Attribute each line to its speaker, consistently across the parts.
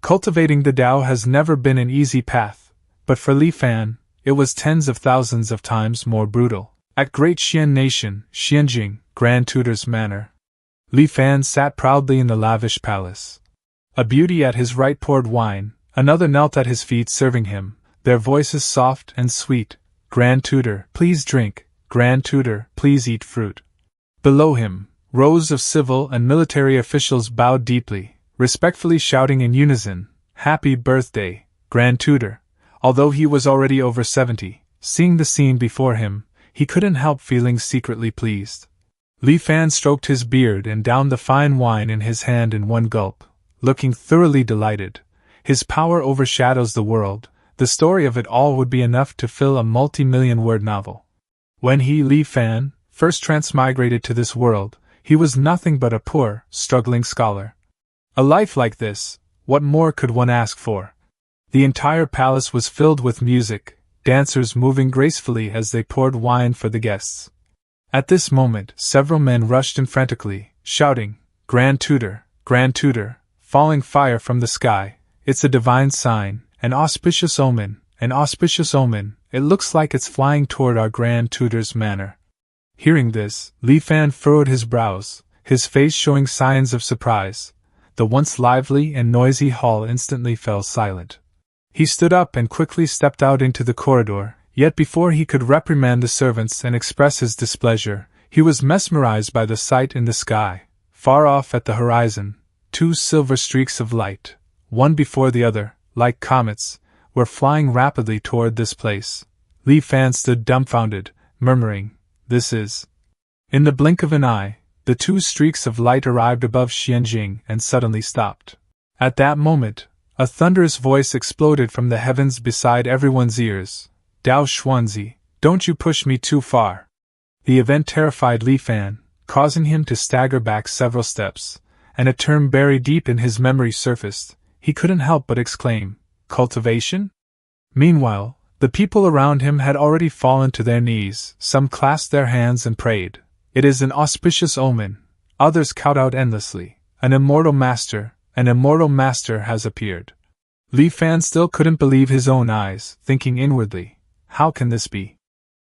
Speaker 1: Cultivating the Tao has never been an easy path, but for Li Fan, it was tens of thousands of times more brutal. At Great Xian Nation, Xianjing, Grand Tutor's Manor, Li Fan sat proudly in the lavish palace. A beauty at his right poured wine, another knelt at his feet serving him, their voices soft and sweet. Grand Tutor, please drink. Grand Tutor, please eat fruit. Below him, rows of civil and military officials bowed deeply, respectfully shouting in unison, "Happy birthday, Grand Tutor." Although he was already over 70, seeing the scene before him, he couldn't help feeling secretly pleased. Li Fan stroked his beard and downed the fine wine in his hand in one gulp, looking thoroughly delighted. His power overshadows the world. The story of it all would be enough to fill a multi-million-word novel. When he, Li Fan, first transmigrated to this world, he was nothing but a poor, struggling scholar. A life like this, what more could one ask for? The entire palace was filled with music, dancers moving gracefully as they poured wine for the guests. At this moment, several men rushed in frantically, shouting, "Grand Tutor, Grand Tutor, falling fire from the sky, it's a divine sign, an auspicious omen, an auspicious omen, it looks like it's flying toward our Grand Tutor's manor." Hearing this, Li Fan furrowed his brows, his face showing signs of surprise. The once lively and noisy hall instantly fell silent. He stood up and quickly stepped out into the corridor, yet before he could reprimand the servants and express his displeasure, he was mesmerized by the sight in the sky. Far off at the horizon, two silver streaks of light, one before the other, like comets, were flying rapidly toward this place. Li Fan stood dumbfounded, murmuring, "This is..." In the blink of an eye, the two streaks of light arrived above Xianjing and suddenly stopped. At that moment, a thunderous voice exploded from the heavens beside everyone's ears. "Dao Xuanzi, don't you push me too far." The event terrified Li Fan, causing him to stagger back several steps, and a term buried deep in his memory surfaced. He couldn't help but exclaim, "Cultivation?" Meanwhile, the people around him had already fallen to their knees, some clasped their hands and prayed. "It is an auspicious omen," others called out endlessly. An immortal master has appeared." Li Fan still couldn't believe his own eyes, thinking inwardly, "How can this be?"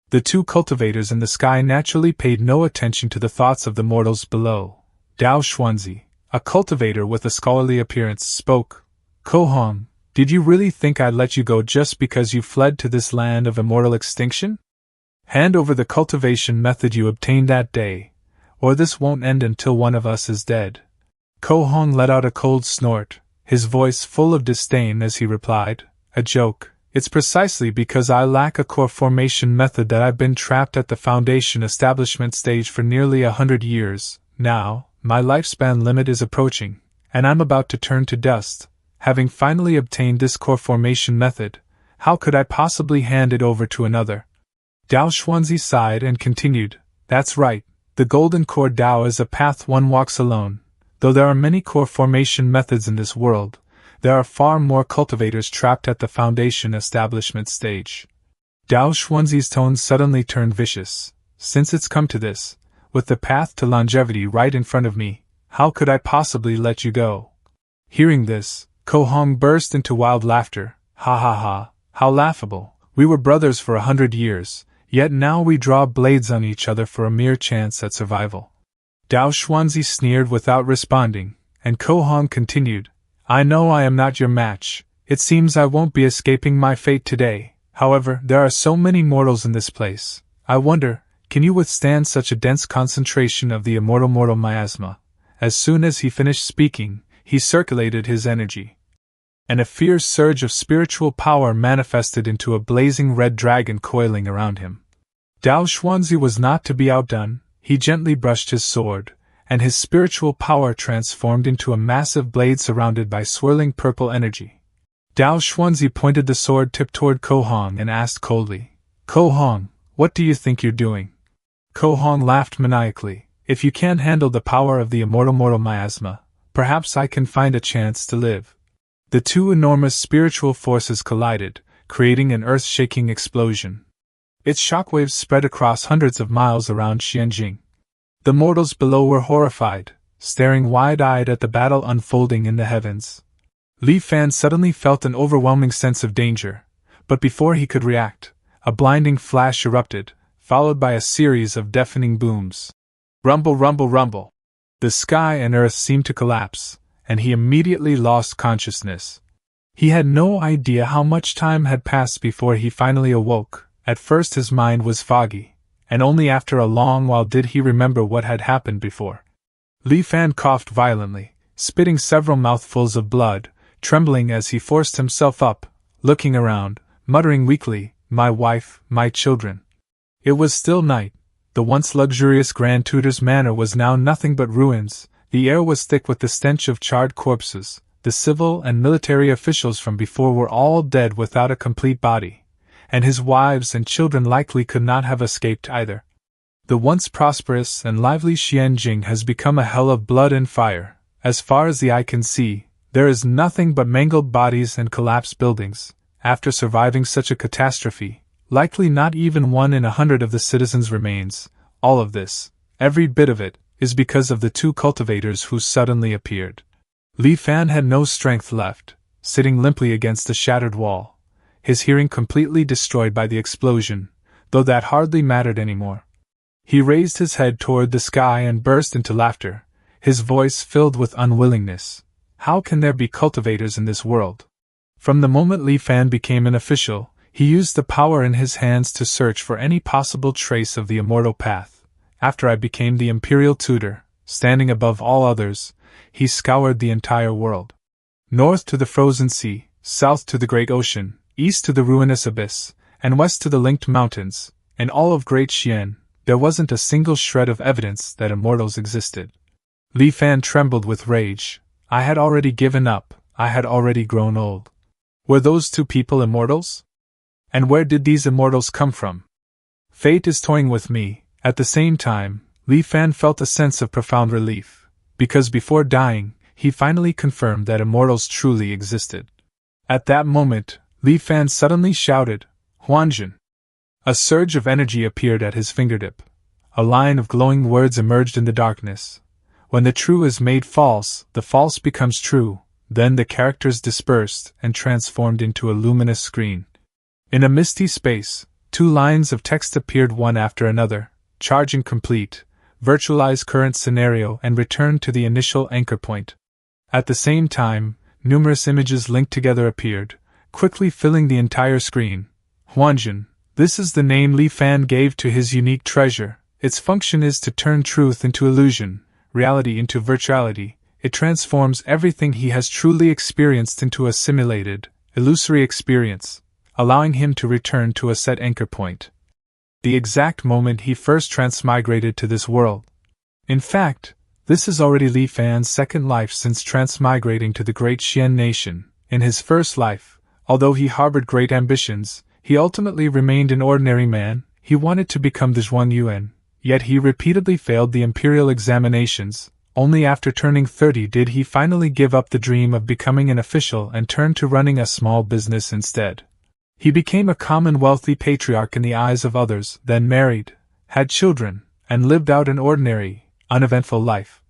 Speaker 1: The two cultivators in the sky naturally paid no attention to the thoughts of the mortals below. Dao Xuanzi, a cultivator with a scholarly appearance, spoke. "Ko Hong, did you really think I'd let you go just because you fled to this land of immortal extinction? Hand over the cultivation method you obtained that day, or this won't end until one of us is dead." Ko Hong let out a cold snort, his voice full of disdain as he replied, "A joke. It's precisely because I lack a core formation method that I've been trapped at the foundation establishment stage for nearly 100 years. Now, my lifespan limit is approaching, and I'm about to turn to dust. Having finally obtained this core formation method, how could I possibly hand it over to another?" Dao Xuanzi sighed and continued, "That's right, the golden core Dao is a path one walks alone. Though there are many core formation methods in this world, there are far more cultivators trapped at the foundation establishment stage." Dao Xuanzi's tone suddenly turned vicious. "Since it's come to this, with the path to longevity right in front of me, how could I possibly let you go?" Hearing this, Ko Hong burst into wild laughter. "Ha ha ha, how laughable. We were brothers for 100 years, yet now we draw blades on each other for a mere chance at survival." Dao Xuanzi sneered without responding, and Ko Hong continued, "I know I am not your match. It seems I won't be escaping my fate today. However, there are so many mortals in this place. I wonder, can you withstand such a dense concentration of the immortal mortal miasma?" As soon as he finished speaking, he circulated his energy, and a fierce surge of spiritual power manifested into a blazing red dragon coiling around him. Dao Xuanzi was not to be outdone. He gently brushed his sword, and his spiritual power transformed into a massive blade surrounded by swirling purple energy. Dao Xuanzi pointed the sword tip toward Ko Hong and asked coldly, "Ko Hong, what do you think you're doing?" Ko Hong laughed maniacally. "If you can't handle the power of the immortal mortal miasma, perhaps I can find a chance to live." The two enormous spiritual forces collided, creating an earth-shaking explosion. Its shockwaves spread across hundreds of miles around Xianjing. The mortals below were horrified, staring wide-eyed at the battle unfolding in the heavens. Li Fan suddenly felt an overwhelming sense of danger, but before he could react, a blinding flash erupted, followed by a series of deafening booms. Rumble, rumble, rumble. The sky and earth seemed to collapse, and he immediately lost consciousness. He had no idea how much time had passed before he finally awoke. At first his mind was foggy, and only after a long while did he remember what had happened before. Li Fan coughed violently, spitting several mouthfuls of blood, trembling as he forced himself up, looking around, muttering weakly, "My wife, my children." It was still night. The once luxurious Grand Tutor's manor was now nothing but ruins. The air was thick with the stench of charred corpses. The civil and military officials from before were all dead without a complete body, and his wives and children likely could not have escaped either. The once prosperous and lively Xianjing has become a hell of blood and fire. As far as the eye can see, there is nothing but mangled bodies and collapsed buildings. After surviving such a catastrophe, likely not even 1 in 100 of the citizens remains. All of this, every bit of it, is because of the 2 cultivators who suddenly appeared. Li Fan had no strength left, sitting limply against the shattered wall, his hearing completely destroyed by the explosion, though that hardly mattered anymore. He raised his head toward the sky and burst into laughter, his voice filled with unwillingness. How can there be cultivators in this world? From the moment Li Fan became an official, he used the power in his hands to search for any possible trace of the immortal path. After I became the Imperial Tutor, standing above all others, he scoured the entire world. North to the frozen sea, south to the great ocean, east to the ruinous abyss, and west to the linked mountains, and all of Great Xian, there wasn't a single shred of evidence that immortals existed. Li Fan trembled with rage. I had already given up, I had already grown old. Were those 2 people immortals? And where did these immortals come from? Fate is toying with me. At the same time, Li Fan felt a sense of profound relief, because before dying, he finally confirmed that immortals truly existed. At that moment, Li Fan suddenly shouted, "Huanjin!" A surge of energy appeared at his fingertip. A line of glowing words emerged in the darkness. When the true is made false, the false becomes true. Then the characters dispersed and transformed into a luminous screen. In a misty space, 2 lines of text appeared one after another: charging complete, virtualize current scenario and return to the initial anchor point. At the same time, numerous images linked together appeared, quickly filling the entire screen. Huanjin, this is the name Li Fan gave to his unique treasure. Its function is to turn truth into illusion, reality into virtuality. It transforms everything he has truly experienced into a simulated, illusory experience, allowing him to return to a set anchor point. The exact moment he first transmigrated to this world. In fact, this is already Li Fan's second life since transmigrating to the Great Xian nation. In his first life, although he harbored great ambitions, he ultimately remained an ordinary man. He wanted to become the Zhuan Yuan, yet he repeatedly failed the imperial examinations. Only after turning 30 did he finally give up the dream of becoming an official and turn to running a small business instead. He became a common wealthy patriarch in the eyes of others, then married, had children, and lived out an ordinary, uneventful life.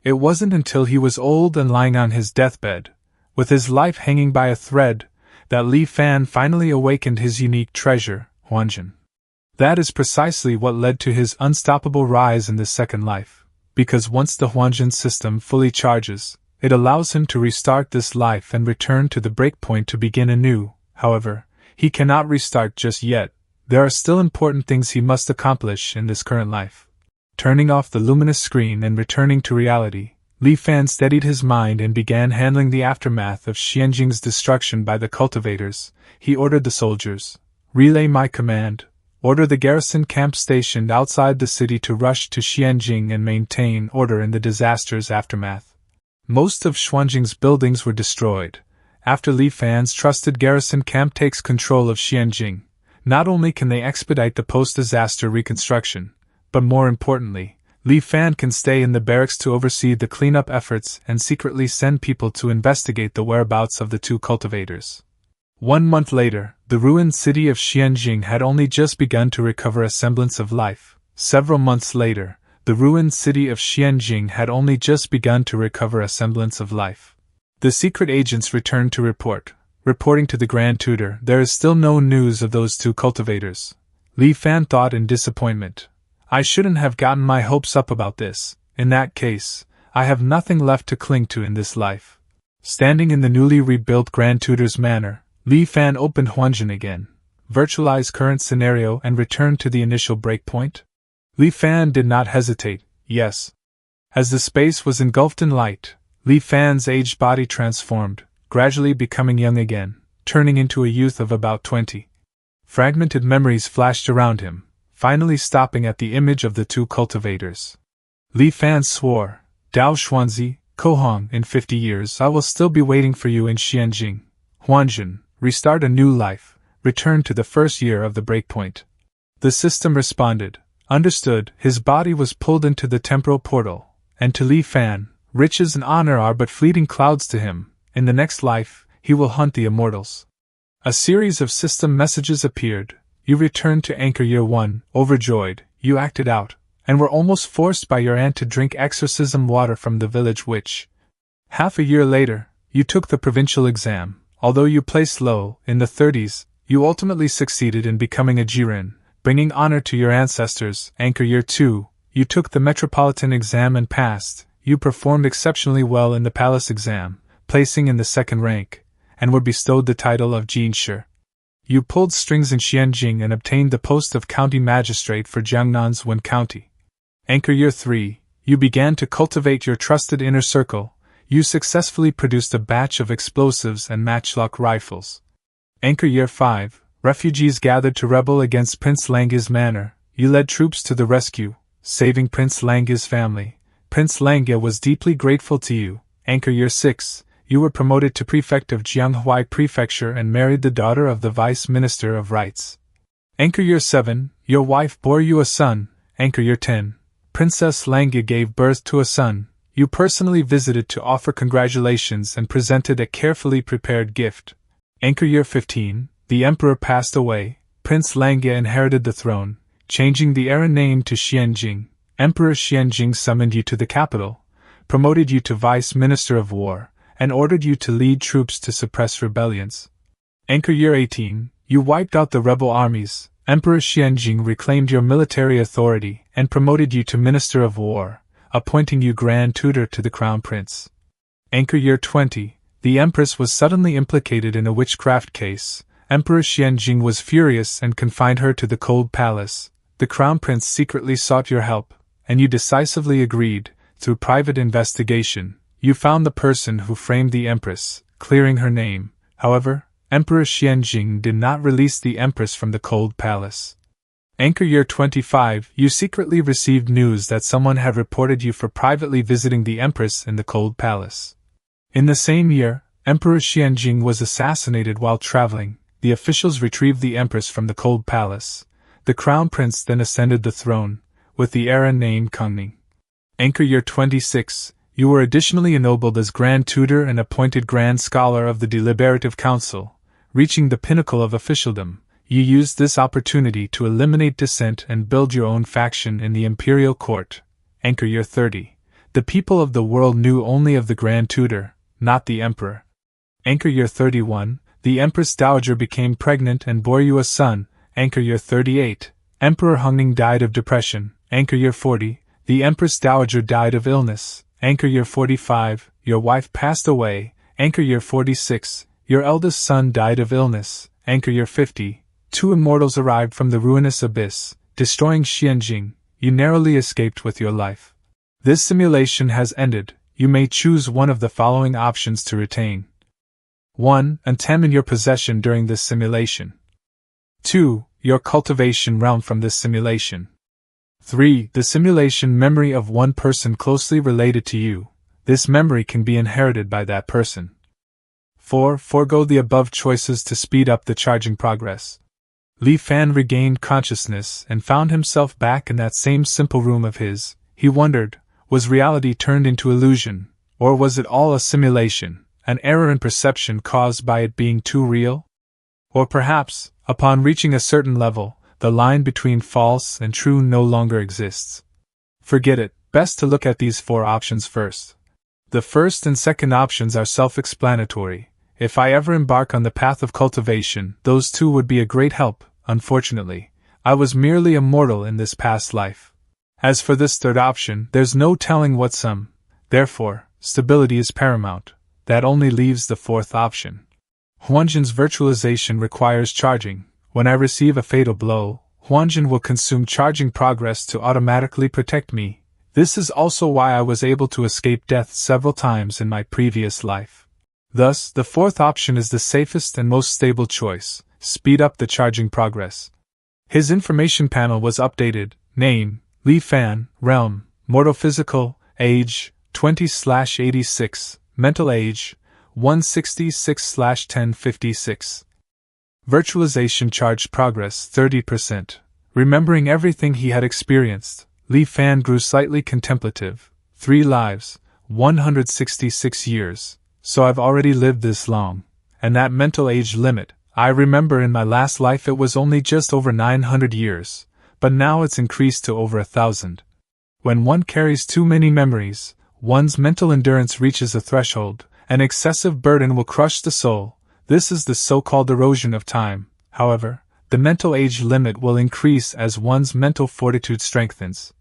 Speaker 1: It wasn't until he was old and lying on his deathbed, with his life hanging by a thread, that Li Fan finally awakened his unique treasure, Huanjin. That is precisely what led to his unstoppable rise in this second life. Because once the Huanjin system fully charges, it allows him to restart this life and return to the breakpoint to begin anew. However, he cannot restart just yet. There are still important things he must accomplish in this current life. Turning off the luminous screen and returning to reality, Li Fan steadied his mind and began handling the aftermath of Xianjing's destruction by the cultivators. He ordered the soldiers, "Relay my command. Order the garrison camp stationed outside the city to rush to Xianjing and maintain order in the disaster's aftermath." Most of Xuanjing's buildings were destroyed. After Li Fan's trusted garrison camp takes control of Xianjing, not only can they expedite the post-disaster reconstruction, but more importantly, Li Fan can stay in the barracks to oversee the cleanup efforts and secretly send people to investigate the whereabouts of the 2 cultivators. 1 month later, the ruined city of Xianjing had only just begun to recover a semblance of life. Several months later, the ruined city of Xianjing had only just begun to recover a semblance of life. The secret agents returned to reporting to the Grand Tutor, "There is still no news of those two cultivators." Li Fan thought in disappointment. "I shouldn't have gotten my hopes up about this. In that case, I have nothing left to cling to in this life." Standing in the newly rebuilt Grand Tutor's manor, Li Fan opened Huanjin again, virtualized current scenario and returned to the initial breakpoint. Li Fan did not hesitate. Yes. As the space was engulfed in light, Li Fan's aged body transformed, gradually becoming young again, turning into a youth of about 20. Fragmented memories flashed around him, finally stopping at the image of the two cultivators. Li Fan swore, "Dao Xuanzi, Kohong, in 50 years I will still be waiting for you in Xianjing, Huanjin, restart a new life, return to the first year of the breakpoint." The system responded, "Understood." His body was pulled into the temporal portal, and to Li Fan, riches and honor are but fleeting clouds to him. In the next life, he will hunt the immortals. A series of system messages appeared. You returned to Anchor Year 1, overjoyed, you acted out, and were almost forced by your aunt to drink exorcism water from the village witch. Half a year later, you took the provincial exam. Although you placed low, in the 30s, you ultimately succeeded in becoming a Jiren, bringing honor to your ancestors. Anchor Year 2, you took the metropolitan exam and passed. You performed exceptionally well in the palace exam, placing in the second rank, and were bestowed the title of Jinshi. You pulled strings in Xianjing and obtained the post of county magistrate for Jiangnan's Wen County. Anchor Year 3, you began to cultivate your trusted inner circle. You successfully produced a batch of explosives and matchlock rifles. Anchor Year 5, refugees gathered to rebel against Prince Langya's manor. You led troops to the rescue, saving Prince Langya's family. Prince Langya was deeply grateful to you. Anchor Year 6, you were promoted to prefect of Jianghuai Prefecture and married the daughter of the Vice Minister of Rights. Anchor Year 7, your wife bore you a son. Anchor Year 10, Princess Langya gave birth to a son. You personally visited to offer congratulations and presented a carefully prepared gift. Anchor Year 15, the Emperor passed away. Prince Langya inherited the throne, changing the era name to Xianjing. Emperor Xianjing summoned you to the capital, promoted you to Vice Minister of War, and ordered you to lead troops to suppress rebellions. Anchor Year 18, you wiped out the rebel armies. Emperor Xianjing reclaimed your military authority and promoted you to Minister of War, appointing you Grand Tutor to the Crown Prince. Anchor Year 20, the Empress was suddenly implicated in a witchcraft case. Emperor Xianjing was furious and confined her to the cold palace. The Crown Prince secretly sought your help, and you decisively agreed. Through private investigation, you found the person who framed the Empress, clearing her name. However, Emperor Xianjing did not release the Empress from the cold palace. Anchor Year 25, you secretly received news that someone had reported you for privately visiting the Empress in the cold palace. In the same year, Emperor Xianjing was assassinated while traveling. The officials retrieved the Empress from the cold palace. The Crown Prince then ascended the throne, with the era named Kongning. Anchor Year 26, you were additionally ennobled as Grand Tutor and appointed Grand Scholar of the Deliberative Council. Reaching the pinnacle of officialdom, you used this opportunity to eliminate dissent and build your own faction in the Imperial Court. Anchor Year 30, the people of the world knew only of the Grand Tutor, not the Emperor. Anchor Year 31, the Empress Dowager became pregnant and bore you a son. Anchor Year 38, Emperor Hongning died of depression. Anchor Year 40, the Empress Dowager died of illness. Anchor Year 45, your wife passed away. Anchor Year 46, your eldest son died of illness. Anchor Year 50, two immortals arrived from the ruinous abyss, destroying Xianjing. You narrowly escaped with your life. This simulation has ended. You may choose one of the following options to retain. 1. Antem in your possession during this simulation. 2. Your cultivation realm from this simulation. 3. The simulation memory of one person closely related to you. This memory can be inherited by that person. 4. Forego the above choices to speed up the charging progress. Li Fan regained consciousness and found himself back in that same simple room of his. He wondered, was reality turned into illusion, or was it all a simulation, an error in perception caused by it being too real? Or perhaps, upon reaching a certain level, the line between false and true no longer exists. Forget it, best to look at these 4 options first. The first and second options are self-explanatory. If I ever embark on the path of cultivation, those two would be a great help. Unfortunately, I was merely a mortal in this past life. As for this third option, there's no telling what some. Therefore, stability is paramount. That only leaves the fourth option. Huanjin's virtualization requires charging. When I receive a fatal blow, Huanjin will consume charging progress to automatically protect me. This is also why I was able to escape death several times in my previous life. Thus, the fourth option is the safest and most stable choice. Speed up the charging progress. His information panel was updated. Name, Li Fan, Realm, Mortal Physical, Age, 20/86, Mental Age, 166/1056. Virtualization charged progress 30%. Remembering everything he had experienced, Li Fan grew slightly contemplative. 3 lives, 166 years. So I've already lived this long. And that mental age limit, I remember in my last life it was only just over 900 years, but now it's increased to over 1,000. When one carries too many memories, one's mental endurance reaches a threshold. An excessive burden will crush the soul. This is the so-called erosion of time. However, the mental age limit will increase as one's mental fortitude strengthens.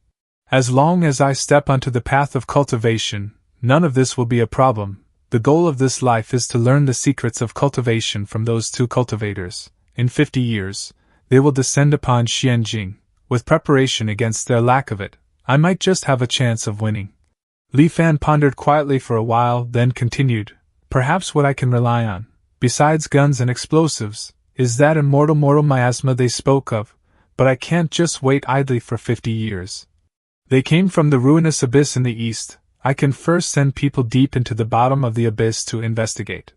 Speaker 1: As long as I step onto the path of cultivation, none of this will be a problem. The goal of this life is to learn the secrets of cultivation from those two cultivators. In 50 years, they will descend upon Xianjing. With preparation against their lack of it, I might just have a chance of winning. Li Fan pondered quietly for a while, then continued, perhaps what I can rely on, besides guns and explosives, is that immortal miasma they spoke of, but I can't just wait idly for 50 years. They came from the ruinous abyss in the east. I can first send people deep into the bottom of the abyss to investigate.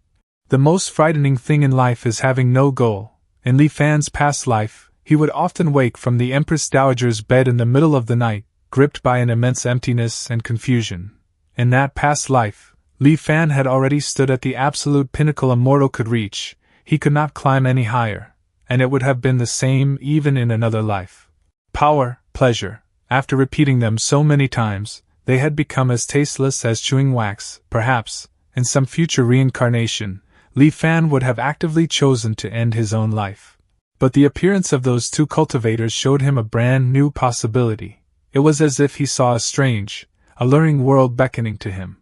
Speaker 1: The most frightening thing in life is having no goal. In Li Fan's past life, he would often wake from the Empress Dowager's bed in the middle of the night, gripped by an immense emptiness and confusion. In that past life, Li Fan had already stood at the absolute pinnacle a mortal could reach. He could not climb any higher, and it would have been the same even in another life. Power, pleasure, after repeating them so many times, they had become as tasteless as chewing wax. Perhaps, in some future reincarnation, Li Fan would have actively chosen to end his own life. But the appearance of those two cultivators showed him a brand new possibility. It was as if he saw a strange, alluring world beckoning to him.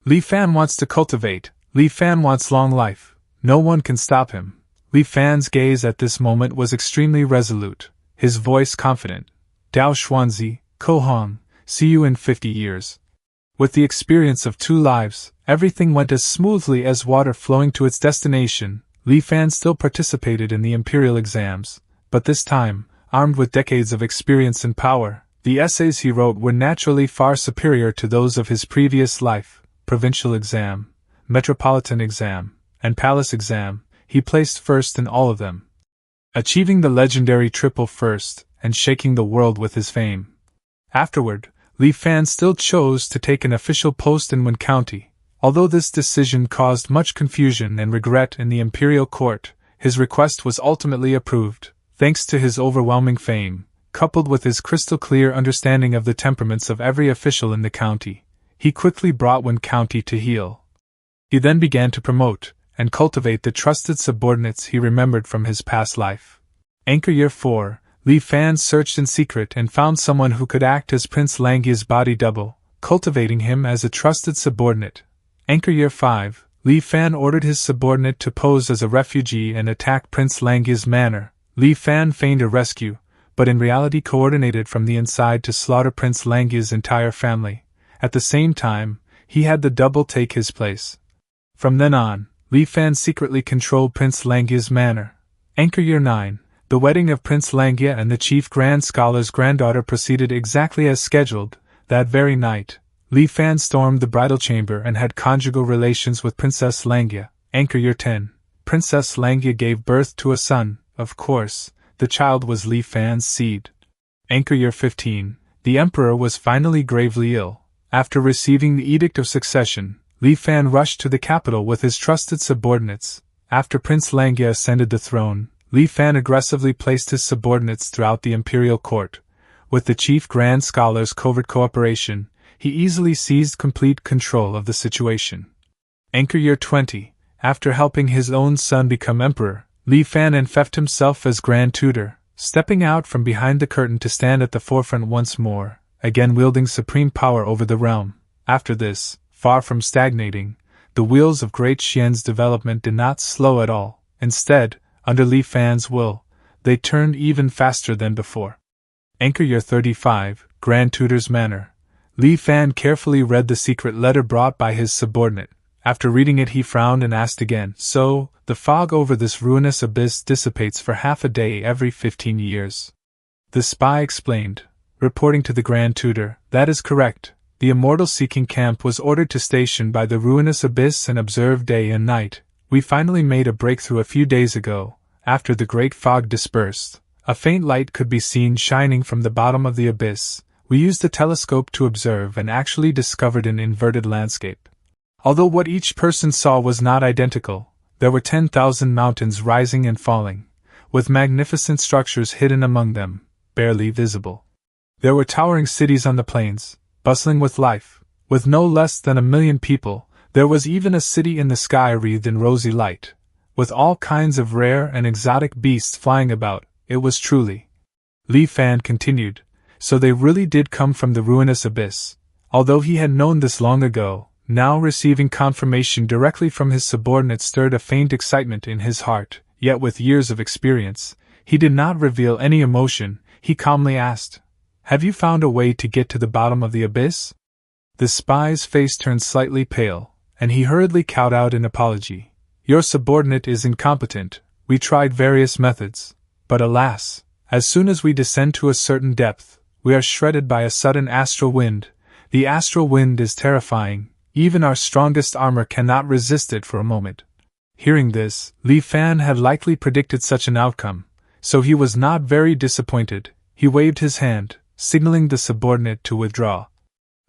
Speaker 1: Li Fan wants to cultivate. Li Fan wants long life. No one can stop him. Li Fan's gaze at this moment was extremely resolute, his voice confident. Dao Xuanzi, Ko Hong, see you in 50 years. With the experience of 2 lives, everything went as smoothly as water flowing to its destination. Li Fan still participated in the Imperial exams, but this time, armed with decades of experience and power, the essays he wrote were naturally far superior to those of his previous life. Provincial exam, Metropolitan exam, and Palace exam, he placed first in all of them, achieving the legendary triple first and shaking the world with his fame. Afterward, Li Fan still chose to take an official post in Wen County. Although this decision caused much confusion and regret in the imperial court, his request was ultimately approved, thanks to his overwhelming fame, coupled with his crystal-clear understanding of the temperaments of every official in the county. He quickly brought Wen County to heel. He then began to promote and cultivate the trusted subordinates he remembered from his past life. Anchor Year 4, Li Fan searched in secret and found someone who could act as Prince Langya's body double, cultivating him as a trusted subordinate. Anchor Year 5, Li Fan ordered his subordinate to pose as a refugee and attack Prince Langya's manor. Li Fan feigned a rescue, but in reality coordinated from the inside to slaughter Prince Langya's entire family. At the same time, he had the double take his place. From then on, Li Fan secretly controlled Prince Langya's manor. Anchor Year 9, the wedding of Prince Langya and the Chief Grand Scholar's granddaughter proceeded exactly as scheduled. That very night, Li Fan stormed the bridal chamber and had conjugal relations with Princess Langya. Anchor Year 10, Princess Langya gave birth to a son. Of course, the child was Li Fan's seed. Anchor Year 15, the emperor was finally gravely ill. After receiving the Edict of Succession, Li Fan rushed to the capital with his trusted subordinates. After Prince Langya ascended the throne, Li Fan aggressively placed his subordinates throughout the imperial court. With the Chief Grand Scholar's covert cooperation, he easily seized complete control of the situation. Anchor Year 20, after helping his own son become emperor, Li Fan enfeoffed himself as Grand Tutor, stepping out from behind the curtain to stand at the forefront once more, again wielding supreme power over the realm. After this, far from stagnating, the wheels of Great Xian's development did not slow at all. Instead, under Li Fan's will, they turned even faster than before. Anchor Year 35, Grand Tutor's Manor. Li Fan carefully read the secret letter brought by his subordinate. After reading it, he frowned and asked again, "So, the fog over this ruinous abyss dissipates for half a day every 15 years. The spy explained, reporting to the Grand Tutor, "That is correct. The immortal seeking camp was ordered to station by the ruinous abyss and observe day and night. We finally made a breakthrough a few days ago. After the great fog dispersed, a faint light could be seen shining from the bottom of the abyss. We used a telescope to observe and actually discovered an inverted landscape. Although what each person saw was not identical, there were 10,000 mountains rising and falling, with magnificent structures hidden among them, barely visible. There were towering cities on the plains, bustling with life, with no less than 1,000,000 people. There was even a city in the sky wreathed in rosy light, with all kinds of rare and exotic beasts flying about. It was truly," Li Fan continued, "so they really did come from the ruinous abyss." Although he had known this long ago, now receiving confirmation directly from his subordinate stirred a faint excitement in his heart, yet with years of experience, he did not reveal any emotion. He calmly asked, "Have you found a way to get to the bottom of the abyss?" The spy's face turned slightly pale, and he hurriedly cowed out an apology. "Your subordinate is incompetent. We tried various methods, but alas, as soon as we descend to a certain depth, we are shredded by a sudden astral wind. The astral wind is terrifying. Even our strongest armor cannot resist it for a moment." Hearing this, Li Fan had likely predicted such an outcome, so he was not very disappointed. He waved his hand, signaling the subordinate to withdraw.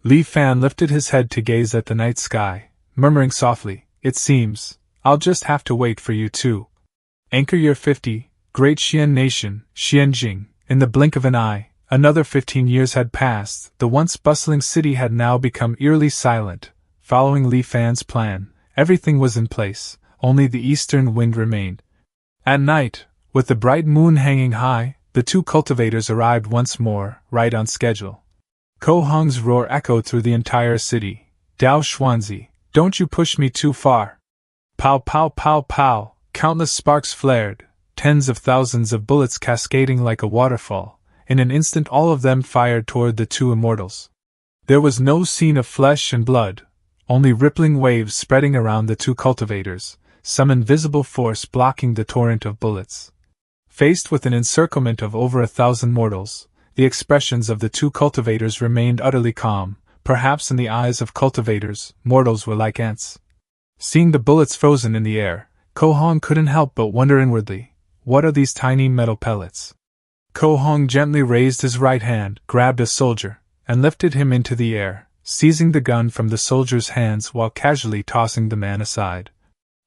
Speaker 1: Li Fan lifted his head to gaze at the night sky, murmuring softly, "It seems I'll just have to wait for you too." Anchor Year 50, Great Xian Nation, Xianjing. In the blink of an eye, another 15 years had passed. The once bustling city had now become eerily silent. Following Li Fan's plan, everything was in place, only the eastern wind remained. At night, with the bright moon hanging high, the two cultivators arrived once more, right on schedule. Ko Hong's roar echoed through the entire city. "Dao Xuanzi, don't you push me too far!" Pow pow pow pow, countless sparks flared, tens of thousands of bullets cascading like a waterfall. In an instant all of them fired toward the two immortals. There was no scene of flesh and blood, only rippling waves spreading around the two cultivators, some invisible force blocking the torrent of bullets. Faced with an encirclement of over 1,000 mortals, the expressions of the two cultivators remained utterly calm. Perhaps in the eyes of cultivators, mortals were like ants. Seeing the bullets frozen in the air, Ko Hong couldn't help but wonder inwardly, what are these tiny metal pellets? Ko Hong gently raised his right hand, grabbed a soldier, and lifted him into the air, seizing the gun from the soldier's hands while casually tossing the man aside.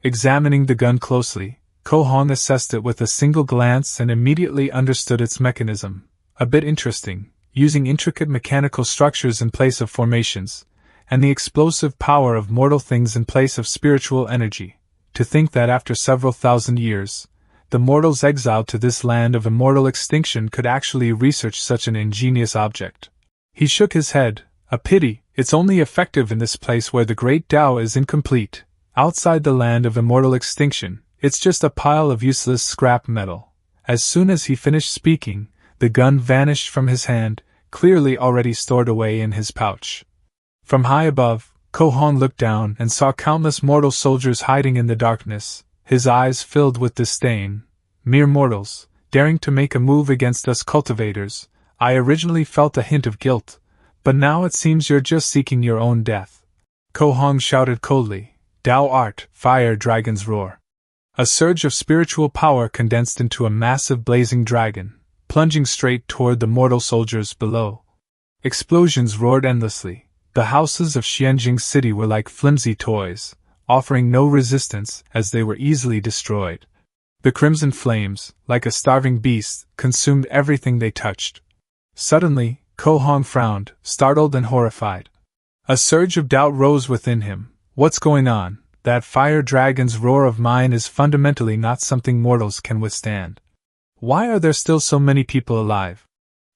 Speaker 1: Examining the gun closely, Ko Hong assessed it with a single glance and immediately understood its mechanism. A bit interesting, using intricate mechanical structures in place of formations, and the explosive power of mortal things in place of spiritual energy. To think that after several thousand years, the mortals exiled to this land of immortal extinction could actually research such an ingenious object. He shook his head. A pity, it's only effective in this place where the great Tao is incomplete. Outside the land of immortal extinction, it's just a pile of useless scrap metal. As soon as he finished speaking, the gun vanished from his hand, clearly already stored away in his pouch. From high above, Ko Hong looked down and saw countless mortal soldiers hiding in the darkness, his eyes filled with disdain. "Mere mortals, daring to make a move against us cultivators. I originally felt a hint of guilt, but now it seems you're just seeking your own death." Ko Hong shouted coldly, "Tao art, fire dragon's roar." A surge of spiritual power condensed into a massive blazing dragon, plunging straight toward the mortal soldiers below. Explosions roared endlessly. The houses of Xianjing City were like flimsy toys, offering no resistance as they were easily destroyed. The crimson flames, like a starving beast, consumed everything they touched. Suddenly, Ko Hong frowned, startled and horrified. A surge of doubt rose within him. What's going on? That fire dragon's roar of mine is fundamentally not something mortals can withstand. Why are there still so many people alive?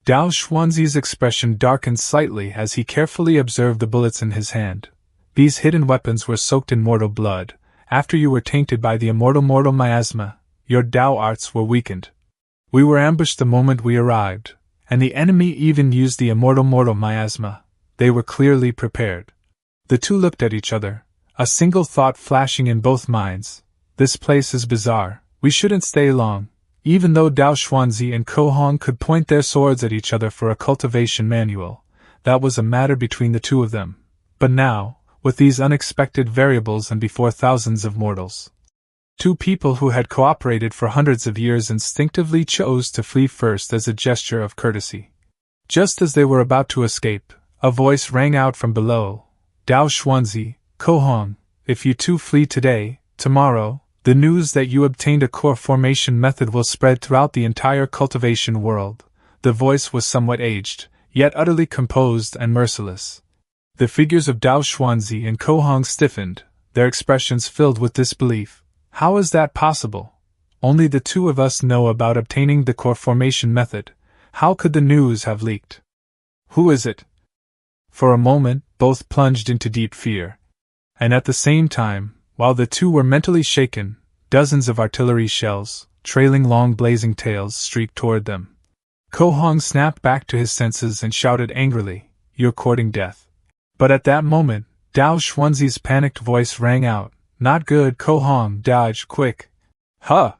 Speaker 1: Dao Xuanzi's expression darkened slightly as he carefully observed the bullets in his hand. These hidden weapons were soaked in mortal blood. After you were tainted by the immortal miasma, your Dao arts were weakened. We were ambushed the moment we arrived, and the enemy even used the immortal miasma. They were clearly prepared. The two looked at each other, a single thought flashing in both minds. This place is bizarre. We shouldn't stay long. Even though Dao Xuanzi and Ko Hong could point their swords at each other for a cultivation manual, that was a matter between the two of them. But now, with these unexpected variables and before thousands of mortals, two people who had cooperated for hundreds of years instinctively chose to flee first as a gesture of courtesy. Just as they were about to escape, a voice rang out from below. Dao Xuanzi, Ko Hong, if you two flee today, tomorrow, the news that you obtained a core formation method will spread throughout the entire cultivation world. The voice was somewhat aged, yet utterly composed and merciless. The figures of Dao Xuanzi and Ko Hong stiffened, their expressions filled with disbelief. How is that possible? Only the two of us know about obtaining the core formation method. How could the news have leaked? Who is it? For a moment, both plunged into deep fear. And at the same time, while the two were mentally shaken, dozens of artillery shells, trailing long blazing tails, streaked toward them. Ko Hong snapped back to his senses and shouted angrily, "You're courting death." But at that moment, Dao Xuanzi's panicked voice rang out, "Not good, Ko Hong, dodge, quick!" Huh!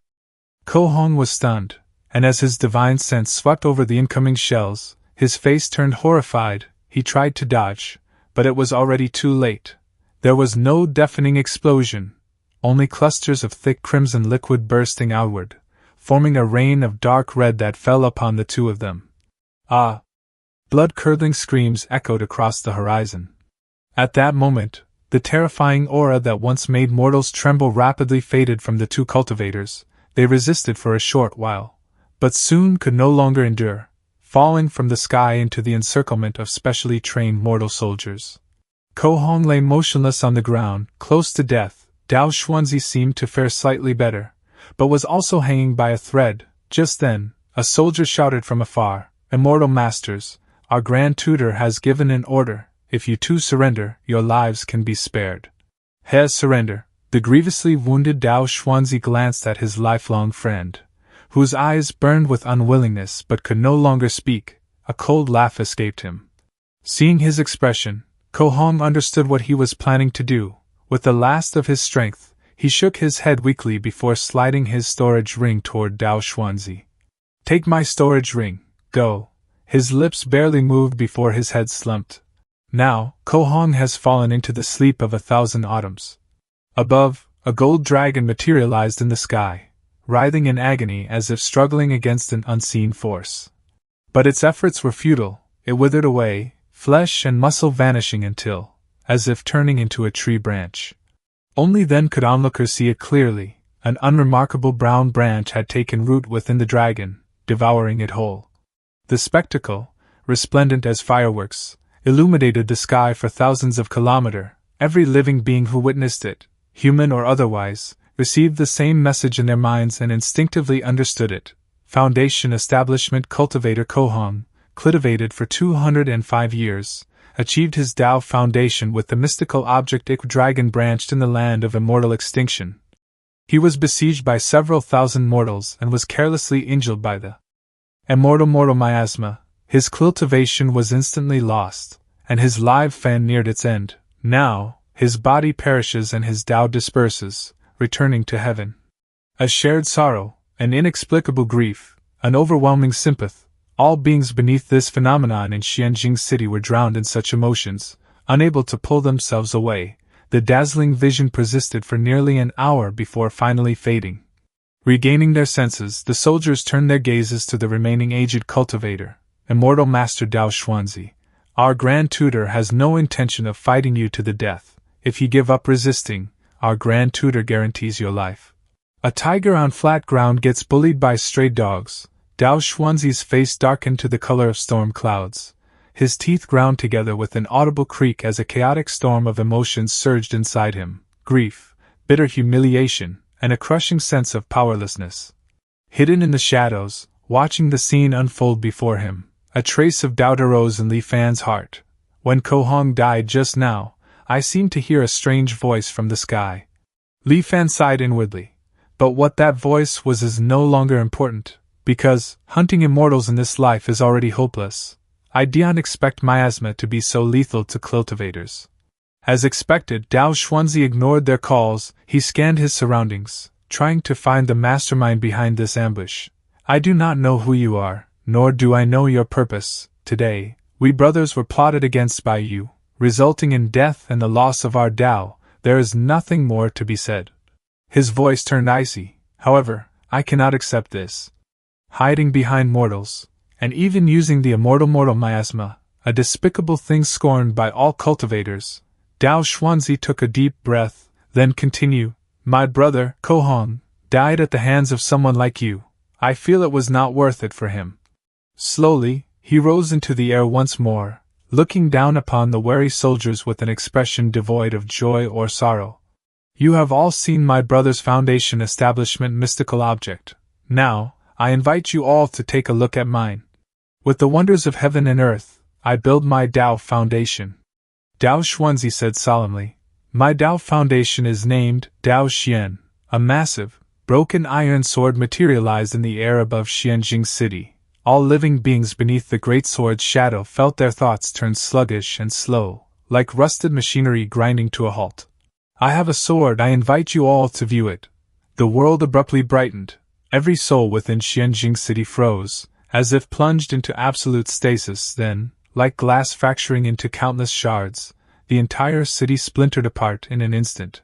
Speaker 1: Ko Hong was stunned, and as his divine sense swept over the incoming shells, his face turned horrified. He tried to dodge, but it was already too late. There was no deafening explosion, only clusters of thick crimson liquid bursting outward, forming a rain of dark red that fell upon the two of them. Ah! Blood-curdling screams echoed across the horizon. At that moment, the terrifying aura that once made mortals tremble rapidly faded from the two cultivators. They resisted for a short while, but soon could no longer endure, falling from the sky into the encirclement of specially trained mortal soldiers. Ko Hong lay motionless on the ground, close to death. Dao Xuanzi seemed to fare slightly better, but was also hanging by a thread. Just then, a soldier shouted from afar, "Immortal Masters, our Grand Tutor has given an order. If you two surrender, your lives can be spared." Surrender. The grievously wounded Dao Xuanzi glanced at his lifelong friend, whose eyes burned with unwillingness but could no longer speak. A cold laugh escaped him. Seeing his expression, Ko Hong understood what he was planning to do. With the last of his strength, he shook his head weakly before sliding his storage ring toward Dao Xuanzi. "Take my storage ring, go." His lips barely moved before his head slumped. Now, Ko Hong has fallen into the sleep of 1,000 autumns. Above, a gold dragon materialized in the sky, writhing in agony as if struggling against an unseen force. But its efforts were futile. It withered away, flesh and muscle vanishing until, as if turning into a tree branch. Only then could onlookers see it clearly. An unremarkable brown branch had taken root within the dragon, devouring it whole. The spectacle, resplendent as fireworks, illuminated the sky for thousands of kilometers. Every living being who witnessed it, human or otherwise, received the same message in their minds and instinctively understood it. Foundation Establishment Cultivator Ko Hong, cultivated for 205 years, achieved his Dao foundation with the mystical object dragon branched in the land of immortal extinction. He was besieged by several thousand mortals and was carelessly injured by the immortal miasma. His cultivation was instantly lost, and his life fan neared its end. Now, his body perishes and his Dao disperses, returning to heaven. A shared sorrow, an inexplicable grief, an overwhelming sympathy. All beings beneath this phenomenon in Xianjing City were drowned in such emotions, unable to pull themselves away. The dazzling vision persisted for nearly an hour before finally fading. Regaining their senses, the soldiers turned their gazes to the remaining aged cultivator. "Immortal Master Dao Xuanzi, our Grand Tutor has no intention of fighting you to the death. If you give up resisting, our Grand Tutor guarantees your life. A tiger on flat ground gets bullied by stray dogs." Dao Xuanzi's face darkened to the color of storm clouds. his teeth ground together with an audible creak as a chaotic storm of emotions surged inside him: grief, bitter humiliation, and a crushing sense of powerlessness. Hidden in the shadows, watching the scene unfold before him, a trace of doubt arose in Li Fan's heart. When Ko Hong died just now, I seemed to hear a strange voice from the sky. Li Fan sighed inwardly. But what that voice was is no longer important, because hunting immortals in this life is already hopeless. I don't expect miasma to be so lethal to cultivators. As expected, Dao Xuanzi ignored their calls. He scanned his surroundings, trying to find the mastermind behind this ambush. I do not know who you are, nor do I know your purpose. Today, we brothers were plotted against by you, resulting in death and the loss of our Dao. There is nothing more to be said. His voice turned icy. However, I cannot accept this. Hiding behind mortals, and even using the immortal miasma, a despicable thing scorned by all cultivators. Dao Xuanzi took a deep breath, then continued, My brother, Ko Hong, died at the hands of someone like you. I feel it was not worth it for him. Slowly, he rose into the air once more, looking down upon the wary soldiers with an expression devoid of joy or sorrow. You have all seen my brother's foundation establishment mystical object. Now, I invite you all to take a look at mine. With the wonders of heaven and earth, I build my Dao foundation. Dao Xuanzi said solemnly. My Dao foundation is named Dao Xian, a massive, broken iron sword materialized in the air above Xianjing City. All living beings beneath the great sword's shadow felt their thoughts turn sluggish and slow, like rusted machinery grinding to a halt. I have a sword, I invite you all to view it. The world abruptly brightened. Every soul within Xianjing City froze, as if plunged into absolute stasis. Then, like glass fracturing into countless shards, the entire city splintered apart in an instant.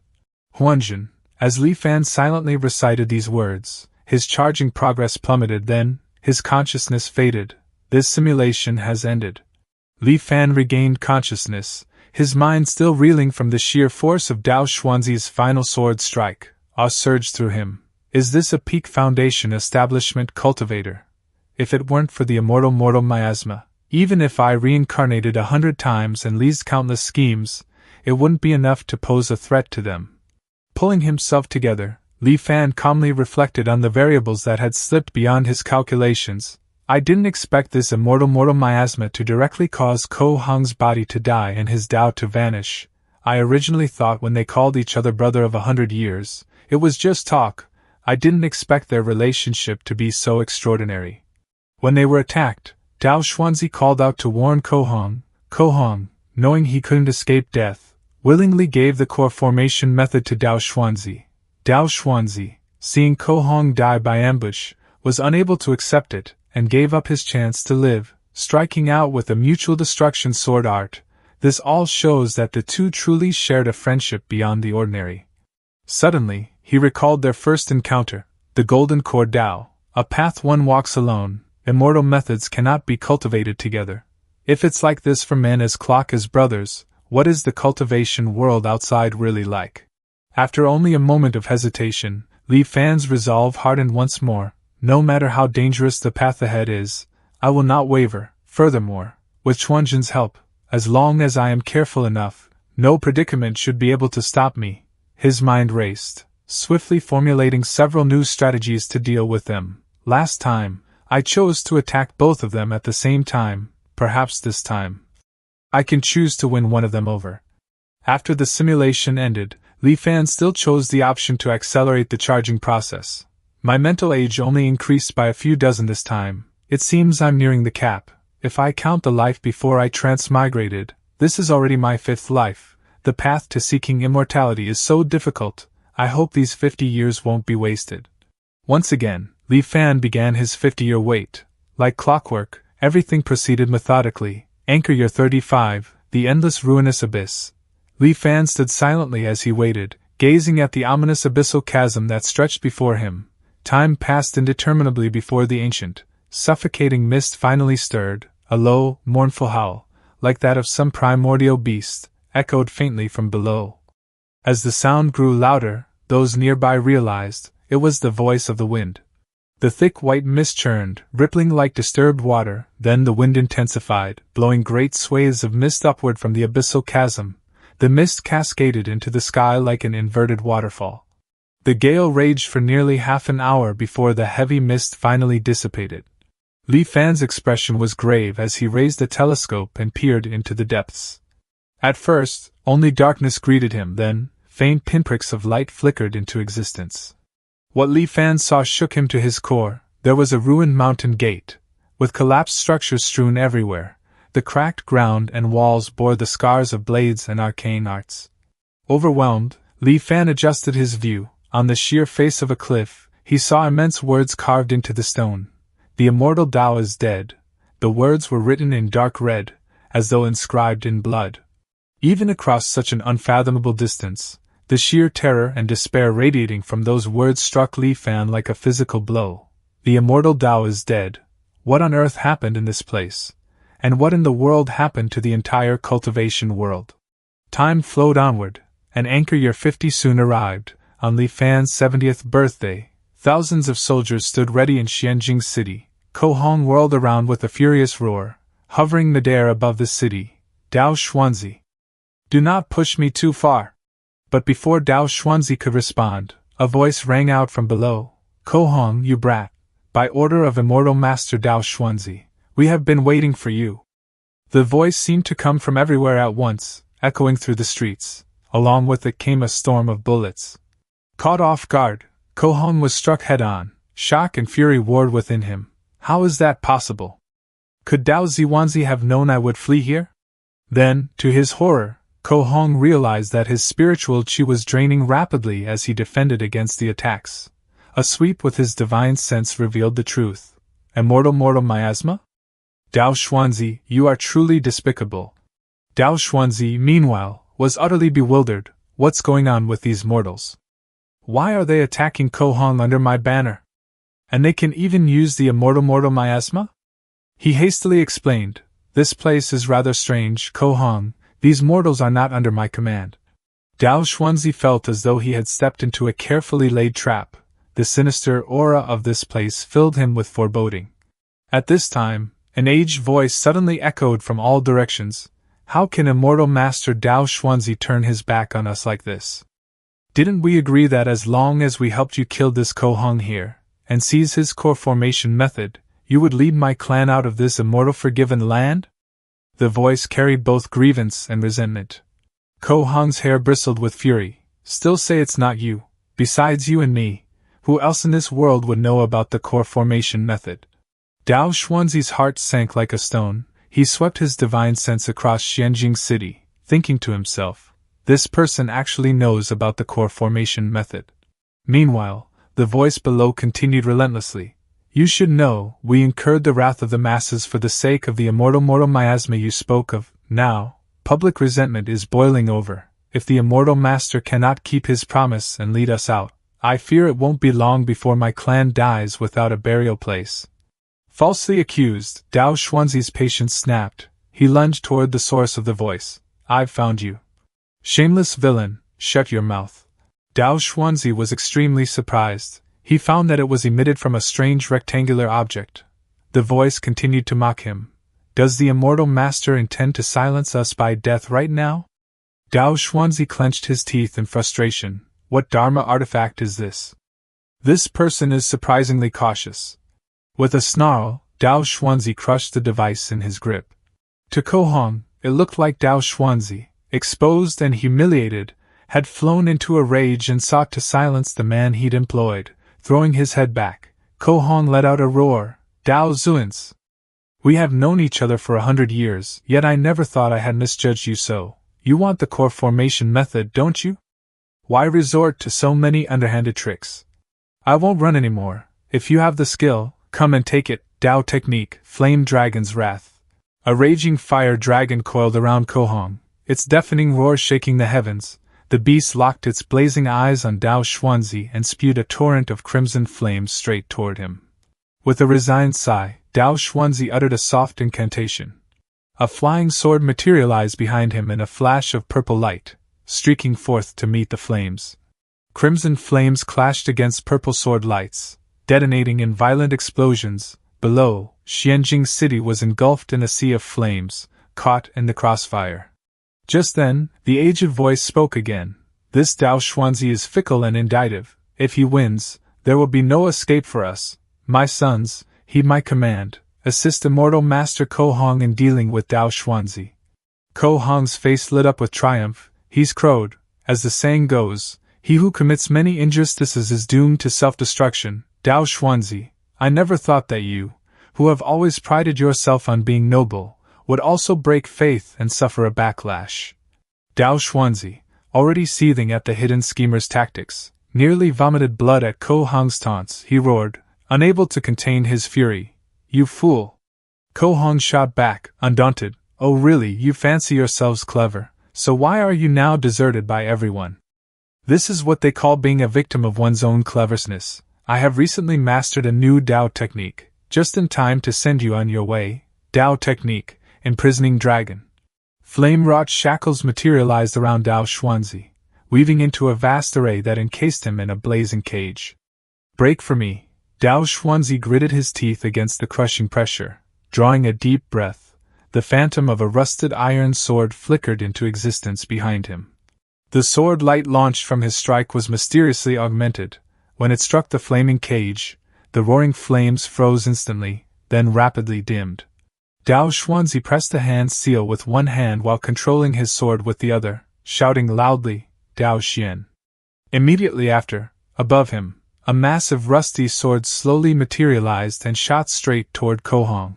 Speaker 1: Huanjun, as Li Fan silently recited these words, his charging progress plummeted. Then, his consciousness faded. This simulation has ended. Li Fan regained consciousness, his mind still reeling from the sheer force of Dao Xuanzi's final sword strike. Awe surged through him. Is this a peak foundation establishment cultivator? If it weren't for the immortal miasma, even if I reincarnated 100 times and leased countless schemes, it wouldn't be enough to pose a threat to them. Pulling himself together, Li Fan calmly reflected on the variables that had slipped beyond his calculations. I didn't expect this immortal miasma to directly cause Ko Hong's body to die and his Dao to vanish. I originally thought when they called each other brother of 100 years, it was just talk. I didn't expect their relationship to be so extraordinary. When they were attacked, Dao Xuanzi called out to warn Ko Hong. Ko Hong, knowing he couldn't escape death, willingly gave the core formation method to Dao Xuanzi. Dao Xuanzi, seeing Ko Hong die by ambush, was unable to accept it, and gave up his chance to live, striking out with a mutual destruction sword art. This all shows that the two truly shared a friendship beyond the ordinary. Suddenly, he recalled their first encounter, the Golden Core Dao, a path one walks alone. Immortal methods cannot be cultivated together. If it's like this for men as clock as brothers, what is the cultivation world outside really like? After only a moment of hesitation, Li Fan's resolve hardened once more. No matter how dangerous the path ahead is, I will not waver. Furthermore, with Chuanjun's help, as long as I am careful enough, no predicament should be able to stop me. His mind raced, swiftly formulating several new strategies to deal with them. Last time, I chose to attack both of them at the same time. Perhaps this time, I can choose to win one of them over. After the simulation ended, Li Fan still chose the option to accelerate the charging process. My mental age only increased by a few dozen this time. It seems I'm nearing the cap. If I count the life before I transmigrated, this is already my 5th life. The path to seeking immortality is so difficult. I hope these 50 years won't be wasted. Once again, Li Fan began his 50-year wait. Like clockwork, everything proceeded methodically. Anchor Year 35, the endless ruinous abyss. Li Fan stood silently as he waited, gazing at the ominous abyssal chasm that stretched before him. Time passed indeterminably before the ancient, suffocating mist finally stirred. A low, mournful howl, like that of some primordial beast, echoed faintly from below. As the sound grew louder, those nearby realized it was the voice of the wind. The thick white mist churned, rippling like disturbed water, then the wind intensified, blowing great swathes of mist upward from the abyssal chasm. The mist cascaded into the sky like an inverted waterfall. The gale raged for nearly half an hour before the heavy mist finally dissipated. Li Fan's expression was grave as he raised the telescope and peered into the depths. At first, only darkness greeted him, then, faint pinpricks of light flickered into existence. What Li Fan saw shook him to his core. There was a ruined mountain gate, with collapsed structures strewn everywhere. The cracked ground and walls bore the scars of blades and arcane arts. Overwhelmed, Li Fan adjusted his view. On the sheer face of a cliff, he saw immense words carved into the stone. The immortal Tao is dead. The words were written in dark red, as though inscribed in blood. Even across such an unfathomable distance, the sheer terror and despair radiating from those words struck Li Fan like a physical blow. The immortal Tao is dead. What on earth happened in this place? And what in the world happened to the entire cultivation world? Time flowed onward, and anchor year 50 soon arrived. On Li Fan's 70th birthday, thousands of soldiers stood ready in Xianjing City. Ko Hong whirled around with a furious roar, hovering midair above the city. Dao Xuanzi. Do not push me too far. But before Dao Xuanzi could respond, a voice rang out from below. Ko Hong, you brat. By order of Immortal Master Dao Xuanzi, we have been waiting for you. The voice seemed to come from everywhere at once, echoing through the streets. Along with it came a storm of bullets. Caught off guard, Ko Hong was struck head-on. Shock and fury warred within him. How is that possible? Could Dao Xuanzi have known I would flee here? Then, to his horror, Ko Hong realized that his spiritual chi was draining rapidly as he defended against the attacks. A sweep with his divine sense revealed the truth. Immortal miasma? Dao Xuanzi, you are truly despicable. Dao Xuanzi, meanwhile, was utterly bewildered. What's going on with these mortals? Why are they attacking Ko Hong under my banner? And they can even use the immortal miasma? He hastily explained, this place is rather strange, Ko Hong. These mortals are not under my command. Dao Xuanzi felt as though he had stepped into a carefully laid trap. The sinister aura of this place filled him with foreboding. At this time, an aged voice suddenly echoed from all directions. How can Immortal Master Dao Xuanzi turn his back on us like this? Didn't we agree that as long as we helped you kill this Ko Hong here, and seize his core formation method, you would lead my clan out of this immortal forgiven land? The voice carried both grievance and resentment. Ko Hong's hair bristled with fury. Still say it's not you. Besides you and me, who else in this world would know about the core formation method? Dao Xuanzi's heart sank like a stone. He swept his divine sense across Xianjing City, thinking to himself, this person actually knows about the core formation method. Meanwhile, the voice below continued relentlessly. You should know, we incurred the wrath of the masses for the sake of the immortal miasma you spoke of. Now, public resentment is boiling over. If the immortal master cannot keep his promise and lead us out, I fear it won't be long before my clan dies without a burial place. Falsely accused, Dao Xuanzi's patience snapped. He lunged toward the source of the voice. I've found you. Shameless villain, shut your mouth. Dao Xuanzi was extremely surprised. He found that it was emitted from a strange rectangular object. The voice continued to mock him. Does the immortal master intend to silence us by death right now? Dao Xuanzi clenched his teeth in frustration. What Dharma artifact is this? This person is surprisingly cautious. With a snarl, Dao Xuanzi crushed the device in his grip. To Ko Hong, it looked like Dao Xuanzi, exposed and humiliated, had flown into a rage and sought to silence the man he'd employed. Throwing his head back, Ko Hong let out a roar. Dao Xuanzi! We have known each other for 100 years, yet I never thought I had misjudged you so. You want the core formation method, don't you? Why resort to so many underhanded tricks? I won't run anymore. If you have the skill, come and take it. Dao technique, Flame Dragon's Wrath. A raging fire dragon coiled around Ko Hong, its deafening roar shaking the heavens. The beast locked its blazing eyes on Dao Xuanzi and spewed a torrent of crimson flames straight toward him. With a resigned sigh, Dao Xuanzi uttered a soft incantation. A flying sword materialized behind him in a flash of purple light, streaking forth to meet the flames. Crimson flames clashed against purple sword lights. detonating in violent explosions. Below, Xianjing City was engulfed in a sea of flames, caught in the crossfire. Just then, the aged voice spoke again. This Dao Xuanzi is fickle and indecisive. If he wins, there will be no escape for us. My sons, heed my command. Assist Immortal Master Ko Hong in dealing with Dao Xuanzi. Ko Hong's face lit up with triumph. He's crowed. As the saying goes, he who commits many injustices is doomed to self-destruction. Dao Xuanzi, I never thought that you, who have always prided yourself on being noble, would also break faith and suffer a backlash. Dao Xuanzi, already seething at the hidden schemer's tactics, nearly vomited blood at Ko Hong's taunts. He roared, unable to contain his fury. You fool! Ko Hong shot back, undaunted. Oh really, you fancy yourselves clever, so why are you now deserted by everyone? This is what they call being a victim of one's own cleverness. I have recently mastered a new Dao technique, just in time to send you on your way. Dao technique, imprisoning dragon. Flame-wrought shackles materialized around Dao Xuanzi, weaving into a vast array that encased him in a blazing cage. Break for me! Dao Xuanzi gritted his teeth against the crushing pressure. Drawing a deep breath, the phantom of a rusted iron sword flickered into existence behind him. The sword light launched from his strike was mysteriously augmented. When it struck the flaming cage, the roaring flames froze instantly, then rapidly dimmed. Dao Xuanzi pressed the hand seal with one hand while controlling his sword with the other, shouting loudly, Dao Xian. Immediately after, above him, a massive rusty sword slowly materialized and shot straight toward Ko Hong.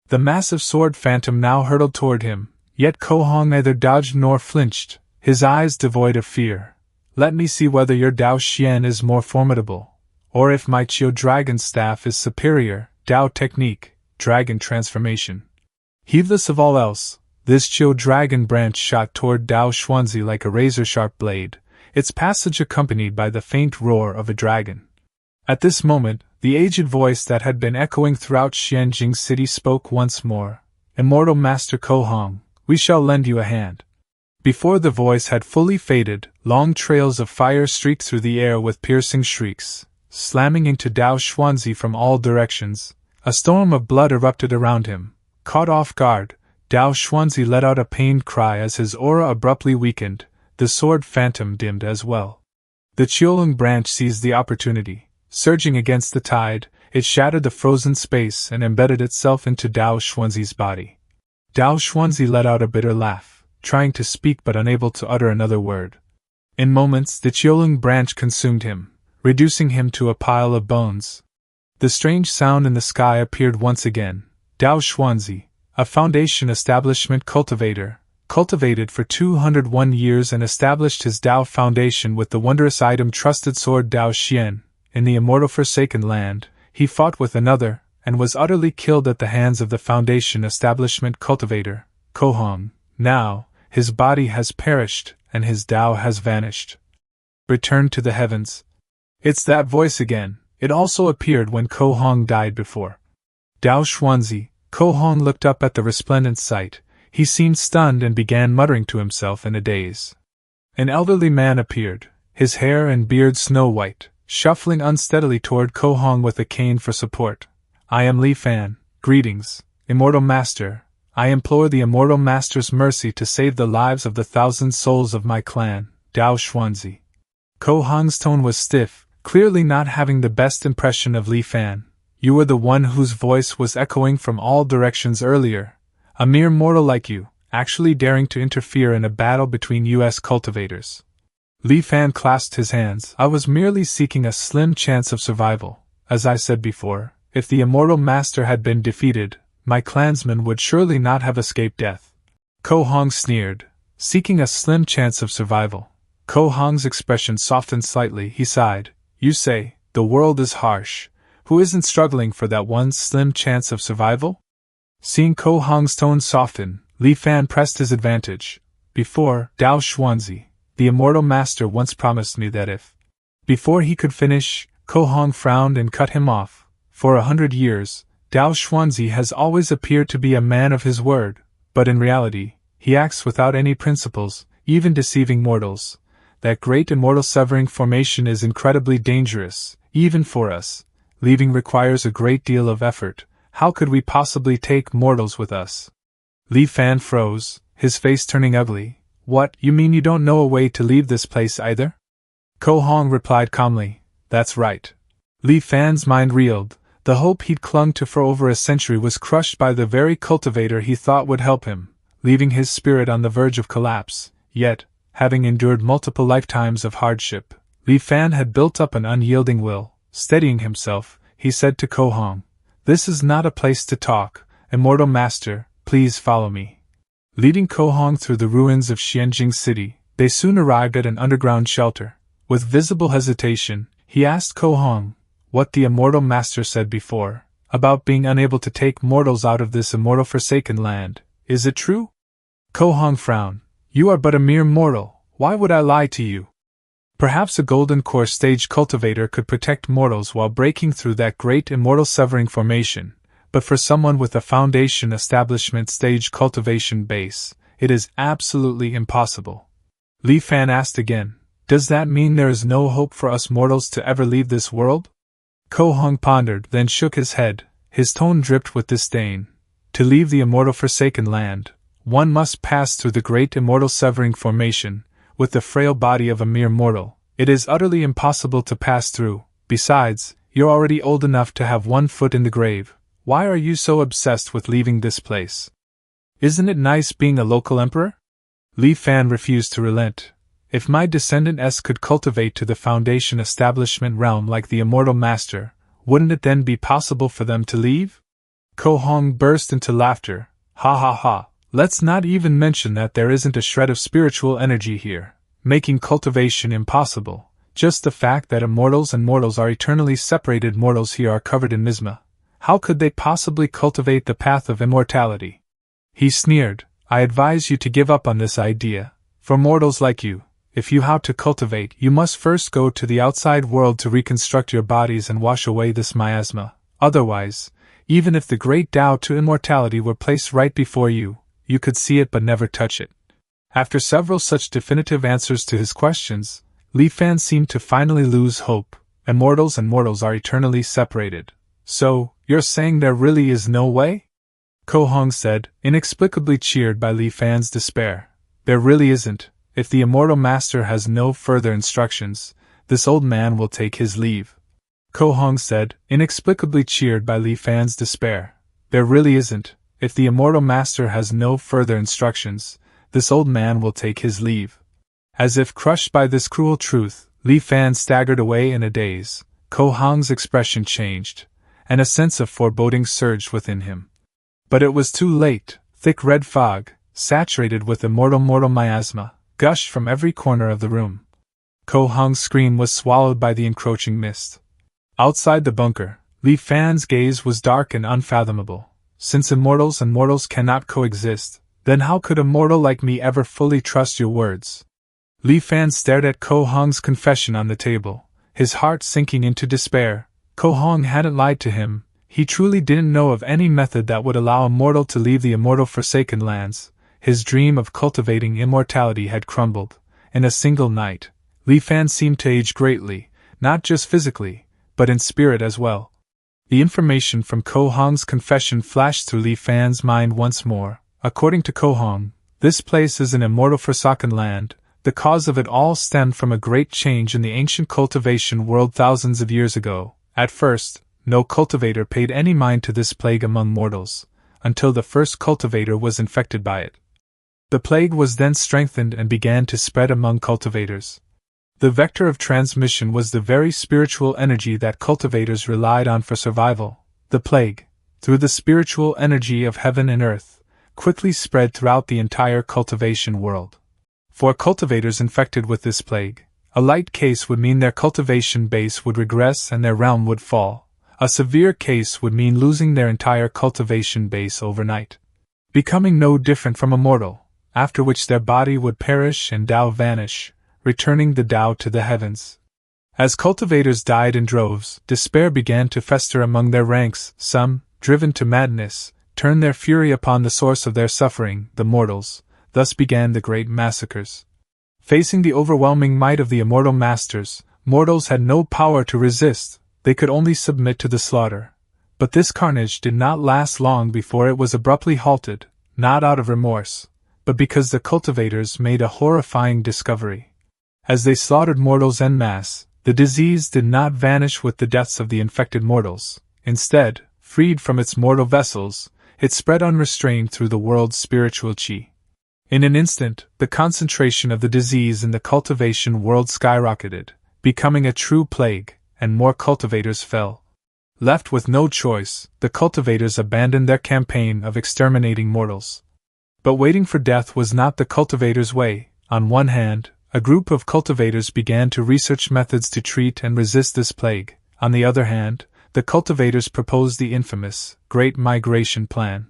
Speaker 1: The massive sword phantom now hurtled toward him, yet Ko Hong neither dodged nor flinched, his eyes devoid of fear. Let me see whether your Dao Xian is more formidable, or if my Qiu dragon staff is superior. Dao technique, dragon transformation. Heedless of all else, this Qiu dragon branch shot toward Dao Xuanzi like a razor-sharp blade, its passage accompanied by the faint roar of a dragon. At this moment, the aged voice that had been echoing throughout Xianjing City spoke once more. Immortal Master Ko Hong, we shall lend you a hand. Before the voice had fully faded, long trails of fire streaked through the air with piercing shrieks, slamming into Dao Xuanzi from all directions. A storm of blood erupted around him. Caught off guard, Dao Xuanzi let out a pained cry as his aura abruptly weakened. The sword phantom dimmed as well. The Qiulung branch seized the opportunity. Surging against the tide, it shattered the frozen space and embedded itself into Dao Xuanzi's body. Dao Xuanzi let out a bitter laugh, trying to speak but unable to utter another word. In moments, the Qiulung branch consumed him, reducing him to a pile of bones. The strange sound in the sky appeared once again. Dao Xuanzi, a Foundation establishment cultivator, cultivated for 201 years and established his Dao Foundation with the wondrous item trusted sword Dao Xian. In the immortal Forsaken Land, he fought with another, and was utterly killed at the hands of the Foundation establishment cultivator, Ko Hong. Now, his body has perished, and his Dao has vanished. Returned to the heavens. It's that voice again. It also appeared when Ko Hong died before. Dao Xuanzi, Ko Hong looked up at the resplendent sight. He seemed stunned and began muttering to himself in a daze. An elderly man appeared, his hair and beard snow-white, shuffling unsteadily toward Ko Hong with a cane for support. I am Li Fan. Greetings, Immortal Master. I implore the Immortal Master's mercy to save the lives of the 1,000 souls of my clan, Dao Xuanzi. Ko Hong's tone was stiff, clearly not having the best impression of Li Fan. You were the one whose voice was echoing from all directions earlier. A mere mortal like you, actually daring to interfere in a battle between U.S. cultivators. Li Fan clasped his hands. I was merely seeking a slim chance of survival. As I said before, if the Immortal Master had been defeated, my clansmen would surely not have escaped death. Ko Hong sneered. Seeking a slim chance of survival. Ko Hong's expression softened slightly. He sighed. You say, the world is harsh. Who isn't struggling for that one slim chance of survival? Seeing Ko Hong's tone soften, Li Fan pressed his advantage. Before, Dao Xuanzi, the Immortal Master once promised me that if... Before he could finish, Ko Hong frowned and cut him off. For 100 years, Dao Xuanzi has always appeared to be a man of his word, but in reality, he acts without any principles, even deceiving mortals. That great immortal severing formation is incredibly dangerous, even for us. Leaving requires a great deal of effort. How could we possibly take mortals with us? Li Fan froze, his face turning ugly. What, you mean you don't know a way to leave this place either? Ko Hong replied calmly, that's right. Li Fan's mind reeled. The hope he'd clung to for over a century was crushed by the very cultivator he thought would help him, leaving his spirit on the verge of collapse. Yet, having endured multiple lifetimes of hardship, Li Fan had built up an unyielding will. Steadying himself, he said to Ko Hong, this is not a place to talk. Immortal Master, please follow me. Leading Ko Hong through the ruins of Xianjing City, they soon arrived at an underground shelter. With visible hesitation, he asked Ko Hong what the Immortal Master said before, about being unable to take mortals out of this immortal forsaken land. Is it true? Ko Hong frowned. You are but a mere mortal, why would I lie to you? Perhaps a golden core stage cultivator could protect mortals while breaking through that great immortal severing formation, but for someone with a foundation establishment stage cultivation base, it is absolutely impossible. Li Fan asked again, does that mean there is no hope for us mortals to ever leave this world? Ko Hong pondered, then shook his head, his tone dripped with disdain. To leave the immortal forsaken land, one must pass through the great immortal severing formation. With the frail body of a mere mortal, it is utterly impossible to pass through. Besides, you're already old enough to have one foot in the grave. Why are you so obsessed with leaving this place? Isn't it nice being a local emperor? Li Fan refused to relent. If my descendant S could cultivate to the foundation establishment realm like the Immortal Master, wouldn't it then be possible for them to leave? Ko Hong burst into laughter. Ha ha ha. Let's not even mention that there isn't a shred of spiritual energy here, making cultivation impossible. Just the fact that immortals and mortals are eternally separated mortals here are covered in miasma. How could they possibly cultivate the path of immortality? He sneered. I advise you to give up on this idea. For mortals like you, if you how to cultivate, you must first go to the outside world to reconstruct your bodies and wash away this miasma. Otherwise, even if the great Tao to immortality were placed right before you, you could see it but never touch it. After several such definitive answers to his questions, Li Fan seemed to finally lose hope. Immortals and mortals are eternally separated. So, you're saying there really is no way? Ko Hong said, inexplicably cheered by Li Fan's despair. There really isn't. If the Immortal Master has no further instructions, this old man will take his leave. Ko Hong said, inexplicably cheered by Li Fan's despair. There really isn't. If the Immortal Master has no further instructions, this old man will take his leave. As if crushed by this cruel truth, Li Fan staggered away in a daze. Ko Hong's expression changed, and a sense of foreboding surged within him. But it was too late. Thick red fog, saturated with immortal miasma, gushed from every corner of the room. Ko Hong's scream was swallowed by the encroaching mist. Outside the bunker, Li Fan's gaze was dark and unfathomable. Since immortals and mortals cannot coexist, then how could a mortal like me ever fully trust your words? Li Fan stared at Ko Hong's confession on the table, his heart sinking into despair. Ko Hong hadn't lied to him. He truly didn't know of any method that would allow a mortal to leave the immortal forsaken lands. His dream of cultivating immortality had crumbled. In a single night, Li Fan seemed to age greatly, not just physically, but in spirit as well. The information from Ko Hong's confession flashed through Li Fan's mind once more. According to Ko Hong, this place is an immortal forsaken land. The cause of it all stemmed from a great change in the ancient cultivation world thousands of years ago. At first, no cultivator paid any mind to this plague among mortals, until the first cultivator was infected by it. The plague was then strengthened and began to spread among cultivators. The vector of transmission was the very spiritual energy that cultivators relied on for survival. The plague, through the spiritual energy of heaven and earth, quickly spread throughout the entire cultivation world. For cultivators infected with this plague, a light case would mean their cultivation base would regress and their realm would fall. A severe case would mean losing their entire cultivation base overnight, becoming no different from a mortal, after which their body would perish and Tao vanish, returning the Tao to the heavens. As cultivators died in droves, despair began to fester among their ranks. Some, driven to madness, turned their fury upon the source of their suffering, the mortals. Thus began the great massacres. Facing the overwhelming might of the immortal masters, mortals had no power to resist. they could only submit to the slaughter. But this carnage did not last long before it was abruptly halted, not out of remorse, but because the cultivators made a horrifying discovery. As they slaughtered mortals en masse, the disease did not vanish with the deaths of the infected mortals. Instead, freed from its mortal vessels, it spread unrestrained through the world's spiritual chi. In an instant, the concentration of the disease in the cultivation world skyrocketed, becoming a true plague, and more cultivators fell. Left with no choice, the cultivators abandoned their campaign of exterminating mortals. But waiting for death was not the cultivators' way. On one hand, a group of cultivators began to research methods to treat and resist this plague. On the other hand, the cultivators proposed the infamous Great Migration Plan.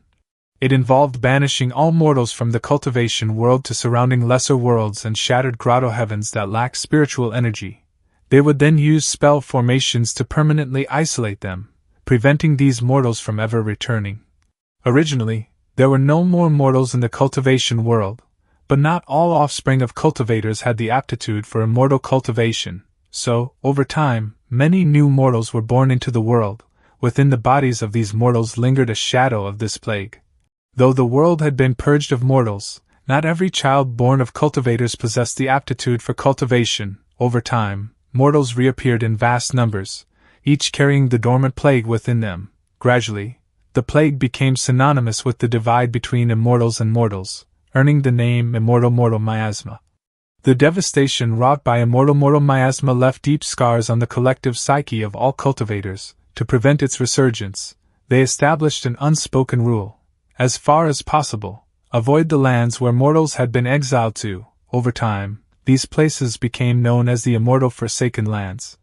Speaker 1: It involved banishing all mortals from the cultivation world to surrounding lesser worlds and shattered grotto heavens that lacked spiritual energy. They would then use spell formations to permanently isolate them, preventing these mortals from ever returning. Originally, there were no more mortals in the cultivation world, but not all offspring of cultivators had the aptitude for immortal cultivation, so, over time, many new mortals were born into the world. Within the bodies of these mortals lingered a shadow of this plague. Though the world had been purged of mortals, not every child born of cultivators possessed the aptitude for cultivation. Over time, mortals reappeared in vast numbers, each carrying the dormant plague within them. Gradually, the plague became synonymous with the divide between immortals and mortals, earning the name Immortal Mortal Miasma. The devastation wrought by Immortal Mortal Miasma left deep scars on the collective psyche of all cultivators. To prevent its resurgence, they established an unspoken rule. As far as possible, avoid the lands where mortals had been exiled to. Over time, these places became known as the Immortal Forsaken Lands.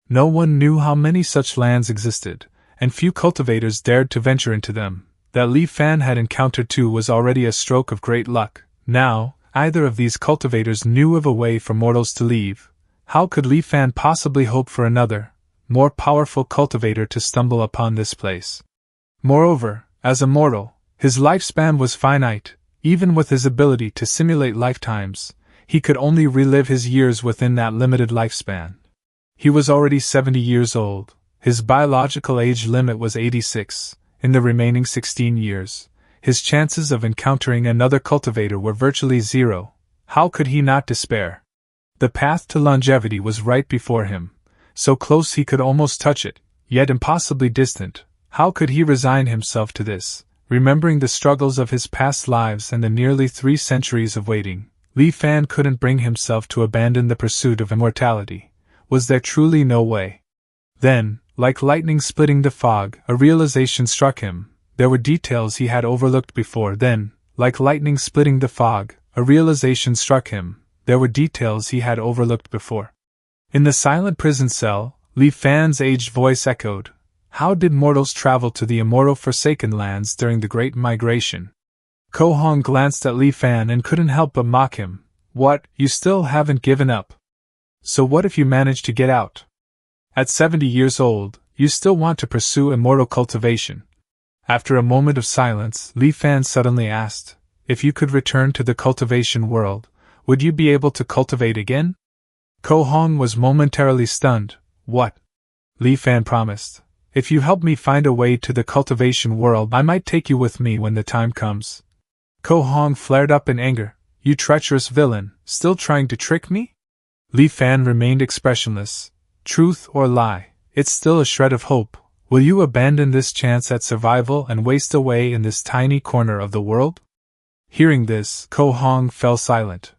Speaker 1: No one knew how many such lands existed, and few cultivators dared to venture into them. That Li Fan had encountered too was already a stroke of great luck. Now, either of these cultivators knew of a way for mortals to leave. How could Li Fan possibly hope for another, more powerful cultivator to stumble upon this place? Moreover, as a mortal, his lifespan was finite. Even with his ability to simulate lifetimes, he could only relive his years within that limited lifespan. He was already 70 years old. His biological age limit was 86. In the remaining 16 years, his chances of encountering another cultivator were virtually zero. How could he not despair? The path to longevity was right before him, so close he could almost touch it, yet impossibly distant. How could he resign himself to this? Remembering the struggles of his past lives and the nearly 3 centuries of waiting, Li Fan couldn't bring himself to abandon the pursuit of immortality. Was there truly no way? Then, like lightning splitting the fog, a realization struck him. There were details he had overlooked before. Then, like lightning splitting the fog, a realization struck him. There were details he had overlooked before. In the silent prison cell, Li Fan's aged voice echoed. How did mortals travel to the immortal Forsaken Lands during the Great Migration? Ko Hong glanced at Li Fan and couldn't help but mock him. What, you still haven't given up? So what if you manage to get out? At 70 years old, you still want to pursue immortal cultivation? After a moment of silence, Li Fan suddenly asked, if you could return to the cultivation world, would you be able to cultivate again? Ko Hong was momentarily stunned. What? Li Fan promised. If you help me find a way to the cultivation world, I might take you with me when the time comes. Ko Hong flared up in anger. You treacherous villain, still trying to trick me? Li Fan remained expressionless. Truth or lie, it's still a shred of hope. Will you abandon this chance at survival and waste away in this tiny corner of the world? Hearing this, Ko Hong fell silent.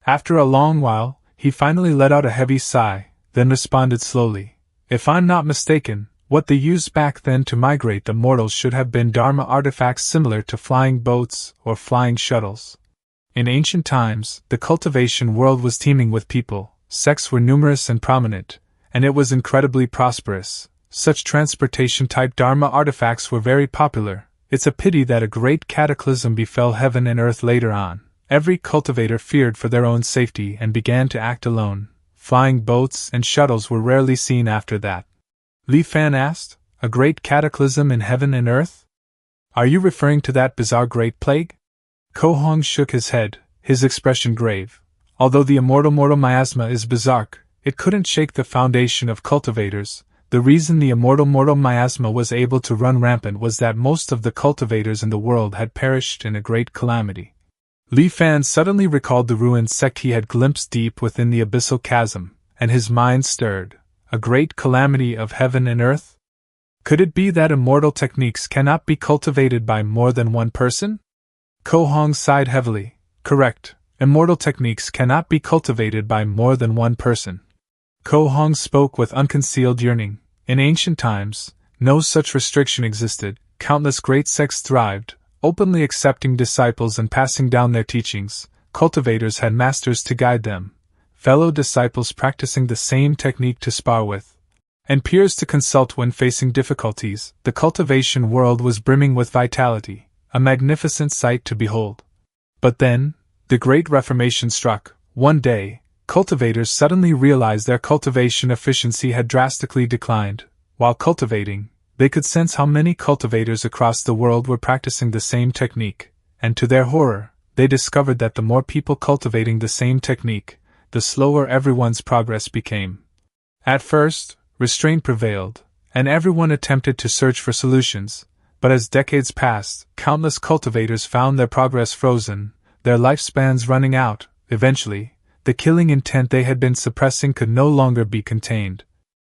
Speaker 1: After a long while, he finally let out a heavy sigh, then responded slowly. If I'm not mistaken, what they used back then to migrate the mortals should have been Dharma artifacts similar to flying boats or flying shuttles. In ancient times, the cultivation world was teeming with people, sects were numerous and prominent, and it was incredibly prosperous. Such transportation-type Dharma artifacts were very popular. It's a pity that a great cataclysm befell heaven and earth later on. Every cultivator feared for their own safety and began to act alone. Flying boats and shuttles were rarely seen after that. Li Fan asked, a great cataclysm in heaven and earth? Are you referring to that bizarre great plague? Ko Hong shook his head, his expression grave. Although the immortal mortal miasma is bizarre, it couldn't shake the foundation of cultivators. The reason the immortal miasma was able to run rampant was that most of the cultivators in the world had perished in a great calamity. Li Fan suddenly recalled the ruined sect he had glimpsed deep within the abyssal chasm, and his mind stirred. A great calamity of heaven and earth? Could it be that immortal techniques cannot be cultivated by more than one person? Ko Hong sighed heavily. Correct, immortal techniques cannot be cultivated by more than one person. Ko Hong spoke with unconcealed yearning. In ancient times, no such restriction existed. Countless great sects thrived, openly accepting disciples and passing down their teachings. Cultivators had masters to guide them, fellow disciples practicing the same technique to spar with, and peers to consult when facing difficulties. The cultivation world was brimming with vitality, a magnificent sight to behold. But then, the Great Reformation struck. One day, cultivators suddenly realized their cultivation efficiency had drastically declined. While cultivating, they could sense how many cultivators across the world were practicing the same technique, and to their horror, they discovered that the more people cultivating the same technique, the slower everyone's progress became. At first, restraint prevailed, and everyone attempted to search for solutions, but as decades passed, countless cultivators found their progress frozen, their lifespans running out. Eventually, the killing intent they had been suppressing could no longer be contained.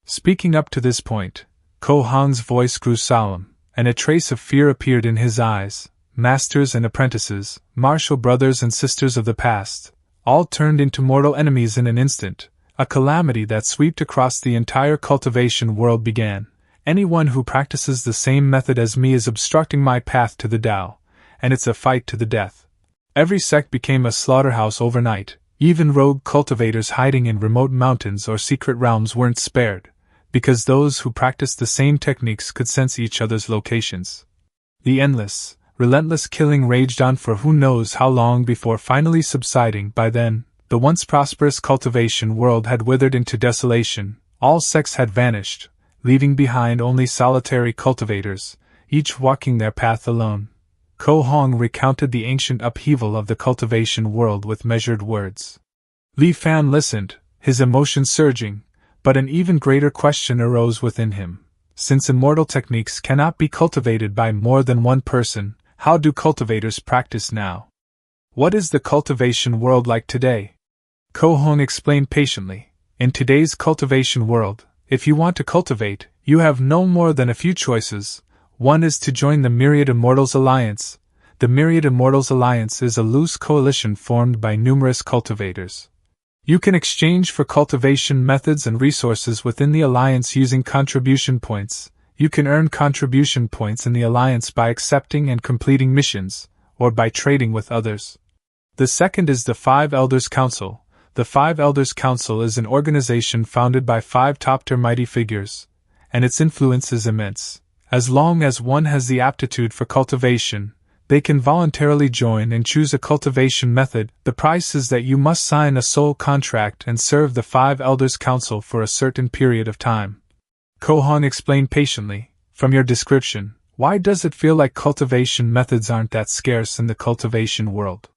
Speaker 1: Speaking up to this point, Ko Hong's voice grew solemn, and a trace of fear appeared in his eyes. Masters and apprentices, martial brothers and sisters of the past, all turned into mortal enemies in an instant. A calamity that swept across the entire cultivation world began. Anyone who practices the same method as me is obstructing my path to the Tao, and it's a fight to the death. Every sect became a slaughterhouse overnight. Even rogue cultivators hiding in remote mountains or secret realms weren't spared, because those who practiced the same techniques could sense each other's locations. The endless, relentless killing raged on for who knows how long before finally subsiding. By then, the once prosperous cultivation world had withered into desolation. All sects had vanished, leaving behind only solitary cultivators, each walking their path alone. Ko Hong recounted the ancient upheaval of the cultivation world with measured words. Li Fan listened, his emotions surging, but an even greater question arose within him. Since immortal techniques cannot be cultivated by more than one person, how do cultivators practice now? What is the cultivation world like today? Ko Hong explained patiently. In today's cultivation world, if you want to cultivate, you have no more than a few choices. One is to join the Myriad Immortals Alliance. The Myriad Immortals Alliance is a loose coalition formed by numerous cultivators. You can exchange for cultivation methods and resources within the alliance using contribution points. You can earn contribution points in the alliance by accepting and completing missions, or by trading with others. The second is the Five Elders Council. The Five Elders Council is an organization founded by 5 top-tier mighty figures, and its influence is immense. As long as one has the aptitude for cultivation, they can voluntarily join and choose a cultivation method. The price is that you must sign a soul contract and serve the 5 Elders Council for a certain period of time. Ko Hong explained patiently. From your description, why does it feel like cultivation methods aren't that scarce in the cultivation world?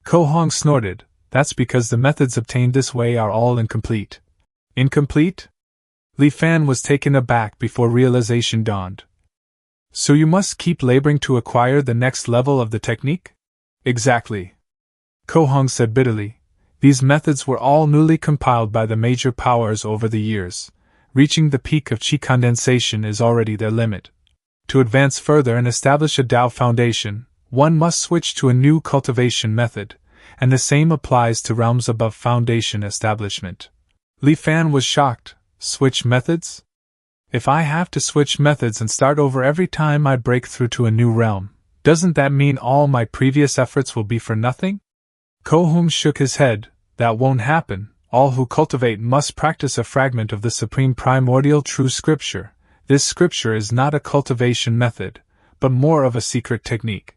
Speaker 1: Ko Hong snorted. That's because the methods obtained this way are all incomplete. Incomplete? Li Fan was taken aback before realization dawned. So you must keep laboring to acquire the next level of the technique? Exactly. Ko Hong said bitterly. These methods were all newly compiled by the major powers over the years. Reaching the peak of qi condensation is already their limit. To advance further and establish a Tao foundation, one must switch to a new cultivation method, and the same applies to realms above foundation establishment. Li Fan was shocked. Switch methods? If I have to switch methods and start over every time I break through to a new realm, doesn't that mean all my previous efforts will be for nothing? Ko Hong shook his head. That won't happen. All who cultivate must practice a fragment of the supreme primordial true scripture. This scripture is not a cultivation method, but more of a secret technique.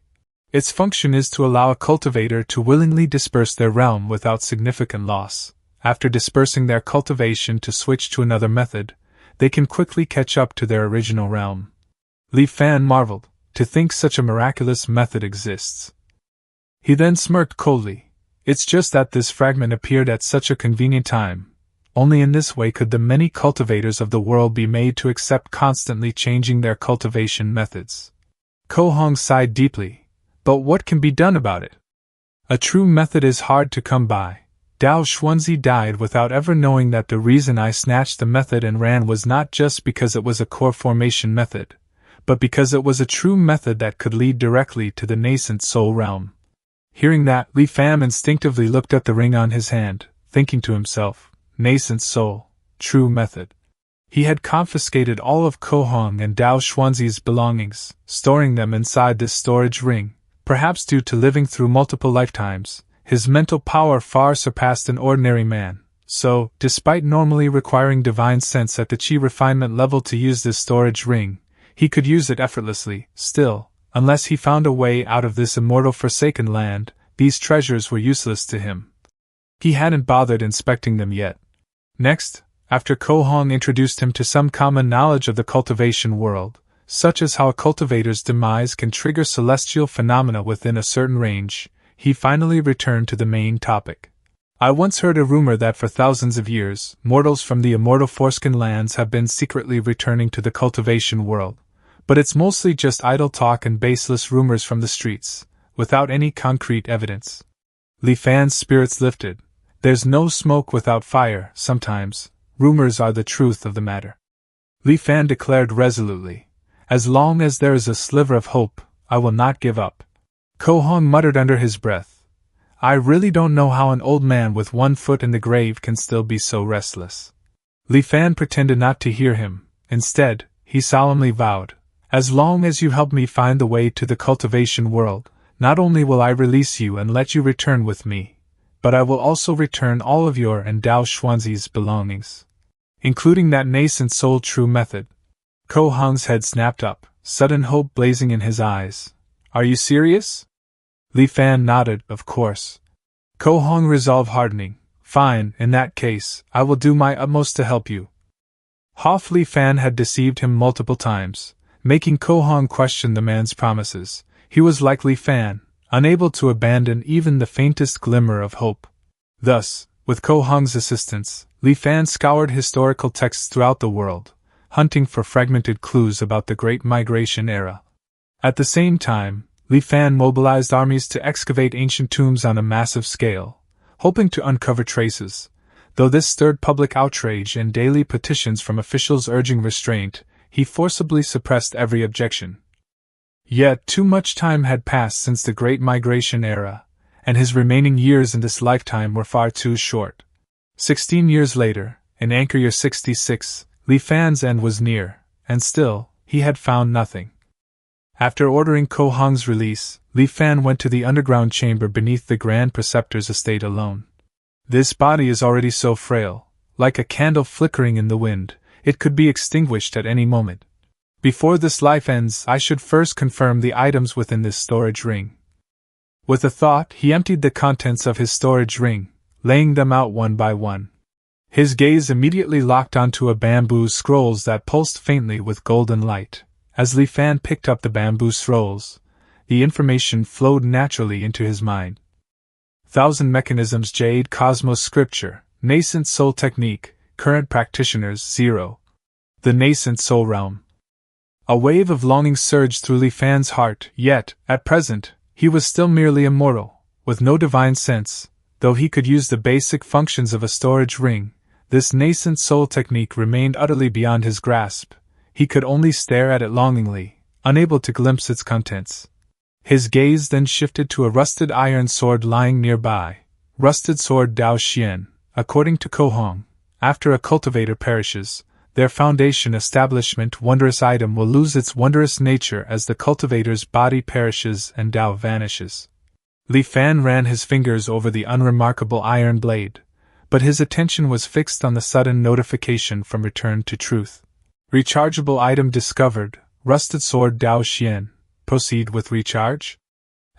Speaker 1: Its function is to allow a cultivator to willingly disperse their realm without significant loss. After dispersing their cultivation to switch to another method, they can quickly catch up to their original realm. Li Fan marveled. To think such a miraculous method exists. He then smirked coldly. It's just that this fragment appeared at such a convenient time. Only in this way could the many cultivators of the world be made to accept constantly changing their cultivation methods. Ko Hong sighed deeply. But what can be done about it? A true method is hard to come by. Dao Xuanzi died without ever knowing that the reason I snatched the method and ran was not just because it was a core formation method, but because it was a true method that could lead directly to the nascent soul realm. Hearing that, Li Fan instinctively looked at the ring on his hand, thinking to himself, nascent soul, true method. He had confiscated all of Ko Hong and Dao Xuanzi's belongings, storing them inside this storage ring. Perhaps due to living through multiple lifetimes, his mental power far surpassed an ordinary man, so, despite normally requiring divine sense at the Qi refinement level to use this storage ring, he could use it effortlessly. Still, unless he found a way out of this immortal forsaken land, these treasures were useless to him. He hadn't bothered inspecting them yet. Next, after Ko Hong introduced him to some common knowledge of the cultivation world, such as how a cultivator's demise can trigger celestial phenomena within a certain range, he finally returned to the main topic. I once heard a rumor that for thousands of years, mortals from the immortal foreskin lands have been secretly returning to the cultivation world, but it's mostly just idle talk and baseless rumors from the streets, without any concrete evidence. Li Fan's spirits lifted. There's no smoke without fire. Sometimes, rumors are the truth of the matter. Li Fan declared resolutely. As long as there is a sliver of hope, I will not give up. Ko Hong muttered under his breath. I really don't know how an old man with one foot in the grave can still be so restless. Li Fan pretended not to hear him. Instead, he solemnly vowed, as long as you help me find the way to the cultivation world, not only will I release you and let you return with me, but I will also return all of your and Dao Xuanzi's belongings, including that nascent soul true method. Ko Hong's head snapped up, sudden hope blazing in his eyes. Are you serious? Li Fan nodded, of course. Ko Hong resolve hardening. Fine, in that case, I will do my utmost to help you. Hoff Li Fan had deceived him multiple times, making Ko Hong question the man's promises. He was like Li Fan, unable to abandon even the faintest glimmer of hope. Thus, with Ko Hong's assistance, Li Fan scoured historical texts throughout the world, hunting for fragmented clues about the Great Migration era. At the same time, Li Fan mobilized armies to excavate ancient tombs on a massive scale, hoping to uncover traces. Though this stirred public outrage and daily petitions from officials urging restraint, he forcibly suppressed every objection. Yet too much time had passed since the Great Migration era, and his remaining years in this lifetime were far too short. 16 years later, in Anchor Year 66, Li Fan's end was near, and still, he had found nothing. After ordering Ko Hong's release, Li Fan went to the underground chamber beneath the Grand Preceptor's estate alone. This body is already so frail, like a candle flickering in the wind, it could be extinguished at any moment. Before this life ends, I should first confirm the items within this storage ring. With a thought, he emptied the contents of his storage ring, laying them out one by one. His gaze immediately locked onto a bamboo scrolls that pulsed faintly with golden light. As Li Fan picked up the bamboo scrolls, the information flowed naturally into his mind. Thousand Mechanisms Jade Cosmos Scripture, Nascent Soul Technique, Current Practitioners 0. The Nascent Soul Realm. A wave of longing surged through Li Fan's heart, yet, at present, he was still merely immortal, with no divine sense. Though he could use the basic functions of a storage ring, this nascent soul technique remained utterly beyond his grasp. He could only stare at it longingly, unable to glimpse its contents. His gaze then shifted to a rusted iron sword lying nearby. Rusted sword Dao Xian. According to Ko Hong, after a cultivator perishes, their foundation establishment wondrous item will lose its wondrous nature as the cultivator's body perishes and Dao vanishes. Li Fan ran his fingers over the unremarkable iron blade, but his attention was fixed on the sudden notification from Return to Truth. Rechargeable item discovered, rusted sword Dao Xian. Proceed with recharge?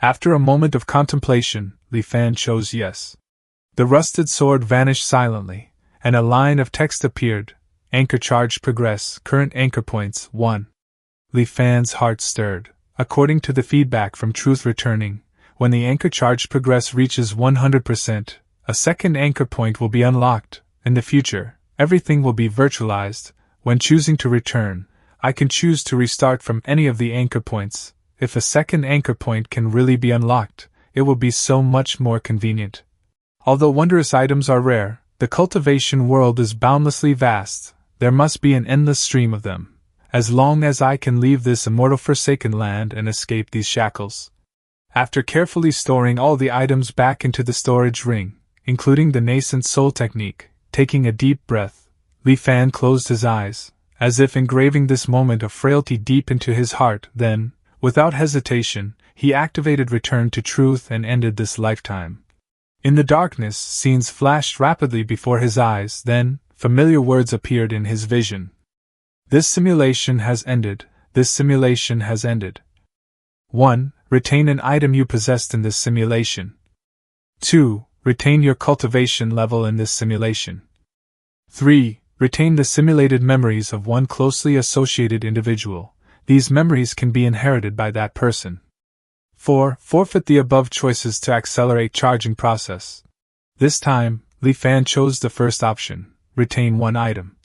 Speaker 1: After a moment of contemplation, Li Fan chose yes. The rusted sword vanished silently, and a line of text appeared. Anchor charge progress, current anchor points 1. Li Fan's heart stirred. According to the feedback from Truth returning, when the anchor charge progress reaches 100%, a second anchor point will be unlocked. In the future, everything will be virtualized. When choosing to return, I can choose to restart from any of the anchor points. If a second anchor point can really be unlocked, it will be so much more convenient. Although wondrous items are rare, the cultivation world is boundlessly vast. There must be an endless stream of them, as long as I can leave this immortal forsaken land and escape these shackles. After carefully storing all the items back into the storage ring, including the nascent soul technique, taking a deep breath, Li Fan closed his eyes, as if engraving this moment of frailty deep into his heart. Then, without hesitation, he activated Return to Truth and ended this lifetime. In the darkness, scenes flashed rapidly before his eyes, then, familiar words appeared in his vision. This simulation has ended. This simulation has ended. 1. Retain an item you possessed in this simulation. 2. Retain your cultivation level in this simulation. 3. Retain the simulated memories of one closely associated individual. These memories can be inherited by that person. 4. Forfeit the above choices to accelerate charging process. This time, Li Fan chose the first option, retain one item.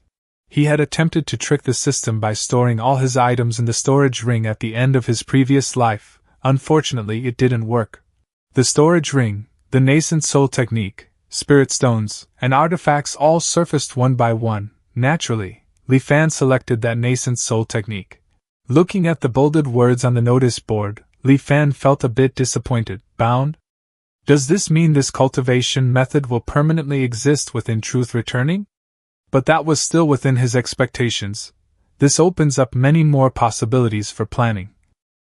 Speaker 1: He had attempted to trick the system by storing all his items in the storage ring at the end of his previous life. Unfortunately, it didn't work. The storage ring, the nascent soul technique, spirit stones, and artifacts all surfaced one by one. Naturally, Li Fan selected that nascent soul technique. Looking at the bolded words on the notice board, Li Fan felt a bit disappointed. Bound? Does this mean this cultivation method will permanently exist within Truth Returning? But that was still within his expectations. This opens up many more possibilities for planning.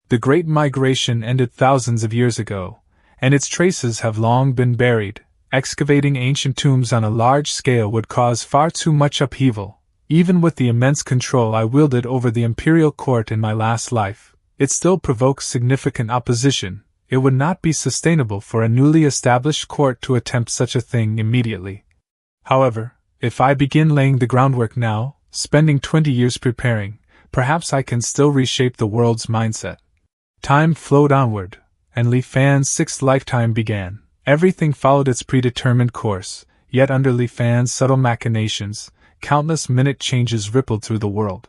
Speaker 1: The Great Migration ended thousands of years ago, and its traces have long been buried. Excavating ancient tombs on a large scale would cause far too much upheaval. Even with the immense control I wielded over the imperial court in my last life, it still provokes significant opposition. It would not be sustainable for a newly established court to attempt such a thing immediately. However, if I begin laying the groundwork now, spending 20 years preparing, perhaps I can still reshape the world's mindset. Time flowed onward, and Li Fan's sixth lifetime began. Everything followed its predetermined course, yet under Li Fan's subtle machinations, countless minute changes rippled through the world.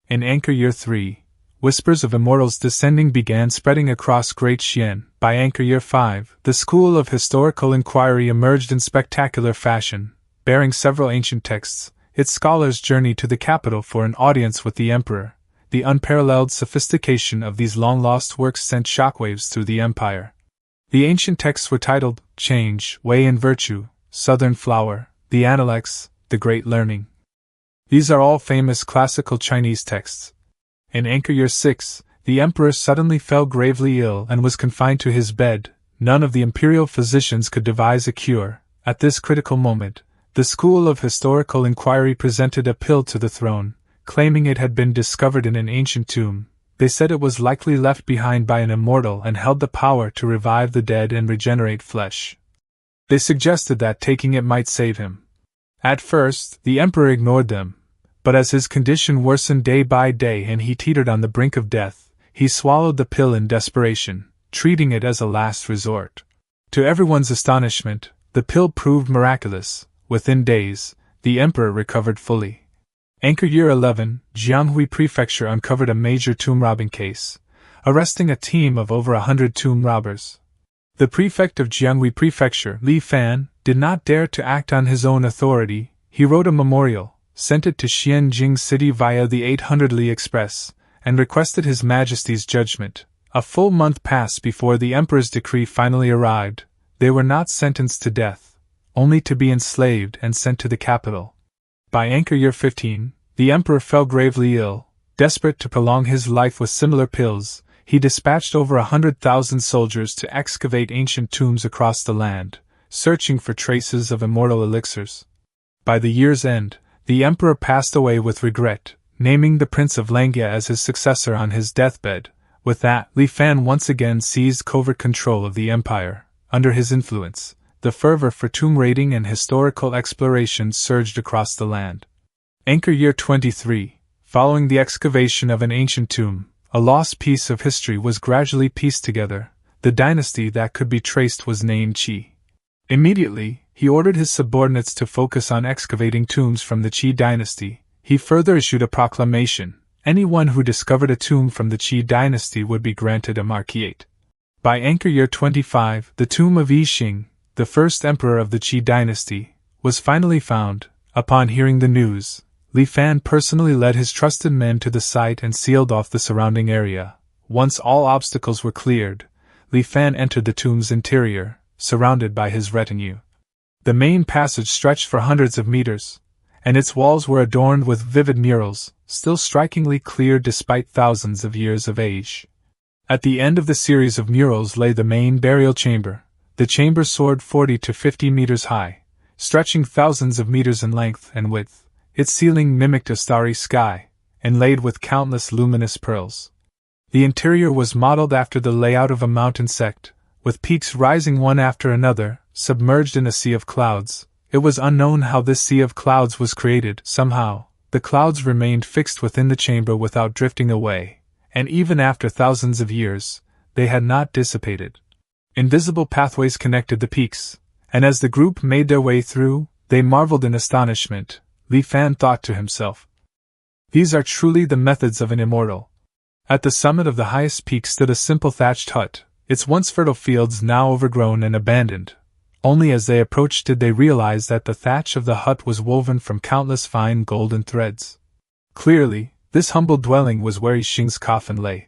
Speaker 1: In Anchor Year 3, whispers of immortals descending began spreading across Great Xian. By Anchor Year 5, the School of Historical Inquiry emerged in spectacular fashion, bearing several ancient texts. Its scholars journeyed to the capital for an audience with the Emperor. The unparalleled sophistication of these long-lost works sent shockwaves through the empire. The ancient texts were titled Change, Way and Virtue, Southern Flower, the Analects, the Great Learning. These are all famous classical Chinese texts. In Anchor Year 6, the emperor suddenly fell gravely ill and was confined to his bed. None of the imperial physicians could devise a cure. At this critical moment, the School of Historical Inquiry presented a pill to the throne, claiming it had been discovered in an ancient tomb. They said it was likely left behind by an immortal and held the power to revive the dead and regenerate flesh. They suggested that taking it might save him. At first, the emperor ignored them, but as his condition worsened day by day and he teetered on the brink of death, he swallowed the pill in desperation, treating it as a last resort. To everyone's astonishment, the pill proved miraculous. Within days, the emperor recovered fully. Anchor Year 11, Jianghui Prefecture uncovered a major tomb robbing case, arresting a team of over 100 tomb robbers. The prefect of Jianghui Prefecture, Li Fan, did not dare to act on his own authority. He wrote a memorial, sent it to Xianjing City via the 800 Li Express, and requested His Majesty's judgment. A full month passed before the Emperor's decree finally arrived. They were not sentenced to death, only to be enslaved and sent to the capital. By Anchor Year 15, the Emperor fell gravely ill. Desperate to prolong his life with similar pills, he dispatched over 100,000 soldiers to excavate ancient tombs across the land, searching for traces of immortal elixirs. By the year's end, the Emperor passed away with regret, naming the Prince of Langya as his successor on his deathbed. With that, Li Fan once again seized covert control of the empire. Under his influence, the fervor for tomb raiding and historical exploration surged across the land. Anchor Year 23, following the excavation of an ancient tomb, a lost piece of history was gradually pieced together. The dynasty that could be traced was named Qi. Immediately, he ordered his subordinates to focus on excavating tombs from the Qi dynasty. He further issued a proclamation: anyone who discovered a tomb from the Qi dynasty would be granted a marquisate. By anchor year 25, the tomb of Yi Xing, the first emperor of the Qi dynasty, was finally found. Upon hearing the news, Li Fan personally led his trusted men to the site and sealed off the surrounding area. Once all obstacles were cleared, Li Fan entered the tomb's interior, surrounded by his retinue. The main passage stretched for hundreds of meters, and its walls were adorned with vivid murals, still strikingly clear despite thousands of years of age. At the end of the series of murals lay the main burial chamber. The chamber soared 40 to 50 meters high, stretching thousands of meters in length and width. Its ceiling mimicked a starry sky, inlaid with countless luminous pearls. The interior was modeled after the layout of a mountain sect, with peaks rising one after another, submerged in a sea of clouds. It was unknown how this sea of clouds was created. Somehow, the clouds remained fixed within the chamber without drifting away, and even after thousands of years, they had not dissipated. Invisible pathways connected the peaks, and as the group made their way through, they marveled in astonishment. Li Fan thought to himself, "These are truly the methods of an immortal." At the summit of the highest peak stood a simple thatched hut, its once fertile fields now overgrown and abandoned. Only as they approached did they realize that the thatch of the hut was woven from countless fine golden threads. Clearly, this humble dwelling was where Yi Xing's coffin lay.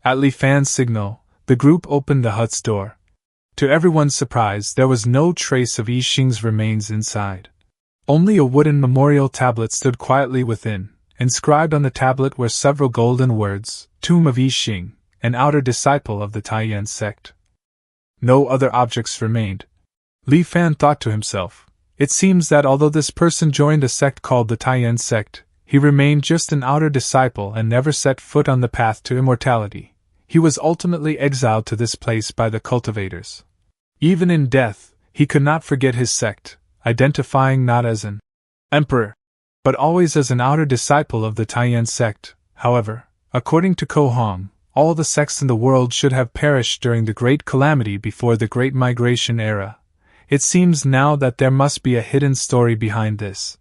Speaker 1: At Li Fan's signal, the group opened the hut's door. To everyone's surprise, there was no trace of Yi Xing's remains inside. Only a wooden memorial tablet stood quietly within. Inscribed on the tablet were several golden words: Tomb of Yi Xing, an outer disciple of the Taiyan sect. No other objects remained. Li Fan thought to himself, it seems that although this person joined a sect called the Taiyan sect, he remained just an outer disciple and never set foot on the path to immortality. He was ultimately exiled to this place by the cultivators. Even in death, he could not forget his sect, identifying not as an emperor, but always as an outer disciple of the Taiyan sect. However, according to Ko Hong, all the sects in the world should have perished during the Great Calamity before the Great Migration era. It seems now that there must be a hidden story behind this.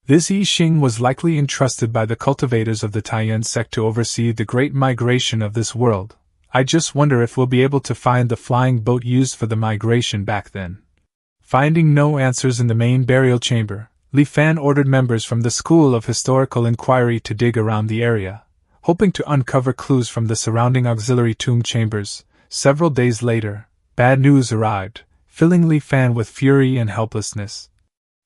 Speaker 1: This Yi Xing was likely entrusted by the cultivators of the Taiyan sect to oversee the Great Migration of this world. I just wonder if we'll be able to find the flying boat used for the migration back then. Finding no answers in the main burial chamber, Li Fan ordered members from the School of Historical Inquiry to dig around the area, hoping to uncover clues from the surrounding auxiliary tomb chambers. Several days later, bad news arrived, filling Li Fan with fury and helplessness.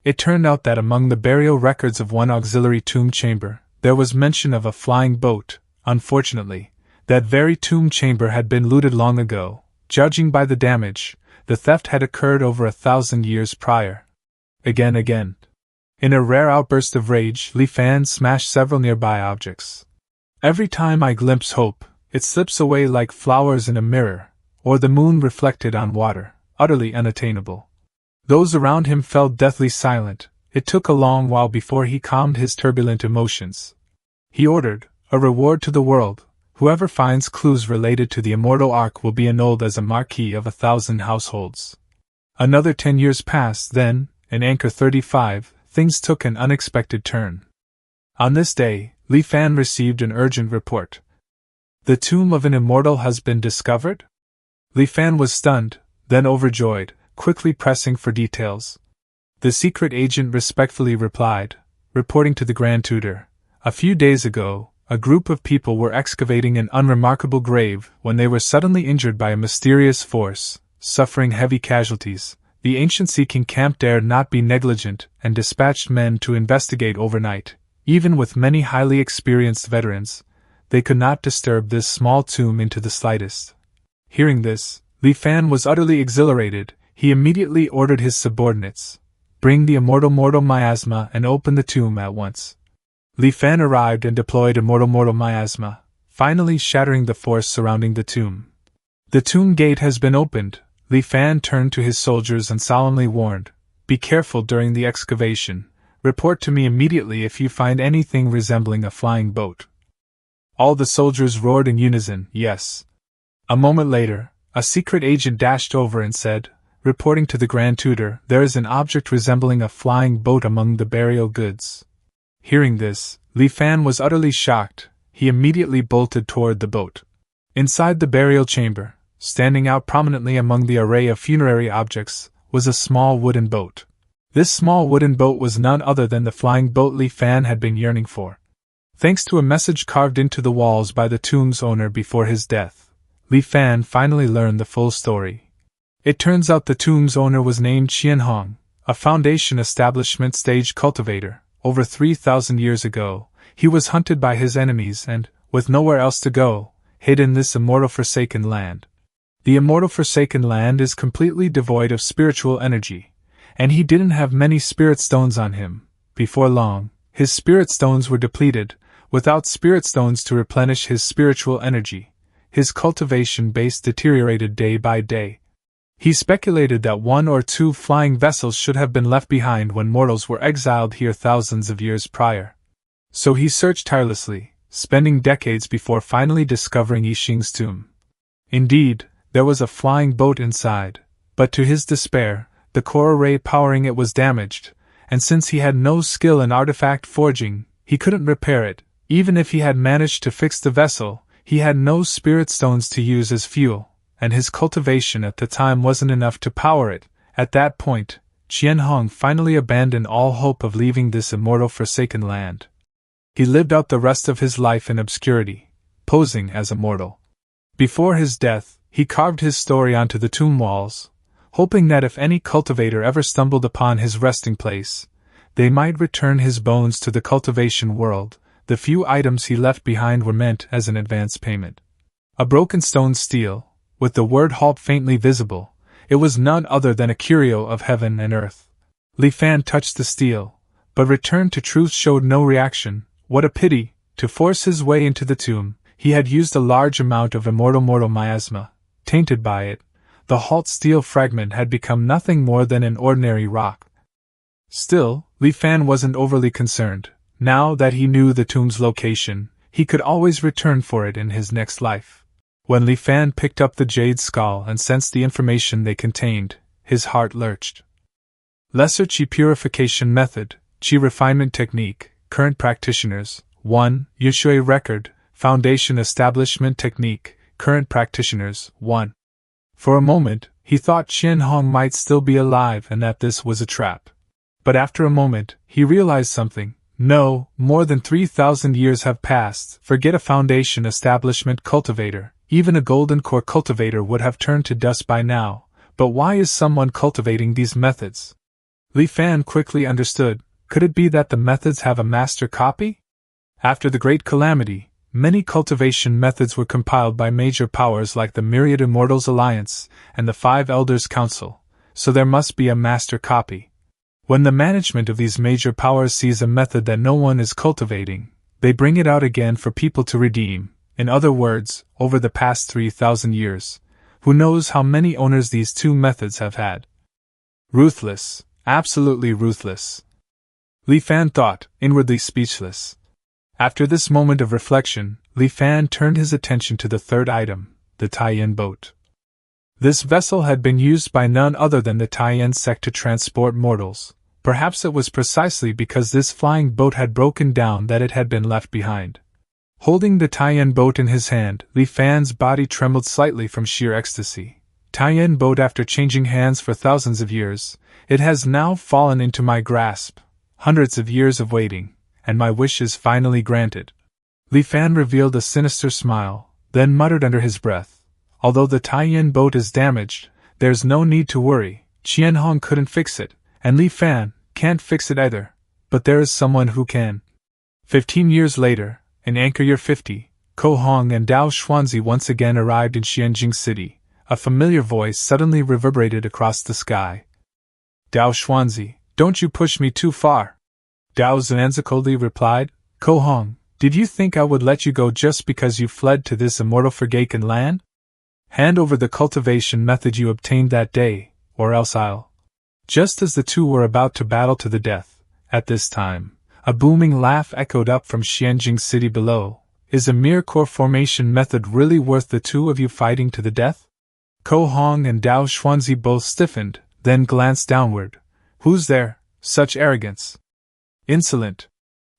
Speaker 1: It turned out that among the burial records of one auxiliary tomb chamber, there was mention of a flying boat. Unfortunately, that very tomb chamber had been looted long ago. Judging by the damage, the theft had occurred over 1,000 years prior. Again. In a rare outburst of rage, Li Fan smashed several nearby objects. Every time I glimpse hope, it slips away like flowers in a mirror, or the moon reflected on water, utterly unattainable. Those around him fell deathly silent. It took a long while before he calmed his turbulent emotions. He ordered, a reward to the world. Whoever finds clues related to the immortal ark will be annulled as a marquis of 1,000 households. Another 10 years passed, then, in Anchor 35, things took an unexpected turn. On this day, Li Fan received an urgent report. The tomb of an immortal has been discovered? Li Fan was stunned, then overjoyed, quickly pressing for details. The secret agent respectfully replied, reporting to the Grand Tutor, a few days ago, a group of people were excavating an unremarkable grave when they were suddenly injured by a mysterious force, suffering heavy casualties. The ancient Sea King camp dared not be negligent and dispatched men to investigate overnight. Even with many highly experienced veterans, they could not disturb this small tomb into the slightest. Hearing this, Li Fan was utterly exhilarated. He immediately ordered his subordinates, bring the immortal miasma and open the tomb at once. Li Fan arrived and deployed immortal miasma, finally shattering the force surrounding the tomb. The tomb gate has been opened. Li Fan turned to his soldiers and solemnly warned, be careful during the excavation. Report to me immediately if you find anything resembling a flying boat. All the soldiers roared in unison, yes. A moment later, a secret agent dashed over and said, reporting to the Grand Tutor, "There is an object resembling a flying boat among the burial goods." Hearing this, Li Fan was utterly shocked. He immediately bolted toward the boat. Inside the burial chamber, standing out prominently among the array of funerary objects, was a small wooden boat. This small wooden boat was none other than the flying boat Li Fan had been yearning for. Thanks to a message carved into the walls by the tomb's owner before his death, Li Fan finally learned the full story. It turns out the tomb's owner was named Qian Hong, a Foundation establishment stage cultivator. Over 3,000 years ago, he was hunted by his enemies and, with nowhere else to go, hid in this immortal forsaken land. The immortal forsaken land is completely devoid of spiritual energy, and he didn't have many spirit stones on him. Before long, his spirit stones were depleted. Without spirit stones to replenish his spiritual energy, his cultivation base deteriorated day by day. He speculated that 1 or 2 flying vessels should have been left behind when mortals were exiled here thousands of years prior. So he searched tirelessly, spending decades before finally discovering Yixing's tomb. Indeed, there was a flying boat inside, but to his despair, the core array powering it was damaged, and since he had no skill in artifact forging, he couldn't repair it. Even if he had managed to fix the vessel, he had no spirit stones to use as fuel, and his cultivation at the time wasn't enough to power it. At that point, Qian Hong finally abandoned all hope of leaving this immortal forsaken land. He lived out the rest of his life in obscurity, posing as a mortal. Before his death, he carved his story onto the tomb walls, hoping that if any cultivator ever stumbled upon his resting place, they might return his bones to the cultivation world. The few items he left behind were meant as an advance payment. A broken stone stele, with the word halt faintly visible, it was none other than a curio of heaven and earth. Li Fan touched the stele, but returned to truth showed no reaction. What a pity! To force his way into the tomb, he had used a large amount of mortal miasma. Tainted by it, the halt steel fragment had become nothing more than an ordinary rock. Still, Li Fan wasn't overly concerned. Now that he knew the tomb's location, he could always return for it in his next life. When Li Fan picked up the jade skull and sensed the information they contained, his heart lurched. Lesser Qi Purification Method, Qi Refinement Technique, Current Practitioners, 1. Yushui Record, Foundation Establishment Technique, Current Practitioners, 1. For a moment, he thought Qian Hong might still be alive and that this was a trap. But after a moment, he realized something. No, more than 3,000 years have passed. Forget a Foundation Establishment cultivator, even a golden core cultivator would have turned to dust by now. But why is someone cultivating these methods? Li Fan quickly understood. Could it be that the methods have a master copy? After the Great Calamity, many cultivation methods were compiled by major powers like the Myriad Immortals Alliance and the 5 Elders Council, so there must be a master copy. When the management of these major powers sees a method that no one is cultivating, they bring it out again for people to redeem. In other words, over the past 3,000 years, who knows how many owners these 2 methods have had. Ruthless, absolutely ruthless. Li Fan thought, inwardly speechless. After this moment of reflection, Li Fan turned his attention to the third item, the Taiyan boat. This vessel had been used by none other than the Taiyan sect to transport mortals. Perhaps it was precisely because this flying boat had broken down that it had been left behind. Holding the Taiyan boat in his hand, Li Fan's body trembled slightly from sheer ecstasy. Taiyan boat, after changing hands for thousands of years, it has now fallen into my grasp. Hundreds of years of waiting, and my wish is finally granted. Li Fan revealed a sinister smile, then muttered under his breath, "Although the Taiyan boat is damaged, there's no need to worry. Qian Hong couldn't fix it, and Li Fan can't fix it either. But there is someone who can." 15 years later, in Anchor Year 50, Ko Hong and Dao Xuanzi once again arrived in Xianjing City. A familiar voice suddenly reverberated across the sky. "Dao Xuanzi, don't you push me too far." Dao Xuanzi coldly replied, "Ko Hong, did you think I would let you go just because you fled to this immortal forsaken land? Hand over the cultivation method you obtained that day, or else I'll..." Just as the two were about to battle to the death, at this time, a booming laugh echoed up from Xianjing City below. "Is a mere core formation method really worth the two of you fighting to the death?" Ko Hong and Dao Xuanzi both stiffened, then glanced downward. Who's there? Such arrogance! Insolent!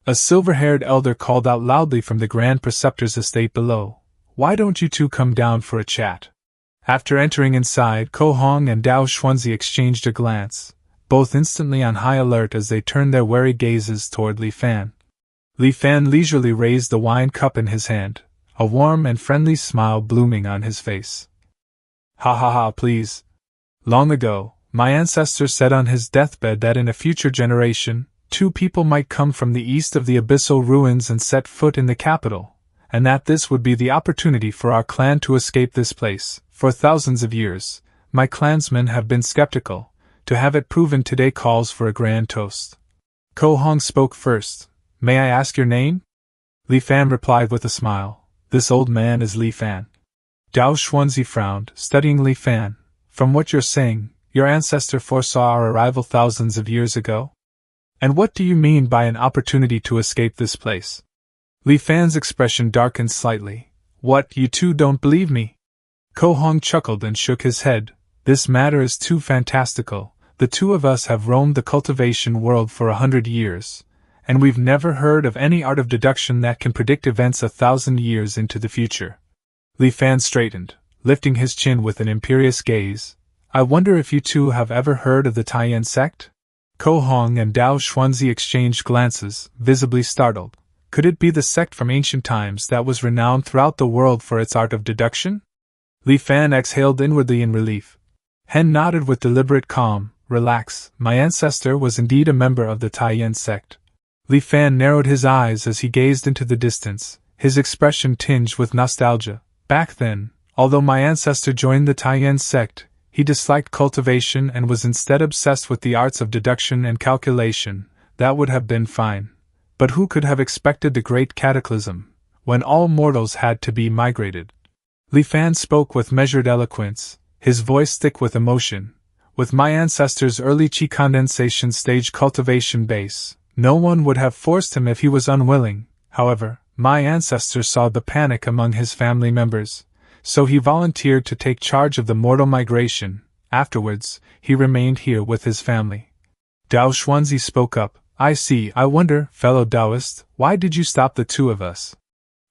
Speaker 1: A silver-haired elder called out loudly from the Grand Preceptor's estate below. Why don't you two come down for a chat? After entering inside, Ko Hong and Dao Xuanzi exchanged a glance, both instantly on high alert as they turned their wary gazes toward Li Fan. Li Fan leisurely raised the wine cup in his hand, a warm and friendly smile blooming on his face. Ha ha ha, please. Long ago, my ancestor said on his deathbed that in a future generation, 2 people might come from the east of the abyssal ruins and set foot in the capital, and that this would be the opportunity for our clan to escape this place. For thousands of years, my clansmen have been skeptical. To have it proven today calls for a grand toast. Ko Hong spoke first. May I ask your name? Li Fan replied with a smile. This old man is Li Fan. Dao Xuanzi frowned, studying Li Fan. From what you're saying, your ancestor foresaw our arrival thousands of years ago? And what do you mean by an opportunity to escape this place? Li Fan's expression darkened slightly. What, you two don't believe me? Ko Hong chuckled and shook his head. This matter is too fantastical. The 2 of us have roamed the cultivation world for 100 years, and we've never heard of any art of deduction that can predict events 1,000 years into the future. Li Fan straightened, lifting his chin with an imperious gaze. I wonder if you two have ever heard of the Taiyan sect? Ko Hong and Dao Xuanzi exchanged glances, visibly startled. Could it be the sect from ancient times that was renowned throughout the world for its art of deduction? Li Fan exhaled inwardly in relief. Hen nodded with deliberate calm. Relax, my ancestor was indeed a member of the Taiyan sect. Li Fan narrowed his eyes as he gazed into the distance, his expression tinged with nostalgia. Back then, although my ancestor joined the Taiyan sect, he disliked cultivation and was instead obsessed with the arts of deduction and calculation. That would have been fine. But who could have expected the great cataclysm, when all mortals had to be migrated? Li Fan spoke with measured eloquence, his voice thick with emotion. With my ancestor's early chi condensation stage cultivation base, no one would have forced him if he was unwilling. However, my ancestor saw the panic among his family members, so he volunteered to take charge of the mortal migration. Afterwards, he remained here with his family. Dao Xuanzi spoke up. I see. I wonder, fellow Taoist, why did you stop the 2 of us?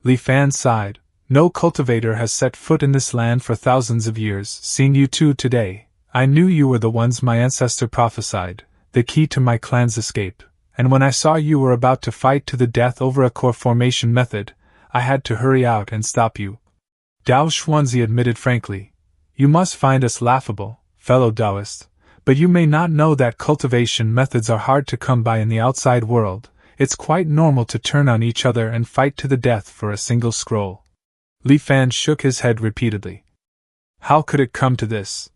Speaker 1: Li Fan sighed. No cultivator has set foot in this land for thousands of years. Seeing you 2 today, I knew you were the ones my ancestor prophesied, the key to my clan's escape, and when I saw you were about to fight to the death over a core formation method, I had to hurry out and stop you. Dao Xuanzi admitted frankly. You must find us laughable, fellow Taoist, but you may not know that cultivation methods are hard to come by in the outside world. It's quite normal to turn on each other and fight to the death for a single scroll. Li Fan shook his head repeatedly. How could it come to this?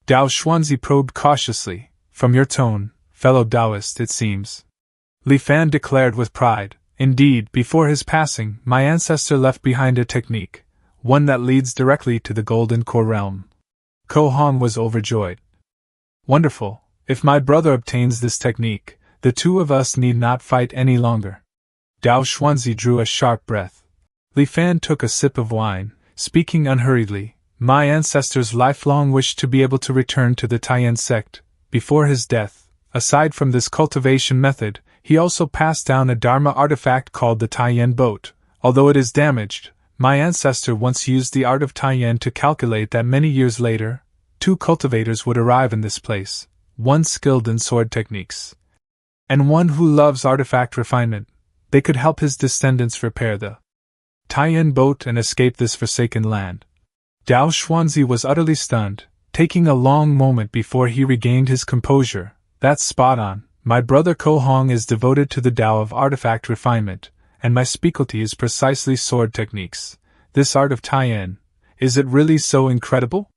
Speaker 1: Dao Xuanzi probed cautiously. From your tone, fellow Taoist, it seems. Li Fan declared with pride. Indeed, before his passing, my ancestor left behind a technique, one that leads directly to the Golden Core realm. Ko Hong was overjoyed. Wonderful. If my brother obtains this technique, the 2 of us need not fight any longer. Dao Xuanzi drew a sharp breath. Li Fan took a sip of wine, speaking unhurriedly. My ancestor's lifelong wish to be able to return to the Taiyan sect. Before his death, aside from this cultivation method, he also passed down a Dharma artifact called the Taiyan boat. Although it is damaged, my ancestor once used the art of Taiyan to calculate that many years later, 2 cultivators would arrive in this place, one skilled in sword techniques, and one who loves artifact refinement. They could help his descendants repair the Taiyan boat and escape this forsaken land. Dao Xuanzi was utterly stunned, taking a long moment before he regained his composure. That's spot on. My brother Ko Hong is devoted to the Tao of artifact refinement, and my specialty is precisely sword techniques. This art of Taiyan, is it really so incredible?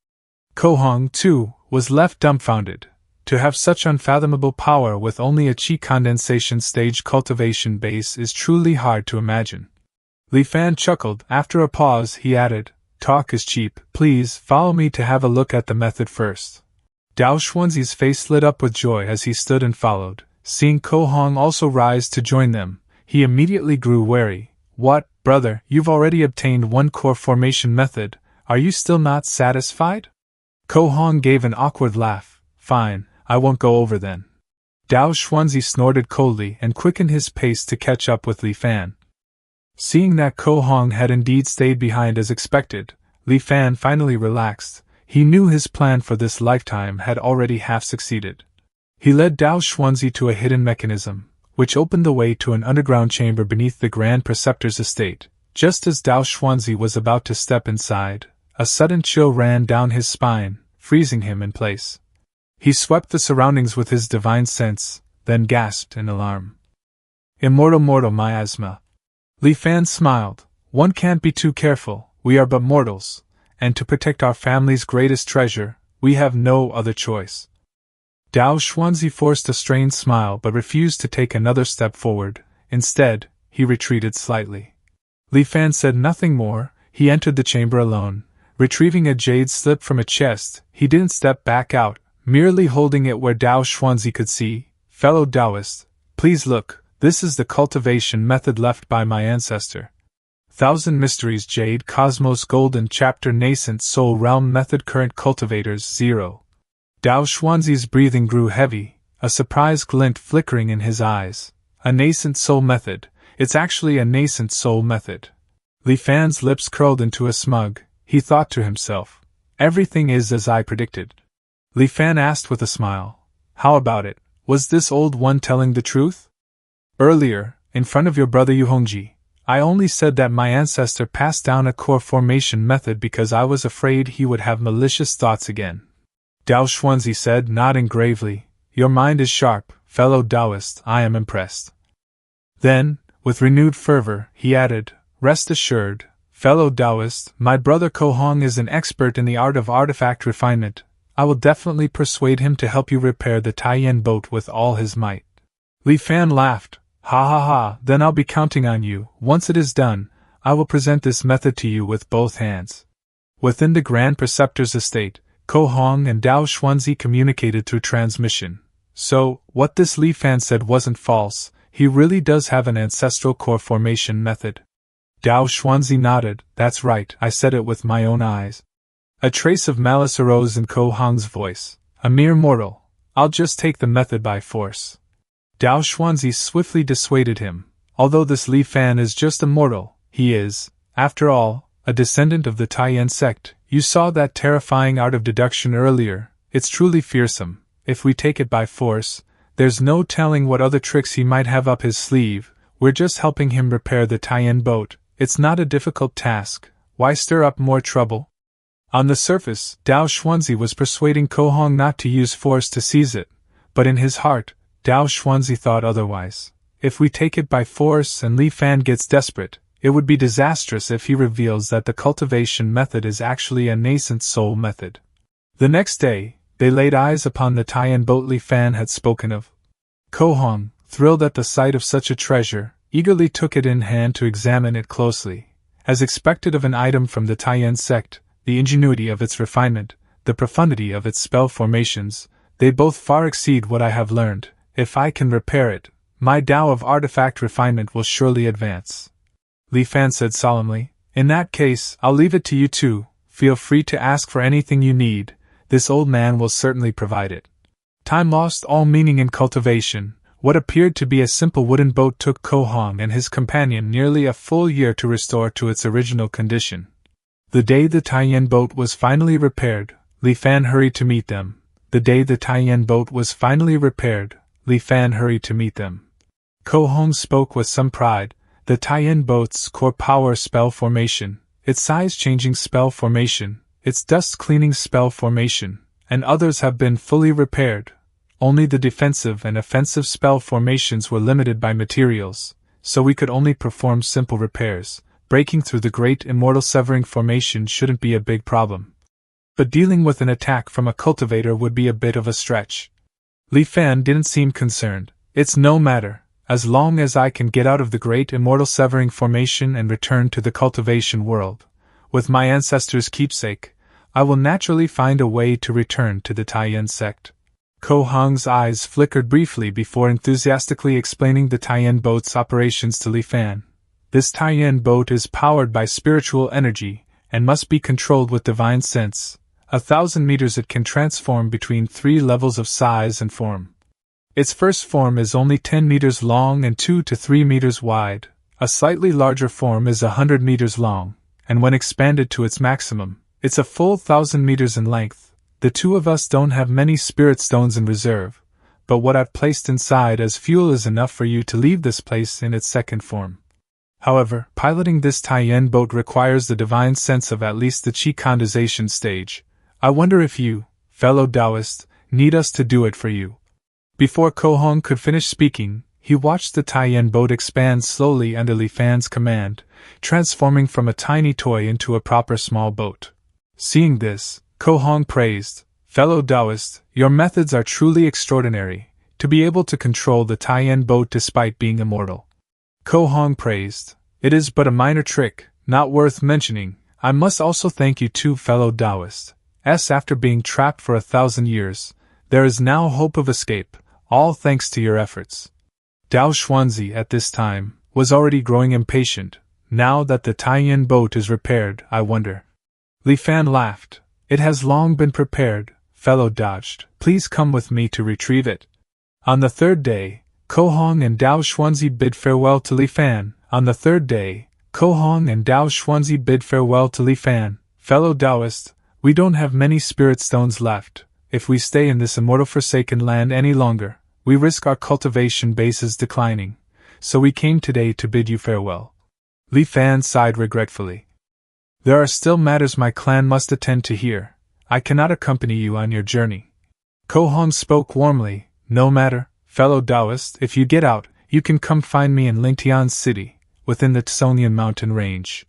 Speaker 1: Ko Hong, too, was left dumbfounded. To have such unfathomable power with only a chi condensation stage cultivation base is truly hard to imagine. Li Fan chuckled. After a pause, he added, Talk is cheap. Please follow me to have a look at the method first. Dao Xuanzi's face lit up with joy as he stood and followed. Seeing Ko Hong also rise to join them, he immediately grew wary. What, brother, you've already obtained one core formation method. Are you still not satisfied? Ko Hong gave an awkward laugh. Fine, I won't go over then. Dao Xuanzi snorted coldly and quickened his pace to catch up with Li Fan. Seeing that Ko Hong had indeed stayed behind as expected, Li Fan finally relaxed. He knew his plan for this lifetime had already half succeeded. He led Dao Xuanzi to a hidden mechanism, which opened the way to an underground chamber beneath the Grand Preceptor's estate. Just as Dao Xuanzi was about to step inside, a sudden chill ran down his spine, freezing him in place. He swept the surroundings with his divine sense, then gasped in alarm. Immortal miasma. Li Fan smiled. One can't be too careful, we are but mortals, and to protect our family's greatest treasure, we have no other choice. Dao Xuanzi forced a strained smile but refused to take another step forward. Instead, he retreated slightly. Li Fan said nothing more. He entered the chamber alone. Retrieving a jade slip from a chest, he didn't step back out, merely holding it where Dao Xuanzi could see. Fellow Taoist, please look, this is the cultivation method left by my ancestor. Thousand Mysteries Jade Cosmos Golden Chapter Nascent Soul Realm Method Current Cultivators 0. Dao Xuanzi's breathing grew heavy, a surprised glint flickering in his eyes. A nascent soul method. It's actually a nascent soul method. Li Fan's lips curled into a smug. He thought to himself, everything is as I predicted. Li Fan asked with a smile, how about it? Was this old one telling the truth? Earlier, in front of your brother Yu Hongji, I only said that my ancestor passed down a core formation method because I was afraid he would have malicious thoughts again. Dao Xuanzi said, nodding gravely, your mind is sharp, fellow Taoist, I am impressed. Then, with renewed fervor, he added, rest assured, fellow Taoist, my brother Ko Hong is an expert in the art of artifact refinement. I will definitely persuade him to help you repair the Taiyan boat with all his might. Li Fan laughed. Ha ha ha, then I'll be counting on you. Once it is done, I will present this method to you with both hands. Within the Grand Preceptor's estate, Ko Hong and Dao Xuanzi communicated through transmission. So, what this Li Fan said wasn't false, he really does have an ancestral core formation method. Dao Xuanzi nodded, that's right, I said it with my own eyes. A trace of malice arose in Ko Hong's voice. A mere mortal. I'll just take the method by force. Dao Xuanzi swiftly dissuaded him. Although this Li Fan is just a mortal, he is, after all, a descendant of the Taiyan sect. You saw that terrifying art of deduction earlier. It's truly fearsome. If we take it by force, there's no telling what other tricks he might have up his sleeve. We're just helping him repair the Taiyan boat. It's not a difficult task. Why stir up more trouble? On the surface, Dao Xuanzi was persuading Ko Hong not to use force to seize it, but in his heart, Dao Xuanzi thought otherwise. If we take it by force and Li Fan gets desperate, it would be disastrous if he reveals that the cultivation method is actually a nascent soul method. The next day, they laid eyes upon the Taiyan boat Li Fan had spoken of. Ko Hong, thrilled at the sight of such a treasure, eagerly took it in hand to examine it closely. As expected of an item from the Taiyan sect, the ingenuity of its refinement, the profundity of its spell formations, they both far exceed what I have learned. If I can repair it, my Tao of artifact refinement will surely advance. Li Fan said solemnly, in that case, I'll leave it to you two. Feel free to ask for anything you need. This old man will certainly provide it. Time lost all meaning in cultivation. What appeared to be a simple wooden boat took Ko Hong and his companion nearly a full year to restore to its original condition. The day the Taiyan boat was finally repaired, Li Fan hurried to meet them. The day the Taiyan boat was finally repaired, Li Fan hurried to meet them. Ko Hong spoke with some pride. The Taiyan boat's core power spell formation, its size-changing spell formation, its dust-cleaning spell formation, and others have been fully repaired. Only the defensive and offensive spell formations were limited by materials, so we could only perform simple repairs. Breaking through the great immortal severing formation shouldn't be a big problem. But dealing with an attack from a cultivator would be a bit of a stretch. Li Fan didn't seem concerned. It's no matter, as long as I can get out of the great immortal severing formation and return to the cultivation world. With my ancestors' keepsake, I will naturally find a way to return to the Taiyan sect. Ko Hong's eyes flickered briefly before enthusiastically explaining the Taiyan boat's operations to Li Fan. This Taiyan boat is powered by spiritual energy, and must be controlled with divine sense. 1,000 meters it can transform between 3 levels of size and form. Its first form is only 10 meters long and 2 to 3 meters wide. A slightly larger form is 100 meters long, and when expanded to its maximum, it's a full 1,000 meters in length. The two of us don't have many spirit stones in reserve, but what I've placed inside as fuel is enough for you to leave this place in its second form. However, piloting this Taiyan boat requires the divine sense of at least the Qi condensation stage. I wonder if you, fellow Taoist, need us to do it for you. Before Ko Hong could finish speaking, he watched the Taiyan boat expand slowly under Li Fan's command, transforming from a tiny toy into a proper small boat. Seeing this, Ko Hong praised, "Fellow Taoist, your methods are truly extraordinary, to be able to control the Taiyan boat despite being immortal." Ko Hong praised, "It is but a minor trick, not worth mentioning. I must also thank you too, fellow Taoist. After being trapped for 1,000 years, there is now hope of escape, all thanks to your efforts." Dao Xuanzi at this time was already growing impatient. Now that the Taiyan boat is repaired, I wonder. Li Fan laughed. "It has long been prepared, fellow Dodged. Please come with me to retrieve it." On the third day, Ko Hong and Dao Xuanzi bid farewell to Li Fan. "Fellow Taoist, we don't have many spirit stones left. If we stay in this immortal forsaken land any longer, we risk our cultivation bases declining, so we came today to bid you farewell." Li Fan sighed regretfully. "There are still matters my clan must attend to here. I cannot accompany you on your journey." Ko Hong spoke warmly. "No matter, fellow Taoist, if you get out, you can come find me in Lingtian City, within the Tsonian mountain range."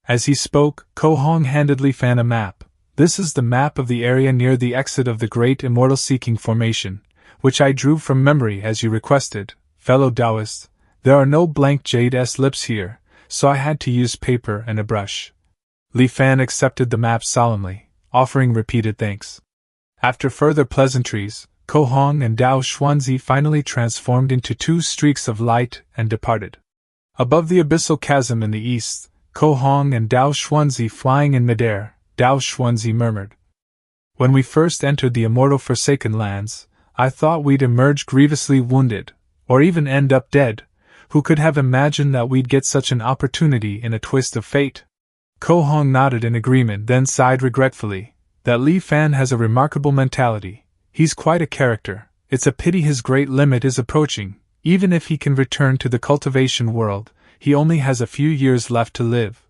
Speaker 1: As he spoke, Ko Hong handed Li Fan a map. "This is the map of the area near the exit of the Great Immortal Seeking Formation, which I drew from memory as you requested, fellow Taoist. There are no blank jade lips here, so I had to use paper and a brush." Li Fan accepted the map solemnly, offering repeated thanks. After further pleasantries, Ko Hong and Dao Xuanzi finally transformed into 2 streaks of light and departed. Above the abyssal chasm in the east, Ko Hong and Dao Xuanzi flying in midair, Dao Xuanzi murmured, "When we first entered the immortal Forsaken Lands, I thought we'd emerge grievously wounded, or even end up dead. Who could have imagined that we'd get such an opportunity in a twist of fate?" Ko Hong nodded in agreement, then sighed regretfully. "That Li Fan has a remarkable mentality. He's quite a character. It's a pity his great limit is approaching. Even if he can return to the cultivation world, he only has a few years left to live."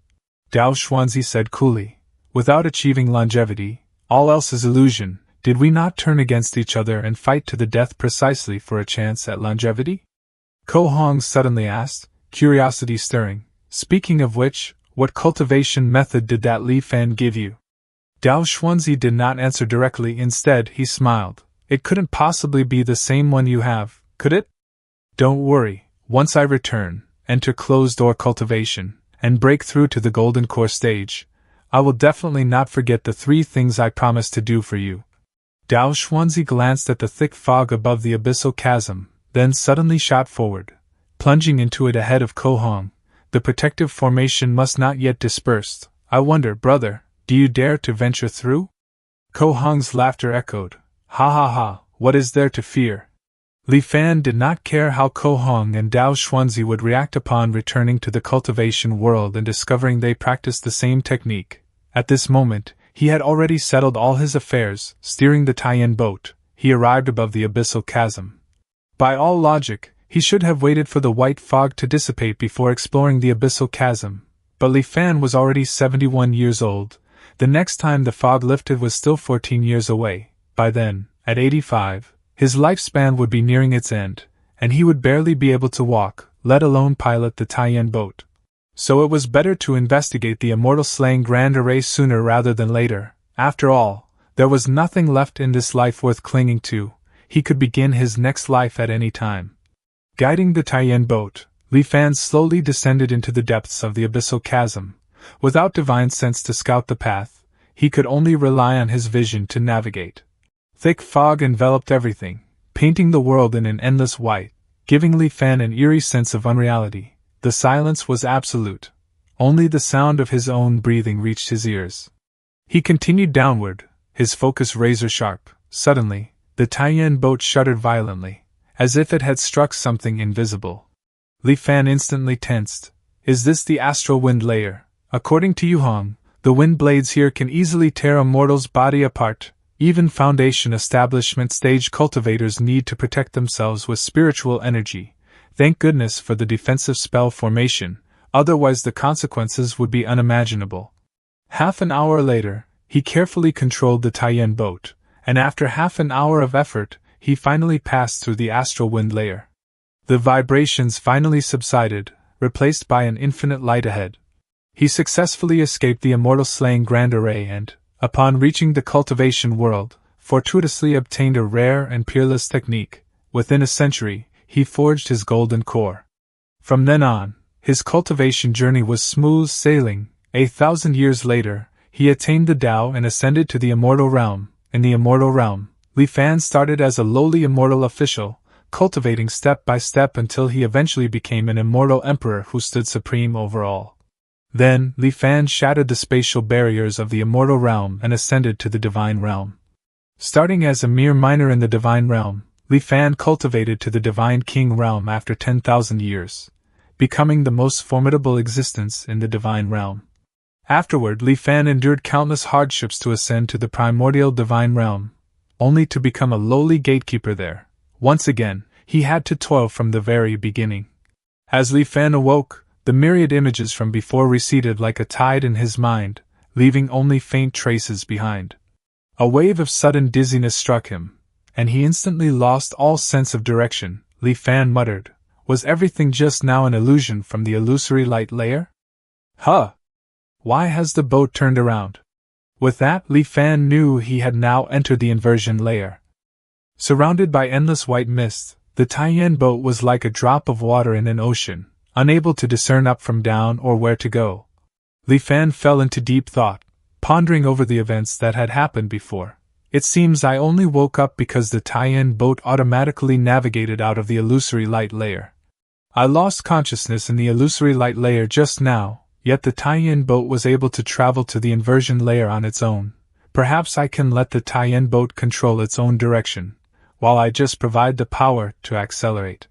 Speaker 1: Dao Xuanzi said coolly, "Without achieving longevity, all else is illusion. Did we not turn against each other and fight to the death precisely for a chance at longevity?" Ko Hong suddenly asked, curiosity stirring. "Speaking of which, what cultivation method did that Li Fan give you?" Dao Xuanzi did not answer directly. Instead, he smiled. "It couldn't possibly be the same one you have, could it? Don't worry, once I return, enter closed-door cultivation, and break through to the golden core stage, I will definitely not forget the 3 things I promised to do for you." Dao Xuanzi glanced at the thick fog above the abyssal chasm, then suddenly shot forward, plunging into it ahead of Ko Hong. "The protective formation must not yet disperse. I wonder, brother, do you dare to venture through?" Ko Hong's laughter echoed. "Ha ha ha, what is there to fear?" Li Fan did not care how Ko Hong and Dao Xuanzi would react upon returning to the cultivation world and discovering they practiced the same technique. At this moment, he had already settled all his affairs. Steering the Taiyan boat, he arrived above the abyssal chasm. By all logic, he should have waited for the white fog to dissipate before exploring the abyssal chasm, but Li Fan was already 71 years old. The next time the fog lifted was still 14 years away. By then, at 85, his lifespan would be nearing its end, and he would barely be able to walk, let alone pilot the Taiyan boat. So it was better to investigate the immortal slaying grand array sooner rather than later. After all, there was nothing left in this life worth clinging to. He could begin his next life at any time. Guiding the Taiyan boat, Li Fan slowly descended into the depths of the abyssal chasm. Without divine sense to scout the path, he could only rely on his vision to navigate. Thick fog enveloped everything, painting the world in an endless white, giving Li Fan an eerie sense of unreality. The silence was absolute. Only the sound of his own breathing reached his ears. He continued downward, his focus razor-sharp. Suddenly, the Taiyan boat shuddered violently, as if it had struck something invisible. Li Fan instantly tensed. Is this the astral wind layer? According to Yuhong, the wind blades here can easily tear a mortal's body apart. Even Foundation establishment stage cultivators need to protect themselves with spiritual energy. Thank goodness for the defensive spell formation, otherwise the consequences would be unimaginable. Half an hour later, he carefully controlled the Taiyan boat, and after half an hour of effort, he finally passed through the astral wind layer. The vibrations finally subsided, replaced by an infinite light ahead. He successfully escaped the immortal slaying Grand Array and, upon reaching the cultivation world, fortuitously obtained a rare and peerless technique. Within a century, he forged his golden core. From then on, his cultivation journey was smooth sailing. 1,000 years later, he attained the Tao and ascended to the immortal realm. In the immortal realm, Li Fan started as a lowly immortal official, cultivating step by step until he eventually became an immortal emperor who stood supreme over all. Then, Li Fan shattered the spatial barriers of the immortal realm and ascended to the divine realm. Starting as a mere miner in the divine realm, Li Fan cultivated to the divine king realm after 10,000 years, becoming the most formidable existence in the divine realm. Afterward, Li Fan endured countless hardships to ascend to the primordial divine realm, only to become a lowly gatekeeper there. Once again, he had to toil from the very beginning. As Li Fan awoke, the myriad images from before receded like a tide in his mind, leaving only faint traces behind. A wave of sudden dizziness struck him, and he instantly lost all sense of direction. Li Fan muttered, "Was everything just now an illusion from the illusory light layer? Huh! Why has the boat turned around?" With that, Li Fan knew he had now entered the inversion layer. Surrounded by endless white mist, the Taiyan boat was like a drop of water in an ocean, unable to discern up from down or where to go. Li Fan fell into deep thought, pondering over the events that had happened before. It seems I only woke up because the Taiyan boat automatically navigated out of the illusory light layer. I lost consciousness in the illusory light layer just now, yet the Taiyan boat was able to travel to the inversion layer on its own. Perhaps I can let the Taiyan boat control its own direction, while I just provide the power to accelerate.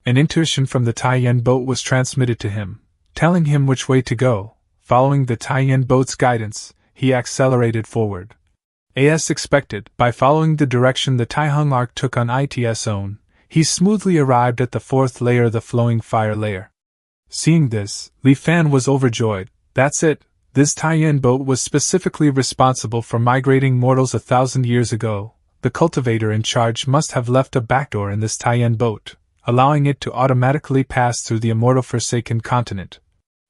Speaker 1: An intuition from the Taiyan boat was transmitted to him, telling him which way to go. Following the Taiyan boat's guidance, he accelerated forward. As expected, by following the direction the Taihung arc took on its own, he smoothly arrived at the fourth layer, the flowing fire layer. Seeing this, Li Fan was overjoyed. That's it, this Taiyan boat was specifically responsible for migrating mortals 1,000 years ago. The cultivator in charge must have left a backdoor in this Taiyan boat, allowing it to automatically pass through the immortal Forsaken continent.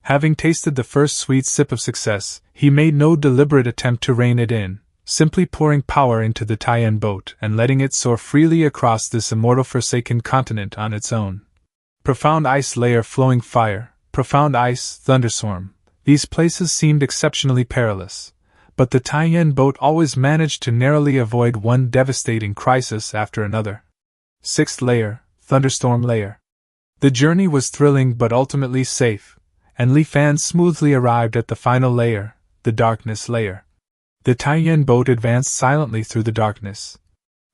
Speaker 1: Having tasted the first sweet sip of success, he made no deliberate attempt to rein it in, simply pouring power into the Taiyan boat and letting it soar freely across this immortal Forsaken continent on its own. Profound ice layer, flowing fire, profound ice, thunderstorm. These places seemed exceptionally perilous, but the Taiyan boat always managed to narrowly avoid one devastating crisis after another. Sixth layer, thunderstorm layer. The journey was thrilling but ultimately safe, and Li Fan smoothly arrived at the final layer, the darkness layer. The Taiyan boat advanced silently through the darkness.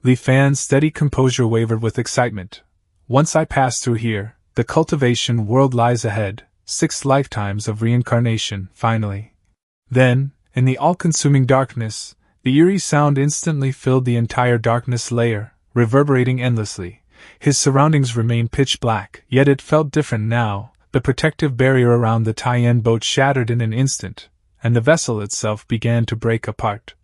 Speaker 1: Li Fan's steady composure wavered with excitement. Once I pass through here, the cultivation world lies ahead, 6 lifetimes of reincarnation, finally. Then, in the all-consuming darkness, the eerie sound instantly filled the entire darkness layer, reverberating endlessly. His surroundings remained pitch black, yet it felt different now. The protective barrier around the Taiyan boat shattered in an instant, and the vessel itself began to break apart.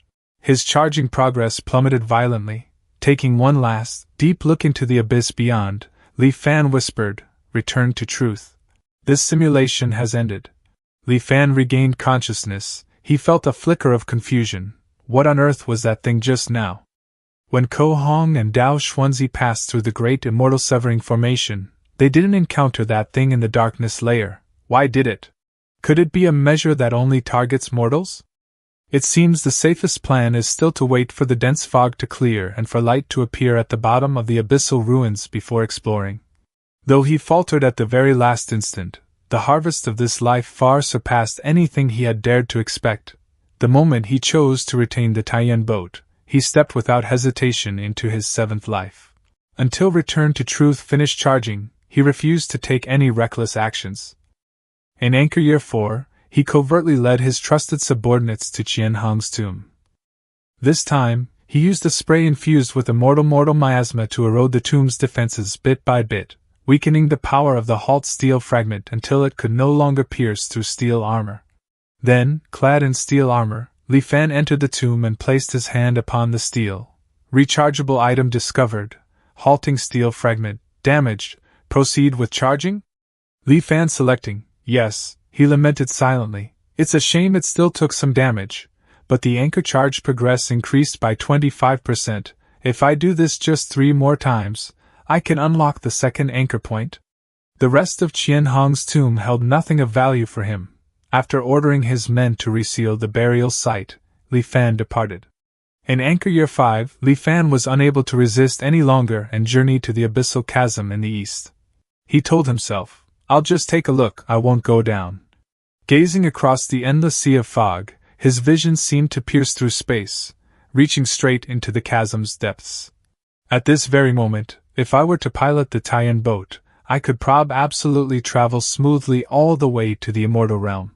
Speaker 1: His charging progress plummeted violently. Taking one last, deep look into the abyss beyond, Li Fan whispered, "Return to truth. This simulation has ended." Li Fan regained consciousness. He felt a flicker of confusion. What on earth was that thing just now? When Ko Hong and Dao Xuanzi passed through the great immortal severing formation, they didn't encounter that thing in the darkness layer. Why did it? Could it be a measure that only targets mortals? It seems the safest plan is still to wait for the dense fog to clear and for light to appear at the bottom of the abyssal ruins before exploring. Though he faltered at the very last instant, The harvest of this life far surpassed anything he had dared to expect. The moment he chose to retain the Taiyan boat, he stepped without hesitation into his seventh life. Until return to truth finished charging, he refused to take any reckless actions. In Anchor Year 4, he covertly led his trusted subordinates to Qian Hong's tomb. This time, he used a spray infused with immortal miasma to erode the tomb's defenses bit by bit, weakening the power of the halt steel fragment until it could no longer pierce through steel armor. Then, clad in steel armor, Li Fan entered the tomb and placed his hand upon the steel. Rechargeable item discovered. Halting steel fragment, damaged. Proceed with charging? Li Fan selecting, yes, he lamented silently. It's a shame it still took some damage, but the anchor charge progress increased by 25%. If I do this just 3 more times, I can unlock the second anchor point. The rest of Qian Hong's tomb held nothing of value for him. After ordering his men to reseal the burial site, Li Fan departed. In Anchor Year 5, Li Fan was unable to resist any longer and journeyed to the abyssal chasm in the east. He told himself, I'll just take a look, I won't go down. Gazing across the endless sea of fog, his vision seemed to pierce through space, reaching straight into the chasm's depths. At this very moment, if I were to pilot the Taiyan boat, I could absolutely travel smoothly all the way to the immortal realm.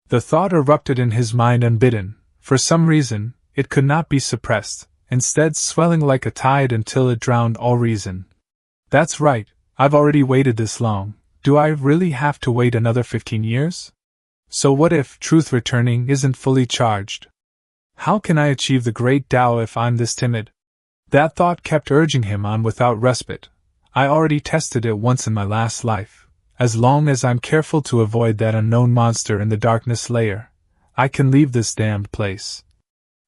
Speaker 1: The thought erupted in his mind unbidden. For some reason, it could not be suppressed, instead swelling like a tide until it drowned all reason. That's right, I've already waited this long. Do I really have to wait another 15 years? So what if truth returning isn't fully charged? How can I achieve the great Tao if I'm this timid? That thought kept urging him on without respite. I already tested it once in my last life. As long as I'm careful to avoid that unknown monster in the darkness layer, I can leave this damned place.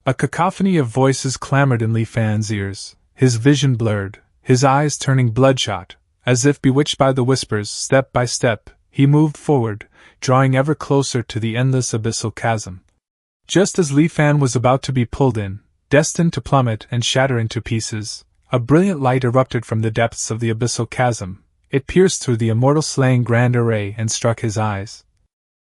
Speaker 1: A cacophony of voices clamored in Li Fan's ears, his vision blurred, his eyes turning bloodshot. As if bewitched by the whispers, step by step, he moved forward, drawing ever closer to the endless abyssal chasm. Just as Li Fan was about to be pulled in, destined to plummet and shatter into pieces, a brilliant light erupted from the depths of the abyssal chasm. It pierced through the immortal slaying grand array and struck his eyes.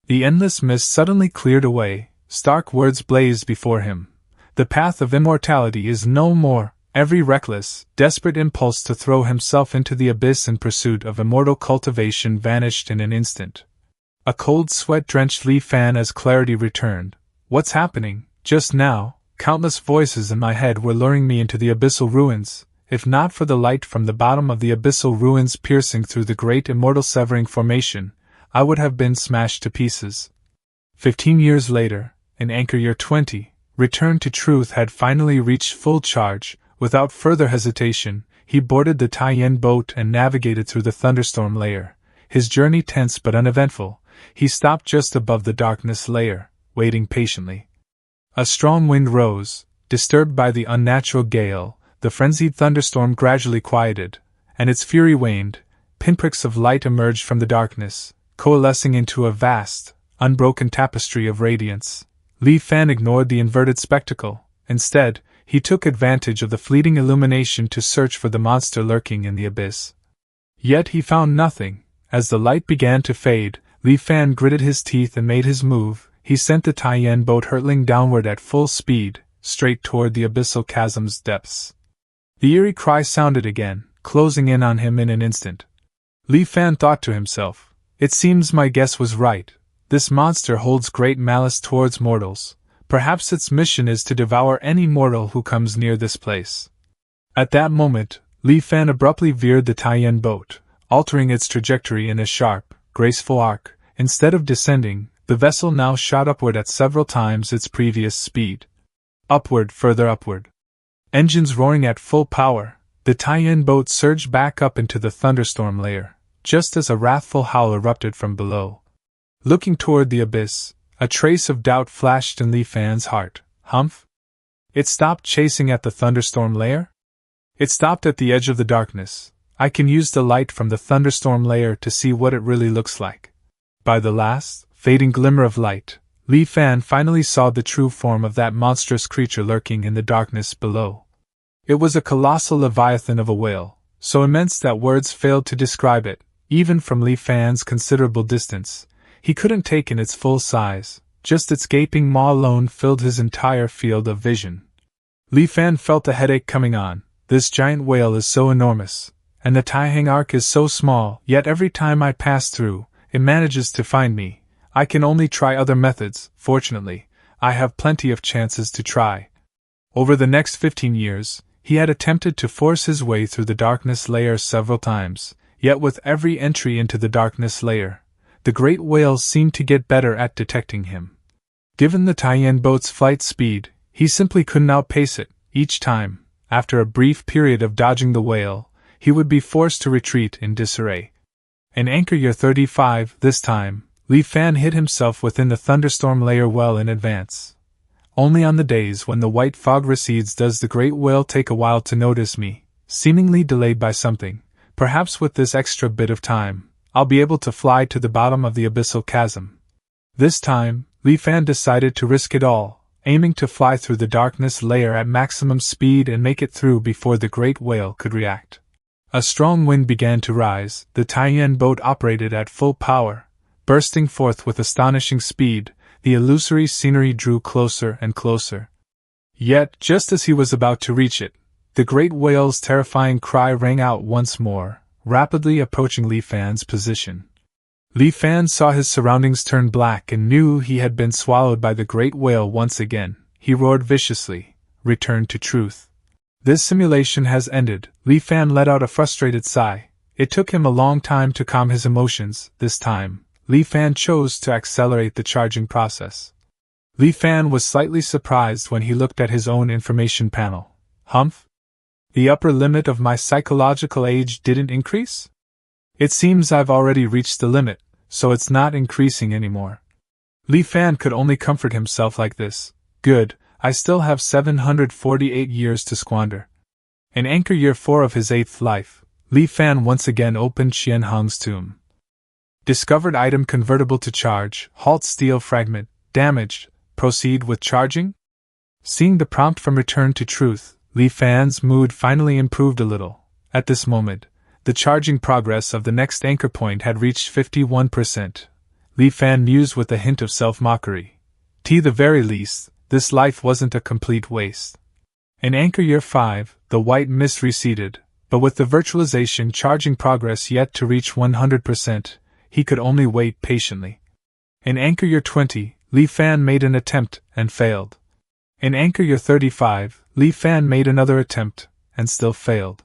Speaker 1: The endless mist suddenly cleared away, stark words blazed before him. The path of immortality is no more. Every reckless, desperate impulse to throw himself into the abyss in pursuit of immortal cultivation vanished in an instant. A cold sweat drenched Li Fan as clarity returned. What's happening? Just now, countless voices in my head were luring me into the abyssal ruins. If not for the light from the bottom of the abyssal ruins piercing through the great immortal severing formation, I would have been smashed to pieces. 15 years later, in Anchor Year 20, Return to Truth had finally reached full charge. Without further hesitation, he boarded the Taiyan boat and navigated through the thunderstorm layer. His journey tense but uneventful, he stopped just above the darkness layer, waiting patiently. A strong wind rose, disturbed by the unnatural gale. The frenzied thunderstorm gradually quieted, and its fury waned. Pinpricks of light emerged from the darkness, coalescing into a vast, unbroken tapestry of radiance. Li Fan ignored the inverted spectacle. Instead, he took advantage of the fleeting illumination to search for the monster lurking in the abyss. Yet he found nothing. As the light began to fade, Li Fan gritted his teeth and made his move. He sent the Taiyan boat hurtling downward at full speed, straight toward the abyssal chasm's depths. The eerie cry sounded again, closing in on him in an instant. Li Fan thought to himself, it seems my guess was right. This monster holds great malice towards mortals. Perhaps its mission is to devour any mortal who comes near this place. At that moment, Li Fan abruptly veered the Taiyan boat, altering its trajectory in a sharp, graceful arc. Instead of descending, the vessel now shot upward at several times its previous speed. Upward, further upward. Engines roaring at full power, the Taiyan boat surged back up into the thunderstorm layer, just as a wrathful howl erupted from below. Looking toward the abyss, a trace of doubt flashed in Li Fan's heart. Humph? It stopped chasing at the thunderstorm layer? It stopped at the edge of the darkness. I can use the light from the thunderstorm layer to see what it really looks like. By the last, fading glimmer of light, Li Fan finally saw the true form of that monstrous creature lurking in the darkness below. It was a colossal leviathan of a whale, so immense that words failed to describe it. even from Li Fan's considerable distance. He couldn't take in its full size, just its gaping maw alone filled his entire field of vision. Li Fan felt a headache coming on. This giant whale is so enormous, and the Taihang arc is so small, yet every time I pass through, it manages to find me. I can only try other methods. Fortunately, I have plenty of chances to try. Over the next 15 years, he had attempted to force his way through the darkness layer several times, yet with every entry into the darkness layer, the great whale seemed to get better at detecting him. Given the Taiyan boat's flight speed, he simply couldn't outpace it. Each time, after a brief period of dodging the whale, he would be forced to retreat in disarray. In anchor year 35, this time, Li Fan hid himself within the thunderstorm layer well in advance. Only on the days when the white fog recedes does the great whale take a while to notice me, seemingly delayed by something. Perhaps with this extra bit of time, I'll be able to fly to the bottom of the abyssal chasm. This time, Li Fan decided to risk it all, aiming to fly through the darkness layer at maximum speed and make it through before the great whale could react. A strong wind began to rise. The Taiyan boat operated at full power, bursting forth with astonishing speed. The illusory scenery drew closer and closer. Yet, just as he was about to reach it, the great whale's terrifying cry rang out once more, rapidly approaching Li Fan's position. Li Fan saw his surroundings turn black and knew he had been swallowed by the great whale once again. He roared viciously, "Return to truth. This simulation has ended." Li Fan let out a frustrated sigh. It took him a long time to calm his emotions. This time, Li Fan chose to accelerate the charging process. Li Fan was slightly surprised when he looked at his own information panel. Humph? The upper limit of my psychological age didn't increase? It seems I've already reached the limit, so it's not increasing anymore. Li Fan could only comfort himself like this. Good, I still have 748 years to squander. In anchor year 4 of his 8th life, Li Fan once again opened Qian Hong's tomb. Discovered item convertible to charge, halt steel fragment, damaged, proceed with charging? Seeing the prompt from return to truth, Li Fan's mood finally improved a little. At this moment, the charging progress of the next anchor point had reached 51%. Li Fan mused with a hint of self-mockery. To the very least, this life wasn't a complete waste. In anchor year 5, the white mist receded, but with the virtualization charging progress yet to reach 100%, he could only wait patiently. In anchor year 20, Li Fan made an attempt and failed. In anchor year 35, Li Fan made another attempt and still failed.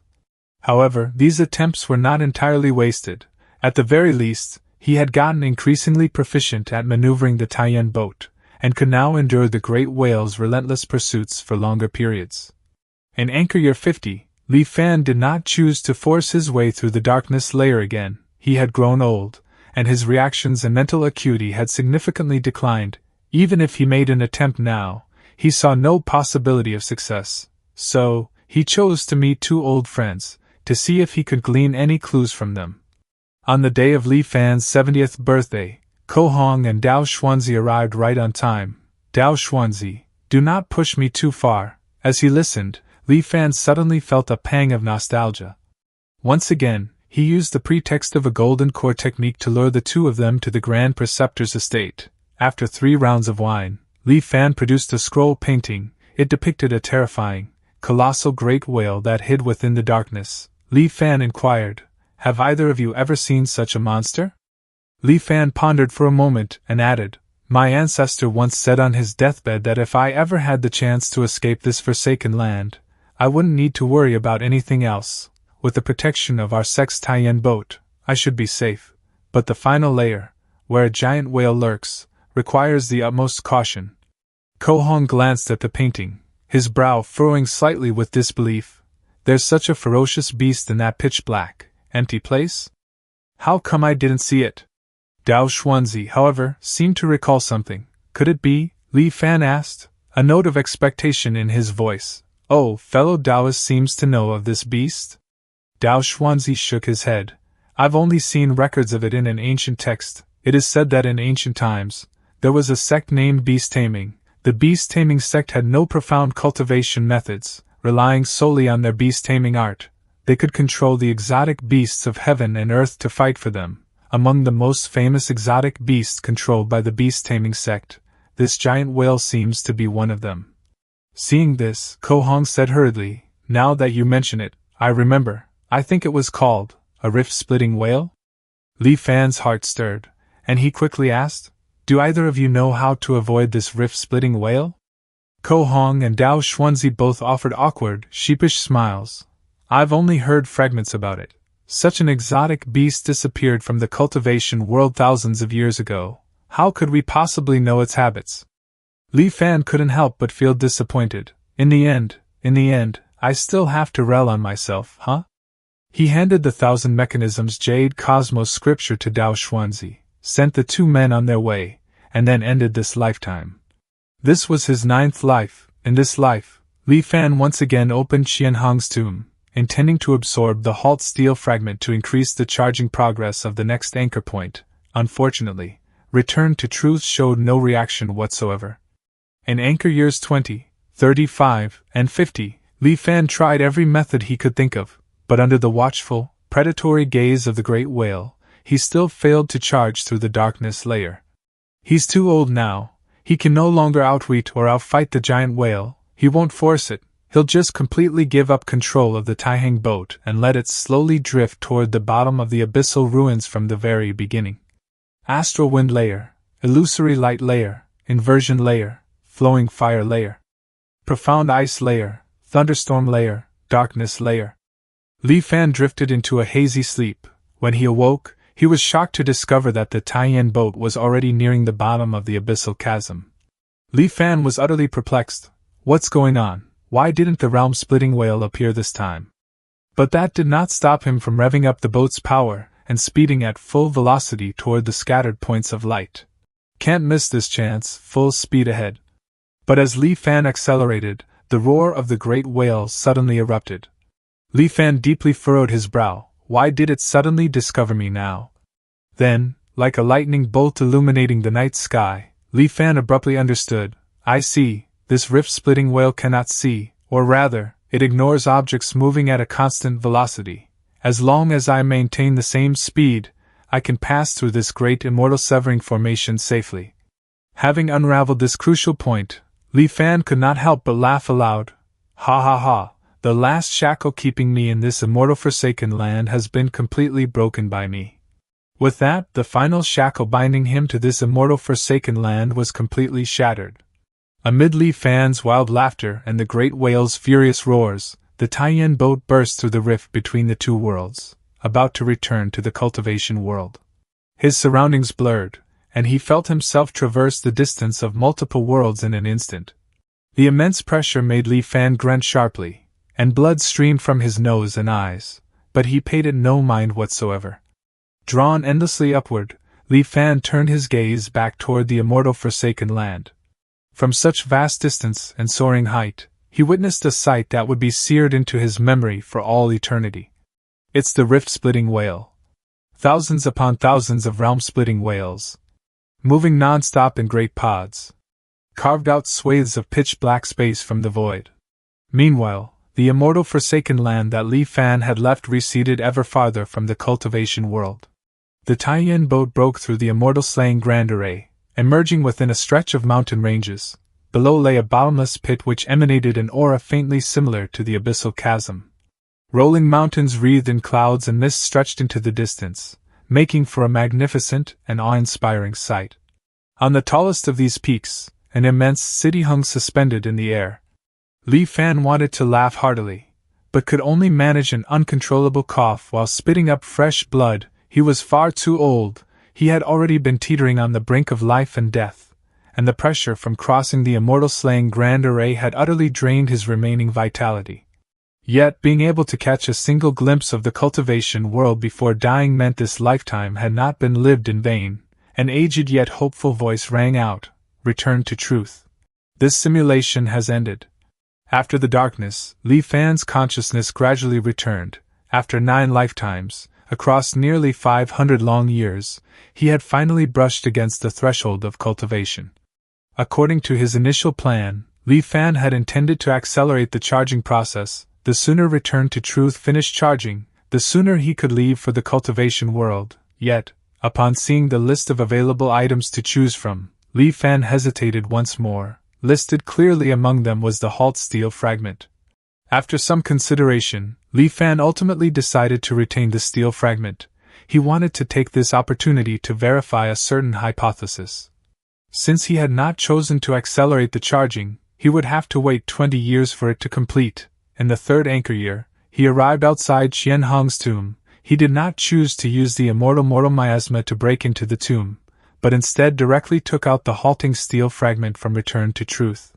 Speaker 1: However, these attempts were not entirely wasted. At the very least, he had gotten increasingly proficient at maneuvering the Taiyan boat, and could now endure the great whale's relentless pursuits for longer periods. In anchor year 50, Li Fan did not choose to force his way through the darkness layer again. He had grown old, and his reactions and mental acuity had significantly declined. Even if he made an attempt now, he saw no possibility of success. So, he chose to meet two old friends, to see if he could glean any clues from them. On the day of Li Fan's 70th birthday, Ko Hong and Dao Xuanzi arrived right on time. Dao Xuanzi, do not push me too far. As he listened, Li Fan suddenly felt a pang of nostalgia. Once again, he used the pretext of a golden core technique to lure the two of them to the Grand Preceptor's estate. After 3 rounds of wine, Li Fan produced a scroll painting. It depicted a terrifying, colossal great whale that hid within the darkness. Li Fan inquired, "Have either of you ever seen such a monster?" Li Fan pondered for a moment and added, "My ancestor once said on his deathbed that if I ever had the chance to escape this forsaken land, I wouldn't need to worry about anything else. With the protection of our Sex Taiyan boat, I should be safe. But the final layer, where a giant whale lurks, requires the utmost caution." Ko Hong glanced at the painting, his brow furrowing slightly with disbelief. "There's such a ferocious beast in that pitch-black, empty place? How come I didn't see it?" Dao Xuanzi, however, seemed to recall something. "Could it be?" Li Fan asked, a note of expectation in his voice. "Oh, fellow Taoist seems to know of this beast?" Dao Xuanzi shook his head. "I've only seen records of it in an ancient text. It is said that in ancient times, there was a sect named beast taming. The beast taming sect had no profound cultivation methods, relying solely on their beast taming art. they could control the exotic beasts of heaven and earth to fight for them. Among the most famous exotic beasts controlled by the beast-taming sect, this giant whale seems to be one of them. Seeing this, Ko Hong said hurriedly, "Now that you mention it, I remember, I think it was called a rift-splitting whale?" Li Fan's heart stirred, and he quickly asked, "Do either of you know how to avoid this rift-splitting whale?" Ko Hong and Dao Xuanzi both offered awkward, sheepish smiles. "I've only heard fragments about it. Such an exotic beast disappeared from the cultivation world thousands of years ago. How could we possibly know its habits?" Li Fan couldn't help but feel disappointed. In the end, I still have to rely on myself, huh? He handed the Thousand Mechanisms Jade Cosmos scripture to Dao Xuanzi, sent the two men on their way, and then ended this lifetime. This was his 9th life. In this life, Li Fan once again opened Qian Hong's tomb, intending to absorb the halt steel fragment to increase the charging progress of the next anchor point. Unfortunately, Return to Truth showed no reaction whatsoever. In anchor years 20, 35, and 50, Li Fan tried every method he could think of, but under the watchful, predatory gaze of the great whale, he still failed to charge through the darkness layer. He's too old now. He can no longer outwit or outfight the giant whale. He won't force it. He'll just completely give up control of the Taihang boat and let it slowly drift toward the bottom of the abyssal ruins from the very beginning. Astral wind layer, illusory light layer, inversion layer, flowing fire layer, profound ice layer, thunderstorm layer, darkness layer. Li Fan drifted into a hazy sleep. When he awoke, he was shocked to discover that the Taiyan boat was already nearing the bottom of the abyssal chasm. Li Fan was utterly perplexed. What's going on? Why didn't the realm-splitting whale appear this time? But that did not stop him from revving up the boat's power and speeding at full velocity toward the scattered points of light. Can't miss this chance, full speed ahead. But as Li Fan accelerated, the roar of the great whale suddenly erupted. Li Fan deeply furrowed his brow. Why did it suddenly discover me now? Then, like a lightning bolt illuminating the night sky, Li Fan abruptly understood. I see, this rift-splitting whale cannot see, or rather, it ignores objects moving at a constant velocity. As long as I maintain the same speed, I can pass through this great immortal severing formation safely. Having unraveled this crucial point, Li Fan could not help but laugh aloud. Ha ha ha, the last shackle keeping me in this immortal forsaken land has been completely broken by me. With that, the final shackle binding him to this immortal forsaken land was completely shattered. Amid Li Fan's wild laughter and the great whale's furious roars, the Taiyan boat burst through the rift between the two worlds, about to return to the cultivation world. His surroundings blurred, and he felt himself traverse the distance of multiple worlds in an instant. The immense pressure made Li Fan grunt sharply, and blood streamed from his nose and eyes, but he paid it no mind whatsoever. Drawn endlessly upward, Li Fan turned his gaze back toward the immortal forsaken land. From such vast distance and soaring height, he witnessed a sight that would be seared into his memory for all eternity. It's the rift-splitting whale. Thousands upon thousands of realm-splitting whales, moving non-stop in great pods, carved out swathes of pitch-black space from the void. Meanwhile, the immortal forsaken land that Li Fan had left receded ever farther from the cultivation world. The Taiyan boat broke through the immortal slaying grand array, emerging within a stretch of mountain ranges. Below lay a bottomless pit which emanated an aura faintly similar to the abyssal chasm. Rolling mountains wreathed in clouds and mist stretched into the distance, making for a magnificent and awe-inspiring sight. On the tallest of these peaks, an immense city hung suspended in the air. Li Fan wanted to laugh heartily, but could only manage an uncontrollable cough while spitting up fresh blood. He was far too old. He had already been teetering on the brink of life and death, and the pressure from crossing the immortal slaying grand array had utterly drained his remaining vitality. Yet being able to catch a single glimpse of the cultivation world before dying meant this lifetime had not been lived in vain. An aged yet hopeful voice rang out, "Return to truth. This simulation has ended." After the darkness, Li Fan's consciousness gradually returned. After 9 lifetimes, across nearly 500 long years, he had finally brushed against the threshold of cultivation. According to his initial plan, Li Fan had intended to accelerate the charging process, the sooner Return to Truth finished charging, the sooner he could leave for the cultivation world. Yet, upon seeing the list of available items to choose from, Li Fan hesitated once more. Listed clearly among them was the halt steel fragment. After some consideration, Li Fan ultimately decided to retain the steel fragment. He wanted to take this opportunity to verify a certain hypothesis. Since he had not chosen to accelerate the charging, he would have to wait 20 years for it to complete. In the third anchor year, he arrived outside Qian Hong's tomb. He did not choose to use the immortal miasma to break into the tomb, but instead directly took out the halting steel fragment from Return to Truth.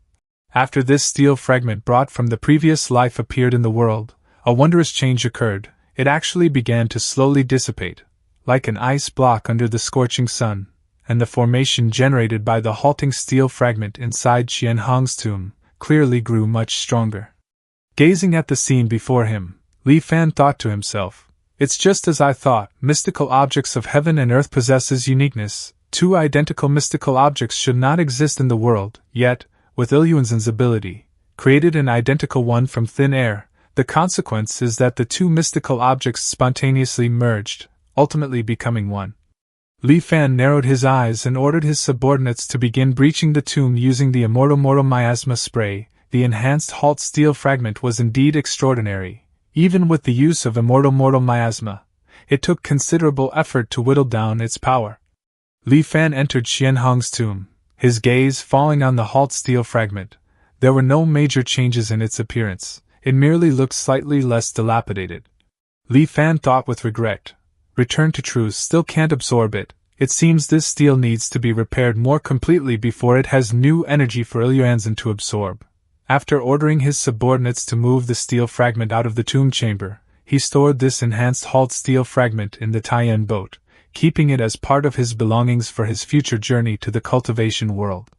Speaker 1: After this steel fragment brought from the previous life appeared in the world, a wondrous change occurred. It actually began to slowly dissipate, like an ice block under the scorching sun, and the formation generated by the halting steel fragment inside Qian Hong's tomb clearly grew much stronger. Gazing at the scene before him, Li Fan thought to himself, "It's just as I thought, mystical objects of heaven and earth possesses uniqueness. Two identical mystical objects should not exist in the world, yet, with Ilyuanzin's ability, created an identical one from thin air. The consequence is that the two mystical objects spontaneously merged, ultimately becoming one." Li Fan narrowed his eyes and ordered his subordinates to begin breaching the tomb using the immortal miasma spray. The enhanced halt steel fragment was indeed extraordinary. Even with the use of immortal miasma, it took considerable effort to whittle down its power. Li Fan entered Qian Hong's tomb, his gaze falling on the halt steel fragment. There were no major changes in its appearance, it merely looked slightly less dilapidated. Li Fan thought with regret, Return to Truth still can't absorb it. It seems this steel needs to be repaired more completely before it has new energy for Ilyuanzin to absorb. After ordering his subordinates to move the steel fragment out of the tomb chamber, he stored this enhanced halt steel fragment in the Taiyan boat, keeping it as part of his belongings for his future journey to the cultivation world.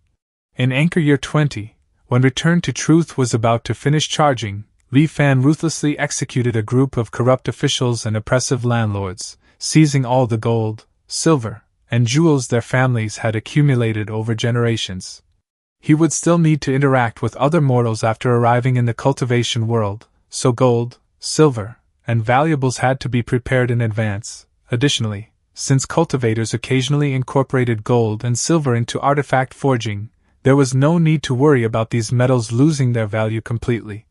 Speaker 1: In anchor year 20, when Return to Truth was about to finish charging, Li Fan ruthlessly executed a group of corrupt officials and oppressive landlords, seizing all the gold, silver, and jewels their families had accumulated over generations. He would still need to interact with other mortals after arriving in the cultivation world, so gold, silver, and valuables had to be prepared in advance. Additionally, since cultivators occasionally incorporated gold and silver into artifact forging, there was no need to worry about these metals losing their value completely.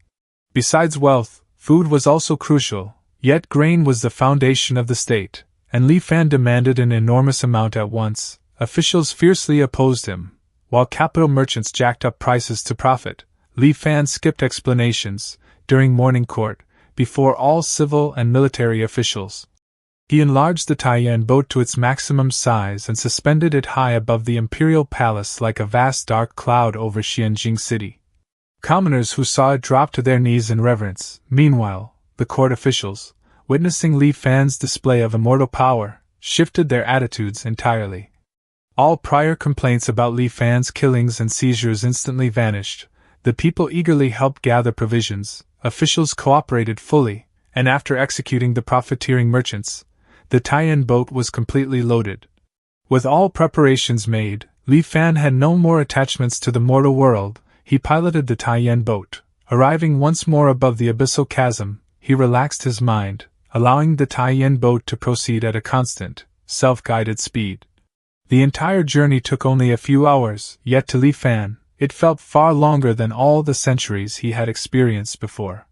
Speaker 1: Besides wealth, food was also crucial, yet grain was the foundation of the state, and Li Fan demanded an enormous amount at once. Officials fiercely opposed him. While capital merchants jacked up prices to profit, Li Fan skipped explanations, during morning court, before all civil and military officials. He enlarged the Taiyan boat to its maximum size and suspended it high above the imperial palace like a vast dark cloud over Xianjing city. Commoners who saw it dropped to their knees in reverence. Meanwhile, the court officials, witnessing Li Fan's display of immortal power, shifted their attitudes entirely. All prior complaints about Li Fan's killings and seizures instantly vanished. The people eagerly helped gather provisions, officials cooperated fully, and after executing the profiteering merchants, the Taiyan boat was completely loaded. With all preparations made, Li Fan had no more attachments to the mortal world. He piloted the Taiyan boat. Arriving once more above the abyssal chasm, he relaxed his mind, allowing the Taiyan boat to proceed at a constant, self-guided speed. The entire journey took only a few hours, yet to Li Fan, it felt far longer than all the centuries he had experienced before.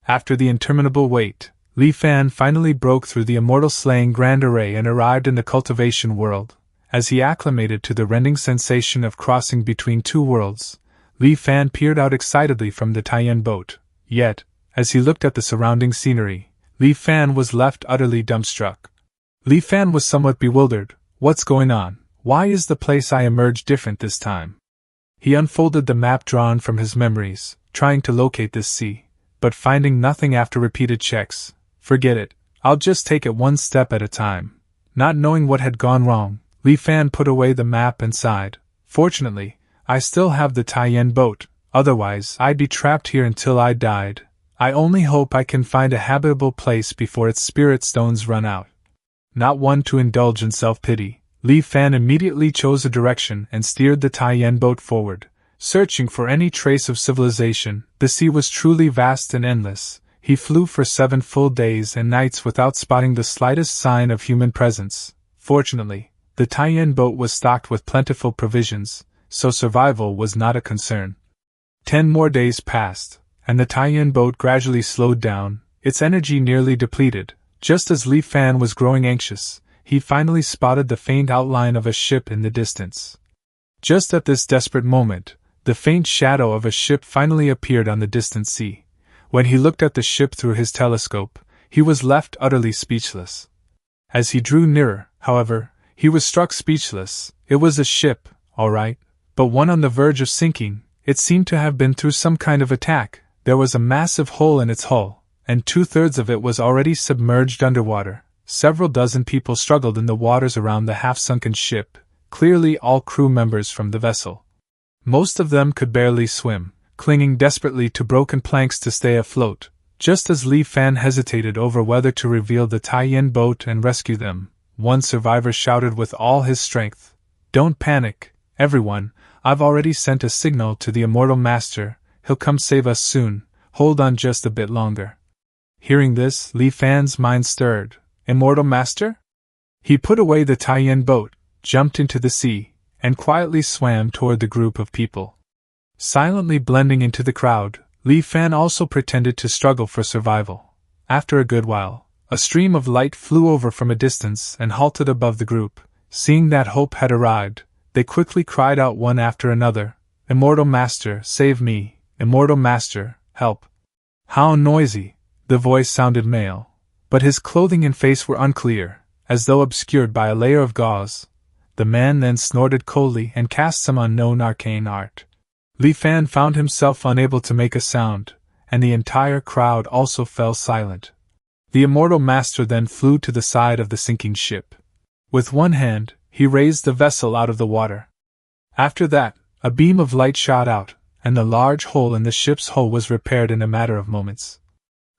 Speaker 1: After the interminable wait, Li Fan finally broke through the immortal slaying grand array and arrived in the cultivation world. As he acclimated to the rending sensation of crossing between two worlds, Li Fan peered out excitedly from the Taiyan boat. Yet, as he looked at the surrounding scenery, Li Fan was left utterly dumbstruck. Li Fan was somewhat bewildered. What's going on? Why is the place I emerged different this time? He unfolded the map drawn from his memories, trying to locate this sea, but finding nothing after repeated checks. Forget it, I'll just take it one step at a time. Not knowing what had gone wrong, Li Fan put away the map and sighed. Fortunately, I still have the Taiyan boat, otherwise I'd be trapped here until I died. I only hope I can find a habitable place before its spirit stones run out. Not one to indulge in self-pity, Li Fan immediately chose a direction and steered the Taiyan boat forward. searching for any trace of civilization. The sea was truly vast and endless. He flew for 7 full days and nights without spotting the slightest sign of human presence. Fortunately, the Taiyan boat was stocked with plentiful provisions, so survival was not a concern. 10 more days passed, and the Taiyan boat gradually slowed down, its energy nearly depleted. Just as Li Fan was growing anxious, he finally spotted the faint outline of a ship in the distance. Just at this desperate moment, the faint shadow of a ship finally appeared on the distant sea. When he looked at the ship through his telescope, he was left utterly speechless. As he drew nearer, however, he was struck speechless. It was a ship, all right, but one on the verge of sinking. It seemed to have been through some kind of attack. There was a massive hole in its hull, and 2/3 of it was already submerged underwater. Several dozen people struggled in the waters around the half-sunken ship, clearly all crew members from the vessel. Most of them could barely swim, clinging desperately to broken planks to stay afloat. Just as Li Fan hesitated over whether to reveal the Taiyan boat and rescue them, one survivor shouted with all his strength, "Don't panic, everyone, I've already sent a signal to the Immortal Master, he'll come save us soon, hold on just a bit longer." Hearing this, Li Fan's mind stirred. Immortal Master? He put away the Taiyan boat, jumped into the sea, and quietly swam toward the group of people. Silently blending into the crowd, Li Fan also pretended to struggle for survival. After a good while, a stream of light flew over from a distance and halted above the group. Seeing that hope had arrived, they quickly cried out one after another, "Immortal Master, save me! Immortal Master, help!" How noisy! The voice sounded male, but his clothing and face were unclear, as though obscured by a layer of gauze. The man then snorted coldly and cast some unknown arcane art. Li Fan found himself unable to make a sound, and the entire crowd also fell silent. The Immortal Master then flew to the side of the sinking ship. With one hand, he raised the vessel out of the water. After that, a beam of light shot out, and the large hole in the ship's hull was repaired in a matter of moments.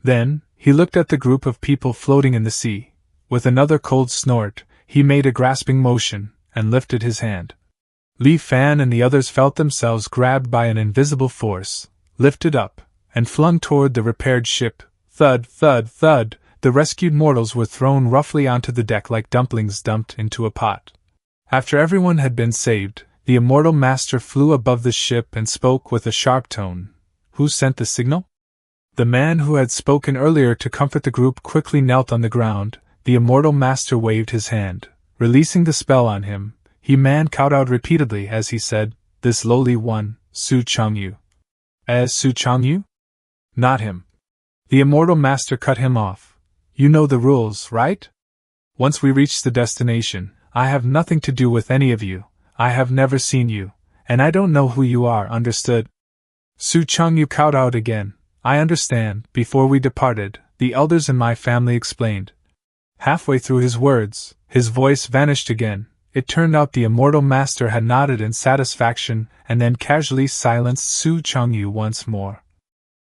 Speaker 1: Then, he looked at the group of people floating in the sea. With another cold snort, he made a grasping motion, and lifted his hand. Li Fan and the others felt themselves grabbed by an invisible force, lifted up, and flung toward the repaired ship. Thud, thud, thud, the rescued mortals were thrown roughly onto the deck like dumplings dumped into a pot. After everyone had been saved, the Immortal Master flew above the ship and spoke with a sharp tone. Who sent the signal? The man who had spoken earlier to comfort the group quickly knelt on the ground. The Immortal Master waved his hand, releasing the spell on him. He man-cowed out repeatedly as he said, "This lowly one, Su Changyu." As Su Changyu? Not him. The Immortal Master cut him off. "You know the rules, right? Once we reach the destination, I have nothing to do with any of you. I have never seen you, and I don't know who you are, understood?" Su Changyu cowed out again. "I understand. Before we departed, the elders in my family explained." Halfway through his words, his voice vanished again. It turned out the Immortal Master had nodded in satisfaction and then casually silenced Su Changyu once more.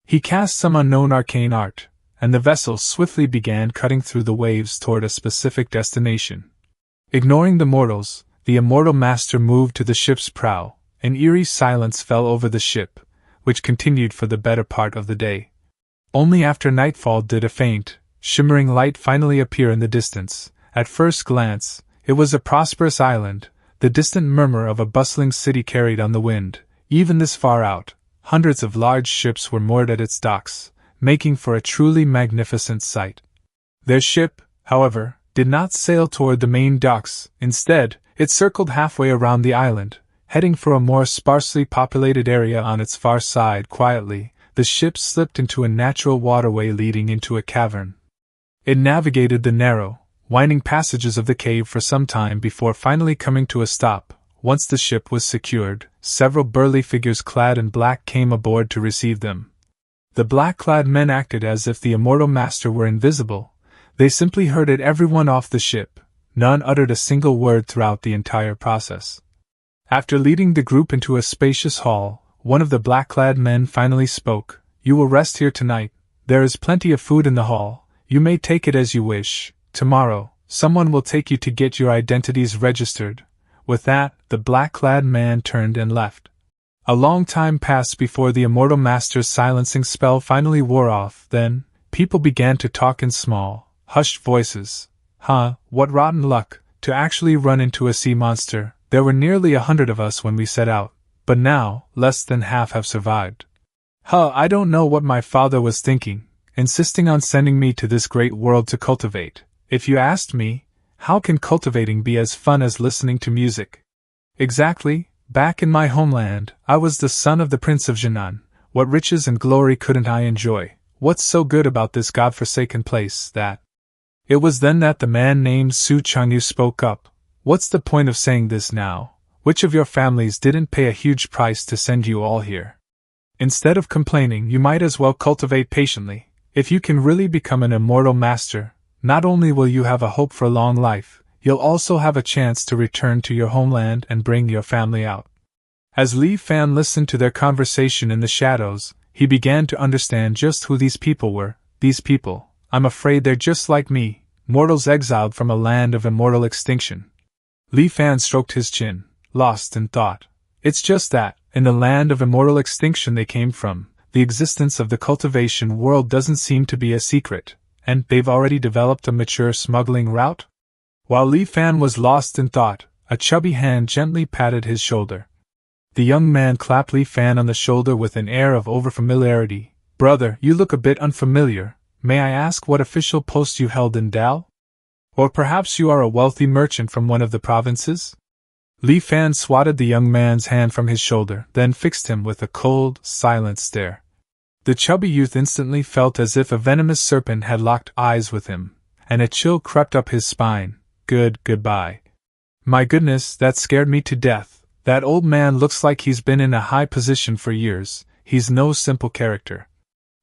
Speaker 1: He cast some unknown arcane art, and the vessel swiftly began cutting through the waves toward a specific destination. Ignoring the mortals, the Immortal Master moved to the ship's prow. An eerie silence fell over the ship, which continued for the better part of the day. Only after nightfall did a faint, shimmering light finally appear in the distance. At first glance, it was a prosperous island, the distant murmur of a bustling city carried on the wind. Even this far out, hundreds of large ships were moored at its docks, making for a truly magnificent sight. Their ship, however, did not sail toward the main docks. Instead, it circled halfway around the island, heading for a more sparsely populated area on its far side. Quietly, the ship slipped into a natural waterway leading into a cavern. It navigated the narrow, winding passages of the cave for some time before finally coming to a stop. Once the ship was secured, several burly figures clad in black came aboard to receive them. The black-clad men acted as if the Immortal Master were invisible. They simply herded everyone off the ship. None uttered a single word throughout the entire process. After leading the group into a spacious hall, one of the black-clad men finally spoke. "You will rest here tonight. There is plenty of food in the hall. You may take it as you wish. Tomorrow, someone will take you to get your identities registered." With that, the black-clad man turned and left. A long time passed before the immortal master's silencing spell finally wore off. Then, people began to talk in small, hushed voices. What rotten luck, to actually run into a sea monster. There were nearly 100 of us when we set out, but now, less than half have survived. I don't know what my father was thinking, insisting on sending me to this great world to cultivate. If you asked me, how can cultivating be as fun as listening to music? Exactly. Back in my homeland, I was the son of the Prince of Jinan. What riches and glory couldn't I enjoy? What's so good about this godforsaken place that... It was then that the man named Su Changyu spoke up. What's the point of saying this now? Which of your families didn't pay a huge price to send you all here? Instead of complaining, you might as well cultivate patiently. If you can really become an immortal master, not only will you have a hope for long life, you'll also have a chance to return to your homeland and bring your family out. As Li Fan listened to their conversation in the shadows, he began to understand just who these people were. These people, I'm afraid they're just like me, mortals exiled from a land of immortal extinction. Li Fan stroked his chin, lost in thought. It's just that, in the land of immortal extinction they came from, the existence of the cultivation world doesn't seem to be a secret, and they've already developed a mature smuggling route? While Li Fan was lost in thought, a chubby hand gently patted his shoulder. The young man clapped Li Fan on the shoulder with an air of overfamiliarity. Brother, you look a bit unfamiliar. May I ask what official post you held in Dal? Or perhaps you are a wealthy merchant from one of the provinces? Li Fan swatted the young man's hand from his shoulder, then fixed him with a cold, silent stare. The chubby youth instantly felt as if a venomous serpent had locked eyes with him, and a chill crept up his spine. Goodbye. My goodness, that scared me to death. That old man looks like he's been in a high position for years. He's no simple character.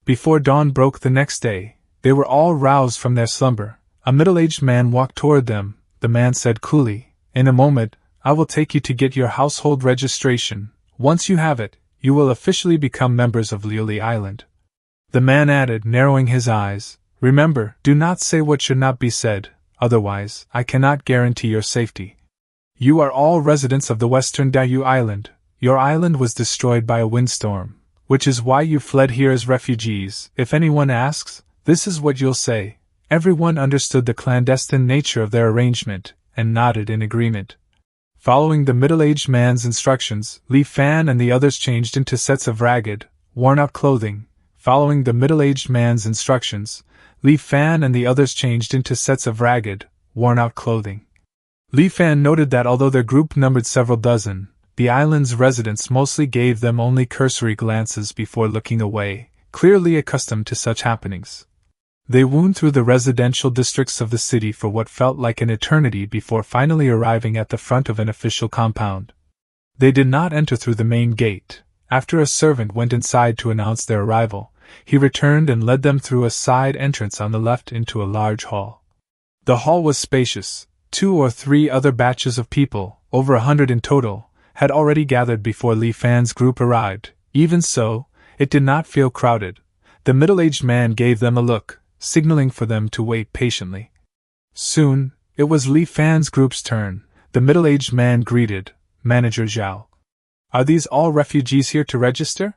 Speaker 1: Before dawn broke the next day, they were all roused from their slumber. A middle-aged man walked toward them. The man said coolly, "In a moment, I will take you to get your household registration. Once you have it, you will officially become members of Liuli Island." The man added, narrowing his eyes, "Remember, do not say what should not be said. Otherwise, I cannot guarantee your safety. You are all residents of the western Dayu Island. Your island was destroyed by a windstorm, which is why you fled here as refugees. If anyone asks, this is what you'll say." Everyone understood the clandestine nature of their arrangement, and nodded in agreement. Following the middle-aged man's instructions, Li Fan and the others changed into sets of ragged, worn-out clothing. Following the middle-aged man's instructions, Li Fan and the others changed into sets of ragged, worn-out clothing. Li Fan noted that although their group numbered several dozen, the island's residents mostly gave them only cursory glances before looking away, clearly accustomed to such happenings. They wound through the residential districts of the city for what felt like an eternity before finally arriving at the front of an official compound. They did not enter through the main gate. After a servant went inside to announce their arrival, he returned and led them through a side entrance on the left into a large hall. The hall was spacious. 2 or 3 other batches of people, over 100 in total, had already gathered before Li Fan's group arrived. Even so, it did not feel crowded. The middle-aged man gave them a look, signaling for them to wait patiently. Soon, it was Li Fan's group's turn. The middle-aged man greeted, "Manager Zhao. Are these all refugees here to register?"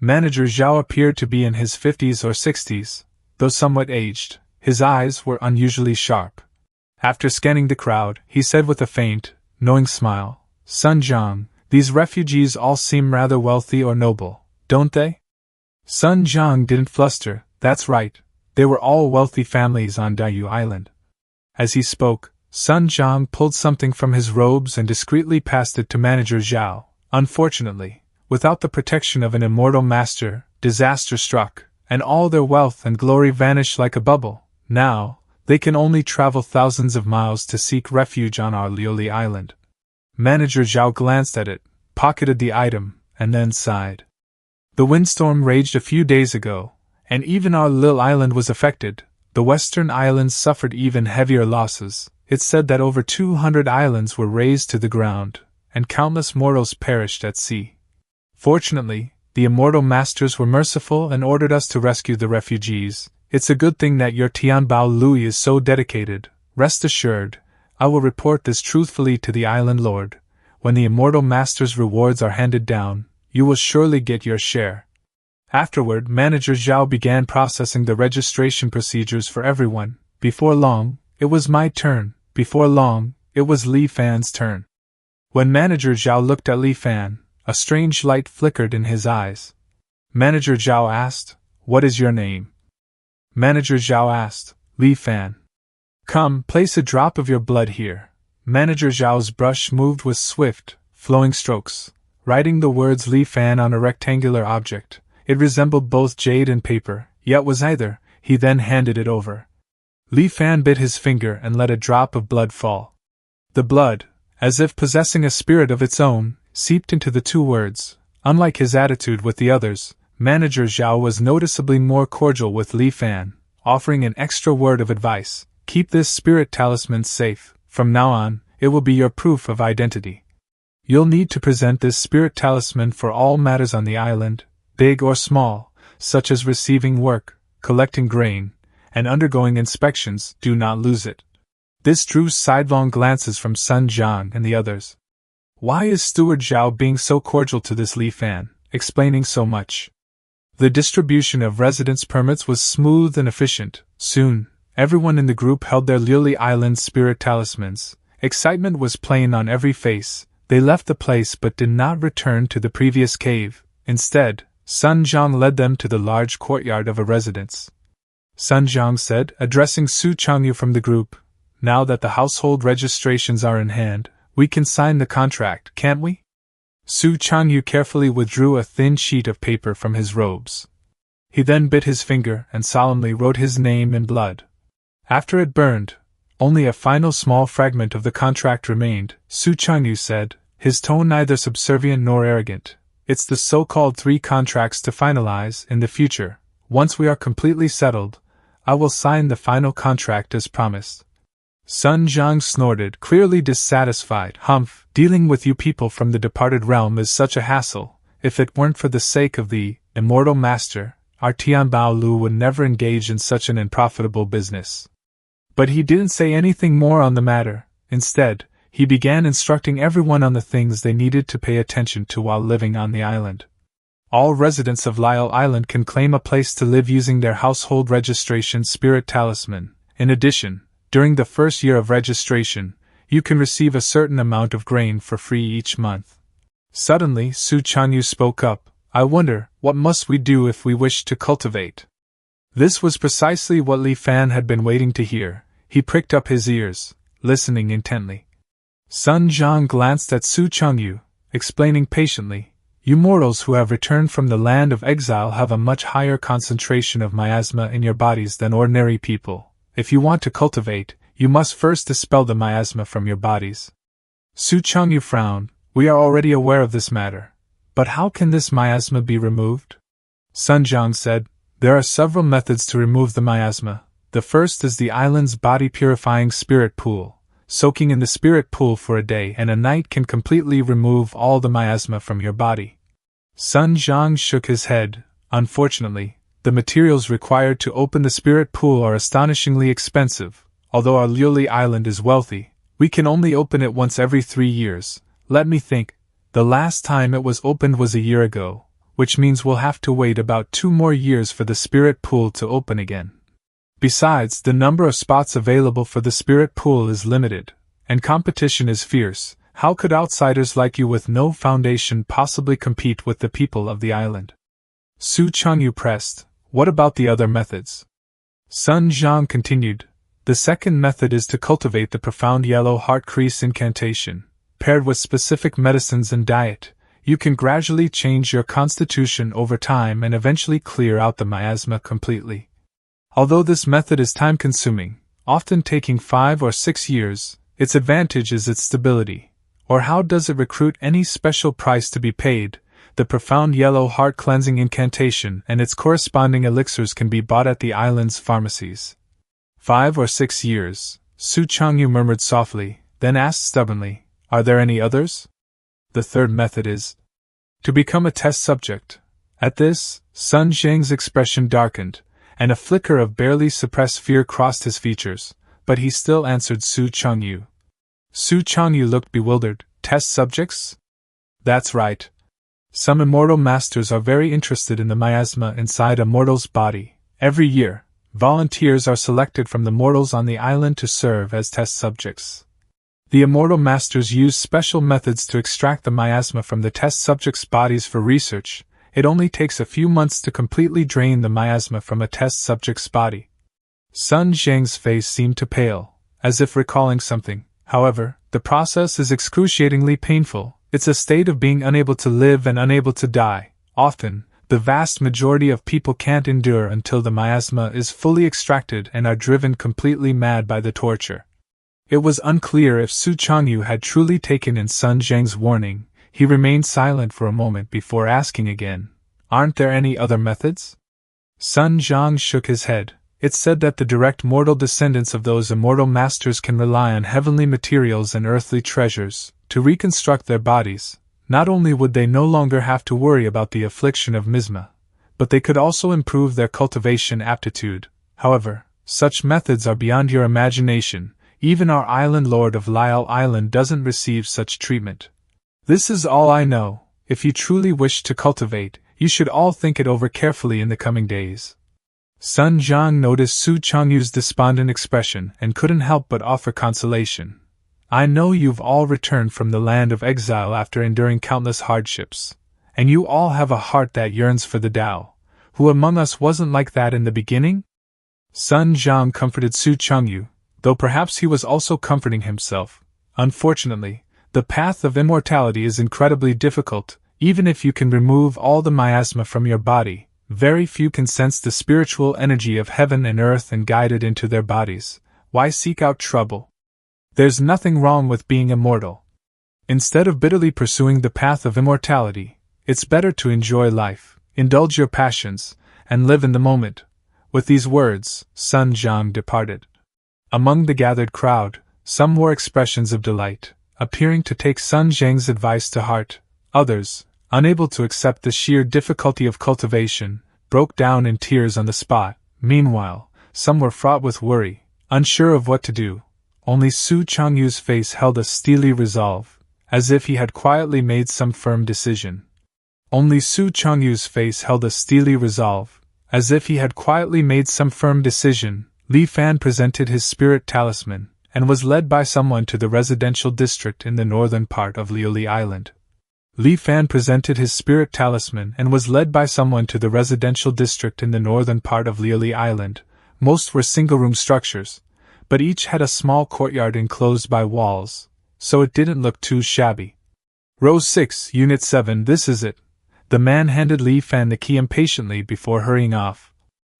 Speaker 1: Manager Zhao appeared to be in his 50s or 60s, though somewhat aged. His eyes were unusually sharp. After scanning the crowd, he said with a faint, knowing smile, "Sun Jiang, these refugees all seem rather wealthy or noble, don't they?" Sun Jiang didn't fluster. "That's right. They were all wealthy families on Dayu Island." As he spoke, Sun Jiang pulled something from his robes and discreetly passed it to Manager Zhao. Unfortunately, without the protection of an immortal master, disaster struck, and all their wealth and glory vanished like a bubble. Now, they can only travel thousands of miles to seek refuge on our Liuli Island. Manager Zhao glanced at it, pocketed the item, and then sighed. The windstorm raged a few days ago, and even our Lil Island was affected. The western islands suffered even heavier losses. It's said that over 200 islands were razed to the ground, and countless mortals perished at sea. Fortunately, the immortal masters were merciful and ordered us to rescue the refugees. It's a good thing that your Tianbao Lui is so dedicated. Rest assured, I will report this truthfully to the island lord. When the immortal master's rewards are handed down, you will surely get your share. Afterward, Manager Zhao began processing the registration procedures for everyone. Before long, it was my turn. Before long, it was Li Fan's turn. When Manager Zhao looked at Li Fan, a strange light flickered in his eyes. Manager Zhao asked, "What is your name?" Manager Zhao asked, "Li Fan." "Come, place a drop of your blood here." Manager Zhao's brush moved with swift, flowing strokes, writing the words Li Fan on a rectangular object. It resembled both jade and paper, yet was either. He then handed it over. Li Fan bit his finger and let a drop of blood fall. The blood, as if possessing a spirit of its own, seeped into the two words. Unlike his attitude with the others, Manager Zhao was noticeably more cordial with Li Fan, offering an extra word of advice. "Keep this spirit talisman safe. From now on, it will be your proof of identity. You'll need to present this spirit talisman for all matters on the island, big or small, such as receiving work, collecting grain, and undergoing inspections. Do not lose it." This drew sidelong glances from Sun Jiang and the others. Why is Steward Zhao being so cordial to this Li Fan, explaining so much? The distribution of residence permits was smooth and efficient. Soon, everyone in the group held their Lily Island spirit talismans. Excitement was plain on every face. They left the place but did not return to the previous cave. Instead, Sun Jiang led them to the large courtyard of a residence. Sun Jiang said, addressing Su Changyu from the group, "Now that the household registrations are in hand, we can sign the contract, can't we?" Su Changyu carefully withdrew a thin sheet of paper from his robes. He then bit his finger and solemnly wrote his name in blood. After it burned, only a final small fragment of the contract remained. Su Changyu said, his tone neither subservient nor arrogant, "It's the so-called 3 contracts to finalize in the future. Once we are completely settled, I will sign the final contract as promised." Sun Jiang snorted, clearly dissatisfied. "Humph, dealing with you people from the departed realm is such a hassle. If it weren't for the sake of the immortal master, our Tianbao Lu would never engage in such an unprofitable business." But he didn't say anything more on the matter. Instead, he began instructing everyone on the things they needed to pay attention to while living on the island. All residents of Lyle Island can claim a place to live using their household registration spirit talisman. In addition, during the first year of registration, you can receive a certain amount of grain for free each month. Suddenly, Su Changyu spoke up, "I wonder, what must we do if we wish to cultivate?" This was precisely what Li Fan had been waiting to hear. He pricked up his ears, listening intently. Sun Jiang glanced at Su Changyu, explaining patiently, "You mortals who have returned from the land of exile have a much higher concentration of miasma in your bodies than ordinary people. If you want to cultivate, you must first dispel the miasma from your bodies." Su Changyu frowned. "We are already aware of this matter. But how can this miasma be removed?" Sun Jiang said, "There are several methods to remove the miasma. The first is the island's body-purifying spirit pool. Soaking in the spirit pool for a day and a night can completely remove all the miasma from your body." Sun Jiang shook his head. "Unfortunately, the materials required to open the spirit pool are astonishingly expensive. Although our Luli Island is wealthy, we can only open it once every 3 years. Let me think. The last time it was opened was a year ago, which means we'll have to wait about 2 more years for the spirit pool to open again. Besides, the number of spots available for the spirit pool is limited, and competition is fierce. How could outsiders like you with no foundation possibly compete with the people of the island?" Su Changyu pressed, "What about the other methods?" Sun Jiang continued, "The second method is to cultivate the profound yellow heart crease incantation. Paired with specific medicines and diet, you can gradually change your constitution over time and eventually clear out the miasma completely. Although this method is time-consuming, often taking 5 or 6 years, its advantage is its stability. Or how does it recruit any special price to be paid? The profound yellow heart cleansing incantation and its corresponding elixirs can be bought at the island's pharmacies." 5 or 6 years, Su Changyu murmured softly, then asked stubbornly, "Are there any others?" "The third method is to become a test subject." At this, Sun Zheng's expression darkened, and a flicker of barely suppressed fear crossed his features, but he still answered Su Changyu. Su Changyu looked bewildered. "Test subjects?" "That's right. Some immortal masters are very interested in the miasma inside a mortal's body. Every year, volunteers are selected from the mortals on the island to serve as test subjects. The immortal masters use special methods to extract the miasma from the test subjects' bodies for research. It only takes a few months to completely drain the miasma from a test subject's body. Sun Zhang's face seemed to pale, as if recalling something. However, the process is excruciatingly painful. It's a state of being unable to live and unable to die. Often, the vast majority of people can't endure until the miasma is fully extracted and are driven completely mad by the torture. It was unclear if Su Changyu had truly taken in Sun Zhang's warning. He remained silent for a moment before asking again, "Aren't there any other methods?" Sun Zhang shook his head. It's said that the direct mortal descendants of those immortal masters can rely on heavenly materials and earthly treasures to reconstruct their bodies. Not only would they no longer have to worry about the affliction of miasma, but they could also improve their cultivation aptitude. However, such methods are beyond your imagination. Even our island lord of Lyell Island doesn't receive such treatment. This is all I know. If you truly wish to cultivate, you should all think it over carefully in the coming days. Sun Zhang noticed Su Changyu's despondent expression and couldn't help but offer consolation. I know you've all returned from the land of exile after enduring countless hardships, and you all have a heart that yearns for the Tao. Who among us wasn't like that in the beginning? Sun Zhang comforted Su Changyu, though perhaps he was also comforting himself. Unfortunately, the path of immortality is incredibly difficult. Even if you can remove all the miasma from your body, very few can sense the spiritual energy of heaven and earth and guide it into their bodies. Why seek out trouble? There's nothing wrong with being immortal. Instead of bitterly pursuing the path of immortality, it's better to enjoy life, indulge your passions, and live in the moment. With these words, Sun Zhang departed. Among the gathered crowd, some wore expressions of delight, appearing to take Sun Zhang's advice to heart. Others, unable to accept the sheer difficulty of cultivation, broke down in tears on the spot. Meanwhile, some were fraught with worry, unsure of what to do. Only Su Changyu's face held a steely resolve, as if he had quietly made some firm decision. Only Su Changyu's face held a steely resolve, as if he had quietly made some firm decision. Li Fan presented his spirit talisman, and was led by someone to the residential district in the northern part of Liuli Island. Li Fan presented his spirit talisman and was led by someone to the residential district in the northern part of Liuli Island. Most were single-room structures, but each had a small courtyard enclosed by walls, so it didn't look too shabby. Row 6, Unit 7, this is it. The man handed Li Fan the key impatiently before hurrying off.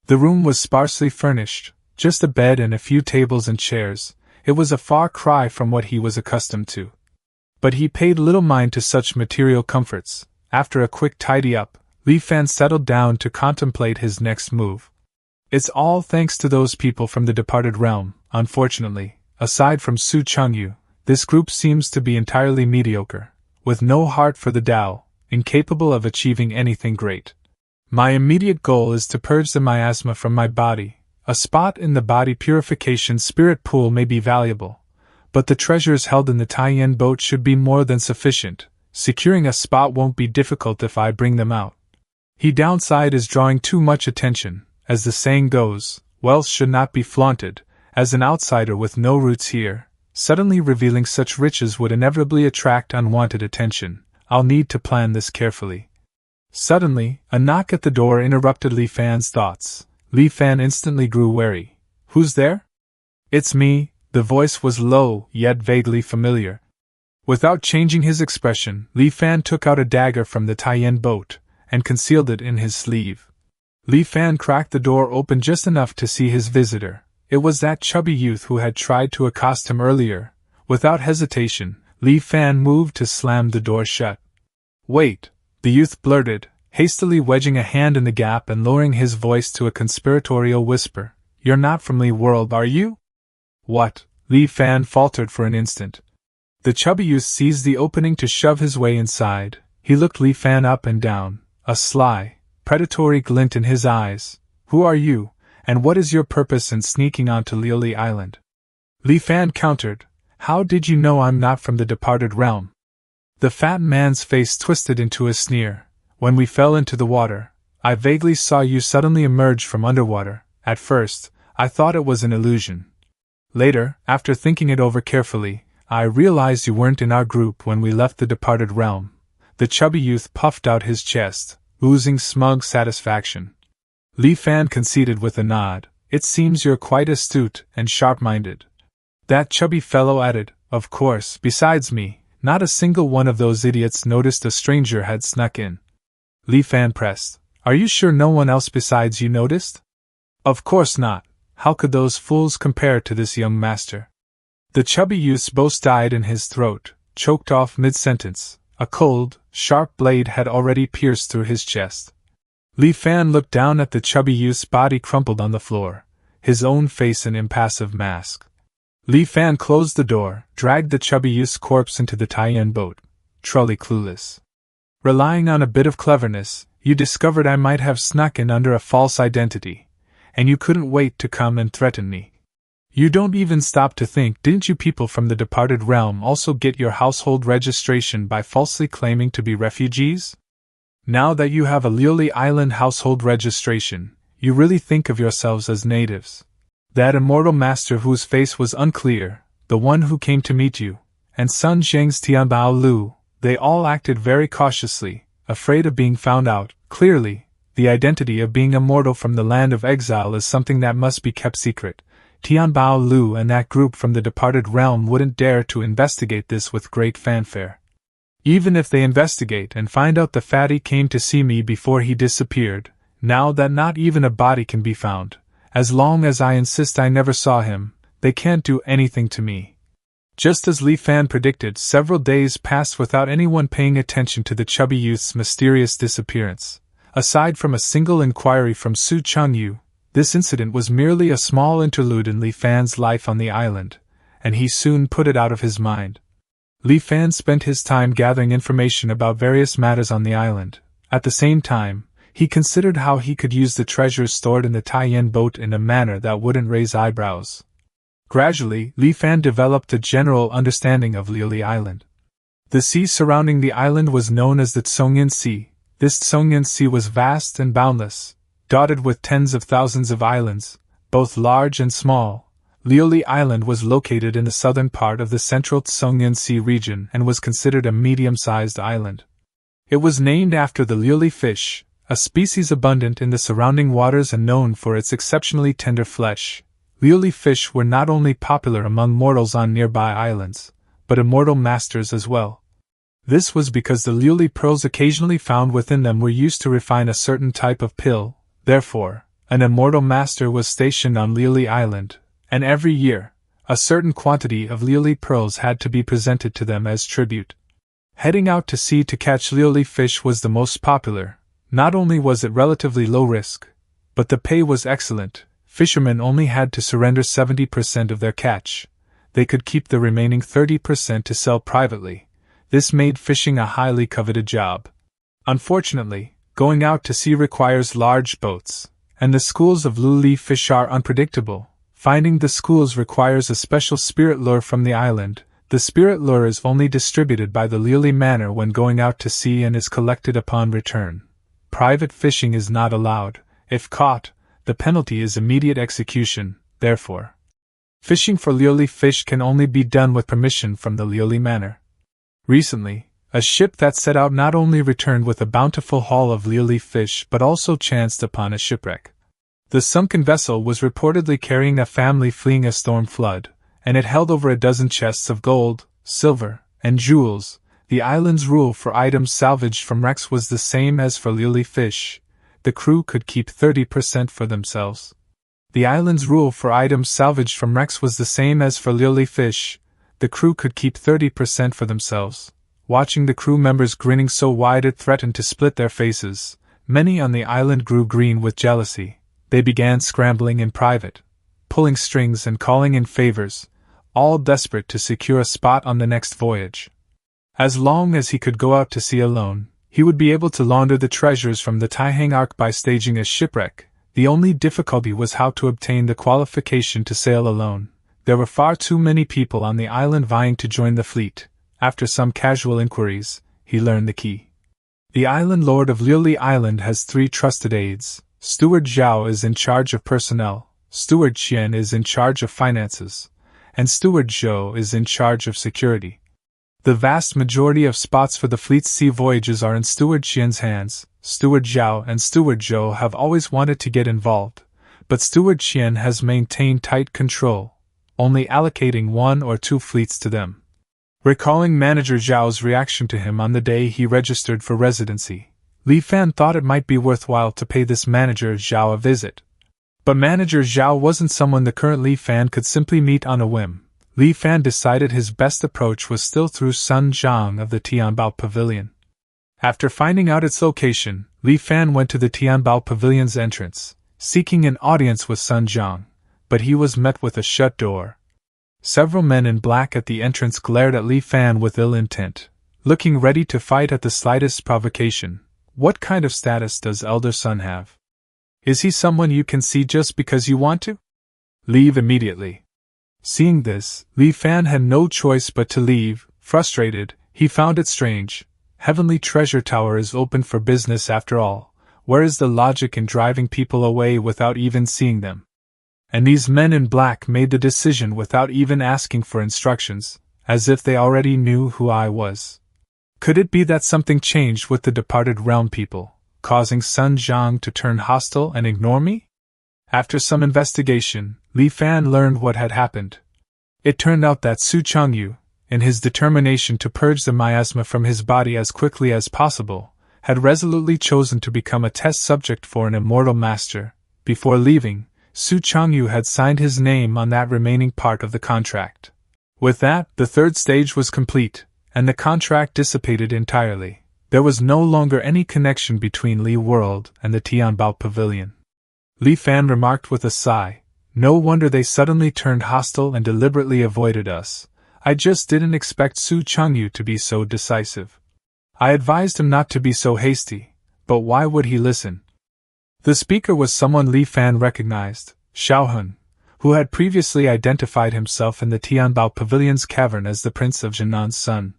Speaker 1: The room was sparsely furnished, just a bed and a few tables and chairs. It was a far cry from what he was accustomed to. But he paid little mind to such material comforts. After a quick tidy-up, Li Fan settled down to contemplate his next move. It's all thanks to those people from the departed realm. Unfortunately, aside from Su Changyu, this group seems to be entirely mediocre, with no heart for the Tao, incapable of achieving anything great. My immediate goal is to purge the miasma from my body. A spot in the body purification spirit pool may be valuable, but the treasures held in the Taiyan boat should be more than sufficient. Securing a spot won't be difficult if I bring them out. The downside is drawing too much attention. As the saying goes, wealth should not be flaunted. As an outsider with no roots here, suddenly revealing such riches would inevitably attract unwanted attention. I'll need to plan this carefully. Suddenly, a knock at the door interrupted Li Fan's thoughts. Li Fan instantly grew wary. Who's there? It's me. The voice was low, yet vaguely familiar. Without changing his expression, Li Fan took out a dagger from the Taiyan boat, and concealed it in his sleeve. Li Fan cracked the door open just enough to see his visitor. It was that chubby youth who had tried to accost him earlier. Without hesitation, Li Fan moved to slam the door shut. Wait, the youth blurted, hastily wedging a hand in the gap and lowering his voice to a conspiratorial whisper. You're not from Li World, are you? What? Li Fan faltered for an instant. The chubby youth seized the opening to shove his way inside. He looked Li Fan up and down, a sly, predatory glint in his eyes. Who are you, and what is your purpose in sneaking onto Liuli Island? Li Fan countered. How did you know I'm not from the departed realm? The fat man's face twisted into a sneer. When we fell into the water, I vaguely saw you suddenly emerge from underwater. At first, I thought it was an illusion. Later, after thinking it over carefully, I realized you weren't in our group when we left the departed realm. The chubby youth puffed out his chest, oozing smug satisfaction. Li Fan conceded with a nod. It seems you're quite astute and sharp-minded. That chubby fellow added, of course, besides me, not a single one of those idiots noticed a stranger had snuck in. Li Fan pressed. Are you sure no one else besides you noticed? Of course not. How could those fools compare to this young master? The chubby youth's boast died in his throat, choked off mid-sentence. A cold, sharp blade had already pierced through his chest. Li Fan looked down at the chubby youth's body crumpled on the floor, his own face an impassive mask. Li Fan closed the door, dragged the chubby youth's corpse into the Taiyan boat, truly clueless. Relying on a bit of cleverness, you discovered I might have snuck in under a false identity, and you couldn't wait to come and threaten me. You don't even stop to think, didn't you people from the departed realm also get your household registration by falsely claiming to be refugees? Now that you have a Liuli Island household registration, you really think of yourselves as natives. That immortal master whose face was unclear, the one who came to meet you, and Sun Zheng's Tianbao Lu, they all acted very cautiously, afraid of being found out. Clearly, the identity of being immortal from the land of exile is something that must be kept secret. Tianbao Lu and that group from the departed realm wouldn't dare to investigate this with great fanfare. Even if they investigate and find out the fatty came to see me before he disappeared, now that not even a body can be found, as long as I insist I never saw him, they can't do anything to me. Just as Li Fan predicted, several days passed without anyone paying attention to the chubby youth's mysterious disappearance. Aside from a single inquiry from Su Changyu, this incident was merely a small interlude in Li Fan's life on the island, and he soon put it out of his mind. Li Fan spent his time gathering information about various matters on the island. At the same time, he considered how he could use the treasures stored in the Taiyan boat in a manner that wouldn't raise eyebrows. Gradually, Li Fan developed a general understanding of Liuli Island. The sea surrounding the island was known as the Tsongyan Sea. This Tsongyan Sea was vast and boundless, dotted with tens of thousands of islands, both large and small. Liuli Island was located in the southern part of the central Tsongyan Sea region and was considered a medium-sized island. It was named after the Liuli fish, a species abundant in the surrounding waters and known for its exceptionally tender flesh. Liuli fish were not only popular among mortals on nearby islands, but immortal masters as well. This was because the Liuli pearls occasionally found within them were used to refine a certain type of pill. Therefore, an immortal master was stationed on Liuli Island, and every year, a certain quantity of Liuli pearls had to be presented to them as tribute. Heading out to sea to catch Liuli fish was the most popular. Not only was it relatively low risk, but the pay was excellent. Fishermen only had to surrender 70% of their catch. They could keep the remaining 30% to sell privately. This made fishing a highly coveted job. Unfortunately, going out to sea requires large boats, and the schools of Liuli fish are unpredictable. Finding the schools requires a special spirit lure from the island. The spirit lure is only distributed by the Liuli Manor when going out to sea and is collected upon return. Private fishing is not allowed. If caught, the penalty is immediate execution. Therefore, fishing for Liuli fish can only be done with permission from the Liuli Manor. Recently, a ship that set out not only returned with a bountiful haul of Liuli fish but also chanced upon a shipwreck. The sunken vessel was reportedly carrying a family fleeing a storm flood, and it held over a dozen chests of gold, silver, and jewels. The island's rule for items salvaged from wrecks was the same as for Liuli fish. The crew could keep 30% for themselves. The island's rule for items salvaged from wrecks was the same as for Liuli fish. The crew could keep 30% for themselves. Watching the crew members grinning so wide it threatened to split their faces, many on the island grew green with jealousy. They began scrambling in private, pulling strings and calling in favors, all desperate to secure a spot on the next voyage. As long as he could go out to sea alone, he would be able to launder the treasures from the Taihang Ark by staging a shipwreck. The only difficulty was how to obtain the qualification to sail alone. There were far too many people on the island vying to join the fleet. After some casual inquiries, he learned the key. The island lord of Liuli Island has 3 trusted aides. Steward Zhao is in charge of personnel, Steward Qian is in charge of finances, and Steward Zhou is in charge of security. The vast majority of spots for the fleet's sea voyages are in Steward Qian's hands. Steward Zhao and Steward Zhou have always wanted to get involved, but Steward Qian has maintained tight control, only allocating 1 or 2 fleets to them. Recalling Manager Zhao's reaction to him on the day he registered for residency, Li Fan thought it might be worthwhile to pay this Manager Zhao a visit. But Manager Zhao wasn't someone the current Li Fan could simply meet on a whim. Li Fan decided his best approach was still through Sun Zhang of the Tianbao Pavilion. After finding out its location, Li Fan went to the Tianbao Pavilion's entrance, seeking an audience with Sun Zhang, but he was met with a shut door. Several men in black at the entrance glared at Li Fan with ill intent, looking ready to fight at the slightest provocation. What kind of status does Elder Sun have? Is he someone you can see just because you want to? Leave immediately. Seeing this, Li Fan had no choice but to leave. Frustrated, he found it strange. Heavenly Treasure Tower is open for business after all. Where is the logic in driving people away without even seeing them? And these men in black made the decision without even asking for instructions, as if they already knew who I was. Could it be that something changed with the departed realm people, causing Sun Zhang to turn hostile and ignore me? After some investigation, Li Fan learned what had happened. It turned out that Su Changyu, in his determination to purge the miasma from his body as quickly as possible, had resolutely chosen to become a test subject for an immortal master. Before leaving, Su Changyu had signed his name on that remaining part of the contract. With that, the 3rd stage was complete, and the contract dissipated entirely. There was no longer any connection between Li World and the Tianbao Pavilion. Li Fan remarked with a sigh, "No wonder they suddenly turned hostile and deliberately avoided us. I just didn't expect Su Changyu to be so decisive. I advised him not to be so hasty, but why would he listen?" The speaker was someone Li Fan recognized, Xiaohun, who had previously identified himself in the Tianbao Pavilion's cavern as the Prince of Jinnan's son.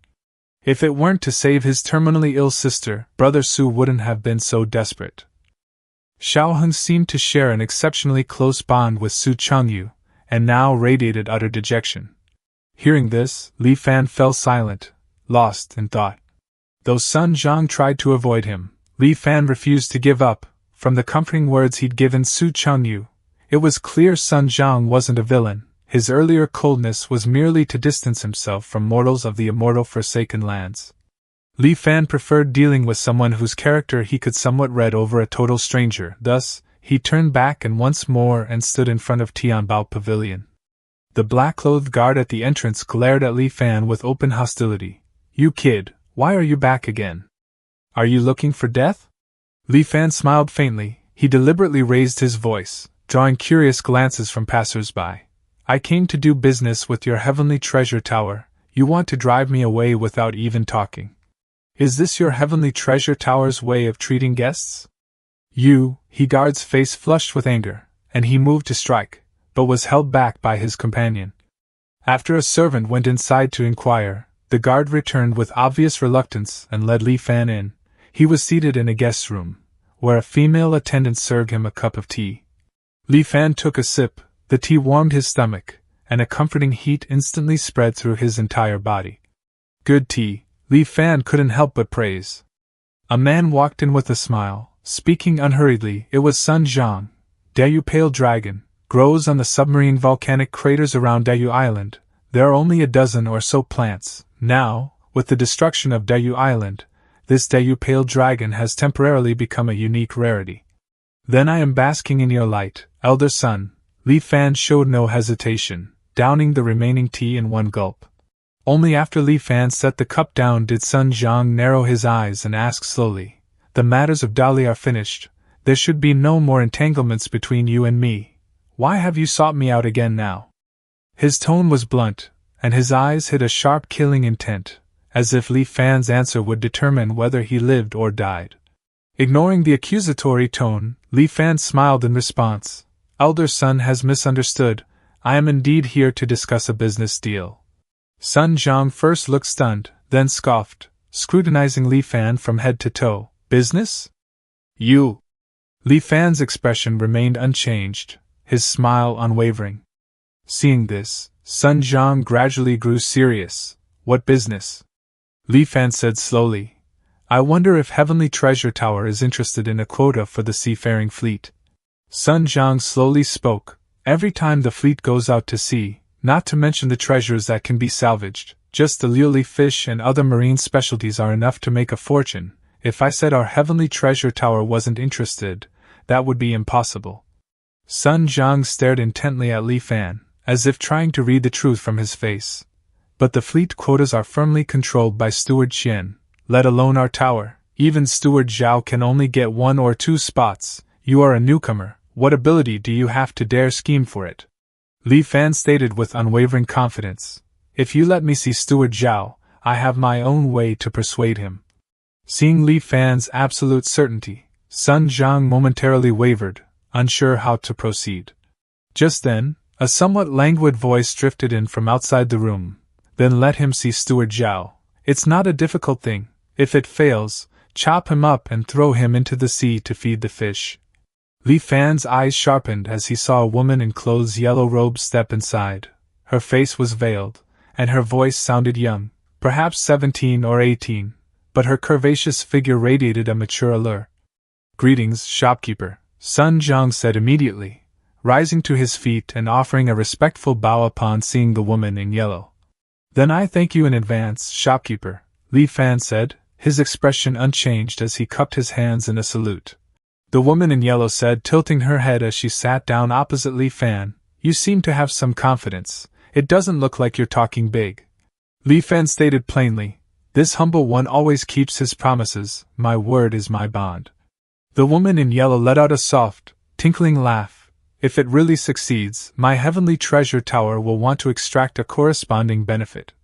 Speaker 1: If it weren't to save his terminally ill sister, Brother Su wouldn't have been so desperate. Xiaohun seemed to share an exceptionally close bond with Su Changyu, and now radiated utter dejection. Hearing this, Li Fan fell silent, lost in thought. Though Sun Zhang tried to avoid him, Li Fan refused to give up. From the comforting words he'd given Su Changyu, it was clear Sun Zhang wasn't a villain. His earlier coldness was merely to distance himself from mortals of the immortal Forsaken Lands. Li Fan preferred dealing with someone whose character he could somewhat read over a total stranger. Thus, he turned back and once more and stood in front of Tianbao Pavilion. The black-clothed guard at the entrance glared at Li Fan with open hostility. "You kid, why are you back again? Are you looking for death?" Li Fan smiled faintly. He deliberately raised his voice, drawing curious glances from passers-by. "I came to do business with your Heavenly Treasure Tower. You want to drive me away without even talking. Is this your Heavenly Treasure Tower's way of treating guests?" He guard's face flushed with anger, and he moved to strike, but was held back by his companion. After a servant went inside to inquire, the guard returned with obvious reluctance and led Li Fan in. He was seated in a guest room, where a female attendant served him a cup of tea. Li Fan took a sip. The tea warmed his stomach, and a comforting heat instantly spread through his entire body. "Good tea," Li Fan couldn't help but praise. A man walked in with a smile, speaking unhurriedly. It was Sun Zhang. "Dayu Pale Dragon grows on the submarine volcanic craters around Dayu Island. There are only a dozen or so plants. Now, with the destruction of Dayu Island, this Dayu Pale Dragon has temporarily become a unique rarity. Then I am basking in your light, Elder Sun." Li Fan showed no hesitation, downing the remaining tea in one gulp. Only after Li Fan set the cup down did Sun Zhang narrow his eyes and ask slowly, "The matters of Dali are finished. There should be no more entanglements between you and me. Why have you sought me out again now?" His tone was blunt, and his eyes hid a sharp killing intent, as if Li Fan's answer would determine whether he lived or died. Ignoring the accusatory tone, Li Fan smiled in response. "Elder Sun has misunderstood. I am indeed here to discuss a business deal." Sun Jiang first looked stunned, then scoffed, scrutinizing Li Fan from head to toe. Business? You? Li Fan's expression remained unchanged, his smile unwavering. Seeing this, Sun Jiang gradually grew serious. What business? Li Fan said slowly. I wonder if Heavenly Treasure Tower is interested in a quota for the seafaring fleet. Sun Jiang slowly spoke. Every time the fleet goes out to sea, not to mention the treasures that can be salvaged, just the lily fish and other marine specialties are enough to make a fortune. If I said our Heavenly Treasure Tower wasn't interested, that would be impossible. Sun Jiang stared intently at Li Fan, as if trying to read the truth from his face. But the fleet quotas are firmly controlled by Steward Qian, let alone our tower. Even Steward Zhao can only get 1 or 2 spots. You are a newcomer. What ability do you have to dare scheme for it? Li Fan stated with unwavering confidence. If you let me see Steward Zhao, I have my own way to persuade him. Seeing Li Fan's absolute certainty, Sun Jiang momentarily wavered, unsure how to proceed. Just then, a somewhat languid voice drifted in from outside the room. Then let him see Steward Zhao. It's not a difficult thing. If it fails, chop him up and throw him into the sea to feed the fish. Li Fan's eyes sharpened as he saw a woman in clothes yellow robes step inside. Her face was veiled, and her voice sounded young, perhaps 17 or 18, but her curvaceous figure radiated a mature allure. Greetings, shopkeeper, Sun Jiang said immediately, rising to his feet and offering a respectful bow upon seeing the woman in yellow. Then I thank you in advance, shopkeeper, Li Fan said, his expression unchanged as he cupped his hands in a salute. The woman in yellow said, tilting her head as she sat down opposite Li Fan, You seem to have some confidence. It doesn't look like you're talking big. Li Fan stated plainly, This humble one always keeps his promises, my word is my bond. The woman in yellow let out a soft, tinkling laugh. If it really succeeds, my Heavenly Treasure Tower will want to extract a corresponding benefit.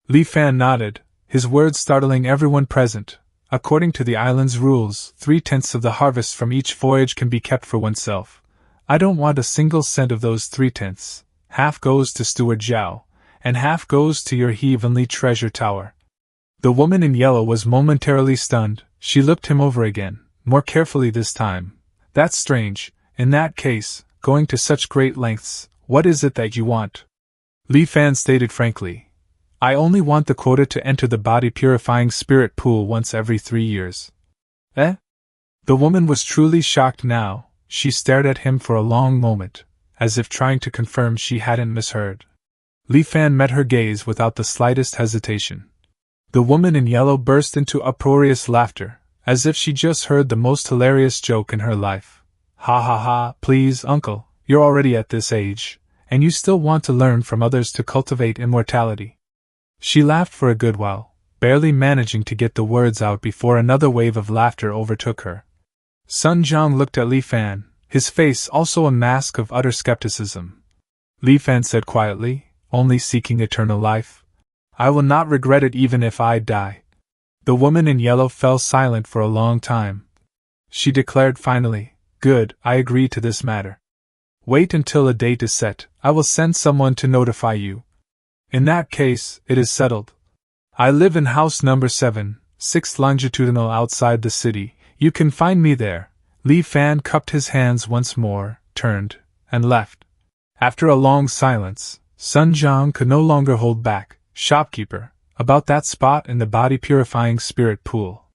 Speaker 1: Li Fan nodded, his words startling everyone present. According to the island's rules, 3/10 of the harvest from each voyage can be kept for oneself. I don't want a single cent of those 3/10. Half goes to Steward Zhao, and half goes to your Heavenly Treasure Tower. The woman in yellow was momentarily stunned. She looked him over again, more carefully this time. That's strange. In that case, going to such great lengths, what is it that you want? Li Fan stated frankly. I only want the quota to enter the body-purifying spirit pool once every 3 years. Eh? The woman was truly shocked now. She stared at him for a long moment, as if trying to confirm she hadn't misheard. Li Fan met her gaze without the slightest hesitation. The woman in yellow burst into uproarious laughter, as if she just heard the most hilarious joke in her life. Ha ha ha, please, uncle, you're already at this age, and you still want to learn from others to cultivate immortality. She laughed for a good while, barely managing to get the words out before another wave of laughter overtook her. Sun Jiang looked at Li Fan, his face also a mask of utter skepticism. Li Fan said quietly, Only seeking eternal life? I will not regret it even if I die. The woman in yellow fell silent for a long time. She declared finally, Good, I agree to this matter. Wait until a date is set, I will send someone to notify you. In that case, it is settled. I live in house number 7, 6th longitudinal outside the city. You can find me there. Li Fan cupped his hands once more, turned, and left. After a long silence, Sun Jiang could no longer hold back. Shopkeeper, about that spot in the body-purifying spirit pool.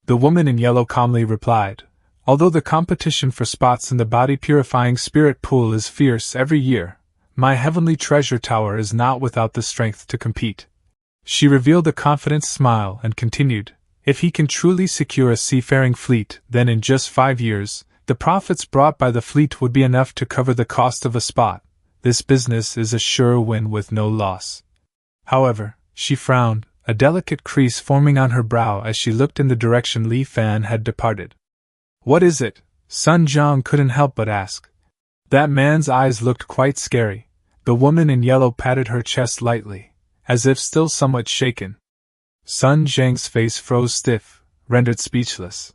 Speaker 1: The woman in yellow calmly replied, Although the competition for spots in the body-purifying spirit pool is fierce every year, my Heavenly Treasure Tower is not without the strength to compete. She revealed a confident smile and continued, If he can truly secure a seafaring fleet, then in just 5 years, the profits brought by the fleet would be enough to cover the cost of a spot. This business is a sure win with no loss. However, she frowned, a delicate crease forming on her brow as she looked in the direction Li Fan had departed. What is it? Sun Jiang couldn't help but ask. That man's eyes looked quite scary. The woman in yellow patted her chest lightly, as if still somewhat shaken. Sun Jiang's face froze stiff, rendered speechless.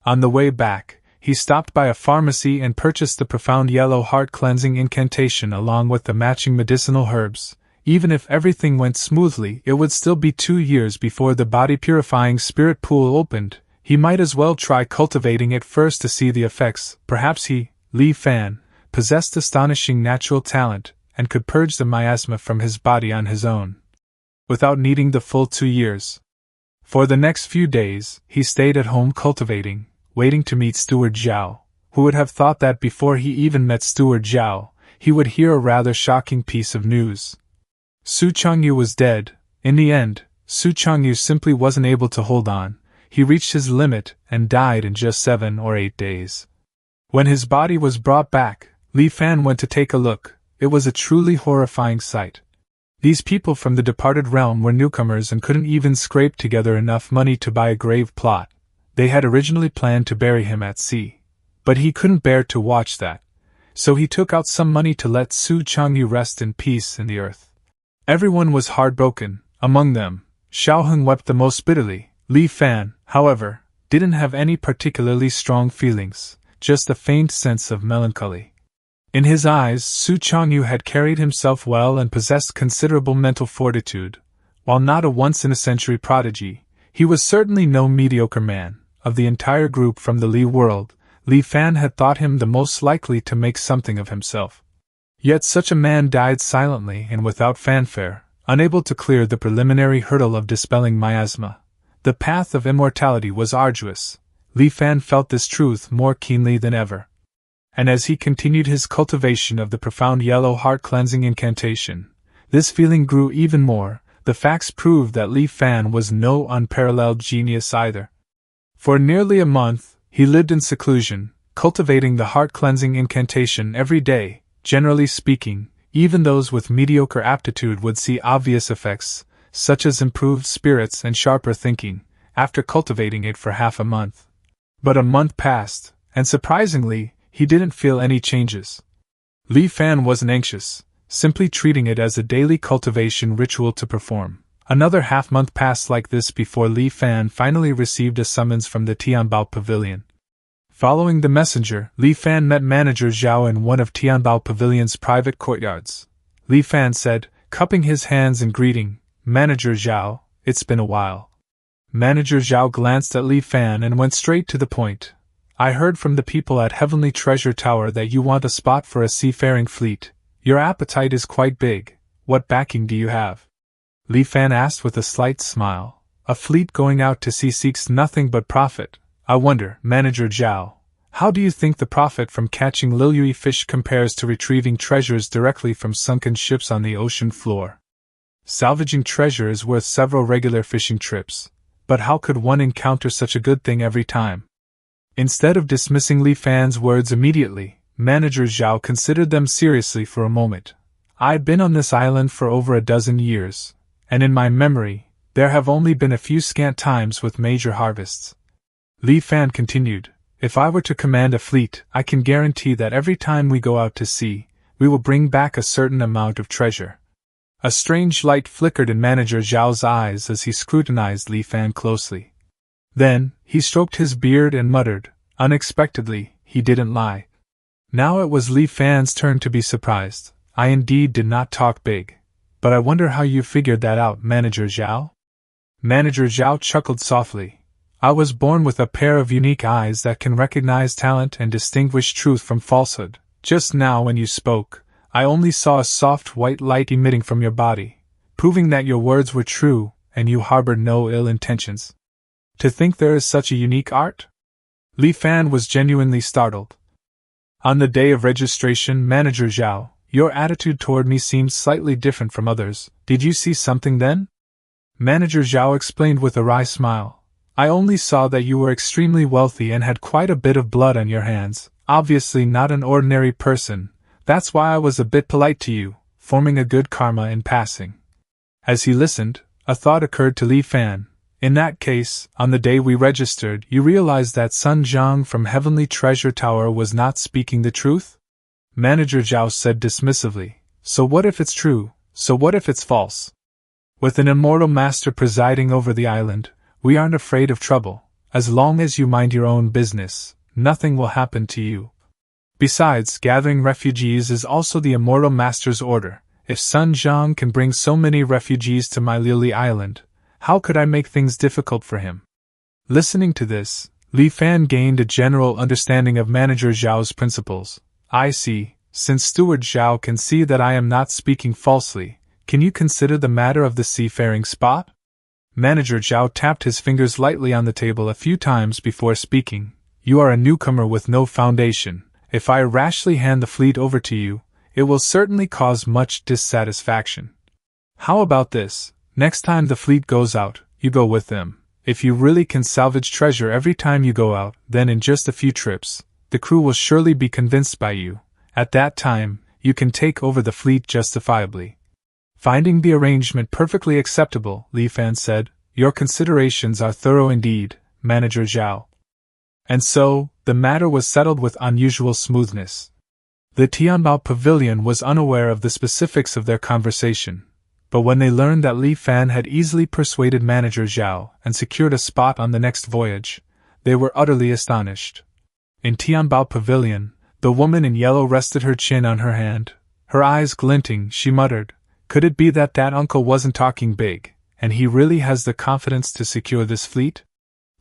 Speaker 1: On the way back, he stopped by a pharmacy and purchased the profound yellow heart-cleansing incantation along with the matching medicinal herbs. Even if everything went smoothly, it would still be 2 years before the body-purifying spirit pool opened. He might as well try cultivating it first to see the effects. Perhaps he, Li Fan, possessed astonishing natural talent, and could purge the miasma from his body on his own, without needing the full 2 years. For the next few days, he stayed at home cultivating, waiting to meet Steward Zhao. Who would have thought that before he even met Steward Zhao, he would hear a rather shocking piece of news. Su Changyu was dead. In the end, Su Changyu simply wasn't able to hold on. He reached his limit and died in just 7 or 8 days. When his body was brought back, Li Fan went to take a look. It was a truly horrifying sight. These people from the departed realm were newcomers and couldn't even scrape together enough money to buy a grave plot. They had originally planned to bury him at sea. But he couldn't bear to watch that, so he took out some money to let Su Changyu rest in peace in the earth. Everyone was heartbroken. Among them, Xiaoheng wept the most bitterly. Li Fan, however, didn't have any particularly strong feelings, just a faint sense of melancholy. In his eyes, Su Changyu had carried himself well and possessed considerable mental fortitude. While not a once-in-a-century prodigy, he was certainly no mediocre man. Of the entire group from the Li world, Li Fan had thought him the most likely to make something of himself. Yet such a man died silently and without fanfare, unable to clear the preliminary hurdle of dispelling miasma. The path of immortality was arduous. Li Fan felt this truth more keenly than ever. And as he continued his cultivation of the profound yellow heart-cleansing incantation, this feeling grew even more. The facts proved that Li Fan was no unparalleled genius either. For nearly a month, he lived in seclusion, cultivating the heart-cleansing incantation every day. Generally speaking, even those with mediocre aptitude would see obvious effects, such as improved spirits and sharper thinking, after cultivating it for half a month. But a month passed, and surprisingly, he didn't feel any changes. Li Fan wasn't anxious, simply treating it as a daily cultivation ritual to perform. Another half-month passed like this before Li Fan finally received a summons from the Tianbao Pavilion. Following the messenger, Li Fan met Manager Zhao in one of Tianbao Pavilion's private courtyards. Li Fan said, cupping his hands in greeting, "Manager Zhao, it's been a while." Manager Zhao glanced at Li Fan and went straight to the point. "I heard from the people at Heavenly Treasure Tower that you want a spot for a seafaring fleet. Your appetite is quite big. What backing do you have?" Li Fan asked with a slight smile. "A fleet going out to sea seeks nothing but profit. I wonder, Manager Zhao, how do you think the profit from catching liliui fish compares to retrieving treasures directly from sunken ships on the ocean floor? Salvaging treasure is worth several regular fishing trips, but how could one encounter such a good thing every time?" Instead of dismissing Li Fan's words immediately, Manager Zhao considered them seriously for a moment. "I've been on this island for over a dozen years, and in my memory, there have only been a few scant times with major harvests." Li Fan continued, "If I were to command a fleet, I can guarantee that every time we go out to sea, we will bring back a certain amount of treasure." A strange light flickered in Manager Zhao's eyes as he scrutinized Li Fan closely. Then, he stroked his beard and muttered, unexpectedly, he didn't lie. Now it was Li Fan's turn to be surprised. "I indeed did not talk big. But I wonder how you figured that out, Manager Zhao?" Manager Zhao chuckled softly. "I was born with a pair of unique eyes that can recognize talent and distinguish truth from falsehood. Just now when you spoke, I only saw a soft white light emitting from your body, proving that your words were true and you harbored no ill intentions. To think there is such a unique art?" Li Fan was genuinely startled. "On the day of registration, Manager Zhao, your attitude toward me seemed slightly different from others. Did you see something then?" Manager Zhao explained with a wry smile. "I only saw that you were extremely wealthy and had quite a bit of blood on your hands, obviously not an ordinary person. That's why I was a bit polite to you, forming a good karma in passing." As he listened, a thought occurred to Li Fan. "In that case, on the day we registered, you realized that Sun Zhang from Heavenly Treasure Tower was not speaking the truth?" Manager Zhao said dismissively, "So what if it's true? So what if it's false? With an immortal master presiding over the island, we aren't afraid of trouble. As long as you mind your own business, nothing will happen to you. Besides, gathering refugees is also the immortal master's order. If Sun Jiang can bring so many refugees to my Lily Island, how could I make things difficult for him? Listening to this, Li Fan gained a general understanding of Manager Zhao's principles. I see, since Steward Zhao can see that I am not speaking falsely, can you consider the matter of the seafaring spot? Manager Zhao tapped his fingers lightly on the table a few times before speaking. You are a newcomer with no foundation. If I rashly hand the fleet over to you, it will certainly cause much dissatisfaction. How about this? Next time the fleet goes out, you go with them. If you really can salvage treasure every time you go out, then in just a few trips, the crew will surely be convinced by you. At that time, you can take over the fleet justifiably. Finding the arrangement perfectly acceptable, Li Fan said, your considerations are thorough indeed, Manager Zhao. And so, the matter was settled with unusual smoothness. The Tianbao Pavilion was unaware of the specifics of their conversation, but when they learned that Li Fan had easily persuaded Manager Zhao and secured a spot on the next voyage, they were utterly astonished. In Tianbao Pavilion, the woman in yellow rested her chin on her hand. Her eyes glinting, she muttered, could it be that uncle wasn't talking big, and he really has the confidence to secure this fleet?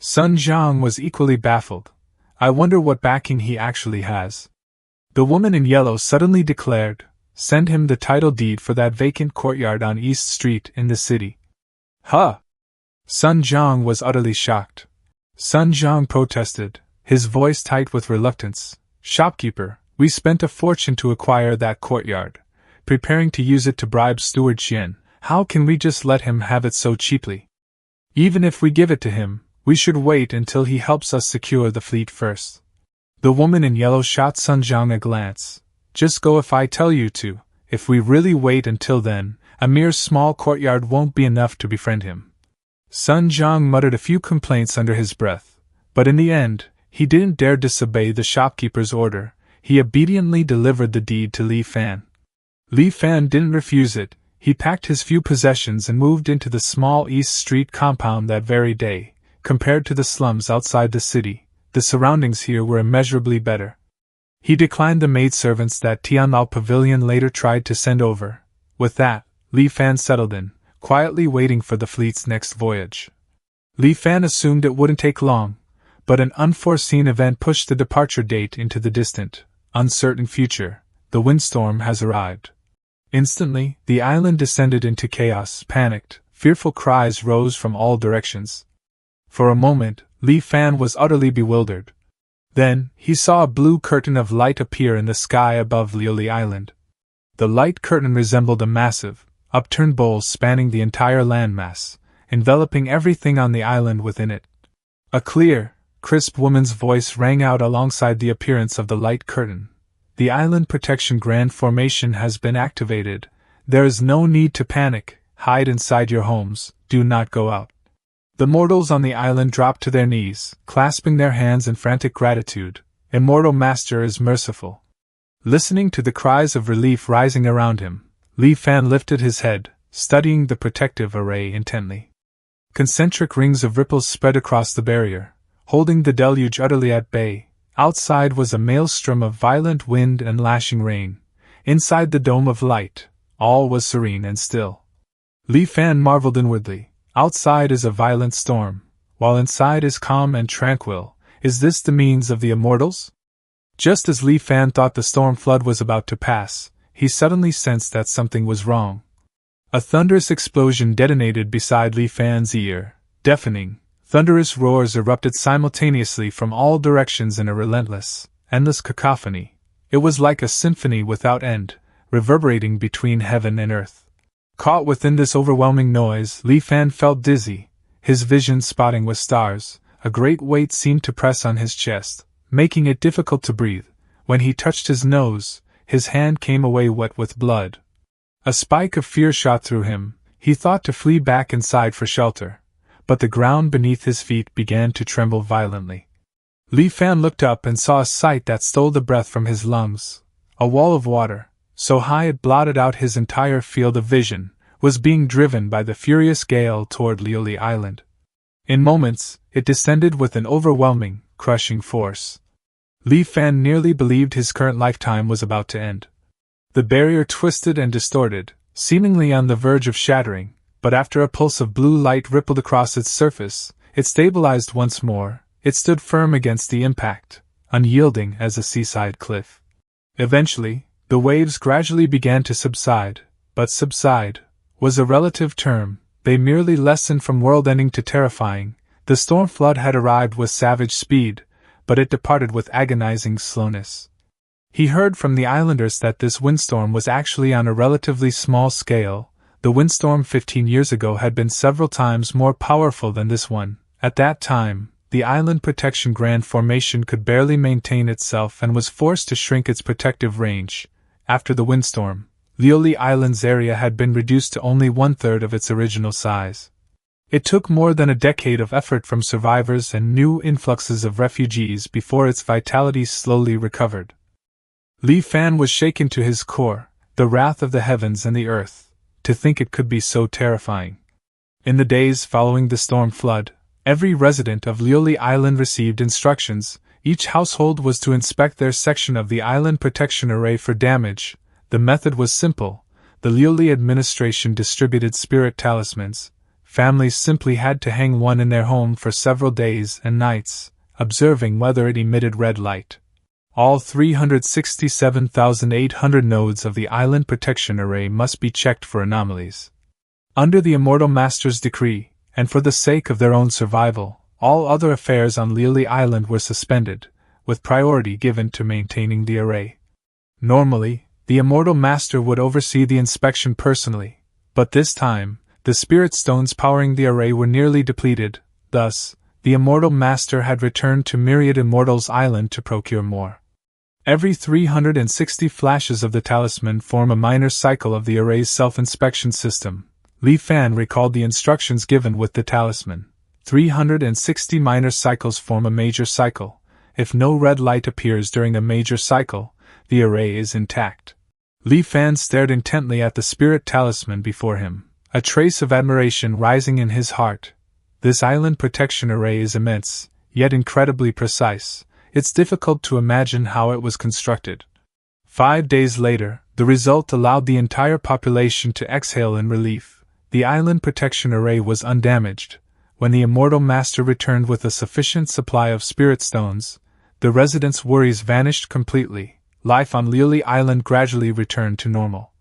Speaker 1: Sun Jiang was equally baffled. I wonder what backing he actually has. The woman in yellow suddenly declared, send him the title deed for that vacant courtyard on East Street in the city. Huh! Sun Jiang was utterly shocked. Sun Jiang protested, his voice tight with reluctance. Shopkeeper, we spent a fortune to acquire that courtyard, preparing to use it to bribe Steward Qian. How can we just let him have it so cheaply? Even if we give it to him, we should wait until he helps us secure the fleet first. The woman in yellow shot Sun Jiang a glance. Just go if I tell you to. If we really wait until then, a mere small courtyard won't be enough to befriend him. Sun Jiang muttered a few complaints under his breath, but in the end, he didn't dare disobey the shopkeeper's order. He obediently delivered the deed to Li Fan. Li Fan didn't refuse it. He packed his few possessions and moved into the small East Street compound that very day. Compared to the slums outside the city, the surroundings here were immeasurably better. He declined the maidservants that Tianbao Pavilion later tried to send over. With that, Li Fan settled in, quietly waiting for the fleet's next voyage. Li Fan assumed it wouldn't take long, but an unforeseen event pushed the departure date into the distant, uncertain future. The windstorm has arrived. Instantly, the island descended into chaos. Panicked, fearful cries rose from all directions. For a moment, Li Fan was utterly bewildered. Then, he saw a blue curtain of light appear in the sky above Lily Island. The light curtain resembled a massive, upturned bowl spanning the entire landmass, enveloping everything on the island within it. A clear, crisp woman's voice rang out alongside the appearance of the light curtain. The Island Protection Grand Formation has been activated. There is no need to panic. Hide inside your homes. Do not go out. The mortals on the island dropped to their knees, clasping their hands in frantic gratitude. Immortal Master is merciful. Listening to the cries of relief rising around him, Li Fan lifted his head, studying the protective array intently. Concentric rings of ripples spread across the barrier, holding the deluge utterly at bay. Outside was a maelstrom of violent wind and lashing rain. Inside the dome of light, all was serene and still. Li Fan marveled inwardly. Outside is a violent storm, while inside is calm and tranquil. Is this the means of the immortals? Just as Li Fan thought the storm flood was about to pass, he suddenly sensed that something was wrong. A thunderous explosion detonated beside Li Fan's ear, deafening. Thunderous roars erupted simultaneously from all directions in a relentless, endless cacophony. It was like a symphony without end, reverberating between heaven and earth. Caught within this overwhelming noise, Li Fan felt dizzy, his vision spotting with stars. A great weight seemed to press on his chest, making it difficult to breathe. When he touched his nose, his hand came away wet with blood. A spike of fear shot through him. He thought to flee back inside for shelter, but the ground beneath his feet began to tremble violently. Li Fan looked up and saw a sight that stole the breath from his lungs. A wall of water, so high it blotted out his entire field of vision, was being driven by the furious gale toward Lily Island. In moments, it descended with an overwhelming, crushing force. Li Fan nearly believed his current lifetime was about to end. The barrier twisted and distorted, seemingly on the verge of shattering, but after a pulse of blue light rippled across its surface, it stabilized once more. It stood firm against the impact, unyielding as a seaside cliff. Eventually, the waves gradually began to subside, but subside was a relative term. They merely lessened from world-ending to terrifying. The storm flood had arrived with savage speed, but it departed with agonizing slowness. He heard from the islanders that this windstorm was actually on a relatively small scale. The windstorm 15 years ago had been several times more powerful than this one. At that time, the Island Protection Grand Formation could barely maintain itself and was forced to shrink its protective range. After the windstorm, Lioli Island's area had been reduced to only 1/3 of its original size. It took more than a decade of effort from survivors and new influxes of refugees before its vitality slowly recovered. Li Fan was shaken to his core, the wrath of the heavens and the earth. To think it could be so terrifying. In the days following the storm flood, every resident of Lioli Island received instructions. Each household was to inspect their section of the island protection array for damage. The method was simple. The Lioli administration distributed spirit talismans. Families simply had to hang one in their home for several days and nights, observing whether it emitted red light. All 367,800 nodes of the island protection array must be checked for anomalies. Under the Immortal Master's decree, and for the sake of their own survival, all other affairs on Lioli Island were suspended, with priority given to maintaining the array. Normally, the Immortal Master would oversee the inspection personally, but this time, the spirit stones powering the array were nearly depleted. Thus, the Immortal Master had returned to Myriad Immortals Island to procure more. Every 360 flashes of the talisman form a minor cycle of the array's self-inspection system. Li Fan recalled the instructions given with the talisman. 360 minor cycles form a major cycle. If no red light appears during a major cycle, the array is intact. Li Fan stared intently at the spirit talisman before him, a trace of admiration rising in his heart. This island protection array is immense, yet incredibly precise. It's difficult to imagine how it was constructed. 5 days later, the result allowed the entire population to exhale in relief. The island protection array was undamaged. When the Immortal Master returned with a sufficient supply of spirit stones, the residents' worries vanished completely. Life on Lioli Island gradually returned to normal.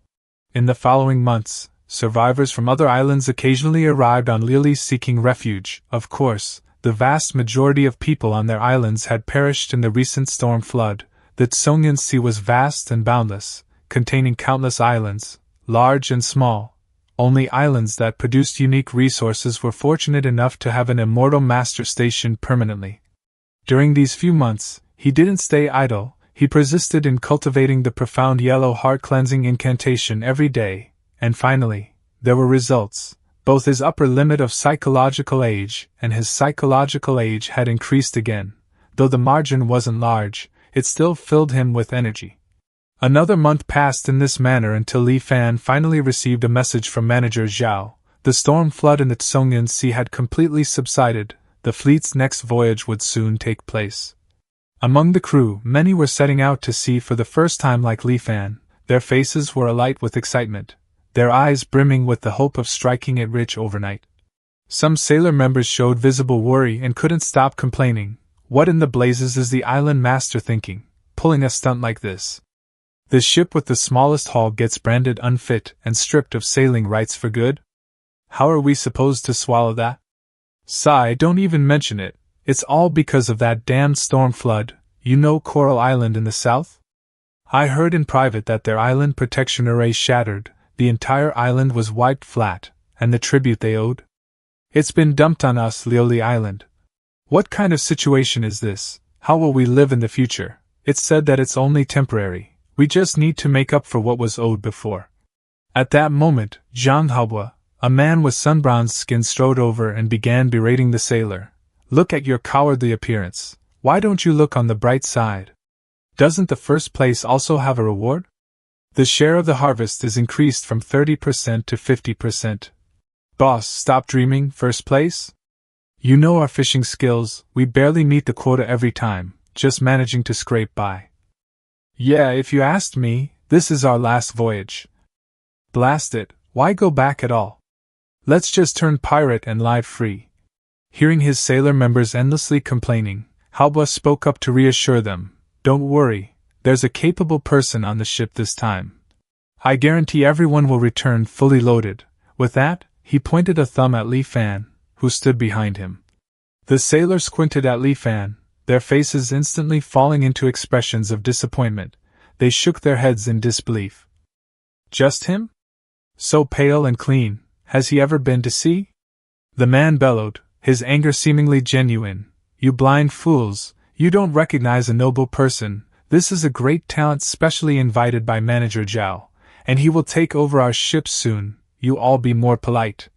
Speaker 1: In the following months, survivors from other islands occasionally arrived on Lioli seeking refuge. Of course, the vast majority of people on their islands had perished in the recent storm flood. The Tsongyan Sea was vast and boundless, containing countless islands, large and small. Only islands that produced unique resources were fortunate enough to have an Immortal Master stationed permanently. During these few months, he didn't stay idle. He persisted in cultivating the profound yellow heart cleansing incantation every day, and finally, there were results. Both his upper limit of psychological age and his psychological age had increased again. Though the margin wasn't large, it still filled him with energy. Another month passed in this manner until Li Fan finally received a message from Manager Zhao. The storm flood in the Tsongyan Sea had completely subsided. The fleet's next voyage would soon take place. Among the crew, many were setting out to sea for the first time like Li Fan. Their faces were alight with excitement, their eyes brimming with the hope of striking it rich overnight. Some sailor members showed visible worry and couldn't stop complaining. What in the blazes is the island master thinking, pulling a stunt like this? The ship with the smallest hull gets branded unfit and stripped of sailing rights for good? How are we supposed to swallow that? Sigh, don't even mention it. It's all because of that damned storm flood. You know Coral Island in the south? I heard in private that their island protection array shattered. The entire island was wiped flat, and the tribute they owed? It's been dumped on us, Lioli Island. What kind of situation is this? How will we live in the future? It's said that it's only temporary. We just need to make up for what was owed before. At that moment, Zhang Haobo, a man with sun-bronzed skin, strode over and began berating the sailor. Look at your cowardly appearance. Why don't you look on the bright side? Doesn't the first place also have a reward? The share of the harvest is increased from 30% to 50%. Boss, stop dreaming, first place? You know our fishing skills, we barely meet the quota every time, just managing to scrape by. Yeah, if you asked me, this is our last voyage. Blast it, why go back at all? Let's just turn pirate and live free. Hearing his sailor members endlessly complaining, Halbwa spoke up to reassure them. Don't worry, there's a capable person on the ship this time. I guarantee everyone will return fully loaded. With that, he pointed a thumb at Li Fan, who stood behind him. The sailors squinted at Li Fan, their faces instantly falling into expressions of disappointment. They shook their heads in disbelief. Just him? So pale and clean, has he ever been to sea? The man bellowed, his anger seemingly genuine. You blind fools, you don't recognize a noble person. This is a great talent specially invited by Manager Zhao, and he will take over our ship soon. You all be more polite.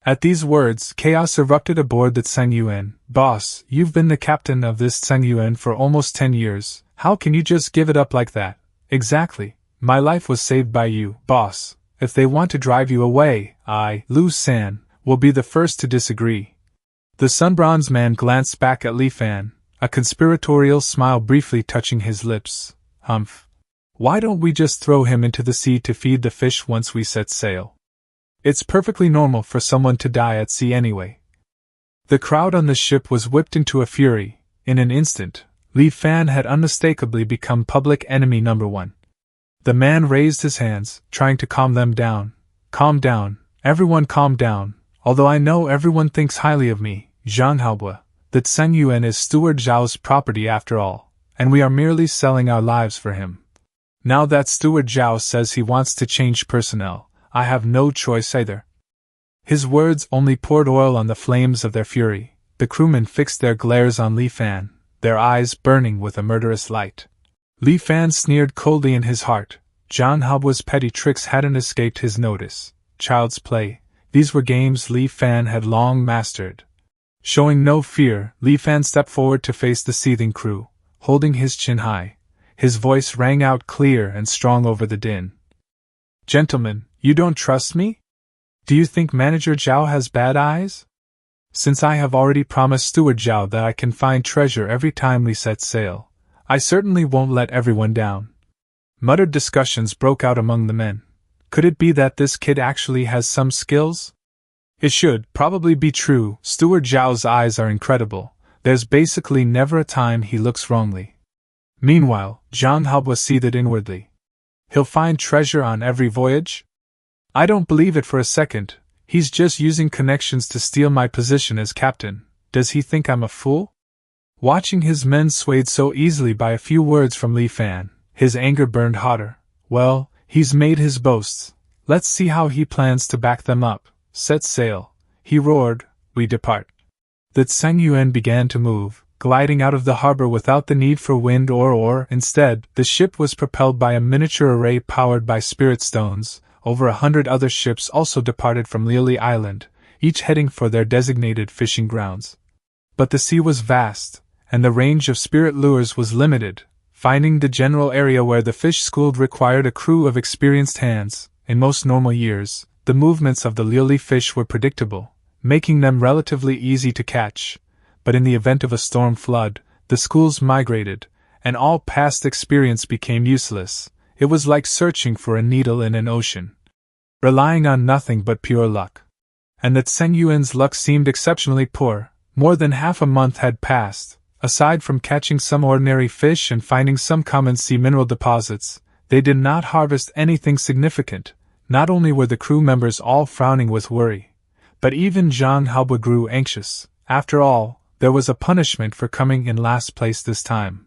Speaker 1: At these words, chaos erupted aboard the Tsengyuan. Boss, you've been the captain of this Tsengyuan for almost 10 years. How can you just give it up like that? Exactly. My life was saved by you, boss. If they want to drive you away, I, Lu San, will be the first to disagree. The sunbronze man glanced back at Li Fan, a conspiratorial smile briefly touching his lips. Humph. Why don't we just throw him into the sea to feed the fish once we set sail? It's perfectly normal for someone to die at sea anyway. The crowd on the ship was whipped into a fury. In an instant, Li Fan had unmistakably become public enemy number one. The man raised his hands, trying to calm them down. Calm down, everyone calm down. Although I know everyone thinks highly of me, Zhang Haobua, that Tsengyuan is Steward Zhao's property after all, and we are merely selling our lives for him. Now that Steward Zhao says he wants to change personnel, I have no choice either. His words only poured oil on the flames of their fury. The crewmen fixed their glares on Li Fan, their eyes burning with a murderous light. Li Fan sneered coldly in his heart. Zhang Haobua's petty tricks hadn't escaped his notice. Child's play. These were games Li Fan had long mastered. Showing no fear, Li Fan stepped forward to face the seething crew, holding his chin high. His voice rang out clear and strong over the din. Gentlemen, you don't trust me? Do you think Manager Zhao has bad eyes? Since I have already promised Steward Zhao that I can find treasure every time we set sail, I certainly won't let everyone down. Muttered discussions broke out among the men. Could it be that this kid actually has some skills? It should probably be true. Steward Zhao's eyes are incredible. There's basically never a time he looks wrongly. Meanwhile, Zhang Haobua seethed inwardly. He'll find treasure on every voyage? I don't believe it for a second. He's just using connections to steal my position as captain. Does he think I'm a fool? Watching his men swayed so easily by a few words from Li Fan, his anger burned hotter. Well, he's made his boasts. Let's see how he plans to back them up. Set sail, he roared. We depart. The Tsengyuan began to move, gliding out of the harbor without the need for wind or oar. Instead, the ship was propelled by a miniature array powered by spirit stones. Over 100 other ships also departed from Liuli Island, each heading for their designated fishing grounds. But the sea was vast, and the range of spirit lures was limited. Finding the general area where the fish schooled required a crew of experienced hands. In most normal years, the movements of the Liuli fish were predictable, making them relatively easy to catch. But in the event of a storm flood, the schools migrated, and all past experience became useless. It was like searching for a needle in an ocean, relying on nothing but pure luck. And the Tsengyuan's luck seemed exceptionally poor. More than half a month had passed. Aside from catching some ordinary fish and finding some common sea mineral deposits, they did not harvest anything significant. Not only were the crew members all frowning with worry, but even Zhang Haobua grew anxious. After all, there was a punishment for coming in last place this time.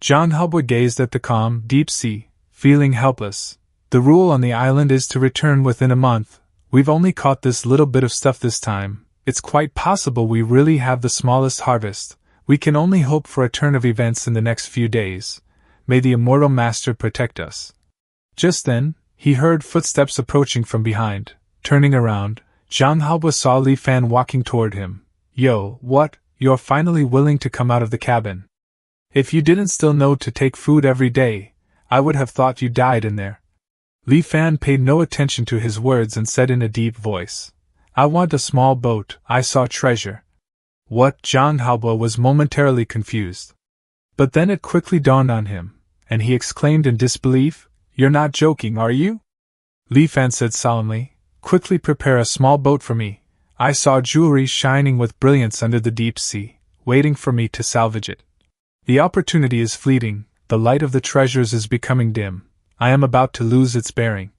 Speaker 1: Zhang Haobua gazed at the calm, deep sea, feeling helpless. The rule on the island is to return within a month. We've only caught this little bit of stuff this time. It's quite possible we really have the smallest harvest. We can only hope for a turn of events in the next few days. May the immortal master protect us. Just then, he heard footsteps approaching from behind. Turning around, Zhang Haobua saw Li Fan walking toward him. Yo, what? You're finally willing to come out of the cabin. If you didn't still know to take food every day, I would have thought you died in there. Li Fan paid no attention to his words and said in a deep voice, I want a small boat. I saw treasure. What? Zhang Haobua was momentarily confused. But then it quickly dawned on him, and he exclaimed in disbelief, You're not joking, are you? Li Fan said solemnly. Quickly prepare a small boat for me. I saw jewelry shining with brilliance under the deep sea, waiting for me to salvage it. The opportunity is fleeting, the light of the treasures is becoming dim. I am about to lose its bearing.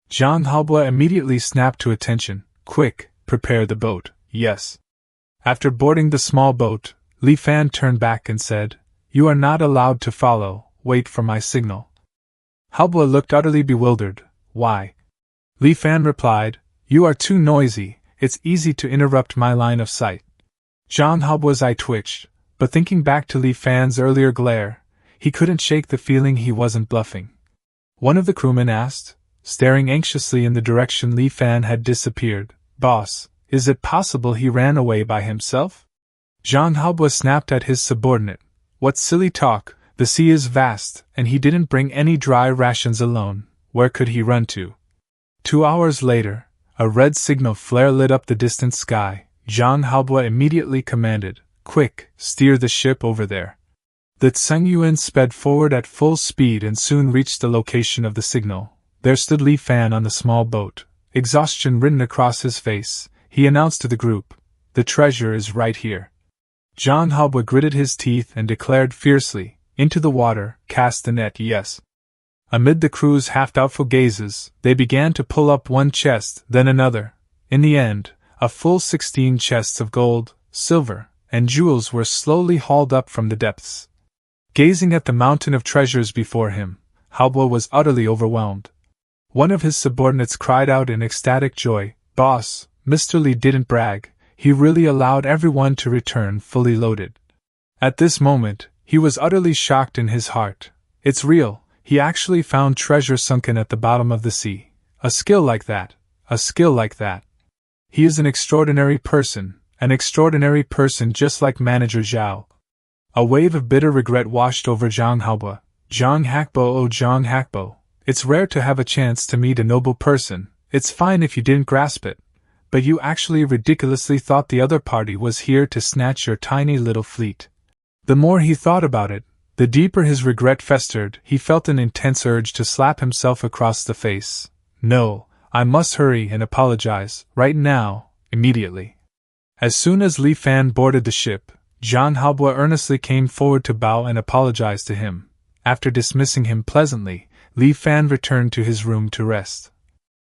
Speaker 1: Zhang Haobo immediately snapped to attention. Quick, prepare the boat. Yes. After boarding the small boat, Li Fan turned back and said, You are not allowed to follow, wait for my signal. Haobo looked utterly bewildered. Why? Li Fan replied, You are too noisy, it's easy to interrupt my line of sight. Zhang Haobo's eye twitched, but thinking back to Li Fan's earlier glare, he couldn't shake the feeling he wasn't bluffing. One of the crewmen asked, staring anxiously in the direction Li Fan had disappeared, Boss, is it possible he ran away by himself? Zhang Haobo snapped at his subordinate. What silly talk, the sea is vast, and he didn't bring any dry rations alone, where could he run to? 2 hours later, a red signal flare lit up the distant sky. Zhang Haobo immediately commanded, Quick, steer the ship over there. The Tsengyuan sped forward at full speed and soon reached the location of the signal. There stood Li Fan on the small boat, exhaustion written across his face. He announced to the group, The treasure is right here. Zhang Haobo gritted his teeth and declared fiercely, Into the water, cast the net, yes. Amid the crew's half-doubtful gazes, they began to pull up one chest, then another. In the end, a full 16 chests of gold, silver, and jewels were slowly hauled up from the depths. Gazing at the mountain of treasures before him, Haobo was utterly overwhelmed. One of his subordinates cried out in ecstatic joy, Boss, Mr. Li didn't brag, he really allowed everyone to return fully loaded. At this moment, he was utterly shocked in his heart. It's real, he actually found treasure sunken at the bottom of the sea. A skill like that, a skill like that. He is an extraordinary person just like Manager Zhao. A wave of bitter regret washed over Zhang Haobo. Zhang Haobo, oh Zhang Haobo, it's rare to have a chance to meet a noble person. It's fine if you didn't grasp it. But you actually ridiculously thought the other party was here to snatch your tiny little fleet. The more he thought about it, the deeper his regret festered. He felt an intense urge to slap himself across the face. No, I must hurry and apologize, right now, immediately. As soon as Li Fan boarded the ship, Zhang Haobo earnestly came forward to bow and apologize to him. After dismissing him pleasantly, Li Fan returned to his room to rest.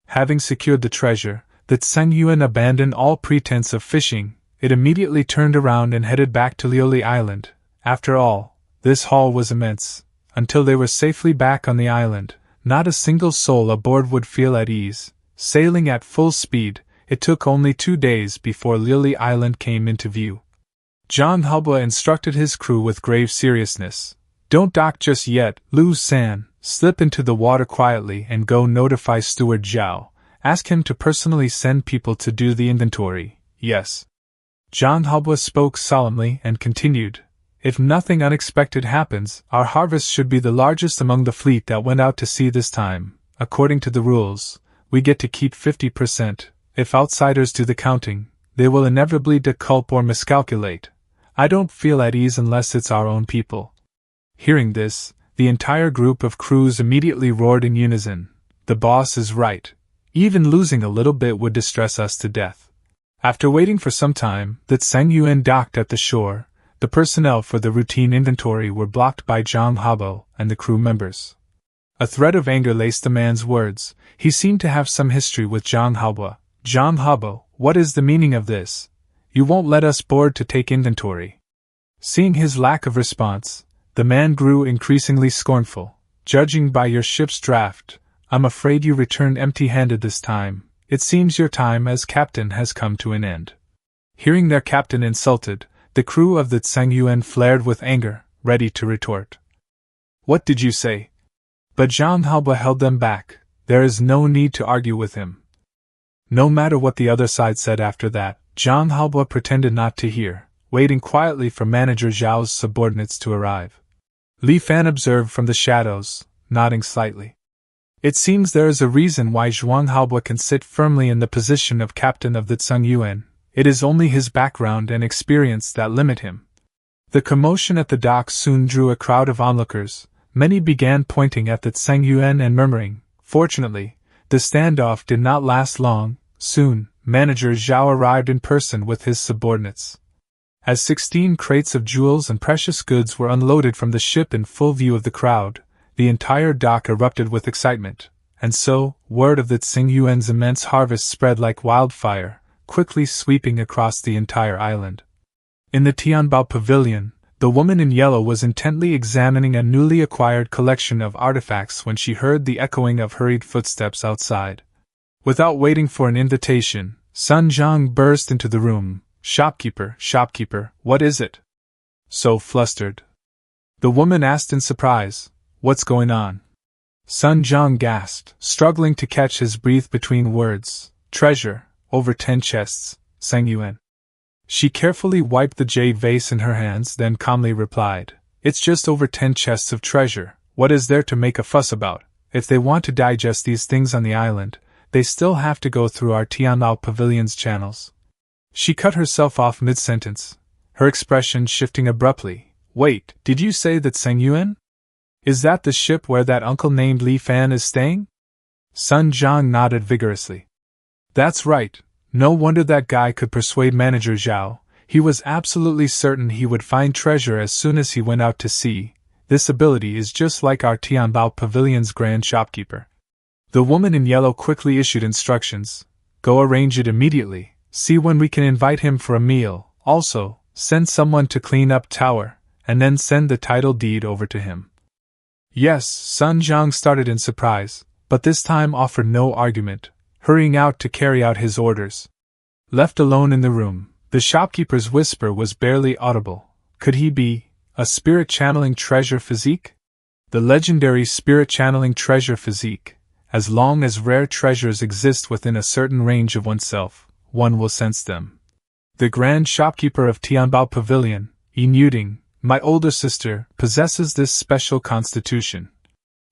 Speaker 1: Having secured the treasure, the Tsengyuan abandoned all pretense of fishing. It immediately turned around and headed back to Lioli Island. After all, this haul was immense. Until they were safely back on the island, not a single soul aboard would feel at ease. Sailing at full speed, it took only 2 days before Lioli Island came into view. Zhang Haobo instructed his crew with grave seriousness. Don't dock just yet, Lu San. Slip into the water quietly and go notify Steward Zhao. Ask him to personally send people to do the inventory. Yes. Zhang Haobo spoke solemnly and continued. If nothing unexpected happens, our harvest should be the largest among the fleet that went out to sea this time. According to the rules, we get to keep 50%. If outsiders do the counting, they will inevitably deculp or miscalculate. I don't feel at ease unless it's our own people. Hearing this, the entire group of crews immediately roared in unison. The boss is right. Even losing a little bit would distress us to death. After waiting for some time, the Tsengyuan docked at the shore. The personnel for the routine inventory were blocked by Zhang Haobo and the crew members. A thread of anger laced the man's words. He seemed to have some history with Zhang Haobo. Zhang Haobo, what is the meaning of this? You won't let us board to take inventory. Seeing his lack of response, the man grew increasingly scornful. Judging by your ship's draft, I'm afraid you returned empty-handed this time. It seems your time as captain has come to an end. Hearing their captain insulted, the crew of the Tsengyuan flared with anger, ready to retort. What did you say? But Zhang Haobo held them back. There is no need to argue with him. No matter what the other side said after that, Zhang Haobo pretended not to hear, waiting quietly for Manager Zhao's subordinates to arrive. Li Fan observed from the shadows, nodding slightly. It seems there is a reason why Zhang Haobo can sit firmly in the position of captain of the Tsengyuan. It is only his background and experience that limit him. The commotion at the docks soon drew a crowd of onlookers. Many began pointing at the Tsengyuan and murmuring. Fortunately, the The standoff did not last long. Soon, Manager Zhao arrived in person with his subordinates. As 16 crates of jewels and precious goods were unloaded from the ship in full view of the crowd, the entire dock erupted with excitement, and so, word of the Tsing Yuan's immense harvest spread like wildfire, quickly sweeping across the entire island. In the Tianbao Pavilion, the woman in yellow was intently examining a newly acquired collection of artifacts when she heard the echoing of hurried footsteps outside. Without waiting for an invitation, Sun Zhang burst into the room. Shopkeeper, what is it? So flustered. The woman asked in surprise, what's going on? Sun Zhang gasped, struggling to catch his breath between words. Treasure, over 10 chests, Sang Yuan. She carefully wiped the jade vase in her hands, then calmly replied, it's just over 10 chests of treasure. What is there to make a fuss about? If they want to digest these things on the island, they still have to go through our Tianbao Pavilion's channels. She cut herself off mid-sentence, her expression shifting abruptly. Wait, did you say that Sang Yuan? Is that the ship where that uncle named Li Fan is staying? Sun Zhang nodded vigorously. That's right. No wonder that guy could persuade Manager Zhao. He was absolutely certain he would find treasure as soon as he went out to sea. This ability is just like our Tianbao Pavilion's grand shopkeeper. The woman in yellow quickly issued instructions. Go arrange it immediately. See when we can invite him for a meal. Also, send someone to clean up tower, and then send the title deed over to him. Yes, Sun Zhang started in surprise, but this time offered no argument, hurrying out to carry out his orders. Left alone in the room, the shopkeeper's whisper was barely audible. Could he be a spirit-channeling treasure physique? The legendary spirit-channeling treasure physique. As long as rare treasures exist within a certain range of oneself, one will sense them. The grand shopkeeper of Tianbao Pavilion, Ying, my older sister, possesses this special constitution.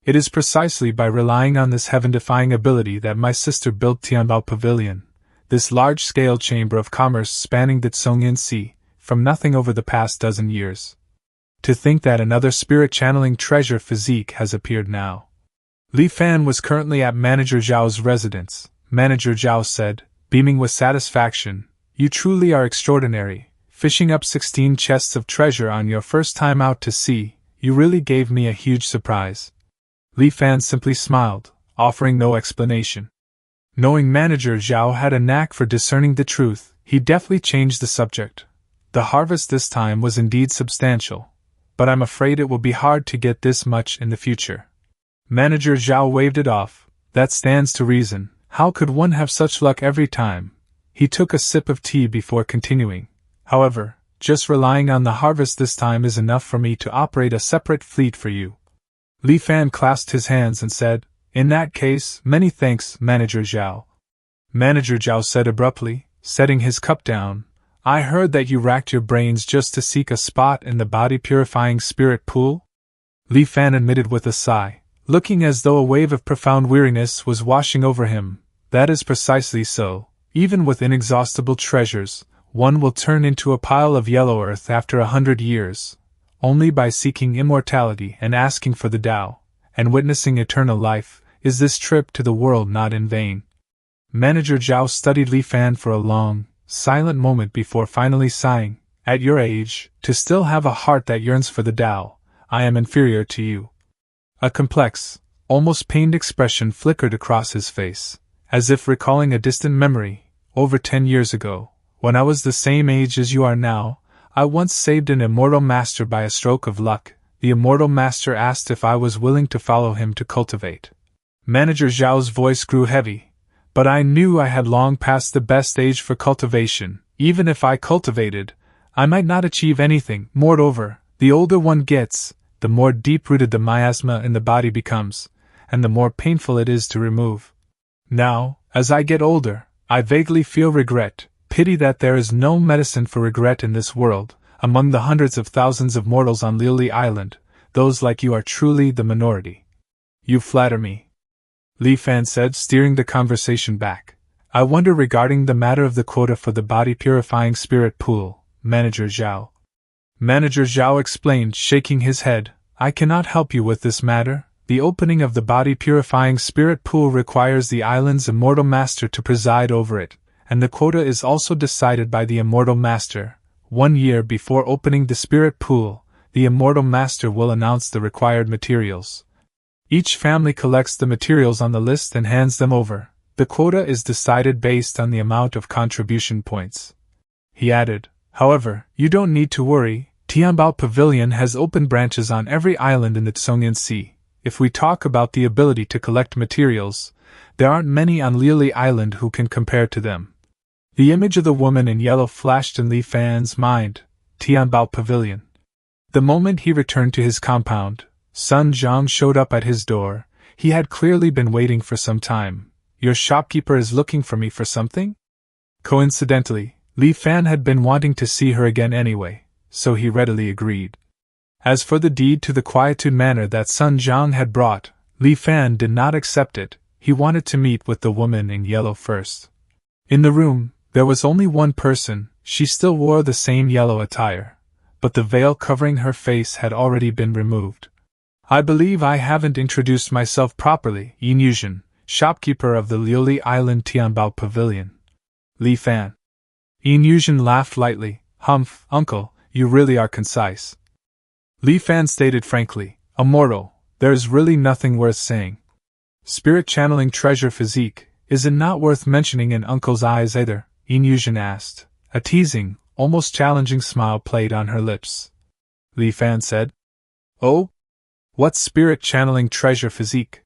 Speaker 1: It is precisely by relying on this heaven-defying ability that my sister built Tianbao Pavilion, this large-scale chamber of commerce spanning the Tsongyan Sea, from nothing over the past dozen years. To think that another spirit-channeling treasure physique has appeared now. Li Fan was currently at Manager Zhao's residence. Manager Zhao said, beaming with satisfaction, you truly are extraordinary. Fishing up 16 chests of treasure on your first time out to sea, you really gave me a huge surprise. Li Fan simply smiled, offering no explanation. Knowing Manager Zhao had a knack for discerning the truth, he deftly changed the subject. The harvest this time was indeed substantial, but I'm afraid it will be hard to get this much in the future. Manager Zhao waved it off. That stands to reason. How could one have such luck every time? He took a sip of tea before continuing. However, just relying on the harvest this time is enough for me to operate a separate fleet for you. Li Fan clasped his hands and said, in that case, many thanks, Manager Zhao. Manager Zhao said abruptly, setting his cup down, I heard that you racked your brains just to seek a spot in the body-purifying spirit pool? Li Fan admitted with a sigh, looking as though a wave of profound weariness was washing over him. That is precisely so. Even with inexhaustible treasures, one will turn into a pile of yellow earth after 100 years. Only by seeking immortality and asking for the Tao, and witnessing eternal life, is this trip to the world not in vain. Manager Zhao studied Li Fan for a long, silent moment before finally sighing, at your age, to still have a heart that yearns for the Tao, I am inferior to you. A complex, almost pained expression flickered across his face, as if recalling a distant memory. Over 10 years ago, when I was the same age as you are now, I once saved an immortal master by a stroke of luck. The immortal master asked if I was willing to follow him to cultivate. Manager Zhao's voice grew heavy, but I knew I had long passed the best age for cultivation. Even if I cultivated, I might not achieve anything. Moreover, the older one gets, the more deep-rooted the miasma in the body becomes, and the more painful it is to remove. Now, as I get older, I vaguely feel regret, pity that there is no medicine for regret in this world. Among the hundreds of thousands of mortals on Lily Island, those like you are truly the minority. You flatter me, Li Fan said, steering the conversation back. I wonder regarding the matter of the quota for the body-purifying spirit pool, Manager Zhao. Manager Zhao explained, shaking his head, I cannot help you with this matter. The opening of the body-purifying spirit pool requires the island's immortal master to preside over it, and the quota is also decided by the immortal master. 1 year before opening the spirit pool, the immortal master will announce the required materials. Each family collects the materials on the list and hands them over. The quota is decided based on the amount of contribution points. He added, however, you don't need to worry, Tianbao Pavilion has open branches on every island in the Tsongyan Sea. If we talk about the ability to collect materials, there aren't many on Liuli Island who can compare to them. The image of the woman in yellow flashed in Li Fan's mind, Tianbao Pavilion. The moment he returned to his compound, Sun Zhang showed up at his door. He had clearly been waiting for some time. Your shopkeeper is looking for me for something? Coincidentally, Li Fan had been wanting to see her again anyway, so he readily agreed. As for the deed to the Quietude Manor that Sun Zhang had brought, Li Fan did not accept it. He wanted to meet with the woman in yellow first. In the room, there was only one person. She still wore the same yellow attire, but the veil covering her face had already been removed. I believe I haven't introduced myself properly, Yin Yuzhen, shopkeeper of the Liuli Island Tianbao Pavilion. Li Fan. Yin Yuzhen laughed lightly. Humph, uncle, you really are concise. Li Fan stated frankly, a mortal, there is really nothing worth saying. Spirit channeling treasure physique, is it not worth mentioning in uncle's eyes either? Yin Yuzhen asked. A teasing, almost challenging smile played on her lips. Li Fan said, oh? What's spirit channeling treasure physique?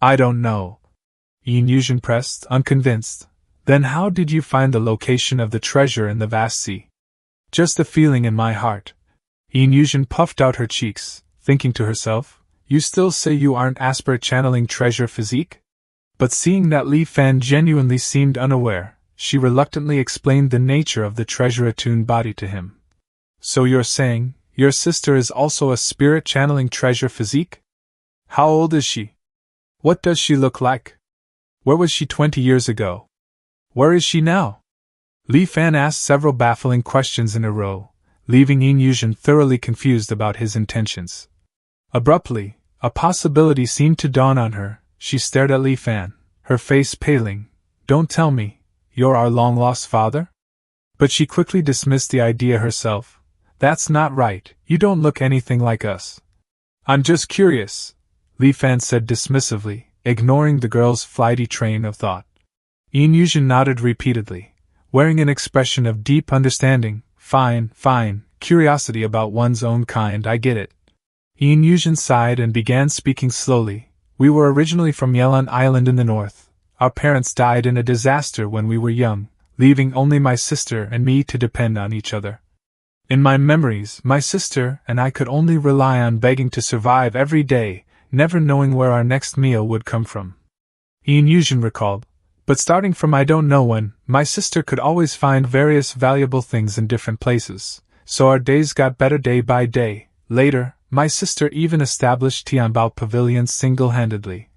Speaker 1: I don't know. Yin Yuzhen pressed, unconvinced. Then how did you find the location of the treasure in the vast sea? Just a feeling in my heart. Yin Yuzhen puffed out her cheeks, thinking to herself, you still say you aren't aspirate channeling treasure physique? But seeing that Li Fan genuinely seemed unaware, she reluctantly explained the nature of the treasure-attuned body to him. So you're saying, your sister is also a spirit channeling treasure physique? How old is she? What does she look like? Where was she 20 years ago? Where is she now? Li Fan asked several baffling questions in a row, leaving Yin Yuzhen thoroughly confused about his intentions. Abruptly, a possibility seemed to dawn on her. She stared at Li Fan, her face paling. Don't tell me, you're our long-lost father? But she quickly dismissed the idea herself. That's not right, you don't look anything like us. I'm just curious, Li Fan said dismissively, ignoring the girl's flighty train of thought. Yin Yuzhen nodded repeatedly, wearing an expression of deep understanding. Fine, curiosity about one's own kind, I get it. Yin Yuzhen sighed and began speaking slowly. We were originally from Yelan Island in the north. Our parents died in a disaster when we were young, leaving only my sister and me to depend on each other. In my memories, my sister and I could only rely on begging to survive every day, never knowing where our next meal would come from. Yin Yuzhen recalled. But starting from I don't know when, my sister could always find various valuable things in different places, so our days got better day by day. Later, my sister even established Tianbao Pavilion single-handedly.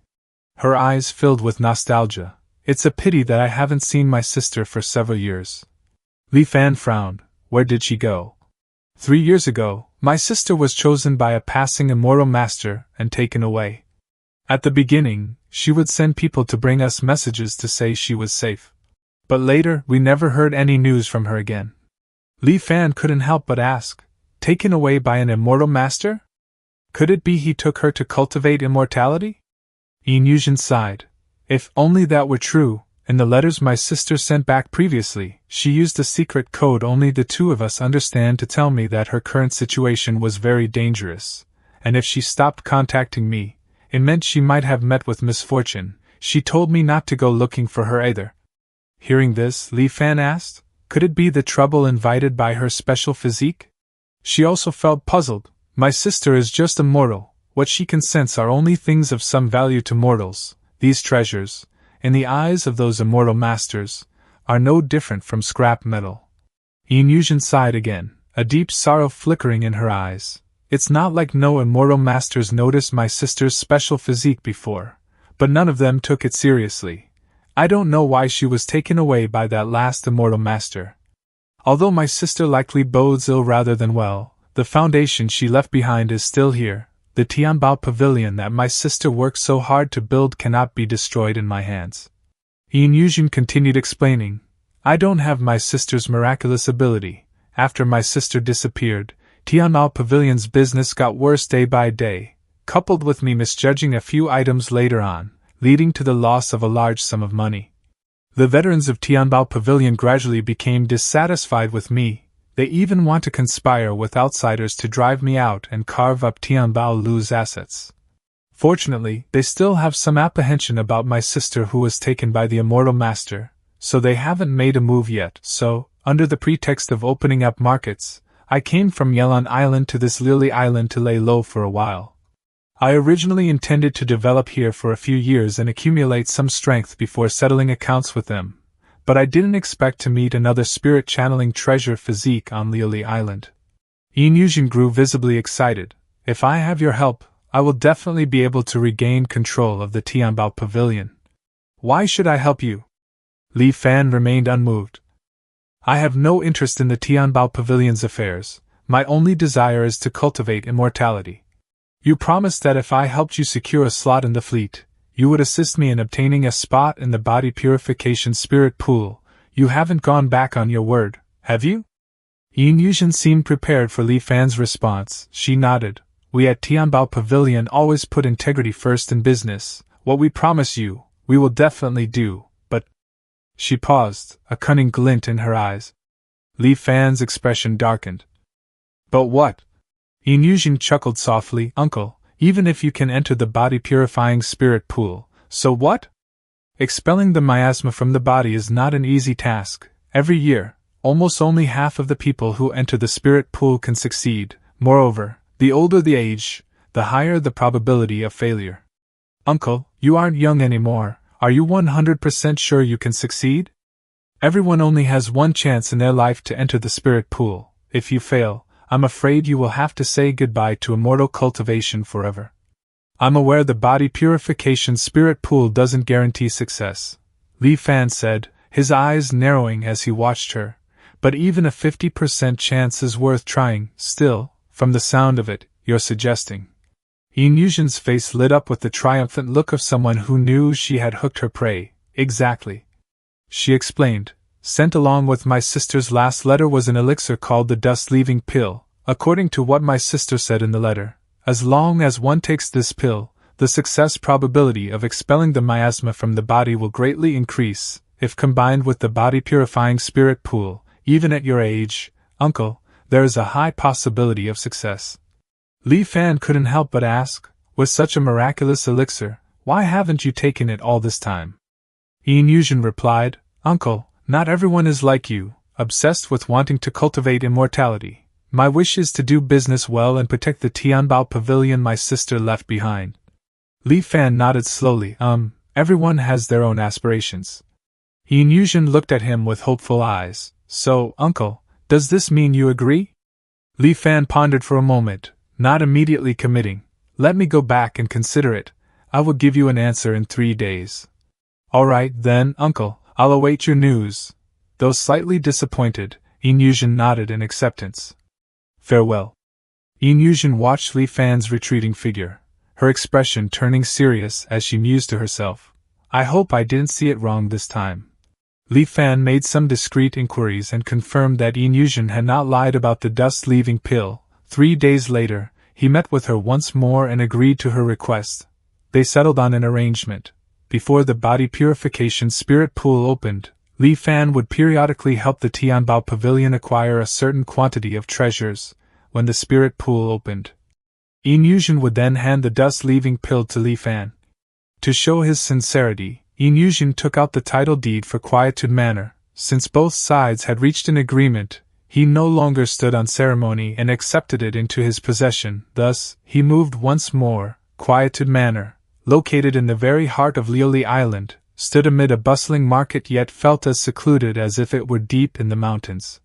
Speaker 1: Her eyes filled with nostalgia. It's a pity that I haven't seen my sister for several years. Li Fan frowned. Where did she go? 3 years ago, my sister was chosen by a passing immortal master and taken away. At the beginning, she would send people to bring us messages to say she was safe. But later, we never heard any news from her again. Li Fan couldn't help but ask, taken away by an immortal master? Could it be he took her to cultivate immortality? Yin Yuzhen sighed. If only that were true. In the letters my sister sent back previously, she used a secret code only the two of us understand to tell me that her current situation was very dangerous, and if she stopped contacting me, it meant she might have met with misfortune. She told me not to go looking for her either. Hearing this, Li Fan asked, could it be the trouble invited by her special physique? She also felt puzzled. My sister is just a mortal. What she can sense are only things of some value to mortals. These treasures, in the eyes of those immortal masters, are no different from scrap metal. Yin Yuzhen sighed again, a deep sorrow flickering in her eyes. It's not like no immortal masters noticed my sister's special physique before, but none of them took it seriously. I don't know why she was taken away by that last immortal master. Although my sister likely bodes ill rather than well, the foundation she left behind is still here. The Tianbao Pavilion that my sister worked so hard to build cannot be destroyed in my hands. Yin Yuzhen continued explaining, I don't have my sister's miraculous ability. After my sister disappeared, Tianbao Pavilion's business got worse day by day, coupled with me misjudging a few items later on, leading to the loss of a large sum of money. The veterans of Tianbao Pavilion gradually became dissatisfied with me. They even want to conspire with outsiders to drive me out and carve up Tianbao Lu's assets. Fortunately, they still have some apprehension about my sister who was taken by the Immortal Master, so they haven't made a move yet. So, under the pretext of opening up markets, I came from Yelan Island to this Lily Island to lay low for a while. I originally intended to develop here for a few years and accumulate some strength before settling accounts with them, but I didn't expect to meet another spirit-channeling treasure physique on Lily Island. Yin Yuzhen grew visibly excited. If I have your help, I will definitely be able to regain control of the Tianbao Pavilion. Why should I help you? Li Fan remained unmoved. I have no interest in the Tianbao Pavilion's affairs. My only desire is to cultivate immortality. You promised that if I helped you secure a slot in the fleet, you would assist me in obtaining a spot in the body purification spirit pool. You haven't gone back on your word, have you? Yin Yuzhen seemed prepared for Li Fan's response. She nodded. We at Tianbao Pavilion always put integrity first in business. What we promise you, we will definitely do, but... She paused, a cunning glint in her eyes. Li Fan's expression darkened. But what? Yin Yuzhen chuckled softly. Uncle, even if you can enter the body-purifying spirit pool, so what? Expelling the miasma from the body is not an easy task. Every year, almost only half of the people who enter the spirit pool can succeed. Moreover, the older the age, the higher the probability of failure. Uncle, you aren't young anymore. Are you 100% sure you can succeed? Everyone only has one chance in their life to enter the spirit pool. If you fail, I'm afraid you will have to say goodbye to immortal cultivation forever. I'm aware the body purification spirit pool doesn't guarantee success, Li Fan said, his eyes narrowing as he watched her, but even a 50% chance is worth trying. Still, from the sound of it, you're suggesting. Yin Yuzhen's face lit up with the triumphant look of someone who knew she had hooked her prey. Exactly. She explained. Sent along with my sister's last letter was an elixir called the dust-leaving pill. According to what my sister said in the letter, as long as one takes this pill, the success probability of expelling the miasma from the body will greatly increase. If combined with the body-purifying spirit pool, even at your age, Uncle, there is a high possibility of success. Li Fan couldn't help but ask, with such a miraculous elixir, why haven't you taken it all this time? Yin Yuzhen replied, Uncle, not everyone is like you, obsessed with wanting to cultivate immortality. My wish is to do business well and protect the Tianbao Pavilion my sister left behind. Li Fan nodded slowly. Everyone has their own aspirations. Yin Yuzhen looked at him with hopeful eyes. So, Uncle, does this mean you agree? Li Fan pondered for a moment, not immediately committing. Let me go back and consider it. I will give you an answer in 3 days. All right, then, Uncle, I'll await your news. Though slightly disappointed, Yin Yuzhen nodded in acceptance. Farewell. Yin Yuzhen watched Li Fan's retreating figure, her expression turning serious as she mused to herself. I hope I didn't see it wrong this time. Li Fan made some discreet inquiries and confirmed that Yin Yuzhen had not lied about the dust-leaving pill. 3 days later, he met with her once more and agreed to her request. They settled on an arrangement. Before the body purification spirit pool opened, Li Fan would periodically help the Tianbao Pavilion acquire a certain quantity of treasures. When the spirit pool opened, Yin Yuzhen would then hand the dust-leaving pill to Li Fan. To show his sincerity, Yin Yuzhen took out the title deed for Quietude Manor. Since both sides had reached an agreement, he no longer stood on ceremony and accepted it into his possession. Thus, he moved once more. Quietude Manor, located in the very heart of Lily Island, stood amid a bustling market yet felt as secluded as if it were deep in the mountains.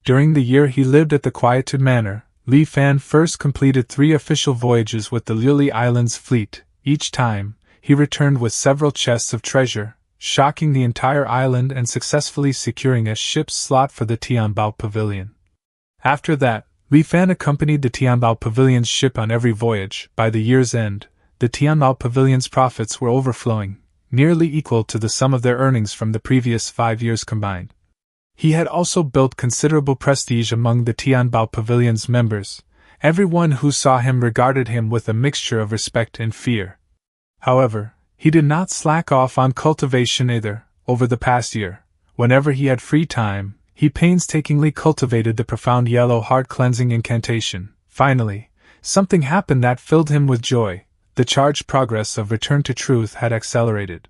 Speaker 1: During the year he lived at the Quietude Manor, Li Fan first completed 3 official voyages with the Lily Island's fleet. Each time, he returned with several chests of treasure, shocking the entire island and successfully securing a ship's slot for the Tianbao Pavilion. After that, Li Fan accompanied the Tianbao Pavilion's ship on every voyage. By the year's end, the Tianbao Pavilion's profits were overflowing, nearly equal to the sum of their earnings from the previous 5 years combined. He had also built considerable prestige among the Tianbao Pavilion's members. Everyone who saw him regarded him with a mixture of respect and fear. However, he did not slack off on cultivation either. Over the past year, whenever he had free time, he painstakingly cultivated the profound yellow heart cleansing incantation. Finally, something happened that filled him with joy. The charged progress of Return to Truth had accelerated.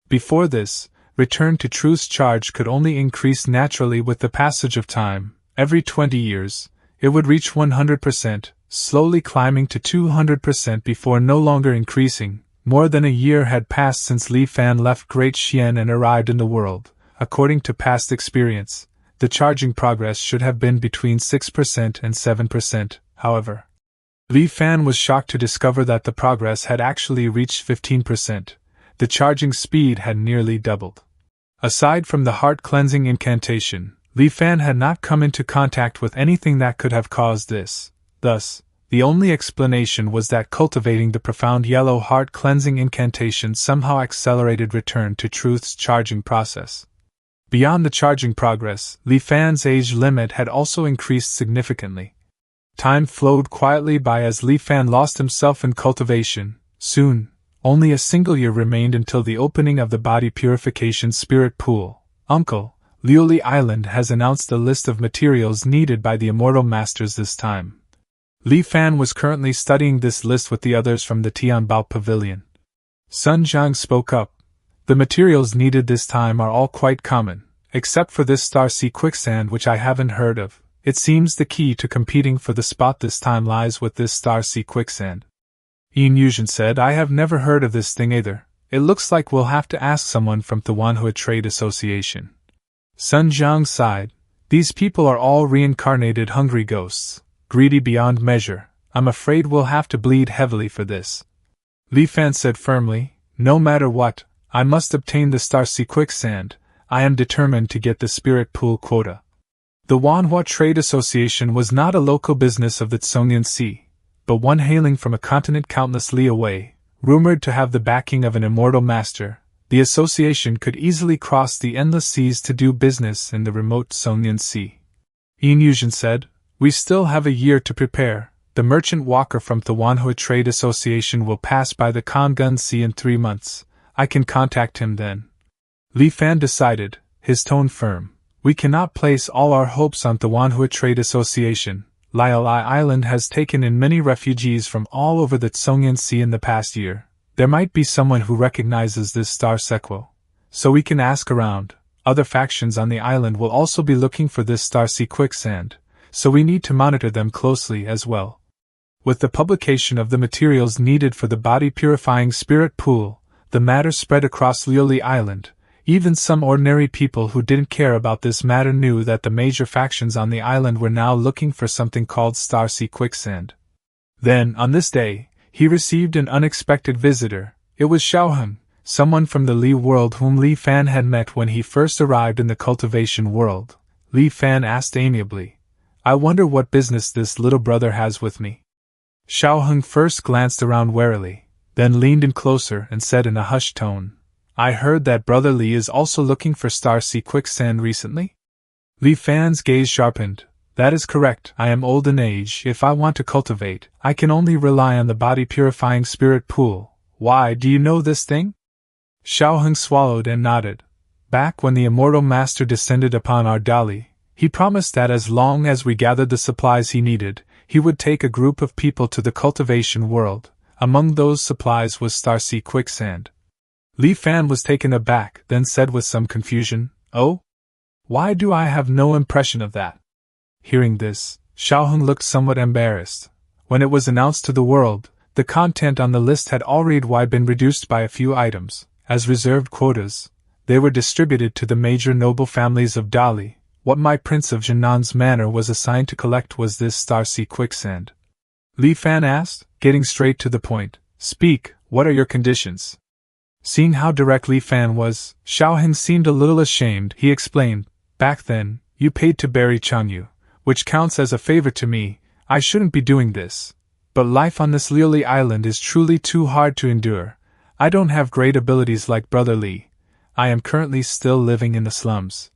Speaker 1: Before this, Return to Truth's charge could only increase naturally with the passage of time. Every 20 years, it would reach 100%, slowly climbing to 200% before no longer increasing. More than a year had passed since Li Fan left Great Xian and arrived in the world. According to past experience, the charging progress should have been between 6% and 7%, however. Li Fan was shocked to discover that the progress had actually reached 15%. The charging speed had nearly doubled. Aside from the heart-cleansing incantation, Li Fan had not come into contact with anything that could have caused this. Thus, the only explanation was that cultivating the profound yellow heart-cleansing incantation somehow accelerated Return to Truth's charging process. Beyond the charging progress, Li Fan's age limit had also increased significantly. Time flowed quietly by as Li Fan lost himself in cultivation. Soon, only a single year remained until the opening of the body purification spirit pool. Uncle, Liuli Island has announced a list of materials needed by the immortal masters this time. Li Fan was currently studying this list with the others from the Tianbao Pavilion. Sun Jiang spoke up. The materials needed this time are all quite common, except for this star sea quicksand which I haven't heard of. It seems the key to competing for the spot this time lies with this star sea quicksand. Yin Yuzhen said, I have never heard of this thing either. It looks like we'll have to ask someone from the Manhua Trade Association. Sun Jiang sighed. These people are all reincarnated hungry ghosts, greedy beyond measure. I'm afraid we'll have to bleed heavily for this. Li Fan said firmly, no matter what, I must obtain the star sea quicksand. I am determined to get the spirit pool quota. The Manhua Trade Association was not a local business of the Tsongyan Sea, but one hailing from a continent countless li away, rumored to have the backing of an immortal master. The association could easily cross the endless seas to do business in the remote Tsongyan Sea. Yin Yuzhen said, we still have a year to prepare. The merchant walker from the Manhua Trade Association will pass by the Kangun Sea in 3 months. I can contact him then. Li Fan decided, his tone firm. We cannot place all our hopes on the Manhua Trade Association. Liuli Island has taken in many refugees from all over the Tsongyan Sea in the past year. There might be someone who recognizes this star sequel. So we can ask around. Other factions on the island will also be looking for this star sea quicksand, so we need to monitor them closely as well. With the publication of the materials needed for the body purifying spirit pool, the matter spread across Liuli Island. Even some ordinary people who didn't care about this matter knew that the major factions on the island were now looking for something called star sea quicksand. Then, on this day, he received an unexpected visitor. It was Xiaoheng, someone from the Li world whom Li Fan had met when he first arrived in the cultivation world. Li Fan asked amiably, I wonder what business this little brother has with me. Xiaoheng first glanced around warily, then leaned in closer and said in a hushed tone, I heard that Brother Li is also looking for star sea quicksand recently? Li Fan's gaze sharpened. That is correct. I am old in age. If I want to cultivate, I can only rely on the body purifying spirit pool. Why, do you know this thing? Xiaoheng swallowed and nodded. Back when the immortal master descended upon our Dali, he promised that as long as we gathered the supplies he needed, he would take a group of people to the cultivation world. Among those supplies was star sea quicksand. Li Fan was taken aback, then said with some confusion, Oh? Why do I have no impression of that? Hearing this, Xiaoheng looked somewhat embarrassed. When it was announced to the world, the content on the list had already been reduced by a few items. As reserved quotas, they were distributed to the major noble families of Dali. What my Prince of Jinnan's manor was assigned to collect was this star sea quicksand. Li Fan asked, getting straight to the point. Speak, what are your conditions? Seeing how direct Li Fan was, Xiaoheng seemed a little ashamed. He explained, Back then, you paid to bury Changyu, which counts as a favor to me. I shouldn't be doing this. But life on this Lily Island is truly too hard to endure. I don't have great abilities like Brother Li. I am currently still living in the slums.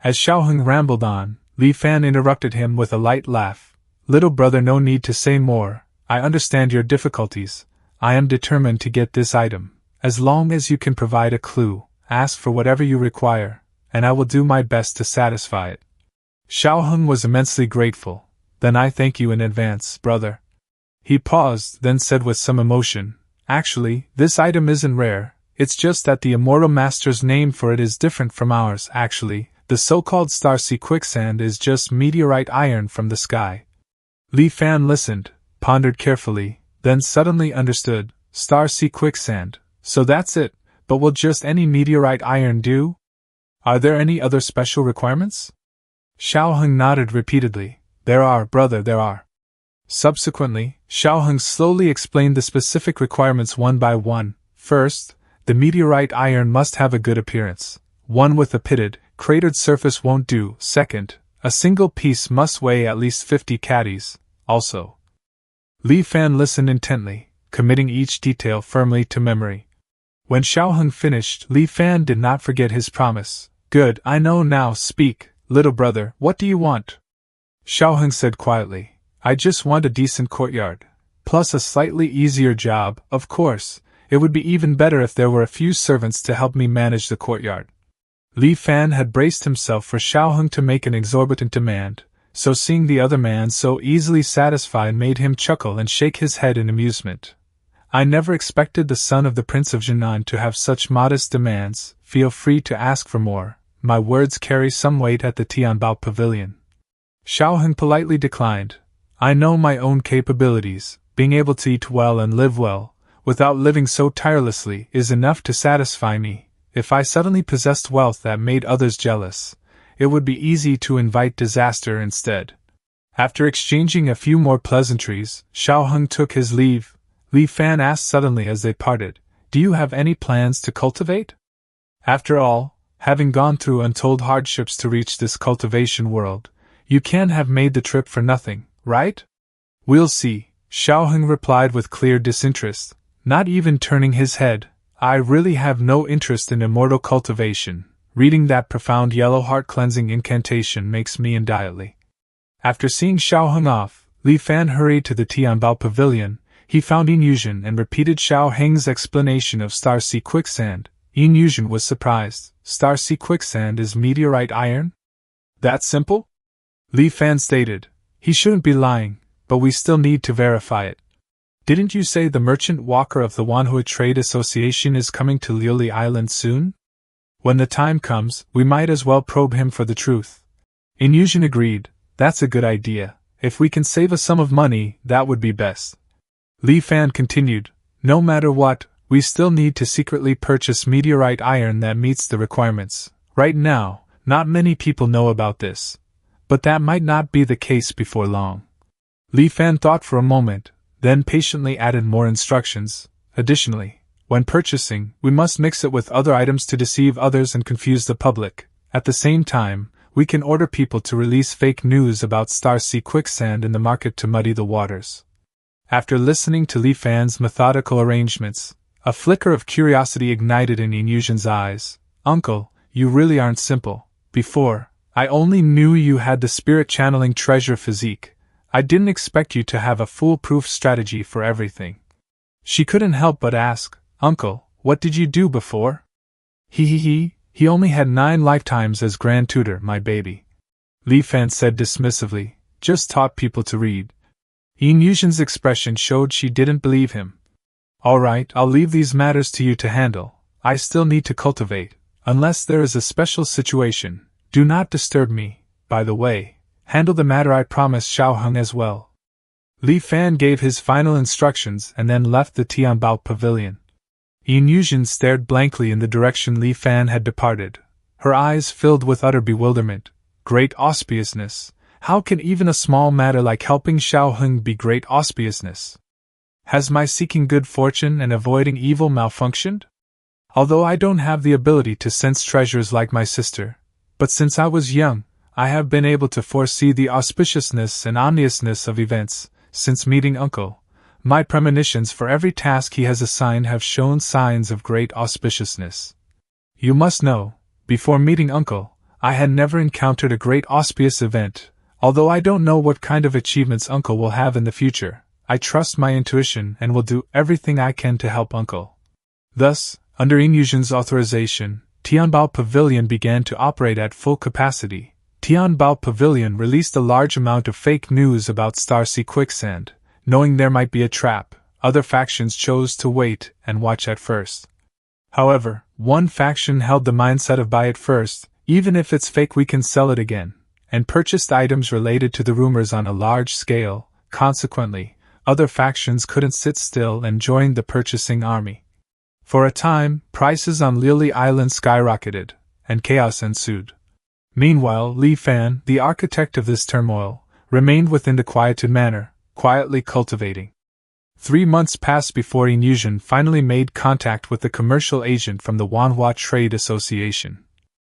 Speaker 1: As Xiaoheng rambled on, Li Fan interrupted him with a light laugh. Little brother, no need to say more. I understand your difficulties. I am determined to get this item. As long as you can provide a clue, ask for whatever you require, and I will do my best to satisfy it. Xiaoheng was immensely grateful. Then I thank you in advance, brother. He paused, then said with some emotion, Actually, this item isn't rare, it's just that the Immortal Master's name for it is different from ours. Actually, the so-called Starsea quicksand is just meteorite iron from the sky. Li Fan listened, pondered carefully, then suddenly understood. Starsea quicksand, so that's it, but will just any meteorite iron do? Are there any other special requirements? Xiaoheng nodded repeatedly. There are, brother, there are. Subsequently, Xiaoheng slowly explained the specific requirements one by one. First, the meteorite iron must have a good appearance. One with a pitted, cratered surface won't do. Second, a single piece must weigh at least 50 caddies. Also, Li Fan listened intently, committing each detail firmly to memory. When Xiaoheng finished, Li Fan did not forget his promise. Good, I know now. Speak, little brother, what do you want? Xiaoheng said quietly. I just want a decent courtyard. Plus a slightly easier job, of course. It would be even better if there were a few servants to help me manage the courtyard. Li Fan had braced himself for Xiaoheng to make an exorbitant demand, so seeing the other man so easily satisfied made him chuckle and shake his head in amusement. I never expected the son of the Prince of Jinan to have such modest demands. Feel free to ask for more. My words carry some weight at the Tianbao Pavilion. Xiaoheng politely declined. I know my own capabilities. Being able to eat well and live well, without living so tirelessly, is enough to satisfy me. If I suddenly possessed wealth that made others jealous, it would be easy to invite disaster instead. After exchanging a few more pleasantries, Xiaoheng took his leave. Li Fan asked suddenly as they parted, Do you have any plans to cultivate? After all, having gone through untold hardships to reach this cultivation world, you can't have made the trip for nothing, right? We'll see, Xiaoheng replied with clear disinterest, not even turning his head. I really have no interest in immortal cultivation. Reading that profound yellow heart-cleansing incantation makes me entirely. After seeing Xiaoheng off, Li Fan hurried to the Tianbao Pavilion. He found Yin Yuzhen and repeated Xiaoheng's explanation of Starsea quicksand. Yin Yuzhen was surprised. Starsea quicksand is meteorite iron? That simple? Li Fan stated. He shouldn't be lying, but we still need to verify it. Didn't you say the merchant walker of the Manhua Trade Association is coming to Lily Island soon? When the time comes, we might as well probe him for the truth. Yin Yuzhen agreed. That's a good idea. If we can save a sum of money, that would be best. Li Fan continued. No matter what, we still need to secretly purchase meteorite iron that meets the requirements. Right now, not many people know about this. But that might not be the case before long. Li Fan thought for a moment, then patiently added more instructions. Additionally, when purchasing, we must mix it with other items to deceive others and confuse the public. At the same time, we can order people to release fake news about Starsea quicksand in the market to muddy the waters. After listening to Li Fan's methodical arrangements, a flicker of curiosity ignited in Yin Yuzhen's eyes. Uncle, you really aren't simple. Before, I only knew you had the spirit-channeling treasure physique. I didn't expect you to have a foolproof strategy for everything. She couldn't help but ask, Uncle, what did you do before? He only had 9 lifetimes as Grand Tutor, my baby. Li Fan said dismissively, just taught people to read. Yin Yuzhen's expression showed she didn't believe him. All right, I'll leave these matters to you to handle. I still need to cultivate. Unless there is a special situation, do not disturb me. By the way, handle the matter I promised Xiaoheng as well. Li Fan gave his final instructions and then left the Tianbao Pavilion. Yin Yuzhen stared blankly in the direction Li Fan had departed. Her eyes filled with utter bewilderment. Great auspiciousness. How can even a small matter like helping Xiaoheng be great auspiciousness? Has my seeking good fortune and avoiding evil malfunctioned? Although I don't have the ability to sense treasures like my sister, but since I was young, I have been able to foresee the auspiciousness and ominousness of events. Since meeting Uncle, my premonitions for every task he has assigned have shown signs of great auspiciousness. You must know, before meeting Uncle, I had never encountered a great auspicious event. Although I don't know what kind of achievements Uncle will have in the future, I trust my intuition and will do everything I can to help Uncle. Thus, under Inyushin's authorization, Tianbao Pavilion began to operate at full capacity. Tianbao Pavilion released a large amount of fake news about Starsea Quicksand. Knowing there might be a trap, other factions chose to wait and watch at first. However, one faction held the mindset of buy it first, even if it's fake we can sell it again, and purchased items related to the rumors on a large scale. Consequently, other factions couldn't sit still and joined the purchasing army. For a time, prices on Lily Island skyrocketed, and chaos ensued. Meanwhile, Li Fan, the architect of this turmoil, remained within the quietude manor, quietly cultivating. 3 months passed before Inyushin finally made contact with the commercial agent from the Manhua Trade Association.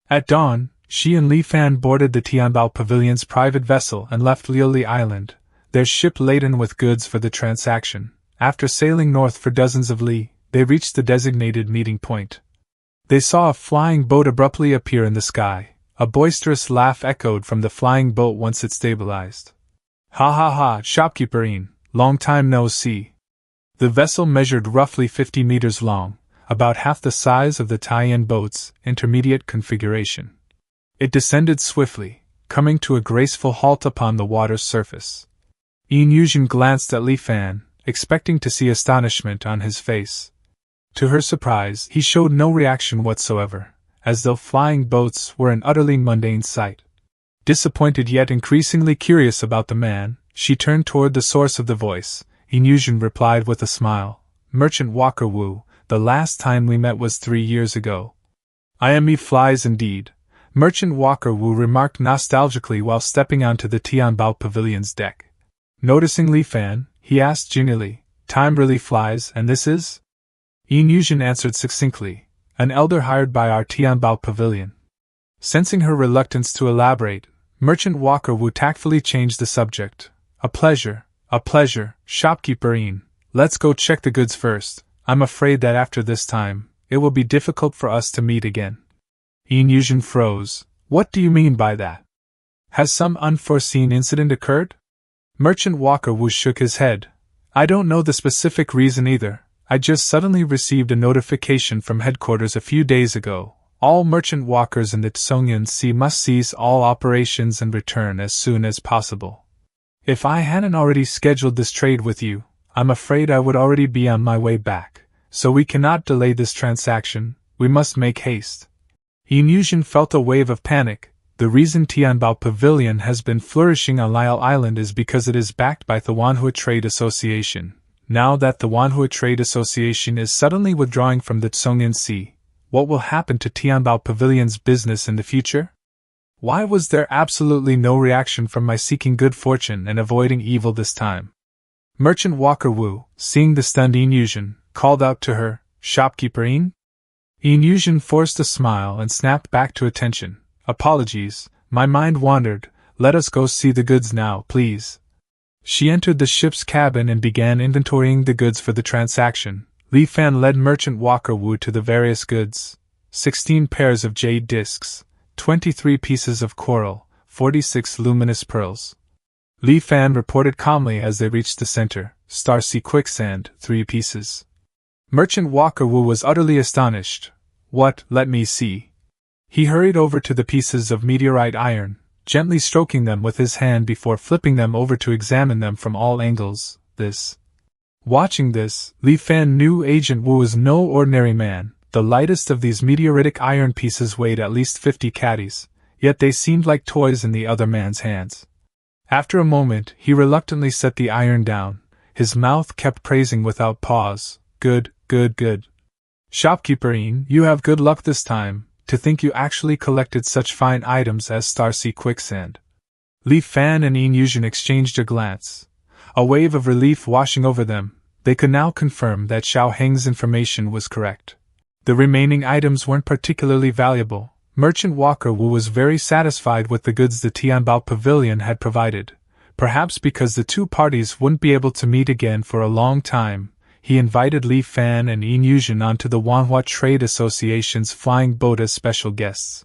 Speaker 1: At dawn, she and Li Fan boarded the Tianbao Pavilion's private vessel and left Lily Island, their ship laden with goods for the transaction. After sailing north for dozens of li, they reached the designated meeting point. They saw a flying boat abruptly appear in the sky. A boisterous laugh echoed from the flying boat once it stabilized. Ha ha ha, shopkeeperine, long time no see. The vessel measured roughly 50 meters long, about half the size of the tie-in boat's intermediate configuration. It descended swiftly, coming to a graceful halt upon the water's surface. Inyushin glanced at Li Fan, expecting to see astonishment on his face. To her surprise, he showed no reaction whatsoever, as though flying boats were an utterly mundane sight. Disappointed yet increasingly curious about the man, she turned toward the source of the voice. Inyushin replied with a smile, "Merchant Walker Wu, the last time we met was 3 years ago." "I am me flies indeed," Merchant Walker Wu remarked nostalgically while stepping onto the Tianbao Pavilion's deck. Noticing Li Fan, he asked genially, "Time really flies, and this is?" Inyushin answered succinctly, "An elder hired by our Tianbao Pavilion." Sensing her reluctance to elaborate, Merchant Walker Wu tactfully changed the subject. A pleasure, shopkeeperine. Let's go check the goods first. I'm afraid that after this time, it will be difficult for us to meet again." Inyushin froze. "What do you mean by that? Has some unforeseen incident occurred?" Merchant Walker Wu shook his head. "I don't know the specific reason either. I just suddenly received a notification from headquarters a few days ago. All merchant walkers in the Tsongyan Sea must cease all operations and return as soon as possible. If I hadn't already scheduled this trade with you, I'm afraid I would already be on my way back, so we cannot delay this transaction, we must make haste." Inyushin felt a wave of panic. The reason Tianbao Pavilion has been flourishing on Lyle Island is because it is backed by the Manhua Trade Association. Now that the Manhua Trade Association is suddenly withdrawing from the Tsongyan Sea, what will happen to Tianbao Pavilion's business in the future? Why was there absolutely no reaction from my seeking good fortune and avoiding evil this time? Merchant Walker Wu, seeing the stunned Inyushin, called out to her, "Shopkeeperine?" Inyushin forced a smile and snapped back to attention. "Apologies, my mind wandered. Let us go see the goods now, please." She entered the ship's cabin and began inventorying the goods for the transaction. Li Fan led Merchant Walker Wu to the various goods. 16 pairs of jade discs, 23 pieces of coral, 46 luminous pearls. Li Fan reported calmly as they reached the center. Starsea Quicksand, 3 pieces. Merchant Walker Wu was utterly astonished. "What, let me see." He hurried over to the pieces of meteorite iron, gently stroking them with his hand before flipping them over to examine them from all angles. Watching this, Li Fan knew Agent Wu was no ordinary man. The lightest of these meteoritic iron pieces weighed at least 50 catties, yet they seemed like toys in the other man's hands. After a moment, he reluctantly set the iron down. His mouth kept praising without pause. "Good, good, good. Shopkeeperine, you have good luck this time. To think you actually collected such fine items as Starsea Quicksand." Li Fan and Inyushin exchanged a glance. A wave of relief washing over them, they could now confirm that Xiao Heng's information was correct. The remaining items weren't particularly valuable. Merchant Walker Wu was very satisfied with the goods the Tianbao Pavilion had provided. Perhaps because the two parties wouldn't be able to meet again for a long time, he invited Li Fan and Yin Yuzhen onto the Manhua Trade Association's flying boat as special guests.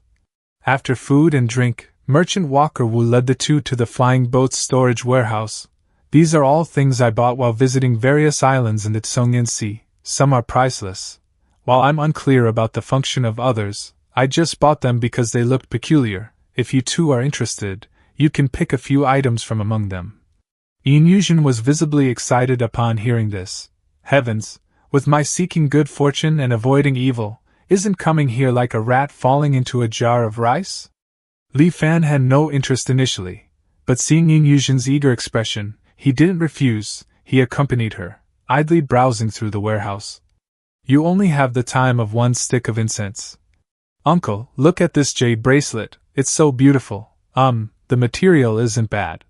Speaker 1: After food and drink, Merchant Walker Wu led the two to the flying boat's storage warehouse. These are all things I bought while visiting various islands in the Tsongyan Sea. Some are priceless. While I'm unclear about the function of others, I just bought them because they looked peculiar. If you two are interested, you can pick a few items from among them. Yin Yuzhen was visibly excited upon hearing this. Heavens, with my seeking good fortune and avoiding evil, isn't coming here like a rat falling into a jar of rice? Li Fan had no interest initially, but seeing Yin Yuzhen's eager expression, he didn't refuse. He accompanied her, idly browsing through the warehouse. You only have the time of one stick of incense. Uncle, look at this jade bracelet, it's so beautiful. The material isn't bad.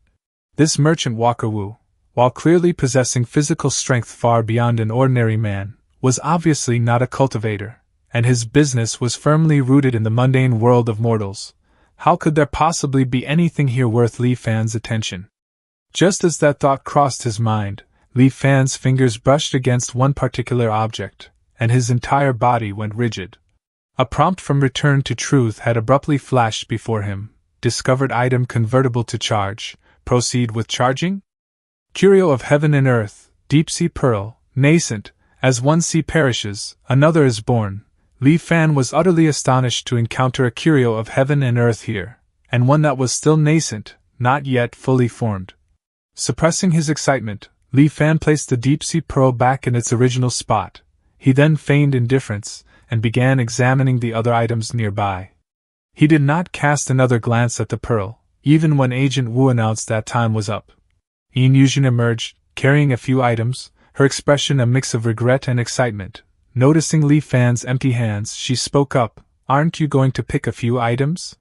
Speaker 1: This Merchant Walker Wu, while clearly possessing physical strength far beyond an ordinary man, was obviously not a cultivator, and his business was firmly rooted in the mundane world of mortals. How could there possibly be anything here worth Li Fan's attention? Just as that thought crossed his mind, Li Fan's fingers brushed against one particular object, and his entire body went rigid. A prompt from Return to Truth had abruptly flashed before him. Discovered item convertible to charge. Proceed with charging? Curio of heaven and earth, deep-sea pearl, nascent. As one sea perishes, another is born. Li Fan was utterly astonished to encounter a curio of heaven and earth here, and one that was still nascent, not yet fully formed. Suppressing his excitement, Li Fan placed the deep-sea pearl back in its original spot. He then feigned indifference, and began examining the other items nearby. He did not cast another glance at the pearl, even when Agent Wu announced that time was up. Yin Yuzhen emerged, carrying a few items, her expression a mix of regret and excitement. Noticing Li Fan's empty hands, she spoke up, "Aren't you going to pick a few items?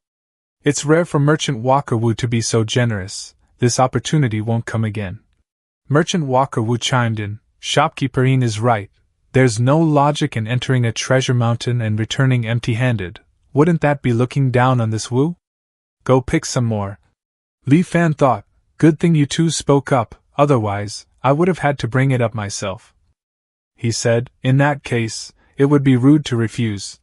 Speaker 1: It's rare for Merchant Walker Wu to be so generous. This opportunity won't come again." Merchant Walker Wu chimed in, "Shopkeeper Yin is right. There's no logic in entering a treasure mountain and returning empty-handed. Wouldn't that be looking down on this Wu? Go pick some more." Li Fan thought, "Good thing you two spoke up, otherwise, I would have had to bring it up myself." He said, "In that case, it would be rude to refuse."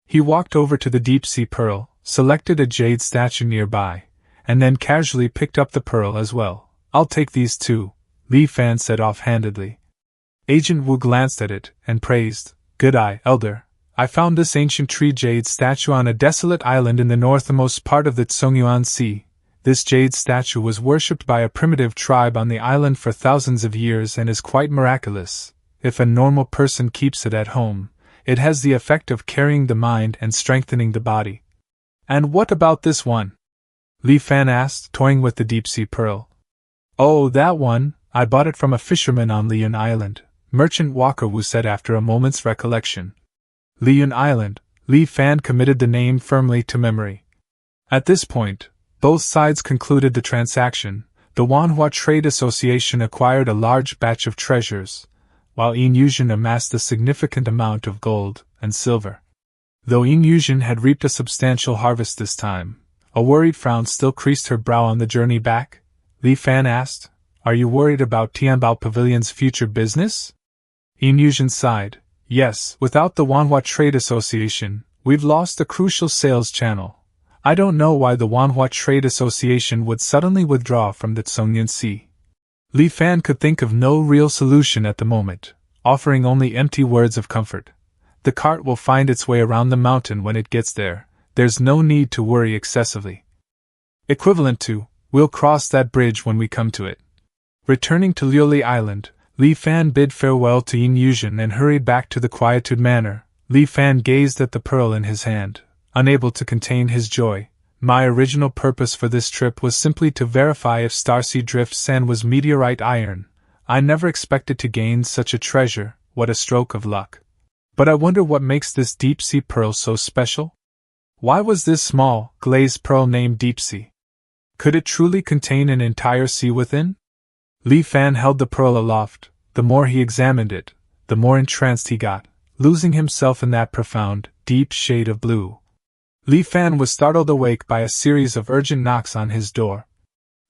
Speaker 1: He walked over to the deep-sea pearl, selected a jade statue nearby, and then casually picked up the pearl as well. "I'll take these too," Li Fan said offhandedly. Agent Wu glanced at it, and praised, "Good eye, elder. I found this ancient tree jade statue on a desolate island in the northernmost part of the Tsongyuan Sea. This jade statue was worshipped by a primitive tribe on the island for thousands of years and is quite miraculous. If a normal person keeps it at home, it has the effect of carrying the mind and strengthening the body." "And what about this one?" Li Fan asked, toying with the deep-sea pearl. "Oh, that one, I bought it from a fisherman on Liyun Island," Merchant Walker Wu said after a moment's recollection. Liyun Island, Li Fan committed the name firmly to memory. At this point, both sides concluded the transaction. The Manhua Trade Association acquired a large batch of treasures, while Yin Yuzhen amassed a significant amount of gold and silver. Though Yin Yuzhen had reaped a substantial harvest this time, a worried frown still creased her brow on the journey back. Li Fan asked, "Are you worried about Tianbao Pavilion's future business?" Yin Yuzhen sighed. "Yes, without the Manhua Trade Association, we've lost a crucial sales channel. I don't know why the Manhua Trade Association would suddenly withdraw from the Tsongyan Sea." Li Fan could think of no real solution at the moment, offering only empty words of comfort. "The cart will find its way around the mountain when it gets there. There's no need to worry excessively." Equivalent to, "We'll cross that bridge when we come to it." Returning to Liuli Island, Li Fan bid farewell to Yin Yuzhen and hurried back to the Quietude Manor. Li Fan gazed at the pearl in his hand, unable to contain his joy. "My original purpose for this trip was simply to verify if Starseed Drift sand was meteorite iron. I never expected to gain such a treasure. What a stroke of luck. But I wonder what makes this deep-sea pearl so special? Why was this small, glazed pearl named Deep-Sea? Could it truly contain an entire sea within?" Li Fan held the pearl aloft. The more he examined it, the more entranced he got, losing himself in that profound, deep shade of blue. Li Fan was startled awake by a series of urgent knocks on his door.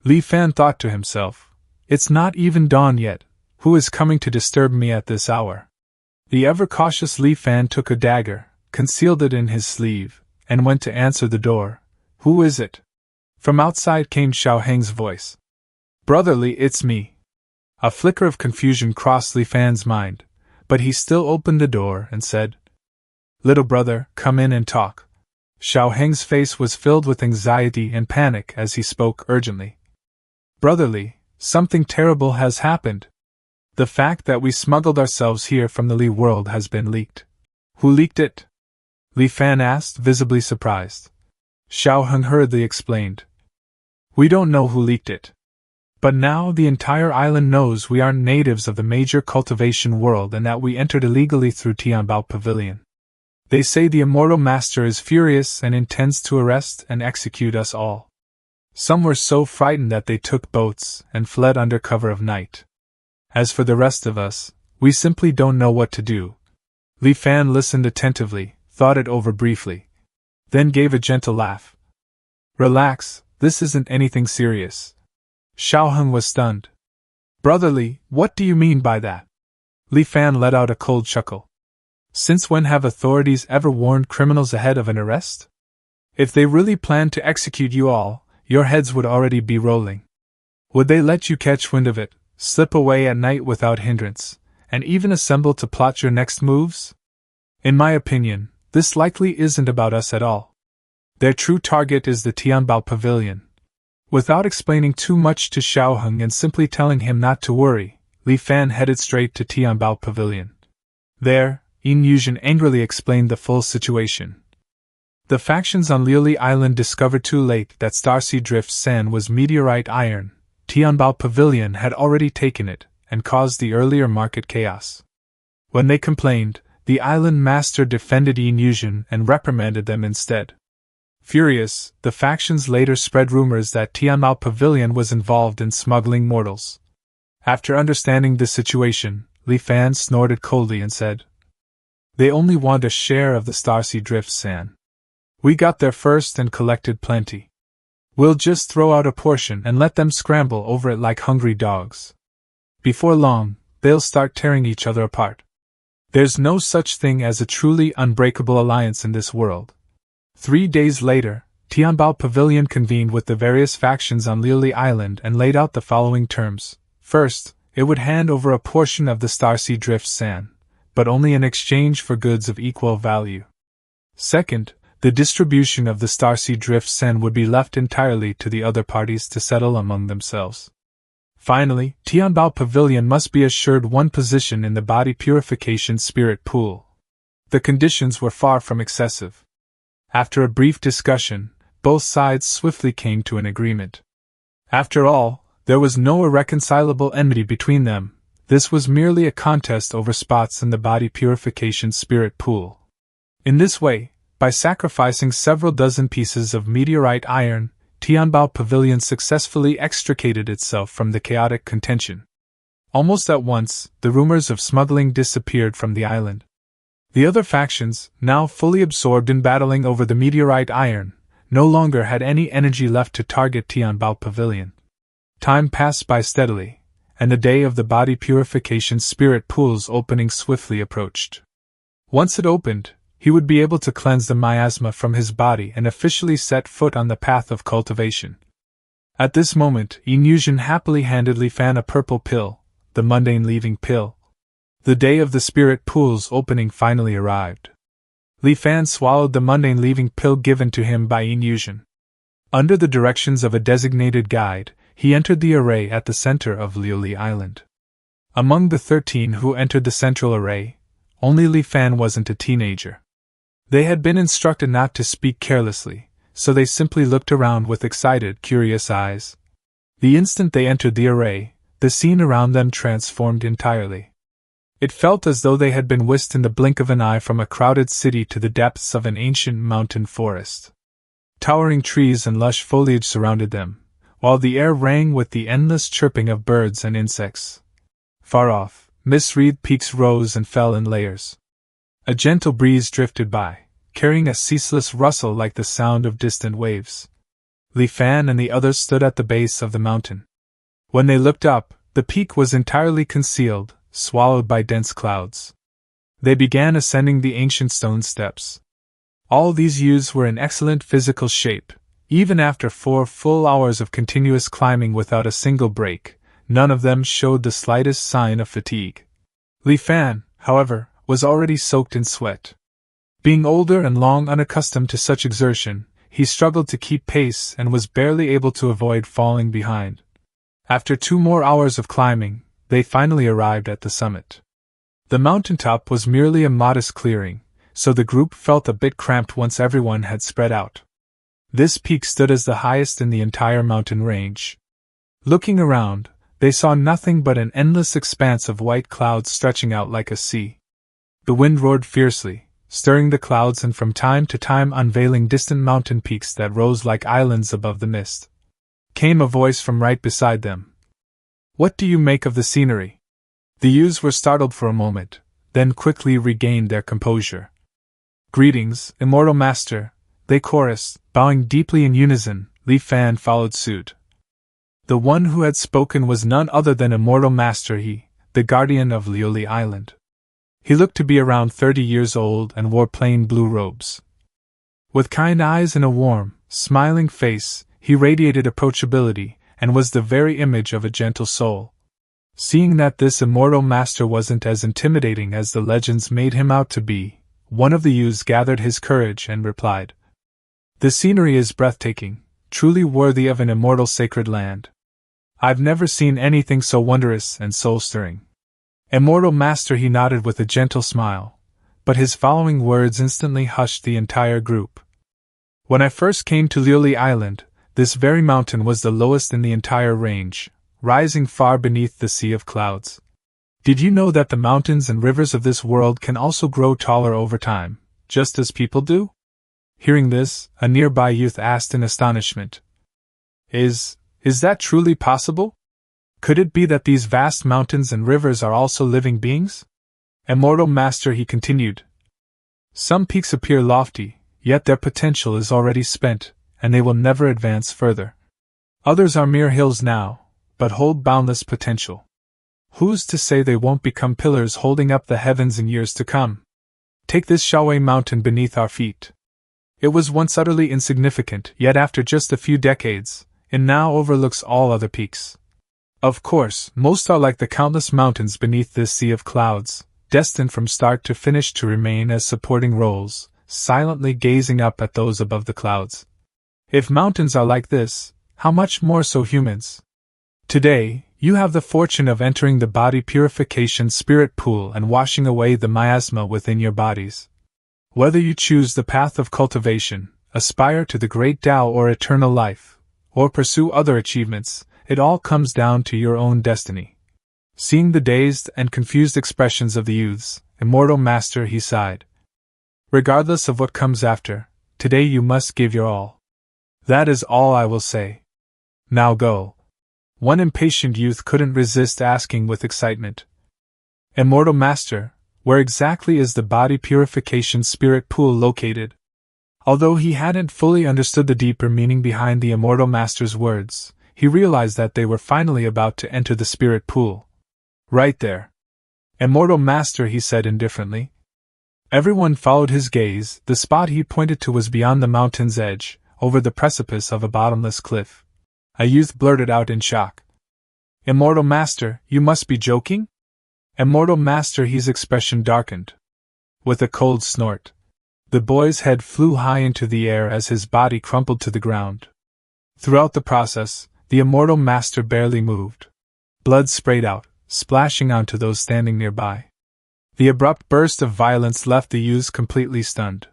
Speaker 1: Li Fan thought to himself, "It's not even dawn yet. Who is coming to disturb me at this hour?" The ever-cautious Li Fan took a dagger, concealed it in his sleeve, and went to answer the door. "Who is it?" From outside came Xiao Heng's voice. "Brotherly, it's me." A flicker of confusion crossed Li Fan's mind, but he still opened the door and said, "Little brother, come in and talk." Xiao Heng's face was filled with anxiety and panic as he spoke urgently. "Brotherly, something terrible has happened. The fact that we smuggled ourselves here from the Li world has been leaked." "Who leaked it?" Li Fan asked, visibly surprised. Xiao Heng hurriedly explained. "We don't know who leaked it. But now the entire island knows we aren't natives of the major cultivation world and that we entered illegally through Tianbao Pavilion. They say the immortal master is furious and intends to arrest and execute us all. Some were so frightened that they took boats and fled under cover of night. As for the rest of us, we simply don't know what to do." Li Fan listened attentively, thought it over briefly, then gave a gentle laugh. "Relax, this isn't anything serious." Xiao Heng was stunned. "Brotherly, what do you mean by that?" Li Fan let out a cold chuckle. "Since when have authorities ever warned criminals ahead of an arrest? If they really planned to execute you all, your heads would already be rolling. Would they let you catch wind of it, slip away at night without hindrance, and even assemble to plot your next moves? In my opinion, this likely isn't about us at all. Their true target is the Tianbao Pavilion." Without explaining too much to Xiao Heng and simply telling him not to worry, Li Fan headed straight to Tianbao Pavilion. There, Yin Yuzhen angrily explained the full situation. The factions on Liuli Island discovered too late that Starseed Drift Sand was meteorite iron. Tianbao Pavilion had already taken it, and caused the earlier market chaos. When they complained, the island master defended Yin Yuzhen and reprimanded them instead. Furious, the factions later spread rumors that Tianbao Pavilion was involved in smuggling mortals. After understanding the situation, Li Fan snorted coldly and said, "They only want a share of the Starseed Drift Sand. We got there first and collected plenty. We'll just throw out a portion and let them scramble over it like hungry dogs. Before long, they'll start tearing each other apart. There's no such thing as a truly unbreakable alliance in this world." 3 days later, Tianbao Pavilion convened with the various factions on Liuli Island and laid out the following terms. First, it would hand over a portion of the Starseed Drift Sand, but only in exchange for goods of equal value. Second, the distribution of the Starseed Drift Sand would be left entirely to the other parties to settle among themselves. Finally, Tianbao Pavilion must be assured one position in the body purification spirit pool. The conditions were far from excessive. After a brief discussion, both sides swiftly came to an agreement. After all, there was no irreconcilable enmity between them. This was merely a contest over spots in the body purification spirit pool. In this way, by sacrificing several dozen pieces of meteorite iron, Tianbao Pavilion successfully extricated itself from the chaotic contention. Almost at once, the rumors of smuggling disappeared from the island. The other factions, now fully absorbed in battling over the meteorite iron, no longer had any energy left to target Tianbao Pavilion. Time passed by steadily, and the day of the body purification spirit pool's opening swiftly approached. Once it opened, he would be able to cleanse the miasma from his body and officially set foot on the path of cultivation. At this moment, Yin Yuzhen happily handed Li Fan a purple pill, the mundane leaving pill. The day of the spirit pool's opening finally arrived. Li Fan swallowed the mundane leaving pill given to him by Yin Yuzhen. Under the directions of a designated guide, he entered the array at the center of Liuli Island. Among the 13 who entered the central array, only Li Fan wasn't a teenager. They had been instructed not to speak carelessly, so they simply looked around with excited, curious eyes. The instant they entered the array, the scene around them transformed entirely. It felt as though they had been whisked in the blink of an eye from a crowded city to the depths of an ancient mountain forest. Towering trees and lush foliage surrounded them, while the air rang with the endless chirping of birds and insects. Far off, mist-wreathed peaks rose and fell in layers. A gentle breeze drifted by, carrying a ceaseless rustle like the sound of distant waves. Li Fan and the others stood at the base of the mountain. When they looked up, the peak was entirely concealed, swallowed by dense clouds. They began ascending the ancient stone steps. All these youths were in excellent physical shape. Even after 4 full hours of continuous climbing without a single break, none of them showed the slightest sign of fatigue. Li Fan, however, was already soaked in sweat. Being older and long unaccustomed to such exertion, he struggled to keep pace and was barely able to avoid falling behind. After 2 more hours of climbing, they finally arrived at the summit. The mountaintop was merely a modest clearing, so the group felt a bit cramped once everyone had spread out. This peak stood as the highest in the entire mountain range. Looking around, they saw nothing but an endless expanse of white clouds stretching out like a sea. The wind roared fiercely, stirring the clouds and from time to time unveiling distant mountain peaks that rose like islands above the mist. Came a voice from right beside them. "What do you make of the scenery?" The youths were startled for a moment, then quickly regained their composure. "Greetings, Immortal Master," they chorused, bowing deeply in unison. Li Fan followed suit. The one who had spoken was none other than Immortal Master He, the guardian of Liuli Island. He looked to be around 30 years old and wore plain blue robes. With kind eyes and a warm, smiling face, he radiated approachability and was the very image of a gentle soul. Seeing that this Immortal Master wasn't as intimidating as the legends made him out to be, one of the youths gathered his courage and replied, "The scenery is breathtaking, truly worthy of an immortal sacred land. I've never seen anything so wondrous and soul-stirring." Immortal Master he nodded with a gentle smile, but his following words instantly hushed the entire group. "When I first came to Liuli Island, this very mountain was the lowest in the entire range, rising far beneath the sea of clouds. Did you know that the mountains and rivers of this world can also grow taller over time, just as people do?" Hearing this, a nearby youth asked in astonishment, Is that truly possible? Could it be that these vast mountains and rivers are also living beings?" Immortal Master he continued, "Some peaks appear lofty, yet their potential is already spent, and they will never advance further. Others are mere hills now, but hold boundless potential. Who's to say they won't become pillars holding up the heavens in years to come? Take this Shaowei mountain beneath our feet. It was once utterly insignificant, yet after just a few decades, it now overlooks all other peaks. Of course, most are like the countless mountains beneath this sea of clouds, destined from start to finish to remain as supporting roles, silently gazing up at those above the clouds. If mountains are like this, how much more so humans? Today, you have the fortune of entering the body purification spirit pool and washing away the miasma within your bodies. Whether you choose the path of cultivation, aspire to the great Tao or eternal life, or pursue other achievements, it all comes down to your own destiny." Seeing the dazed and confused expressions of the youths, Immortal Master he sighed. "Regardless of what comes after, today you must give your all. That is all I will say. Now go." One impatient youth couldn't resist asking with excitement, "Immortal Master, where exactly is the body purification spirit pool located?" Although he hadn't fully understood the deeper meaning behind the Immortal Master's words, he realized that they were finally about to enter the spirit pool. "Right there." "Immortal Master," he said indifferently. Everyone followed his gaze. The spot he pointed to was beyond the mountain's edge, over the precipice of a bottomless cliff. A youth blurted out in shock, "Immortal Master, you must be joking?" Immortal Master his expression darkened. With a cold snort, the boy's head flew high into the air as his body crumpled to the ground. Throughout the process, the Immortal Master barely moved. Blood sprayed out, splashing onto those standing nearby. The abrupt burst of violence left the youths completely stunned.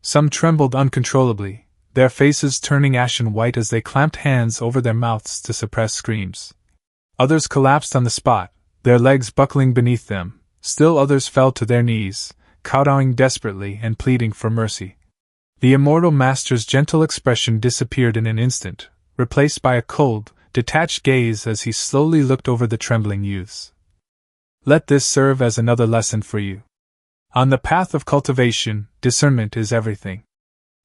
Speaker 1: Some trembled uncontrollably, their faces turning ashen white as they clamped hands over their mouths to suppress screams. Others collapsed on the spot, their legs buckling beneath them. Still others fell to their knees, kowtowing desperately and pleading for mercy. The Immortal Master's gentle expression disappeared in an instant, replaced by a cold, detached gaze as he slowly looked over the trembling youths. "Let this serve as another lesson for you. On the path of cultivation, discernment is everything.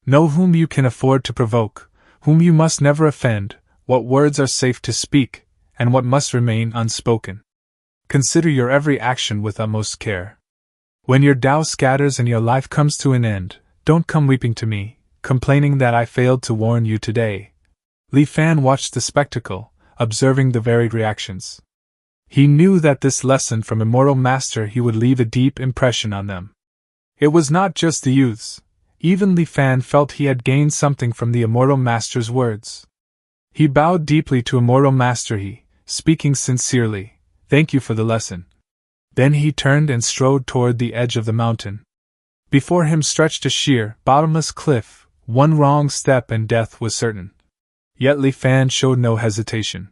Speaker 1: Know whom you can afford to provoke, whom you must never offend, what words are safe to speak, and what must remain unspoken. Consider your every action with utmost care. When your Tao scatters and your life comes to an end, don't come weeping to me, complaining that I failed to warn you today. Li Fan watched the spectacle, observing the varied reactions. He knew that this lesson from Immortal Master he would leave a deep impression on them. It was not just the youths. Even Li Fan felt he had gained something from the Immortal Master's words. He bowed deeply to Immortal Master he, speaking sincerely, "Thank you for the lesson." Then he turned and strode toward the edge of the mountain. Before him stretched a sheer, bottomless cliff. One wrong step and death was certain. Yet Li Fan showed no hesitation.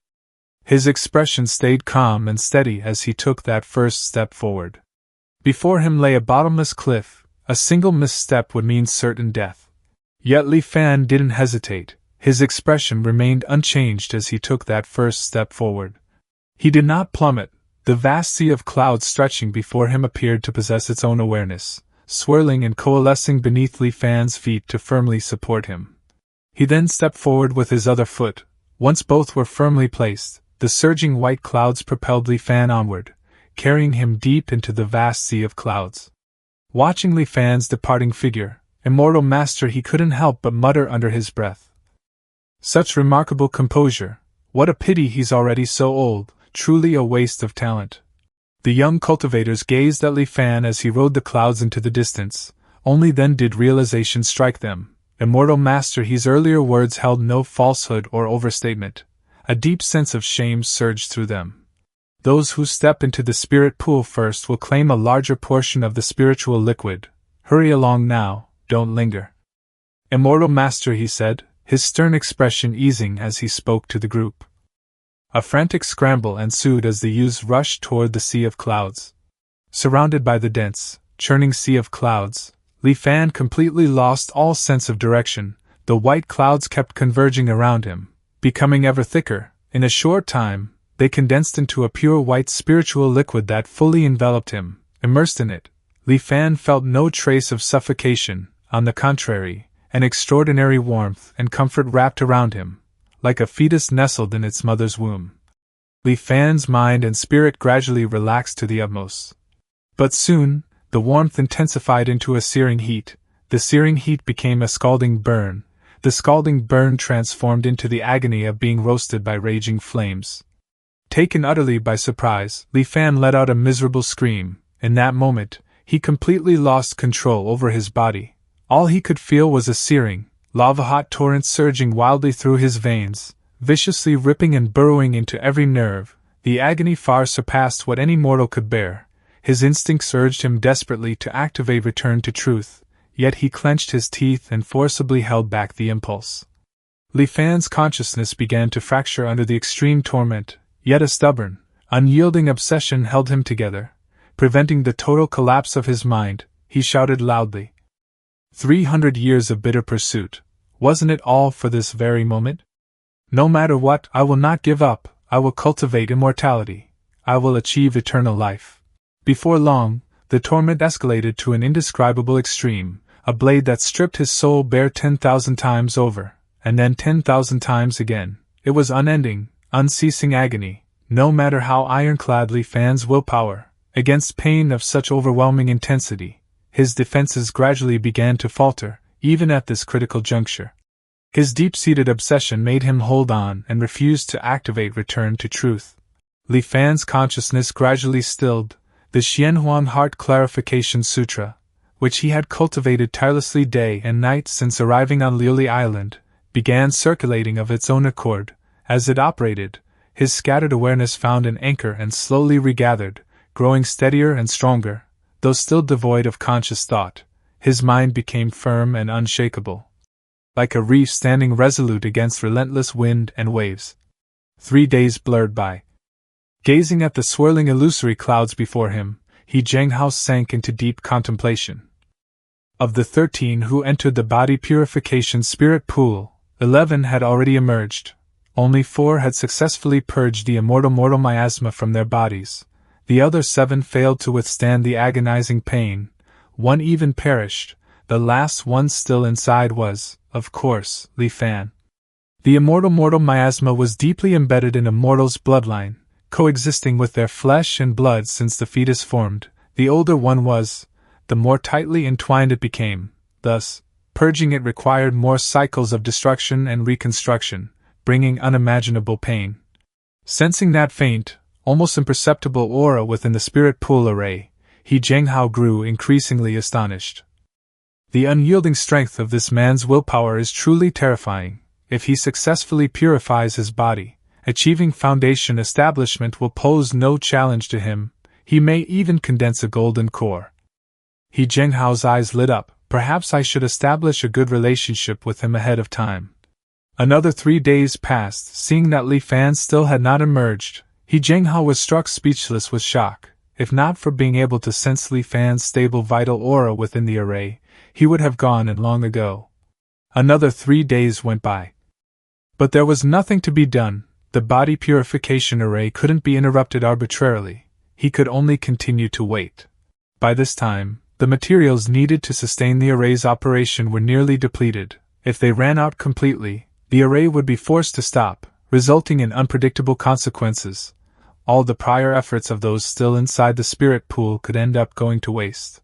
Speaker 1: His expression stayed calm and steady as he took that first step forward. Before him lay a bottomless cliff. A single misstep would mean certain death. Yet Li Fan didn't hesitate. His expression remained unchanged as he took that first step forward. He did not plummet. The vast sea of clouds stretching before him appeared to possess its own awareness, swirling and coalescing beneath Li Fan's feet to firmly support him. He then stepped forward with his other foot. Once both were firmly placed, the surging white clouds propelled Li Fan onward, carrying him deep into the vast sea of clouds. Watching Li Fan's departing figure, Immortal Master he couldn't help but mutter under his breath. Such remarkable composure, what a pity he's already so old, truly a waste of talent. The young cultivators gazed at Li Fan as he rode the clouds into the distance. Only then did realization strike them. Immortal Master he's earlier words held no falsehood or overstatement. A deep sense of shame surged through them. Those who step into the spirit pool first will claim a larger portion of the spiritual liquid. Hurry along now, don't linger. Immortal Master he said, his stern expression easing as he spoke to the group. A frantic scramble ensued as the youths rushed toward the sea of clouds. Surrounded by the dense, churning sea of clouds, Li Fan completely lost all sense of direction. The white clouds kept converging around him, becoming ever thicker. In a short time, they condensed into a pure white spiritual liquid that fully enveloped him. Immersed in it, Li Fan felt no trace of suffocation. On the contrary, an extraordinary warmth and comfort wrapped around him, like a fetus nestled in its mother's womb. Li Fan's mind and spirit gradually relaxed to the utmost. But soon, the warmth intensified into a searing heat. The searing heat became a scalding burn. The scalding burn transformed into the agony of being roasted by raging flames. Taken utterly by surprise, Li Fan let out a miserable scream. In that moment, he completely lost control over his body. All he could feel was a searing, lava-hot torrent surging wildly through his veins, viciously ripping and burrowing into every nerve. The agony far surpassed what any mortal could bear. His instincts urged him desperately to activate return to truth, yet he clenched his teeth and forcibly held back the impulse. Li Fan's consciousness began to fracture under the extreme torment, yet a stubborn, unyielding obsession held him together, preventing the total collapse of his mind. He shouted loudly. 300 years of bitter pursuit, wasn't it all for this very moment? No matter what, I will not give up. I will cultivate immortality. I will achieve eternal life. Before long, the torment escalated to an indescribable extreme, a blade that stripped his soul bare 10,000 times over, and then 10,000 times again. It was unending, unceasing agony, no matter how ironclad Li Fan's willpower. Against pain of such overwhelming intensity, his defenses gradually began to falter, even at this critical juncture. His deep-seated obsession made him hold on and refuse to activate return to truth. Li Fan's consciousness gradually stilled. The Xianhuan Heart Clarification Sutra, which he had cultivated tirelessly day and night since arriving on Liuli Island, began circulating of its own accord. As it operated, his scattered awareness found an anchor and slowly regathered, growing steadier and stronger. Though still devoid of conscious thought, his mind became firm and unshakable, like a reef standing resolute against relentless wind and waves. 3 days blurred by. Gazing at the swirling illusory clouds before him, Zhang Hao sank into deep contemplation. Of the 13 who entered the body purification spirit pool, 11 had already emerged. Only 4 had successfully purged the immortal mortal miasma from their bodies. The other 7 failed to withstand the agonizing pain, one even perished. The last one still inside was, of course, Li Fan. The immortal mortal miasma was deeply embedded in a mortal's bloodline, coexisting with their flesh and blood since the fetus formed. The older one was, the more tightly entwined it became. Thus, purging it required more cycles of destruction and reconstruction, bringing unimaginable pain. Sensing that faint, almost imperceptible aura within the spirit pool array, He Zhenghao grew increasingly astonished. The unyielding strength of this man's willpower is truly terrifying. If he successfully purifies his body, achieving foundation establishment will pose no challenge to him. He may even condense a golden core. He Zhenghao's eyes lit up. Perhaps I should establish a good relationship with him ahead of time. Another 3 days passed. Seeing that Li Fan still had not emerged, He Zhenghao was struck speechless with shock. If not for being able to sense Li Fan's stable vital aura within the array, he would have gone and long ago. Another 3 days went by. But there was nothing to be done. The body purification array couldn't be interrupted arbitrarily. He could only continue to wait. By this time, the materials needed to sustain the array's operation were nearly depleted. If they ran out completely, the array would be forced to stop, resulting in unpredictable consequences. All the prior efforts of those still inside the spirit pool could end up going to waste.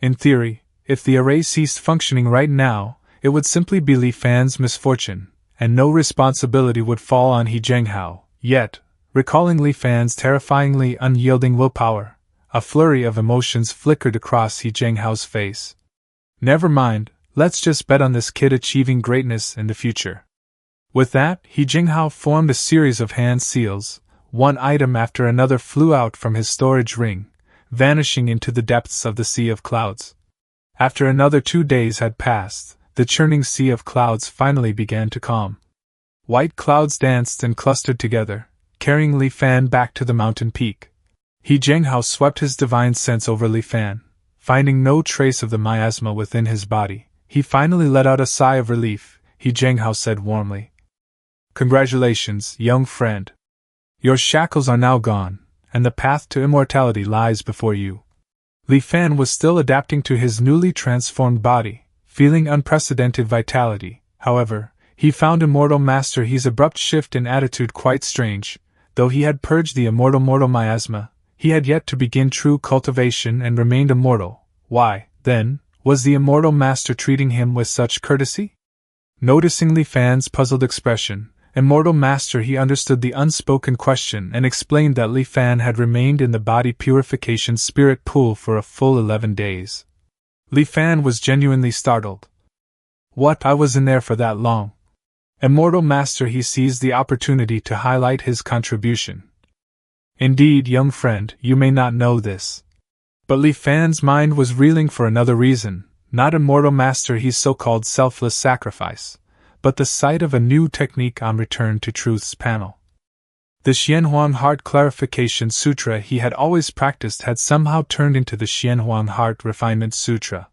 Speaker 1: In theory, if the array ceased functioning right now, it would simply be Li Fan's misfortune, and no responsibility would fall on He Zhenghao. Yet, recalling Li Fan's terrifyingly unyielding willpower, a flurry of emotions flickered across He Zhenghao's face. Never mind, let's just bet on this kid achieving greatness in the future. With that, He Zhenghao formed a series of hand seals. One item after another flew out from his storage ring, vanishing into the depths of the sea of clouds. After another 2 days had passed, the churning sea of clouds finally began to calm. White clouds danced and clustered together, carrying Li Fan back to the mountain peak. He Zhenghao swept his divine sense over Li Fan. Finding no trace of the miasma within his body, he finally let out a sigh of relief. He Zhenghao said warmly, "Congratulations, young friend. Your shackles are now gone, and the path to immortality lies before you." Li Fan was still adapting to his newly transformed body, feeling unprecedented vitality. However, he found Immortal Master He's abrupt shift in attitude quite strange. Though he had purged the immortal mortal miasma, he had yet to begin true cultivation and remained immortal. Why, then, was the Immortal Master treating him with such courtesy? Noticing Li Fan's puzzled expression, Immortal Master He understood the unspoken question and explained that Li Fan had remained in the body purification spirit pool for a full 11 days. Li Fan was genuinely startled. "What, I was in there for that long?" Immortal Master He seized the opportunity to highlight his contribution. "Indeed, young friend, you may not know this." But Li Fan's mind was reeling for another reason, not Immortal Master He's so-called selfless sacrifice, but the sight of a new technique on Return to Truth's panel. The Xianhuang Heart Clarification Sutra he had always practiced had somehow turned into the Xianhuang Heart Refinement Sutra.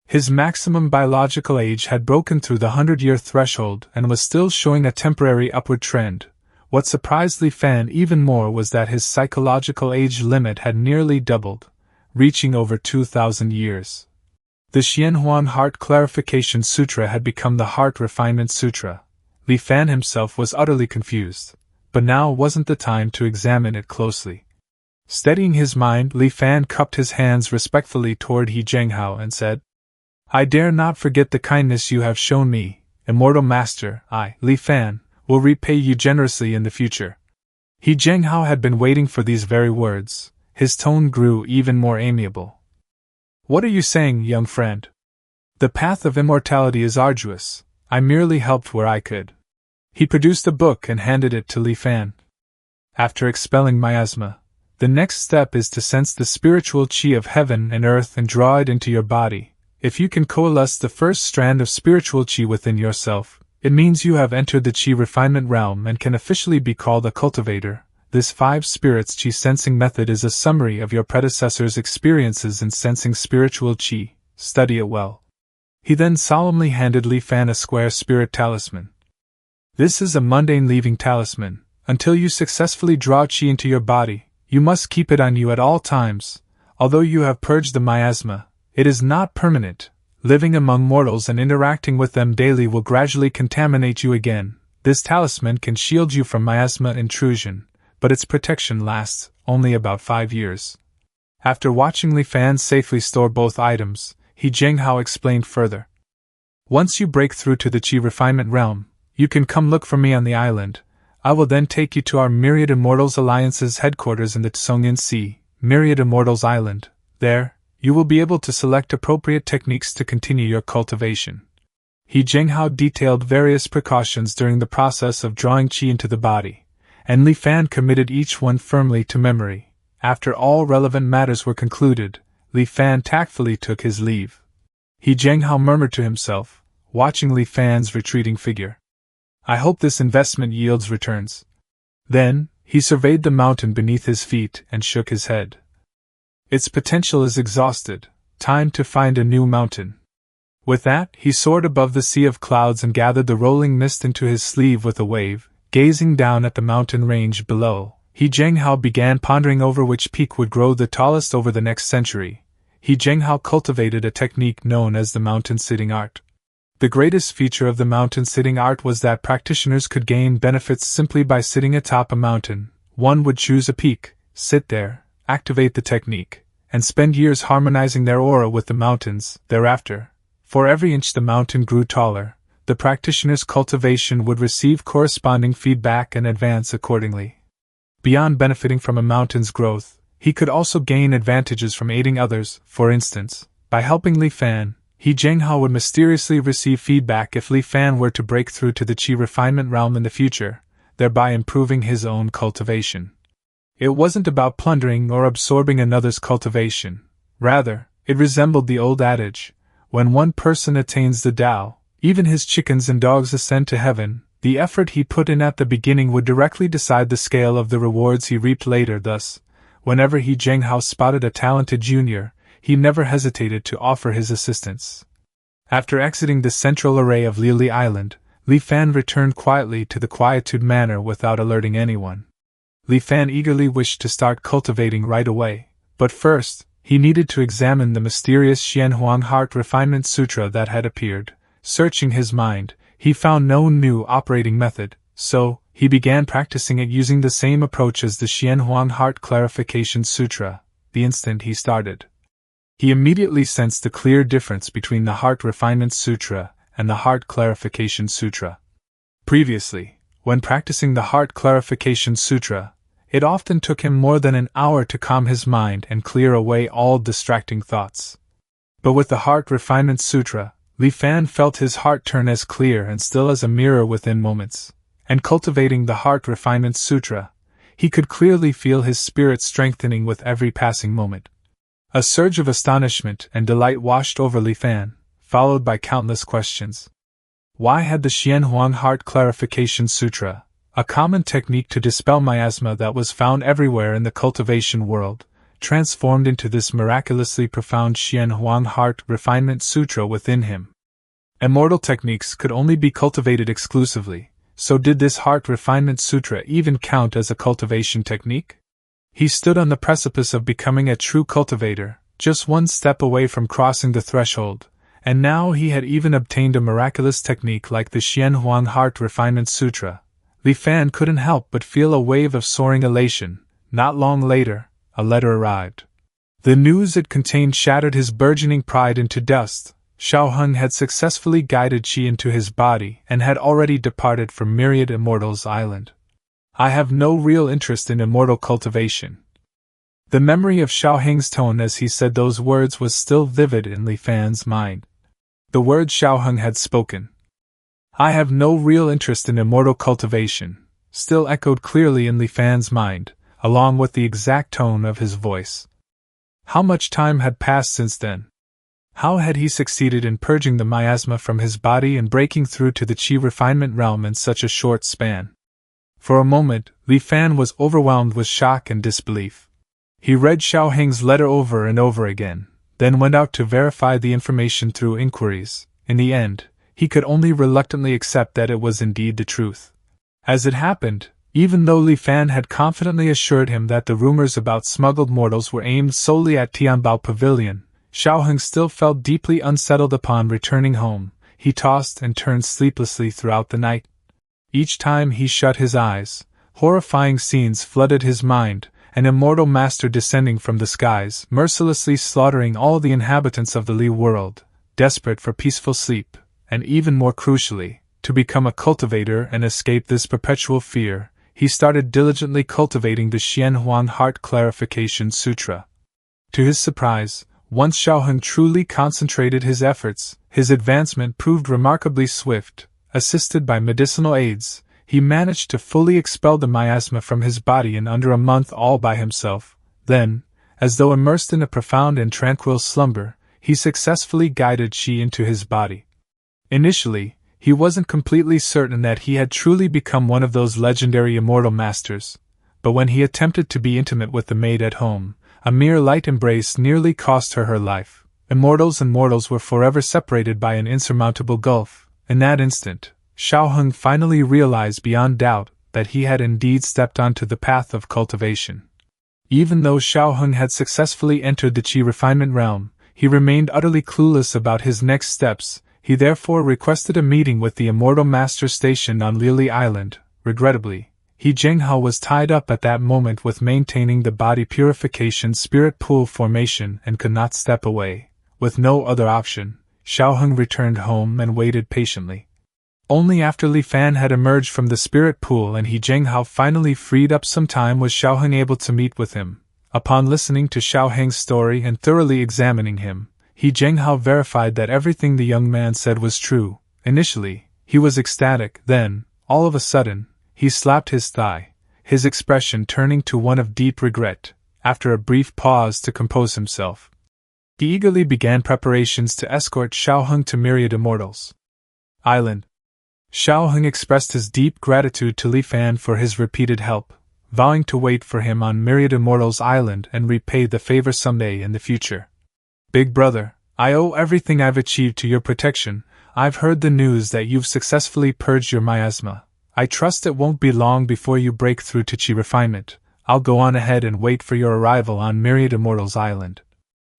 Speaker 1: His maximum biological age had broken through the 100-year threshold and was still showing a temporary upward trend. What surprised Li Fan even more was that his psychological age limit had nearly doubled, reaching over 2,000 years. The Xianhuang Heart Clarification Sutra had become the Heart Refinement Sutra. Li Fan himself was utterly confused, but now wasn't the time to examine it closely. Steadying his mind, Li Fan cupped his hands respectfully toward He Zhenghao and said, "I dare not forget the kindness you have shown me, Immortal Master. I, Li Fan, will repay you generously in the future." He Zhenghao had been waiting for these very words. His tone grew even more amiable. "What are you saying, young friend? The path of immortality is arduous. I merely helped where I could." He produced a book and handed it to Li Fan. "After expelling miasma, the next step is to sense the spiritual chi of heaven and earth and draw it into your body. If you can coalesce the first strand of spiritual chi within yourself, it means you have entered the chi refinement realm and can officially be called a cultivator. This 5 spirits chi sensing method is a summary of your predecessor's experiences in sensing spiritual chi. Study it well." He then solemnly handed Li Fan a square spirit talisman. "This is a mundane leaving talisman. Until you successfully draw chi into your body, you must keep it on you at all times. Although you have purged the miasma, It is not permanent. Living among mortals and interacting with them daily will gradually contaminate you again. This talisman can shield you from miasma intrusion, but its protection lasts only about 5 years. After watching Li Fan safely store both items, He Jinghao explained further. Once you break through to the Qi refinement realm, you can come look for me on the island. I will then take you to our Myriad Immortals Alliance's headquarters in the Tsongyan Sea, Myriad Immortals Island. There, you will be able to select appropriate techniques to continue your cultivation. He Jinghao detailed various precautions during the process of drawing Qi into the body, and Li Fan committed each one firmly to memory. After all relevant matters were concluded, Li Fan tactfully took his leave. He Jinghao murmured to himself, watching Li Fan's retreating figure. I hope this investment yields returns. Then, he surveyed the mountain beneath his feet and shook his head. Its potential is exhausted. Time to find a new mountain. With that, he soared above the sea of clouds and gathered the rolling mist into his sleeve with a wave. Gazing down at the mountain range below, He Jinghao began pondering over which peak would grow the tallest over the next century. He Jinghao cultivated a technique known as the mountain-sitting art. The greatest feature of the mountain-sitting art was that practitioners could gain benefits simply by sitting atop a mountain. One would choose a peak, sit there, activate the technique, and spend years harmonizing their aura with the mountains. Thereafter, for every inch the mountain grew taller, the practitioner's cultivation would receive corresponding feedback and advance accordingly. Beyond benefiting from a mountain's growth, he could also gain advantages from aiding others. For instance, by helping Li Fan, He Jinghao would mysteriously receive feedback if Li Fan were to break through to the Qi refinement realm in the future, thereby improving his own cultivation. It wasn't about plundering or absorbing another's cultivation. Rather, it resembled the old adage, when one person attains the Tao, even his chickens and dogs ascend to heaven. The effort he put in at the beginning would directly decide the scale of the rewards he reaped later. Thus, whenever He Jinghao spotted a talented junior, he never hesitated to offer his assistance. After exiting the central array of Lili Island, Li Fan returned quietly to the Quietude Manor without alerting anyone. Li Fan eagerly wished to start cultivating right away, but first, he needed to examine the mysterious Xianhuang Heart Refinement Sutra that had appeared. Searching his mind, he found no new operating method, so he began practicing it using the same approach as the Xianhuang Heart Clarification Sutra. The instant he started, he immediately sensed a clear difference between the Heart Refinement Sutra and the Heart Clarification Sutra. Previously, when practicing the Heart Clarification Sutra, it often took him more than an hour to calm his mind and clear away all distracting thoughts. But with the Heart Refinement Sutra, Li Fan felt his heart turn as clear and still as a mirror within moments. And cultivating the Heart Refinement Sutra, he could clearly feel his spirit strengthening with every passing moment. A surge of astonishment and delight washed over Li Fan, followed by countless questions. Why had the Xianhuang Heart Clarification Sutra, a common technique to dispel miasma that was found everywhere in the cultivation world, transformed into this miraculously profound Xianhuang Heart Refinement Sutra within him? Immortal techniques could only be cultivated exclusively, so did this Heart Refinement Sutra even count as a cultivation technique? He stood on the precipice of becoming a true cultivator, just one step away from crossing the threshold, and now he had even obtained a miraculous technique like the Xianhuang Heart Refinement Sutra. Li Fan couldn't help but feel a wave of soaring elation. Not long later, a letter arrived. The news it contained shattered his burgeoning pride into dust. Xiao Heng had successfully guided Qi into his body and had already departed for Myriad Immortals Island. I have no real interest in immortal cultivation. The memory of Xiao Heng's tone as he said those words was still vivid in Li Fan's mind. The words Xiao Heng had spoken, "I have no real interest in immortal cultivation," still echoed clearly in Li Fan's mind, along with the exact tone of his voice. How much time had passed since then? How had he succeeded in purging the miasma from his body and breaking through to the Qi refinement realm in such a short span? For a moment, Li Fan was overwhelmed with shock and disbelief. He read Xiao Heng's letter over and over again, then went out to verify the information through inquiries. In the end, he could only reluctantly accept that it was indeed the truth. As it happened, even though Li Fan had confidently assured him that the rumors about smuggled mortals were aimed solely at Tianbao Pavilion, Xiaoheng still felt deeply unsettled upon returning home. He tossed and turned sleeplessly throughout the night. Each time he shut his eyes, horrifying scenes flooded his mind, an immortal master descending from the skies, mercilessly slaughtering all the inhabitants of the Li world, desperate for peaceful sleep, and even more crucially, to become a cultivator and escape this perpetual fear. He started diligently cultivating the Xianhuang Heart Clarification Sutra. To his surprise, once Xiaoheng truly concentrated his efforts, his advancement proved remarkably swift. Assisted by medicinal aids, he managed to fully expel the miasma from his body in under a month all by himself. Then, as though immersed in a profound and tranquil slumber, he successfully guided Qi into his body. Initially, he wasn't completely certain that he had truly become one of those legendary immortal masters, but when he attempted to be intimate with the maid at home, a mere light embrace nearly cost her life. Immortals and mortals were forever separated by an insurmountable gulf. In that instant, Xiaoheng finally realized beyond doubt that he had indeed stepped onto the path of cultivation. Even though Xiaoheng had successfully entered the Qi refinement realm, he remained utterly clueless about his next steps. He therefore requested a meeting with the immortal master stationed on Lili Island. Regrettably, He Zhenghao was tied up at that moment with maintaining the body purification spirit pool formation and could not step away. With no other option, Xiaoheng returned home and waited patiently. Only after Li Fan had emerged from the spirit pool and He Zhenghao finally freed up some time was Xiaoheng able to meet with him. Upon listening to Xiaoheng's story and thoroughly examining him, He Zhenghao verified that everything the young man said was true. Initially, he was ecstatic, then, all of a sudden, he slapped his thigh, his expression turning to one of deep regret. After a brief pause to compose himself, he eagerly began preparations to escort Xiaoheng to Myriad Immortals Island. Xiaoheng expressed his deep gratitude to Li Fan for his repeated help, vowing to wait for him on Myriad Immortals Island and repay the favor someday in the future. Big brother, I owe everything I've achieved to your protection. I've heard the news that you've successfully purged your miasma. I trust it won't be long before you break through to Qi refinement. I'll go on ahead and wait for your arrival on Myriad Immortals Island.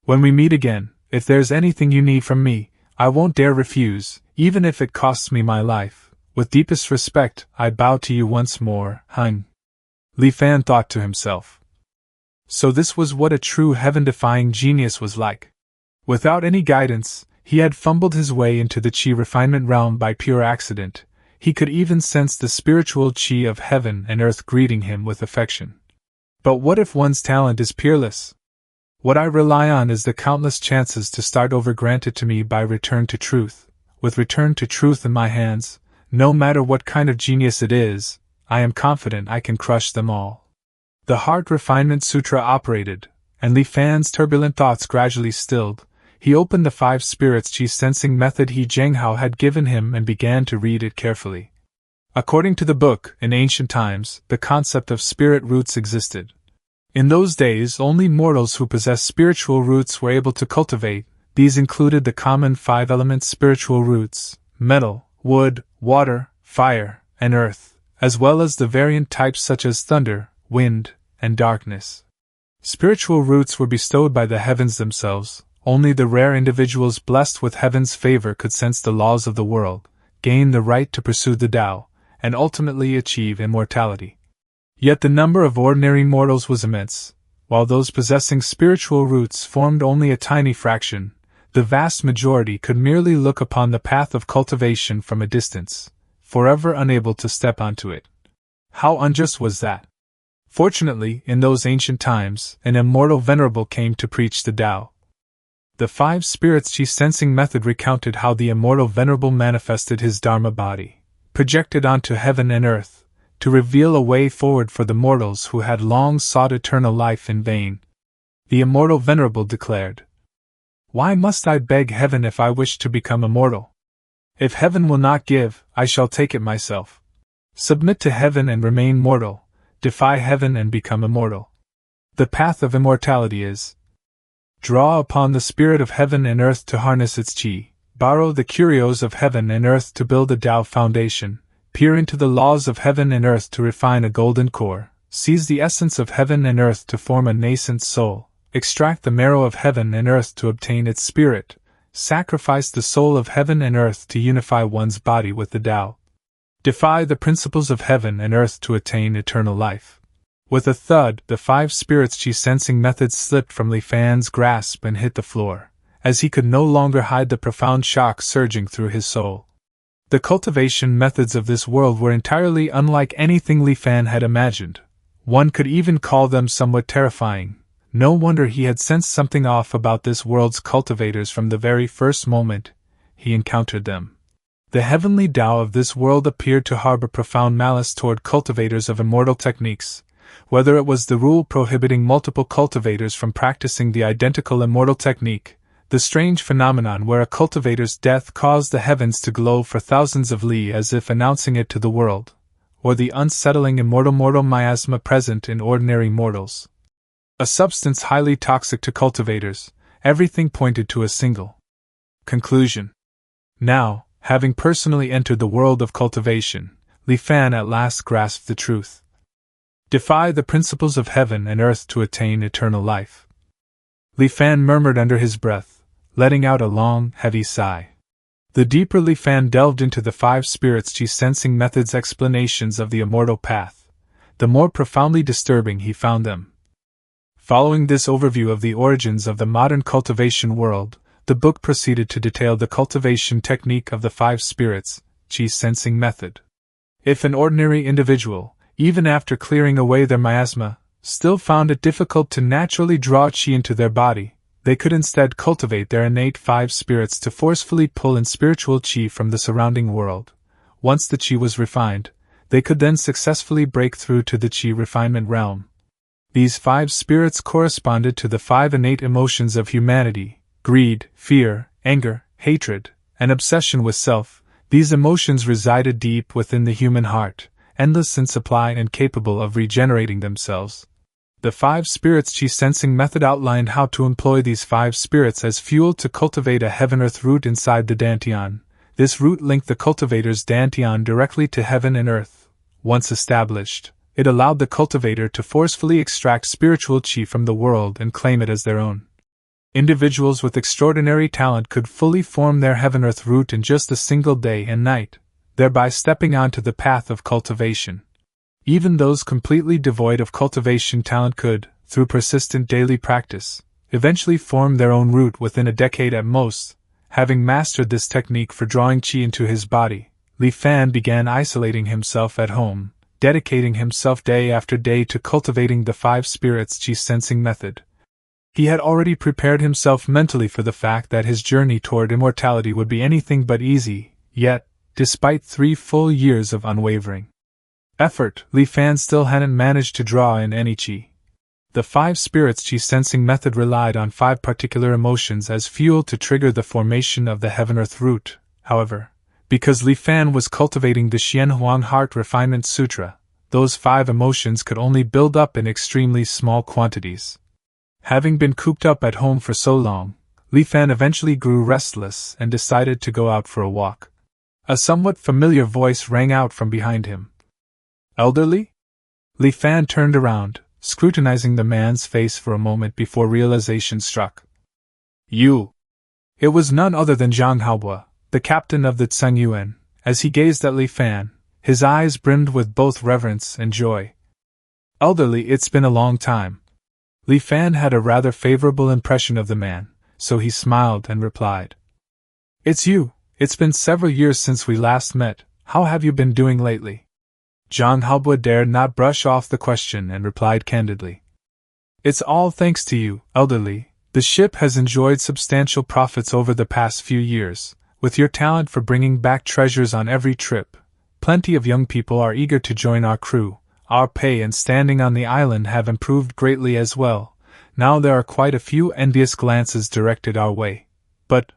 Speaker 1: When we meet again, if there's anything you need from me, I won't dare refuse, even if it costs me my life. With deepest respect, I bow to you once more, Heng. Li Fan thought to himself. So this was what a true heaven-defying genius was like. Without any guidance, he had fumbled his way into the Qi refinement realm by pure accident. He could even sense the spiritual Qi of heaven and earth greeting him with affection. But what if one's talent is peerless? What I rely on is the countless chances to start over granted to me by Return to Truth. With Return to Truth in my hands, no matter what kind of genius it is, I am confident I can crush them all. The Heart Refinement Sutra operated, and Li Fan's turbulent thoughts gradually stilled. He opened the 5 spirits Qi sensing method He Zhenghao had given him and began to read it carefully. According to the book, in ancient times, the concept of spirit roots existed. In those days, only mortals who possessed spiritual roots were able to cultivate. These included the common 5-element spiritual roots: metal, wood, water, fire, and earth, as well as the variant types such as thunder, wind, and darkness. Spiritual roots were bestowed by the heavens themselves. Only the rare individuals blessed with heaven's favor could sense the laws of the world, gain the right to pursue the Tao, and ultimately achieve immortality. Yet the number of ordinary mortals was immense. While those possessing spiritual roots formed only a tiny fraction, the vast majority could merely look upon the path of cultivation from a distance, forever unable to step onto it. How unjust was that? Fortunately, in those ancient times, an immortal venerable came to preach the Tao. The 5 spirits Qi sensing method recounted how the immortal venerable manifested his Dharma body, projected onto heaven and earth, to reveal a way forward for the mortals who had long sought eternal life in vain. The immortal venerable declared, "Why must I beg heaven if I wish to become immortal? If heaven will not give, I shall take it myself. Submit to heaven and remain mortal, defy heaven and become immortal. The path of immortality is: draw upon the spirit of heaven and earth to harness its Qi, borrow the curios of heaven and earth to build a Tao foundation, peer into the laws of heaven and earth to refine a golden core, seize the essence of heaven and earth to form a nascent soul, extract the marrow of heaven and earth to obtain its spirit, sacrifice the soul of heaven and earth to unify one's body with the Tao, defy the principles of heaven and earth to attain eternal life. With a thud, the 5 spirits chi sensing methods slipped from Li Fan's grasp and hit the floor, as he could no longer hide the profound shock surging through his soul. The cultivation methods of this world were entirely unlike anything Li Fan had imagined. One could even call them somewhat terrifying. No wonder he had sensed something off about this world's cultivators from the very first moment he encountered them. The heavenly Tao of this world appeared to harbor profound malice toward cultivators of immortal techniques, whether it was the rule prohibiting multiple cultivators from practicing the identical immortal technique, the strange phenomenon where a cultivator's death caused the heavens to glow for thousands of li as if announcing it to the world, or the unsettling immortal miasma present in ordinary mortals. A substance highly toxic to cultivators, everything pointed to a single conclusion. Now, having personally entered the world of cultivation, Li Fan at last grasped the truth. Defy the principles of heaven and earth to attain eternal life. Li Fan murmured under his breath, letting out a long, heavy sigh. The deeper Li Fan delved into the 5 spirits chi sensing methods' explanations of the immortal path, the more profoundly disturbing he found them. Following this overview of the origins of the modern cultivation world, the book proceeded to detail the cultivation technique of the 5 spirits chi sensing method. If an ordinary individual, even after clearing away their miasma, still found it difficult to naturally draw chi into their body, they could instead cultivate their innate 5 spirits to forcefully pull in spiritual chi from the surrounding world. Once the chi was refined, they could then successfully break through to the chi refinement realm. These 5 spirits corresponded to the 5 innate emotions of humanity: greed, fear, anger, hatred, and obsession with self. These emotions resided deep within the human heart, endless in supply and capable of regenerating themselves. The 5 spirits chi sensing method outlined how to employ these 5 spirits as fuel to cultivate a heaven-earth root inside the dantian. This root linked the cultivator's dantian directly to heaven and earth. Once established, it allowed the cultivator to forcefully extract spiritual chi from the world and claim it as their own. Individuals with extraordinary talent could fully form their heaven-earth root in just a single day and night, thereby stepping onto the path of cultivation. Even those completely devoid of cultivation talent could, through persistent daily practice, eventually form their own root within a decade at most. Having mastered this technique for drawing chi into his body, Li Fan began isolating himself at home, dedicating himself day after day to cultivating the 5 spirits chi sensing method. He had already prepared himself mentally for the fact that his journey toward immortality would be anything but easy, yet, despite 3 full years of unwavering effort, Li Fan still hadn't managed to draw in any chi. The 5 spirits chi sensing method relied on 5 particular emotions as fuel to trigger the formation of the heaven-earth root. However, because Li Fan was cultivating the Xian Huang Heart Refinement Sutra, those 5 emotions could only build up in extremely small quantities. Having been cooped up at home for so long, Li Fan eventually grew restless and decided to go out for a walk. A somewhat familiar voice rang out from behind him. "Elderly?" Li Fan turned around, scrutinizing the man's face for a moment before realization struck. "You!" It was none other than Zhang Haobo, the captain of the Tsengyuan. As he gazed at Li Fan, his eyes brimmed with both reverence and joy. "Elderly, it's been a long time." Li Fan had a rather favorable impression of the man, so he smiled and replied. "It's you. It's been several years since we last met. How have you been doing lately?" Zhang Haobo dared not brush off the question and replied candidly. "It's all thanks to you, elderly. The ship has enjoyed substantial profits over the past few years. With your talent for bringing back treasures on every trip, plenty of young people are eager to join our crew. Our pay and standing on the island have improved greatly as well. Now there are quite a few envious glances directed our way. But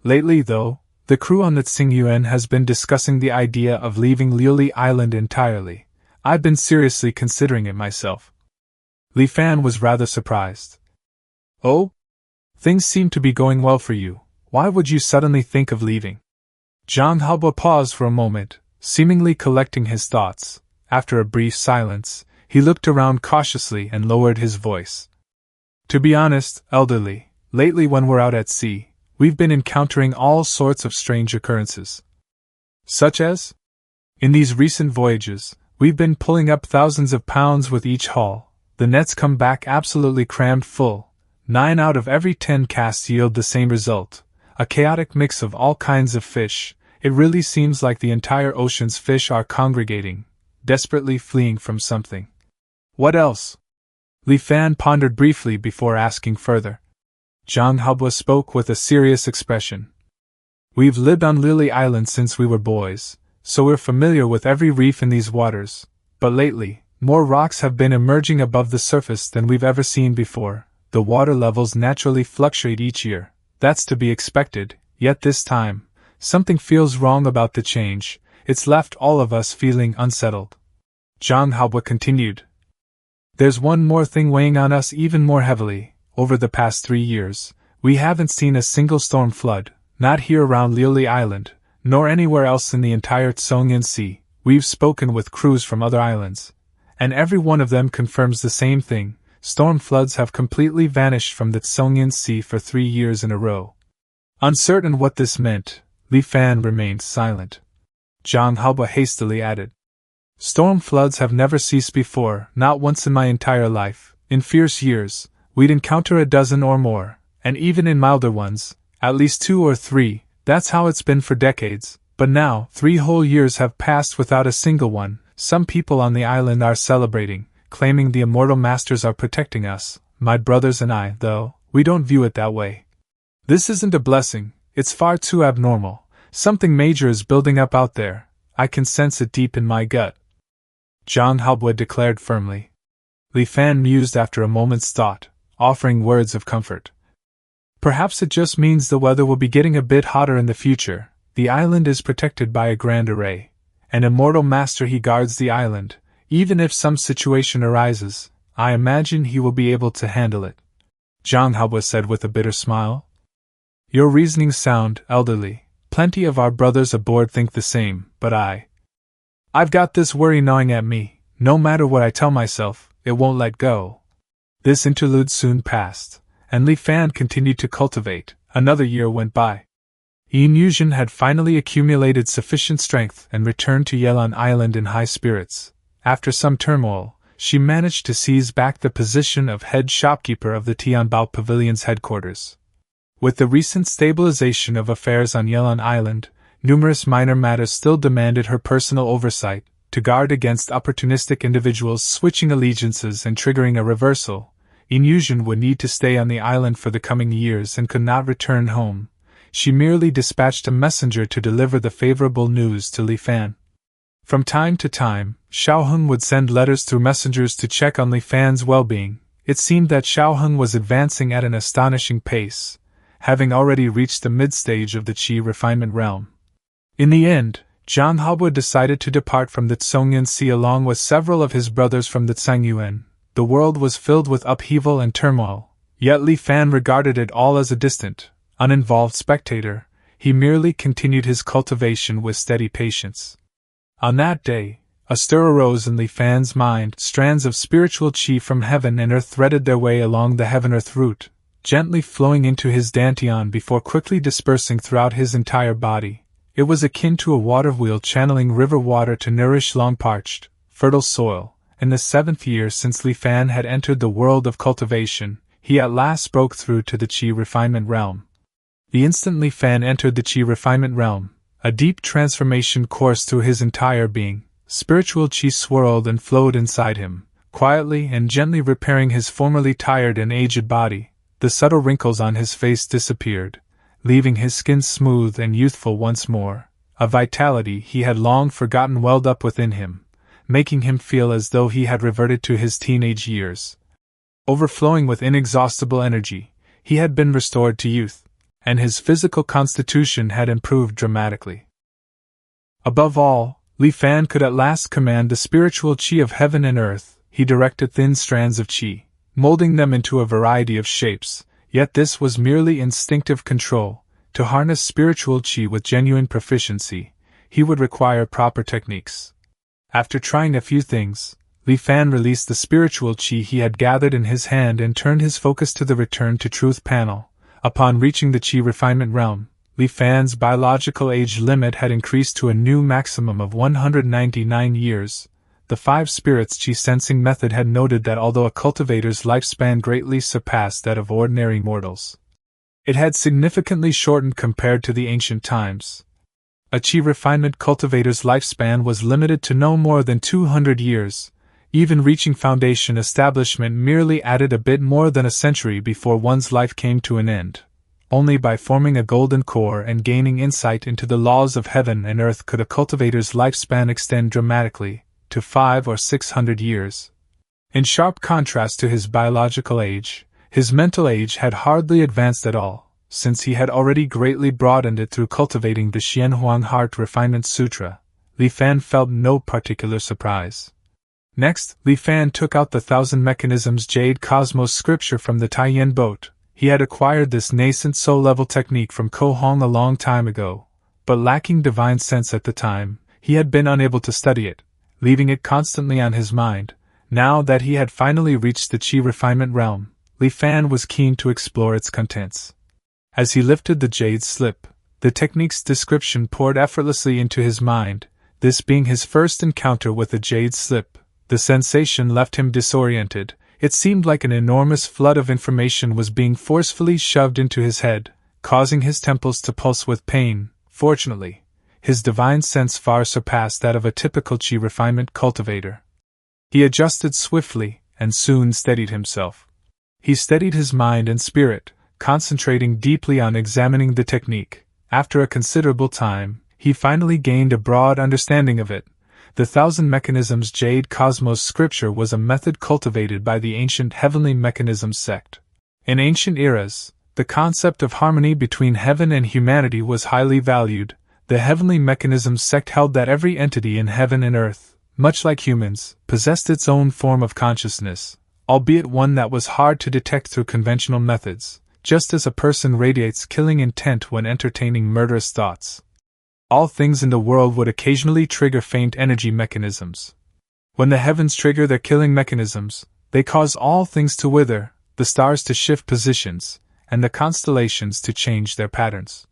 Speaker 1: lately, though, the crew on the Tsingyuan has been discussing the idea of leaving Liuli Island entirely. I've been seriously considering it myself." Li Fan was rather surprised. "Oh? Things seem to be going well for you. Why would you suddenly think of leaving?" Zhang Haobo paused for a moment, seemingly collecting his thoughts. After a brief silence, he looked around cautiously and lowered his voice. To be honest, elderly, lately when we're out at sea, we've been encountering all sorts of strange occurrences. Such as? In these recent voyages, we've been pulling up thousands of pounds with each haul. The nets come back absolutely crammed full. 9 out of every 10 casts yield the same result. A chaotic mix of all kinds of fish. It really seems like the entire ocean's fish are congregating, desperately fleeing from something. What else? Li Fan pondered briefly before asking further. Zhang Haobo spoke with a serious expression. We've lived on Lily Island since we were boys, so we're familiar with every reef in these waters, but lately, more rocks have been emerging above the surface than we've ever seen before. The water levels naturally fluctuate each year. That's to be expected, yet this time, something feels wrong about the change. It's left all of us feeling unsettled. Zhang Haobo continued. There's one more thing weighing on us even more heavily. Over the past 3 years, we haven't seen a single storm flood, not here around Lily Island, nor anywhere else in the entire Tsongyan Sea. We've spoken with crews from other islands, and every one of them confirms the same thing. Storm floods have completely vanished from the Tsongyan Sea for 3 years in a row. Uncertain what this meant, Li Fan remained silent. Zhang Haobo hastily added. Storm floods have never ceased before, not once in my entire life. In fierce years, we'd encounter a dozen or more, and even in milder ones, at least 2 or 3, that's how it's been for decades. But now, 3 whole years have passed without a single one. Some people on the island are celebrating, claiming the immortal masters are protecting us. My brothers and I, though, we don't view it that way. This isn't a blessing, it's far too abnormal. Something major is building up out there. I can sense it deep in my gut. Zhang Haobo declared firmly. Li Fan mused after a moment's thought, offering words of comfort. Perhaps it just means the weather will be getting a bit hotter in the future. The island is protected by a grand array. An immortal master he guards the island. Even if some situation arises, I imagine he will be able to handle it. Zhang Haobo said with a bitter smile. Your reasoning's sound, elderly. Plenty of our brothers aboard think the same, but I've got this worry gnawing at me. No matter what I tell myself, it won't let go. This interlude soon passed, and Li Fan continued to cultivate. Another year went by. Immortality had finally accumulated sufficient strength and returned to Yelan Island in high spirits. After some turmoil, she managed to seize back the position of head shopkeeper of the Tianbao Pavilion's headquarters. With the recent stabilization of affairs on Yelan Island, numerous minor matters still demanded her personal oversight. To guard against opportunistic individuals switching allegiances and triggering a reversal, Immortality would need to stay on the island for the coming years and could not return home. She merely dispatched a messenger to deliver the favorable news to Li Fan. From time to time, Xiaoheng would send letters through messengers to check on Li Fan's well-being. It seemed that Xiaoheng was advancing at an astonishing pace, having already reached the mid-stage of the Qi refinement realm. In the end, Zhang Haobo decided to depart from the Tsongyan Sea along with several of his brothers from the Tsangyuan. The world was filled with upheaval and turmoil, yet Li Fan regarded it all as a distant, uninvolved spectator. He merely continued his cultivation with steady patience. On that day, a stir arose in Li Fan's mind. Strands of spiritual qi from heaven and earth threaded their way along the heaven-earth route, gently flowing into his dantian before quickly dispersing throughout his entire body. It was akin to a water wheel channeling river water to nourish long-parched, fertile soil. In the 7th year since Li Fan had entered the world of cultivation, he at last broke through to the Qi refinement realm. The instant Li Fan entered the Qi refinement realm, a deep transformation coursed through his entire being. Spiritual Qi swirled and flowed inside him, quietly and gently repairing his formerly tired and aged body. The subtle wrinkles on his face disappeared, leaving his skin smooth and youthful once more. A vitality he had long forgotten welled up within him, making him feel as though he had reverted to his teenage years. Overflowing with inexhaustible energy, he had been restored to youth, and his physical constitution had improved dramatically. Above all, Li Fan could at last command the spiritual qi of heaven and earth. He directed thin strands of qi, molding them into a variety of shapes, yet this was merely instinctive control. To harness spiritual qi with genuine proficiency, he would require proper techniques. After trying a few things, Li Fan released the spiritual qi he had gathered in his hand and turned his focus to the Return to Truth panel. Upon reaching the qi refinement realm, Li Fan's biological age limit had increased to a new maximum of 199 years. The five spirits qi sensing method had noted that although a cultivator's lifespan greatly surpassed that of ordinary mortals, it had significantly shortened compared to the ancient times. A qi refinement cultivator's lifespan was limited to no more than 200 years. Even reaching foundation establishment merely added a bit more than a century before one's life came to an end. Only by forming a golden core and gaining insight into the laws of heaven and earth could a cultivator's lifespan extend dramatically, to 500 or 600 years. In sharp contrast to his biological age, his mental age had hardly advanced at all, since he had already greatly broadened it through cultivating the Xianhuang Heart Refinement Sutra. Li Fan felt no particular surprise. Next, Li Fan took out the Thousand Mechanisms Jade Cosmos scripture from the Taiyan boat. He had acquired this nascent soul-level technique from Ko Hong a long time ago, but lacking divine sense at the time, he had been unable to study it, leaving it constantly on his mind. Now that he had finally reached the qi refinement realm, Li Fan was keen to explore its contents. As he lifted the jade slip, the technique's description poured effortlessly into his mind. This being his first encounter with the jade slip, the sensation left him disoriented. It seemed like an enormous flood of information was being forcefully shoved into his head, causing his temples to pulse with pain. Fortunately, his divine sense far surpassed that of a typical qi refinement cultivator. He adjusted swiftly, and soon steadied himself. He steadied his mind and spirit, concentrating deeply on examining the technique. After a considerable time, he finally gained a broad understanding of it. The Thousand Mechanisms Jade Cosmos scripture was a method cultivated by the ancient Heavenly Mechanisms sect. In ancient eras, the concept of harmony between heaven and humanity was highly valued. The Heavenly Mechanisms sect held that every entity in heaven and earth, much like humans, possessed its own form of consciousness, albeit one that was hard to detect through conventional methods, just as a person radiates killing intent when entertaining murderous thoughts. All things in the world would occasionally trigger faint energy mechanisms. When the heavens trigger their killing mechanisms, they cause all things to wither, the stars to shift positions, and the constellations to change their patterns.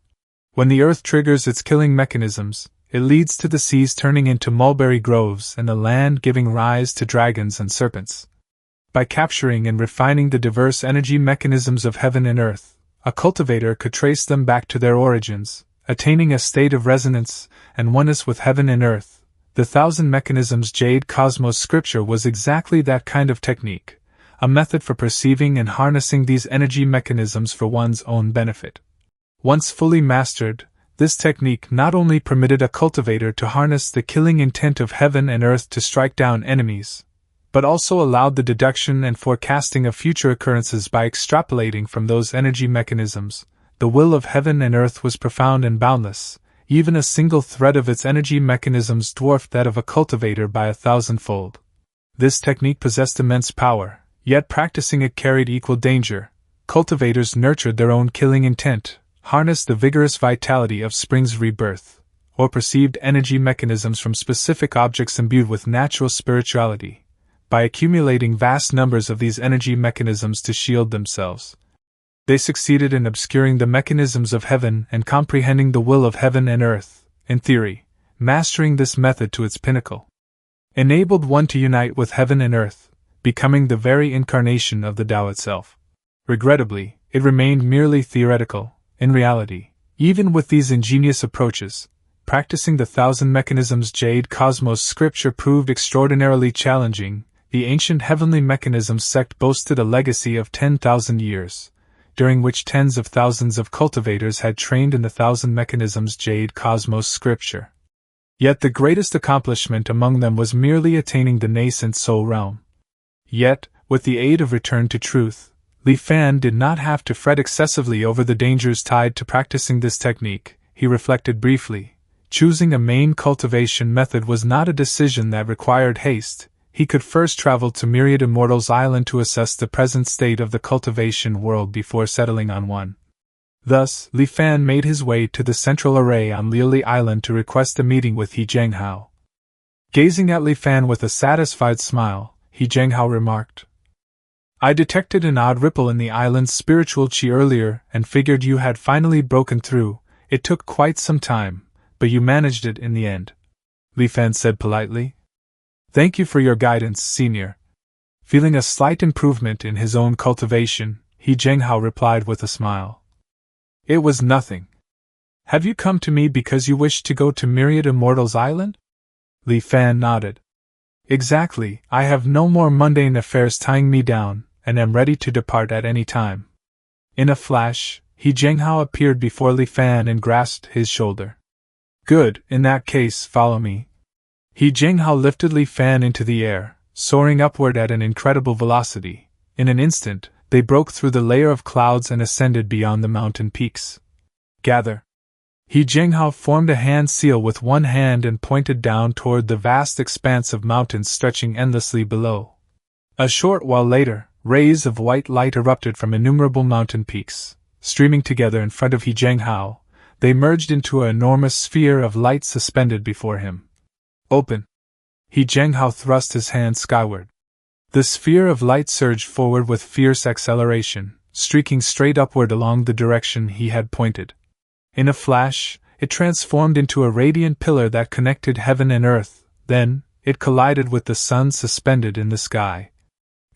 Speaker 1: When the earth triggers its killing mechanisms, it leads to the seas turning into mulberry groves and the land giving rise to dragons and serpents. By capturing and refining the diverse energy mechanisms of heaven and earth, a cultivator could trace them back to their origins, attaining a state of resonance and oneness with heaven and earth. The Thousand Mechanisms Jade Cosmos scripture was exactly that kind of technique, a method for perceiving and harnessing these energy mechanisms for one's own benefit. Once fully mastered, this technique not only permitted a cultivator to harness the killing intent of heaven and earth to strike down enemies, but also allowed the deduction and forecasting of future occurrences by extrapolating from those energy mechanisms. The will of heaven and earth was profound and boundless. Even a single thread of its energy mechanisms dwarfed that of a cultivator by 1,000-fold. This technique possessed immense power, yet practicing it carried equal danger. Cultivators nurtured their own killing intent, harnessed the vigorous vitality of spring's rebirth, or perceived energy mechanisms from specific objects imbued with natural spirituality. By accumulating vast numbers of these energy mechanisms to shield themselves, they succeeded in obscuring the mechanisms of heaven and comprehending the will of heaven and earth. In theory, mastering this method to its pinnacle enabled one to unite with heaven and earth, becoming the very incarnation of the Tao itself. Regrettably, it remained merely theoretical. In reality, even with these ingenious approaches, practicing the Thousand Mechanisms Jade Cosmos scripture proved extraordinarily challenging. The ancient Heavenly Mechanisms sect boasted a legacy of 10,000 years, during which tens of thousands of cultivators had trained in the Thousand Mechanisms Jade Cosmos scripture. Yet the greatest accomplishment among them was merely attaining the nascent soul realm. Yet, with the aid of Return to Truth, Li Fan did not have to fret excessively over the dangers tied to practicing this technique. He reflected briefly. Choosing a main cultivation method was not a decision that required haste. He could first travel to Myriad Immortals Island to assess the present state of the cultivation world before settling on one. Thus, Li Fan made his way to the central array on Liuli Island to request a meeting with He Zhenghao. Gazing at Li Fan with a satisfied smile, He Zhenghao remarked, I detected an odd ripple in the island's spiritual qi earlier and figured you had finally broken through. It took quite some time, but you managed it in the end. Li Fan said politely. Thank you for your guidance, senior. Feeling a slight improvement in his own cultivation, He Zhenghao replied with a smile. It was nothing. Have you come to me because you wish to go to Myriad Immortals Island? Li Fan nodded. Exactly, I have no more mundane affairs tying me down, and am ready to depart at any time. In a flash, He Zhenghao appeared before Li Fan and grasped his shoulder. Good, in that case, follow me. He Zhenghao lifted Li Fan into the air, soaring upward at an incredible velocity. In an instant, they broke through the layer of clouds and ascended beyond the mountain peaks. Gather. He Zhenghao formed a hand seal with one hand and pointed down toward the vast expanse of mountains stretching endlessly below. A short while later, rays of white light erupted from innumerable mountain peaks. Streaming together in front of He Zhenghao, they merged into an enormous sphere of light suspended before him. Open. He Zhenghao thrust his hand skyward. The sphere of light surged forward with fierce acceleration, streaking straight upward along the direction he had pointed. In a flash, it transformed into a radiant pillar that connected heaven and earth. Then, it collided with the sun suspended in the sky.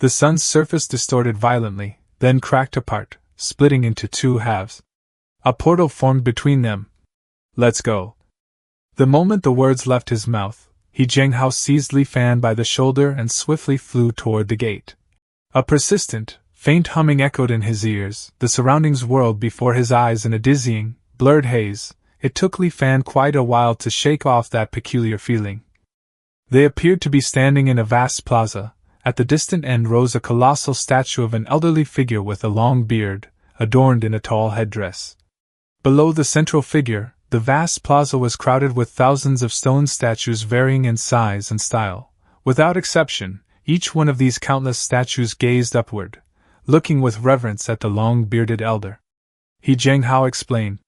Speaker 1: The sun's surface distorted violently, then cracked apart, splitting into two halves. A portal formed between them. Let's go. The moment the words left his mouth, He Zhenghao seized Li Fan by the shoulder and swiftly flew toward the gate. A persistent, faint humming echoed in his ears, the surroundings whirled before his eyes in a dizzying, blurred haze. It took Li Fan quite a while to shake off that peculiar feeling. They appeared to be standing in a vast plaza. At the distant end rose a colossal statue of an elderly figure with a long beard, adorned in a tall headdress. Below the central figure, the vast plaza was crowded with thousands of stone statues varying in size and style. Without exception, each one of these countless statues gazed upward, looking with reverence at the long-bearded elder. He Zhenghao explained.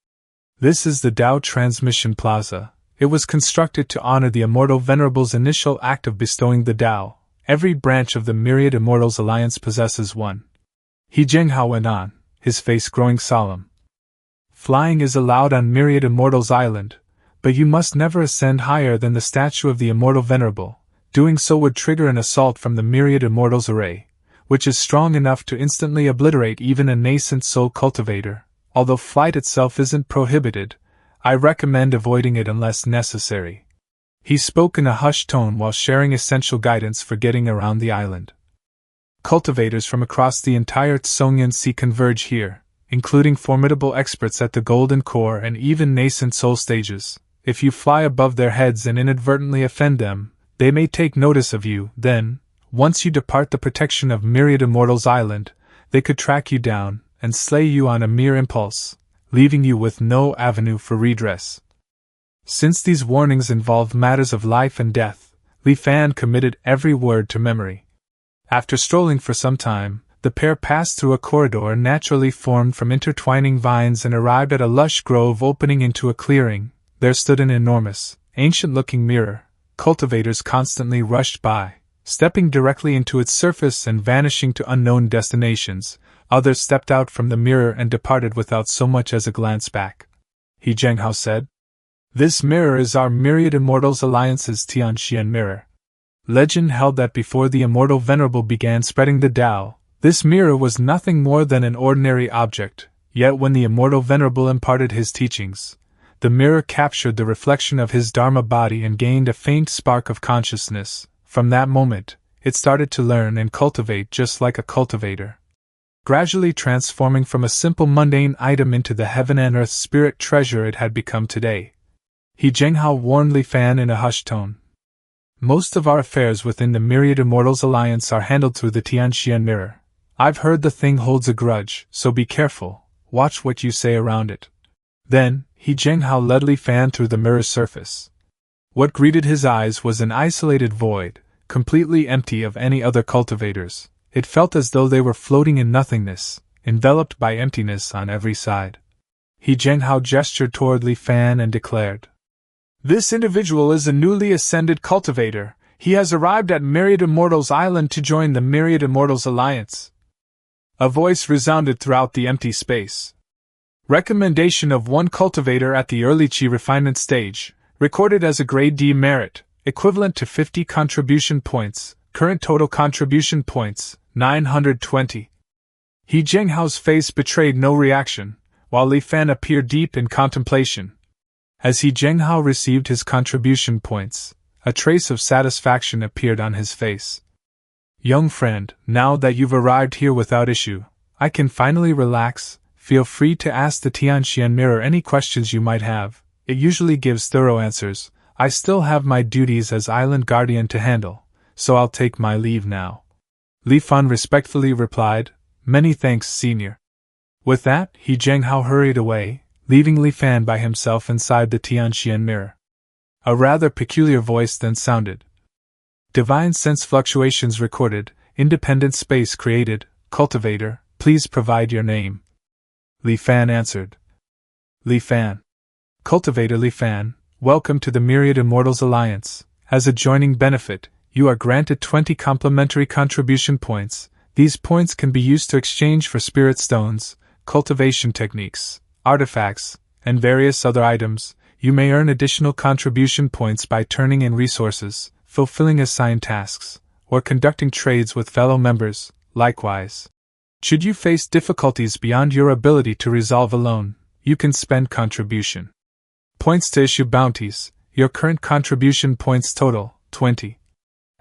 Speaker 1: This is the Tao Transmission Plaza. It was constructed to honor the Immortal Venerable's initial act of bestowing the Tao. Every branch of the Myriad Immortals Alliance possesses one. He Zhenghao went on, his face growing solemn. Flying is allowed on Myriad Immortals Island, but you must never ascend higher than the statue of the Immortal Venerable. Doing so would trigger an assault from the Myriad Immortals array, which is strong enough to instantly obliterate even a nascent soul cultivator. Although flight itself isn't prohibited, I recommend avoiding it unless necessary. He spoke in a hushed tone while sharing essential guidance for getting around the island. Cultivators from across the entire Tsongyan Sea converge here, including formidable experts at the Golden Core and even nascent soul stages. If you fly above their heads and inadvertently offend them, they may take notice of you. Then, once you depart the protection of Myriad Immortals Island, they could track you down and slay you on a mere impulse, leaving you with no avenue for redress. Since these warnings involved matters of life and death, Li Fan committed every word to memory. After strolling for some time, the pair passed through a corridor naturally formed from intertwining vines and arrived at a lush grove opening into a clearing. There stood an enormous, ancient-looking mirror. Cultivators constantly rushed by, stepping directly into its surface and vanishing to unknown destinations. Others stepped out from the mirror and departed without so much as a glance back. He Zhenghao said, This mirror is our Myriad Immortals Alliance's Tianxian mirror. Legend held that before the Immortal Venerable began spreading the Tao, this mirror was nothing more than an ordinary object, yet when the Immortal Venerable imparted his teachings, the mirror captured the reflection of his Dharma body and gained a faint spark of consciousness. From that moment, it started to learn and cultivate just like a cultivator, gradually transforming from a simple mundane item into the heaven and earth spirit treasure it had become today. He Zhenghao warned Li Fan in a hushed tone. Most of our affairs within the Myriad Immortals Alliance are handled through the Tianxian mirror. I've heard the thing holds a grudge, so be careful, watch what you say around it. Then, He Zhenghao led Li Fan through the mirror's surface. What greeted his eyes was an isolated void, completely empty of any other cultivators. It felt as though they were floating in nothingness, enveloped by emptiness on every side. He Zhenghao gestured toward Li Fan and declared, This individual is a newly ascended cultivator. He has arrived at Myriad Immortals Island to join the Myriad Immortals Alliance. A voice resounded throughout the empty space. Recommendation of one cultivator at the early Chi refinement stage, recorded as a grade D merit, equivalent to 50 contribution points, current total contribution points, 920. He Zhenghao's face betrayed no reaction, while Li Fan appeared deep in contemplation. As He Zhenghao received his contribution points, a trace of satisfaction appeared on his face. Young friend, now that you've arrived here without issue, I can finally relax. Feel free to ask the Tianxian Mirror any questions you might have. It usually gives thorough answers. I still have my duties as Island Guardian to handle, so I'll take my leave now. Li Fan respectfully replied, Many thanks, senior. With that, He Zhenghao hurried away, leaving Li Fan by himself inside the Tianxian Mirror. A rather peculiar voice then sounded. Divine sense fluctuations recorded, independent space created, cultivator, please provide your name. Li Fan answered. Li Fan. Cultivator Li Fan, welcome to the Myriad Immortals Alliance. As a joining benefit, you are granted 20 complimentary contribution points. These points can be used to exchange for spirit stones, cultivation techniques, artifacts, and various other items. You may earn additional contribution points by turning in resources, fulfilling assigned tasks, or conducting trades with fellow members. Likewise, should you face difficulties beyond your ability to resolve alone, you can spend contribution points to issue bounties. Your current contribution points total 20.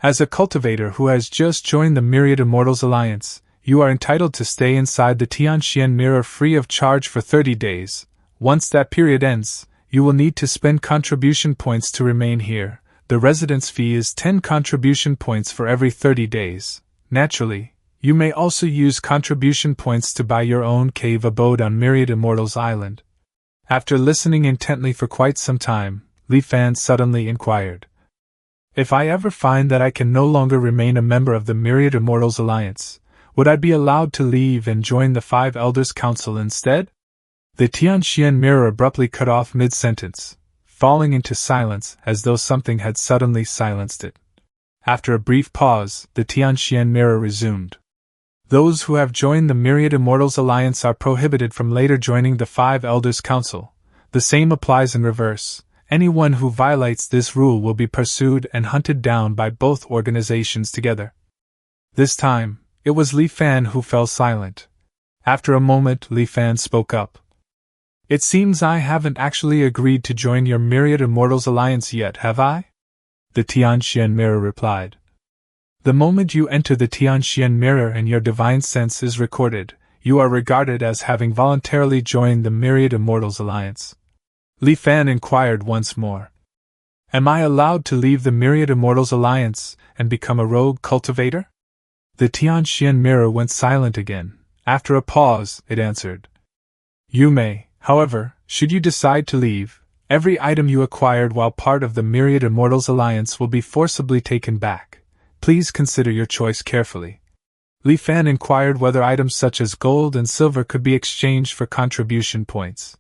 Speaker 1: As a cultivator who has just joined the Myriad Immortals Alliance, you are entitled to stay inside the Tianxian Mirror free of charge for 30 days. Once that period ends, you will need to spend contribution points to remain here. The residence fee is 10 contribution points for every 30 days. Naturally, you may also use contribution points to buy your own cave abode on Myriad Immortals Island. After listening intently for quite some time, Li Fan suddenly inquired. If I ever find that I can no longer remain a member of the Myriad Immortals Alliance, would I be allowed to leave and join the Five Elders Council instead? The Tianxian Mirror abruptly cut off mid-sentence, falling into silence as though something had suddenly silenced it. After a brief pause, the Tianxian Mirror resumed. Those who have joined the Myriad Immortals Alliance are prohibited from later joining the Five Elders Council. The same applies in reverse. Anyone who violates this rule will be pursued and hunted down by both organizations together. This time, it was Li Fan who fell silent. After a moment, Li Fan spoke up. It seems I haven't actually agreed to join your Myriad Immortals Alliance yet, have I? The Tianxian Mirror replied. The moment you enter the Tianxian Mirror and your divine sense is recorded, you are regarded as having voluntarily joined the Myriad Immortals Alliance. Li Fan inquired once more. Am I allowed to leave the Myriad Immortals Alliance and become a rogue cultivator? The Tianxian Mirror went silent again. After a pause, it answered. You may, however, should you decide to leave, every item you acquired while part of the Myriad Immortals Alliance will be forcibly taken back. Please consider your choice carefully. Li Fan inquired whether items such as gold and silver could be exchanged for contribution points.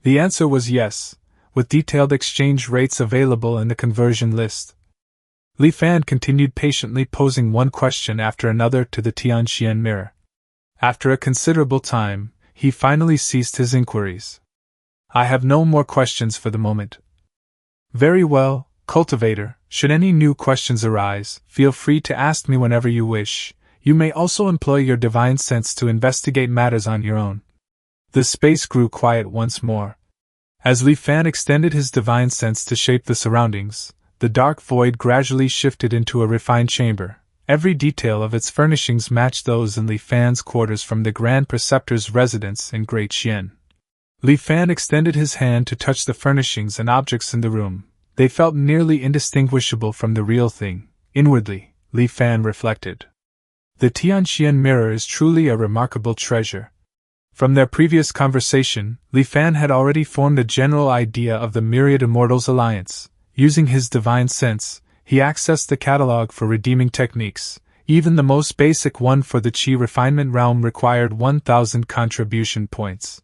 Speaker 1: The answer was yes, with detailed exchange rates available in the conversion list. Li Fan continued patiently posing one question after another to the Tianxian Mirror. After a considerable time, he finally ceased his inquiries. I have no more questions for the moment. Very well, cultivator, should any new questions arise, feel free to ask me whenever you wish. You may also employ your divine sense to investigate matters on your own. The space grew quiet once more. As Li Fan extended his divine sense to shape the surroundings, the dark void gradually shifted into a refined chamber. Every detail of its furnishings matched those in Li Fan's quarters from the Grand Preceptor's residence in Great Xian. Li Fan extended his hand to touch the furnishings and objects in the room. They felt nearly indistinguishable from the real thing. Inwardly, Li Fan reflected. The Tianxian Mirror is truly a remarkable treasure. From their previous conversation, Li Fan had already formed a general idea of the Myriad Immortals Alliance. Using his divine sense, he accessed the catalog for redeeming techniques. Even the most basic one for the Qi refinement realm required 1,000 contribution points.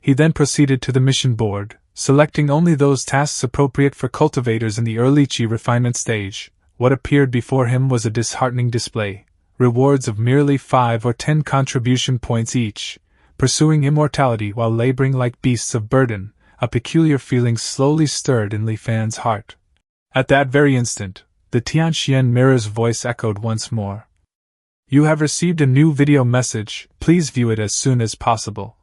Speaker 1: He then proceeded to the mission board, selecting only those tasks appropriate for cultivators in the early chi refinement stage. What appeared before him was a disheartening display, rewards of merely 5 or 10 contribution points each, pursuing immortality while laboring like beasts of burden. A peculiar feeling slowly stirred in Li Fan's heart. At that very instant, the Tianxian mirror's voice echoed once more. You have received a new video message, please view it as soon as possible.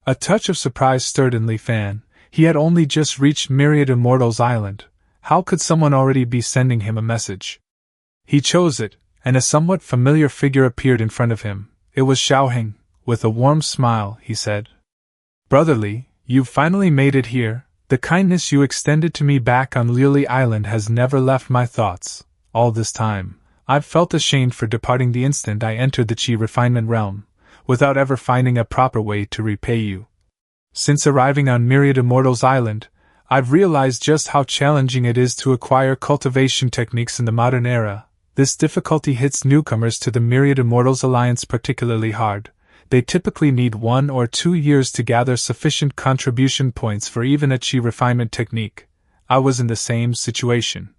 Speaker 1: A touch of surprise stirred in Li Fan. He had only just reached Myriad Immortals Island. How could someone already be sending him a message? He chose it, and a somewhat familiar figure appeared in front of him. It was Xiaoheng. With a warm smile, he said, Brother Li, you've finally made it here. The kindness you extended to me back on Lili Island has never left my thoughts. All this time, I've felt ashamed for departing the instant I entered the Qi refinement realm, without ever finding a proper way to repay you. Since arriving on Myriad Immortals Island, I've realized just how challenging it is to acquire cultivation techniques in the modern era. This difficulty hits newcomers to the Myriad Immortals Alliance particularly hard. They typically need 1 or 2 years to gather sufficient contribution points for even a Qi refinement technique. I was in the same situation.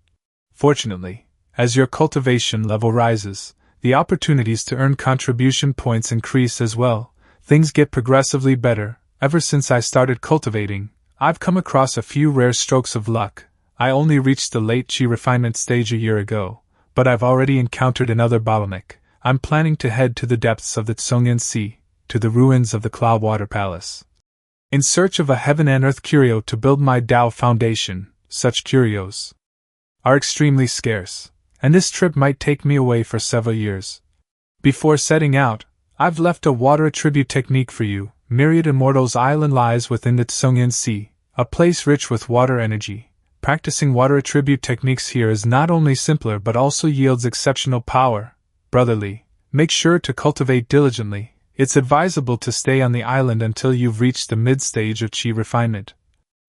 Speaker 1: Fortunately, as your cultivation level rises, the opportunities to earn contribution points increase as well. Things get progressively better. Ever since I started cultivating, I've come across a few rare strokes of luck. I only reached the late Qi refinement stage a year ago, but I've already encountered another bottleneck. I'm planning to head to the depths of the Tsongyan Sea, to the ruins of the Cloudwater Palace, in search of a heaven and earth curio to build my Tao foundation. Such curios are extremely scarce, and this trip might take me away for several years. Before setting out, I've left a water attribute technique for you. Myriad Immortals Island lies within the Tsongyan Sea, a place rich with water energy. Practicing water attribute techniques here is not only simpler but also yields exceptional power. Brother Li, make sure to cultivate diligently. It's advisable to stay on the island until you've reached the mid-stage of Qi refinement.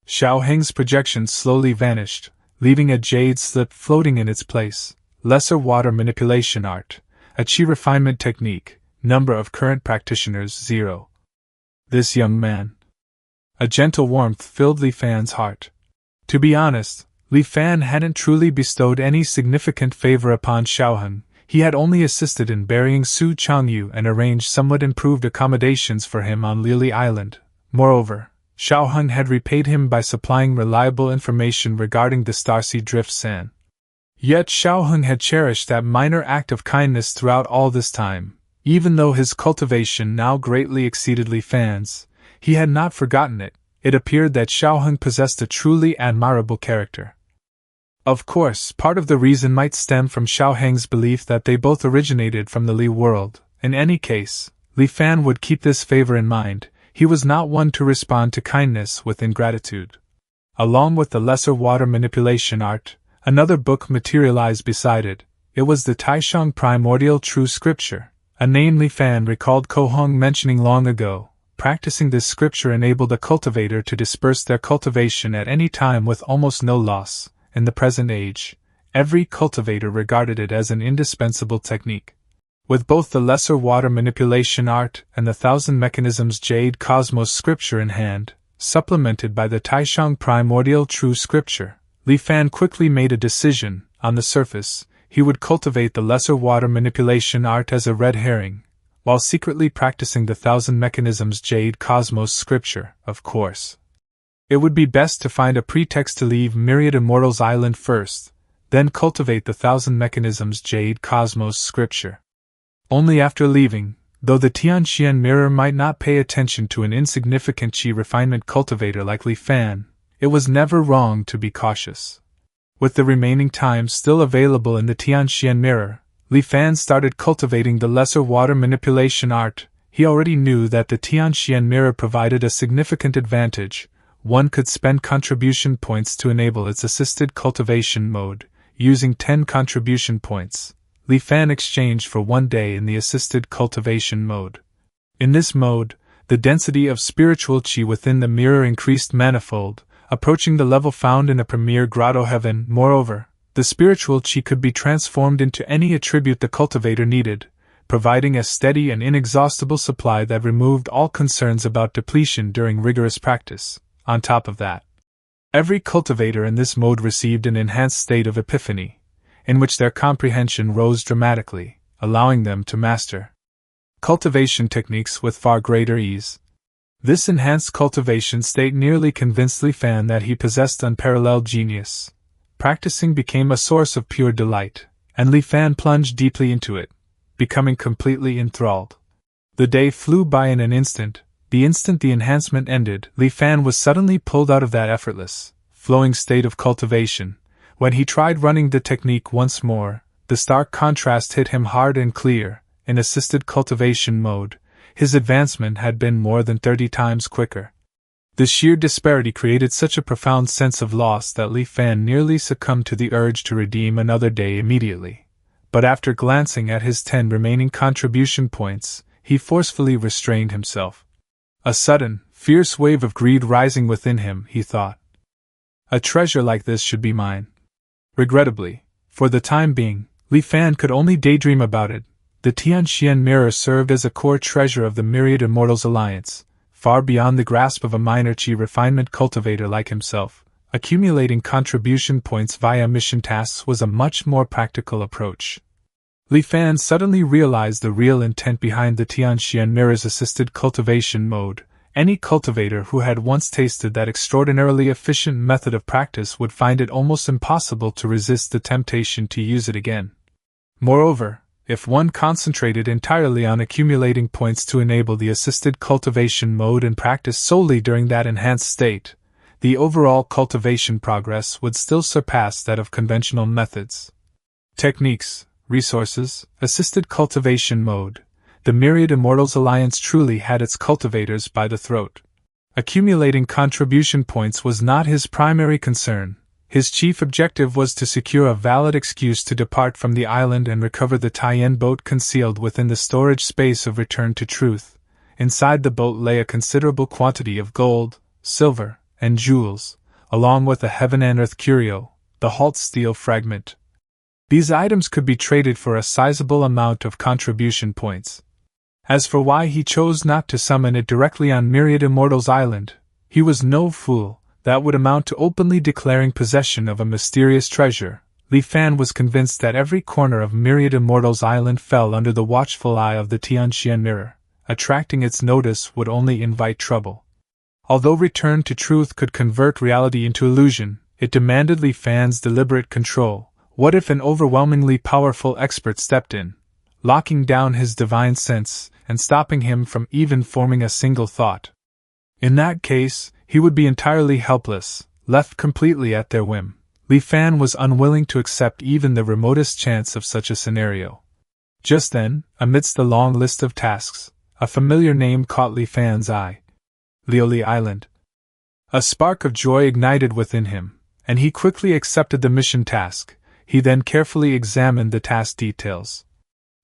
Speaker 1: Xiaoheng's projections slowly vanished, leaving a jade slip floating in its place. Lesser water manipulation art, a Qi refinement technique, number of current practitioners 0. This young man. A gentle warmth filled Li Fan's heart. To be honest, Li Fan hadn't truly bestowed any significant favor upon Xiaoheng. He had only assisted in burying Su Changyu and arranged somewhat improved accommodations for him on Lili Island. Moreover, Xiaoheng had repaid him by supplying reliable information regarding the Starseed Drift San. Yet Xiaoheng had cherished that minor act of kindness throughout all this time. Even though his cultivation now greatly exceeded Li Fan's, he had not forgotten it. It appeared that Xiaoheng possessed a truly admirable character. Of course, part of the reason might stem from Xiaoheng's belief that they both originated from the Li world. In any case, Li Fan would keep this favor in mind. He was not one to respond to kindness with ingratitude. Along with the lesser water manipulation art, another book materialized beside it. It was the Taishang Primordial True Scripture, a name Li Fan recalled Ko Hong mentioning long ago. Practicing this scripture enabled a cultivator to disperse their cultivation at any time with almost no loss. In the present age, every cultivator regarded it as an indispensable technique. With both the lesser water manipulation art and the Thousand Mechanisms Jade Cosmos scripture in hand, supplemented by the Taishang Primordial True Scripture, Li Fan quickly made a decision. On the surface, he would cultivate the lesser water manipulation art as a red herring, while secretly practicing the Thousand Mechanisms Jade Cosmos scripture, of course. It would be best to find a pretext to leave Myriad Immortals Island first, then cultivate the Thousand Mechanisms Jade Cosmos scripture. Only after leaving, though the Tianxian mirror might not pay attention to an insignificant Qi refinement cultivator like Li Fan, it was never wrong to be cautious. With the remaining time still available in the Tianxian mirror, Li Fan started cultivating the lesser water manipulation art. He already knew that the Tianxian mirror provided a significant advantage. One could spend contribution points to enable its assisted cultivation mode. Using 10 contribution points, Li Fan exchanged for 1 day in the assisted cultivation mode. In this mode, the density of spiritual qi within the mirror increased manifold, approaching the level found in a premier grotto heaven. Moreover, the spiritual qi could be transformed into any attribute the cultivator needed, providing a steady and inexhaustible supply that removed all concerns about depletion during rigorous practice. On top of that, Every cultivator in this mode received an enhanced state of epiphany, in which their comprehension rose dramatically, allowing them to master cultivation techniques with far greater ease. This enhanced cultivation state nearly convinced Li Fan that he possessed unparalleled genius. Practicing became a source of pure delight, and Li Fan plunged deeply into it, becoming completely enthralled. The day flew by in an instant. The instant the enhancement ended, Li Fan was suddenly pulled out of that effortless, flowing state of cultivation. When he tried running the technique once more, the stark contrast hit him hard and clear. In assisted cultivation mode, his advancement had been more than 30 times quicker. The sheer disparity created such a profound sense of loss that Li Fan nearly succumbed to the urge to redeem another day immediately. But after glancing at his 10 remaining contribution points, he forcefully restrained himself. A sudden, fierce wave of greed rising within him, he thought. A treasure like this should be mine. Regrettably, for the time being, Li Fan could only daydream about it. The Tianxian mirror served as a core treasure of the Myriad Immortals Alliance, far beyond the grasp of a minor chi refinement cultivator like himself. Accumulating contribution points via mission tasks was a much more practical approach. Li Fan suddenly realized the real intent behind the Tianxian mirror's assisted cultivation mode. Any cultivator who had once tasted that extraordinarily efficient method of practice would find it almost impossible to resist the temptation to use it again. Moreover, if one concentrated entirely on accumulating points to enable the assisted cultivation mode and practiced solely during that enhanced state, the overall cultivation progress would still surpass that of conventional methods. Techniques, resources, assisted cultivation mode. The Myriad Immortals Alliance truly had its cultivators by the throat. Accumulating contribution points was not his primary concern. His chief objective was to secure a valid excuse to depart from the island and recover the Tien boat concealed within the storage space of Return to Truth. Inside the boat lay a considerable quantity of gold, silver, and jewels, along with a heaven and earth curio, the Halt steel fragment. These items could be traded for a sizable amount of contribution points. As for why he chose not to summon it directly on Myriad Immortals Island, he was no fool. That would amount to openly declaring possession of a mysterious treasure. Li Fan was convinced that every corner of Myriad Immortals Island fell under the watchful eye of the Tianxian mirror. Attracting its notice would only invite trouble. Although Return to Truth could convert reality into illusion, it demanded Li Fan's deliberate control. What if an overwhelmingly powerful expert stepped in, locking down his divine sense and stopping him from even forming a single thought? In that case, he would be entirely helpless, left completely at their whim. Li Fan was unwilling to accept even the remotest chance of such a scenario. Just then, amidst the long list of tasks, a familiar name caught Li Fan's eye. Lioli Island. A spark of joy ignited within him, and he quickly accepted the mission task. He then carefully examined the task details.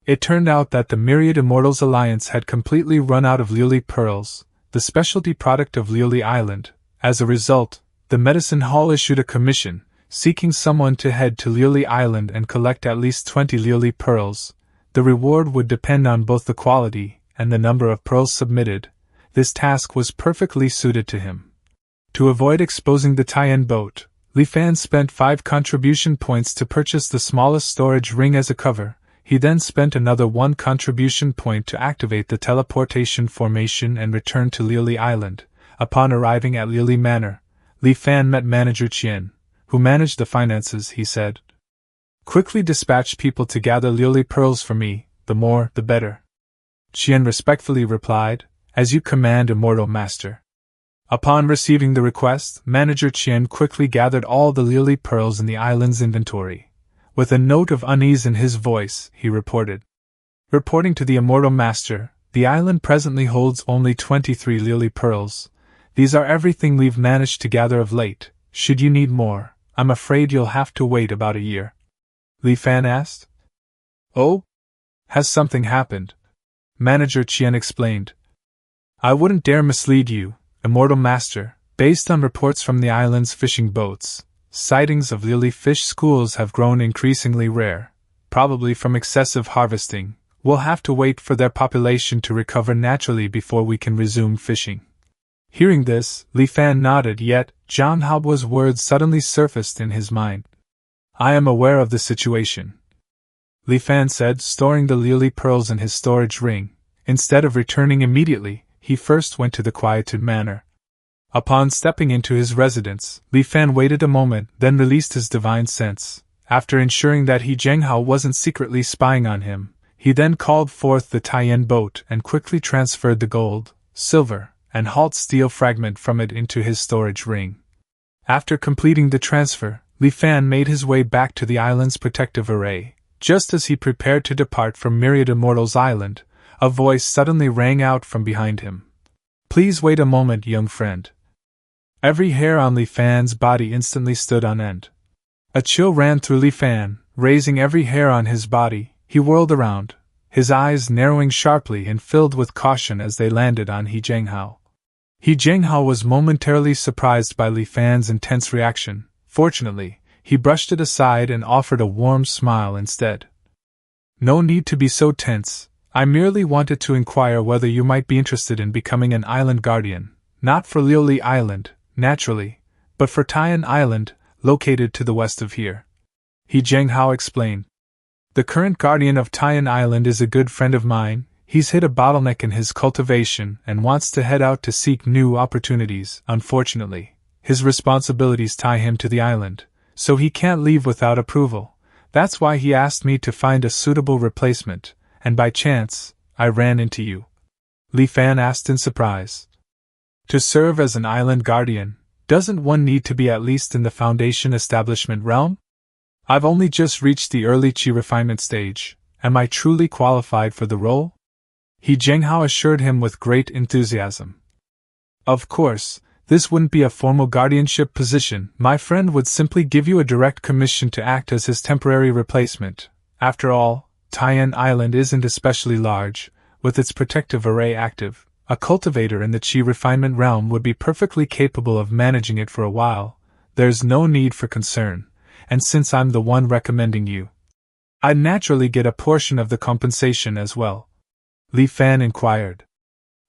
Speaker 1: It turned out that the Myriad Immortals Alliance had completely run out of Lioli pearls, the specialty product of Lioli Island. As a result, the medicine hall issued a commission, seeking someone to head to Lioli Island and collect at least 20 Lioli pearls. The reward would depend on both the quality and the number of pearls submitted. This task was perfectly suited to him. To avoid exposing the Tien boat, Li Fan spent 5 contribution points to purchase the smallest storage ring as a cover. He then spent another 1 contribution point to activate the teleportation formation and return to Lioli Island. Upon arriving at Lioli Manor, Li Fan met Manager Qian, who managed the finances. He said, "Quickly dispatch people to gather Lioli pearls for me, the more, the better." Qian respectfully replied, "As you command, Immortal Master." Upon receiving the request, Manager Qian quickly gathered all the Lioli pearls in the island's inventory. With a note of unease in his voice, he reported. Reporting to the Immortal Master, the island presently holds only 23 Lioli pearls. These are everything we've managed to gather of late. Should you need more, I'm afraid you'll have to wait about a year. Li Fan asked. Oh? Has something happened? Manager Qian explained. I wouldn't dare mislead you, Immortal Master. Based on reports from the island's fishing boats, sightings of Lioli fish schools have grown increasingly rare, probably from excessive harvesting. We'll have to wait for their population to recover naturally before we can resume fishing. Hearing this, Li Fan nodded, yet Zhang Hao's words suddenly surfaced in his mind. I am aware of the situation, Li Fan said, storing the lily pearls in his storage ring. Instead of returning immediately, he first went to the quietude manor. Upon stepping into his residence, Li Fan waited a moment, then released his divine sense. After ensuring that Zhang Hao wasn't secretly spying on him, he then called forth the Taiyan boat and quickly transferred the gold, silver, and halt steel fragment from it into his storage ring. After completing the transfer, Li Fan made his way back to the island's protective array. Just as he prepared to depart from Myriad Immortals Island, a voice suddenly rang out from behind him. Please wait a moment, young friend. Every hair on Li Fan's body instantly stood on end. A chill ran through Li Fan, raising every hair on his body. He whirled around, his eyes narrowing sharply and filled with caution as they landed on Zhang Hao. Zhang Hao was momentarily surprised by Li Fan's intense reaction. Fortunately, he brushed it aside and offered a warm smile instead. No need to be so tense. I merely wanted to inquire whether you might be interested in becoming an island guardian, not for Liuli Island, naturally, but for Taiyan Island, located to the west of here. Zhang Hao explained. The current guardian of Taiyan Island is a good friend of mine. He's hit a bottleneck in his cultivation and wants to head out to seek new opportunities. Unfortunately, his responsibilities tie him to the island, so he can't leave without approval. That's why he asked me to find a suitable replacement, and by chance, I ran into you. Li Fan asked in surprise. To serve as an island guardian, doesn't one need to be at least in the Foundation establishment realm? I've only just reached the early Qi refinement stage. Am I truly qualified for the role? Zhang Hao assured him with great enthusiasm. Of course, this wouldn't be a formal guardianship position. My friend would simply give you a direct commission to act as his temporary replacement. After all, Taiyan Island isn't especially large. With its protective array active, a cultivator in the Qi refinement realm would be perfectly capable of managing it for a while. There's no need for concern, and since I'm the one recommending you, I'd naturally get a portion of the compensation as well. Li Fan inquired.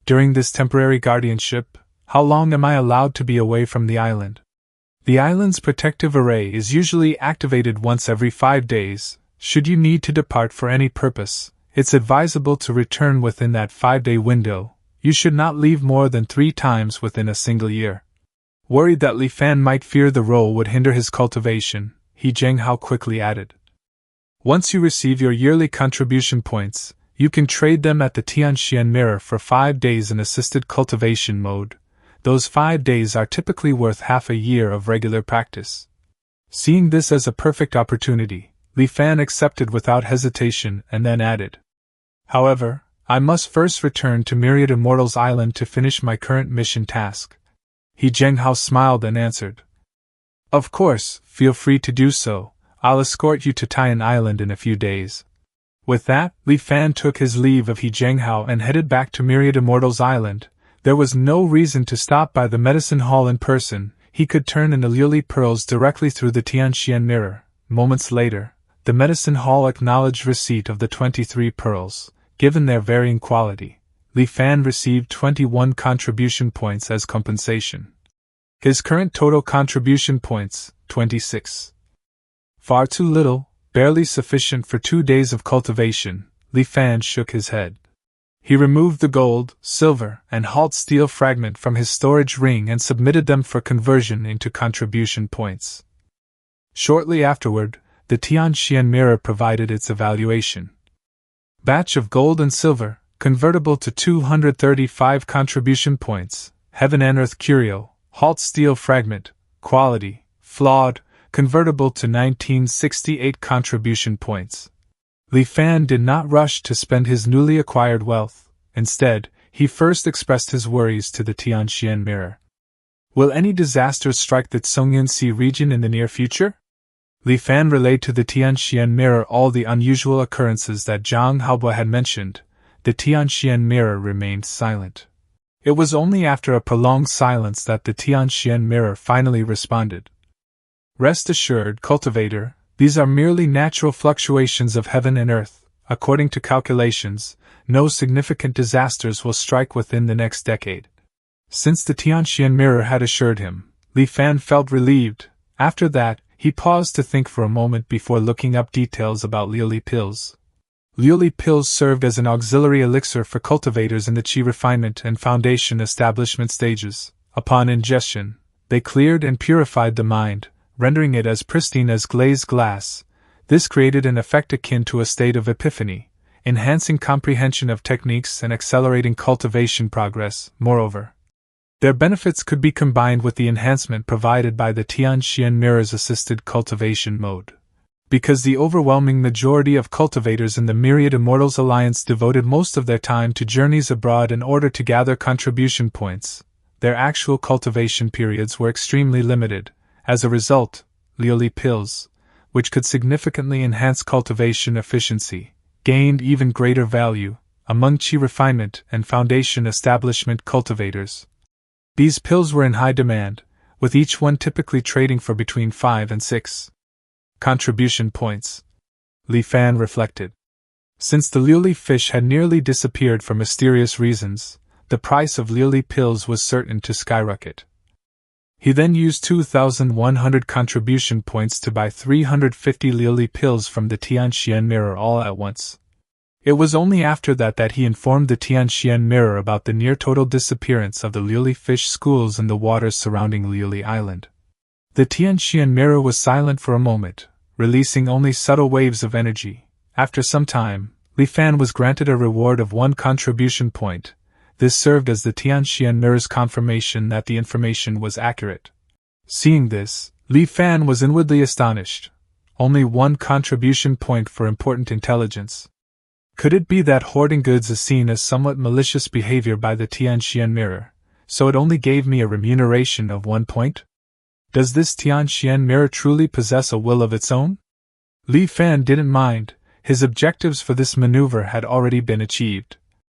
Speaker 1: During this temporary guardianship, how long am I allowed to be away from the island? The island's protective array is usually activated once every 5 days. Should you need to depart for any purpose, it's advisable to return within that 5-day window. You should not leave more than 3 times within a single year. Worried that Li Fan might fear the role would hinder his cultivation, Zhang Hao quickly added. Once you receive your yearly contribution points, you can trade them at the Tianxian Mirror for 5 days in assisted cultivation mode. Those 5 days are typically worth half a year of regular practice. Seeing this as a perfect opportunity, Li Fan accepted without hesitation and then added. However, I must first return to Myriad Immortals Island to finish my current mission task. Zhang Hao smiled and answered. Of course, feel free to do so. I'll escort you to Taiyan Island in a few days. With that, Li Fan took his leave of Zhang Hao and headed back to Myriad Immortals Island. There was no reason to stop by the medicine hall in person. He could turn in the lily pearls directly through the Tianxian Mirror. Moments later, the medicine hall acknowledged receipt of the 23 pearls. Given their varying quality, Li Fan received 21 contribution points as compensation. His current total contribution points, 26. Far too little, barely sufficient for 2 days of cultivation. Li Fan shook his head. He removed the gold, silver, and halt steel fragment from his storage ring and submitted them for conversion into contribution points. Shortly afterward, the Tianxian Mirror provided its evaluation. Batch of gold and silver, convertible to 235 contribution points. Heaven and Earth Curio, halt steel fragment, quality, flawed, convertible to 1968 contribution points. Li Fan did not rush to spend his newly acquired wealth. Instead, he first expressed his worries to the Tianxian Mirror. Will any disasters strike the Songyunsi region in the near future? Li Fan relayed to the Tianxian Mirror all the unusual occurrences that Zhang Hao had mentioned. The Tianxian Mirror remained silent. It was only after a prolonged silence that the Tianxian Mirror finally responded. Rest assured, cultivator, these are merely natural fluctuations of heaven and earth. According to calculations, no significant disasters will strike within the next decade. Since the Tianxian mirror had assured him, Li Fan felt relieved. After that, he paused to think for a moment before looking up details about Liuli pills. Liuli pills served as an auxiliary elixir for cultivators in the qi refinement and foundation establishment stages. Upon ingestion, they cleared and purified the mind, rendering it as pristine as glazed glass. This created an effect akin to a state of epiphany, enhancing comprehension of techniques and accelerating cultivation progress. Moreover, their benefits could be combined with the enhancement provided by the Tianxian mirror's assisted cultivation mode. Because the overwhelming majority of cultivators in the Myriad Immortals Alliance devoted most of their time to journeys abroad in order to gather contribution points, their actual cultivation periods were extremely limited. As a result, Liuli pills, which could significantly enhance cultivation efficiency, gained even greater value among qi refinement and foundation establishment cultivators. These pills were in high demand, with each one typically trading for between 5 and 6 contribution points. Li Fan reflected. Since the Liuli fish had nearly disappeared for mysterious reasons, the price of Liuli pills was certain to skyrocket. He then used 2,100 contribution points to buy 350 Liuli pills from the Tianxian mirror all at once. It was only after that he informed the Tianxian mirror about the near-total disappearance of the Liuli fish schools in the waters surrounding Liuli Island. The Tianxian mirror was silent for a moment, releasing only subtle waves of energy. After some time, Li Fan was granted a reward of 1 contribution point. This served as the Tianxian mirror's confirmation that the information was accurate. Seeing this, Li Fan was inwardly astonished. Only 1 contribution point for important intelligence. Could it be that hoarding goods is seen as somewhat malicious behavior by the Tianxian mirror, so it only gave me a remuneration of 1 point? Does this Tianxian mirror truly possess a will of its own? Li Fan didn't mind. His objectives for this maneuver had already been achieved.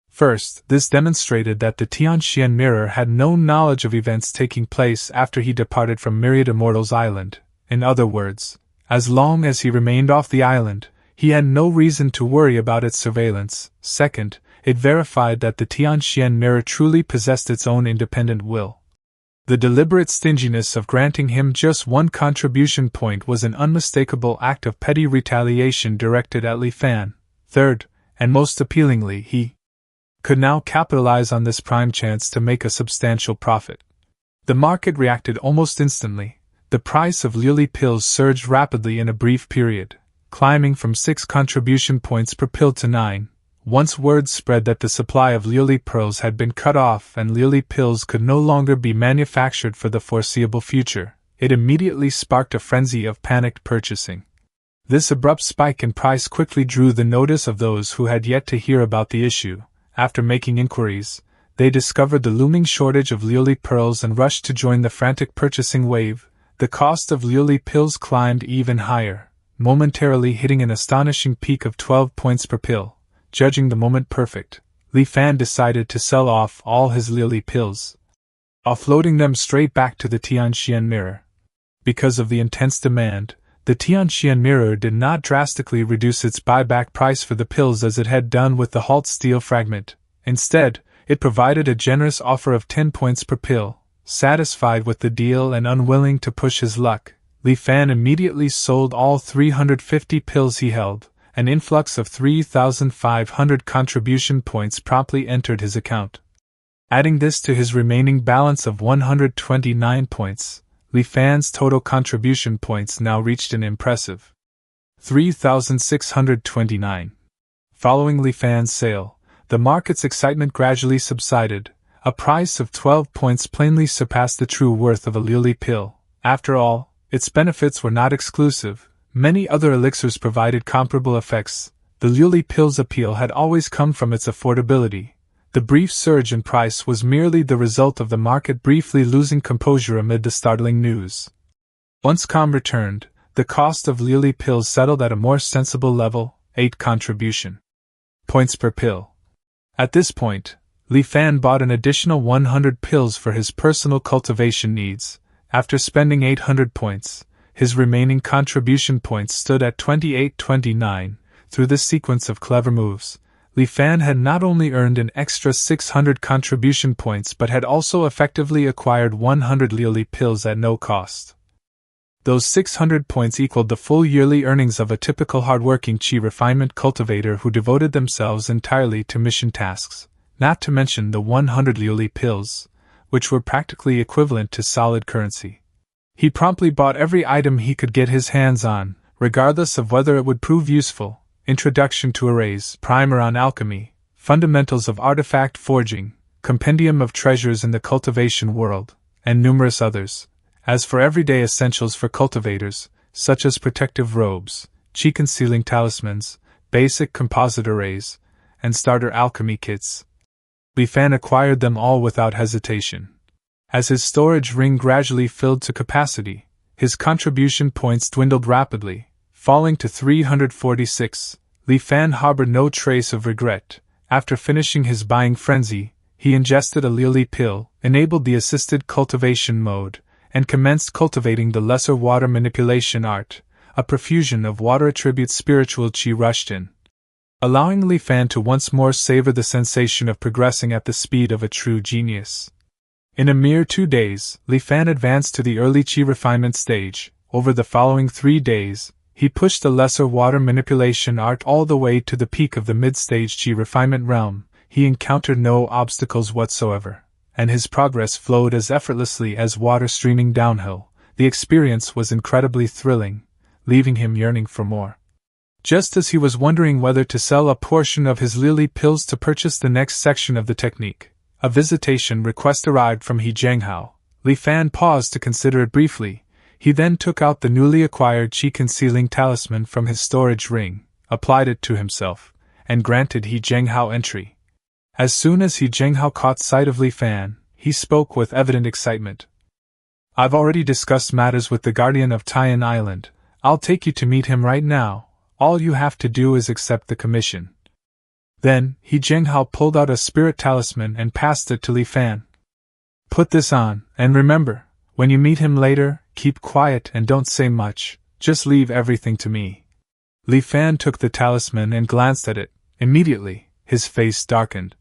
Speaker 1: First, this demonstrated that the Tianxian mirror had no knowledge of events taking place after he departed from Myriad Immortals Island. In other words, as long as he remained off the island, he had no reason to worry about its surveillance. Second, it verified that the Tianxian mirror truly possessed its own independent will. The deliberate stinginess of granting him just 1 contribution point was an unmistakable act of petty retaliation directed at Li Fan. Third, and most appealingly, he could now capitalize on this prime chance to make a substantial profit. The market reacted almost instantly. The price of Liuli pills surged rapidly in a brief period, climbing from 6 contribution points per pill to 9. Once word spread that the supply of Liuli pearls had been cut off and Liuli pills could no longer be manufactured for the foreseeable future, it immediately sparked a frenzy of panicked purchasing. This abrupt spike in price quickly drew the notice of those who had yet to hear about the issue. After making inquiries, they discovered the looming shortage of Liuli pearls and rushed to join the frantic purchasing wave. The cost of Liuli pills climbed even higher, momentarily hitting an astonishing peak of 12 points per pill. Judging the moment perfect, Li Fan decided to sell off all his Liuli pills, offloading them straight back to the Tianxian mirror. Because of the intense demand, the Tianxian mirror did not drastically reduce its buyback price for the pills as it had done with the Halt Steel fragment. Instead, it provided a generous offer of 10 points per pill. Satisfied with the deal and unwilling to push his luck, Li Fan immediately sold all 350 pills he held. An influx of 3,500 contribution points promptly entered his account. Adding this to his remaining balance of 129 points, Li Fan's total contribution points now reached an impressive 3,629. Following Li Fan's sale, the market's excitement gradually subsided. A price of 12 points plainly surpassed the true worth of a Liuli pill. After all, its benefits were not exclusive. Many other elixirs provided comparable effects. The Liuli pill's appeal had always come from its affordability. The brief surge in price was merely the result of the market briefly losing composure amid the startling news. Once calm returned, the cost of Liuli pills settled at a more sensible level, 8 contribution points per pill. At this point, Li Fan bought an additional 100 pills for his personal cultivation needs. After spending 800 points, his remaining contribution points stood at 2829. Through this sequence of clever moves, Li Fan had not only earned an extra 600 contribution points but had also effectively acquired 100 Li pills at no cost. Those 600 points equaled the full yearly earnings of a typical hardworking chi refinement cultivator who devoted themselves entirely to mission tasks, not to mention the 100 Li pills, which were practically equivalent to solid currency. He promptly bought every item he could get his hands on, regardless of whether it would prove useful: Introduction to Arrays, Primer on Alchemy, Fundamentals of Artifact Forging, Compendium of Treasures in the Cultivation World, and numerous others. As for everyday essentials for cultivators, such as protective robes, chi-concealing talismans, basic composite arrays, and starter alchemy kits, Li Fan acquired them all without hesitation. As his storage ring gradually filled to capacity, his contribution points dwindled rapidly, falling to 346. Li Fan harbored no trace of regret. After finishing his buying frenzy, he ingested a Li pill, enabled the assisted cultivation mode, and commenced cultivating the lesser water manipulation art. A profusion of water attribute spiritual chi rushed in, allowing Li Fan to once more savor the sensation of progressing at the speed of a true genius. In a mere 2 days, Li Fan advanced to the early chi refinement stage. Over the following 3 days, he pushed the lesser water manipulation art all the way to the peak of the mid-stage chi refinement realm. He encountered no obstacles whatsoever, and his progress flowed as effortlessly as water streaming downhill. The experience was incredibly thrilling, leaving him yearning for more. Just as he was wondering whether to sell a portion of his Li pills to purchase the next section of the technique, a visitation request arrived from He Jianghao. Li Fan paused to consider it briefly. He then took out the newly acquired chi-concealing talisman from his storage ring, applied it to himself, and granted He Jianghao entry. As soon as He Jianghao caught sight of Li Fan, he spoke with evident excitement. "I've already discussed matters with the Guardian of Tian Island. I'll take you to meet him right now. All you have to do is accept the commission." Then, He Jianghao pulled out a spirit talisman and passed it to Li Fan. "Put this on, and remember, when you meet him later, keep quiet and don't say much, just leave everything to me." Li Fan took the talisman and glanced at it. Immediately, his face darkened.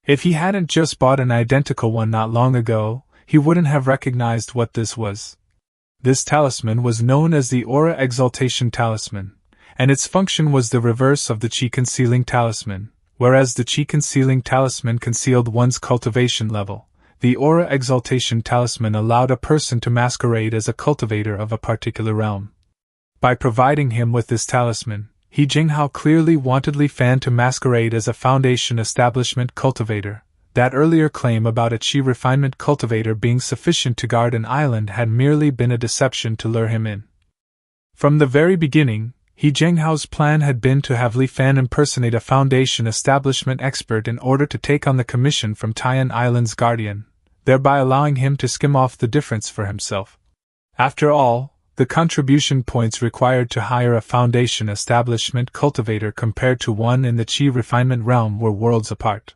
Speaker 1: If he hadn't just bought an identical one not long ago, he wouldn't have recognized what this was. This talisman was known as the Aura Exaltation Talisman, and its function was the reverse of the Chi-Concealing Talisman. Whereas the Chi-Concealing Talisman concealed one's cultivation level, the Aura Exaltation Talisman allowed a person to masquerade as a cultivator of a particular realm. By providing him with this talisman, He Jianghao clearly wanted Li Fan to masquerade as a Foundation Establishment cultivator. That earlier claim about a Chi refinement cultivator being sufficient to guard an island had merely been a deception to lure him in. From the very beginning, He Jianghao's plan had been to have Li Fan impersonate a Foundation Establishment expert in order to take on the commission from Tian Island's guardian, thereby allowing him to skim off the difference for himself. After all, the contribution points required to hire a Foundation Establishment cultivator compared to one in the Chi refinement realm were worlds apart.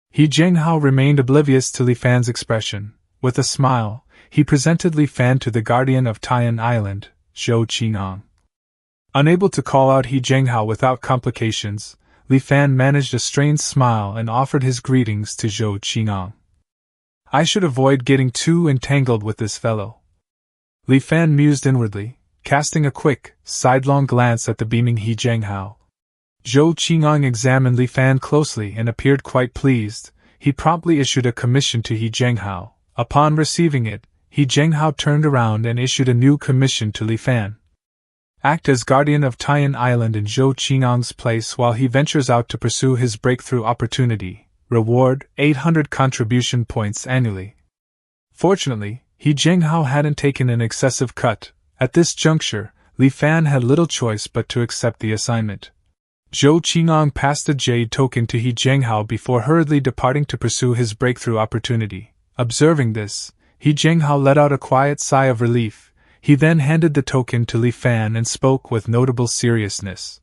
Speaker 1: He Jianghao remained oblivious to Li Fan's expression. With a smile, he presented Li Fan to the guardian of Tian Island, Zhou Qingang. Unable to call out He Jianghao without complications, Li Fan managed a strained smile and offered his greetings to Zhou Qingang. "I should avoid getting too entangled with this fellow." Li Fan mused inwardly, casting a quick, sidelong glance at the beaming He Jianghao. Zhou Qingang examined Li Fan closely and appeared quite pleased. He promptly issued a commission to He Jianghao. Upon receiving it, He Jianghao turned around and issued a new commission to Li Fan. "Act as guardian of Tian Island in Zhou Qinggang's place while he ventures out to pursue his breakthrough opportunity. Reward, 800 contribution points annually." Fortunately, He Jianghao hadn't taken an excessive cut. At this juncture, Li Fan had little choice but to accept the assignment. Zhou Qingang passed a jade token to He Jianghao before hurriedly departing to pursue his breakthrough opportunity. Observing this, He Jianghao let out a quiet sigh of relief. He then handed the token to Li Fan and spoke with notable seriousness.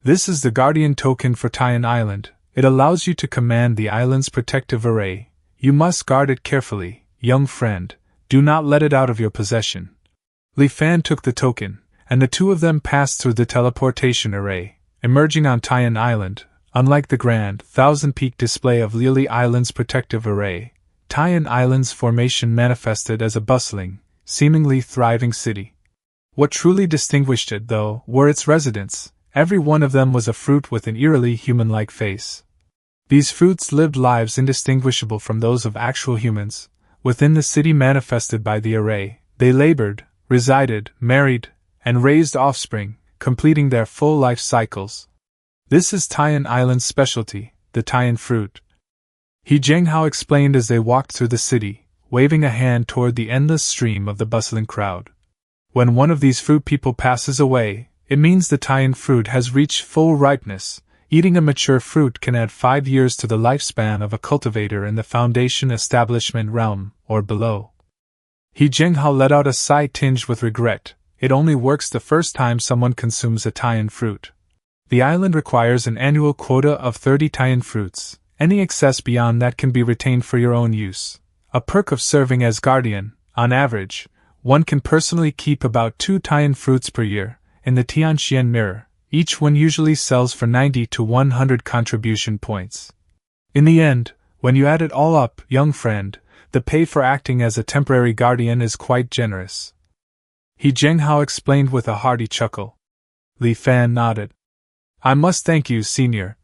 Speaker 1: "This is the Guardian token for Tian Island. It allows you to command the island's protective array. You must guard it carefully, young friend. Do not let it out of your possession." Li Fan took the token, and the two of them passed through the teleportation array. Emerging on Tian Island, Unlike the grand, thousand-peak display of Lily Island's protective array, Taiyan Island's formation manifested as a bustling, seemingly thriving city. What truly distinguished it, though, were its residents. Every one of them was a fruit with an eerily human-like face. These fruits lived lives indistinguishable from those of actual humans. Within the city manifested by the array, they labored, resided, married, and raised offspring, completing their full life cycles. This is Taiyan Island's specialty, the Taiyan fruit. He Zhenghao explained as they walked through the city, waving a hand toward the endless stream of the bustling crowd. When one of these fruit people passes away, it means the Taiyan fruit has reached full ripeness. Eating a mature fruit can add 5 years to the lifespan of a cultivator in the Foundation establishment realm, or below. He Zhenghao let out a sigh tinged with regret. It only works the first time someone consumes a Taiyan fruit. The island requires an annual quota of 30 Taiyan fruits. Any excess beyond that can be retained for your own use. A perk of serving as guardian, on average, one can personally keep about 2 Taiyan fruits per year. In the Tianxian mirror, each one usually sells for 90 to 100 contribution points. In the end, when you add it all up, young friend, the pay for acting as a temporary guardian is quite generous. He Zhenghao explained with a hearty chuckle. Li Fan nodded. I must thank you, senior.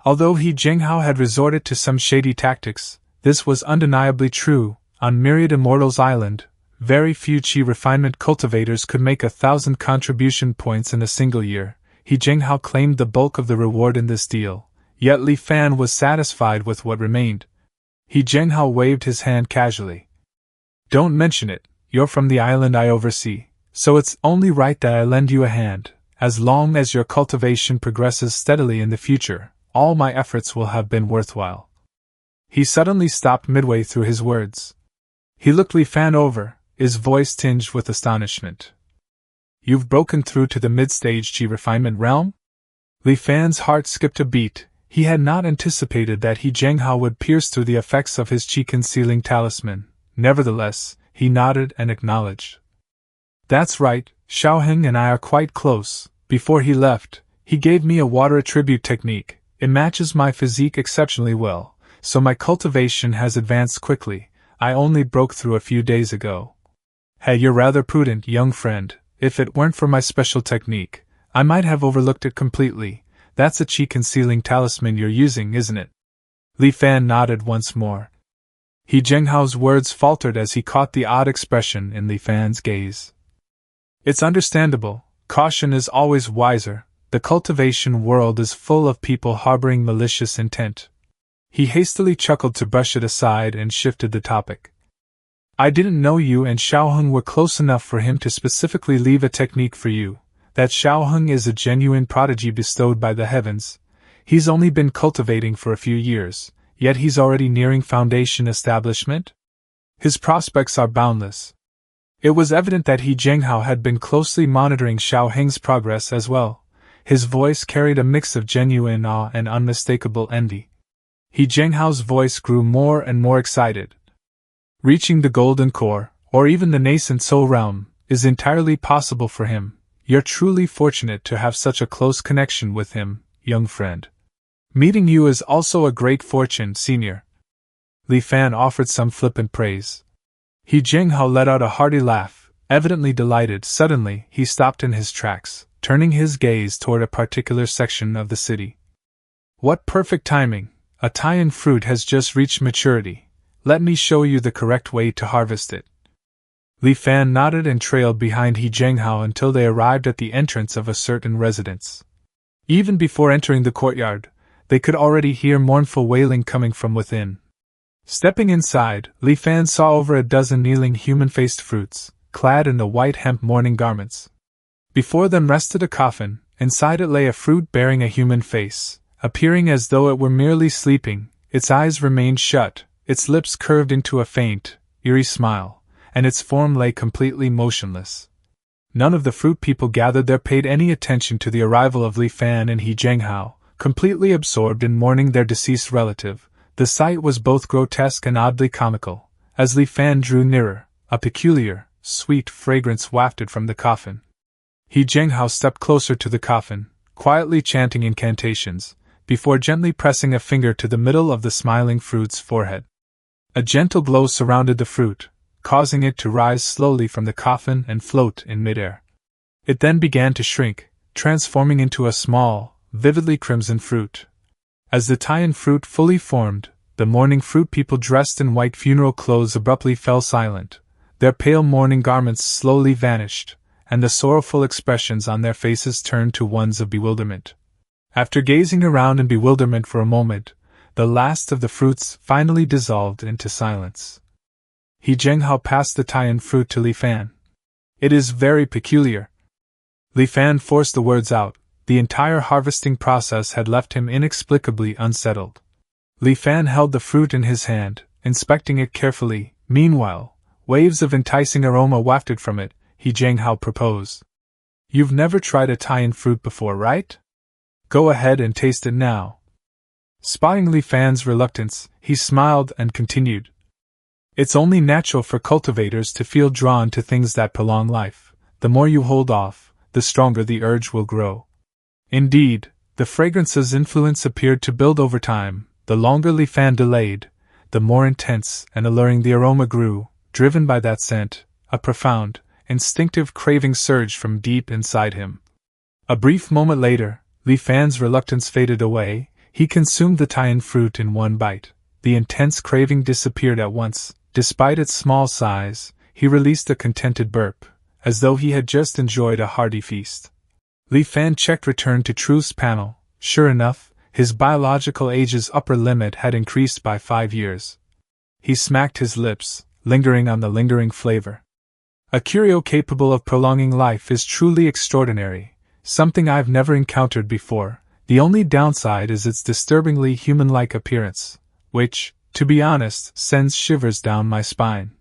Speaker 1: Although He Zhenghao had resorted to some shady tactics, this was undeniably true. On Myriad Immortals Island, very few chi refinement cultivators could make 1,000 contribution points in a single year. He Zhenghao claimed the bulk of the reward in this deal, yet Li Fan was satisfied with what remained. He Zhenghao waved his hand casually. Don't mention it, you're from the island I oversee, so it's only right that I lend you a hand. As long as your cultivation progresses steadily in the future, all my efforts will have been worthwhile. He suddenly stopped midway through his words. He looked Li Fan over, his voice tinged with astonishment. You've broken through to the mid-stage chi refinement realm? Li Fan's heart skipped a beat. He had not anticipated that He Zhenghao would pierce through the effects of his chi concealing talisman. Nevertheless, he nodded and acknowledged. That's right, Xiaoheng and I are quite close. Before he left, he gave me a water attribute technique. It matches my physique exceptionally well, so my cultivation has advanced quickly. I only broke through a few days ago. Hey, you're rather prudent, young friend. If it weren't for my special technique, I might have overlooked it completely. That's a chi concealing talisman you're using, isn't it? Li Fan nodded once more. He Zhenghao's words faltered as he caught the odd expression in Li Fan's gaze. It's understandable. Caution is always wiser. The cultivation world is full of people harboring malicious intent. He hastily chuckled to brush it aside and shifted the topic. I didn't know you and Xiaoheng were close enough for him to specifically leave a technique for you. That Xiaoheng is a genuine prodigy bestowed by the heavens. He's only been cultivating for a few years, yet he's already nearing foundation establishment? His prospects are boundless. It was evident that He Zhenghao had been closely monitoring Xiaoheng's progress as well. His voice carried a mix of genuine awe and unmistakable envy. He Zhenghao's voice grew more and more excited. Reaching the golden core, or even the nascent soul realm, is entirely possible for him. You're truly fortunate to have such a close connection with him, young friend. Meeting you is also a great fortune, senior. Li Fan offered some flippant praise. He Zhenghao let out a hearty laugh, evidently delighted. Suddenly, he stopped in his tracks, turning his gaze toward a particular section of the city. What perfect timing! A Taiyan fruit has just reached maturity. Let me show you the correct way to harvest it. Li Fan nodded and trailed behind He Zhenghao until they arrived at the entrance of a certain residence. Even before entering the courtyard, they could already hear mournful wailing coming from within. Stepping inside, Li Fan saw over a dozen kneeling human-faced fruits, clad in the white hemp mourning garments. Before them rested a coffin. Inside it lay a fruit bearing a human face, appearing as though it were merely sleeping. Its eyes remained shut, its lips curved into a faint, eerie smile, and its form lay completely motionless. None of the fruit people gathered there paid any attention to the arrival of Li Fan and He Zhenghao, completely absorbed in mourning their deceased relative. The sight was both grotesque and oddly comical. As Li Fan drew nearer, a peculiar, sweet fragrance wafted from the coffin. He Zhenghao stepped closer to the coffin, quietly chanting incantations. before gently pressing a finger to the middle of the smiling fruit's forehead. A gentle glow surrounded the fruit, causing it to rise slowly from the coffin and float in midair. It then began to shrink, transforming into a small, vividly crimson fruit. As the Tian fruit fully formed, the mourning fruit people dressed in white funeral clothes abruptly fell silent. Their pale mourning garments slowly vanished, and the sorrowful expressions on their faces turned to ones of bewilderment. After gazing around in bewilderment for a moment, the last of the fruits finally dissolved into silence. He Zhenghao passed the Tian fruit to Li Fan. "It is very peculiar." Li Fan forced the words out. The entire harvesting process had left him inexplicably unsettled. Li Fan held the fruit in his hand, inspecting it carefully. Meanwhile, waves of enticing aroma wafted from it. He Zhenghao proposed. "You've never tried a Tian fruit before, right? Go ahead and taste it now." Spotting Li Fan's reluctance, he smiled and continued. "It's only natural for cultivators to feel drawn to things that prolong life. The more you hold off, the stronger the urge will grow." Indeed, the fragrance's influence appeared to build over time. The longer Li Fan delayed, the more intense and alluring the aroma grew. Driven by that scent, a profound, instinctive craving surged from deep inside him. A brief moment later, Li Fan's reluctance faded away. He consumed the Tian fruit in one bite. The intense craving disappeared at once. Despite its small size, he released a contented burp, as though he had just enjoyed a hearty feast. Li Fan checked return to truth's panel. Sure enough, his biological age's upper limit had increased by 5 years. He smacked his lips, lingering on the lingering flavor. "A curio capable of prolonging life is truly extraordinary, something I've never encountered before. The only downside is its disturbingly human-like appearance, which, to be honest, sends shivers down my spine."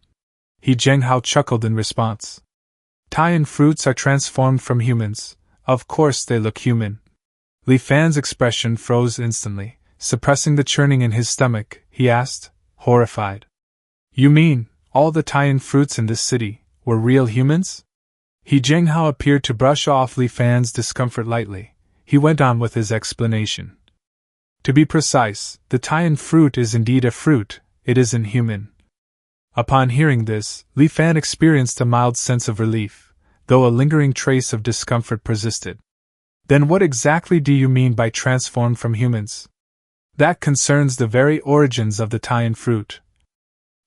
Speaker 1: He Zhenghao chuckled in response. "Tian fruits are transformed from humans. Of course they look human." Li Fan's expression froze instantly. Suppressing the churning in his stomach, he asked, horrified. "You mean, all the Tian fruits in this city were real humans?" He Zhenghao appeared to brush off Li Fan's discomfort lightly. He went on with his explanation. "To be precise, the Tian fruit is indeed a fruit, it isn't human." Upon hearing this, Li Fan experienced a mild sense of relief, though a lingering trace of discomfort persisted. "Then what exactly do you mean by transformed from humans?" "That concerns the very origins of the Tian fruit,"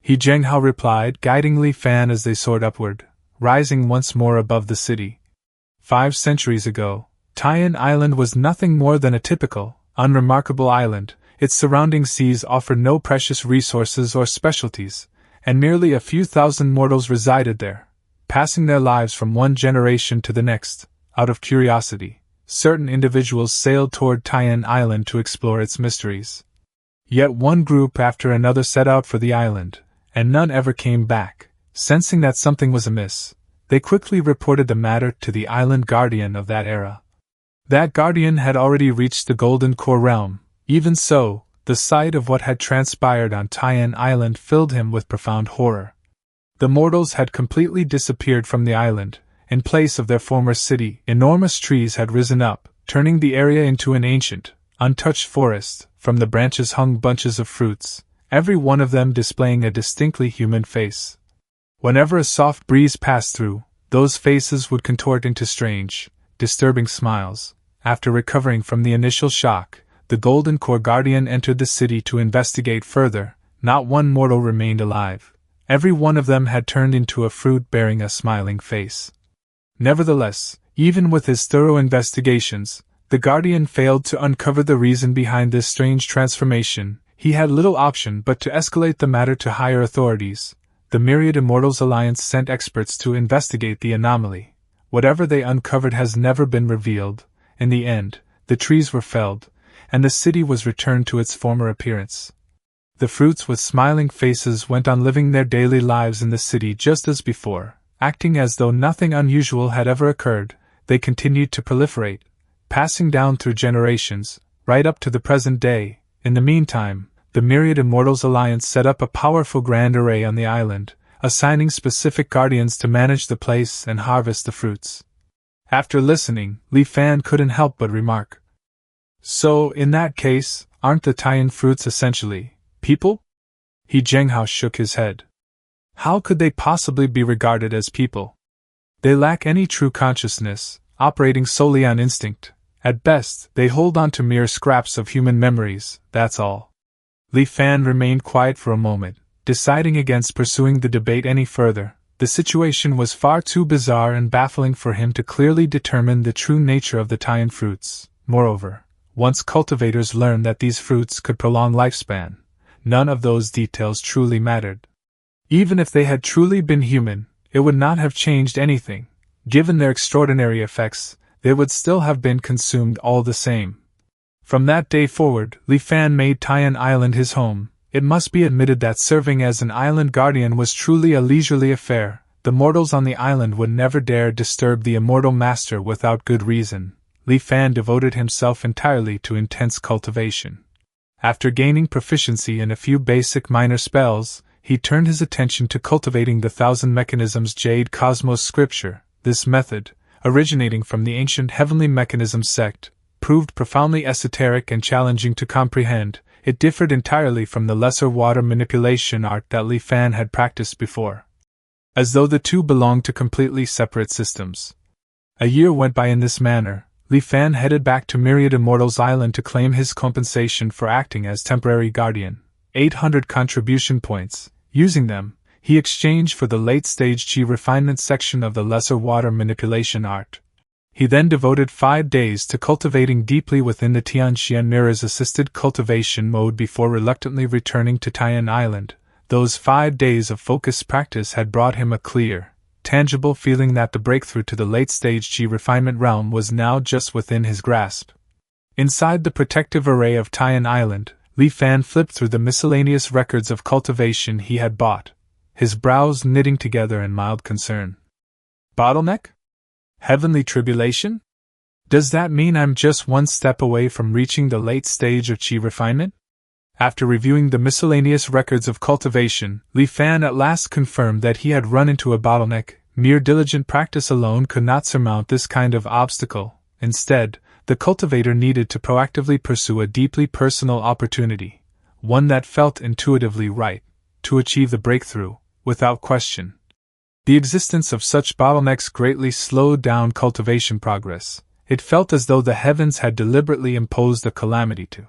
Speaker 1: He Zhenghao replied, guiding Li Fan as they soared upward, rising once more above the city. 5 centuries ago, Tian Island was nothing more than a typical, unremarkable island. Its surrounding seas offered no precious resources or specialties, and merely a few thousand mortals resided there, passing their lives from one generation to the next. Out of curiosity, certain individuals sailed toward Tian Island to explore its mysteries. Yet one group after another set out for the island, and none ever came back. Sensing that something was amiss, they quickly reported the matter to the island guardian of that era. That guardian had already reached the Golden Core realm. Even so, the sight of what had transpired on Tian Island filled him with profound horror. The mortals had completely disappeared from the island. In place of their former city, enormous trees had risen up, turning the area into an ancient, untouched forest. From the branches hung bunches of fruits, every one of them displaying a distinctly human face. Whenever a soft breeze passed through, those faces would contort into strange, disturbing smiles. After recovering from the initial shock, the Golden Core Guardian entered the city to investigate further. Not one mortal remained alive. Every one of them had turned into a fruit bearing a smiling face. Nevertheless, even with his thorough investigations, the Guardian failed to uncover the reason behind this strange transformation. He had little option but to escalate the matter to higher authorities. The Myriad Immortals Alliance sent experts to investigate the anomaly. Whatever they uncovered has never been revealed. In the end, the trees were felled, and the city was returned to its former appearance. The fruits with smiling faces went on living their daily lives in the city just as before, acting as though nothing unusual had ever occurred. They continued to proliferate, passing down through generations, right up to the present day. In the meantime, the Myriad Immortals Alliance set up a powerful grand array on the island, assigning specific guardians to manage the place and harvest the fruits. After listening, Li Fan couldn't help but remark, So, in that case, aren't the Taiyan fruits essentially people? He Zhenghao shook his head. How could they possibly be regarded as people? They lack any true consciousness, operating solely on instinct. At best, they hold on to mere scraps of human memories, that's all. Li Fan remained quiet for a moment, deciding against pursuing the debate any further. The situation was far too bizarre and baffling for him to clearly determine the true nature of the Taiyan fruits. Moreover, once cultivators learned that these fruits could prolong lifespan, none of those details truly mattered. Even if they had truly been human, it would not have changed anything. Given their extraordinary effects, they would still have been consumed all the same. From that day forward, Li Fan made Taiyan Island his home. It must be admitted that serving as an island guardian was truly a leisurely affair. The mortals on the island would never dare disturb the immortal master without good reason. Li Fan devoted himself entirely to intense cultivation. After gaining proficiency in a few basic minor spells, he turned his attention to cultivating the Thousand Mechanisms Jade Cosmos scripture. This method, originating from the ancient Heavenly Mechanism sect, proved profoundly esoteric and challenging to comprehend. It differed entirely from the lesser water manipulation art that Li Fan had practiced before, as though the two belonged to completely separate systems. A year went by in this manner. Li Fan headed back to Myriad Immortals Island to claim his compensation for acting as temporary guardian, 800 contribution points. Using them, he exchanged for the late-stage chi refinement section of the lesser water manipulation art. He then devoted 5 days to cultivating deeply within the Tianxian Mirror's assisted cultivation mode before reluctantly returning to Taiyan Island. Those 5 days of focused practice had brought him a clear, tangible feeling that the breakthrough to the late-stage chi refinement realm was now just within his grasp. Inside the protective array of Taiyan Island, Li Fan flipped through the miscellaneous records of cultivation he had bought, his brows knitting together in mild concern. Bottleneck? Heavenly tribulation? Does that mean I'm just one step away from reaching the late stage of chi refinement? After reviewing the miscellaneous records of cultivation, Li Fan at last confirmed that he had run into a bottleneck. Mere diligent practice alone could not surmount this kind of obstacle. Instead, the cultivator needed to proactively pursue a deeply personal opportunity, one that felt intuitively right, to achieve the breakthrough, without question. The existence of such bottlenecks greatly slowed down cultivation progress. It felt as though the heavens had deliberately imposed a calamity to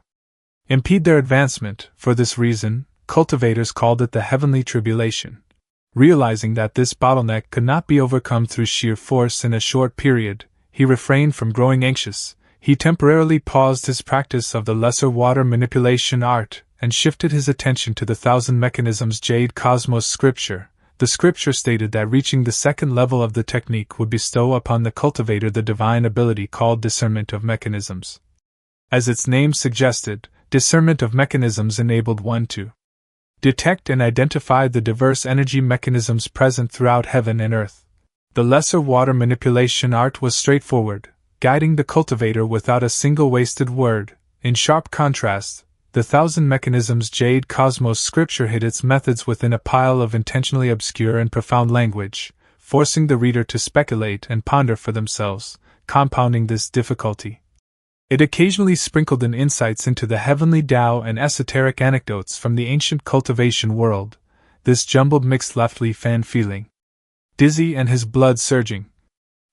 Speaker 1: impede their advancement. For this reason, cultivators called it the heavenly tribulation. Realizing that this bottleneck could not be overcome through sheer force in a short period, he refrained from growing anxious. He temporarily paused his practice of the lesser water manipulation art and shifted his attention to the Thousand Mechanisms Jade Cosmos scripture. The scripture stated that reaching the second level of the technique would bestow upon the cultivator the divine ability called discernment of mechanisms. As its name suggested, discernment of mechanisms enabled one to detect and identify the diverse energy mechanisms present throughout heaven and earth. The lesser water manipulation art was straightforward, guiding the cultivator without a single wasted word. In sharp contrast, the Thousand Mechanisms Jade Cosmos scripture hid its methods within a pile of intentionally obscure and profound language, forcing the reader to speculate and ponder for themselves, compounding this difficulty. It occasionally sprinkled in insights into the heavenly Tao and esoteric anecdotes from the ancient cultivation world. This jumbled mix left Li Fan feeling dizzy and his blood surging.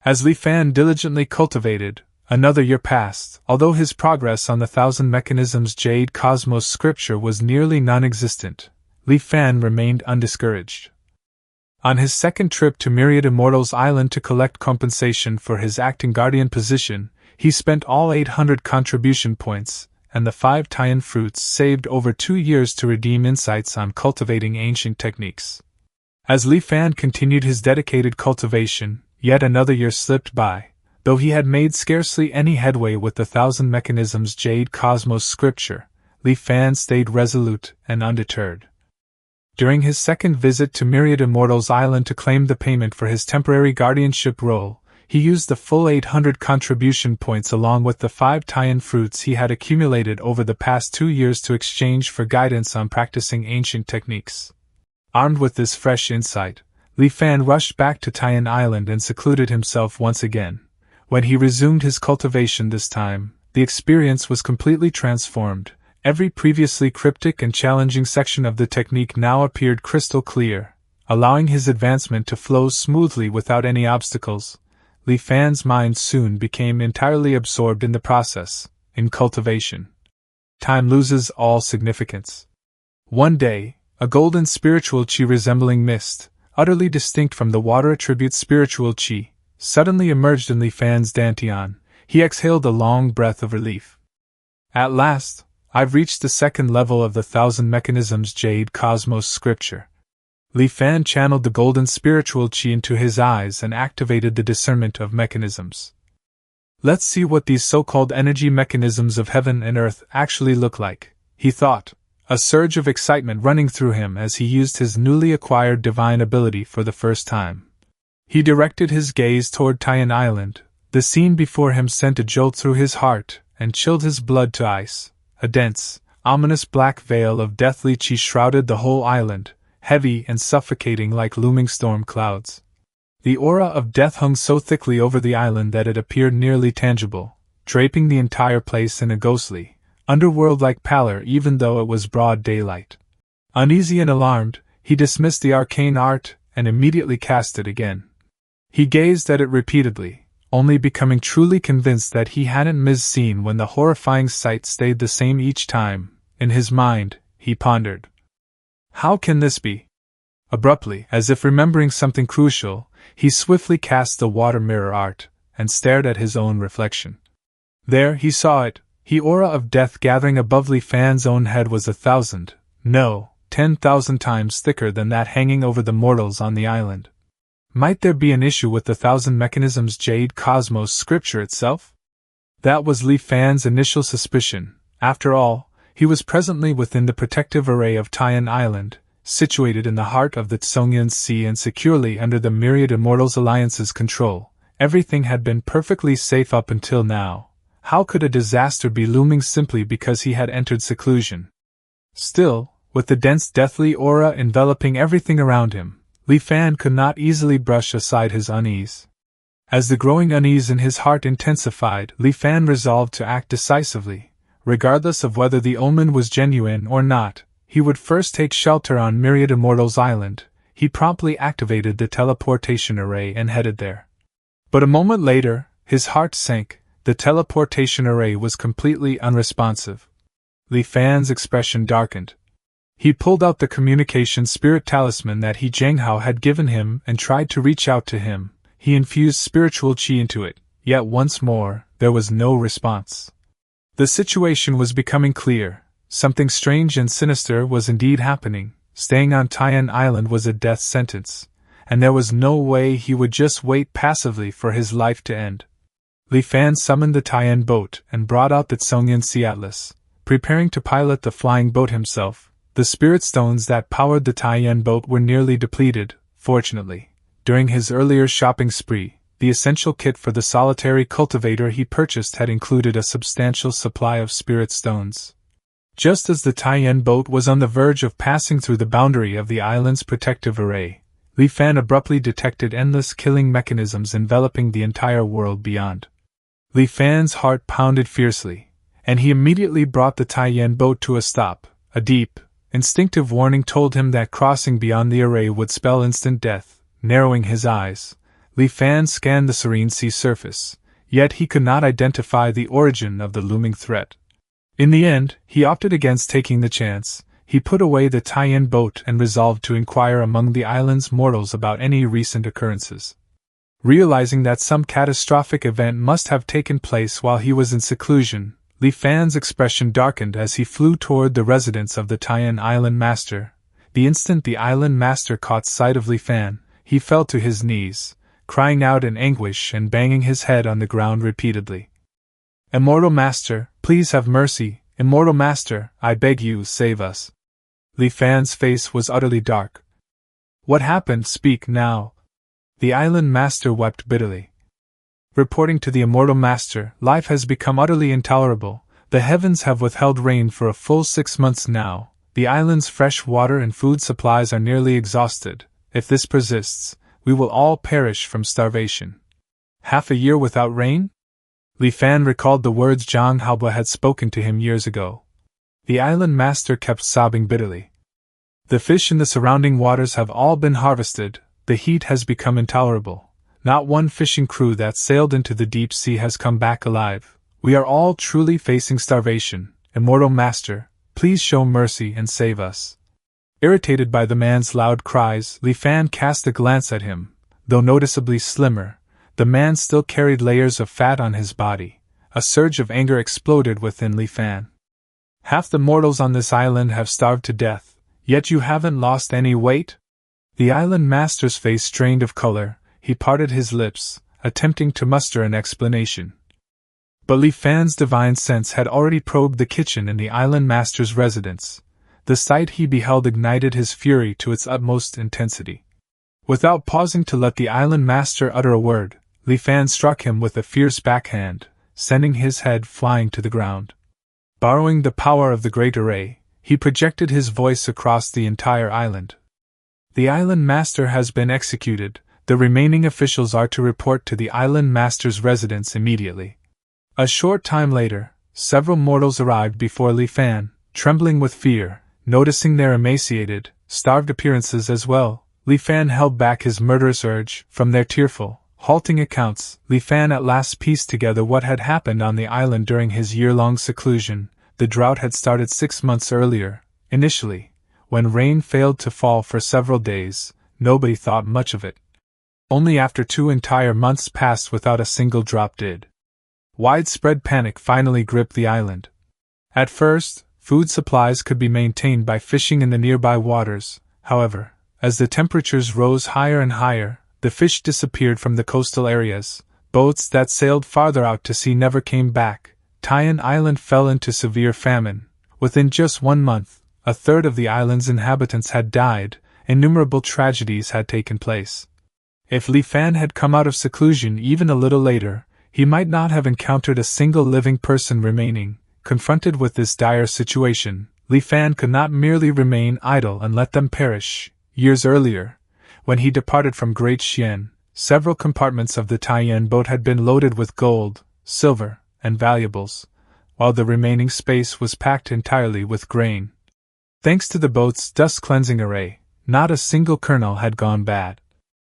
Speaker 1: As Li Fan diligently cultivated, another year passed. Although his progress on the Thousand Mechanisms Jade Cosmos scripture was nearly non-existent, Li Fan remained undiscouraged. On his second trip to Myriad Immortals Island to collect compensation for his acting guardian position, he spent all 800 contribution points, and the 5 Taiyan fruits saved over 2 years to redeem insights on cultivating ancient techniques. As Li Fan continued his dedicated cultivation, yet another year slipped by. Though he had made scarcely any headway with the Thousand Mechanisms Jade Cosmos scripture, Li Fan stayed resolute and undeterred. During his second visit to Myriad Immortals Island to claim the payment for his temporary guardianship role, he used the full 800 contribution points along with the 5 Taiyan fruits he had accumulated over the past 2 years to exchange for guidance on practicing ancient techniques. Armed with this fresh insight, Li Fan rushed back to Taiyan Island and secluded himself once again. When he resumed his cultivation this time, the experience was completely transformed. Every previously cryptic and challenging section of the technique now appeared crystal clear, allowing his advancement to flow smoothly without any obstacles. Li Fan's mind soon became entirely absorbed in the process, in cultivation. Time loses all significance. One day, a golden spiritual chi resembling mist, utterly distinct from the water attribute spiritual chi, suddenly emerged in Li Fan's dantian. He exhaled a long breath of relief. At last, I've reached the second level of the Thousand Mechanisms Jade Cosmos scripture. Li Fan channeled the golden spiritual chi into his eyes and activated the discernment of mechanisms. Let's see what these so-called energy mechanisms of heaven and earth actually look like, he thought, a surge of excitement running through him as he used his newly acquired divine ability for the first time. He directed his gaze toward Tian Island. The scene before him sent a jolt through his heart and chilled his blood to ice. A dense, ominous black veil of deathly chi shrouded the whole island, heavy and suffocating like looming storm clouds. The aura of death hung so thickly over the island that it appeared nearly tangible, draping the entire place in a ghostly, underworld-like pallor even though it was broad daylight. Uneasy and alarmed, he dismissed the arcane art and immediately cast it again. He gazed at it repeatedly, only becoming truly convinced that he hadn't misseen when the horrifying sight stayed the same each time. In his mind, he pondered. How can this be? Abruptly, as if remembering something crucial, he swiftly cast the water mirror art, and stared at his own reflection. There he saw it, the aura of death gathering above Li Fan's own head was 1,000, no, 10,000 times thicker than that hanging over the mortals on the island. Might there be an issue with the Thousand Mechanisms Jade Cosmos scripture itself? That was Li Fan's initial suspicion. After all, he was presently within the protective array of Tian Island, situated in the heart of the Tsongyan Sea and securely under the Myriad Immortals Alliance's control. Everything had been perfectly safe up until now. How could a disaster be looming simply because he had entered seclusion? Still, with the dense deathly aura enveloping everything around him, Li Fan could not easily brush aside his unease. As the growing unease in his heart intensified, Li Fan resolved to act decisively. Regardless of whether the omen was genuine or not, he would first take shelter on Myriad Immortals Island. He promptly activated the teleportation array and headed there. But a moment later, his heart sank. The teleportation array was completely unresponsive. Li Fan's expression darkened. He pulled out the communication spirit talisman that He Zhenghao had given him and tried to reach out to him. He infused spiritual chi into it, yet once more, there was no response. The situation was becoming clear. Something strange and sinister was indeed happening. Staying on Tian Island was a death sentence, and there was no way he would just wait passively for his life to end. Li Fan summoned the Tian boat and brought out the Tsongyan Sea Atlas, preparing to pilot the flying boat himself. The spirit stones that powered the Tian boat were nearly depleted. Fortunately, during his earlier shopping spree, the essential kit for the solitary cultivator he purchased had included a substantial supply of spirit stones. Just as the Tian boat was on the verge of passing through the boundary of the island's protective array, Li Fan abruptly detected endless killing mechanisms enveloping the entire world beyond. Li Fan's heart pounded fiercely, and he immediately brought the Tian boat to a stop. A deep, instinctive warning told him that crossing beyond the array would spell instant death. Narrowing his eyes, Li Fan scanned the serene sea surface, yet he could not identify the origin of the looming threat. In the end, he opted against taking the chance. He put away the Tian boat and resolved to inquire among the island's mortals about any recent occurrences. Realizing that some catastrophic event must have taken place while he was in seclusion, Li Fan's expression darkened as he flew toward the residence of the Tian Island Master. The instant the Island Master caught sight of Li Fan, he fell to his knees, crying out in anguish and banging his head on the ground repeatedly. "Immortal Master, please have mercy! Immortal Master, I beg you, save us!" Li Fan's face was utterly dark. "What happened? Speak now!" The Island Master wept bitterly. Reporting to the Immortal Master, life has become utterly intolerable. The heavens have withheld rain for a full 6 months now. The island's fresh water and food supplies are nearly exhausted. If this persists, we will all perish from starvation. Half a year without rain? Li Fan recalled the words Zhang Haobo had spoken to him years ago. The island master kept sobbing bitterly. The fish in the surrounding waters have all been harvested, the heat has become intolerable. Not one fishing crew that sailed into the deep sea has come back alive. We are all truly facing starvation. Immortal Master, please show mercy and save us. Irritated by the man's loud cries, Li Fan cast a glance at him. Though noticeably slimmer, the man still carried layers of fat on his body. A surge of anger exploded within Li Fan. Half the mortals on this island have starved to death, yet you haven't lost any weight? The island master's face strained of color. He parted his lips, attempting to muster an explanation. But Li Fan's divine sense had already probed the kitchen in the island master's residence. The sight he beheld ignited his fury to its utmost intensity. Without pausing to let the island master utter a word, Li Fan struck him with a fierce backhand, sending his head flying to the ground. Borrowing the power of the Great Array, he projected his voice across the entire island. The island master has been executed. The remaining officials are to report to the island master's residence immediately. A short time later, several mortals arrived before Li Fan, trembling with fear, noticing their emaciated, starved appearances as well. Li Fan held back his murderous urge. From their tearful, halting accounts, Li Fan at last pieced together what had happened on the island during his year-long seclusion. The drought had started 6 months earlier. Initially, when rain failed to fall for several days, nobody thought much of it. Only after 2 entire months passed without a single drop did widespread panic finally gripped the island. At first, food supplies could be maintained by fishing in the nearby waters. However, as the temperatures rose higher and higher, the fish disappeared from the coastal areas. Boats that sailed farther out to sea never came back. Taiyan Island fell into severe famine. Within just 1 month, a third of the island's inhabitants had died. Innumerable tragedies had taken place. If Li Fan had come out of seclusion even a little later, he might not have encountered a single living person remaining. Confronted with this dire situation, Li Fan could not merely remain idle and let them perish. Years earlier, when he departed from Great Xian, several compartments of the Taiyan boat had been loaded with gold, silver, and valuables, while the remaining space was packed entirely with grain. Thanks to the boat's dust-cleansing array, not a single kernel had gone bad.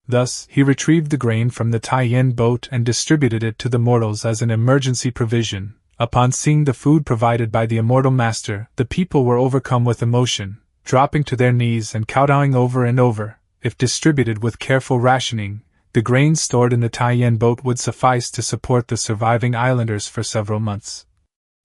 Speaker 1: Thus, he retrieved the grain from the Taiyan boat and distributed it to the mortals as an emergency provision. Upon seeing the food provided by the Immortal Master, the people were overcome with emotion, dropping to their knees and kowtowing over and over. If distributed with careful rationing, the grain stored in the Taiyan boat would suffice to support the surviving islanders for several months.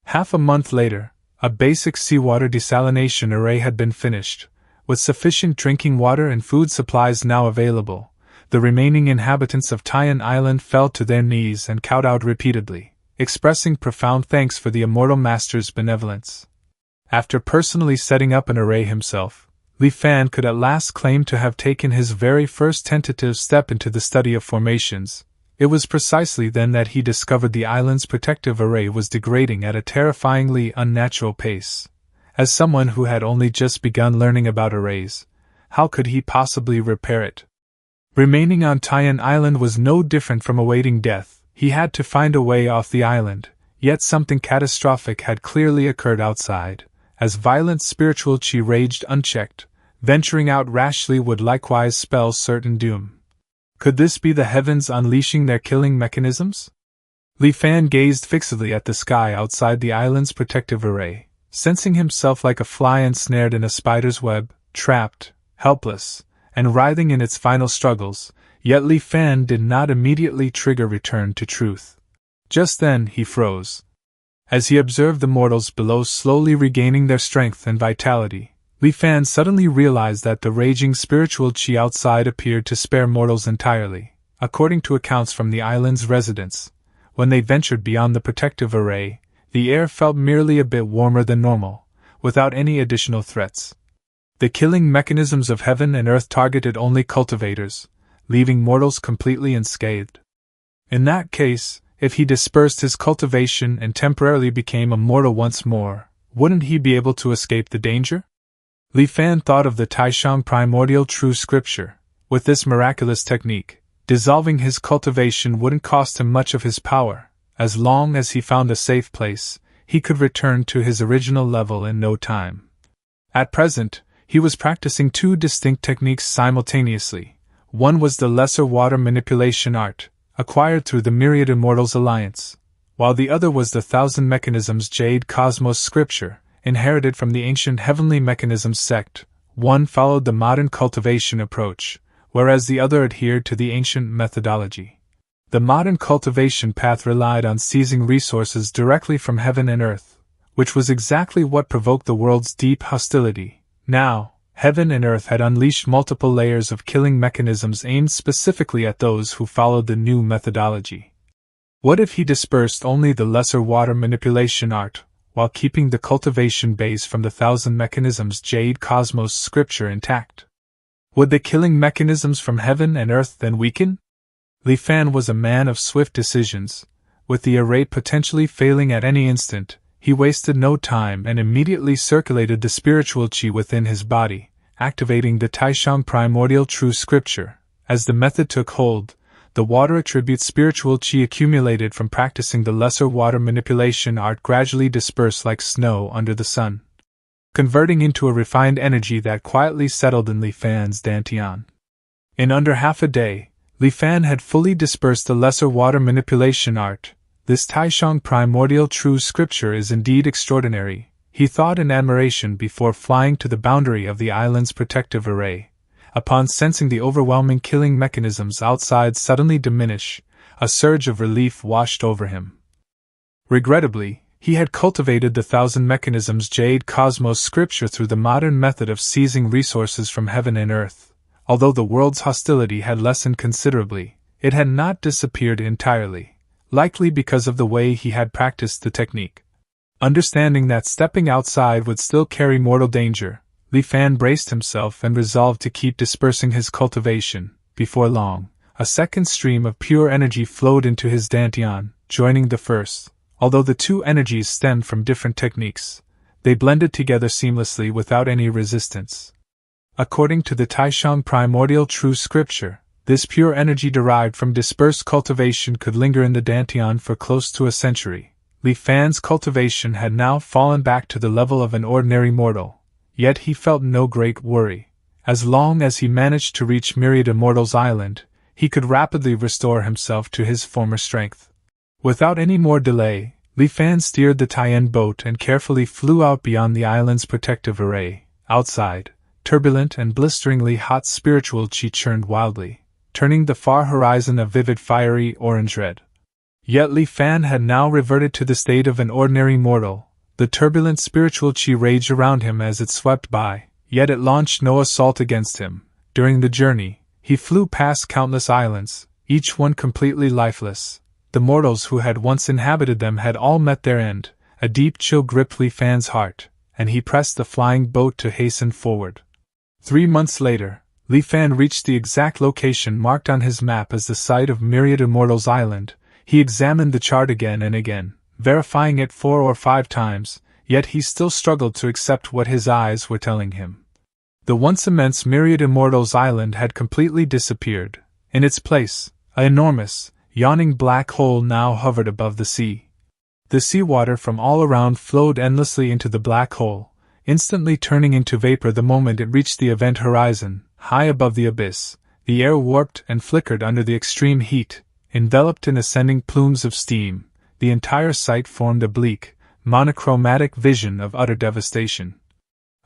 Speaker 1: Half a month later, a basic seawater desalination array had been finished. With sufficient drinking water and food supplies now available, the remaining inhabitants of Taiyan Island fell to their knees and kowtowed repeatedly, expressing profound thanks for the Immortal Master's benevolence. After personally setting up an array himself, Li Fan could at last claim to have taken his very first tentative step into the study of formations. It was precisely then that he discovered the island's protective array was degrading at a terrifyingly unnatural pace. As someone who had only just begun learning about arrays, how could he possibly repair it? Remaining on Taiyan Island was no different from awaiting death. He had to find a way off the island, yet something catastrophic had clearly occurred outside. As violent spiritual chi raged unchecked, venturing out rashly would likewise spell certain doom. Could this be the heavens unleashing their killing mechanisms? Li Fan gazed fixedly at the sky outside the island's protective array, sensing himself like a fly ensnared in a spider's web, trapped, helpless, and writhing in its final struggles. Yet Li Fan did not immediately trigger return to truth. Just then he froze. As he observed the mortals below slowly regaining their strength and vitality, Li Fan suddenly realized that the raging spiritual chi outside appeared to spare mortals entirely. According to accounts from the island's residents, when they ventured beyond the protective array, the air felt merely a bit warmer than normal, without any additional threats. The killing mechanisms of heaven and earth targeted only cultivators, leaving mortals completely unscathed. In that case, if he dispersed his cultivation and temporarily became a mortal once more, wouldn't he be able to escape the danger? Li Fan thought of the Taishang primordial true scripture. With this miraculous technique, dissolving his cultivation wouldn't cost him much of his power. As long as he found a safe place, he could return to his original level in no time. At present, he was practicing two distinct techniques simultaneously. One was the lesser water manipulation art, acquired through the Myriad Immortals Alliance, while the other was the Thousand Mechanisms Jade Cosmos scripture, inherited from the ancient Heavenly Mechanisms sect. One followed the modern cultivation approach, whereas the other adhered to the ancient methodology. The modern cultivation path relied on seizing resources directly from heaven and earth, which was exactly what provoked the world's deep hostility. Now, heaven and earth had unleashed multiple layers of killing mechanisms aimed specifically at those who followed the new methodology. What if he dispersed only the lesser water manipulation art, while keeping the cultivation base from the Thousand Mechanisms Jade Cosmos scripture intact? Would the killing mechanisms from heaven and earth then weaken? Li Fan was a man of swift decisions. With the array potentially failing at any instant, he wasted no time and immediately circulated the spiritual qi within his body, activating the Taishang primordial true scripture. As the method took hold, the water attribute spiritual qi accumulated from practicing the lesser water manipulation art gradually dispersed like snow under the sun, converting into a refined energy that quietly settled in Li Fan's dantian. In under half a day, Li Fan had fully dispersed the lesser water manipulation art. This Taishang primordial true scripture is indeed extraordinary, he thought in admiration before flying to the boundary of the island's protective array. Upon sensing the overwhelming killing mechanisms outside suddenly diminish, a surge of relief washed over him. Regrettably, he had cultivated the Thousand Mechanisms Jade Cosmos scripture through the modern method of seizing resources from heaven and earth. Although the world's hostility had lessened considerably, it had not disappeared entirely, likely because of the way he had practiced the technique. Understanding that stepping outside would still carry mortal danger, Li Fan braced himself and resolved to keep dispersing his cultivation. Before long, a second stream of pure energy flowed into his dantian, joining the first. Although the two energies stemmed from different techniques, they blended together seamlessly without any resistance. According to the Taishang primordial true scripture, this pure energy derived from dispersed cultivation could linger in the dantian for close to a century. Li Fan's cultivation had now fallen back to the level of an ordinary mortal, yet he felt no great worry. As long as he managed to reach Myriad Immortals Island, he could rapidly restore himself to his former strength. Without any more delay, Li Fan steered the Tien boat and carefully flew out beyond the island's protective array. Outside, turbulent and blisteringly hot spiritual qi churned wildly, turning the far horizon a vivid fiery orange red. Yet Li Fan had now reverted to the state of an ordinary mortal. The turbulent spiritual qi raged around him as it swept by, yet it launched no assault against him. During the journey, he flew past countless islands, each one completely lifeless. The mortals who had once inhabited them had all met their end. A deep chill gripped Li Fan's heart, and he pressed the flying boat to hasten forward. 3 months later, Li Fan reached the exact location marked on his map as the site of Myriad Immortals Island. He examined the chart again and again, verifying it 4 or 5 times, yet he still struggled to accept what his eyes were telling him. The once immense Myriad Immortals Island had completely disappeared. In its place, an enormous, yawning black hole now hovered above the sea. The seawater from all around flowed endlessly into the black hole, instantly turning into vapor the moment it reached the event horizon. High above the abyss, the air warped and flickered under the extreme heat. Enveloped in ascending plumes of steam, the entire sight formed a bleak, monochromatic vision of utter devastation.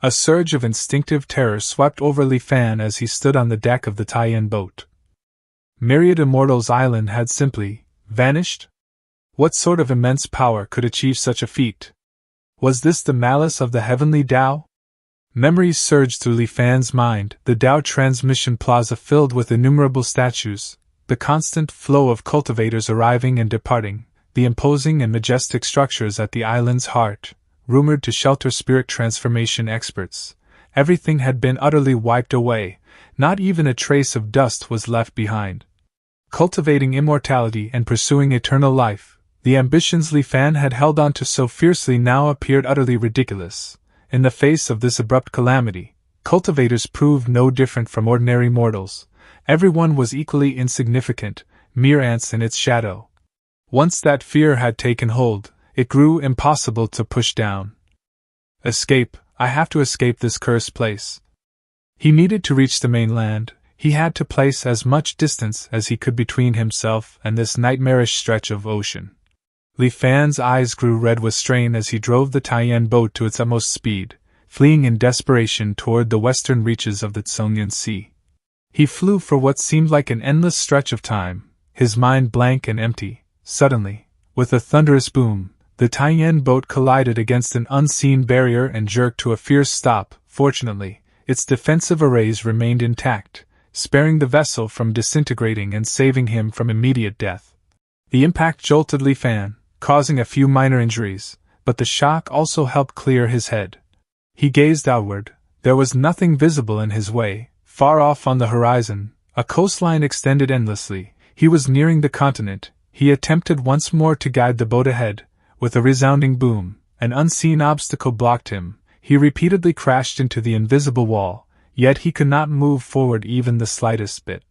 Speaker 1: A surge of instinctive terror swept over Li Fan as he stood on the deck of the Tien boat. Myriad Immortals Island had simply vanished? What sort of immense power could achieve such a feat? Was this the malice of the heavenly Tao? Memories surged through Li Fan's mind, the Tao Transmission Plaza filled with innumerable statues, the constant flow of cultivators arriving and departing, the imposing and majestic structures at the island's heart, rumored to shelter spirit transformation experts. Everything had been utterly wiped away, not even a trace of dust was left behind. Cultivating immortality and pursuing eternal life, the ambitions Li Fan had held on to so fiercely now appeared utterly ridiculous. In the face of this abrupt calamity, cultivators proved no different from ordinary mortals. Everyone was equally insignificant, mere ants in its shadow. Once that fear had taken hold, it grew impossible to push down. Escape, I have to escape this cursed place. He needed to reach the mainland. He had to place as much distance as he could between himself and this nightmarish stretch of ocean. Li Fan's eyes grew red with strain as he drove the Taiyan boat to its utmost speed, fleeing in desperation toward the western reaches of the Tsongyan Sea. He flew for what seemed like an endless stretch of time, his mind blank and empty. Suddenly, with a thunderous boom, the Taiyan boat collided against an unseen barrier and jerked to a fierce stop. Fortunately, its defensive arrays remained intact, sparing the vessel from disintegrating and saving him from immediate death. The impact jolted Li Fan, causing a few minor injuries, but the shock also helped clear his head. He gazed outward. There was nothing visible in his way. Far off on the horizon, a coastline extended endlessly. He was nearing the continent. He attempted once more to guide the boat ahead. With a resounding boom, an unseen obstacle blocked him. He repeatedly crashed into the invisible wall, yet he could not move forward even the slightest bit.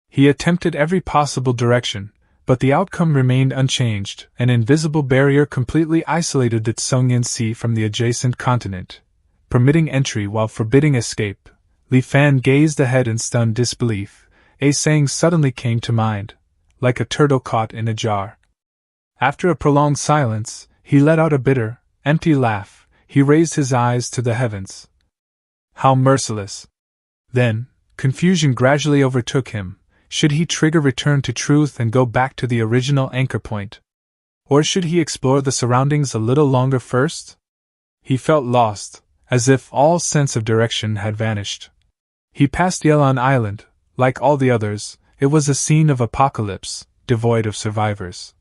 Speaker 1: He attempted every possible direction, but the outcome remained unchanged. An invisible barrier completely isolated the Tsongyan Sea from the adjacent continent, permitting entry while forbidding escape. Li Fan gazed ahead in stunned disbelief. A saying suddenly came to mind, like a turtle caught in a jar. After a prolonged silence, he let out a bitter, empty laugh. He raised his eyes to the heavens. How merciless! Then, confusion gradually overtook him. Should he trigger return to truth and go back to the original anchor point? Or should he explore the surroundings a little longer first? He felt lost, as if all sense of direction had vanished. He passed Yelan Island. Like all the others, it was a scene of apocalypse, devoid of survivors.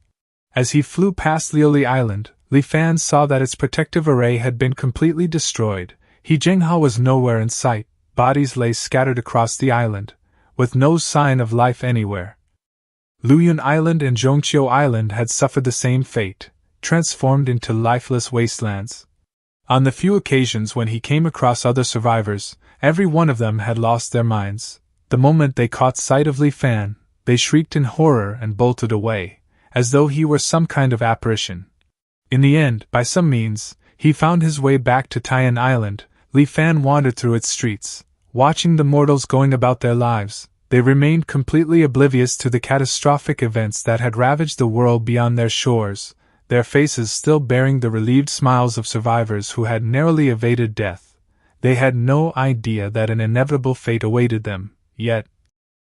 Speaker 1: As he flew past Lioli Island, Li Fan saw that its protective array had been completely destroyed. Jingha was nowhere in sight. Bodies lay scattered across the island, with no sign of life anywhere. Luyun Island and Zhongqiu Island had suffered the same fate, transformed into lifeless wastelands. On the few occasions when he came across other survivors, every one of them had lost their minds. The moment they caught sight of Li Fan, they shrieked in horror and bolted away, as though he were some kind of apparition. In the end, by some means, he found his way back to Taiyan Island. Li Fan wandered through its streets, watching the mortals going about their lives. They remained completely oblivious to the catastrophic events that had ravaged the world beyond their shores, their faces still bearing the relieved smiles of survivors who had narrowly evaded death. They had no idea that an inevitable fate awaited them, yet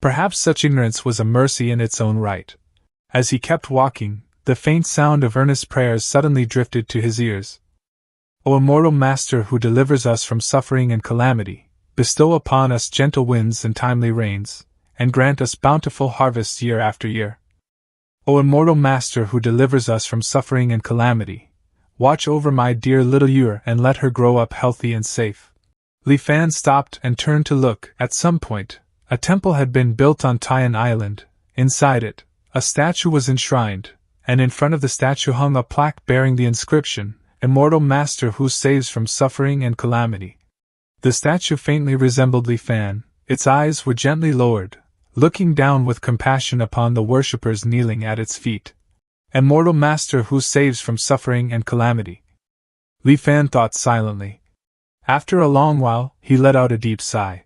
Speaker 1: perhaps such ignorance was a mercy in its own right. As he kept walking, the faint sound of earnest prayers suddenly drifted to his ears. O immortal Master who delivers us from suffering and calamity, bestow upon us gentle winds and timely rains, and grant us bountiful harvests year after year. O immortal Master who delivers us from suffering and calamity, watch over my dear little Yur and let her grow up healthy and safe. Li Fan stopped and turned to look. At some point, a temple had been built on Taiyan Island. Inside it, a statue was enshrined, and in front of the statue hung a plaque bearing the inscription, Immortal Master who saves from suffering and calamity. The statue faintly resembled Li Fan. Its eyes were gently lowered, looking down with compassion upon the worshippers kneeling at its feet. Immortal Master who saves from suffering and calamity. Li Fan thought silently. After a long while, he let out a deep sigh.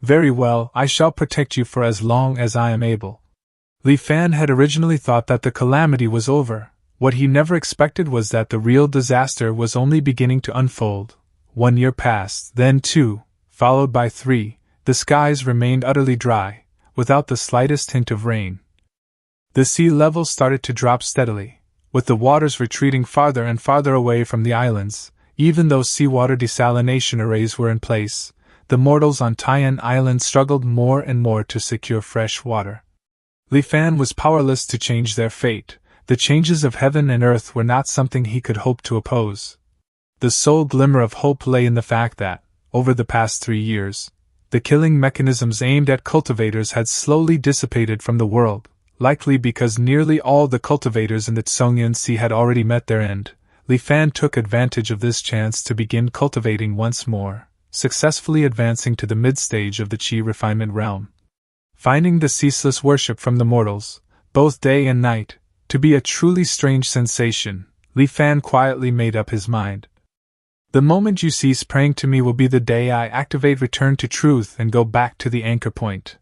Speaker 1: Very well, I shall protect you for as long as I am able. Li Fan had originally thought that the calamity was over. What he never expected was that the real disaster was only beginning to unfold. 1 year passed, then 2, followed by 3. The skies remained utterly dry, without the slightest hint of rain. The sea level started to drop steadily, with the waters retreating farther and farther away from the islands. Even though seawater desalination arrays were in place, the mortals on Taiyan Island struggled more and more to secure fresh water. Li Fan was powerless to change their fate. The changes of heaven and earth were not something he could hope to oppose. The sole glimmer of hope lay in the fact that, over the past 3 years, the killing mechanisms aimed at cultivators had slowly dissipated from the world, likely because nearly all the cultivators in the Tsongyan Sea had already met their end. Li Fan took advantage of this chance to begin cultivating once more, successfully advancing to the mid-stage of the Qi refinement realm. Finding the ceaseless worship from the mortals, both day and night, To be a truly strange sensation, Li Fan quietly made up his mind. The moment you cease praying to me will be the day I activate return to truth and go back to the anchor point.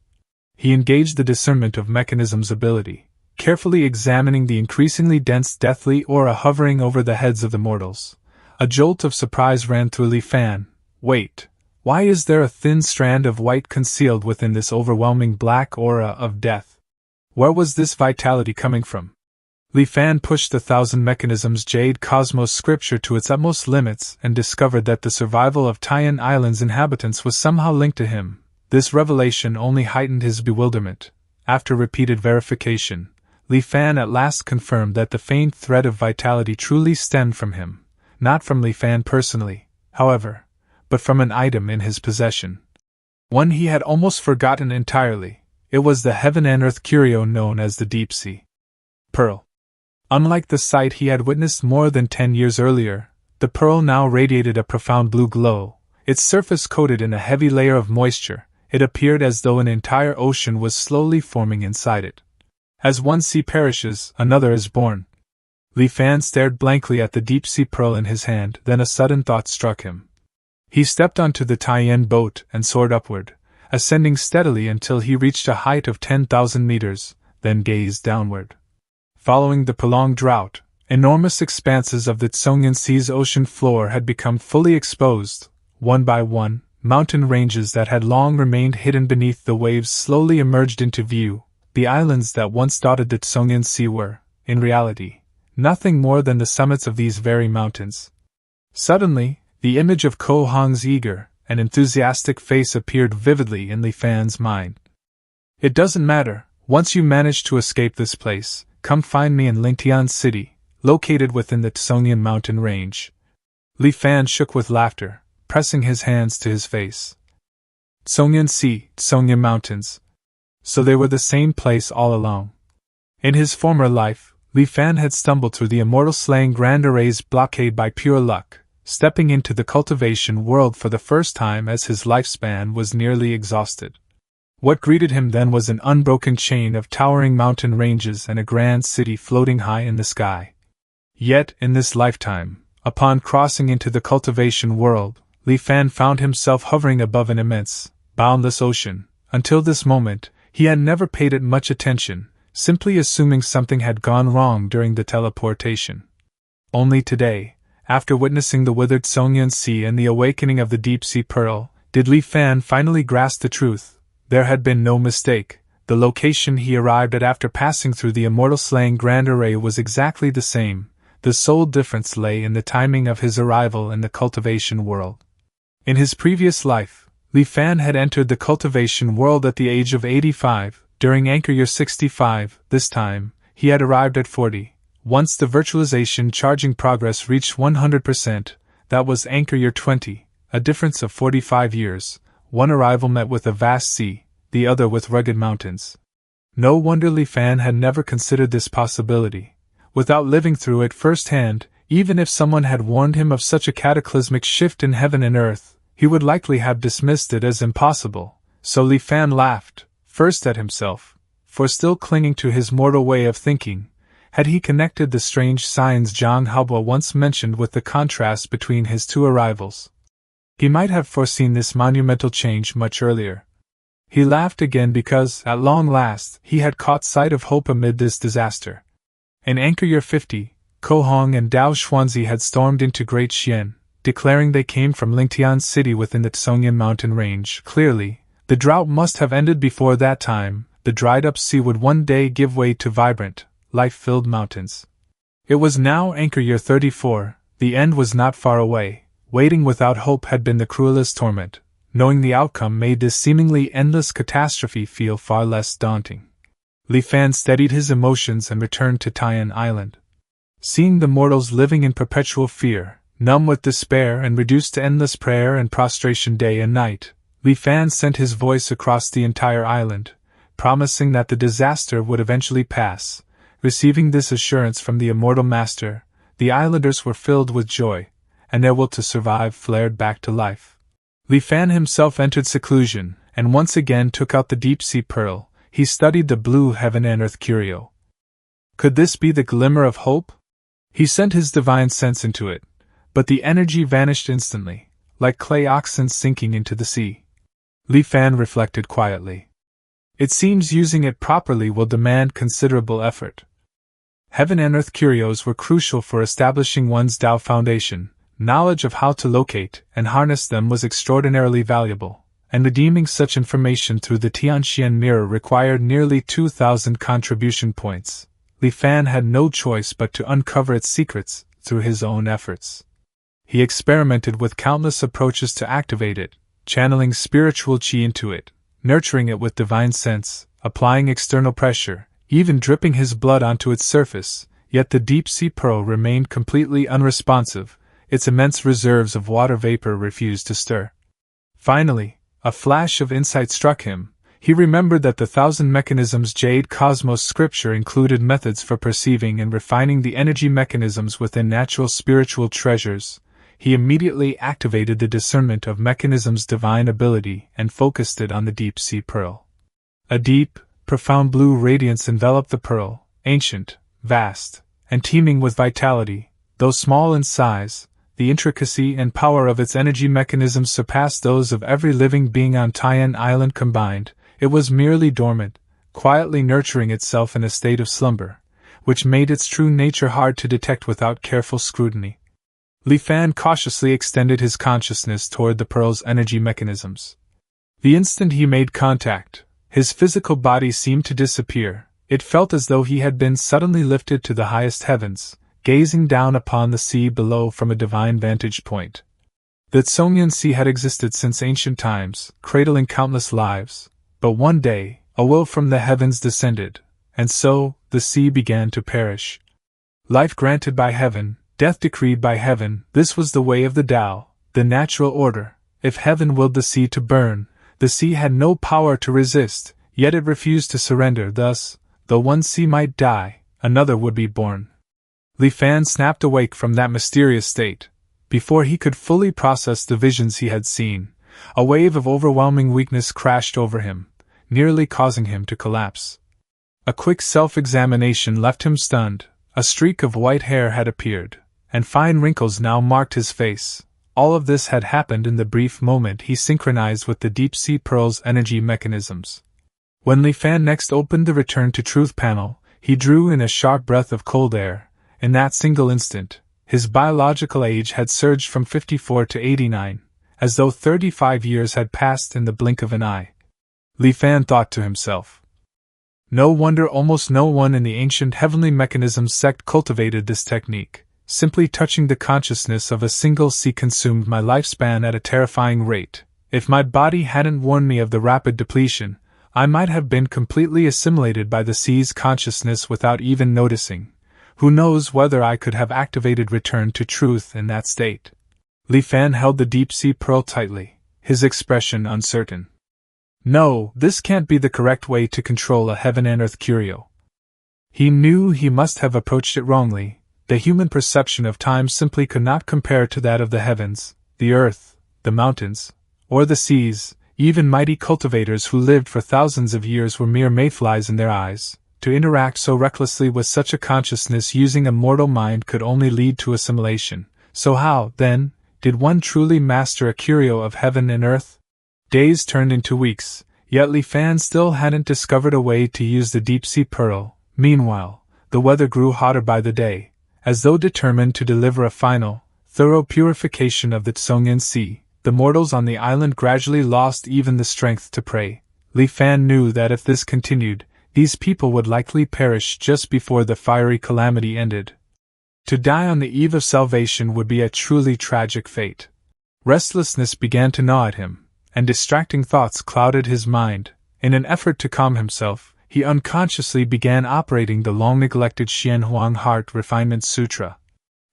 Speaker 1: He engaged the discernment of mechanism's ability, carefully examining the increasingly dense deathly aura hovering over the heads of the mortals. A jolt of surprise ran through Li Fan. Wait, why is there a thin strand of white concealed within this overwhelming black aura of death? Where was this vitality coming from? Li Fan pushed the Thousand Mechanisms Jade Cosmos scripture to its utmost limits and discovered that the survival of Taiyan Island's inhabitants was somehow linked to him. This revelation only heightened his bewilderment. After repeated verification, Li Fan at last confirmed that the faint thread of vitality truly stemmed from him, not from Li Fan personally, however, but from an item in his possession. One he had almost forgotten entirely. It was the heaven and earth curio known as the Deep Sea Pearl. Unlike the sight he had witnessed more than 10 years earlier, the pearl now radiated a profound blue glow, its surface coated in a heavy layer of moisture. It appeared as though an entire ocean was slowly forming inside it. As one sea perishes, another is born. Li Fan stared blankly at the deep-sea pearl in his hand, then a sudden thought struck him. He stepped onto the Taiyan boat and soared upward, ascending steadily until he reached a height of 10,000 meters, then gazed downward. Following the prolonged drought, enormous expanses of the Tsongyan Sea's ocean floor had become fully exposed. One by one, mountain ranges that had long remained hidden beneath the waves slowly emerged into view. The islands that once dotted the Tsongyan Sea were, in reality, nothing more than the summits of these very mountains. Suddenly, the image of Ko Hong's eager and enthusiastic face appeared vividly in Li Fan's mind. It doesn't matter, once you manage to escape this place, come find me in Lingtian City, located within the Tsongyan mountain range. Li Fan shook with laughter, pressing his hands to his face. Tsongyan Sea, Tsongyan Mountains. So they were the same place all along. In his former life, Li Fan had stumbled through the immortal slaying Grand Array's blockade by pure luck, stepping into the cultivation world for the first time as his lifespan was nearly exhausted. What greeted him then was an unbroken chain of towering mountain ranges and a grand city floating high in the sky. Yet, in this lifetime, upon crossing into the cultivation world, Li Fan found himself hovering above an immense, boundless ocean. Until this moment, he had never paid it much attention, simply assuming something had gone wrong during the teleportation. Only today, after witnessing the withered Tsongyan Sea and the awakening of the deep-sea pearl, did Li Fan finally grasp the truth. There had been no mistake. The location he arrived at after passing through the immortal slaying Grand Array was exactly the same. The sole difference lay in the timing of his arrival in the cultivation world. In his previous life, Li Fan had entered the cultivation world at the age of 85, during anchor year 65. This time, he had arrived at 40. Once the virtualization charging progress reached 100%, that was anchor year 20, a difference of 45 years. One arrival met with a vast sea, the other with rugged mountains. No wonder Li Fan had never considered this possibility. Without living through it firsthand, even if someone had warned him of such a cataclysmic shift in heaven and earth, he would likely have dismissed it as impossible. So Li Fan laughed, first at himself, for still clinging to his mortal way of thinking. Had he connected the strange signs Zhang Haobo once mentioned with the contrast between his two arrivals? He might have foreseen this monumental change much earlier. He laughed again because, at long last, he had caught sight of hope amid this disaster. In anchor year 50, Ko Hong and Dao Xuanzi had stormed into Great Xian, declaring they came from Lingtian City within the Tsongyan mountain range. Clearly, the drought must have ended before that time. The dried-up sea would one day give way to vibrant, life-filled mountains. It was now anchor year 34, the end was not far away. Waiting without hope had been the cruelest torment. Knowing the outcome made this seemingly endless catastrophe feel far less daunting. Li Fan steadied his emotions and returned to Taiyan Island. Seeing the mortals living in perpetual fear, numb with despair and reduced to endless prayer and prostration day and night, Li Fan sent his voice across the entire island, promising that the disaster would eventually pass. Receiving this assurance from the immortal master, the islanders were filled with joy, and their will to survive flared back to life. Li Fan himself entered seclusion, and once again took out the deep-sea pearl. He studied the blue heaven and earth curio. Could this be the glimmer of hope? He sent his divine sense into it, but the energy vanished instantly, like clay oxen sinking into the sea. Li Fan reflected quietly. It seems using it properly will demand considerable effort. Heaven and earth curios were crucial for establishing one's Tao foundation. Knowledge of how to locate and harness them was extraordinarily valuable, and redeeming such information through the Tianxian mirror required nearly 2,000 contribution points. Li Fan had no choice but to uncover its secrets through his own efforts. He experimented with countless approaches to activate it, channeling spiritual qi into it, nurturing it with divine sense, applying external pressure, even dripping his blood onto its surface, yet the deep-sea pearl remained completely unresponsive. Its immense reserves of water vapor refused to stir. Finally, a flash of insight struck him. He remembered that the Thousand Mechanisms Jade Cosmos scripture included methods for perceiving and refining the energy mechanisms within natural spiritual treasures. He immediately activated the discernment of mechanisms' divine ability and focused it on the deep-sea pearl. A deep, profound blue radiance enveloped the pearl, ancient, vast, and teeming with vitality. Though small in size, the intricacy and power of its energy mechanisms surpassed those of every living being on Taiyan Island combined. It was merely dormant, quietly nurturing itself in a state of slumber, which made its true nature hard to detect without careful scrutiny. Li Fan cautiously extended his consciousness toward the pearl's energy mechanisms. The instant he made contact, his physical body seemed to disappear. It felt as though he had been suddenly lifted to the highest heavens, gazing down upon the sea below from a divine vantage point. The Tsongyan Sea had existed since ancient times, cradling countless lives, but one day, a will from the heavens descended, and so, the sea began to perish. Life granted by heaven, death decreed by heaven, this was the way of the Tao, the natural order. If heaven willed the sea to burn, the sea had no power to resist, yet it refused to surrender. Thus, though one sea might die, another would be born. Li Fan snapped awake from that mysterious state. Before he could fully process the visions he had seen, a wave of overwhelming weakness crashed over him, nearly causing him to collapse. A quick self-examination left him stunned. A streak of white hair had appeared, and fine wrinkles now marked his face. All of this had happened in the brief moment he synchronized with the deep-sea pearl's energy mechanisms. When Li Fan next opened the Return to Truth panel, he drew in a sharp breath of cold air. In that single instant, his biological age had surged from 54 to 89, as though 35 years had passed in the blink of an eye. Li Fan thought to himself. No wonder almost no one in the ancient heavenly mechanism sect cultivated this technique. Simply touching the consciousness of a single sea consumed my lifespan at a terrifying rate. If my body hadn't warned me of the rapid depletion, I might have been completely assimilated by the sea's consciousness without even noticing. Who knows whether I could have activated Return to Truth in that state? Li Fan held the deep-sea pearl tightly, his expression uncertain. No, this can't be the correct way to control a heaven and earth curio. He knew he must have approached it wrongly. The human perception of time simply could not compare to that of the heavens, the earth, the mountains, or the seas. Even mighty cultivators who lived for thousands of years were mere mayflies in their eyes. To interact so recklessly with such a consciousness using a mortal mind could only lead to assimilation. So how, then, did one truly master a curio of heaven and earth? Days turned into weeks, yet Li Fan still hadn't discovered a way to use the deep-sea pearl. Meanwhile, the weather grew hotter by the day, as though determined to deliver a final, thorough purification of the Tsongyan Sea. The mortals on the island gradually lost even the strength to pray. Li Fan knew that if this continued, these people would likely perish just before the fiery calamity ended. To die on the eve of salvation would be a truly tragic fate. Restlessness began to gnaw at him, and distracting thoughts clouded his mind. In an effort to calm himself, he unconsciously began operating the long-neglected Xianhuang Heart Refinement Sutra.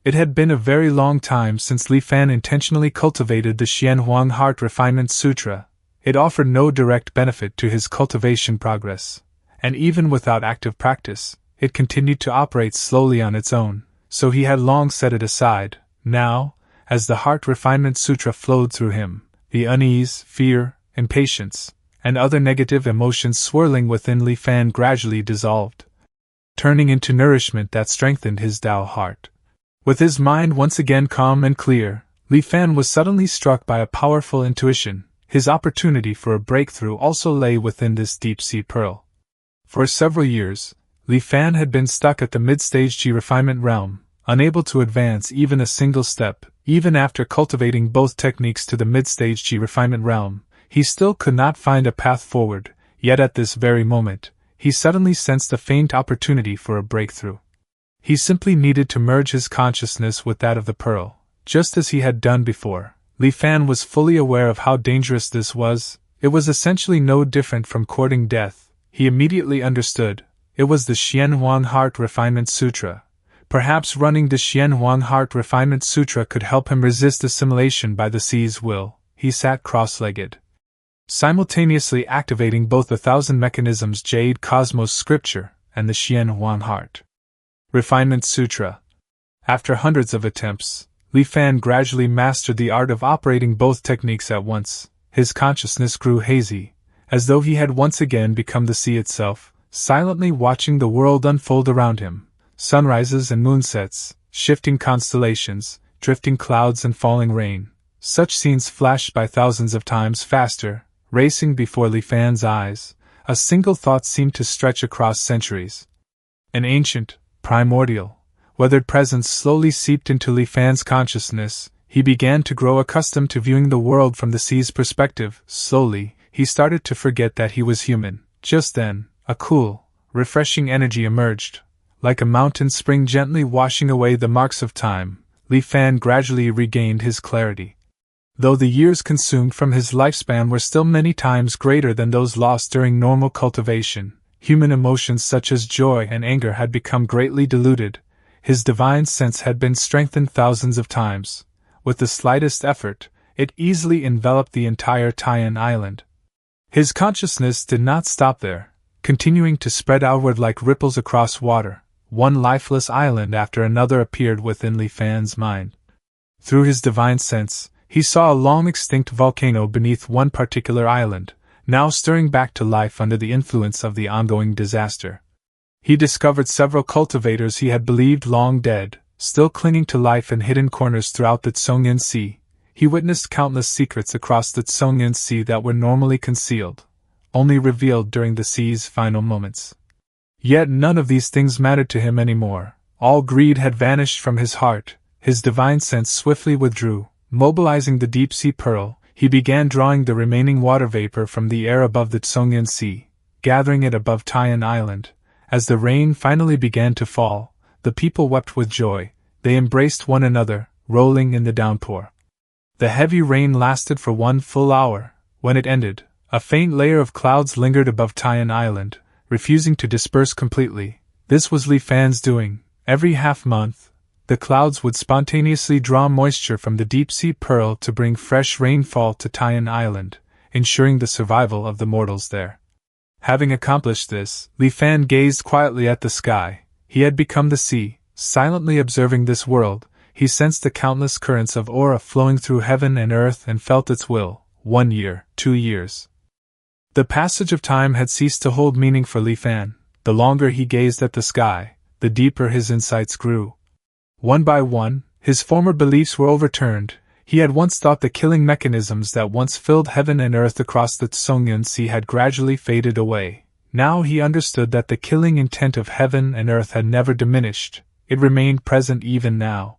Speaker 1: It had been a very long time since Li Fan intentionally cultivated the Xianhuang Heart Refinement Sutra. It offered no direct benefit to his cultivation progress. And even without active practice, it continued to operate slowly on its own, so he had long set it aside. Now, as the Heart Refinement Sutra flowed through him, the unease, fear, impatience, and other negative emotions swirling within Li Fan gradually dissolved. turning into nourishment that strengthened his Tao heart. With his mind once again calm and clear, Li Fan was suddenly struck by a powerful intuition. His opportunity for a breakthrough also lay within this deep-sea pearl. For several years, Li Fan had been stuck at the mid-stage Qi refinement realm, unable to advance even a single step. Even after cultivating both techniques to the mid-stage Qi refinement realm, he still could not find a path forward, yet at this very moment, he suddenly sensed a faint opportunity for a breakthrough. He simply needed to merge his consciousness with that of the pearl, just as he had done before. Li Fan was fully aware of how dangerous this was. It was essentially no different from courting death. He immediately understood. It was the Xian Huang Heart Refinement Sutra. Perhaps running the Xian Huang Heart Refinement Sutra could help him resist assimilation by the sea's will. He sat cross-legged, simultaneously activating both the Thousand Mechanisms Jade Cosmos Scripture and the Xian Huang Heart Refinement Sutra. After hundreds of attempts, Li Fan gradually mastered the art of operating both techniques at once. His consciousness grew hazy, as though he had once again become the sea itself, silently watching the world unfold around him. Sunrises and moonsets, shifting constellations, drifting clouds and falling rain. Such scenes flashed by thousands of times faster, racing before Li Fan's eyes. A single thought seemed to stretch across centuries. An ancient, primordial, weathered presence slowly seeped into Li Fan's consciousness. He began to grow accustomed to viewing the world from the sea's perspective. Slowly, he started to forget that he was human. Just then, a cool, refreshing energy emerged. Like a mountain spring gently washing away the marks of time, Li Fan gradually regained his clarity. Though the years consumed from his lifespan were still many times greater than those lost during normal cultivation, human emotions such as joy and anger had become greatly diluted. His divine sense had been strengthened thousands of times. With the slightest effort, it easily enveloped the entire Taiyan island. His consciousness did not stop there, continuing to spread outward like ripples across water. One lifeless island after another appeared within Li Fan's mind. Through his divine sense, he saw a long-extinct volcano beneath one particular island, now stirring back to life under the influence of the ongoing disaster. He discovered several cultivators he had believed long dead, still clinging to life in hidden corners throughout the Tsongyan Sea. He witnessed countless secrets across the Tsongyan Sea that were normally concealed, only revealed during the sea's final moments. Yet none of these things mattered to him anymore. All greed had vanished from his heart. His divine sense swiftly withdrew. Mobilizing the deep-sea pearl, he began drawing the remaining water vapor from the air above the Tsongyan Sea, gathering it above Taiyan Island. As the rain finally began to fall, the people wept with joy. They embraced one another, rolling in the downpour. The heavy rain lasted for 1 full hour. When it ended, a faint layer of clouds lingered above Taiyan Island, refusing to disperse completely. This was Li Fan's doing. Every half-month, the clouds would spontaneously draw moisture from the deep-sea pearl to bring fresh rainfall to Taiyan Island, ensuring the survival of the mortals there. Having accomplished this, Li Fan gazed quietly at the sky. He had become the sea. Silently observing this world, he sensed the countless currents of aura flowing through heaven and earth and felt its will. 1 year, 2 years. The passage of time had ceased to hold meaning for Li Fan. The longer he gazed at the sky, the deeper his insights grew. One by one, his former beliefs were overturned. He had once thought the killing mechanisms that once filled heaven and earth across the Tsongyan Sea had gradually faded away. Now he understood that the killing intent of heaven and earth had never diminished. It remained present even now.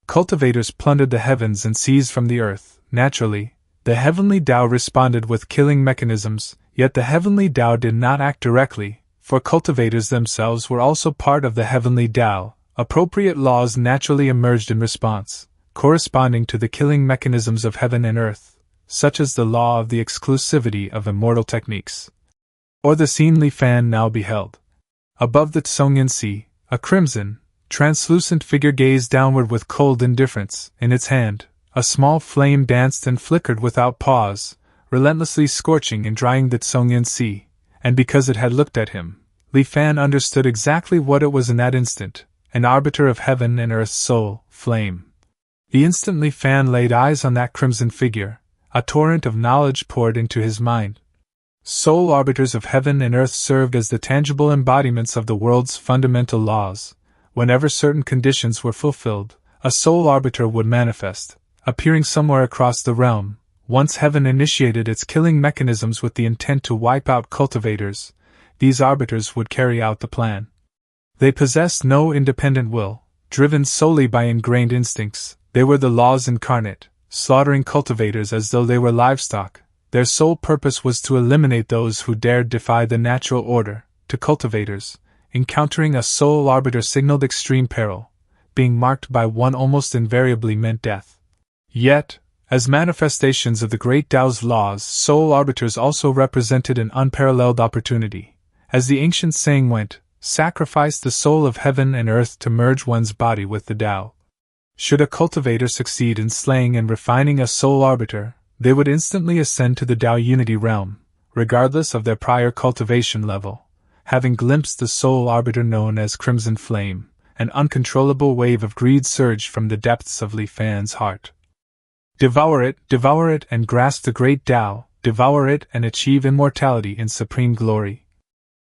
Speaker 1: Cultivators plundered the heavens and seas from the earth. Naturally, the heavenly Tao responded with killing mechanisms, yet the heavenly Tao did not act directly, for cultivators themselves were also part of the heavenly Tao. Appropriate laws naturally emerged in response, corresponding to the killing mechanisms of heaven and earth, such as the law of the exclusivity of immortal techniques. Or the scene Li Fan now beheld. Above the Tsongyan Sea, a crimson, translucent figure gazed downward with cold indifference. In its hand, a small flame danced and flickered without pause, relentlessly scorching and drying the Tsongyan Sea, and because it had looked at him, Li Fan understood exactly what it was in that instant, an arbiter of heaven and earth's soul, flame. The instant Li Fan laid eyes on that crimson figure, a torrent of knowledge poured into his mind. Soul arbiters of heaven and earth served as the tangible embodiments of the world's fundamental laws. Whenever certain conditions were fulfilled, a soul arbiter would manifest, appearing somewhere across the realm. Once heaven initiated its killing mechanisms with the intent to wipe out cultivators, these arbiters would carry out the plan. They possessed no independent will, driven solely by ingrained instincts. They were the laws incarnate, slaughtering cultivators as though they were livestock. Their sole purpose was to eliminate those who dared defy the natural order. To cultivators, encountering a soul arbiter signaled extreme peril, being marked by one almost invariably meant death. Yet, as manifestations of the great Tao's laws, soul arbiters also represented an unparalleled opportunity. As the ancient saying went, sacrifice the soul of heaven and earth to merge one's body with the Tao. Should a cultivator succeed in slaying and refining a soul arbiter, they would instantly ascend to the Tao unity realm, regardless of their prior cultivation level. Having glimpsed the soul arbiter known as Crimson Flame, an uncontrollable wave of greed surged from the depths of Li Fan's heart. Devour it, and grasp the great Tao, devour it and achieve immortality in supreme glory.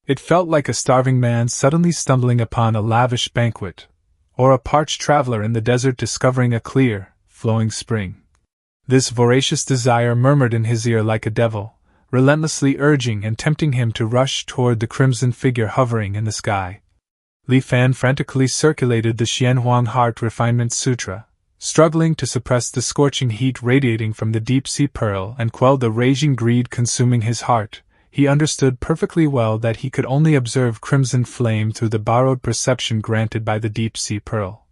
Speaker 1: It felt like a starving man suddenly stumbling upon a lavish banquet, or a parched traveler in the desert discovering a clear, flowing spring. This voracious desire murmured in his ear like a devil, relentlessly urging and tempting him to rush toward the crimson figure hovering in the sky. Li Fan frantically circulated the Xianhuang Heart Refinement Sutra, struggling to suppress the scorching heat radiating from the deep-sea pearl and quell the raging greed consuming his heart. He understood perfectly well that he could only observe Crimson Flame through the borrowed perception granted by the deep-sea pearl.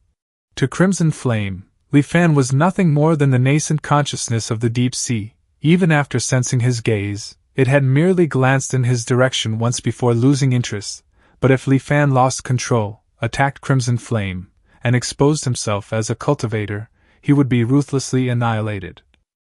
Speaker 1: To Crimson Flame, Li Fan was nothing more than the nascent consciousness of the deep sea. Even after sensing his gaze, it had merely glanced in his direction once before losing interest. But if Li Fan lost control, attacked Crimson Flame, and exposed himself as a cultivator, he would be ruthlessly annihilated.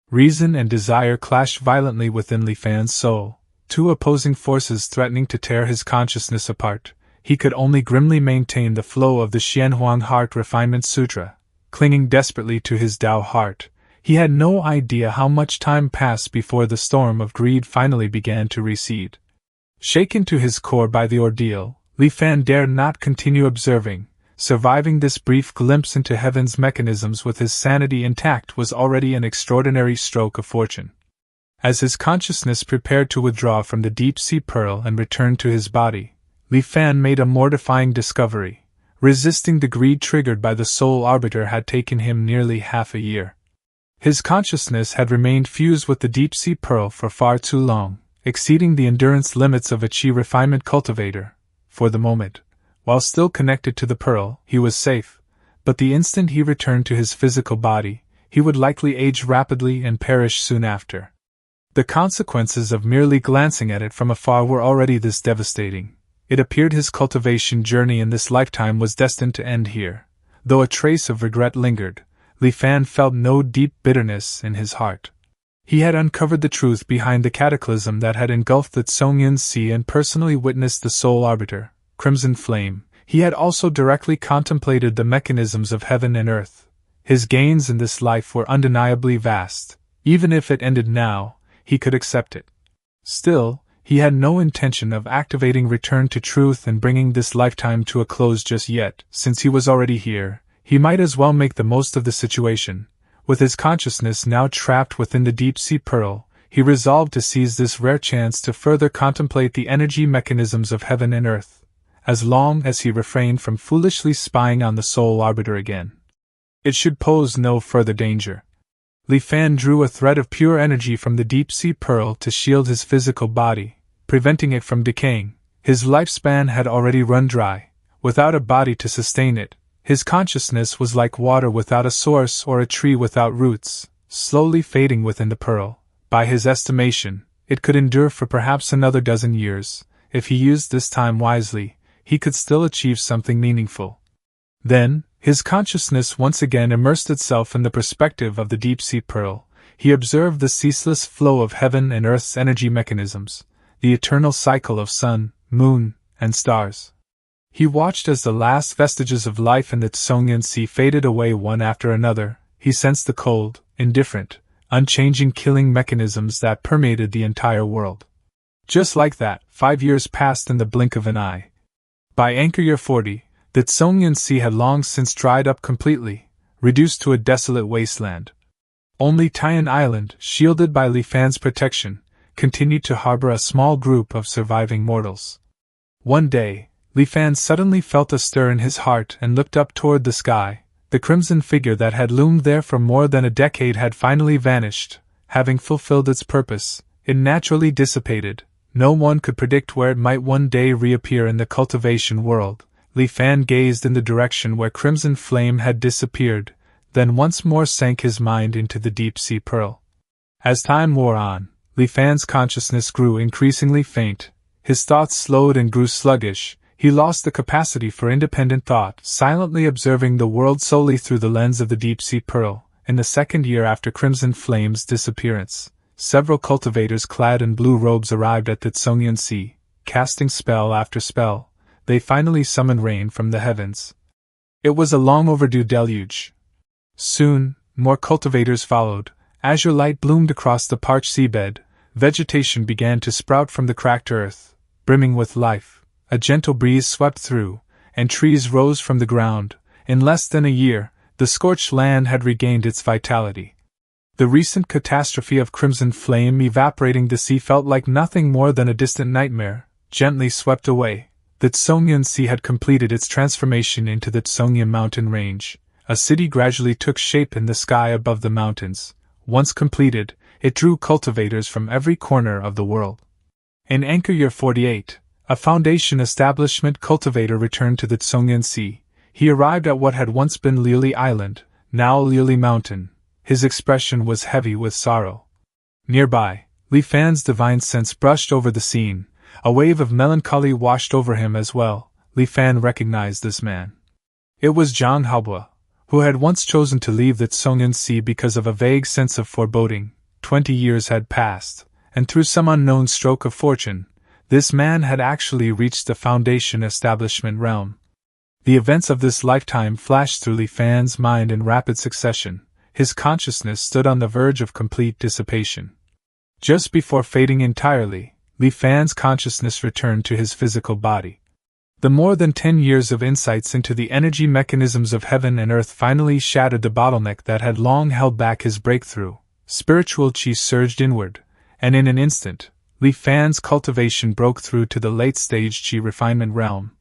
Speaker 1: Reason and desire clashed violently within Li Fan's soul, two opposing forces threatening to tear his consciousness apart. He could only grimly maintain the flow of the Xianhuang Heart Refinement Sutra, clinging desperately to his Tao heart. He had no idea how much time passed before the storm of greed finally began to recede. Shaken to his core by the ordeal, Li Fan dared not continue observing. Surviving this brief glimpse into heaven's mechanisms with his sanity intact was already an extraordinary stroke of fortune. As his consciousness prepared to withdraw from the deep-sea pearl and return to his body, Li Fan made a mortifying discovery. Resisting the greed triggered by the soul arbiter had taken him nearly half a year. His consciousness had remained fused with the deep-sea pearl for far too long, exceeding the endurance limits of a chi refinement cultivator. For the moment, while still connected to the pearl, he was safe, but the instant he returned to his physical body, he would likely age rapidly and perish soon after. The consequences of merely glancing at it from afar were already this devastating. It appeared his cultivation journey in this lifetime was destined to end here. Though a trace of regret lingered, Li Fan felt no deep bitterness in his heart. He had uncovered the truth behind the cataclysm that had engulfed the Tsongyan Sea and personally witnessed the soul arbiter, Crimson Flame. He had also directly contemplated the mechanisms of heaven and earth. His gains in this life were undeniably vast. Even if it ended now, he could accept it. Still, he had no intention of activating return to truth and bringing this lifetime to a close just yet. Since he was already here, he might as well make the most of the situation. With his consciousness now trapped within the deep-sea pearl, he resolved to seize this rare chance to further contemplate the energy mechanisms of heaven and earth, as long as he refrained from foolishly spying on the soul arbiter again. It should pose no further danger. Li Fan drew a thread of pure energy from the deep-sea pearl to shield his physical body, preventing it from decaying. His lifespan had already run dry. Without a body to sustain it, his consciousness was like water without a source or a tree without roots, slowly fading within the pearl. By his estimation, it could endure for perhaps another dozen years. If he used this time wisely, he could still achieve something meaningful. Then, his consciousness once again immersed itself in the perspective of the deep-sea pearl. He observed the ceaseless flow of heaven and earth's energy mechanisms, the eternal cycle of sun, moon, and stars. He watched as the last vestiges of life in the Tsongyan Sea faded away one after another. He sensed the cold, indifferent, unchanging killing mechanisms that permeated the entire world. Just like that, 5 years passed in the blink of an eye. By anchor year 40, the Tsongyan Sea had long since dried up completely, reduced to a desolate wasteland. Only Tian Island, shielded by Li Fan's protection, continued to harbor a small group of surviving mortals. One day, Li Fan suddenly felt a stir in his heart and looked up toward the sky. The crimson figure that had loomed there for more than a decade had finally vanished. Having fulfilled its purpose, it naturally dissipated. No one could predict where it might one day reappear in the cultivation world. Li Fan gazed in the direction where crimson flame had disappeared, then once more sank his mind into the deep-sea pearl. As time wore on, Li Fan's consciousness grew increasingly faint. His thoughts slowed and grew sluggish. He lost the capacity for independent thought, silently observing the world solely through the lens of the deep-sea pearl. In the second year after Crimson Flame's disappearance, several cultivators clad in blue robes arrived at the Tsongyan Sea. Casting spell after spell, they finally summoned rain from the heavens. It was a long overdue deluge. Soon, more cultivators followed. Azure light bloomed across the parched seabed. Vegetation began to sprout from the cracked earth, brimming with life. A gentle breeze swept through, and trees rose from the ground. In less than a year, the scorched land had regained its vitality. The recent catastrophe of Crimson Flame evaporating the sea felt like nothing more than a distant nightmare, gently swept away. The Tsongyan Sea had completed its transformation into the Tsongyan mountain range. A city gradually took shape in the sky above the mountains. Once completed, it drew cultivators from every corner of the world. In anchor year 48, a foundation establishment cultivator returned to the Tsongyan Sea. He arrived at what had once been Liuli Island, now Liuli Mountain. His expression was heavy with sorrow. Nearby, Li Fan's divine sense brushed over the scene. A wave of melancholy washed over him as well. Li Fan recognized this man. It was Zhang Haobua, who had once chosen to leave the Tsongyan Sea because of a vague sense of foreboding. 20 years had passed, and through some unknown stroke of fortune, this man had actually reached the Foundation establishment realm. The events of this lifetime flashed through Li Fan's mind in rapid succession. His consciousness stood on the verge of complete dissipation. Just before fading entirely, Li Fan's consciousness returned to his physical body. The more than 10 years of insights into the energy mechanisms of heaven and earth finally shattered the bottleneck that had long held back his breakthrough. Spiritual chi surged inward, and in an instant, Li Fan's cultivation broke through to the late-stage chi refinement realm.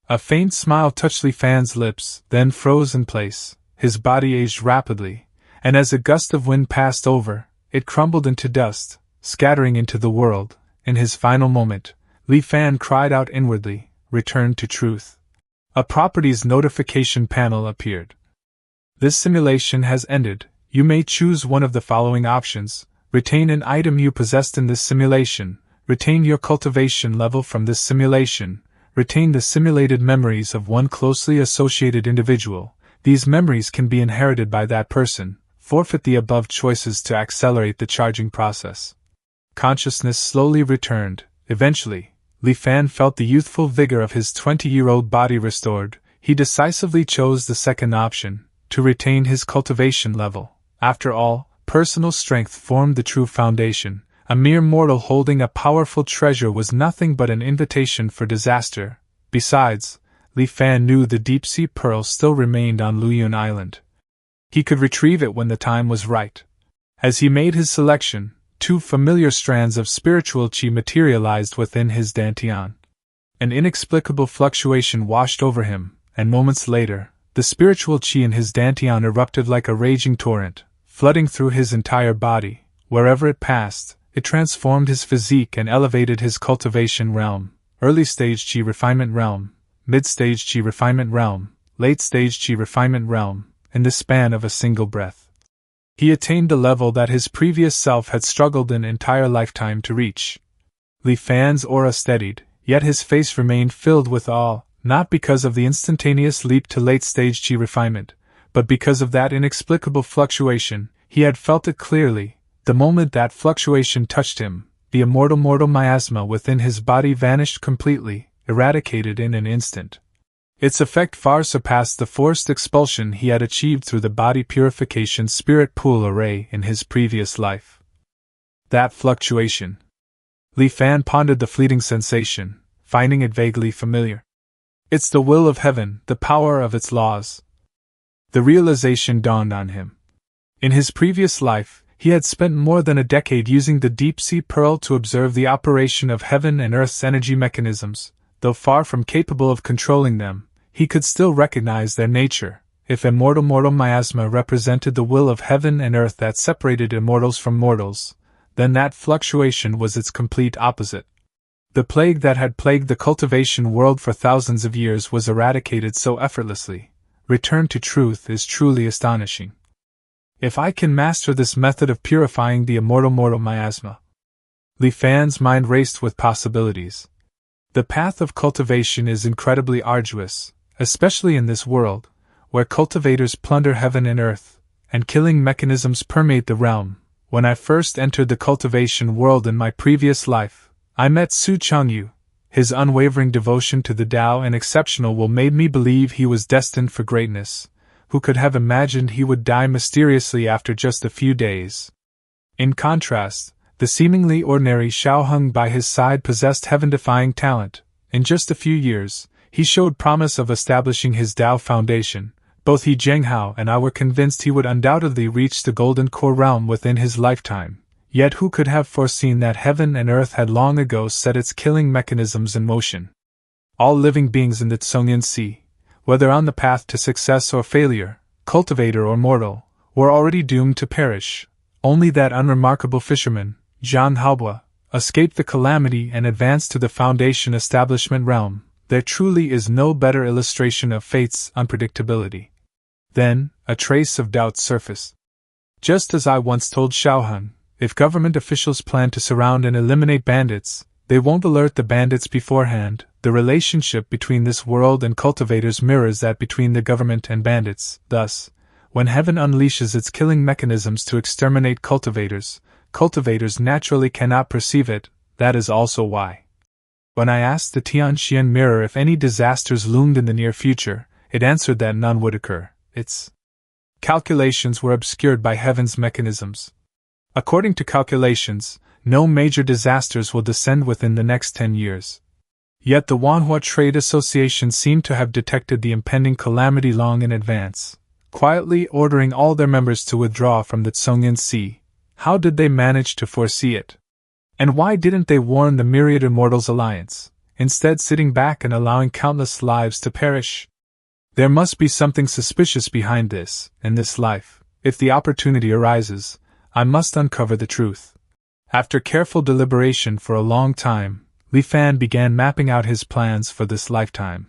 Speaker 1: A faint smile touched Li Fan's lips, then froze in place. His body aged rapidly, and as a gust of wind passed over, it crumbled into dust, scattering into the world. In his final moment, Li Fan cried out inwardly, "Return to truth." A properties notification panel appeared. This simulation has ended. You may choose one of the following options. Retain an item you possessed in this simulation. Retain your cultivation level from this simulation. Retain the simulated memories of one closely associated individual. These memories can be inherited by that person. Forfeit the above choices to accelerate the charging process. Consciousness slowly returned. Eventually, Li Fan felt the youthful vigor of his 20-year-old body restored. He decisively chose the second option, to retain his cultivation level. After all, personal strength formed the true foundation. A mere mortal holding a powerful treasure was nothing but an invitation for disaster. Besides, Li Fan knew the deep-sea pearl still remained on Luyun Island. He could retrieve it when the time was right. As he made his selection, 2 familiar strands of spiritual chi materialized within his dantian. An inexplicable fluctuation washed over him, and moments later, the spiritual chi in his dantian erupted like a raging torrent, flooding through his entire body. Wherever it passed, it transformed his physique and elevated his cultivation realm. Early-stage chi refinement realm, mid-stage chi refinement realm, late-stage chi refinement realm, in the span of a single breath. He attained the level that his previous self had struggled an entire lifetime to reach. Li Fan's aura steadied, yet his face remained filled with awe, not because of the instantaneous leap to late-stage chi refinement, but because of that inexplicable fluctuation. He had felt it clearly. The moment that fluctuation touched him, the immortal mortal miasma within his body vanished completely, eradicated in an instant. Its effect far surpassed the forced expulsion he had achieved through the body purification spirit pool array in his previous life. That fluctuation. Li Fan pondered the fleeting sensation, finding it vaguely familiar. It's the will of heaven, the power of its laws. The realization dawned on him. In his previous life, he had spent more than a decade using the deep-sea pearl to observe the operation of heaven and earth's energy mechanisms. Though far from capable of controlling them, he could still recognize their nature. If immortal miasma represented the will of heaven and earth that separated immortals from mortals, then that fluctuation was its complete opposite. The plague that had plagued the cultivation world for thousands of years was eradicated so effortlessly. Return to truth is truly astonishing. If I can master this method of purifying the immortal miasma. Li Fan's mind raced with possibilities. The path of cultivation is incredibly arduous, especially in this world, where cultivators plunder heaven and earth, and killing mechanisms permeate the realm. When I first entered the cultivation world in my previous life, I met Su Changyu. His unwavering devotion to the Tao and exceptional will made me believe he was destined for greatness. Who could have imagined he would die mysteriously after just a few days? In contrast, the seemingly ordinary Xiao Heng by his side possessed heaven-defying talent. In just a few years, he showed promise of establishing his Tao foundation. Both he Zheng Hao and I were convinced he would undoubtedly reach the golden core realm within his lifetime. Yet who could have foreseen that heaven and earth had long ago set its killing mechanisms in motion? All living beings in the Tsongyan Sea, whether on the path to success or failure, cultivator or mortal, were already doomed to perish. Only that unremarkable fisherman, Zhang Haobua, escaped the calamity and advanced to the foundation establishment realm. There truly is no better illustration of fate's unpredictability. Then, a trace of doubt surfaced. Just as I once told Xiaoheng, if government officials plan to surround and eliminate bandits, they won't alert the bandits beforehand. The relationship between this world and cultivators mirrors that between the government and bandits. Thus, when heaven unleashes its killing mechanisms to exterminate cultivators, cultivators naturally cannot perceive it. That is also why, when I asked the Tianxian mirror if any disasters loomed in the near future, it answered that none would occur. Its calculations were obscured by heaven's mechanisms. According to calculations, no major disasters will descend within the next 10 years. Yet the Manhua Trade Association seemed to have detected the impending calamity long in advance, quietly ordering all their members to withdraw from the Tsongyan Sea. How did they manage to foresee it? And why didn't they warn the Myriad Immortals Alliance, instead sitting back and allowing countless lives to perish? There must be something suspicious behind this, in this life. If the opportunity arises, I must uncover the truth. After careful deliberation for a long time, Li Fan began mapping out his plans for this lifetime.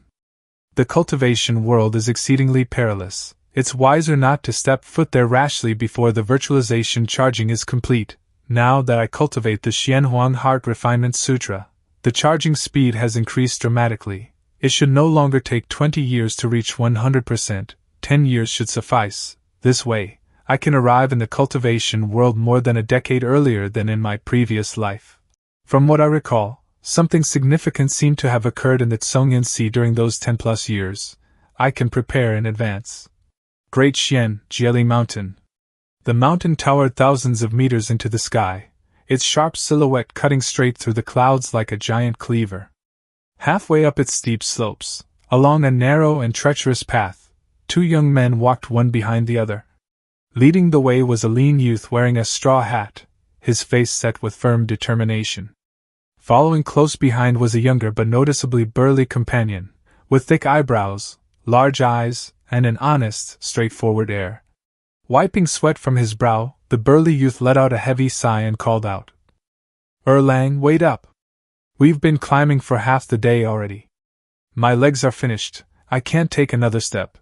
Speaker 1: The cultivation world is exceedingly perilous. It's wiser not to step foot there rashly before the virtualization charging is complete. Now that I cultivate the Xianhuang Heart Refinement Sutra, the charging speed has increased dramatically. It should no longer take 20 years to reach 100%, 10 years should suffice. This way, I can arrive in the cultivation world more than a decade earlier than in my previous life. From what I recall, something significant seemed to have occurred in the Tsongyan Sea during those 10+ years. I can prepare in advance. Great Xian, Jieli Mountain. The mountain towered thousands of meters into the sky, its sharp silhouette cutting straight through the clouds like a giant cleaver. Halfway up its steep slopes, along a narrow and treacherous path, two young men walked one behind the other. Leading the way was a lean youth wearing a straw hat, his face set with firm determination. Following close behind was a younger but noticeably burly companion, with thick eyebrows, large eyes, and an honest, straightforward air. Wiping sweat from his brow, the burly youth let out a heavy sigh and called out, "Erlang, wait up! We've been climbing for half the day already. My legs are finished, I can't take another step."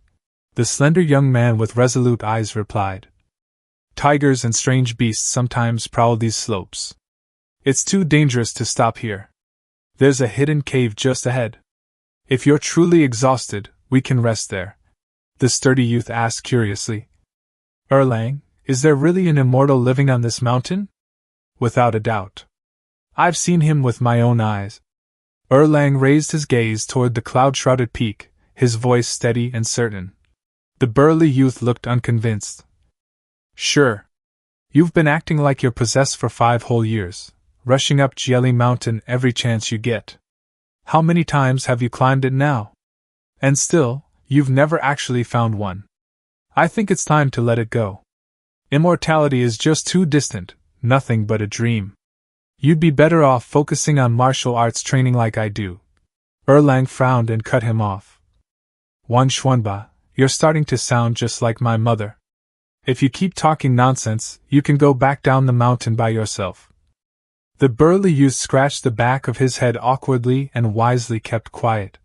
Speaker 1: The slender young man with resolute eyes replied, "Tigers and strange beasts sometimes prowl these slopes. It's too dangerous to stop here. There's a hidden cave just ahead. If you're truly exhausted, we can rest there." The sturdy youth asked curiously, "Erlang, is there really an immortal living on this mountain?" "Without a doubt. I've seen him with my own eyes." Erlang raised his gaze toward the cloud-shrouded peak, his voice steady and certain. The burly youth looked unconvinced. "Sure. You've been acting like you're possessed for 5 whole years, rushing up Jelly Mountain every chance you get. How many times have you climbed it now? And still, you've never actually found one. I think it's time to let it go. Immortality is just too distant, nothing but a dream. You'd be better off focusing on martial arts training like I do. Erlang frowned and cut him off. Wang Xuanba, you're starting to sound just like my mother. If you keep talking nonsense, you can go back down the mountain by yourself. The burly youth scratched the back of his head awkwardly and wisely kept quiet.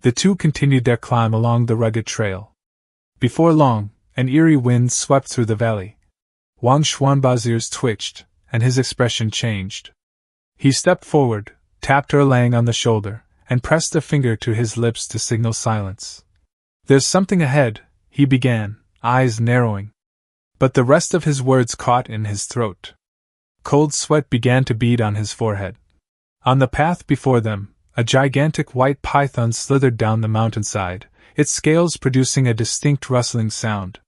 Speaker 1: The two continued their climb along the rugged trail. Before long, an eerie wind swept through the valley. Wang Xuanba's ears twitched, and his expression changed. He stepped forward, tapped Erlang on the shoulder, and pressed a finger to his lips to signal silence. There's something ahead, he began, eyes narrowing. But the rest of his words caught in his throat. Cold sweat began to bead on his forehead. On the path before them, a gigantic white python slithered down the mountainside, its scales producing a distinct rustling sound.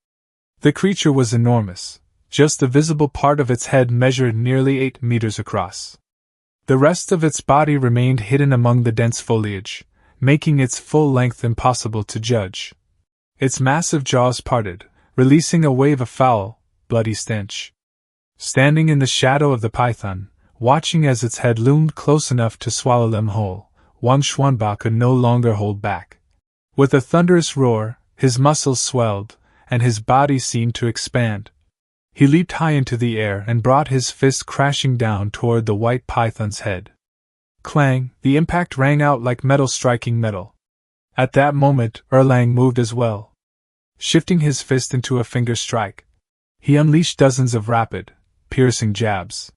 Speaker 1: The creature was enormous. Just the visible part of its head measured nearly 8 meters across. The rest of its body remained hidden among the dense foliage, making its full length impossible to judge. Its massive jaws parted, releasing a wave of foul, bloody stench. Standing in the shadow of the python, watching as its head loomed close enough to swallow them whole, Wang Xuanba could no longer hold back. With a thunderous roar, his muscles swelled, and his body seemed to expand. He leaped high into the air and brought his fist crashing down toward the white python's head. Clang! The impact rang out like metal striking metal. At that moment, Erlang moved as well. Shifting his fist into a finger strike, he unleashed dozens of rapid, piercing jabs.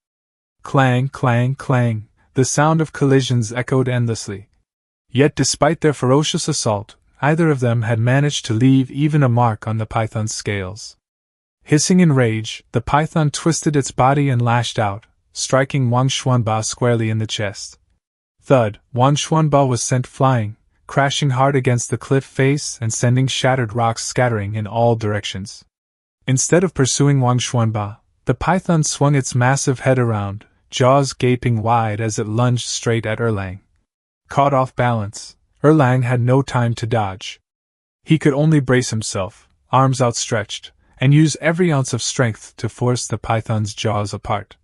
Speaker 1: Clang, clang, clang, the sound of collisions echoed endlessly. Yet despite their ferocious assault, either of them had managed to leave even a mark on the python's scales. Hissing in rage, the python twisted its body and lashed out, striking Wang Xuanba squarely in the chest. Thud! Wang Xuanba was sent flying, crashing hard against the cliff face and sending shattered rocks scattering in all directions. Instead of pursuing Wang Xuanba, the python swung its massive head around, jaws gaping wide as it lunged straight at Erlang. Caught off balance, Erlang had no time to dodge. He could only brace himself, arms outstretched, and use every ounce of strength to force the python's jaws apart.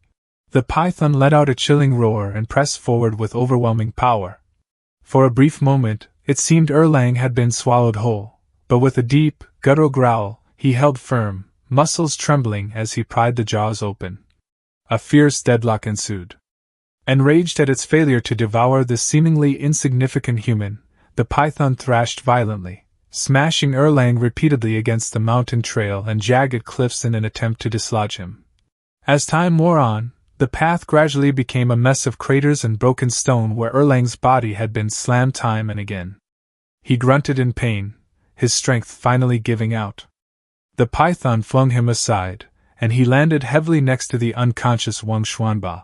Speaker 1: The python let out a chilling roar and pressed forward with overwhelming power. For a brief moment, it seemed Erlang had been swallowed whole, but with a deep, guttural growl, he held firm, muscles trembling as he pried the jaws open. A fierce deadlock ensued. Enraged at its failure to devour the seemingly insignificant human, the python thrashed violently, smashing Erlang repeatedly against the mountain trail and jagged cliffs in an attempt to dislodge him. As time wore on, the path gradually became a mess of craters and broken stone where Erlang's body had been slammed time and again. He grunted in pain, his strength finally giving out. The python flung him aside, and he landed heavily next to the unconscious Wang Xuanba.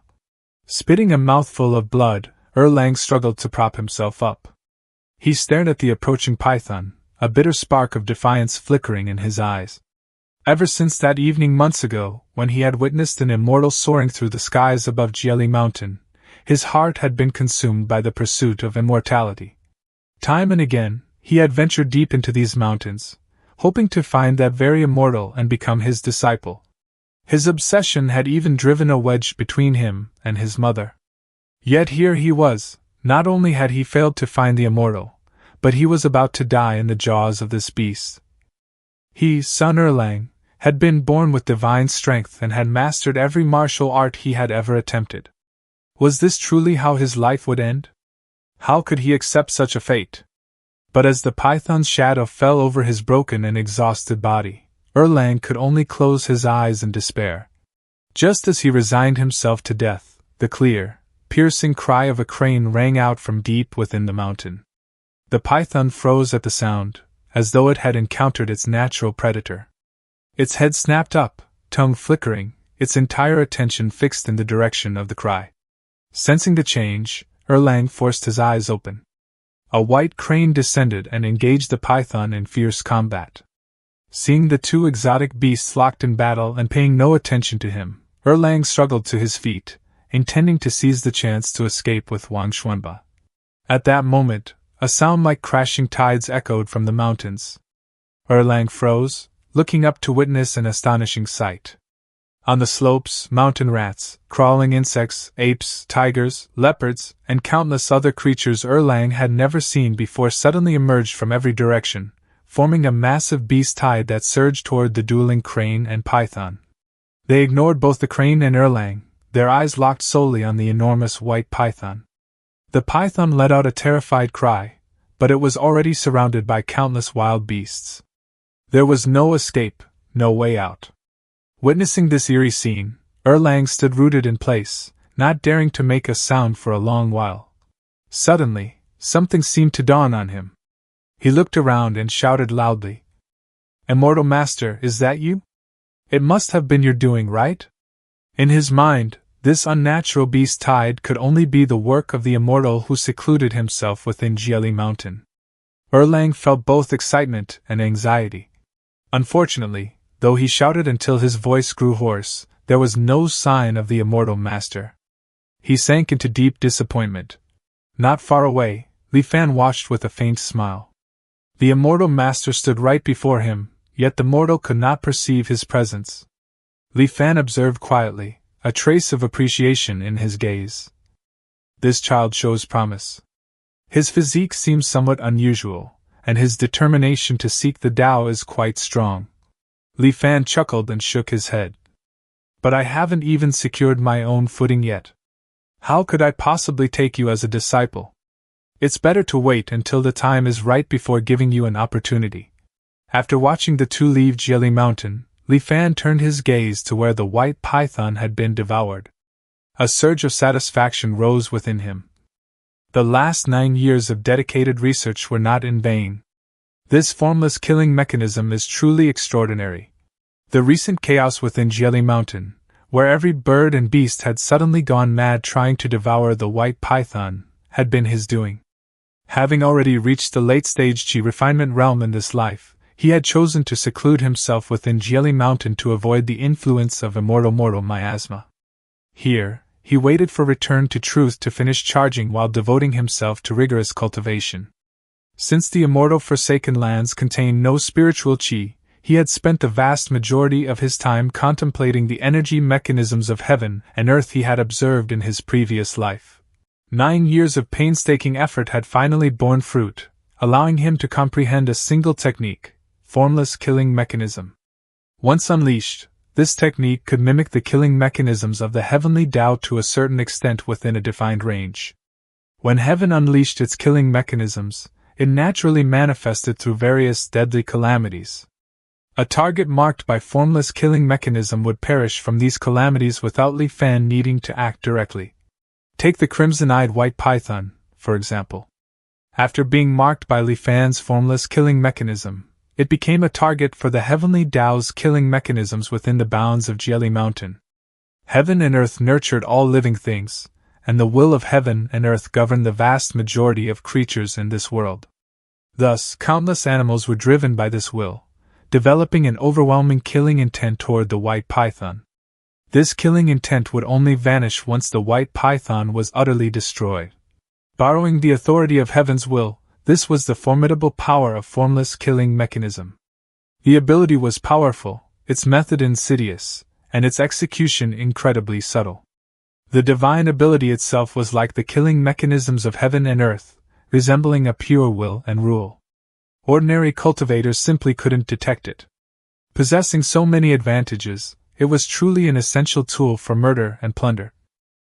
Speaker 1: Spitting a mouthful of blood, Erlang struggled to prop himself up. He stared at the approaching python, a bitter spark of defiance flickering in his eyes. Ever since that evening months ago, when he had witnessed an immortal soaring through the skies above Jelly Mountain, his heart had been consumed by the pursuit of immortality. Time and again, he had ventured deep into these mountains, hoping to find that very immortal and become his disciple. His obsession had even driven a wedge between him and his mother. Yet here he was, not only had he failed to find the immortal, but he was about to die in the jaws of this beast. He, son Erlang, had been born with divine strength and had mastered every martial art he had ever attempted. Was this truly how his life would end? How could he accept such a fate? But as the python's shadow fell over his broken and exhausted body, Erlang could only close his eyes in despair. Just as he resigned himself to death, the clear, piercing cry of a crane rang out from deep within the mountain. The python froze at the sound, as though it had encountered its natural predator. Its head snapped up, tongue flickering, its entire attention fixed in the direction of the cry. Sensing the change, Erlang forced his eyes open. A white crane descended and engaged the python in fierce combat. Seeing the two exotic beasts locked in battle and paying no attention to him, Erlang struggled to his feet, intending to seize the chance to escape with Wang Xuanba. At that moment, a sound like crashing tides echoed from the mountains. Erlang froze, looking up to witness an astonishing sight. On the slopes, mountain rats, crawling insects, apes, tigers, leopards, and countless other creatures Erlang had never seen before suddenly emerged from every direction, forming a massive beast tide that surged toward the dueling crane and python. They ignored both the crane and Erlang, their eyes locked solely on the enormous white python. The python let out a terrified cry, but it was already surrounded by countless wild beasts. There was no escape, no way out. Witnessing this eerie scene, Erlang stood rooted in place, not daring to make a sound for a long while. Suddenly, something seemed to dawn on him. He looked around and shouted loudly, "Immortal Master, is that you? It must have been your doing, right?" In his mind, this unnatural beast tide could only be the work of the immortal who secluded himself within Jieli Mountain. Erlang felt both excitement and anxiety. Unfortunately, though he shouted until his voice grew hoarse, there was no sign of the immortal master. He sank into deep disappointment. Not far away, Li Fan watched with a faint smile. The immortal master stood right before him, yet the mortal could not perceive his presence. Li Fan observed quietly, a trace of appreciation in his gaze. This child shows promise. His physique seems somewhat unusual, and his determination to seek the Tao is quite strong. Li Fan chuckled and shook his head. But I haven't even secured my own footing yet. How could I possibly take you as a disciple? It's better to wait until the time is right before giving you an opportunity. After watching the two leave Jieli Mountain, Li Fan turned his gaze to where the white python had been devoured. A surge of satisfaction rose within him. The last 9 years of dedicated research were not in vain. This formless killing mechanism is truly extraordinary. The recent chaos within Jieli Mountain, where every bird and beast had suddenly gone mad trying to devour the white python, had been his doing. Having already reached the late-stage Qi refinement realm in this life, he had chosen to seclude himself within Jieli Mountain to avoid the influence of immortal miasma. Here, he waited for return to truth to finish charging while devoting himself to rigorous cultivation. Since the immortal Forsaken Lands contained no spiritual Qi, he had spent the vast majority of his time contemplating the energy mechanisms of heaven and earth he had observed in his previous life. 9 years of painstaking effort had finally borne fruit, allowing him to comprehend a single technique: formless killing mechanism. Once unleashed, this technique could mimic the killing mechanisms of the heavenly Tao to a certain extent within a defined range. When heaven unleashed its killing mechanisms, it naturally manifested through various deadly calamities. A target marked by formless killing mechanism would perish from these calamities without Li Fan needing to act directly. Take the crimson-eyed white python, for example. After being marked by Li Fan's formless killing mechanism, it became a target for the heavenly Tao's killing mechanisms within the bounds of Jieli Mountain. Heaven and earth nurtured all living things, and the will of heaven and earth governed the vast majority of creatures in this world. Thus, countless animals were driven by this will, developing an overwhelming killing intent toward the white python. This killing intent would only vanish once the white python was utterly destroyed. Borrowing the authority of heaven's will, this was the formidable power of formless killing mechanism. The ability was powerful, its method insidious, and its execution incredibly subtle. The divine ability itself was like the killing mechanisms of heaven and earth, resembling a pure will and rule. Ordinary cultivators simply couldn't detect it. Possessing so many advantages, it was truly an essential tool for murder and plunder.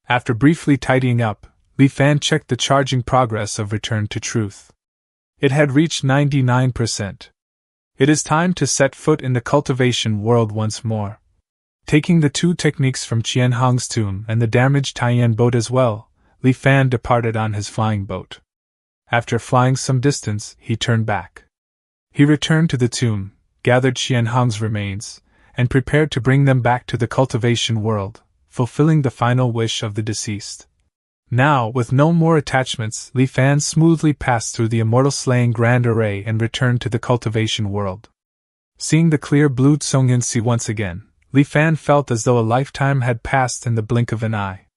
Speaker 1: After briefly tidying up, Li Fan checked the charging progress of Return to Truth. It had reached 99%. It is time to set foot in the cultivation world once more. Taking the 2 techniques from Qian Hong's tomb and the damaged Taiyan boat as well, Li Fan departed on his flying boat. After flying some distance, he turned back. He returned to the tomb, gathered Qian Hong's remains, and prepared to bring them back to the cultivation world, fulfilling the final wish of the deceased. Now, with no more attachments, Li Fan smoothly passed through the immortal slaying grand array and returned to the cultivation world. Seeing the clear blue Tsongyan Sea once again, Li Fan felt as though a lifetime had passed in the blink of an eye.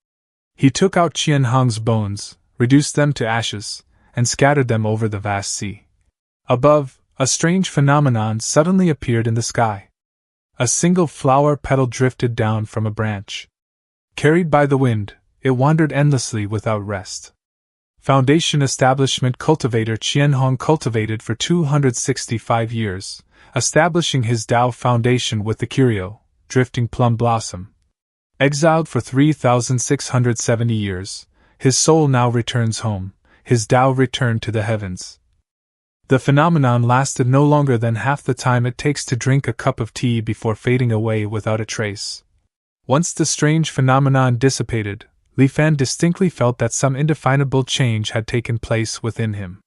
Speaker 1: He took out Qian Hong's bones, reduced them to ashes, and scattered them over the vast sea. Above, a strange phenomenon suddenly appeared in the sky. A single flower petal drifted down from a branch. Carried by the wind, it wandered endlessly without rest. Foundation Establishment Cultivator Qian Hong cultivated for 265 years, establishing his Tao foundation with the curio, drifting plum blossom. Exiled for 3,670 years, his soul now returns home, his Tao returned to the heavens. The phenomenon lasted no longer than half the time it takes to drink a cup of tea before fading away without a trace. Once the strange phenomenon dissipated, Li Fan distinctly felt that some indefinable change had taken place within him.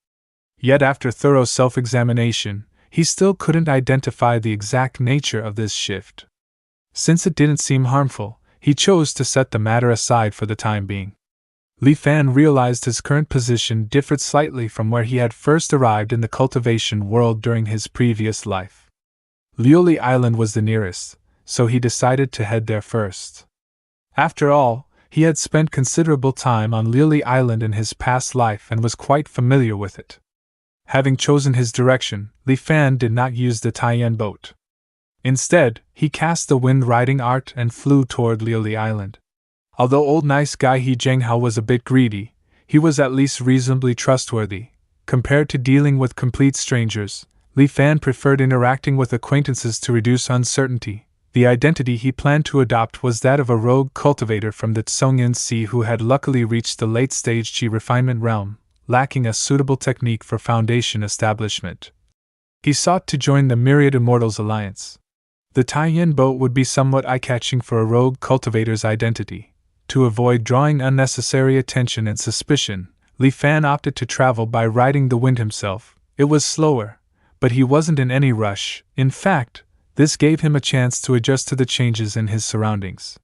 Speaker 1: Yet after thorough self-examination, he still couldn't identify the exact nature of this shift. Since it didn't seem harmful, he chose to set the matter aside for the time being. Li Fan realized his current position differed slightly from where he had first arrived in the cultivation world during his previous life. Liuli Island was the nearest, so he decided to head there first. After all, he had spent considerable time on Liuli Island in his past life and was quite familiar with it. Having chosen his direction, Li Fan did not use the Taiyan boat. Instead, he cast the wind-riding art and flew toward Liuli Island. Although old nice guy He Zhenghao was a bit greedy, he was at least reasonably trustworthy. Compared to dealing with complete strangers, Li Fan preferred interacting with acquaintances to reduce uncertainty. The identity he planned to adopt was that of a rogue cultivator from the Tsongyan Sea who had luckily reached the late-stage Qi refinement realm, lacking a suitable technique for foundation establishment. He sought to join the Myriad Immortals Alliance. The Taiyan boat would be somewhat eye-catching for a rogue cultivator's identity. To avoid drawing unnecessary attention and suspicion, Li Fan opted to travel by riding the wind himself. It was slower, but he wasn't in any rush. In fact, this gave him a chance to adjust to the changes in his surroundings.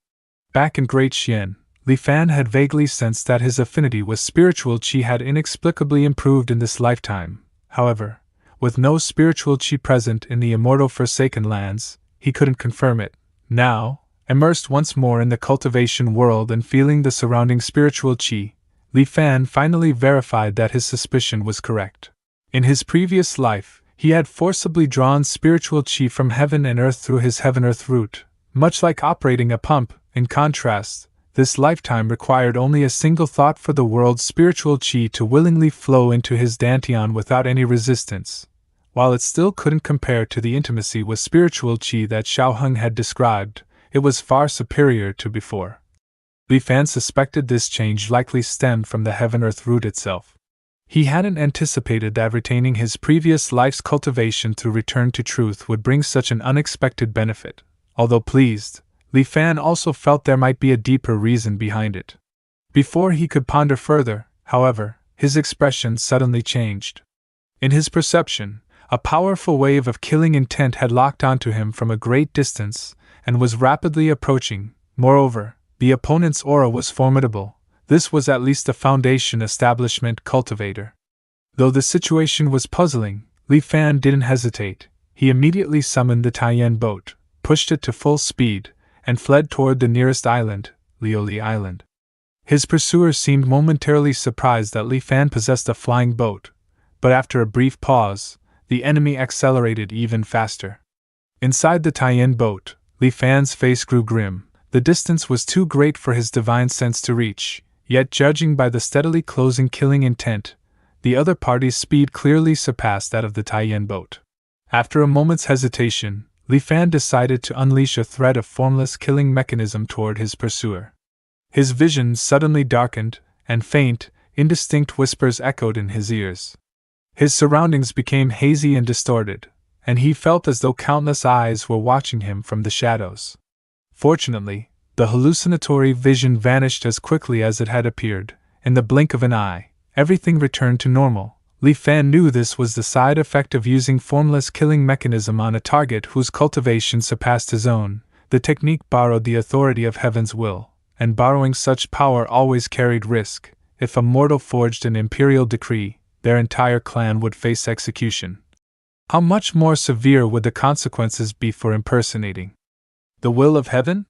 Speaker 1: Back in Great Xian, Li Fan had vaguely sensed that his affinity with spiritual qi had inexplicably improved in this lifetime. However, with no spiritual qi present in the immortal Forsaken Lands, he couldn't confirm it. Now, immersed once more in the cultivation world and feeling the surrounding spiritual qi, Li Fan finally verified that his suspicion was correct. In his previous life, he had forcibly drawn spiritual qi from heaven and earth through his heaven-earth route. Much like operating a pump, in contrast, this lifetime required only a single thought for the world's spiritual qi to willingly flow into his dantian without any resistance. While it still couldn't compare to the intimacy with spiritual qi that Xiaoheng had described, it was far superior to before. Li Fan suspected this change likely stemmed from the heaven-earth root itself. He hadn't anticipated that retaining his previous life's cultivation through return to truth would bring such an unexpected benefit. Although pleased, Li Fan also felt there might be a deeper reason behind it. Before he could ponder further, however, his expression suddenly changed. In his perception, a powerful wave of killing intent had locked onto him from a great distance and was rapidly approaching. Moreover, the opponent's aura was formidable. This was at least a foundation establishment cultivator. Though the situation was puzzling, Li Fan didn't hesitate. He immediately summoned the Taiyan boat, pushed it to full speed, and fled toward the nearest island, Liuli Island. His pursuer seemed momentarily surprised that Li Fan possessed a flying boat, but after a brief pause, the enemy accelerated even faster. Inside the Taiyan boat, Li Fan's face grew grim. The distance was too great for his divine sense to reach, yet judging by the steadily closing killing intent, the other party's speed clearly surpassed that of the Taiyan boat. After a moment's hesitation, Li Fan decided to unleash a thread of formless killing mechanism toward his pursuer. His vision suddenly darkened, and faint, indistinct whispers echoed in his ears. His surroundings became hazy and distorted, and he felt as though countless eyes were watching him from the shadows. Fortunately, the hallucinatory vision vanished as quickly as it had appeared. In the blink of an eye, everything returned to normal. Li Fan knew this was the side effect of using formless killing mechanism on a target whose cultivation surpassed his own. The technique borrowed the authority of heaven's will, and borrowing such power always carried risk. If a mortal forged an imperial decree, their entire clan would face execution. How much more severe would the consequences be for impersonating the will of heaven?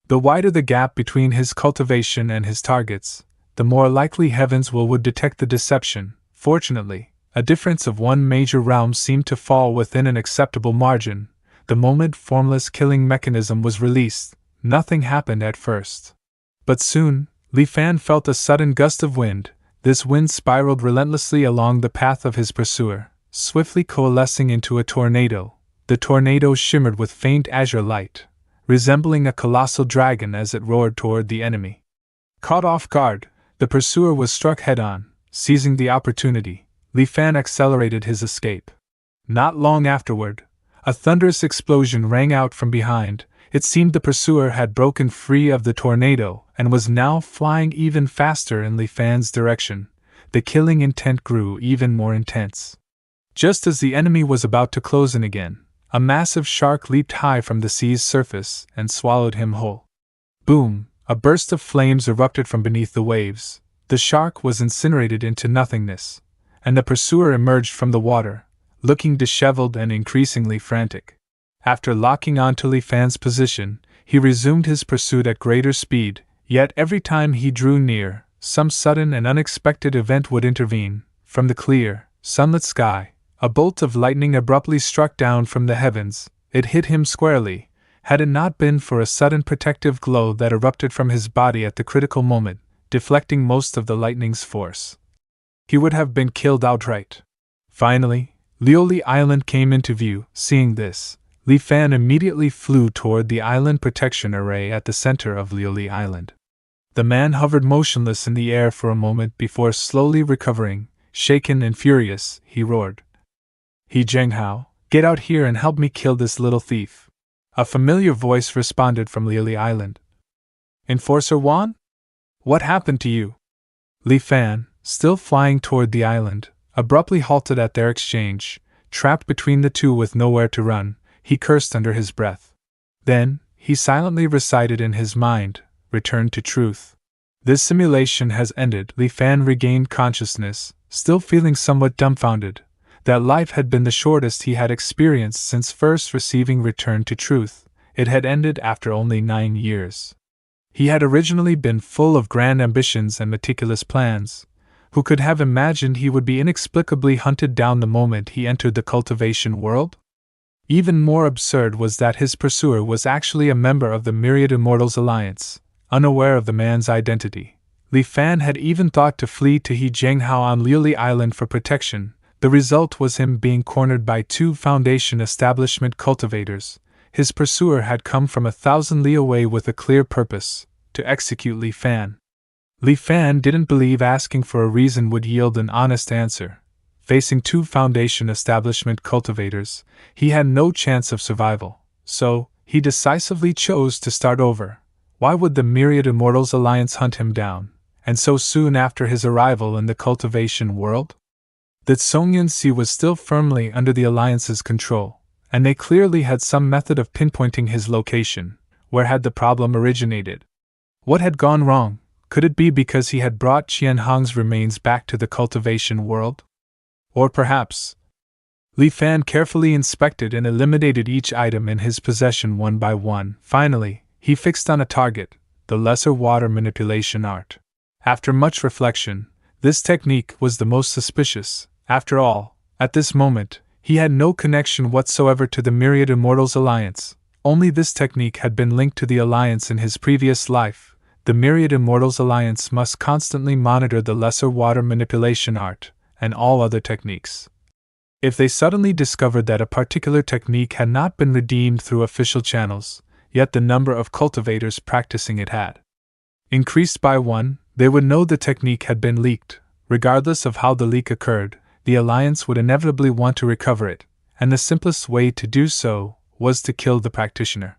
Speaker 1: The wider the gap between his cultivation and his targets, the more likely heavens would detect the deception. Fortunately, a difference of one major realm seemed to fall within an acceptable margin. The moment formless killing mechanism was released, nothing happened at first. But soon, Li Fan felt a sudden gust of wind. This wind spiraled relentlessly along the path of his pursuer, swiftly coalescing into a tornado. The tornado shimmered with faint azure light, resembling a colossal dragon as it roared toward the enemy. Caught off guard, the pursuer was struck head-on. Seizing the opportunity, Li Fan accelerated his escape. Not long afterward, a thunderous explosion rang out from behind. It seemed the pursuer had broken free of the tornado and was now flying even faster in Li Fan's direction. The killing intent grew even more intense. Just as the enemy was about to close in again, a massive shark leaped high from the sea's surface and swallowed him whole. Boom! A burst of flames erupted from beneath the waves. The shark was incinerated into nothingness, and the pursuer emerged from the water, looking disheveled and increasingly frantic. After locking onto Li Fan's position, he resumed his pursuit at greater speed, yet every time he drew near, some sudden and unexpected event would intervene. From the clear, sunlit sky, a bolt of lightning abruptly struck down from the heavens. It hit him squarely. Had it not been for a sudden protective glow that erupted from his body at the critical moment, deflecting most of the lightning's force, he would have been killed outright. Finally, Lioli Island came into view. Seeing this, Li Fan immediately flew toward the island protection array at the center of Lioli Island. The man hovered motionless in the air for a moment before slowly recovering. Shaken and furious, he roared, "He Zhenghao, get out here and help me kill this little thief." A familiar voice responded from Lioli Island. "Enforcer Wan? What happened to you?" Li Fan, still flying toward the island, abruptly halted at their exchange. Trapped between the two with nowhere to run, he cursed under his breath. Then, he silently recited in his mind, "Return to truth." This simulation has ended. Li Fan regained consciousness, still feeling somewhat dumbfounded. That life had been the shortest he had experienced since first receiving Return to Truth. It had ended after only 9 years. He had originally been full of grand ambitions and meticulous plans. Who could have imagined he would be inexplicably hunted down the moment he entered the cultivation world? Even more absurd was that his pursuer was actually a member of the Myriad Immortals Alliance, unaware of the man's identity. Li Fan had even thought to flee to He Zhenghao on Lioli Island for protection. The result was him being cornered by 2 Foundation establishment cultivators. His pursuer had come from 1,000 li away with a clear purpose, to execute Li Fan. Li Fan didn't believe asking for a reason would yield an honest answer. Facing 2 Foundation establishment cultivators, he had no chance of survival, so he decisively chose to start over. Why would the Myriad Immortals Alliance hunt him down, and so soon after his arrival in the cultivation world? That Songyunsi was still firmly under the Alliance's control, and they clearly had some method of pinpointing his location. Where had the problem originated? What had gone wrong? Could it be because he had brought Qian Hong's remains back to the cultivation world? Or perhaps... Li Fan carefully inspected and eliminated each item in his possession one by one. Finally, he fixed on a target, the lesser water manipulation art. After much reflection, this technique was the most suspicious. After all, at this moment, he had no connection whatsoever to the Myriad Immortals Alliance. Only this technique had been linked to the Alliance in his previous life. The Myriad Immortals Alliance must constantly monitor the lesser water manipulation art, and all other techniques. If they suddenly discovered that a particular technique had not been redeemed through official channels, yet the number of cultivators practicing it had increased by 1, they would know the technique had been leaked. Regardless of how the leak occurred, the Alliance would inevitably want to recover it, and the simplest way to do so was to kill the practitioner.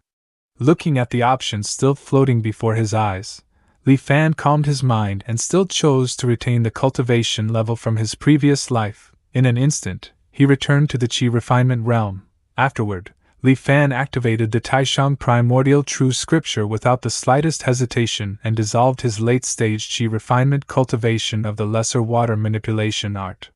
Speaker 1: Looking at the options still floating before his eyes, Li Fan calmed his mind and still chose to retain the cultivation level from his previous life. In an instant, he returned to the Qi refinement realm. Afterward, Li Fan activated the Taishang primordial true scripture without the slightest hesitation and dissolved his late-stage Qi refinement cultivation of the lesser water manipulation art.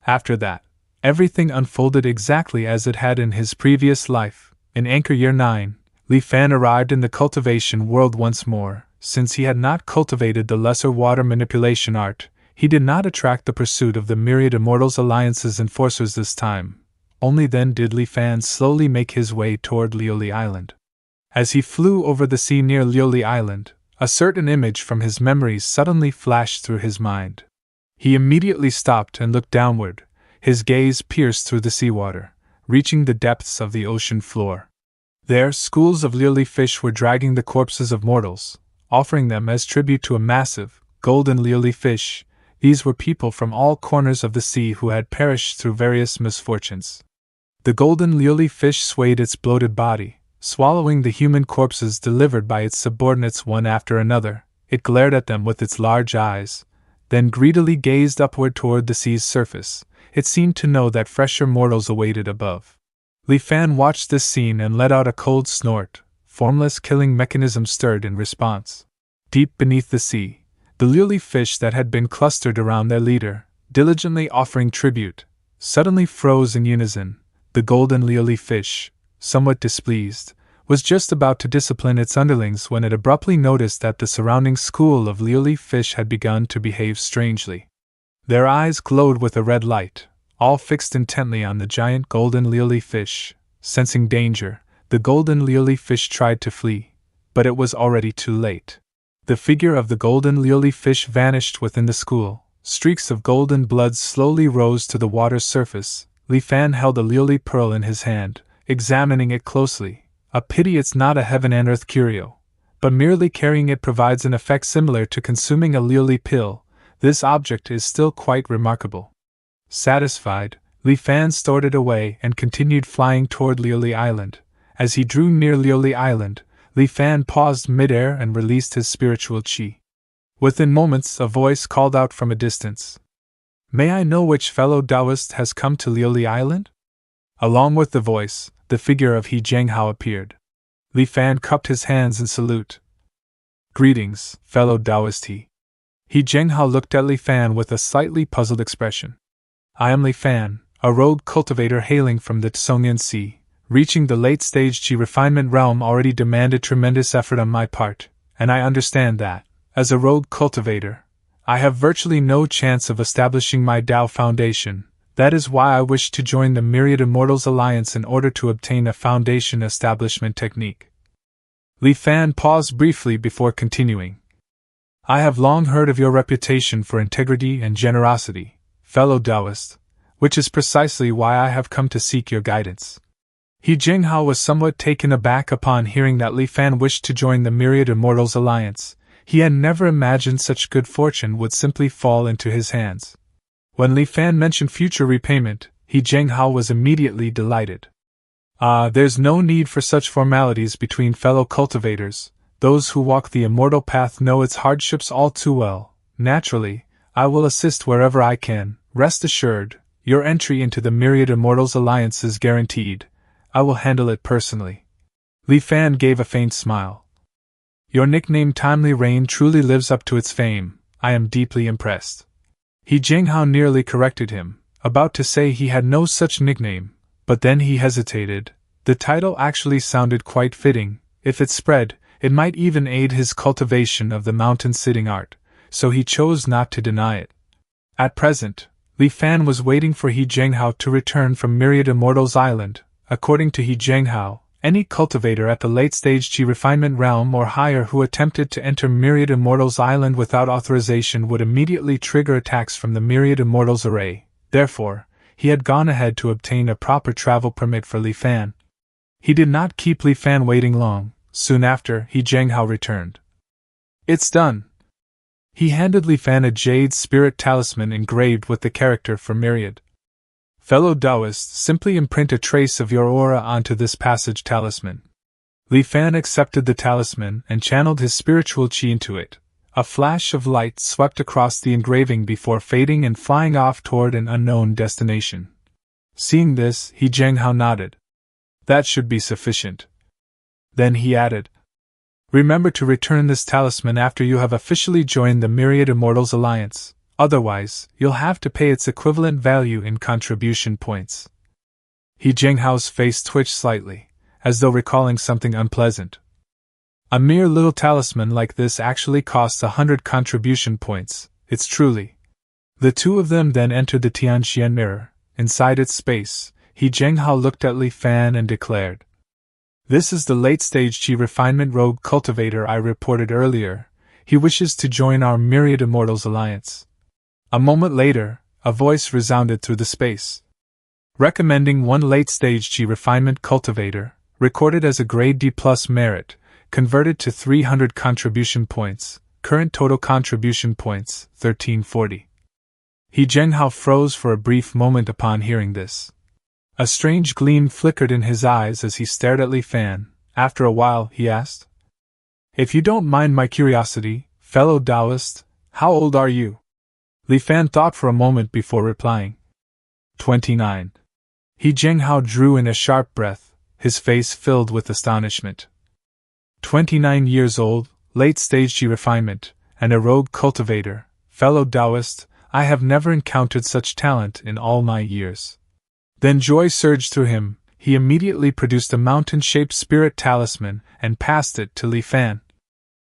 Speaker 1: After that, everything unfolded exactly as it had in his previous life. In Anchor Year 9, Li Fan arrived in the cultivation world once more. Since he had not cultivated the lesser water manipulation art, he did not attract the pursuit of the myriad Immortals Alliance's enforcers this time. Only then did Li Fan slowly make his way toward Lioli Island. As he flew over the sea near Lioli Island, a certain image from his memories suddenly flashed through his mind. He immediately stopped and looked downward, his gaze pierced through the seawater, reaching the depths of the ocean floor. There, schools of Lioli fish were dragging the corpses of mortals, offering them as tribute to a massive, golden Lioli fish. These were people from all corners of the sea who had perished through various misfortunes. The golden Lioli fish swayed its bloated body, swallowing the human corpses delivered by its subordinates one after another. It glared at them with its large eyes, then greedily gazed upward toward the sea's surface. It seemed to know that fresher mortals awaited above. Li Fan watched this scene and let out a cold snort. Formless killing mechanism stirred in response. Deep beneath the sea, the Lioli fish that had been clustered around their leader, diligently offering tribute, suddenly froze in unison. The golden Lioli fish, somewhat displeased, was just about to discipline its underlings when it abruptly noticed that the surrounding school of Lioli fish had begun to behave strangely. Their eyes glowed with a red light, all fixed intently on the giant golden Lioli fish. Sensing danger, the golden Lioli fish tried to flee, but it was already too late. The figure of the golden Lioli fish vanished within the school. Streaks of golden blood slowly rose to the water's surface. Li Fan held a Lioli pearl in his hand, examining it closely. A pity it's not a heaven and earth curio, but merely carrying it provides an effect similar to consuming a Lioli pill. This object is still quite remarkable. Satisfied, Li Fan stored it away and continued flying toward Lioli Island. As he drew near Lioli Island, Li Fan paused mid-air and released his spiritual chi. Within moments, a voice called out from a distance. "May I know which fellow Taoist has come to Lioli Island?" Along with the voice, the figure of He Zhenghao appeared. Li Fan cupped his hands in salute. "Greetings, fellow Taoist He." He Zhenghao looked at Li Fan with a slightly puzzled expression. "I am Li Fan, a rogue cultivator hailing from the Tsongyan Sea. Reaching the late-stage Qi refinement realm already demanded tremendous effort on my part, and I understand that, as a rogue cultivator, I have virtually no chance of establishing my Tao foundation. That is why I wish to join the Myriad Immortals Alliance in order to obtain a foundation establishment technique." Li Fan paused briefly before continuing. "I have long heard of your reputation for integrity and generosity, fellow Taoist, which is precisely why I have come to seek your guidance." He Zhenghao was somewhat taken aback upon hearing that Li Fan wished to join the Myriad Immortals Alliance. He had never imagined such good fortune would simply fall into his hands. When Li Fan mentioned future repayment, He Zhenghao was immediately delighted. There's no need for such formalities between fellow cultivators. Those who walk the immortal path know its hardships all too well. Naturally, I will assist wherever I can. Rest assured, your entry into the Myriad Immortals Alliance is guaranteed. I will handle it personally." Li Fan gave a faint smile. "Your nickname Timely Rain truly lives up to its fame. I am deeply impressed." He Zhenghao nearly corrected him, about to say he had no such nickname, but then he hesitated. The title actually sounded quite fitting. If it spread, it might even aid his cultivation of the mountain-sitting art, so he chose not to deny it. At present, Li Fan was waiting for He Zhenghao to return from Myriad Immortals Island. According to He Zhenghao, any cultivator at the late-stage Qi refinement realm or higher who attempted to enter Myriad Immortals Island without authorization would immediately trigger attacks from the Myriad Immortals array. Therefore, he had gone ahead to obtain a proper travel permit for Li Fan. He did not keep Li Fan waiting long. Soon after, He Zhenghao returned. "It's done." He handed Li Fan a jade spirit talisman engraved with the character for Myriad. "Fellow Taoist, simply imprint a trace of your aura onto this passage talisman." Li Fan accepted the talisman and channeled his spiritual chi into it. A flash of light swept across the engraving before fading and flying off toward an unknown destination. Seeing this, He Zhenghao nodded. "That should be sufficient." Then he added, "Remember to return this talisman after you have officially joined the Myriad Immortals Alliance. Otherwise, you'll have to pay its equivalent value in contribution points." He Zhenghao's face twitched slightly. as though recalling something unpleasant. A mere little talisman like this actually costs 100 contribution points, it's truly. The two of them then entered the Tianxian mirror. Inside its space, He Zhenghao looked at Li Fan and declared, "This is the late-stage Qi refinement rogue cultivator I reported earlier. He wishes to join our Myriad Immortals alliance." A moment later, a voice resounded through the space, recommending one late-stage Qi refinement cultivator, recorded as a grade D+ merit, converted to 300 contribution points, current total contribution points, 1340. He Zhenghao froze for a brief moment upon hearing this. A strange gleam flickered in his eyes as he stared at Li Fan. After a while, he asked, "If you don't mind my curiosity, fellow Taoist, how old are you?" Li Fan thought for a moment before replying, 29. He Zhenghao drew in a sharp breath, his face filled with astonishment. 29 years old, late-stage Qi refinement, and a rogue cultivator, fellow Taoist, I have never encountered such talent in all my years. Then joy surged through him. He immediately produced a mountain-shaped spirit talisman and passed it to Li Fan.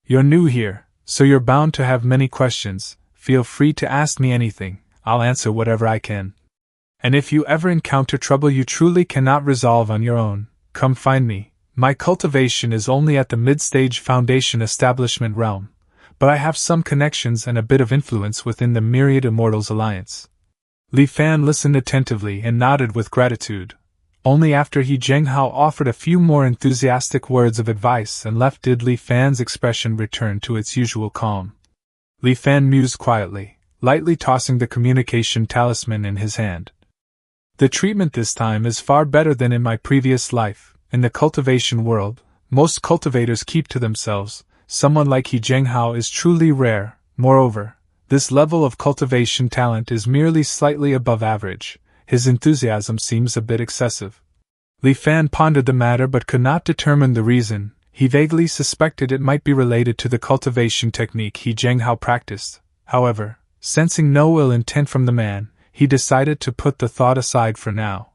Speaker 1: "You're new here, so you're bound to have many questions. Feel free to ask me anything, I'll answer whatever I can. And if you ever encounter trouble you truly cannot resolve on your own, come find me. My cultivation is only at the mid-stage foundation establishment realm, but I have some connections and a bit of influence within the Myriad Immortals Alliance." Li Fan listened attentively and nodded with gratitude. Only after He Zhenghao offered a few more enthusiastic words of advice and left did Li Fan's expression return to its usual calm. Li Fan mused quietly, lightly tossing the communication talisman in his hand. "The treatment this time is far better than in my previous life. In the cultivation world, most cultivators keep to themselves. Someone like He Zhenghao is truly rare. Moreover, this level of cultivation talent is merely slightly above average. His enthusiasm seems a bit excessive." Li Fan pondered the matter but could not determine the reason. He vaguely suspected it might be related to the cultivation technique He Zhenghao practiced. However, sensing no ill intent from the man, he decided to put the thought aside for now.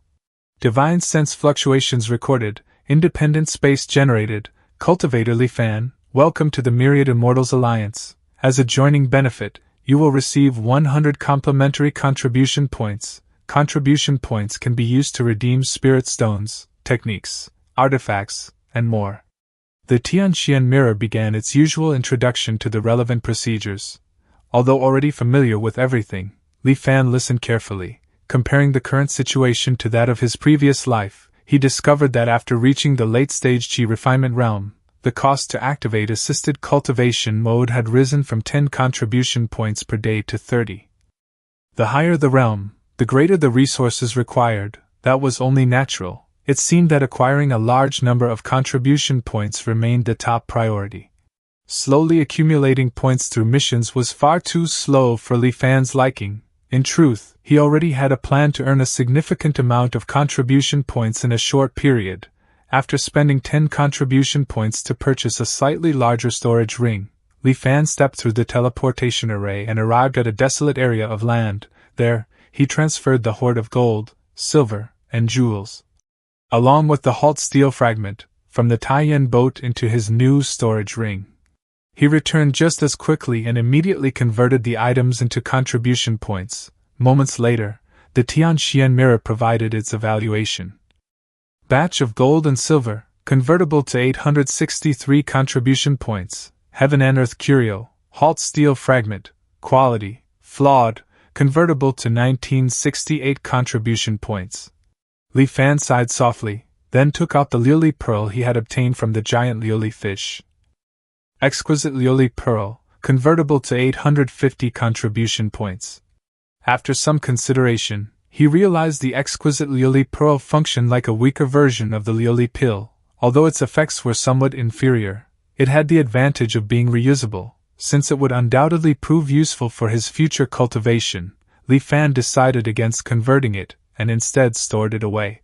Speaker 1: Divine sense fluctuations recorded, independent space generated. Cultivator Li Fan, welcome to the Myriad Immortals Alliance. As a joining benefit, you will receive 100 complimentary contribution points. Contribution points can be used to redeem spirit stones, techniques, artifacts, and more. The Tianxian mirror began its usual introduction to the relevant procedures. Although already familiar with everything, Li Fan listened carefully. Comparing the current situation to that of his previous life, he discovered that after reaching the late-stage Qi refinement realm, the cost to activate assisted cultivation mode had risen from 10 contribution points per day to 30. The higher the realm, the greater the resources required. That was only natural. It seemed that acquiring a large number of contribution points remained the top priority. Slowly accumulating points through missions was far too slow for Li Fan's liking. In truth, he already had a plan to earn a significant amount of contribution points in a short period. After spending 10 contribution points to purchase a slightly larger storage ring, Li Fan stepped through the teleportation array and arrived at a desolate area of land. There, he transferred the hoard of gold, silver, and jewels, along with the halt steel fragment, from the Taiyan boat into his new storage ring. He returned just as quickly and immediately converted the items into contribution points. Moments later, the Tianxian mirror provided its evaluation. Batch of gold and silver, convertible to 863 contribution points. Heaven and Earth Curio, halt steel fragment, quality, flawed, convertible to 1968 contribution points. Li Fan sighed softly, then took out the liuli pearl he had obtained from the giant liuli fish. Exquisite liuli pearl, convertible to 850 contribution points. After some consideration, he realized the exquisite liuli pearl functioned like a weaker version of the liuli pill. Although its effects were somewhat inferior, it had the advantage of being reusable. Since it would undoubtedly prove useful for his future cultivation, Li Fan decided against converting it, and instead stored it away.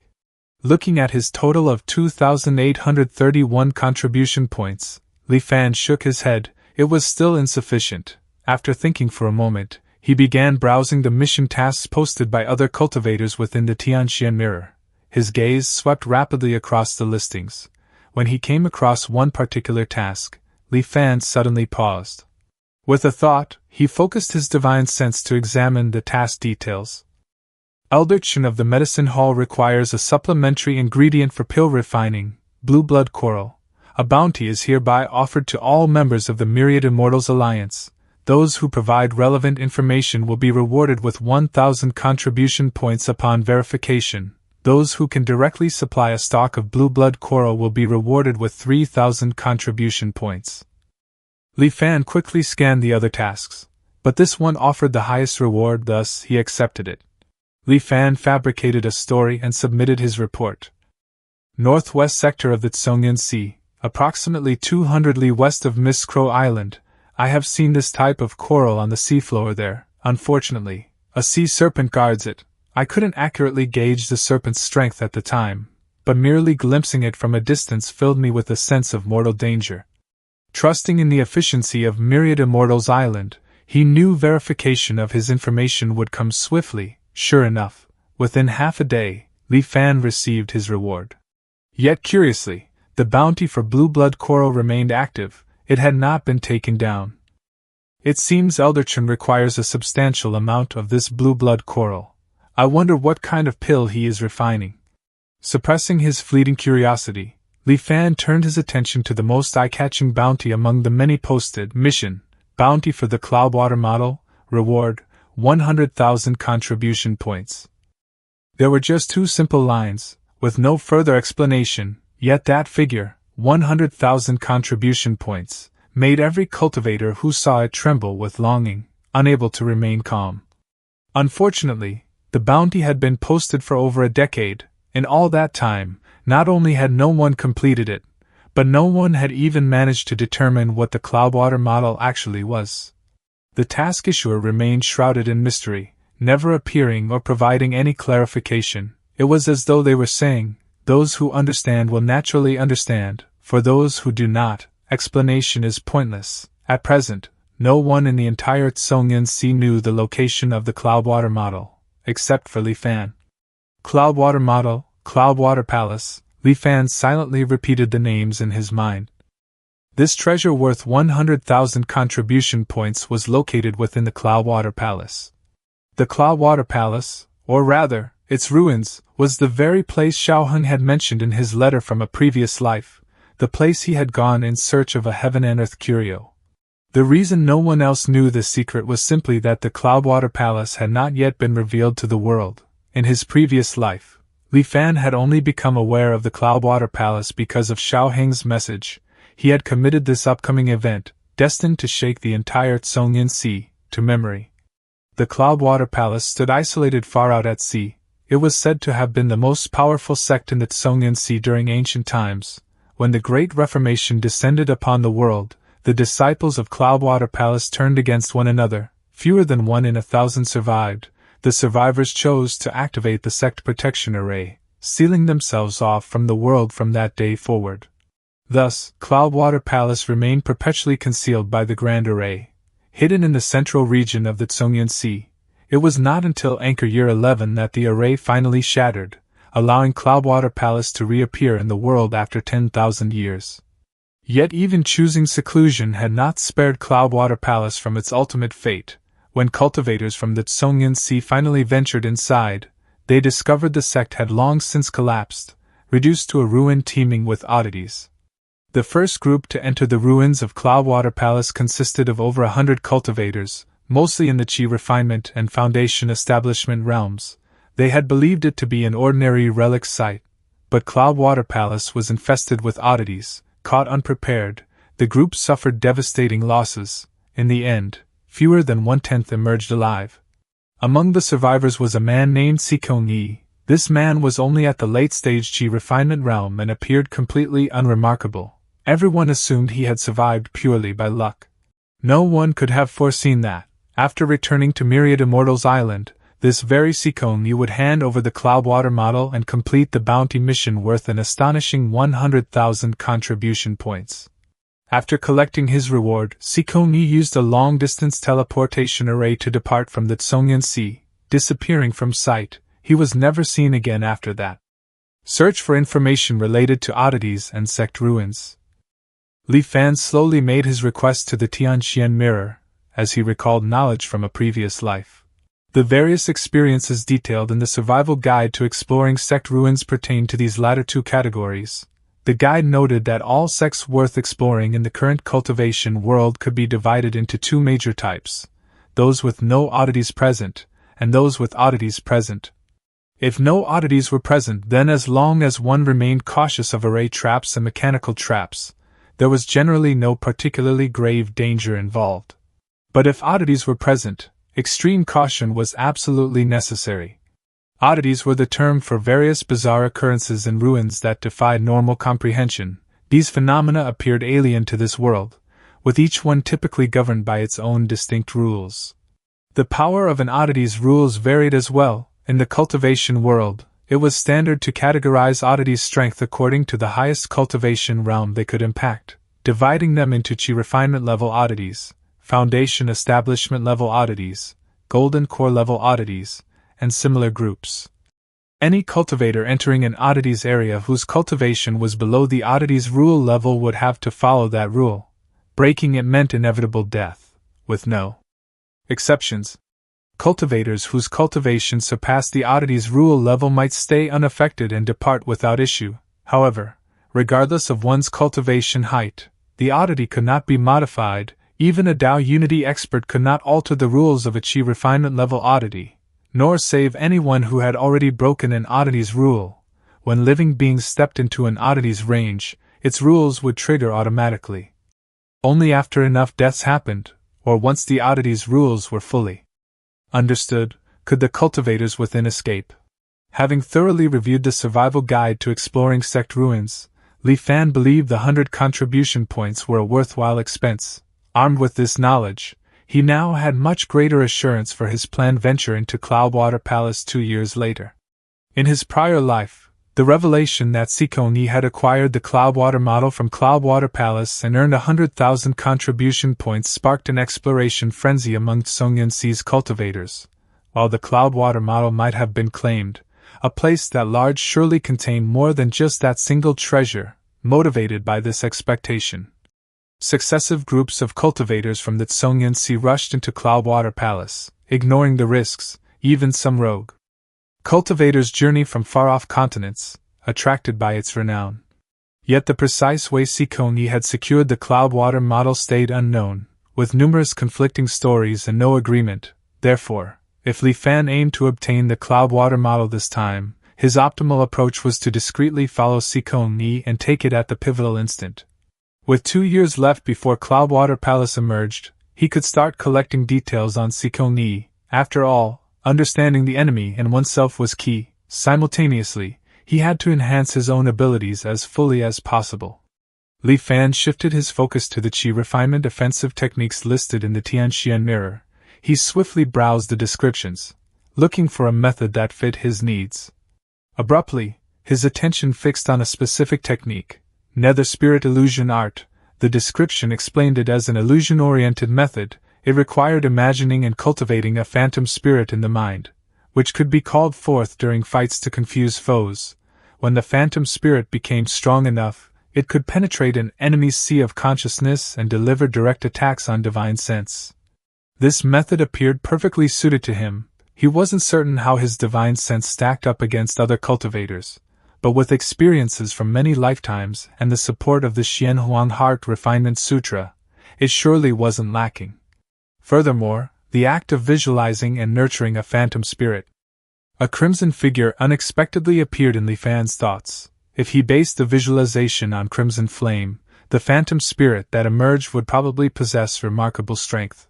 Speaker 1: Looking at his total of 2,831 contribution points, Li Fan shook his head. It was still insufficient. After thinking for a moment, he began browsing the mission tasks posted by other cultivators within the Tianxian mirror. his gaze swept rapidly across the listings. When he came across one particular task, Li Fan suddenly paused. With a thought, he focused his divine sense to examine the task details. Elderchen of the medicine hall requires a supplementary ingredient for pill refining, blue blood coral. A bounty is hereby offered to all members of the Myriad Immortals Alliance. Those who provide relevant information will be rewarded with 1,000 contribution points upon verification. Those who can directly supply a stock of blue blood coral will be rewarded with 3,000 contribution points. Li Fan quickly scanned the other tasks, but this one offered the highest reward, thus he accepted it. Li Fan fabricated a story and submitted his report. Northwest sector of the Tsongyan Sea, approximately 200 li west of Miss Crow Island. I have seen this type of coral on the seafloor there. Unfortunately, a sea serpent guards it. I couldn't accurately gauge the serpent's strength at the time, but merely glimpsing it from a distance filled me with a sense of mortal danger. Trusting in the efficiency of Myriad Immortals Island, he knew verification of his information would come swiftly. Sure enough, within half a day, Li Fan received his reward. Yet curiously, the bounty for blue blood coral remained active. It had not been taken down. It seems Elderchen requires a substantial amount of this blue blood coral. I wonder what kind of pill he is refining. Suppressing his fleeting curiosity, Li Fan turned his attention to the most eye-catching bounty among the many posted. Mission: bounty for the Cloudwater model, reward 100,000 contribution points. There were just two simple lines, with no further explanation, yet that figure, 100,000 contribution points, made every cultivator who saw it tremble with longing, unable to remain calm. Unfortunately, the bounty had been posted for over a decade. In all that time, not only had no one completed it, but no one had even managed to determine what the Cloudwater model actually was. The task issuer remained shrouded in mystery, never appearing or providing any clarification. It was as though they were saying, "Those who understand will naturally understand, for those who do not, explanation is pointless." At present, no one in the entire Tsongyan Sea knew the location of the Cloudwater model, except for Li Fan. Cloudwater model, Cloudwater Palace. Li Fan silently repeated the names in his mind. This treasure worth 100,000 contribution points was located within the Cloudwater Palace. The Cloudwater Palace, or rather, its ruins, was the very place Xiaoheng had mentioned in his letter from a previous life, the place he had gone in search of a heaven and earth curio. The reason no one else knew this secret was simply that the Cloudwater Palace had not yet been revealed to the world. In his previous life, Li Fan had only become aware of the Cloudwater Palace because of Xiaoheng's message. He had committed this upcoming event, destined to shake the entire Tsongyan Sea, to memory. The Cloudwater Palace stood isolated far out at sea. It was said to have been the most powerful sect in the Tsongyan Sea during ancient times. When the Great Reformation descended upon the world, the disciples of Cloudwater Palace turned against one another. Fewer than 1 in 1,000 survived. The survivors chose to activate the sect protection array, sealing themselves off from the world from that day forward. Thus, Cloudwater Palace remained perpetually concealed by the Grand Array, hidden in the central region of the Tsongyan Sea. It was not until Anchor Year 11 that the array finally shattered, allowing Cloudwater Palace to reappear in the world after 10,000 years. Yet even choosing seclusion had not spared Cloudwater Palace from its ultimate fate. When cultivators from the Tsongyan Sea finally ventured inside, they discovered the sect had long since collapsed, reduced to a ruin teeming with oddities. The first group to enter the ruins of Cloudwater Palace consisted of over 100 cultivators, mostly in the Qi refinement and foundation establishment realms. They had believed it to be an ordinary relic site, but Cloudwater Palace was infested with oddities. Caught unprepared, the group suffered devastating losses. In the end, fewer than 1/10 emerged alive. Among the survivors was a man named Sikong Yi. This man was only at the late stage Qi refinement realm and appeared completely unremarkable. Everyone assumed he had survived purely by luck. No one could have foreseen that, after returning to Myriad Immortals Island, this very Sikong Yi would hand over the Cloudwater model and complete the bounty mission worth an astonishing 100,000 contribution points. After collecting his reward, Sikong Yi used a long-distance teleportation array to depart from the Tsongyan Sea, disappearing from sight. He was never seen again after that. Search for information related to oddities and sect ruins. Li Fan slowly made his request to the Tianxian mirror, as he recalled knowledge from a previous life. The various experiences detailed in the survival guide to exploring sect ruins pertain to these latter two categories. The guide noted that all sects worth exploring in the current cultivation world could be divided into two major types: those with no oddities present, and those with oddities present. If no oddities were present, then as long as one remained cautious of array traps and mechanical traps, there was generally no particularly grave danger involved. But if oddities were present, extreme caution was absolutely necessary. Oddities were the term for various bizarre occurrences in ruins that defied normal comprehension. These phenomena appeared alien to this world, with each one typically governed by its own distinct rules. The power of an oddity's rules varied as well. In the cultivation world, it was standard to categorize oddities' strength according to the highest cultivation realm they could impact, dividing them into chi refinement level oddities, foundation establishment level oddities, golden core level oddities, and similar groups. Any cultivator entering an oddities area whose cultivation was below the oddities rule level would have to follow that rule. Breaking it meant inevitable death, with no exceptions. Cultivators whose cultivation surpassed the oddities rule level might stay unaffected and depart without issue. However, regardless of one's cultivation height, the oddity could not be modified. Even a Tao Unity expert could not alter the rules of a Qi refinement level oddity, nor save anyone who had already broken an oddity's rule. When living beings stepped into an oddity's range, its rules would trigger automatically. Only after enough deaths happened, or once the oddity's rules were fully understood, could the cultivators within escape. Having thoroughly reviewed the survival guide to exploring sect ruins, Li Fan believed the 100 contribution points were a worthwhile expense. Armed with this knowledge, he now had much greater assurance for his planned venture into Cloudwater Palace 2 years later. In his prior life, the revelation that Sikong had acquired the Cloudwater model from Cloudwater Palace and earned 100,000 contribution points sparked an exploration frenzy among Tsongyansi's cultivators. While the Cloudwater model might have been claimed, a place that large surely contained more than just that single treasure. Motivated by this expectation, successive groups of cultivators from the Tsongyansi rushed into Cloudwater Palace, ignoring the risks, even some rogue cultivators journey from far-off continents, attracted by its renown. Yet the precise way Sikong had secured the Cloudwater model stayed unknown, with numerous conflicting stories and no agreement. Therefore, if Li Fan aimed to obtain the Cloudwater model this time, his optimal approach was to discreetly follow Sikong and take it at the pivotal instant. With 2 years left before Cloudwater Palace emerged, he could start collecting details on Sikong. After all, understanding the enemy and oneself was key. Simultaneously, he had to enhance his own abilities as fully as possible. Li Fan shifted his focus to the Qi refinement offensive techniques listed in the Tianxian mirror. He swiftly browsed the descriptions, looking for a method that fit his needs. Abruptly, his attention fixed on a specific technique, Nether Spirit Illusion Art. The description explained it as an illusion-oriented method. It required imagining and cultivating a phantom spirit in the mind, which could be called forth during fights to confuse foes. When the phantom spirit became strong enough, it could penetrate an enemy's sea of consciousness and deliver direct attacks on divine sense. This method appeared perfectly suited to him. He wasn't certain how his divine sense stacked up against other cultivators, but with experiences from many lifetimes and the support of the Xianhuang Heart Refinement Sutra, it surely wasn't lacking. Furthermore, the act of visualizing and nurturing a phantom spirit. A crimson figure unexpectedly appeared in Li Fan's thoughts. If he based the visualization on crimson flame, the phantom spirit that emerged would probably possess remarkable strength.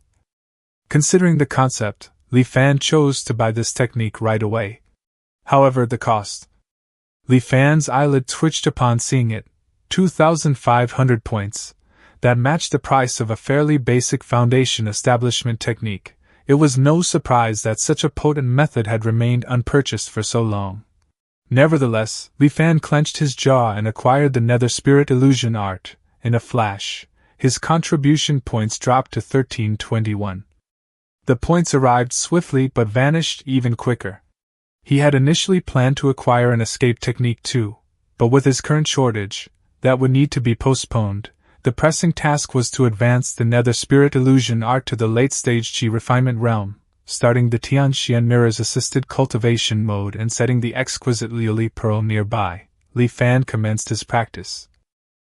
Speaker 1: Considering the concept, Li Fan chose to buy this technique right away. However, the cost. Li Fan's eyelid twitched upon seeing it. 2,500 points. That matched the price of a fairly basic foundation establishment technique. It was no surprise that such a potent method had remained unpurchased for so long. Nevertheless, Li Fan clenched his jaw and acquired the Nether Spirit Illusion Art. In a flash, his contribution points dropped to 1321. The points arrived swiftly but vanished even quicker. He had initially planned to acquire an escape technique too, but with his current shortage, that would need to be postponed. The pressing task was to advance the nether spirit illusion art to the late-stage Qi refinement realm, starting the Tianxian mirror's assisted cultivation mode and setting the exquisite Lili pearl nearby. Li Fan commenced his practice.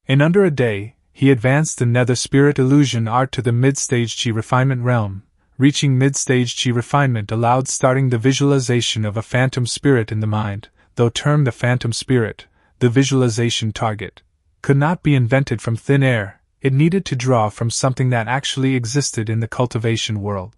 Speaker 1: In under a day, he advanced the nether spirit illusion art to the mid-stage Qi refinement realm. Reaching mid-stage Qi refinement allowed starting the visualization of a phantom spirit in the mind. Though termed the phantom spirit, the visualization target could not be invented from thin air. It needed to draw from something that actually existed in the cultivation world.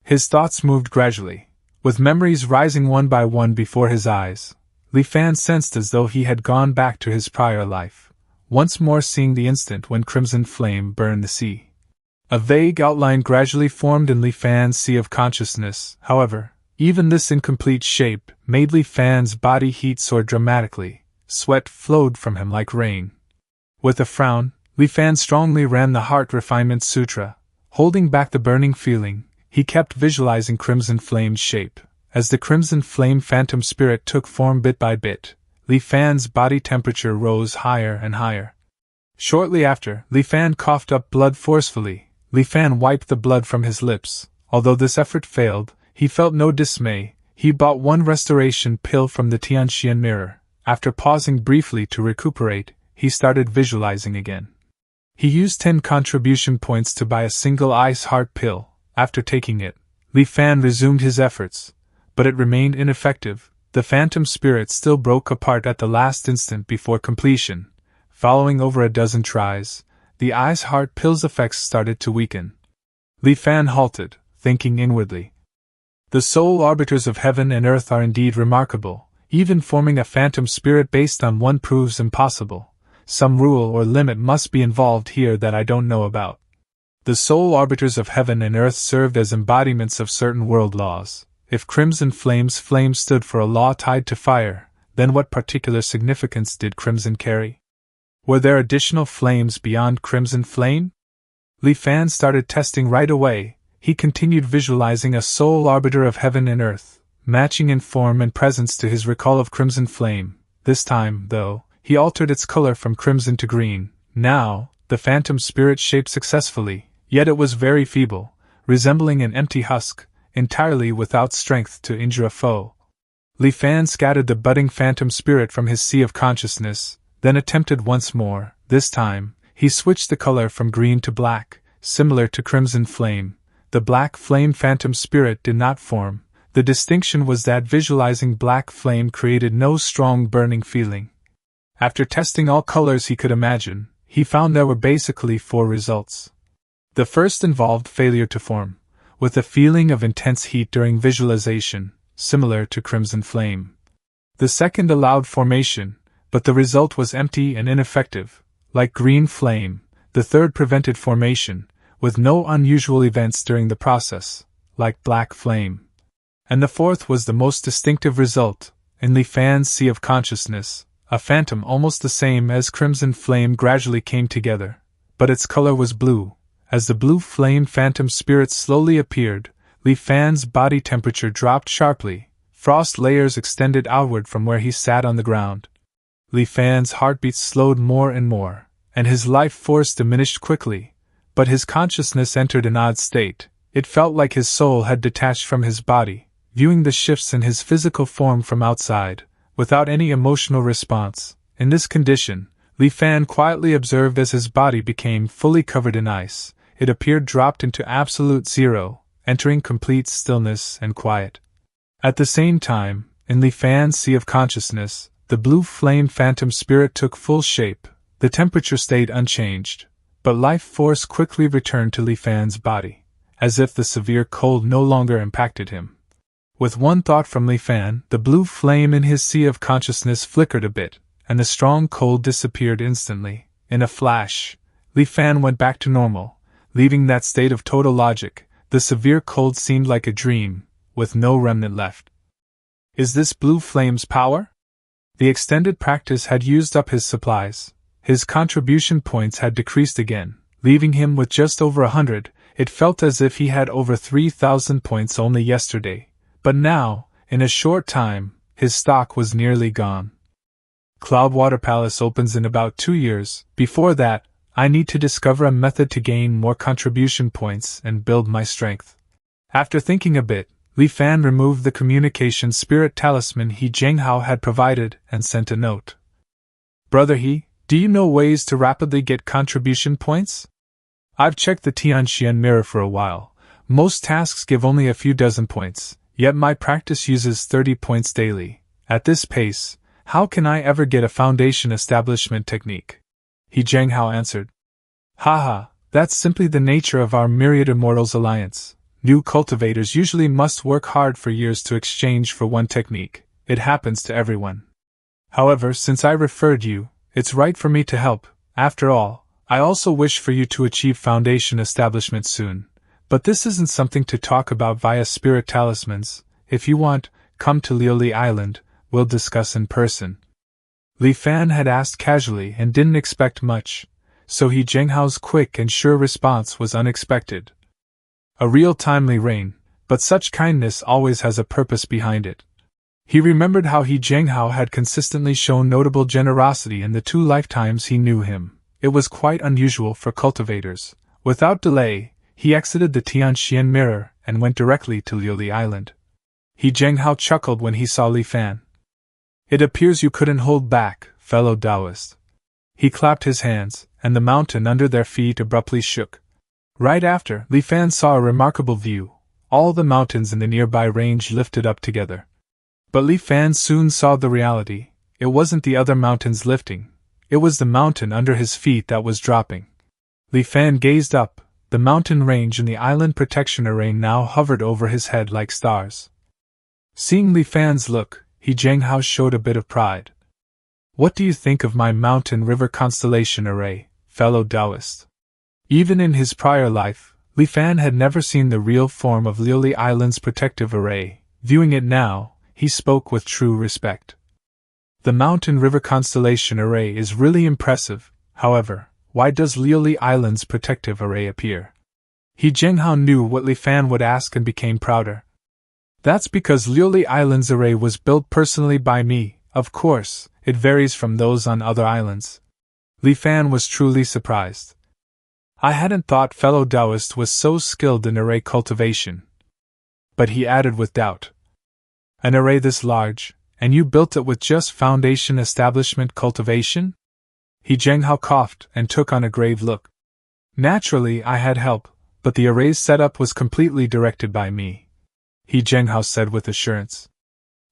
Speaker 1: His thoughts moved gradually, with memories rising one by one before his eyes. Li Fan sensed as though he had gone back to his prior life, once more seeing the instant when crimson flame burned the sea. A vague outline gradually formed in Li Fan's sea of consciousness. However, even this incomplete shape made Li Fan's body heat soar dramatically. Sweat flowed from him like rain. With a frown, Li Fan strongly ran the Heart Refinement Sutra. Holding back the burning feeling, he kept visualizing Crimson Flame's shape. As the Crimson Flame phantom spirit took form bit by bit, Li Fan's body temperature rose higher and higher. Shortly after, Li Fan coughed up blood forcefully. Li Fan wiped the blood from his lips. Although this effort failed, he felt no dismay. He bought one restoration pill from the Tianxian mirror. After pausing briefly to recuperate, he started visualizing again. He used 10 contribution points to buy a single ice heart pill. After taking it, Li Fan resumed his efforts, but it remained ineffective. The phantom spirit still broke apart at the last instant before completion. Following over a dozen tries, the ice heart pill's effects started to weaken. Li Fan halted, thinking inwardly. The sole arbiters of heaven and earth are indeed remarkable. Even forming a phantom spirit based on one proves impossible. Some rule or limit must be involved here that I don't know about. The sole arbiters of heaven and earth served as embodiments of certain world laws. If Crimson Flame's flame stood for a law tied to fire, then what particular significance did Crimson carry? Were there additional flames beyond Crimson Flame? Li Fan started testing right away. He continued visualizing a sole arbiter of heaven and earth, matching in form and presence to his recall of Crimson Flame. This time, though, he altered its color from crimson to green. Now, the phantom spirit shaped successfully, yet it was very feeble, resembling an empty husk, entirely without strength to injure a foe. Li Fan scattered the budding phantom spirit from his sea of consciousness, then attempted once more. This time, he switched the color from green to black, similar to Crimson Flame. The black flame phantom spirit did not form. The distinction was that visualizing black flame created no strong burning feeling. After testing all colors he could imagine, he found there were basically 4 results. The first involved failure to form, with a feeling of intense heat during visualization, similar to Crimson Flame. The second allowed formation, but the result was empty and ineffective, like Green Flame. The third prevented formation, with no unusual events during the process, like Black Flame. And the fourth was the most distinctive result. In Li Fan's sea of consciousness, a phantom almost the same as Crimson Flame gradually came together, but its color was blue. As the blue flame phantom spirit slowly appeared, Li Fan's body temperature dropped sharply. Frost layers extended outward from where he sat on the ground. Li Fan's heartbeat slowed more and more, and his life force diminished quickly, but his consciousness entered an odd state. It felt like his soul had detached from his body, viewing the shifts in his physical form from outside, without any emotional response. In this condition, Li Fan quietly observed as his body became fully covered in ice. It appeared dropped into absolute zero, entering complete stillness and quiet. At the same time, in Li Fan's sea of consciousness, the blue flame phantom spirit took full shape. The temperature stayed unchanged, but life force quickly returned to Li Fan's body, as if the severe cold no longer impacted him. With one thought from Li Fan, the blue flame in his sea of consciousness flickered a bit, and the strong cold disappeared instantly. In a flash, Li Fan went back to normal, leaving that state of total logic. The severe cold seemed like a dream, with no remnant left. Is this blue flame's power? The extended practice had used up his supplies. His contribution points had decreased again, leaving him with just over 100. It felt as if he had over 3,000 points only yesterday. But now, in a short time, his stock was nearly gone. Cloudwater Palace opens in about 2 years. Before that, I need to discover a method to gain more contribution points and build my strength. After thinking a bit, Li Fan removed the communication spirit talisman He Jianghao had provided and sent a note. Brother He, do you know ways to rapidly get contribution points? I've checked the Tianxian mirror for a while. Most tasks give only a few dozen points, yet my practice uses 30 points daily. At this pace, how can I ever get a foundation establishment technique? He Jianghao answered. Haha, that's simply the nature of our Myriad Immortals alliance. New cultivators usually must work hard for years to exchange for one technique. It happens to everyone. However, since I referred you, it's right for me to help. After all, I also wish for you to achieve foundation establishment soon. But this isn't something to talk about via spirit talismans. If you want, come to Liuli Island, we'll discuss in person. Li Fan had asked casually and didn't expect much, so He Jianghao's quick and sure response was unexpected. A real timely rain, but such kindness always has a purpose behind it. He remembered how He Jianghao had consistently shown notable generosity in the 2 lifetimes he knew him. It was quite unusual for cultivators. Without delay, he exited the Tianxian mirror and went directly to Liuli Island. He Jianghao chuckled when he saw Li Fan. It appears you couldn't hold back, fellow Taoist. He clapped his hands, and the mountain under their feet abruptly shook. Right after, Li Fan saw a remarkable view. All the mountains in the nearby range lifted up together. But Li Fan soon saw the reality. It wasn't the other mountains lifting. It was the mountain under his feet that was dropping. Li Fan gazed up. The mountain range and the island protection array now hovered over his head like stars. Seeing Li Fan's look, He Jianghao showed a bit of pride. What do you think of my mountain river constellation array, fellow Taoist? Even in his prior life, Li Fan had never seen the real form of Liuli Island's protective array. Viewing it now, he spoke with true respect. The mountain river constellation array is really impressive. However, why does Liuli Island's protective array appear? He Jianghao knew what Li Fan would ask and became prouder. That's because Liuli Island's array was built personally by me. Of course, it varies from those on other islands. Li Fan was truly surprised. I hadn't thought fellow Taoist was so skilled in array cultivation. But he added with doubt. An array this large, and you built it with just foundation establishment cultivation? He Jianghao coughed and took on a grave look. Naturally, I had help, but the array's setup was completely directed by me. He Jianghao said with assurance.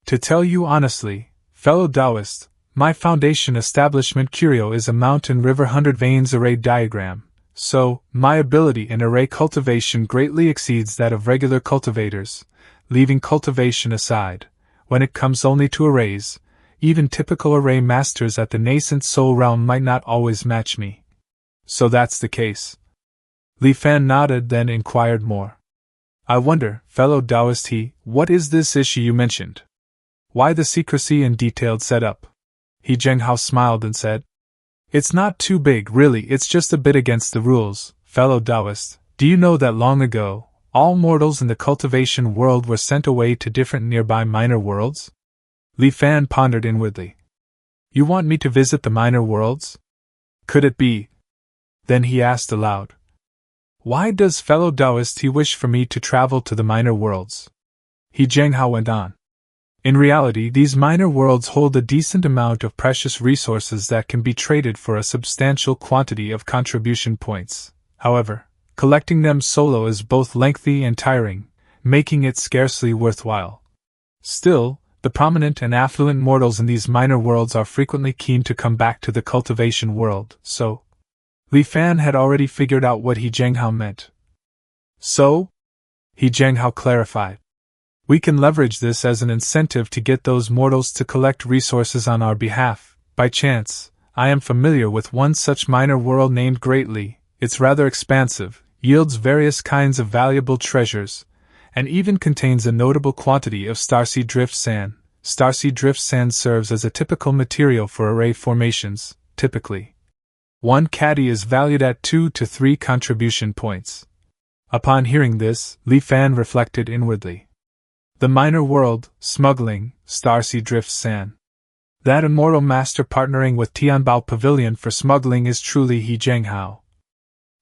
Speaker 1: To tell you honestly, fellow Taoist, my foundation establishment curio is a mountain river 100 veins array diagram, so my ability in array cultivation greatly exceeds that of regular cultivators. Leaving cultivation aside, when it comes only to arrays, even typical array masters at the nascent soul realm might not always match me. So that's the case. Li Fan nodded, then inquired more. I wonder, fellow Taoist what is this issue you mentioned? Why the secrecy and detailed setup? He Jianghao smiled and said. It's not too big, really, it's just a bit against the rules, fellow Taoist. Do you know that long ago, all mortals in the cultivation world were sent away to different nearby minor worlds? Li Fan pondered inwardly. You want me to visit the minor worlds? Could it be? Then he asked aloud. Why does fellow Taoist wish for me to travel to the minor worlds? He Jianghao went on. In reality, these minor worlds hold a decent amount of precious resources that can be traded for a substantial quantity of contribution points. However, collecting them solo is both lengthy and tiring, making it scarcely worthwhile. Still, the prominent and affluent mortals in these minor worlds are frequently keen to come back to the cultivation world, so Li Fan had already figured out what He Jianghao meant. So? He Jianghao clarified. We can leverage this as an incentive to get those mortals to collect resources on our behalf. By chance, I am familiar with one such minor world named Greatly. It's rather expansive, yields various kinds of valuable treasures, and even contains a notable quantity of starseed drift sand. Starseed drift sand serves as a typical material for array formations, typically. One caddy is valued at 2 to 3 contribution points. Upon hearing this, Li Fan reflected inwardly. The minor world, smuggling, starseed drift san. That immortal master partnering with Tianbao Pavilion for smuggling is truly He Zhenghao.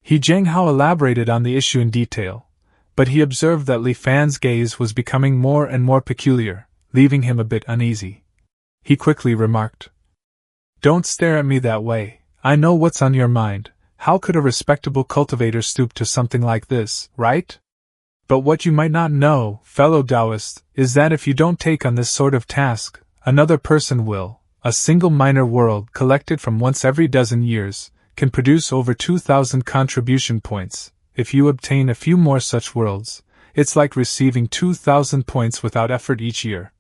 Speaker 1: He Zhenghao elaborated on the issue in detail, but he observed that Li Fan's gaze was becoming more and more peculiar, leaving him a bit uneasy. He quickly remarked, "Don't stare at me that way, I know what's on your mind. How could a respectable cultivator stoop to something like this, right? But what you might not know, fellow Taoist, is that if you don't take on this sort of task, another person will. A single minor world collected from once every dozen years can produce over 2,000 contribution points. If you obtain a few more such worlds, it's like receiving 2,000 points without effort each year.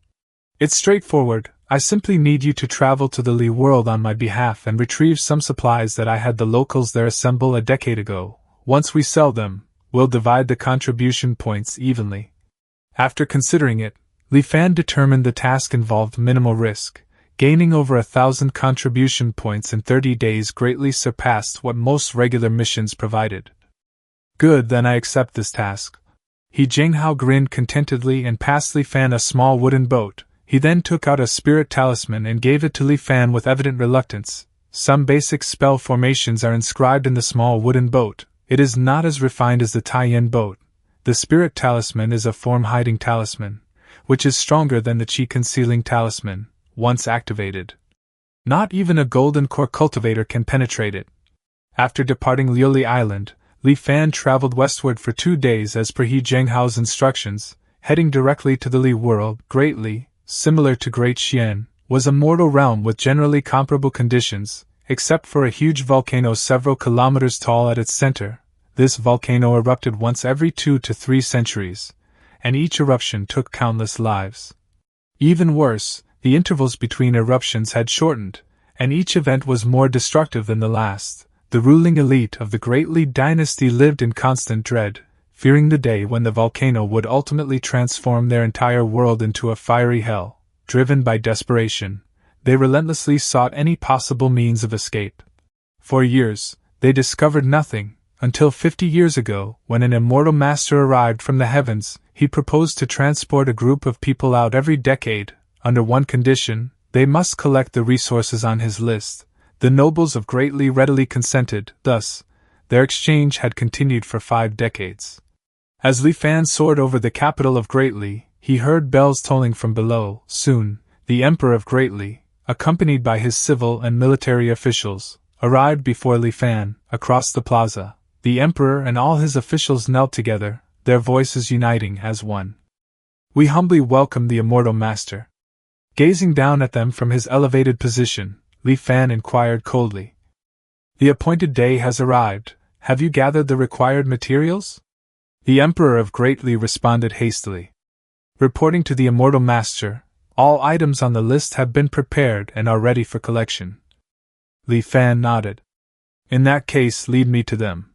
Speaker 1: It's straightforward. I simply need you to travel to the Li world on my behalf and retrieve some supplies that I had the locals there assemble a decade ago. Once we sell them, we'll divide the contribution points evenly." After considering it, Li Fan determined the task involved minimal risk. Gaining over 1,000 contribution points in 30 days greatly surpassed what most regular missions provided. "Good, then I accept this task." He Zhenghao grinned contentedly and passed Li Fan a small wooden boat. He then took out a spirit talisman and gave it to Li Fan with evident reluctance. Some basic spell formations are inscribed in the small wooden boat. It is not as refined as the Taiyan boat. The spirit talisman is a form-hiding talisman, which is stronger than the chi-concealing talisman, once activated. Not even a golden core cultivator can penetrate it. After departing Liuli Island, Li Fan traveled westward for 2 days as per He Zhenghao's instructions, heading directly to the Li world. Great Li, similar to Great Xian, was a mortal realm with generally comparable conditions, except for a huge volcano several kilometers tall at its center. This volcano erupted once every 2 to 3 centuries, and each eruption took countless lives. Even worse, the intervals between eruptions had shortened, and each event was more destructive than the last. The ruling elite of the Great Li dynasty lived in constant dread, fearing the day when the volcano would ultimately transform their entire world into a fiery hell. Driven by desperation, they relentlessly sought any possible means of escape. For years, they discovered nothing, until 50 years ago, when an immortal master arrived from the heavens. He proposed to transport a group of people out every decade, under one condition: they must collect the resources on his list. The nobles of Great Li readily consented. Thus, their exchange had continued for 5 decades. As Li Fan soared over the capital of Great Li, he heard bells tolling from below. Soon, the Emperor of Great Li, accompanied by his civil and military officials, arrived before Li Fan. Across the plaza, the Emperor and all his officials knelt together, their voices uniting as one. "We humbly welcome the immortal master." Gazing down at them from his elevated position, Li Fan inquired coldly, "The appointed day has arrived. Have you gathered the required materials?" The Emperor of Great Li responded hastily, "Reporting to the immortal master, all items on the list have been prepared and are ready for collection." Li Fan nodded. "In that case, lead me to them."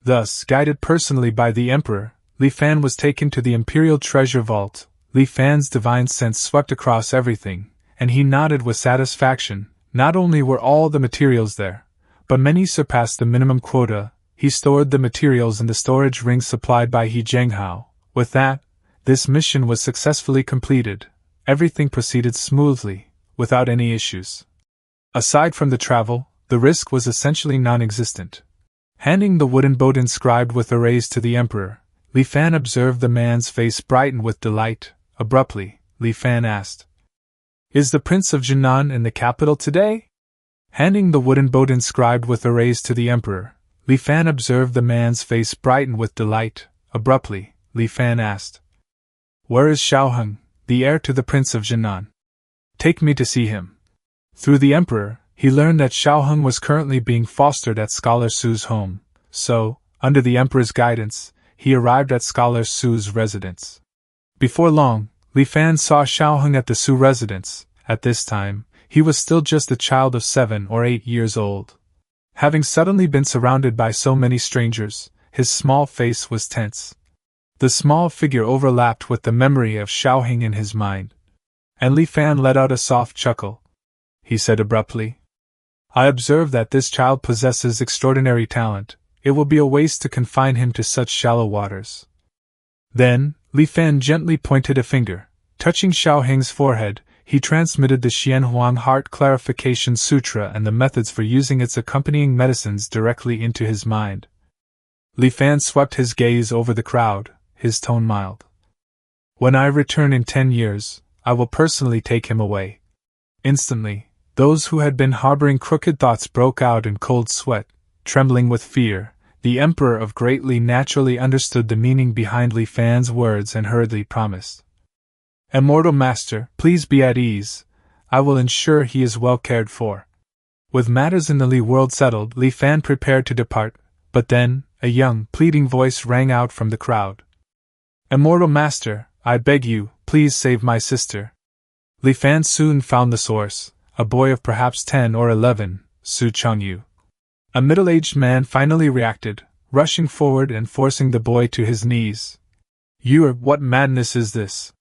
Speaker 1: Thus, guided personally by the Emperor, Li Fan was taken to the Imperial Treasure Vault. Li Fan's divine sense swept across everything, and he nodded with satisfaction. Not only were all the materials there, but many surpassed the minimum quota. He stored the materials in the storage ring supplied by He Zhenghao. With that, this mission was successfully completed. Everything proceeded smoothly, without any issues. Aside from the travel, the risk was essentially non-existent. Handing the wooden boat inscribed with arrays to the Emperor, Li Fan observed the man's face brighten with delight. Abruptly, Li Fan asked, "Is the Prince of Jinan in the capital today?" Handing the wooden boat inscribed with arrays to the Emperor, Li Fan observed the man's face brighten with delight. Abruptly, Li Fan asked, "Where is Xiaoheng, the heir to the Prince of Jinan? Take me to see him." Through the Emperor, he learned that Xiaoheng was currently being fostered at Scholar Su's home, so, under the Emperor's guidance, he arrived at Scholar Su's residence. Before long, Li Fan saw Xiaoheng at the Su residence. At this time, he was still just a child of 7 or 8 years old. Having suddenly been surrounded by so many strangers, his small face was tense. The small figure overlapped with the memory of Xiaoheng in his mind. And Li Fan let out a soft chuckle. He said abruptly, "I observe that this child possesses extraordinary talent. It will be a waste to confine him to such shallow waters." Then, Li Fan gently pointed a finger. Touching Xiaoheng's forehead, he transmitted the Xianhuang Heart Clarification Sutra and the methods for using its accompanying medicines directly into his mind. Li Fan swept his gaze over the crowd, his tone mild. When I return in 10 years, I will personally take him away. Instantly, those who had been harboring crooked thoughts broke out in cold sweat, trembling with fear. The Emperor of Great Li naturally understood the meaning behind Li Fan's words and hurriedly promised. Immortal Master, please be at ease. I will ensure he is well cared for. With matters in the Li world settled, Li Fan prepared to depart, but then, a young, pleading voice rang out from the crowd. Immortal Master, I beg you, please save my sister. Li Fan soon found the source, a boy of perhaps 10 or 11, Su Changyu. A middle-aged man finally reacted, rushing forward and forcing the boy to his knees. What madness is this?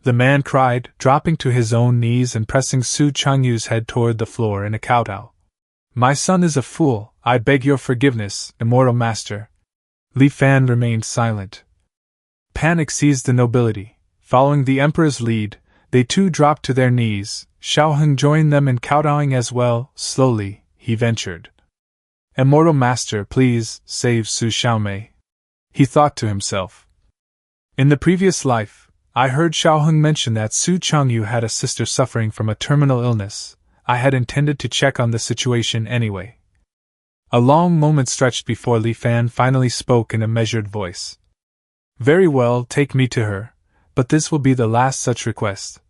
Speaker 1: The man cried, dropping to his own knees and pressing Su Changyu's head toward the floor in a kowtow. My son is a fool, I beg your forgiveness, Immortal Master. Li Fan remained silent. Panic seized the nobility. Following the Emperor's lead, they too dropped to their knees. Xiaoheng joined them in kowtowing as well. Slowly, he ventured. Immortal Master, please, save Su Xiaomei. He thought to himself. In the previous life, I heard Xiaoheng mention that Su Changyu had a sister suffering from a terminal illness. I had intended to check on the situation anyway. A long moment stretched before Li Fan finally spoke in a measured voice. Very well, take me to her, but this will be the last such request.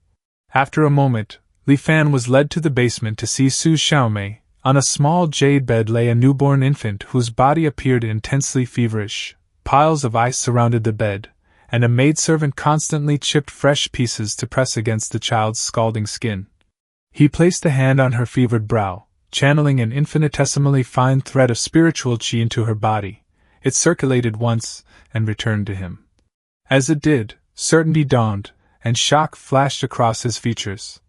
Speaker 1: After a moment, Li Fan was led to the basement to see Su Xiaomei. On a small jade bed lay a newborn infant whose body appeared intensely feverish. Piles of ice surrounded the bed, and a maidservant constantly chipped fresh pieces to press against the child's scalding skin. He placed a hand on her fevered brow, channeling an infinitesimally fine thread of spiritual qi into her body. It circulated once, and returned to him. As it did, certainty dawned, and shock flashed across his features.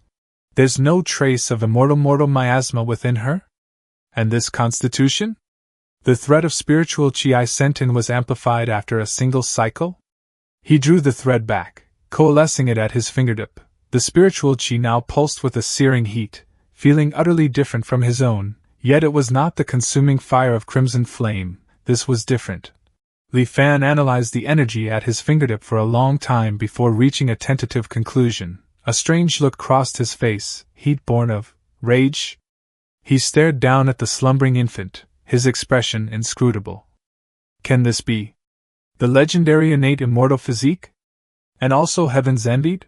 Speaker 1: There's no trace of mortal miasma within her? And this constitution? The thread of spiritual qi I sent in was amplified after a single cycle? He drew the thread back, coalescing it at his fingertip. The spiritual qi now pulsed with a searing heat, feeling utterly different from his own, yet it was not the consuming fire of crimson flame. This was different. Li Fan analyzed the energy at his fingertip for a long time before reaching a tentative conclusion. A strange look crossed his face, heat born of rage. He stared down at the slumbering infant, his expression inscrutable. Can this be the legendary innate immortal physique? And also heaven's envied?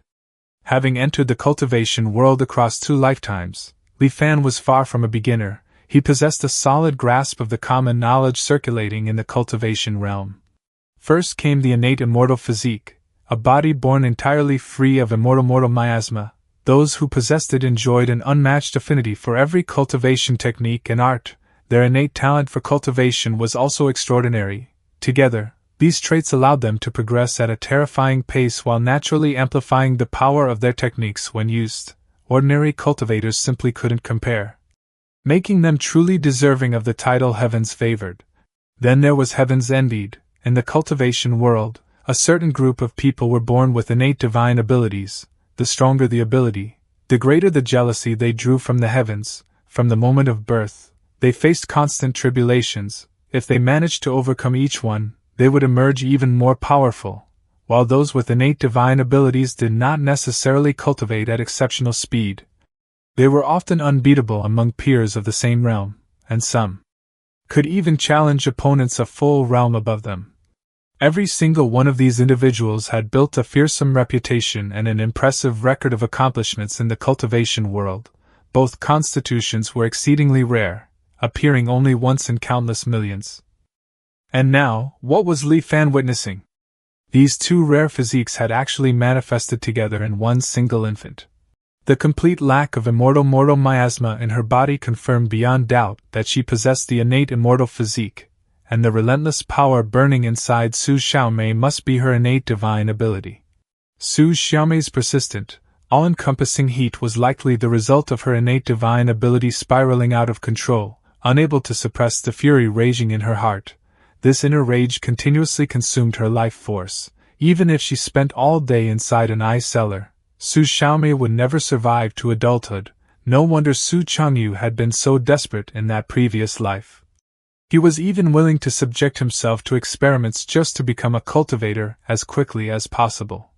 Speaker 1: Having entered the cultivation world across 2 lifetimes, Li Fan was far from a beginner. He possessed a solid grasp of the common knowledge circulating in the cultivation realm. First came the innate immortal physique, a body born entirely free of immortal miasma. Those who possessed it enjoyed an unmatched affinity for every cultivation technique and art. Their innate talent for cultivation was also extraordinary. Together, these traits allowed them to progress at a terrifying pace while naturally amplifying the power of their techniques when used. Ordinary cultivators simply couldn't compare, making them truly deserving of the title Heaven's Favored. Then there was Heaven's Envied. In the cultivation world, a certain group of people were born with innate divine abilities. The stronger the ability, the greater the jealousy they drew from the heavens. From the moment of birth, they faced constant tribulations. If they managed to overcome each one, they would emerge even more powerful, while those with innate divine abilities did not necessarily cultivate at exceptional speed. They were often unbeatable among peers of the same realm, and some could even challenge opponents a full realm above them. Every single one of these individuals had built a fearsome reputation and an impressive record of accomplishments in the cultivation world. Both constitutions were exceedingly rare, appearing only once in countless millions. And now, what was Li Fan witnessing? These 2 rare physiques had actually manifested together in one single infant. The complete lack of immortal miasma in her body confirmed beyond doubt that she possessed the innate immortal physique, and the relentless power burning inside Su Xiaomei must be her innate divine ability. Su Xiaomei's persistent, all-encompassing heat was likely the result of her innate divine ability spiraling out of control, unable to suppress the fury raging in her heart. This inner rage continuously consumed her life force. even if she spent all day inside an ice cellar, Su Xiaomei would never survive to adulthood. No wonder Su Changyu had been so desperate in that previous life. He was even willing to subject himself to experiments just to become a cultivator as quickly as possible.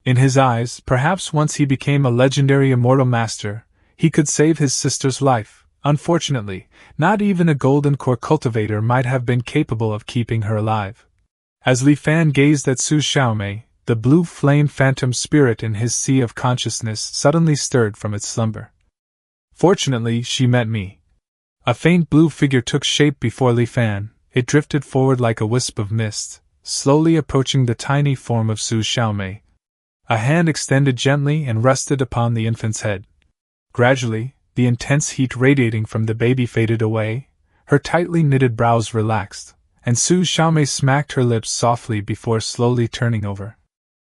Speaker 1: In his eyes, perhaps once he became a legendary immortal master, he could save his sister's life. Unfortunately, not even a golden core cultivator might have been capable of keeping her alive. As Li Fan gazed at Su Xiaomei, the blue flame phantom spirit in his sea of consciousness suddenly stirred from its slumber. Fortunately, she met me. A faint blue figure took shape before Li Fan. It drifted forward like a wisp of mist, slowly approaching the tiny form of Su Xiaomei. A hand extended gently and rested upon the infant's head. Gradually, the intense heat radiating from the baby faded away, her tightly knitted brows relaxed, and Su Xiaomei smacked her lips softly before slowly turning over.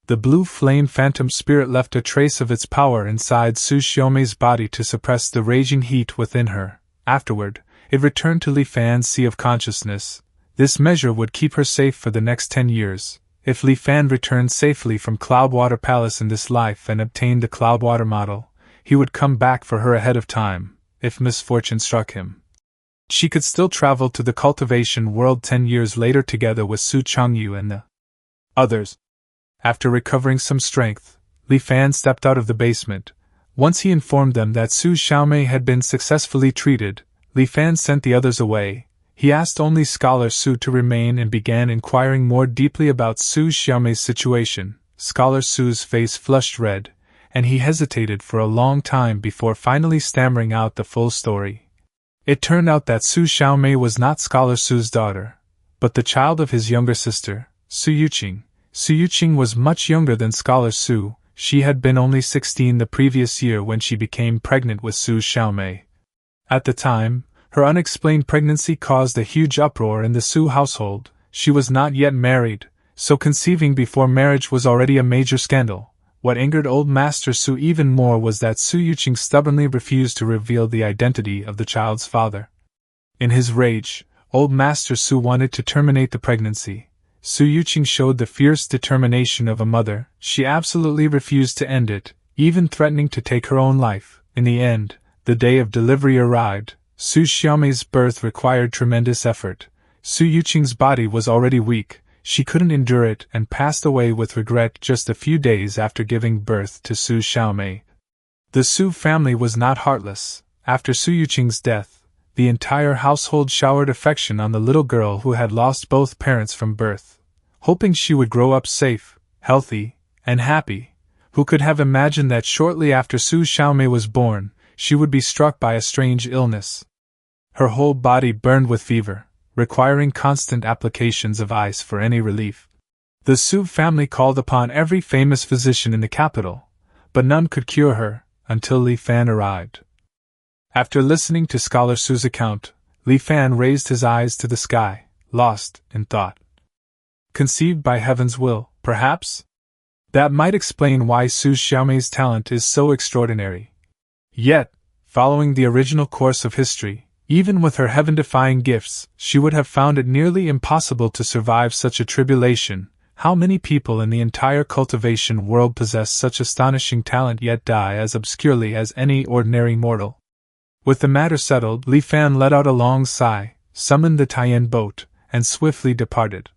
Speaker 1: The blue flame phantom spirit left a trace of its power inside Su Xiaomei's body to suppress the raging heat within her. Afterward, it returned to Li Fan's sea of consciousness. This measure would keep her safe for the next 10 years. If Li Fan returned safely from Cloudwater Palace in this life and obtained the Cloudwater model, he would come back for her ahead of time, if misfortune struck him. She could still travel to the cultivation world 10 years later together with Su Changyu and the others. After recovering some strength, Li Fan stepped out of the basement. Once he informed them that Su Xiaomei had been successfully treated, Li Fan sent the others away. He asked only Scholar Su to remain and began inquiring more deeply about Su Xiaomei's situation. Scholar Su's face flushed red, and he hesitated for a long time before finally stammering out the full story. It turned out that Su Xiaomei was not Scholar Su's daughter, but the child of his younger sister, Su Yuqing. Su Yuqing was much younger than Scholar Su. She had been only 16 the previous year when she became pregnant with Su Xiaomei. At the time, her unexplained pregnancy caused a huge uproar in the Su household. She was not yet married, so conceiving before marriage was already a major scandal. What angered Old Master Su even more was that Su Yuqing stubbornly refused to reveal the identity of the child's father. In his rage, Old Master Su wanted to terminate the pregnancy. Su Yuqing showed the fierce determination of a mother. She absolutely refused to end it, even threatening to take her own life. In the end, the day of delivery arrived. Su Xiaomei's birth required tremendous effort. Su Yuqing's body was already weak. She couldn't endure it and passed away with regret just a few days after giving birth to Su Xiaomei. The Su family was not heartless. After Su Yuqing's death, the entire household showered affection on the little girl who had lost both parents from birth, hoping she would grow up safe, healthy, and happy. Who could have imagined that shortly after Su Xiaomei was born, she would be struck by a strange illness? Her whole body burned with fever, requiring constant applications of ice for any relief. The Su family called upon every famous physician in the capital, but none could cure her, until Li Fan arrived. After listening to Scholar Su's account, Li Fan raised his eyes to the sky, lost in thought. Conceived by heaven's will, perhaps? That might explain why Su Xiaomei's talent is so extraordinary. Yet, following the original course of history, even with her heaven-defying gifts, she would have found it nearly impossible to survive such a tribulation. How many people in the entire cultivation world possess such astonishing talent yet die as obscurely as any ordinary mortal? With the matter settled, Li Fan let out a long sigh, summoned the Taiyan boat, and swiftly departed.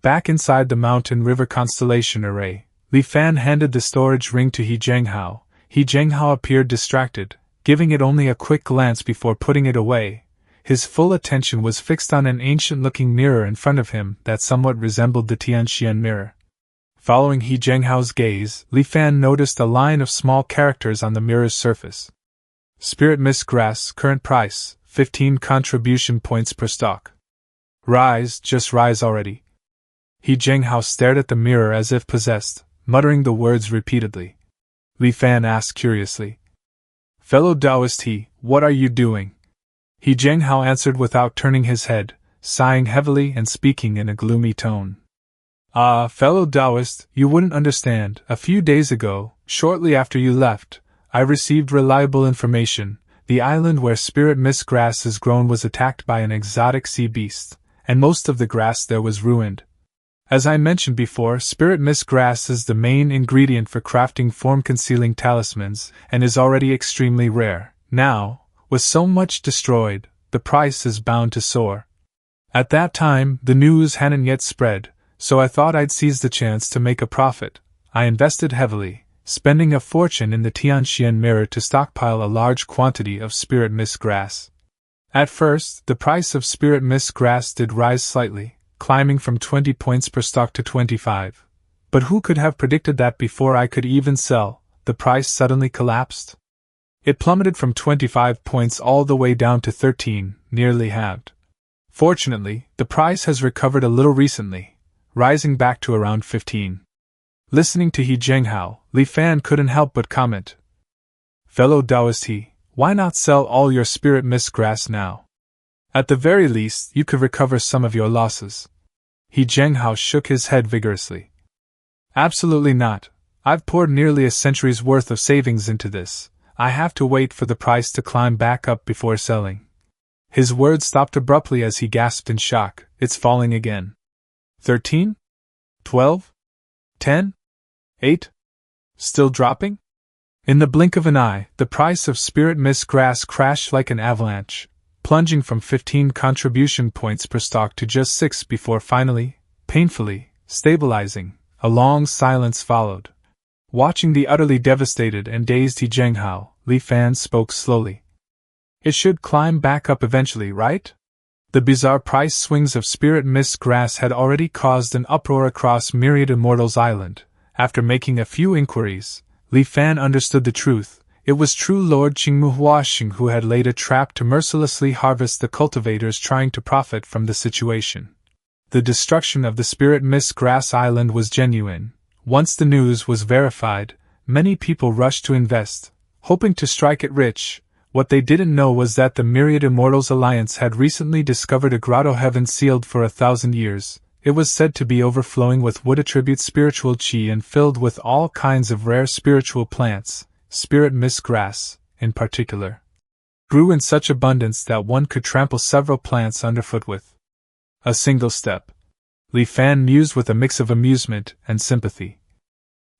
Speaker 1: Back inside the mountain river constellation array, Li Fan handed the storage ring to He Zhenghao. He Zhenghao appeared distracted, giving it only a quick glance before putting it away. His full attention was fixed on an ancient-looking mirror in front of him that somewhat resembled the Tianxian mirror. Following He Zhenghao's gaze, Li Fan noticed a line of small characters on the mirror's surface. Spirit Mist Grass, current price, 15 contribution points per stock. Rise, just rise already. He Zhenghao stared at the mirror as if possessed, muttering the words repeatedly. Li Fan asked curiously. Fellow Taoist He, what are you doing? He Zhenghao answered without turning his head, sighing heavily and speaking in a gloomy tone. Ah, fellow Taoist, you wouldn't understand. A few days ago, shortly after you left, I received reliable information. The island where Spirit Mist Grass is grown was attacked by an exotic sea beast, and most of the grass there was ruined. As I mentioned before, spirit mist grass is the main ingredient for crafting form-concealing talismans and is already extremely rare. Now, with so much destroyed, the price is bound to soar. At that time, the news hadn't yet spread, so I thought I'd seize the chance to make a profit. I invested heavily, spending a fortune in the Tianxian mirror to stockpile a large quantity of spirit mist grass. At first, the price of spirit mist grass did rise slightly, climbing from 20 points per stock to 25. But who could have predicted that before I could even sell, the price suddenly collapsed? It plummeted from 25 points all the way down to 13, nearly halved. Fortunately, the price has recovered a little recently, rising back to around 15. Listening to He Zhenghao, Li Fan couldn't help but comment. Fellow Taoist He, why not sell all your spirit mist grass now? At the very least, you could recover some of your losses. He Zhenghao shook his head vigorously. Absolutely not. I've poured nearly a century's worth of savings into this. I have to wait for the price to climb back up before selling. His words stopped abruptly as he gasped in shock. It's falling again. 13? 12? 10? 8? Still dropping? In the blink of an eye, the price of spirit mist grass crashed like an avalanche, plunging from 15 contribution points per stock to just 6 before finally, painfully, stabilizing. A long silence followed. Watching the utterly devastated and dazed He Zhenghao, Li Fan spoke slowly. It should climb back up eventually, right? The bizarre price swings of spirit mist grass had already caused an uproar across Myriad Immortals Island. After making a few inquiries, Li Fan understood the truth. It was true Lord Qingmuhuasheng who had laid a trap to mercilessly harvest the cultivators trying to profit from the situation. The destruction of the spirit mist grass island was genuine. Once the news was verified, many people rushed to invest, hoping to strike it rich. What they didn't know was that the Myriad Immortals Alliance had recently discovered a grotto heaven sealed for 1,000 years. It was said to be overflowing with wood attribute spiritual qi and filled with all kinds of rare spiritual plants. Spirit mist grass, in particular, grew in such abundance that one could trample several plants underfoot with a single step. Li Fan mused with a mix of amusement and sympathy.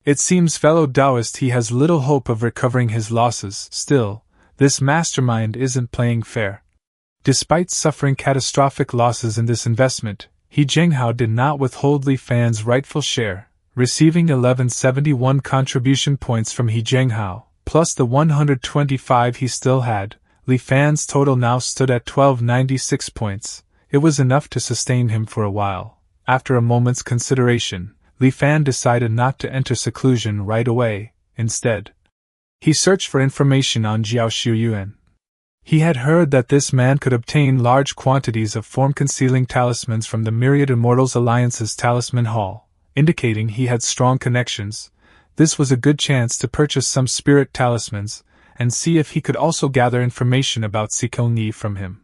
Speaker 1: It seems, fellow Taoist, he has little hope of recovering his losses. Still, this mastermind isn't playing fair. Despite suffering catastrophic losses in this investment, He Zhenghao did not withhold Li Fan's rightful share, receiving 1171 contribution points from He Zhenghao, plus the 125 he still had. Li Fan's total now stood at 1296 points. It was enough to sustain him for a while. After a moment's consideration, Li Fan decided not to enter seclusion right away. Instead, he searched for information on Jiao Shuyuan. He had heard that this man could obtain large quantities of form-concealing talismans from the Myriad Immortals Alliance's Talisman Hall, indicating he had strong connections. This was a good chance to purchase some spirit talismans, and see if he could also gather information about Sikong from him.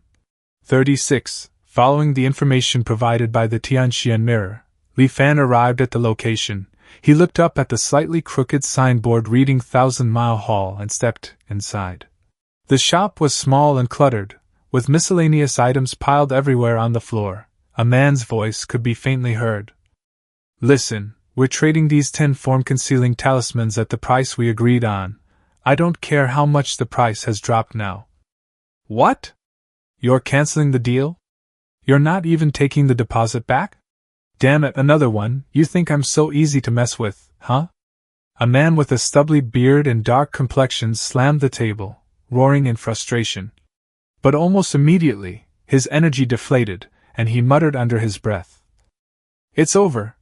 Speaker 1: 36. Following the information provided by the Tianxian mirror, Li Fan arrived at the location. He looked up at the slightly crooked signboard reading 1,000-Mile Hall and stepped inside. The shop was small and cluttered, with miscellaneous items piled everywhere on the floor. A man's voice could be faintly heard. Listen, we're trading these 10 form-concealing talismans at the price we agreed on. I don't care how much the price has dropped now. What? You're canceling the deal? You're not even taking the deposit back? Damn it, another one. You think I'm so easy to mess with, huh? A man with a stubbly beard and dark complexion slammed the table, roaring in frustration. But almost immediately, his energy deflated, and he muttered under his breath. It's over.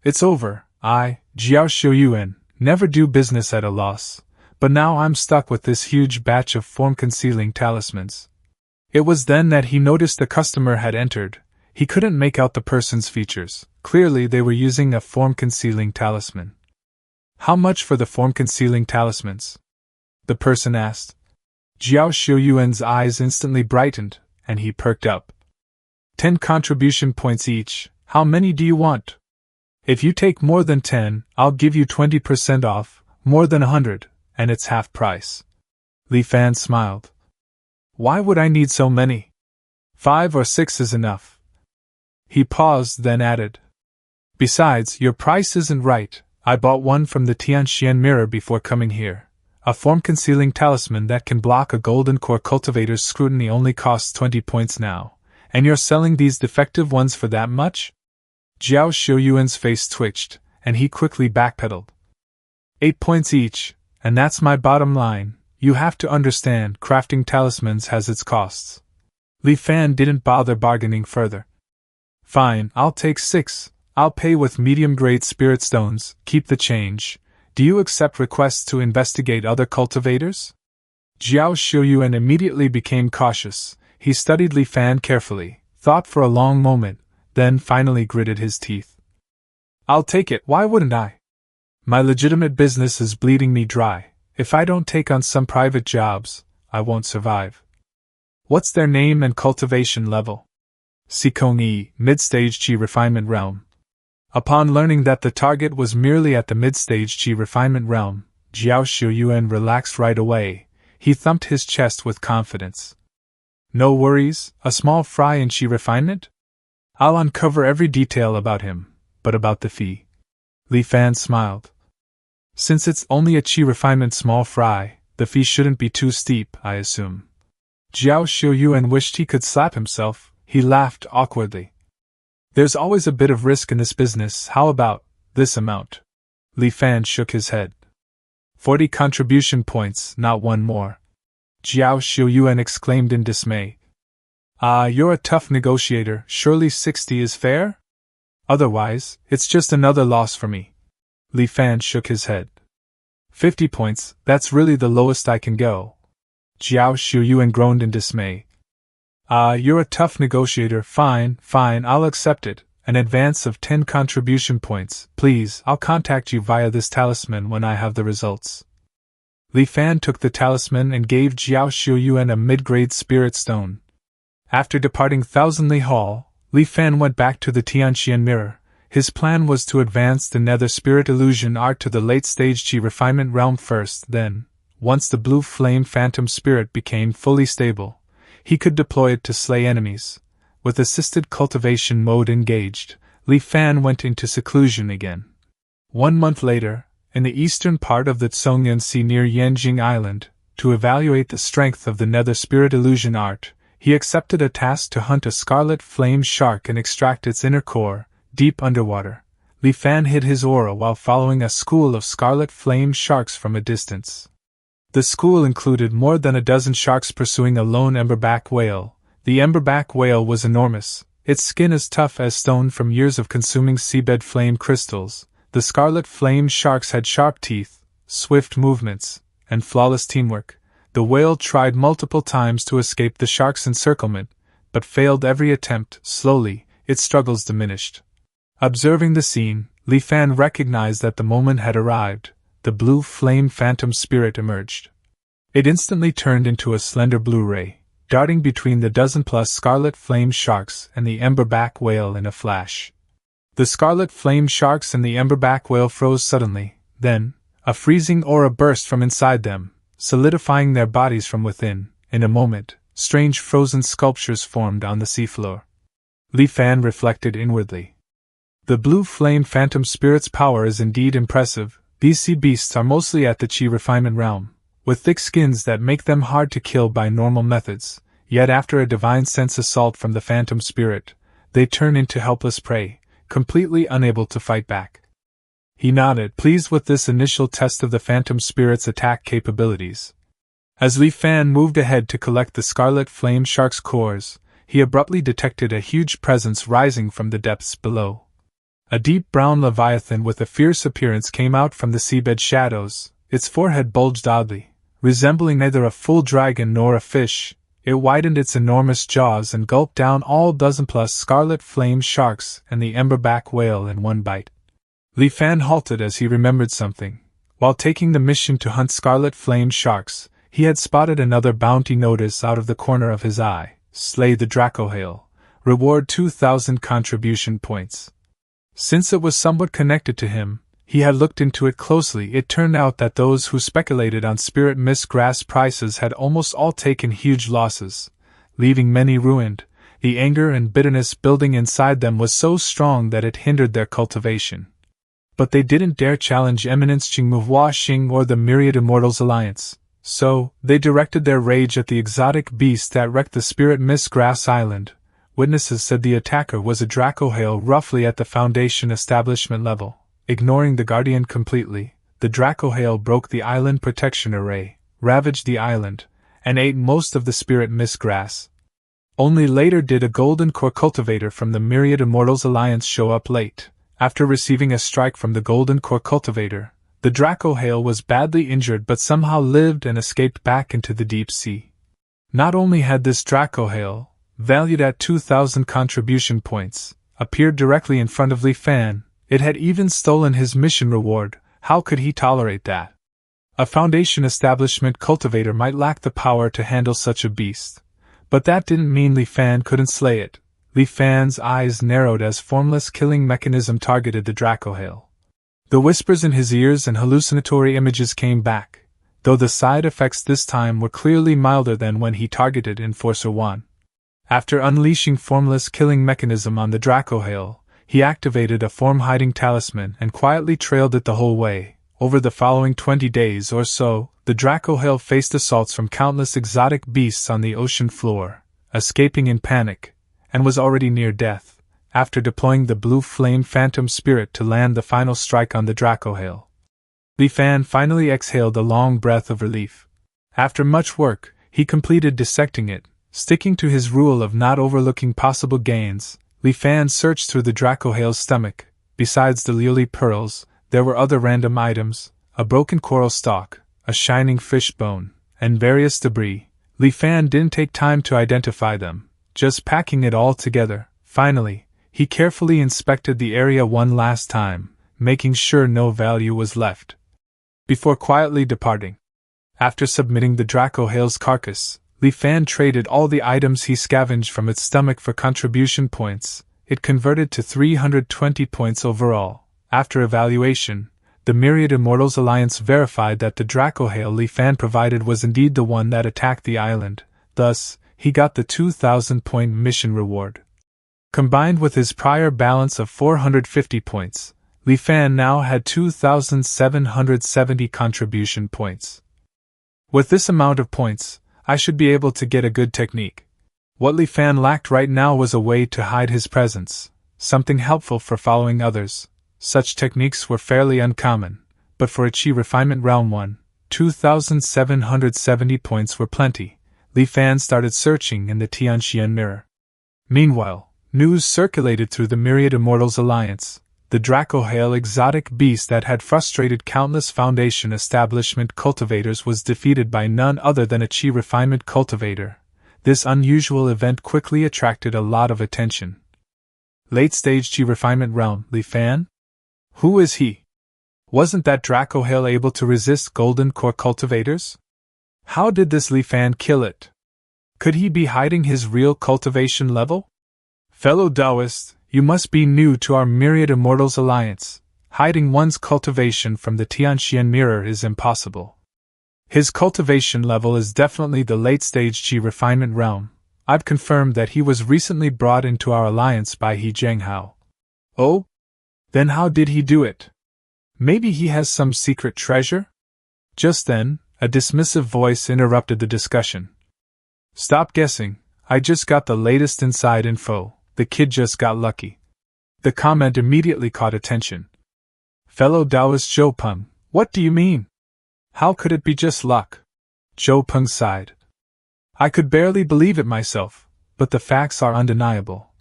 Speaker 1: I, Jiao Shuyuan, never do business at a loss, but now I'm stuck with this huge batch of form-concealing talismans. It was then that he noticed the customer had entered. He couldn't make out the person's features. Clearly they were using a form-concealing talisman. How much for the form-concealing talismans? The person asked. Jiao Shuyuan's eyes instantly brightened, and he perked up. 10 contribution points each. How many do you want? If you take more than 10, I'll give you 20% off, more than 100, and it's half price. Li Fan smiled. Why would I need so many? 5 or 6 is enough. He paused, then added. Besides, your price isn't right. I bought one from the Tianxian mirror before coming here. A form-concealing talisman that can block a golden core cultivator's scrutiny only costs 20 points now, and you're selling these defective ones for that much? Jiao Xiuyuan's face twitched, and he quickly backpedaled. 8 points each, and that's my bottom line. You have to understand, crafting talismans has its costs. Li Fan didn't bother bargaining further. Fine, I'll take 6. I'll pay with medium-grade spirit stones, keep the change. Do you accept requests to investigate other cultivators? Jiao Xiuyuan immediately became cautious. He studied Li Fan carefully, thought for a long moment, then finally gritted his teeth. I'll take it, why wouldn't I? My legitimate business is bleeding me dry. If I don't take on some private jobs, I won't survive. What's their name and cultivation level? Sikong Yi, mid-stage Qi refinement realm. Upon learning that the target was merely at the mid-stage Qi refinement realm, Jiao Xiuyuan relaxed right away. He thumped his chest with confidence. No worries, a small fry in Qi refinement? I'll uncover every detail about him, but about the fee. Li Fan smiled. Since it's only a Qi refinement small fry, the fee shouldn't be too steep, I assume. Jiao Xiuyuan wished he could slap himself. He laughed awkwardly. There's always a bit of risk in this business. How about this amount? Li Fan shook his head. 40 contribution points, not one more. Jiao Xiuyuan exclaimed in dismay. Ah, you're a tough negotiator. Surely 60 is fair? Otherwise, it's just another loss for me. Li Fan shook his head. 50 points, that's really the lowest I can go. Jiao Xiuyuan groaned in dismay. Ah, you're a tough negotiator. Fine, I'll accept it. An advance of 10 contribution points, please. I'll contact you via this talisman when I have the results. Li Fan took the talisman and gave Jiao Xiuyuan a mid-grade spirit stone. After departing Thousandly Hall, Li Fan went back to the Tianxian mirror. His plan was to advance the nether spirit illusion art to the late-stage Qi refinement realm first, then, once the blue flame phantom spirit became fully stable, he could deploy it to slay enemies. With assisted cultivation mode engaged, Li Fan went into seclusion again. 1 month later, in the eastern part of the Tsongyan Sea near Yanjing Island, to evaluate the strength of the nether spirit illusion art, he accepted a task to hunt a scarlet flame shark and extract its inner core, deep underwater. Li Fan hid his aura while following a school of scarlet flame sharks from a distance. The school included more than a dozen sharks pursuing a lone emberback whale. The emberback whale was enormous, its skin as tough as stone from years of consuming seabed flame crystals. The scarlet flame sharks had sharp teeth, swift movements, and flawless teamwork. The whale tried multiple times to escape the shark's encirclement, but failed every attempt. Slowly, its struggles diminished. Observing the scene, Li Fan recognized that the moment had arrived. The blue flame phantom spirit emerged. It instantly turned into a slender blue ray, darting between the dozen-plus scarlet flame sharks and the emberback whale in a flash. The scarlet flame sharks and the emberback whale froze suddenly, then, a freezing aura burst from inside them, solidifying their bodies from within. In a moment, strange frozen sculptures formed on the seafloor. Li Fan reflected inwardly. The blue flame phantom spirit's power is indeed impressive. These sea beasts are mostly at the Qi refinement realm, with thick skins that make them hard to kill by normal methods, yet after a divine sense assault from the phantom spirit, they turn into helpless prey, completely unable to fight back. He nodded, pleased with this initial test of the phantom spirit's attack capabilities. As Li Fan moved ahead to collect the scarlet flame shark's cores, he abruptly detected a huge presence rising from the depths below. A deep brown leviathan with a fierce appearance came out from the seabed shadows. Its forehead bulged oddly, resembling neither a full dragon nor a fish. It widened its enormous jaws and gulped down all dozen-plus scarlet flame sharks and the emberback whale in one bite. Li Fan halted as he remembered something. While taking the mission to hunt scarlet flame sharks, he had spotted another bounty notice out of the corner of his eye. Slay the Dracohale. Reward 2,000 contribution points. Since it was somewhat connected to him, he had looked into it closely. It turned out that those who speculated on spirit mist grass prices had almost all taken huge losses, leaving many ruined. The anger and bitterness building inside them was so strong that it hindered their cultivation. But they didn't dare challenge Eminence Qingmuhua Xing or the Myriad Immortals Alliance, so they directed their rage at the exotic beast that wrecked the Spirit Mist Grass Island. Witnesses said the attacker was a Dracohail roughly at the Foundation establishment level. Ignoring the Guardian completely, the Dracohail broke the island protection array, ravaged the island, and ate most of the Spirit Mist Grass. Only later did a Golden Core cultivator from the Myriad Immortals Alliance show up late. After receiving a strike from the Golden Core cultivator, the Dracohail was badly injured but somehow lived and escaped back into the deep sea. Not only had this Dracohail, valued at 2,000 contribution points, appeared directly in front of Li Fan, it had even stolen his mission reward. How could he tolerate that? A Foundation establishment cultivator might lack the power to handle such a beast, but that didn't mean Li Fan couldn't slay it. Li Fan's eyes narrowed as formless killing mechanism targeted the Dracohail. The whispers in his ears and hallucinatory images came back, though the side effects this time were clearly milder than when he targeted Enforcer 1. After unleashing formless killing mechanism on the Dracohail, he activated a form-hiding talisman and quietly trailed it the whole way. Over the following 20 days or so, the Dracohail faced assaults from countless exotic beasts on the ocean floor, escaping in panic, and was already near death, after deploying the blue flame phantom spirit to land the final strike on the Dracohail. Li Fan finally exhaled a long breath of relief. After much work, he completed dissecting it, sticking to his rule of not overlooking possible gains. Li Fan searched through the Dracohail's stomach. Besides the lily pearls, there were other random items, a broken coral stalk, a shining fish bone, and various debris. Li Fan didn't take time to identify them, just packing it all together. Finally, he carefully inspected the area one last time, making sure no value was left, before quietly departing. After submitting the Dracohail's carcass, Li Fan traded all the items he scavenged from its stomach for contribution points. It converted to 320 points overall. After evaluation, the Myriad Immortals Alliance verified that the Dracohail Li Fan provided was indeed the one that attacked the island. Thus, he got the 2,000-point mission reward. Combined with his prior balance of 450 points, Li Fan now had 2,770 contribution points. With this amount of points, I should be able to get a good technique. What Li Fan lacked right now was a way to hide his presence, something helpful for following others. Such techniques were fairly uncommon, but for a Qi Refinement Realm 1, 2,770 points were plenty. Li Fan started searching in the Tianxian mirror. Meanwhile, news circulated through the Myriad Immortals Alliance. The Dracohail exotic beast that had frustrated countless Foundation establishment cultivators was defeated by none other than a Qi Refinement cultivator. This unusual event quickly attracted a lot of attention. Late-stage Qi Refinement Realm, Li Fan? Who is he? Wasn't that Dracohail able to resist Golden Core cultivators? How did this Li Fan kill it? Could he be hiding his real cultivation level? Fellow Taoist, you must be new to our Myriad Immortals Alliance. Hiding one's cultivation from the Tianxian mirror is impossible. His cultivation level is definitely the late-stage Qi Refinement Realm. I've confirmed that he was recently brought into our alliance by He Zhenghao. Oh? Then how did he do it? Maybe he has some secret treasure? Just then, a dismissive voice interrupted the discussion. Stop guessing, I just got the latest inside info, the kid just got lucky. The comment immediately caught attention. Fellow Taoist Zhou Peng, what do you mean? How could it be just luck? Zhou Peng sighed. I could barely believe it myself, but the facts are undeniable.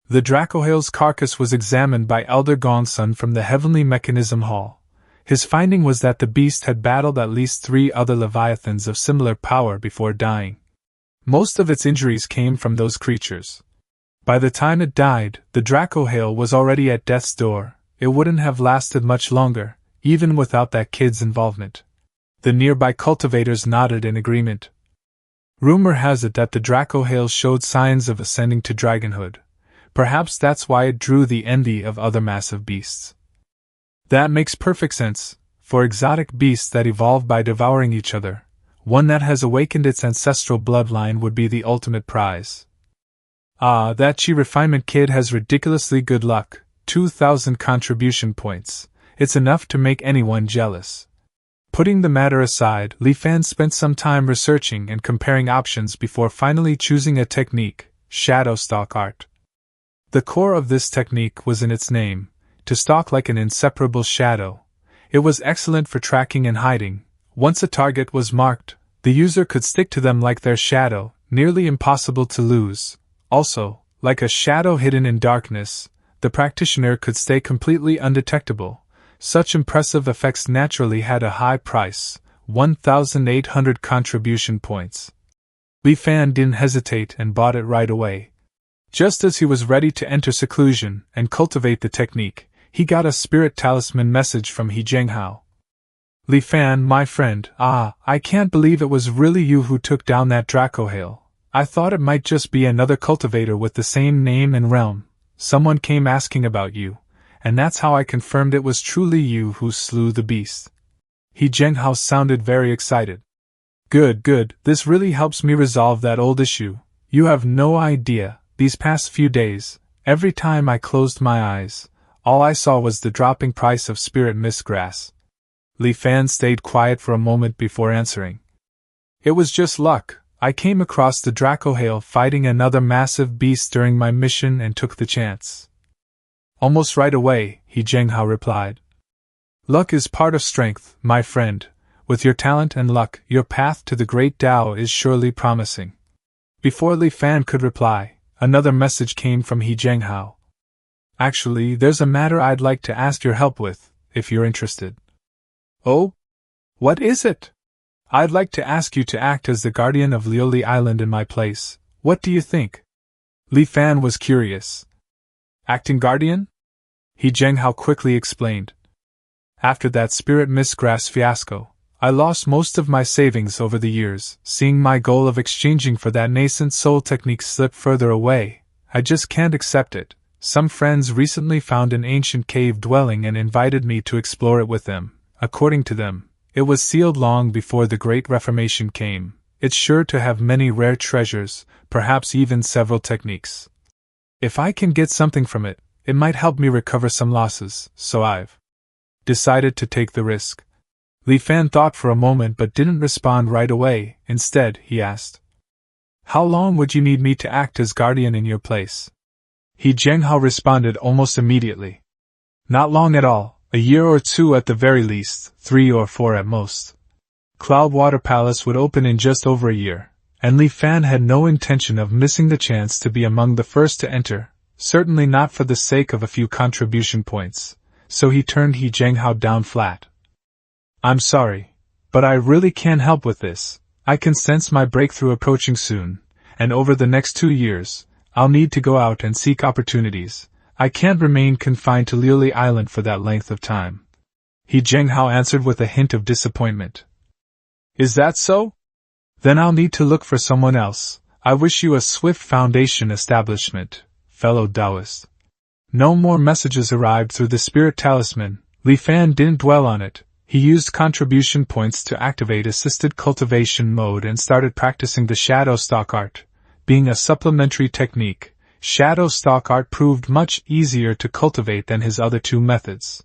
Speaker 1: The Dracohail's carcass was examined by Elder Gongsun from the Heavenly Mechanism Hall. His finding was that the beast had battled at least 3 other leviathans of similar power before dying. Most of its injuries came from those creatures. By the time it died, the Dracohail was already at death's door. It wouldn't have lasted much longer, even without that kid's involvement. The nearby cultivators nodded in agreement. Rumor has it that the Dracohail showed signs of ascending to dragonhood. Perhaps that's why it drew the envy of other massive beasts. That makes perfect sense. For exotic beasts that evolve by devouring each other, one that has awakened its ancestral bloodline would be the ultimate prize. Ah, that Chi refinement kid has ridiculously good luck, 2,000 contribution points. It's enough to make anyone jealous. Putting the matter aside, Li Fan spent some time researching and comparing options before finally choosing a technique, shadow stalk art. The core of this technique was in its name, to stalk like an inseparable shadow. It was excellent for tracking and hiding. Once a target was marked, the user could stick to them like their shadow, nearly impossible to lose. Also, like a shadow hidden in darkness, the practitioner could stay completely undetectable. Such impressive effects naturally had a high price, 1,800 contribution points. Li Fan didn't hesitate and bought it right away. Just as he was ready to enter seclusion and cultivate the technique, he got a spirit talisman message from He Zhenghao. Li Fan, my friend, I can't believe it was really you who took down that Dracohail. I thought it might just be another cultivator with the same name and realm. Someone came asking about you, and that's how I confirmed it was truly you who slew the beast. He Zhenghao sounded very excited. Good, this really helps me resolve that old issue. You have no idea, these past few days, every time I closed my eyes, all I saw was the dropping price of spirit mist grass. Li Fan stayed quiet for a moment before answering. It was just luck. I came across the Dracohail fighting another massive beast during my mission and took the chance. Almost right away, He Zhenghao replied. Luck is part of strength, my friend. With your talent and luck, your path to the great Tao is surely promising. Before Li Fan could reply, another message came from He Zhenghao. Actually, there's a matter I'd like to ask your help with, if you're interested. Oh? What is it? I'd like to ask you to act as the guardian of Lioli Island in my place. What do you think? Li Fan was curious. Acting guardian? He Zhenghao quickly explained. After that spirit mist grass fiasco, I lost most of my savings over the years. Seeing my goal of exchanging for that nascent soul technique slip further away, I just can't accept it. Some friends recently found an ancient cave dwelling and invited me to explore it with them. According to them, it was sealed long before the Great Reformation came. It's sure to have many rare treasures, perhaps even several techniques. If I can get something from it, it might help me recover some losses, so I've decided to take the risk. Li Fan thought for a moment but didn't respond right away. Instead, he asked, How long would you need me to act as guardian in your place? He Zhenghao responded almost immediately. Not long at all. A year or two at the very least, 3 or 4 at most. Cloudwater Palace would open in just over a year, and Li Fan had no intention of missing the chance to be among the first to enter, certainly not for the sake of a few contribution points, so he turned He Zhenghao down flat. I'm sorry, but I really can't help with this. I can sense my breakthrough approaching soon, and over the next 2 years, I'll need to go out and seek opportunities. I can't remain confined to Lioli Island for that length of time. He Zhenghao answered with a hint of disappointment. Is that so? Then I'll need to look for someone else. I wish you a swift foundation establishment, fellow Taoist. No more messages arrived through the spirit talisman. Li Fan didn't dwell on it. He used contribution points to activate assisted cultivation mode and started practicing the shadow stalk art. Being a supplementary technique, shadow stalk art proved much easier to cultivate than his other 2 methods.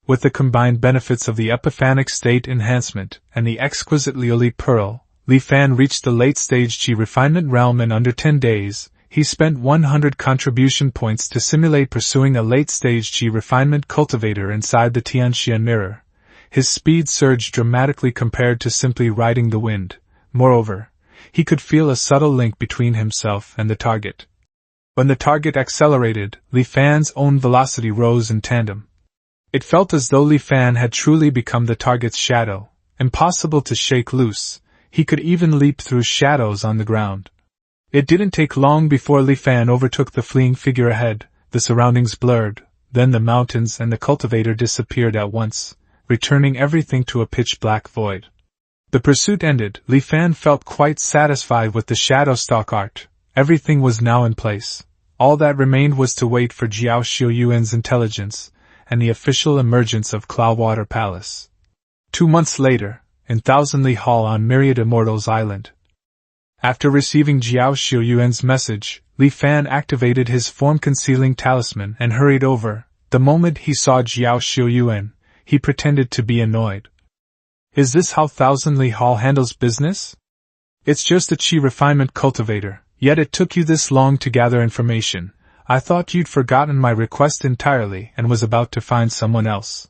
Speaker 1: With the combined benefits of the epiphanic state enhancement and the exquisite Lioli pearl, Li Fan reached the late-stage Qi refinement realm in under 10 days. He spent 100 contribution points to simulate pursuing a late-stage Qi refinement cultivator inside the Tianxian mirror. His speed surged dramatically compared to simply riding the wind. Moreover, he could feel a subtle link between himself and the target. When the target accelerated, Li Fan's own velocity rose in tandem. It felt as though Li Fan had truly become the target's shadow, impossible to shake loose. He could even leap through shadows on the ground. It didn't take long before Li Fan overtook the fleeing figure ahead. The surroundings blurred, then the mountains and the cultivator disappeared at once, returning everything to a pitch-black void. The pursuit ended. Li Fan felt quite satisfied with the shadow stalk art. Everything was now in place. All that remained was to wait for Jiao Xiuyuan's intelligence and the official emergence of Cloudwater Palace. 2 months later, in Thousand Li Hall on Myriad Immortals Island. After receiving Jiao Xiuyuan's message, Li Fan activated his form-concealing talisman and hurried over. The moment he saw Jiao Xiuyuan, he pretended to be annoyed. Is this how Thousand Li Hall handles business? It's just a Qi refinement cultivator, yet it took you this long to gather information. I thought you'd forgotten my request entirely and was about to find someone else.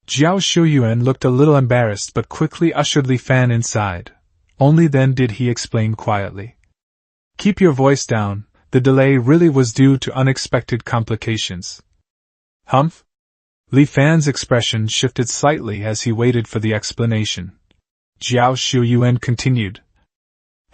Speaker 1: Jiao Xiuyuan looked a little embarrassed but quickly ushered Li Fan inside. Only then did he explain quietly. Keep your voice down, the delay really was due to unexpected complications. Humph? Li Fan's expression shifted slightly as he waited for the explanation. Jiao Xiuyuan continued.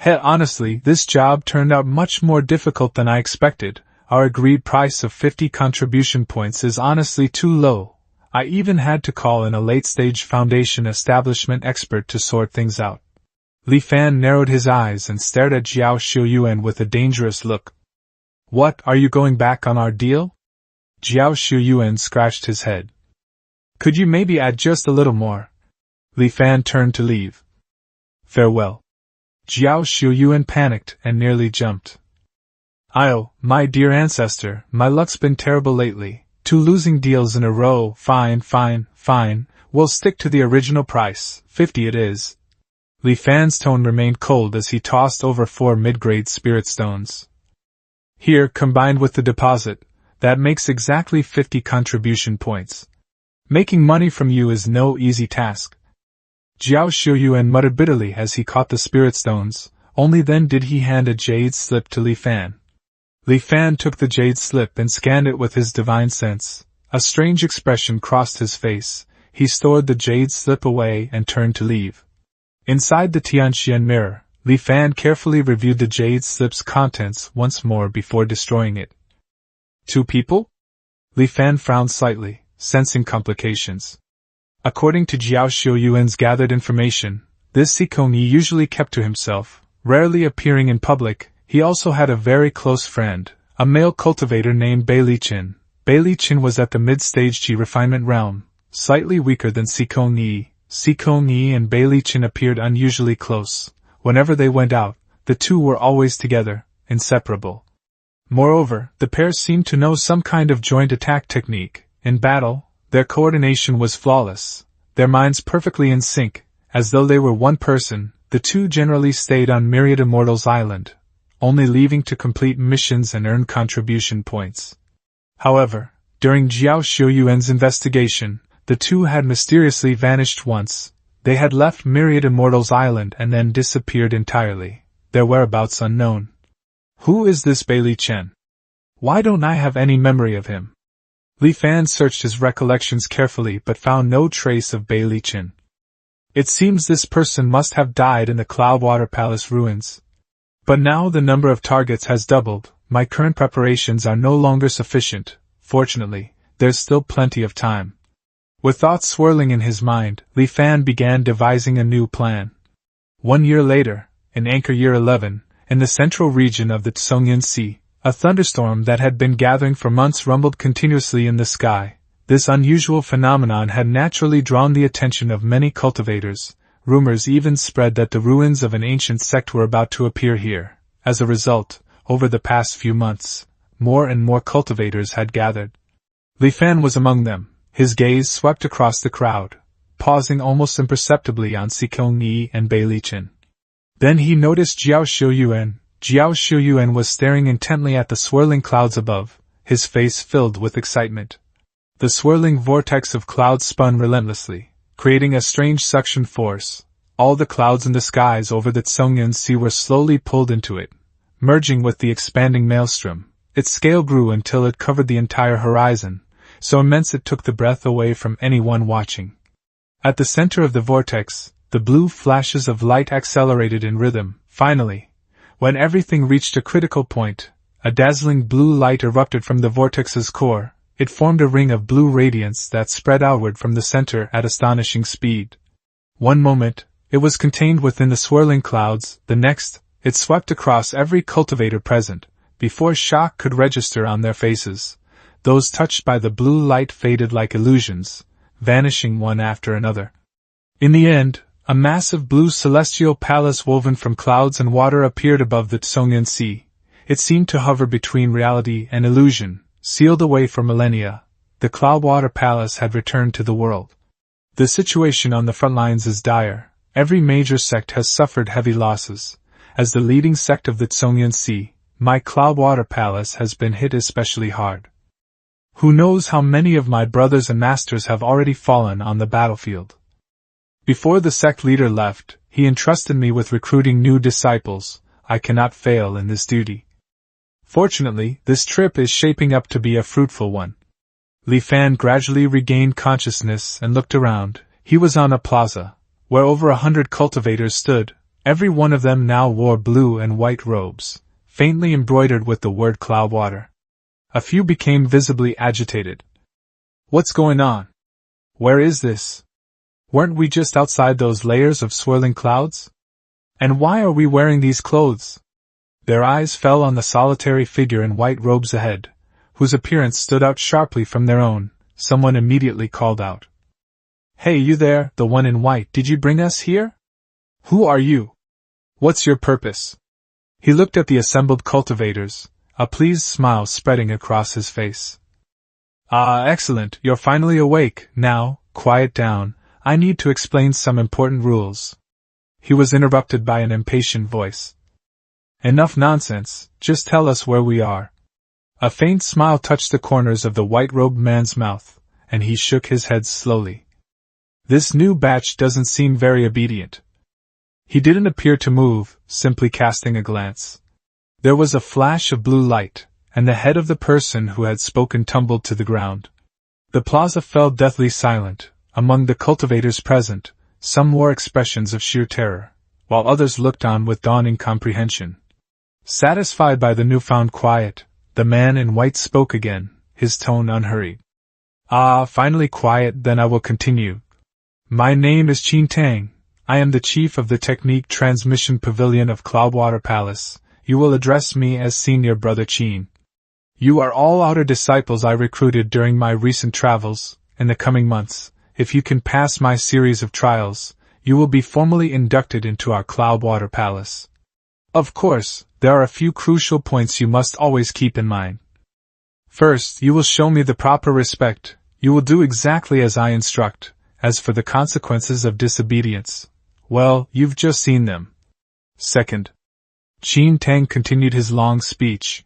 Speaker 1: Honestly, this job turned out much more difficult than I expected. Our agreed price of 50 contribution points is honestly too low. I even had to call in a late-stage Foundation establishment expert to sort things out. Li Fan narrowed his eyes and stared at Jiao Xiuyuan with a dangerous look. What, are you going back on our deal? Jiao Xiuyuan scratched his head. Could you maybe add just a little more? Li Fan turned to leave. Farewell. Jiao Xiuyuan panicked and nearly jumped. Oh, my dear ancestor, my luck's been terrible lately. 2 losing deals in a row. Fine. We'll stick to the original price, 50 it is. Li Fan's tone remained cold as he tossed over 4 mid-grade spirit stones. Here, combined with the deposit, that makes exactly 50 contribution points. Making money from you is no easy task. Jiao Xiuyuan muttered bitterly as he caught the spirit stones. Only then did he hand a jade slip to Li Fan. Li Fan took the jade slip and scanned it with his divine sense. A strange expression crossed his face. He stored the jade slip away and turned to leave. Inside the Tianxian mirror, Li Fan carefully reviewed the jade slip's contents once more before destroying it. 2 people? Li Fan frowned slightly, sensing complications. According to Jiao Xiuyuan's gathered information, this Sikong Yi usually kept to himself, rarely appearing in public. He also had a very close friend, a male cultivator named Bei Liqin. Bei Liqin was at the mid-stage Qi refinement realm, slightly weaker than Sikong Yi. Sikong Yi and Bei Liqin appeared unusually close. Whenever they went out, the two were always together, inseparable. Moreover, the pair seemed to know some kind of joint attack technique. In battle, their coordination was flawless, their minds perfectly in sync, as though they were one person. The two generally stayed on Myriad Immortals Island, only leaving to complete missions and earn contribution points. However, during Jiao Xiuyuan's investigation, the two had mysteriously vanished once. They had left Myriad Immortals Island and then disappeared entirely, their whereabouts unknown. Who is this Bei Liqin? Why don't I have any memory of him? Li Fan searched his recollections carefully but found no trace of Bei Liqin. It seems this person must have died in the Cloudwater Palace ruins. But now the number of targets has doubled. My current preparations are no longer sufficient. Fortunately, there's still plenty of time. With thoughts swirling in his mind, Li Fan began devising a new plan. 1 year later, in Anchor Year 11, in the central region of the Tsongyan Sea, a thunderstorm that had been gathering for months rumbled continuously in the sky. This unusual phenomenon had naturally drawn the attention of many cultivators. Rumors even spread that the ruins of an ancient sect were about to appear here. As a result, over the past few months, more and more cultivators had gathered. Li Fan was among them. His gaze swept across the crowd, pausing almost imperceptibly on Sikong Yi and Bei Liqin. Then he noticed Jiao Xiuyuan. Jiao Xiuyuan was staring intently at the swirling clouds above, his face filled with excitement. The swirling vortex of clouds spun relentlessly, creating a strange suction force. All the clouds in the skies over the Tsongyan Sea were slowly pulled into it, merging with the expanding maelstrom. Its scale grew until it covered the entire horizon, so immense it took the breath away from anyone watching. At the center of the vortex, the blue flashes of light accelerated in rhythm. Finally, when everything reached a critical point, a dazzling blue light erupted from the vortex's core. It formed a ring of blue radiance that spread outward from the center at astonishing speed. One moment, it was contained within the swirling clouds. The next, it swept across every cultivator present. Before shock could register on their faces, those touched by the blue light faded like illusions, vanishing one after another. In the end, a massive blue celestial palace woven from clouds and water appeared above the Tsongyan Sea. It seemed to hover between reality and illusion, sealed away for millennia. The Cloudwater Palace had returned to the world. The situation on the front lines is dire. Every major sect has suffered heavy losses. As the leading sect of the Tsongyun Sea, my Cloudwater Palace has been hit especially hard. Who knows how many of my brothers and masters have already fallen on the battlefield. Before the sect leader left, he entrusted me with recruiting new disciples. I cannot fail in this duty. Fortunately, this trip is shaping up to be a fruitful one. Li Fan gradually regained consciousness and looked around. He was on a plaza, where over 100 cultivators stood. Every one of them now wore blue and white robes, faintly embroidered with the word Cloudwater. A few became visibly agitated. What's going on? Where is this? Weren't we just outside those layers of swirling clouds? And why are we wearing these clothes? Their eyes fell on the solitary figure in white robes ahead, whose appearance stood out sharply from their own. Someone immediately called out. Hey, you there, the one in white, did you bring us here? Who are you? What's your purpose? He looked at the assembled cultivators, a pleased smile spreading across his face. Ah, excellent, you're finally awake. Now, quiet down, I need to explain some important rules. He was interrupted by an impatient voice. Enough nonsense, just tell us where we are. A faint smile touched the corners of the white-robed man's mouth, and he shook his head slowly. This new batch doesn't seem very obedient. He didn't appear to move, simply casting a glance. There was a flash of blue light, and the head of the person who had spoken tumbled to the ground. The plaza fell deathly silent. Among the cultivators present, some wore expressions of sheer terror, while others looked on with dawning comprehension. Satisfied by the newfound quiet, the man in white spoke again, his tone unhurried. Ah, finally quiet, then I will continue. My name is Qin Tang. I am the chief of the Technique Transmission Pavilion of Cloudwater Palace. You will address me as Senior Brother Qin. You are all outer disciples I recruited during my recent travels. In the coming months, if you can pass my series of trials, you will be formally inducted into our Cloudwater Palace. Of course, there are a few crucial points you must always keep in mind. First, you will show me the proper respect. You will do exactly as I instruct. As for the consequences of disobedience, well, you've just seen them. Second, Qin Tang continued his long speech.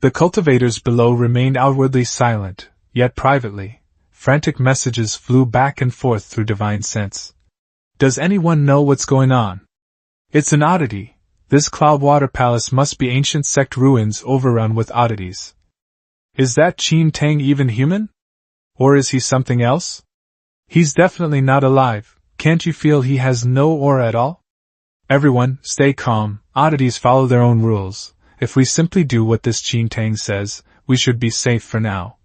Speaker 1: The cultivators below remained outwardly silent, yet privately, frantic messages flew back and forth through divine sense. Does anyone know what's going on? It's an oddity. This Cloudwater Palace must be ancient sect ruins overrun with oddities. Is that Qin Tang even human? Or is he something else? He's definitely not alive. Can't you feel he has no aura at all? Everyone, stay calm. Oddities follow their own rules. If we simply do what this Qin Tang says, we should be safe for now.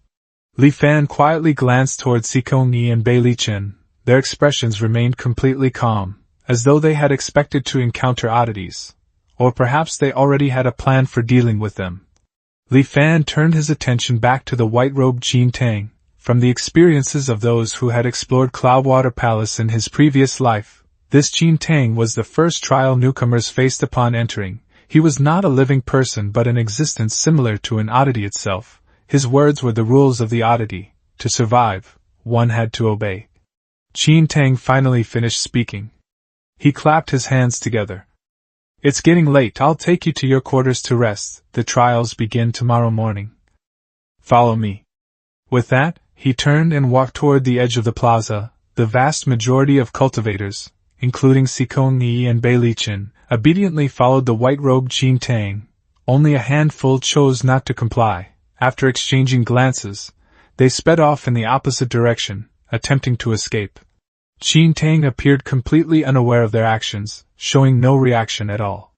Speaker 1: Li Fan quietly glanced toward Sikong Yi and Bei Li Chen. Their expressions remained completely calm, as though they had expected to encounter oddities. Or perhaps they already had a plan for dealing with them. Li Fan turned his attention back to the white-robed Qin Tang. From the experiences of those who had explored Cloudwater Palace in his previous life, this Qin Tang was the first trial newcomers faced upon entering. He was not a living person but an existence similar to an oddity itself. His words were the rules of the oddity. To survive, one had to obey. Qin Tang finally finished speaking. He clapped his hands together. It's getting late. I'll take you to your quarters to rest. The trials begin tomorrow morning. Follow me. With that, he turned and walked toward the edge of the plaza. The vast majority of cultivators, including Sikong Yi and Bei Li Chen, obediently followed the white-robed Qin Tang. Only a handful chose not to comply. After exchanging glances, they sped off in the opposite direction, attempting to escape. Qin Tang appeared completely unaware of their actions, showing no reaction at all.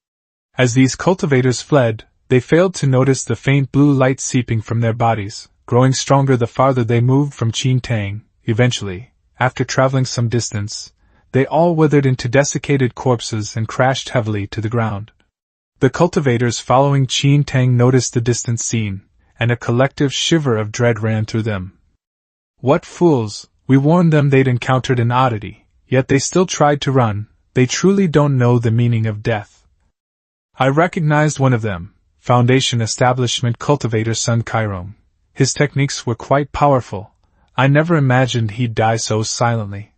Speaker 1: As these cultivators fled, they failed to notice the faint blue light seeping from their bodies, growing stronger the farther they moved from Qin Tang. Eventually, after traveling some distance, they all withered into desiccated corpses and crashed heavily to the ground. The cultivators following Qin Tang noticed the distant scene, and a collective shiver of dread ran through them. What fools! We warned them they'd encountered an oddity, yet they still tried to run. They truly don't know the meaning of death. I recognized one of them. Foundation Establishment Cultivator Sun Chiron. His techniques were quite powerful. I never imagined he'd die so silently.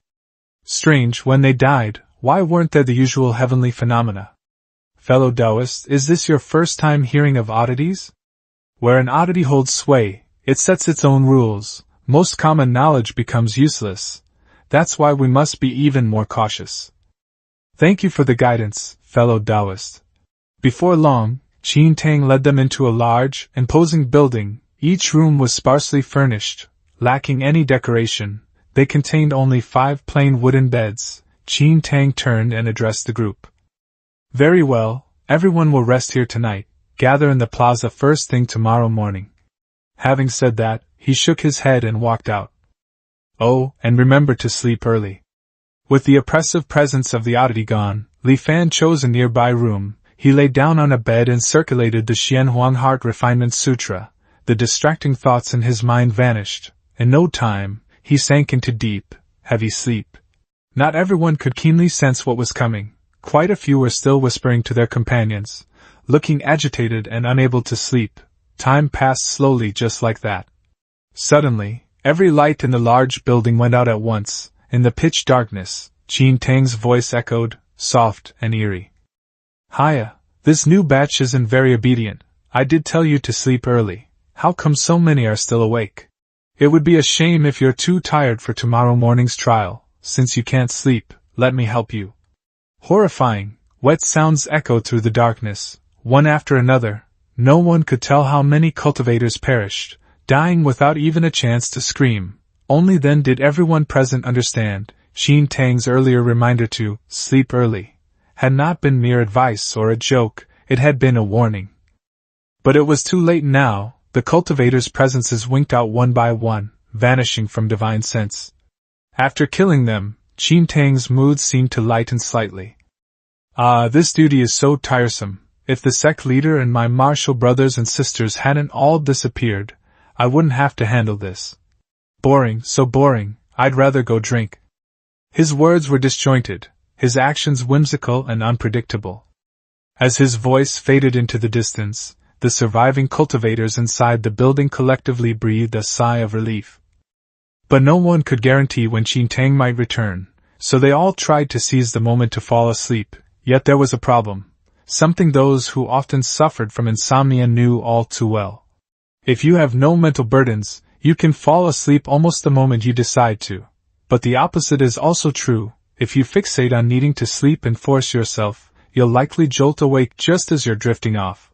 Speaker 1: Strange, when they died, why weren't there the usual heavenly phenomena? Fellow Taoist, is this your first time hearing of oddities? Where an oddity holds sway, it sets its own rules. Most common knowledge becomes useless. That's why we must be even more cautious. Thank you for the guidance, fellow Taoist. Before long, Qin Tang led them into a large, imposing building. Each room was sparsely furnished, lacking any decoration. They contained only 5 plain wooden beds. Qin Tang turned and addressed the group. Very well, everyone will rest here tonight. Gather in the plaza first thing tomorrow morning. Having said that, he shook his head and walked out. Oh, and remember to sleep early. With the oppressive presence of the oddity gone, Li Fan chose a nearby room. He lay down on a bed and circulated the Xianhuang Heart Refinement Sutra. The distracting thoughts in his mind vanished. In no time, he sank into deep, heavy sleep. Not everyone could keenly sense what was coming. Quite a few were still whispering to their companions, looking agitated and unable to sleep. Time passed slowly just like that. Suddenly, every light in the large building went out at once. In the pitch darkness, Qin Tang's voice echoed, soft and eerie. Hiya, this new batch isn't very obedient. I did tell you to sleep early. How come so many are still awake? It would be a shame if you're too tired for tomorrow morning's trial. Since you can't sleep, let me help you. Horrifying, wet sounds echoed through the darkness, one after another. No one could tell how many cultivators perished, dying without even a chance to scream. Only then did everyone present understand. Qin Tang's earlier reminder to sleep early had not been mere advice or a joke, it had been a warning. But it was too late now. The cultivators' presences winked out one by one, vanishing from divine sense. After killing them, Qin Tang's mood seemed to lighten slightly. This duty is so tiresome. If the sect leader and my martial brothers and sisters hadn't all disappeared, I wouldn't have to handle this. Boring, so boring, I'd rather go drink. His words were disjointed, his actions whimsical and unpredictable. As his voice faded into the distance, the surviving cultivators inside the building collectively breathed a sigh of relief. But no one could guarantee when Qin Tang might return, so they all tried to seize the moment to fall asleep. Yet there was a problem, something those who often suffered from insomnia knew all too well. If you have no mental burdens, you can fall asleep almost the moment you decide to. But the opposite is also true. If you fixate on needing to sleep and force yourself, you'll likely jolt awake just as you're drifting off.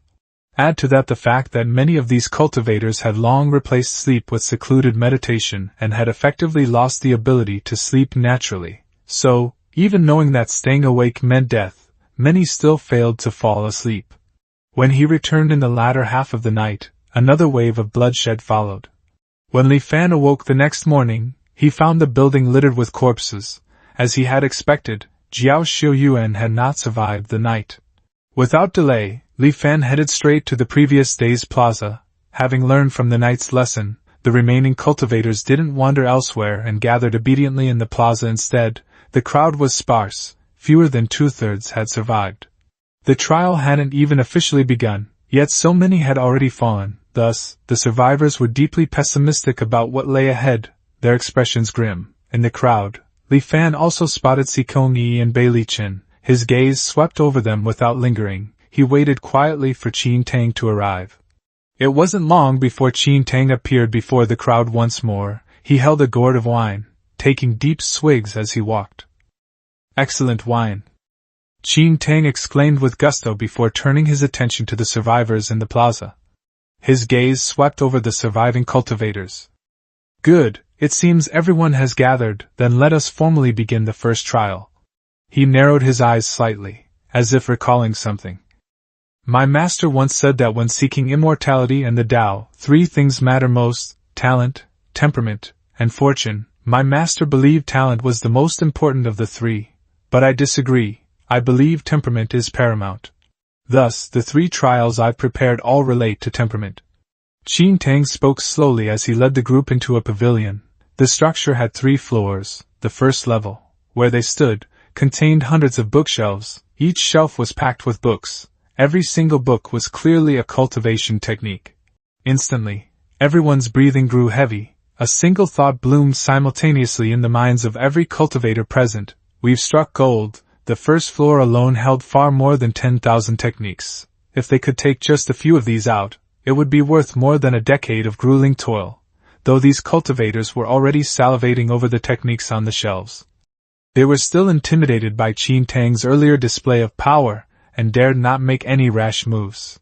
Speaker 1: Add to that the fact that many of these cultivators had long replaced sleep with secluded meditation and had effectively lost the ability to sleep naturally. So, even knowing that staying awake meant death, many still failed to fall asleep. When he returned in the latter half of the night, another wave of bloodshed followed. When Li Fan awoke the next morning, he found the building littered with corpses. As he had expected, Jiao Xiuyuan had not survived the night. Without delay, Li Fan headed straight to the previous day's plaza. Having learned from the night's lesson, the remaining cultivators didn't wander elsewhere and gathered obediently in the plaza instead. The crowd was sparse, fewer than 2/3 had survived. The trial hadn't even officially begun, yet so many had already fallen. Thus, the survivors were deeply pessimistic about what lay ahead, their expressions grim. In the crowd, Li Fan also spotted Si Kong Yi and Bai Li Chen. His gaze swept over them without lingering. He waited quietly for Qin Tang to arrive. It wasn't long before Qin Tang appeared before the crowd once more. He held a gourd of wine, taking deep swigs as he walked. Excellent wine! Qin Tang exclaimed with gusto before turning his attention to the survivors in the plaza. His gaze swept over the surviving cultivators. Good, it seems everyone has gathered, then let us formally begin the first trial. He narrowed his eyes slightly, as if recalling something. My master once said that when seeking immortality and the Tao, 3 things matter most: talent, temperament, and fortune. My master believed talent was the most important of the 3. But I disagree. I believe temperament is paramount. Thus, the 3 trials I've prepared all relate to temperament. Qin Tang spoke slowly as he led the group into a pavilion. The structure had 3 floors. The first level, where they stood, contained hundreds of bookshelves. Each shelf was packed with books, Every single book was clearly a cultivation technique. Instantly, everyone's breathing grew heavy. A single thought bloomed simultaneously in the minds of every cultivator present: we've struck gold. The first floor alone held far more than 10,000 techniques. If they could take just a few of these out, it would be worth more than a decade of grueling toil, though these cultivators were already salivating over the techniques on the shelves. They were still intimidated by Qin Tang's earlier display of power, and dared not make any rash moves.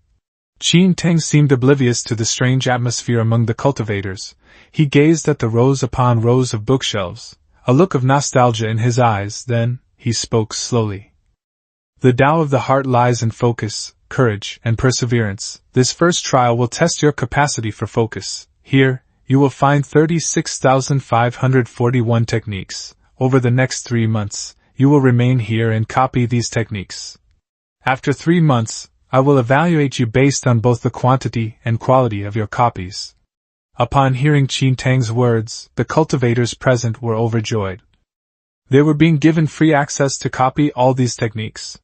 Speaker 1: Qin Tang seemed oblivious to the strange atmosphere among the cultivators. He gazed at the rows upon rows of bookshelves, a look of nostalgia in his eyes. Then he spoke slowly. The Tao of the heart lies in focus, courage, and perseverance. This first trial will test your capacity for focus. Here, you will find 36,541 techniques. Over the next 3 months, you will remain here and copy these techniques. After 3 months, I will evaluate you based on both the quantity and quality of your copies. Upon hearing Qin Tang's words, the cultivators present were overjoyed. They were being given free access to copy all these techniques.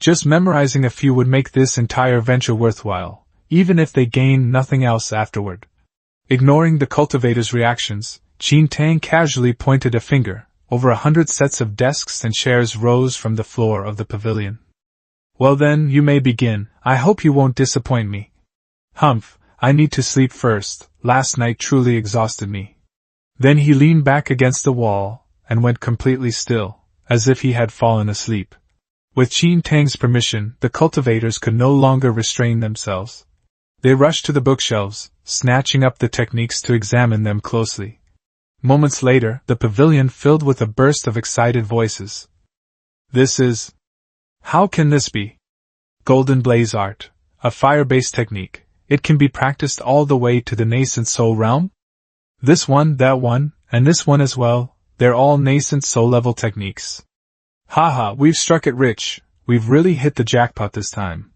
Speaker 1: Just memorizing a few would make this entire venture worthwhile, even if they gained nothing else afterward. Ignoring the cultivators' reactions, Qin Tang casually pointed a finger. Over 100 sets of desks and chairs rose from the floor of the pavilion. Well then, you may begin. I hope you won't disappoint me. Humph, I need to sleep first. Last night truly exhausted me. Then he leaned back against the wall, and went completely still, as if he had fallen asleep. With Qin Tang's permission, the cultivators could no longer restrain themselves. They rushed to the bookshelves, snatching up the techniques to examine them closely. Moments later, the pavilion filled with a burst of excited voices. This is... How can this be? Golden Blaze Art, a fire-based technique. It can be practiced all the way to the nascent soul realm? This one, that one, and this one as well, they're all nascent soul-level techniques. Haha, we've struck it rich. We've really hit the jackpot this time.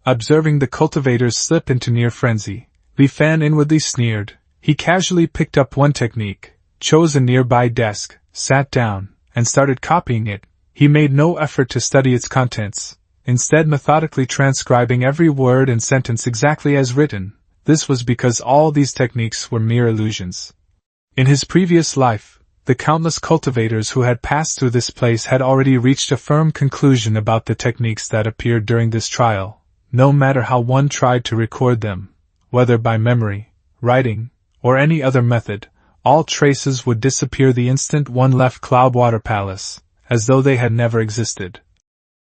Speaker 1: Observing the cultivators slip into near frenzy, Li Fan inwardly sneered. He casually picked up one technique, chose a nearby desk, sat down, and started copying it. He made no effort to study its contents, instead methodically transcribing every word and sentence exactly as written. This was because all these techniques were mere illusions. In his previous life, the countless cultivators who had passed through this place had already reached a firm conclusion about the techniques that appeared during this trial. No matter how one tried to record them, whether by memory, writing, or any other method, all traces would disappear the instant one left Cloudwater Palace, as though they had never existed.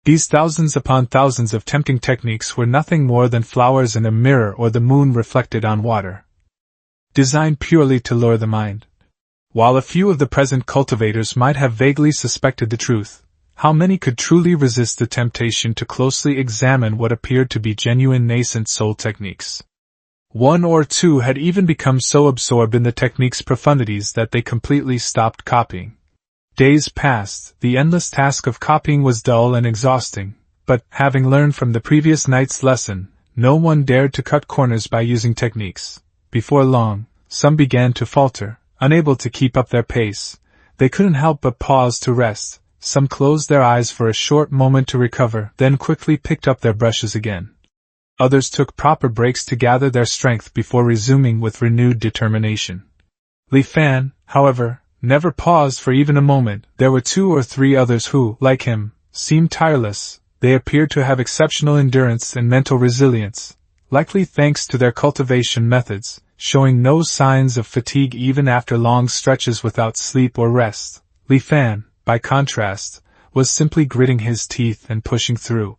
Speaker 1: These thousands upon thousands of tempting techniques were nothing more than flowers in a mirror or the moon reflected on water, designed purely to lure the mind. While a few of the present cultivators might have vaguely suspected the truth, how many could truly resist the temptation to closely examine what appeared to be genuine nascent soul techniques? One or two had even become so absorbed in the technique's profundities that they completely stopped copying. Days passed. The endless task of copying was dull and exhausting, but, having learned from the previous night's lesson, no one dared to cut corners by using techniques. Before long, some began to falter, unable to keep up their pace. They couldn't help but pause to rest. Some closed their eyes for a short moment to recover, then quickly picked up their brushes again. Others took proper breaks to gather their strength before resuming with renewed determination. Li Fan, however, never paused for even a moment. There were 2 or 3 others who, like him, seemed tireless. They appeared to have exceptional endurance and mental resilience, likely thanks to their cultivation methods, showing no signs of fatigue even after long stretches without sleep or rest. Li Fan, by contrast, was simply gritting his teeth and pushing through.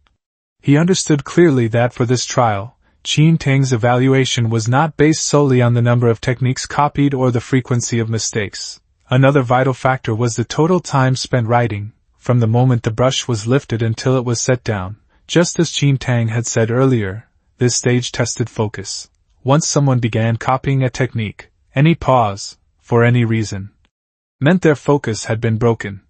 Speaker 1: He understood clearly that for this trial, Qin Tang's evaluation was not based solely on the number of techniques copied or the frequency of mistakes. Another vital factor was the total time spent writing, from the moment the brush was lifted until it was set down. Just as Qin Tang had said earlier, this stage tested focus. Once someone began copying a technique, any pause, for any reason, meant their focus had been broken.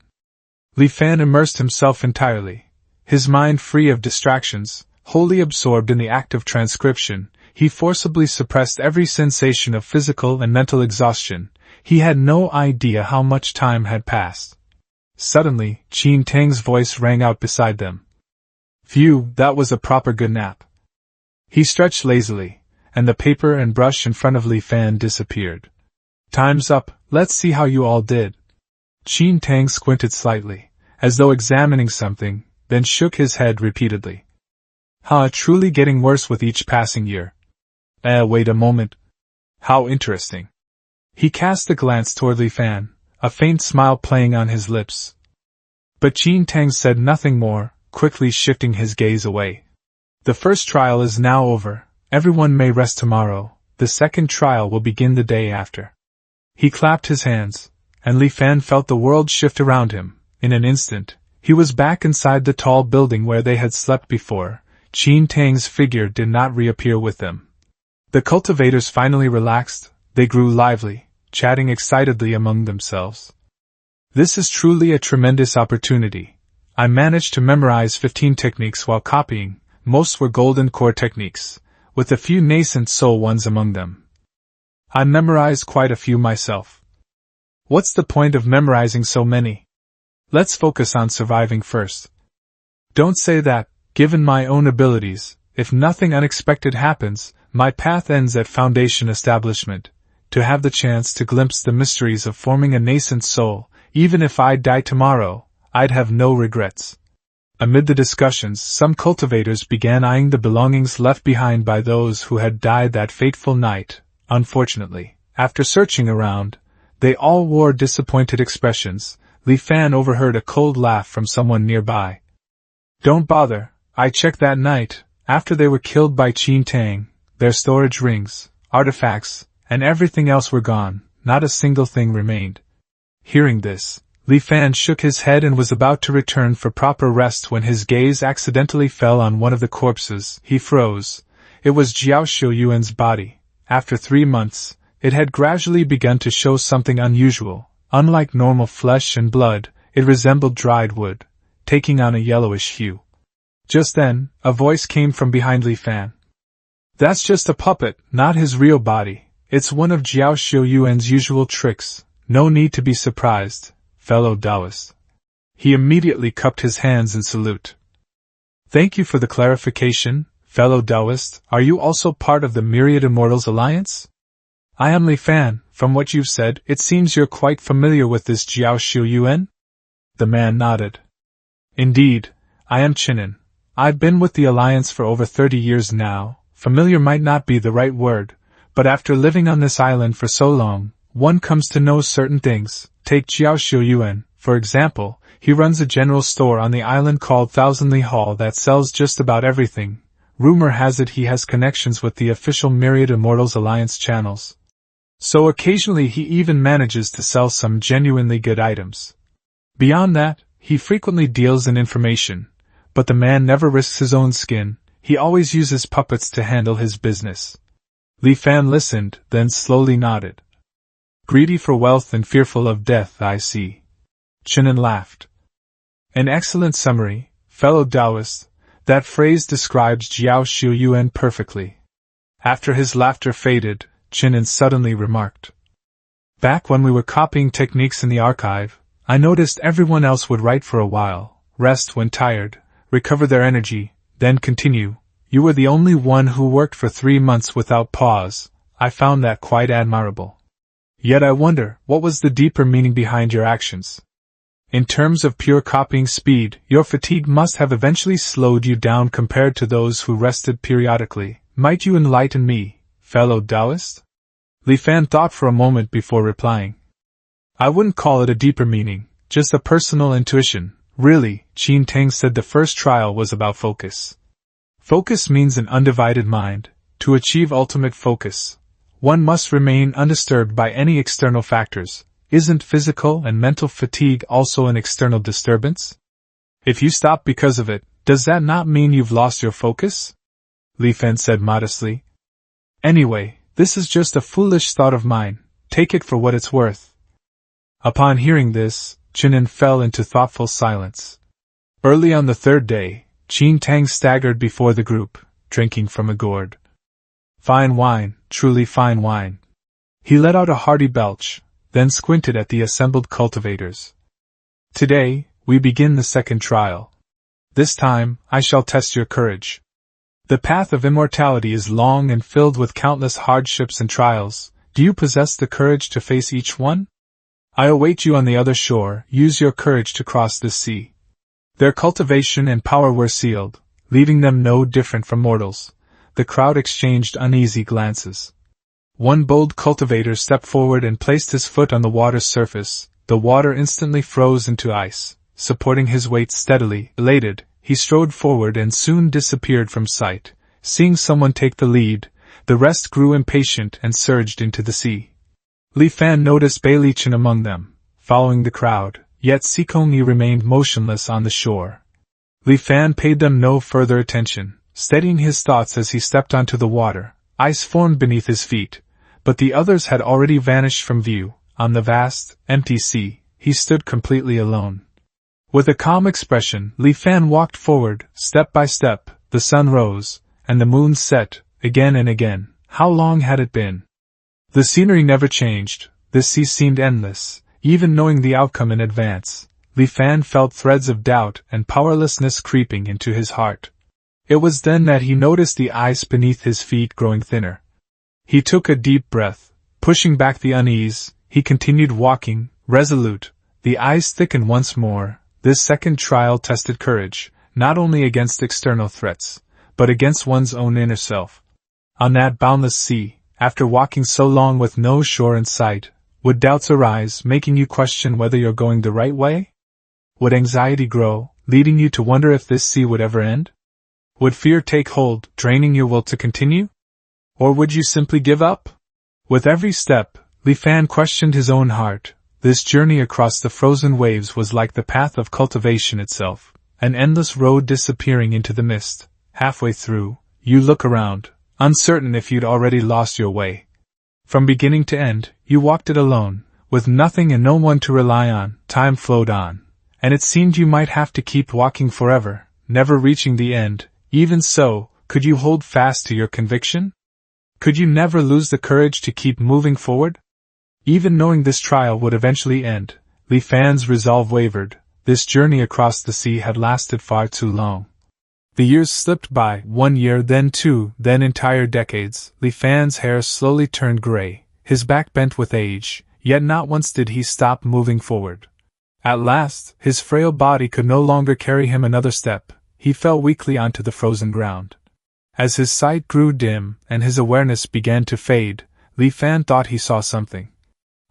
Speaker 1: Li Fan immersed himself entirely, his mind free of distractions, wholly absorbed in the act of transcription. He forcibly suppressed every sensation of physical and mental exhaustion. He had no idea how much time had passed. Suddenly, Qin Tang's voice rang out beside them. Phew, that was a proper good nap. He stretched lazily, and the paper and brush in front of Li Fan disappeared. Time's up, let's see how you all did. Qin Tang squinted slightly, as though examining something, then shook his head repeatedly. Truly getting worse with each passing year. Wait a moment. How interesting. He cast a glance toward Li Fan, a faint smile playing on his lips. But Qin Tang said nothing more, quickly shifting his gaze away. The first trial is now over, everyone may rest tomorrow, the second trial will begin the day after. He clapped his hands, and Li Fan felt the world shift around him. In an instant, he was back inside the tall building where they had slept before. Qin Tang's figure did not reappear with them. The cultivators finally relaxed, they grew lively, chatting excitedly among themselves. This is truly a tremendous opportunity. I managed to memorize 15 techniques while copying. Most were golden core techniques, with a few nascent soul ones among them. I memorized quite a few myself. What's the point of memorizing so many? Let's focus on surviving first. Don't say that, given my own abilities, if nothing unexpected happens, my path ends at Foundation Establishment. To have the chance to glimpse the mysteries of forming a nascent soul, even if I die tomorrow, I'd have no regrets. Amid the discussions, some cultivators began eyeing the belongings left behind by those who had died that fateful night. Unfortunately, after searching around, they all wore disappointed expressions. Li Fan overheard a cold laugh from someone nearby. Don't bother, I checked that night, after they were killed by Qin Tang, their storage rings, artifacts, and everything else were gone, not a single thing remained. Hearing this, Li Fan shook his head and was about to return for proper rest when his gaze accidentally fell on one of the corpses. He froze. It was Jiao Shuyuan's body. After 3 months, it had gradually begun to show something unusual. Unlike normal flesh and blood, it resembled dried wood, taking on a yellowish hue. Just then, a voice came from behind Li Fan. That's just a puppet, not his real body. It's one of Jiao Shuyuan's usual tricks. No need to be surprised, fellow Taoist. He immediately cupped his hands in salute. Thank you for the clarification, fellow Taoist. Are you also part of the Myriad Immortals Alliance? I am Li Fan. From what you've said, it seems you're quite familiar with this Jiao Shuyuan? The man nodded. Indeed, I am Chinen. I've been with the Alliance for over 30 years now. Familiar might not be the right word, but after living on this island for so long, one comes to know certain things. Take Jiao Shuyuan, for example. He runs a general store on the island called Thousandly Hall that sells just about everything. Rumor has it he has connections with the official Myriad Immortals Alliance channels. So occasionally he even manages to sell some genuinely good items. Beyond that, he frequently deals in information, but the man never risks his own skin. He always uses puppets to handle his business. Li Fan listened, then slowly nodded. Greedy for wealth and fearful of death, I see. Chinen laughed. An excellent summary, fellow Taoist. That phrase describes Jiao Shuyuan perfectly. After his laughter faded, Chinen suddenly remarked. Back when we were copying techniques in the archive, I noticed everyone else would write for a while, rest when tired, recover their energy, then continue. You were the only one who worked for 3 months without pause. I found that quite admirable. Yet I wonder, what was the deeper meaning behind your actions? In terms of pure copying speed, your fatigue must have eventually slowed you down compared to those who rested periodically. Might you enlighten me, fellow Taoist? Li Fan thought for a moment before replying. I wouldn't call it a deeper meaning, just a personal intuition. Really, Qin Tang said the first trial was about focus. Focus means an undivided mind. To achieve ultimate focus, one must remain undisturbed by any external factors. Isn't physical and mental fatigue also an external disturbance? If you stop because of it, does that not mean you've lost your focus? Li Fan said modestly. Anyway, this is just a foolish thought of mine. Take it for what it's worth. Upon hearing this, Chinen fell into thoughtful silence. Early on the third day, Qin Tang staggered before the group, drinking from a gourd. Fine wine, truly fine wine. He let out a hearty belch, then squinted at the assembled cultivators. Today, we begin the second trial. This time, I shall test your courage. The path of immortality is long and filled with countless hardships and trials. Do you possess the courage to face each one? I await you on the other shore. Use your courage to cross this sea. Their cultivation and power were sealed, leaving them no different from mortals. The crowd exchanged uneasy glances. One bold cultivator stepped forward and placed his foot on the water's surface. The water instantly froze into ice. Supporting his weight steadily, elated, he strode forward and soon disappeared from sight. Seeing someone take the lead, the rest grew impatient and surged into the sea. Li Fan noticed Bai Li Chen among them, following the crowd, yet Sikong remained motionless on the shore. Li Fan paid them no further attention, steadying his thoughts as he stepped onto the water. Ice formed beneath his feet, but the others had already vanished from view. On the vast, empty sea, he stood completely alone. With a calm expression, Li Fan walked forward, step by step. The sun rose, and the moon set, again and again. How long had it been? The scenery never changed. This sea seemed endless. Even knowing the outcome in advance, Li Fan felt threads of doubt and powerlessness creeping into his heart. It was then that he noticed the ice beneath his feet growing thinner. He took a deep breath. Pushing back the unease, he continued walking, resolute. The ice thickened once more. This second trial tested courage, not only against external threats, but against one's own inner self. On that boundless sea, after walking so long with no shore in sight, would doubts arise, making you question whether you're going the right way? Would anxiety grow, leading you to wonder if this sea would ever end? Would fear take hold, draining your will to continue? Or would you simply give up? With every step, Li Fan questioned his own heart. This journey across the frozen waves was like the path of cultivation itself, an endless road disappearing into the mist. Halfway through, you look around, uncertain if you'd already lost your way. From beginning to end, you walked it alone, with nothing and no one to rely on. Time flowed on, and it seemed you might have to keep walking forever, never reaching the end. Even so, could you hold fast to your conviction? Could you never lose the courage to keep moving forward? Even knowing this trial would eventually end, Li Fan's resolve wavered. This journey across the sea had lasted far too long. The years slipped by, 1 year, then 2, then entire decades. Li Fan's hair slowly turned gray, his back bent with age, yet not once did he stop moving forward. At last, his frail body could no longer carry him another step. He fell weakly onto the frozen ground. As his sight grew dim and his awareness began to fade, Li Fan thought he saw something.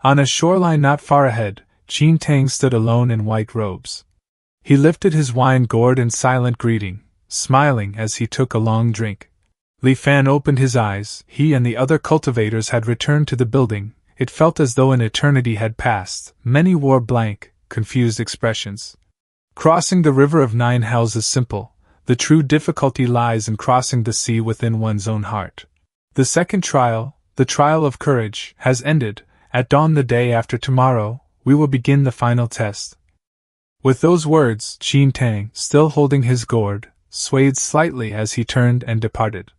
Speaker 1: On a shoreline not far ahead, Qin Tang stood alone in white robes. He lifted his wine gourd in silent greeting, smiling as he took a long drink. Li Fan opened his eyes. He and the other cultivators had returned to the building. It felt as though an eternity had passed. Many wore blank, confused expressions. Crossing the river of 9 hells is simple. The true difficulty lies in crossing the sea within one's own heart. The second trial, the trial of courage, has ended. At dawn the day after tomorrow, we will begin the final test. With those words, Qin Tang, still holding his gourd, swayed slightly as he turned and departed.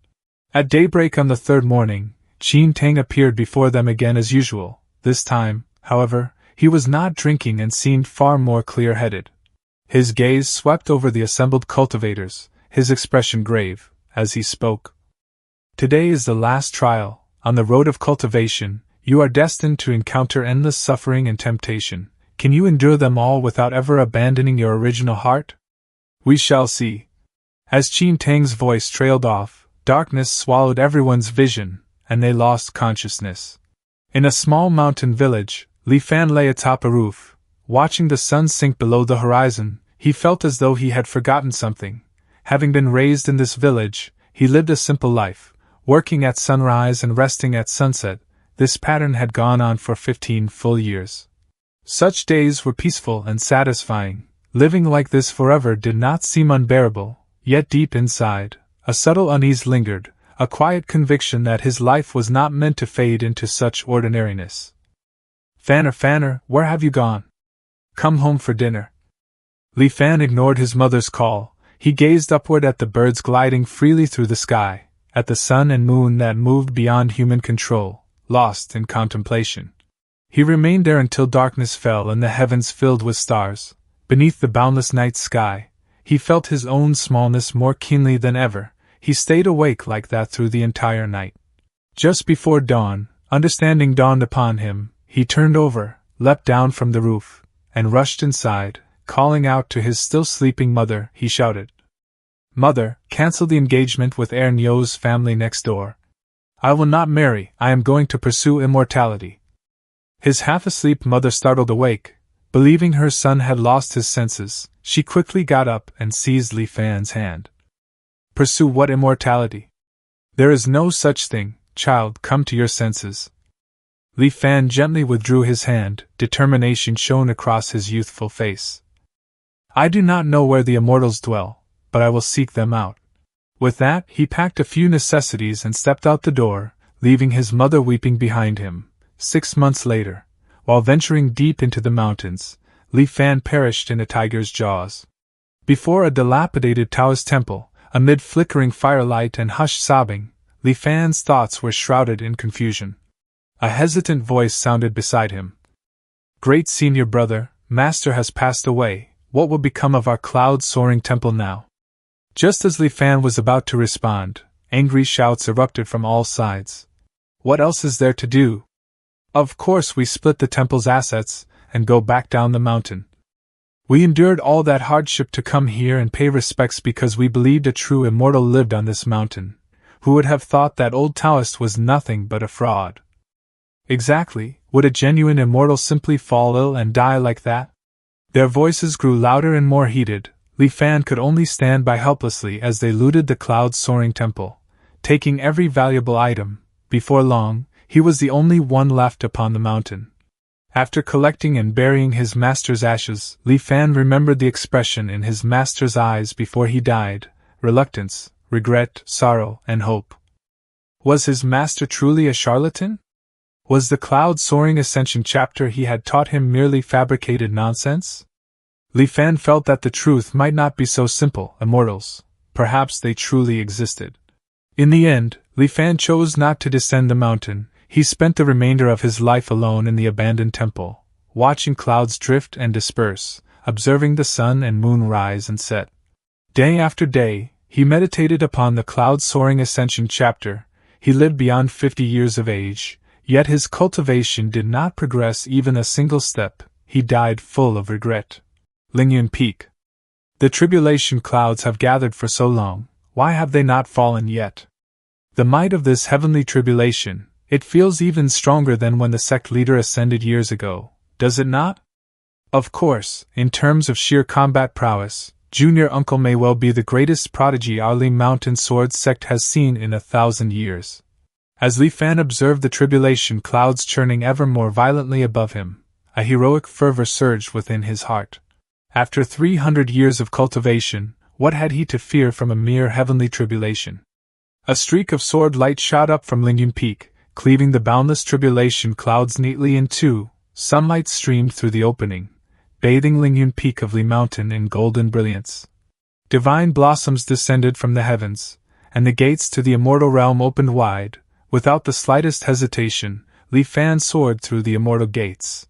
Speaker 1: At daybreak on the third morning, Qin Tang appeared before them again as usual. This time, however, he was not drinking and seemed far more clear-headed. His gaze swept over the assembled cultivators, his expression grave, as he spoke. Today is the last trial. On the road of cultivation, you are destined to encounter endless suffering and temptation. Can you endure them all without ever abandoning your original heart? We shall see. As Qin Tang's voice trailed off, darkness swallowed everyone's vision, and they lost consciousness. In a small mountain village, Li Fan lay atop a roof. Watching the sun sink below the horizon, he felt as though he had forgotten something. Having been raised in this village, he lived a simple life, working at sunrise and resting at sunset. This pattern had gone on for 15 full years. Such days were peaceful and satisfying. Living like this forever did not seem unbearable, yet deep inside, a subtle unease lingered, a quiet conviction that his life was not meant to fade into such ordinariness. Fanner, where have you gone? Come home for dinner. Li Fan ignored his mother's call. He gazed upward at the birds gliding freely through the sky, at the sun and moon that moved beyond human control, lost in contemplation. He remained there until darkness fell and the heavens filled with stars. Beneath the boundless night sky, he felt his own smallness more keenly than ever. He stayed awake like that through the entire night. Just before dawn, understanding dawned upon him, he turned over, leapt down from the roof, and rushed inside. Calling out to his still sleeping mother, he shouted, "Mother, cancel the engagement with Ernyo's family next door. I will not marry, I am going to pursue immortality." His half-asleep mother startled awake. Believing her son had lost his senses, she quickly got up and seized Li Fan's hand. "Pursue what immortality? There is no such thing, child, come to your senses." Li Fan gently withdrew his hand, determination shone across his youthful face. "I do not know where the immortals dwell, but I will seek them out." With that, he packed a few necessities and stepped out the door, leaving his mother weeping behind him. 6 months later, while venturing deep into the mountains, Li Fan perished in a tiger's jaws. Before a dilapidated Taoist temple, amid flickering firelight and hushed sobbing, Li Fan's thoughts were shrouded in confusion. A hesitant voice sounded beside him. "Great senior brother, master has passed away. What will become of our cloud-soaring temple now?" Just as Li Fan was about to respond, angry shouts erupted from all sides. "What else is there to do? Of course we split the temple's assets, and go back down the mountain. We endured all that hardship to come here and pay respects because we believed a true immortal lived on this mountain. Who would have thought that old Taoist was nothing but a fraud?" Exactly, would a genuine immortal simply fall ill and die like that? Their voices grew louder and more heated. Li Fan could only stand by helplessly as they looted the cloud-soaring temple, taking every valuable item. Before long, he was the only one left upon the mountain. After collecting and burying his master's ashes, Li Fan remembered the expression in his master's eyes before he died: reluctance, regret, sorrow, and hope. Was his master truly a charlatan? Was the cloud-soaring ascension chapter he had taught him merely fabricated nonsense? Li Fan felt that the truth might not be so simple. Immortals, perhaps they truly existed. In the end, Li Fan chose not to descend the mountain. He spent the remainder of his life alone in the abandoned temple, watching clouds drift and disperse, observing the sun and moon rise and set. Day after day, he meditated upon the cloud-soaring ascension chapter. He lived beyond 50 years of age, yet his cultivation did not progress even a single step. He died full of regret. Lingyun Peak. The tribulation clouds have gathered for so long, why have they not fallen yet? The might of this heavenly tribulation, it feels even stronger than when the sect leader ascended years ago, does it not? Of course, in terms of sheer combat prowess, Junior Uncle may well be the greatest prodigy our Li Mountain Sword sect has seen in 1,000 years. As Li Fan observed the tribulation clouds churning ever more violently above him, a heroic fervor surged within his heart. After 300 years of cultivation, what had he to fear from a mere heavenly tribulation? A streak of sword light shot up from Lingyun Peak, cleaving the boundless tribulation clouds neatly in two. Sunlight streamed through the opening, bathing Lingyun Peak of Li Mountain in golden brilliance. Divine blossoms descended from the heavens, and the gates to the immortal realm opened wide. Without the slightest hesitation, Li Fan soared through the immortal gates.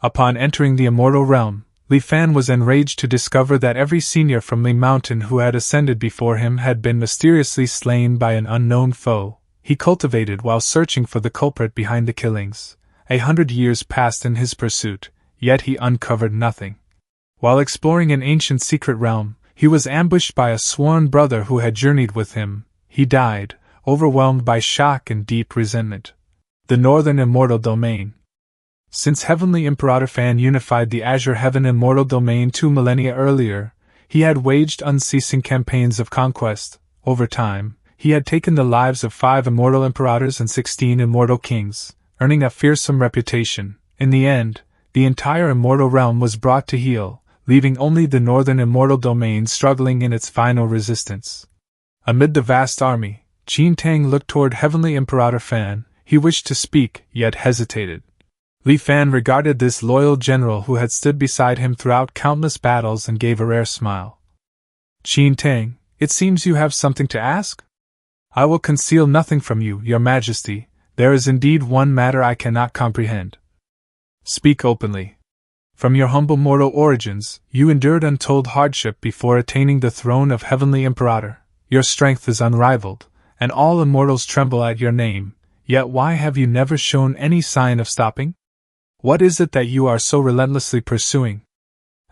Speaker 1: Upon entering the immortal realm, Li Fan was enraged to discover that every senior from Li Mountain who had ascended before him had been mysteriously slain by an unknown foe. He cultivated while searching for the culprit behind the killings. 100 years passed in his pursuit, yet he uncovered nothing. While exploring an ancient secret realm, he was ambushed by a sworn brother who had journeyed with him. He died, overwhelmed by shock and deep resentment. The Northern Immortal Domain. Since Heavenly Imperator Fan unified the Azure Heaven Immortal Domain 2 millennia earlier, he had waged unceasing campaigns of conquest. Over time, he had taken the lives of 5 immortal imperators and 16 immortal kings, earning a fearsome reputation. In the end, the entire immortal realm was brought to heel, leaving only the Northern Immortal Domain struggling in its final resistance. Amid the vast army, Qin Tang looked toward Heavenly Imperator Fan. He wished to speak, yet hesitated. Li Fan regarded this loyal general who had stood beside him throughout countless battles and gave a rare smile. "Qin Tang, it seems you have something to ask? I will conceal nothing from you, your majesty. There is indeed one matter I cannot comprehend." "Speak openly." From your humble mortal origins, you endured untold hardship before attaining the throne of Heavenly Imperator. Your strength is unrivaled, and all immortals tremble at your name, yet why have you never shown any sign of stopping? What is it that you are so relentlessly pursuing?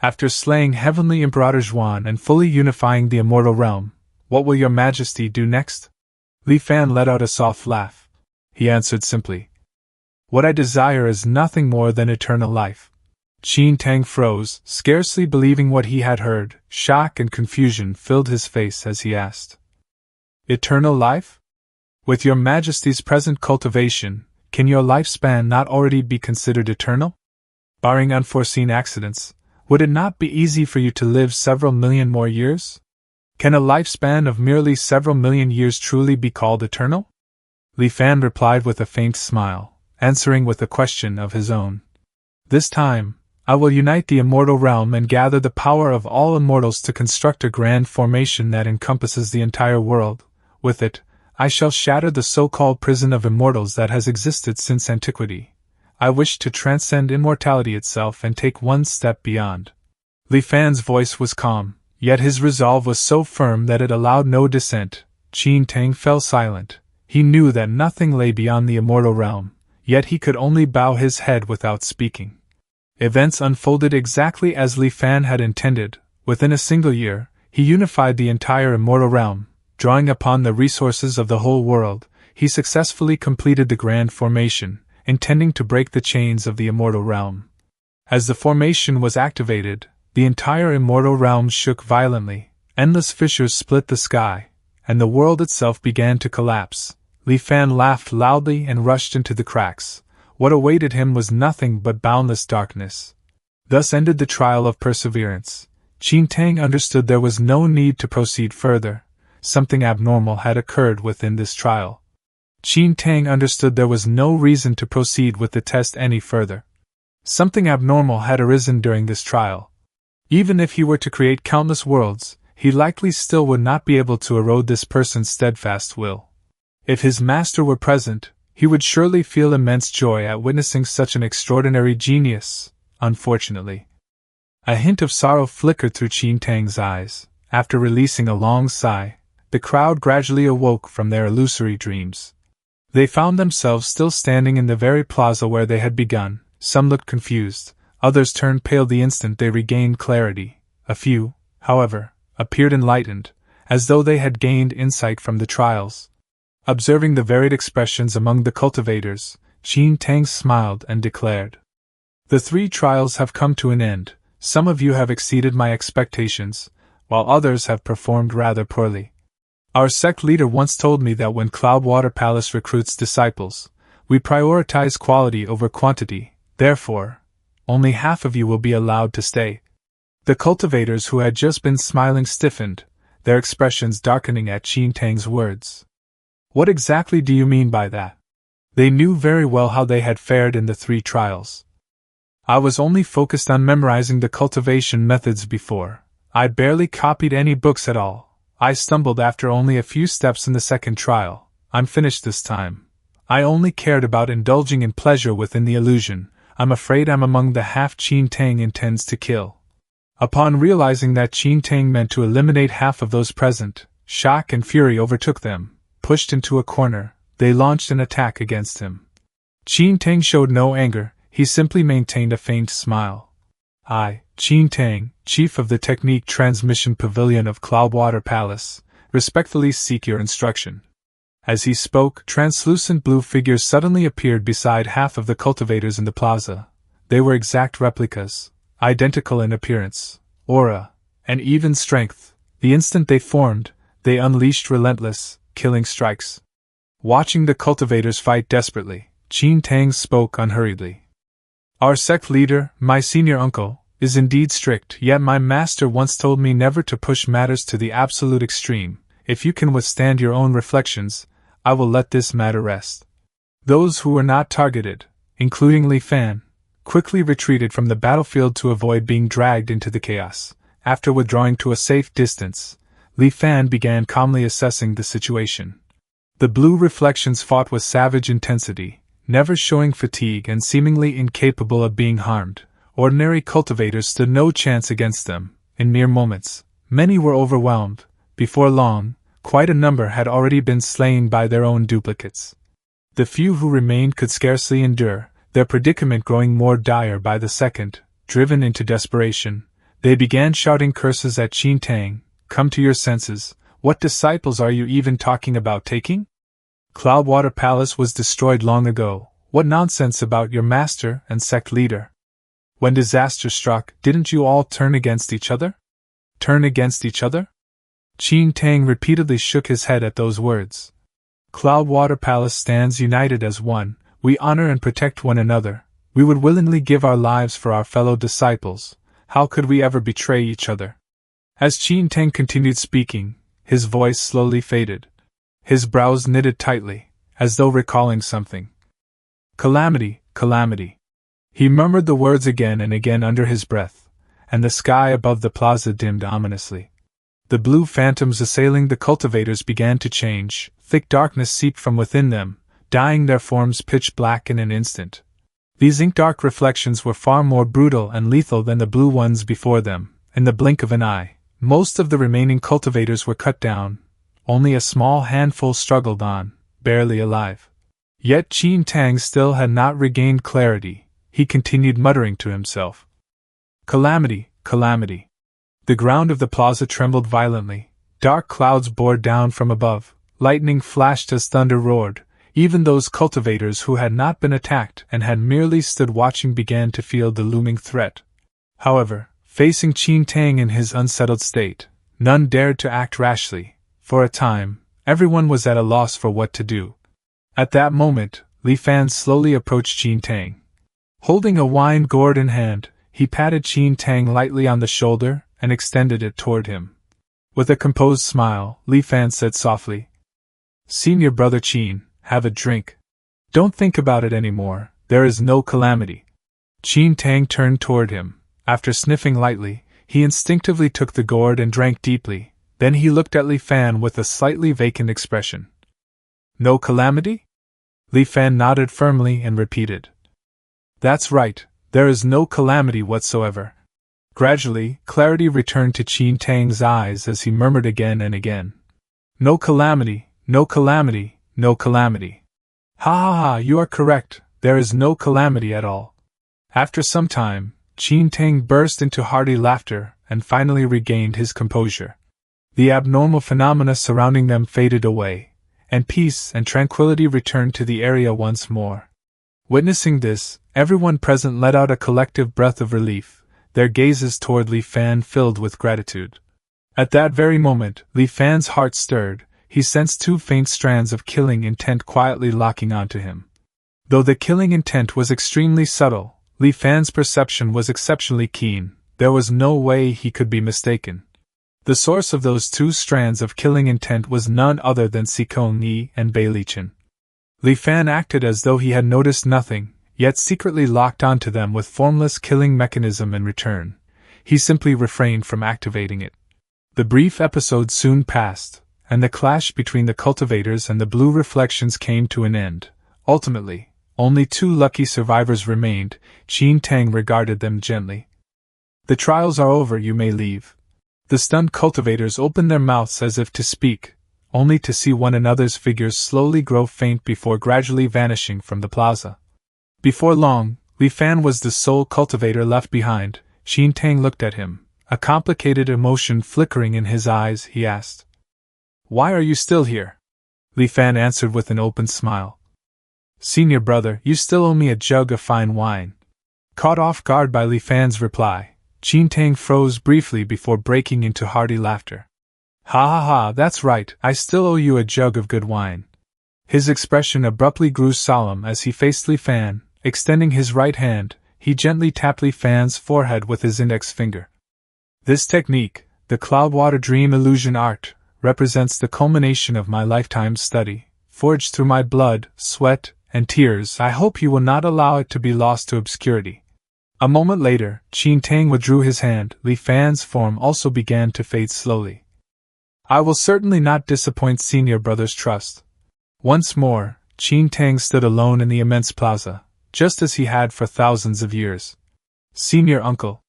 Speaker 1: After slaying Heavenly Imperator Zhuan and fully unifying the immortal realm, what will your majesty do next? Li Fan let out a soft laugh. He answered simply, "What I desire is nothing more than eternal life." Qin Tang froze, scarcely believing what he had heard. Shock and confusion filled his face as he asked, "Eternal life? With your majesty's present cultivation, can your lifespan not already be considered eternal? Barring unforeseen accidents, would it not be easy for you to live several million more years? Can a lifespan of merely several million years truly be called eternal?" Li Fan replied with a faint smile, answering with a question of his own. "This time, I will unite the immortal realm and gather the power of all immortals to construct a grand formation that encompasses the entire world. With it, I shall shatter the so-called prison of immortals that has existed since antiquity. I wish to transcend immortality itself and take one step beyond." Li Fan's voice was calm, yet his resolve was so firm that it allowed no dissent. Qin Tang fell silent. He knew that nothing lay beyond the immortal realm, yet he could only bow his head without speaking. Events unfolded exactly as Li Fan had intended. Within a single year, he unified the entire immortal realm. Drawing upon the resources of the whole world, he successfully completed the grand formation, intending to break the chains of the immortal realm. As the formation was activated, the entire immortal realm shook violently, endless fissures split the sky, and the world itself began to collapse. Li Fan laughed loudly and rushed into the cracks. What awaited him was nothing but boundless darkness. Thus ended the trial of perseverance. Qin Tang understood there was no need to proceed further. Something abnormal had occurred within this trial. Qin Tang understood there was no reason to proceed with the test any further. Something abnormal had arisen during this trial. Even if he were to create countless worlds, he likely still would not be able to erode this person's steadfast will. If his master were present, he would surely feel immense joy at witnessing such an extraordinary genius. Unfortunately, a hint of sorrow flickered through Qin Tang's eyes. After releasing a long sigh, the crowd gradually awoke from their illusory dreams. They found themselves still standing in the very plaza where they had begun. Some looked confused, others turned pale the instant they regained clarity. A few, however, appeared enlightened, as though they had gained insight from the trials. Observing the varied expressions among the cultivators, Qin Tang smiled and declared, "The 3 trials have come to an end. Some of you have exceeded my expectations, while others have performed rather poorly. Our sect leader once told me that when Cloudwater Palace recruits disciples, we prioritize quality over quantity. Therefore, only half of you will be allowed to stay." The cultivators who had just been smiling stiffened, their expressions darkening at Qin Tang's words. "What exactly do you mean by that?" They knew very well how they had fared in the 3 trials. "I was only focused on memorizing the cultivation methods before. I barely copied any books at all. I stumbled after only a few steps in the 2nd trial. I'm finished this time. I only cared about indulging in pleasure within the illusion. I'm afraid I'm among the half Qin Tang intends to kill." Upon realizing that Qin Tang meant to eliminate half of those present, shock and fury overtook them. Pushed into a corner, they launched an attack against him. Qin Tang showed no anger, he simply maintained a faint smile. "I, Qin Tang, Chief of the Technique Transmission Pavilion of Cloudwater Palace, respectfully seek your instruction." As he spoke, translucent blue figures suddenly appeared beside half of the cultivators in the plaza. They were exact replicas, identical in appearance, aura, and even strength. The instant they formed, they unleashed relentless, killing strikes. Watching the cultivators fight desperately, Qin Tang spoke unhurriedly. "Our sect leader, my senior uncle, is indeed strict, yet my master once told me never to push matters to the absolute extreme. If you can withstand your own reflections, I will let this matter rest." Those who were not targeted, including Li Fan, quickly retreated from the battlefield to avoid being dragged into the chaos. After withdrawing to a safe distance, Li Fan began calmly assessing the situation. The blue reflections fought with savage intensity, never showing fatigue and seemingly incapable of being harmed. Ordinary cultivators stood no chance against them. In mere moments, many were overwhelmed. Before long, quite a number had already been slain by their own duplicates. The few who remained could scarcely endure, their predicament growing more dire by the second. Driven into desperation, they began shouting curses at Qin Tang. "Come to your senses, what disciples are you even talking about taking? Cloudwater Palace was destroyed long ago, what nonsense about your master and sect leader? When disaster struck, didn't you all turn against each other? Turn against each other?" Qin Tang repeatedly shook his head at those words. "Cloudwater Palace stands united as one, we honor and protect one another, we would willingly give our lives for our fellow disciples, how could we ever betray each other?" As Qin Tang continued speaking, his voice slowly faded. His brows knitted tightly, as though recalling something. "Calamity, calamity." He murmured the words again and again under his breath, and the sky above the plaza dimmed ominously. The blue phantoms assailing the cultivators began to change, thick darkness seeped from within them, dyeing their forms pitch black in an instant. These ink-dark reflections were far more brutal and lethal than the blue ones before them. In the blink of an eye, most of the remaining cultivators were cut down. Only a small handful struggled on, barely alive. Yet Qin Tang still had not regained clarity. He continued muttering to himself. "Calamity, calamity." The ground of the plaza trembled violently. Dark clouds bore down from above. Lightning flashed as thunder roared. Even those cultivators who had not been attacked and had merely stood watching began to feel the looming threat. However, facing Qin Tang in his unsettled state, none dared to act rashly. For a time, everyone was at a loss for what to do. At that moment, Li Fan slowly approached Qin Tang. Holding a wine gourd in hand, he patted Qin Tang lightly on the shoulder and extended it toward him. With a composed smile, Li Fan said softly, "Senior brother Qin, have a drink. Don't think about it anymore, there is no calamity." Qin Tang turned toward him. After sniffing lightly, he instinctively took the gourd and drank deeply. Then he looked at Li Fan with a slightly vacant expression. "No calamity?" Li Fan nodded firmly and repeated, "That's right, there is no calamity whatsoever." Gradually, clarity returned to Qin Tang's eyes as he murmured again and again, "No calamity, no calamity, no calamity. Ha ha ha, you are correct, there is no calamity at all." After some time, Qin Tang burst into hearty laughter and finally regained his composure. The abnormal phenomena surrounding them faded away, and peace and tranquility returned to the area once more. Witnessing this, everyone present let out a collective breath of relief, their gazes toward Li Fan filled with gratitude. At that very moment, Li Fan's heart stirred. He sensed two faint strands of killing intent quietly locking onto him. Though the killing intent was extremely subtle, Li Fan's perception was exceptionally keen. There was no way he could be mistaken. The source of those two strands of killing intent was none other than Sikong Yi and Bai Lichen. Li Fan acted as though he had noticed nothing, yet secretly locked onto them with formless killing mechanism in return. He simply refrained from activating it. The brief episode soon passed, and the clash between the cultivators and the blue reflections came to an end. Ultimately, only two lucky survivors remained. Qin Tang regarded them gently. "The trials are over, you may leave." The stunned cultivators opened their mouths as if to speak, only to see one another's figures slowly grow faint before gradually vanishing from the plaza. Before long, Li Fan was the sole cultivator left behind. Qin Tang looked at him, a complicated emotion flickering in his eyes. He asked, "Why are you still here?" Li Fan answered with an open smile, "Senior brother, you still owe me a jug of fine wine." Caught off guard by Li Fan's reply, Qin Tang froze briefly before breaking into hearty laughter. "Ha ha ha, that's right, I still owe you a jug of good wine." His expression abruptly grew solemn as he faced Li Fan. Extending his right hand, he gently tapped Li Fan's forehead with his index finger. "This technique, the Cloudwater Dream Illusion Art, represents the culmination of my lifetime's study, forged through my blood, sweat, and tears. I hope you will not allow it to be lost to obscurity." A moment later, Qin Tang withdrew his hand. Li Fan's form also began to fade slowly. "I will certainly not disappoint senior brother's trust." Once more, Qin Tang stood alone in the immense plaza, just as he had for thousands of years. Senior uncle.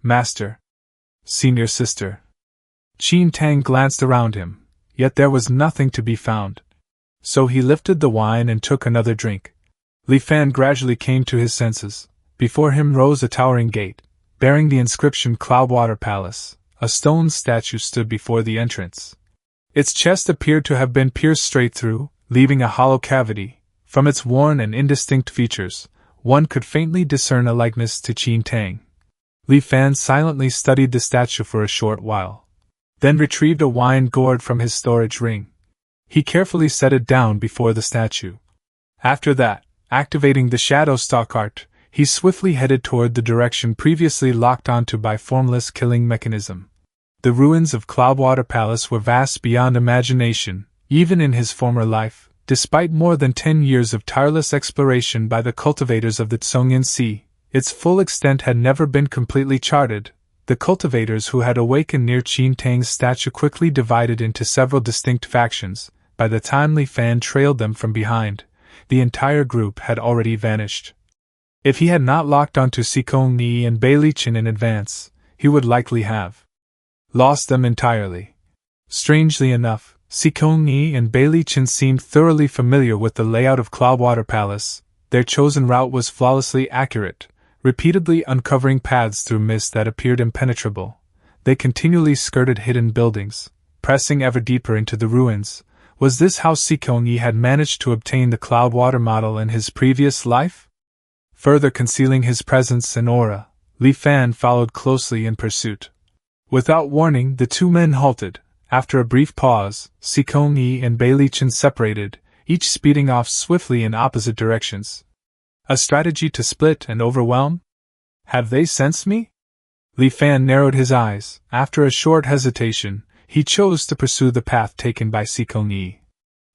Speaker 1: Master. Senior sister. Qin Tang glanced around him, yet there was nothing to be found. So he lifted the wine and took another drink. Li Fan gradually came to his senses. Before him rose a towering gate, bearing the inscription Cloudwater Palace. A stone statue stood before the entrance. Its chest appeared to have been pierced straight through, leaving a hollow cavity. From its worn and indistinct features, one could faintly discern a likeness to Qin Tang. Li Fan silently studied the statue for a short while, then retrieved a wine gourd from his storage ring. He carefully set it down before the statue. After that, activating the Shadow Stalk art, he swiftly headed toward the direction previously locked onto by formless killing mechanism. The ruins of Cloudwater Palace were vast beyond imagination, even in his former life, despite more than 10 years of tireless exploration by the cultivators of the Tsongyan Sea. Its full extent had never been completely charted. The cultivators who had awakened near Qin Tang's statue quickly divided into several distinct factions. By the time Li Fan trailed them from behind, the entire group had already vanished. If he had not locked onto Sikong Ni and Beilichin in advance, he would likely have lost them entirely. Strangely enough, Sikong Ni and Beilichin seemed thoroughly familiar with the layout of Cloudwater Palace. Their chosen route was flawlessly accurate, repeatedly uncovering paths through mist that appeared impenetrable. They continually skirted hidden buildings, pressing ever deeper into the ruins. Was this how Sikong Yi had managed to obtain the Cloudwater model in his previous life? Further concealing his presence and aura, Li Fan followed closely in pursuit. Without warning, the two men halted. After a brief pause, Sikong Yi and Beilichin separated, each speeding off swiftly in opposite directions. A strategy to split and overwhelm? Have they sensed me? Li Fan narrowed his eyes. After a short hesitation, he chose to pursue the path taken by Sikong Yi.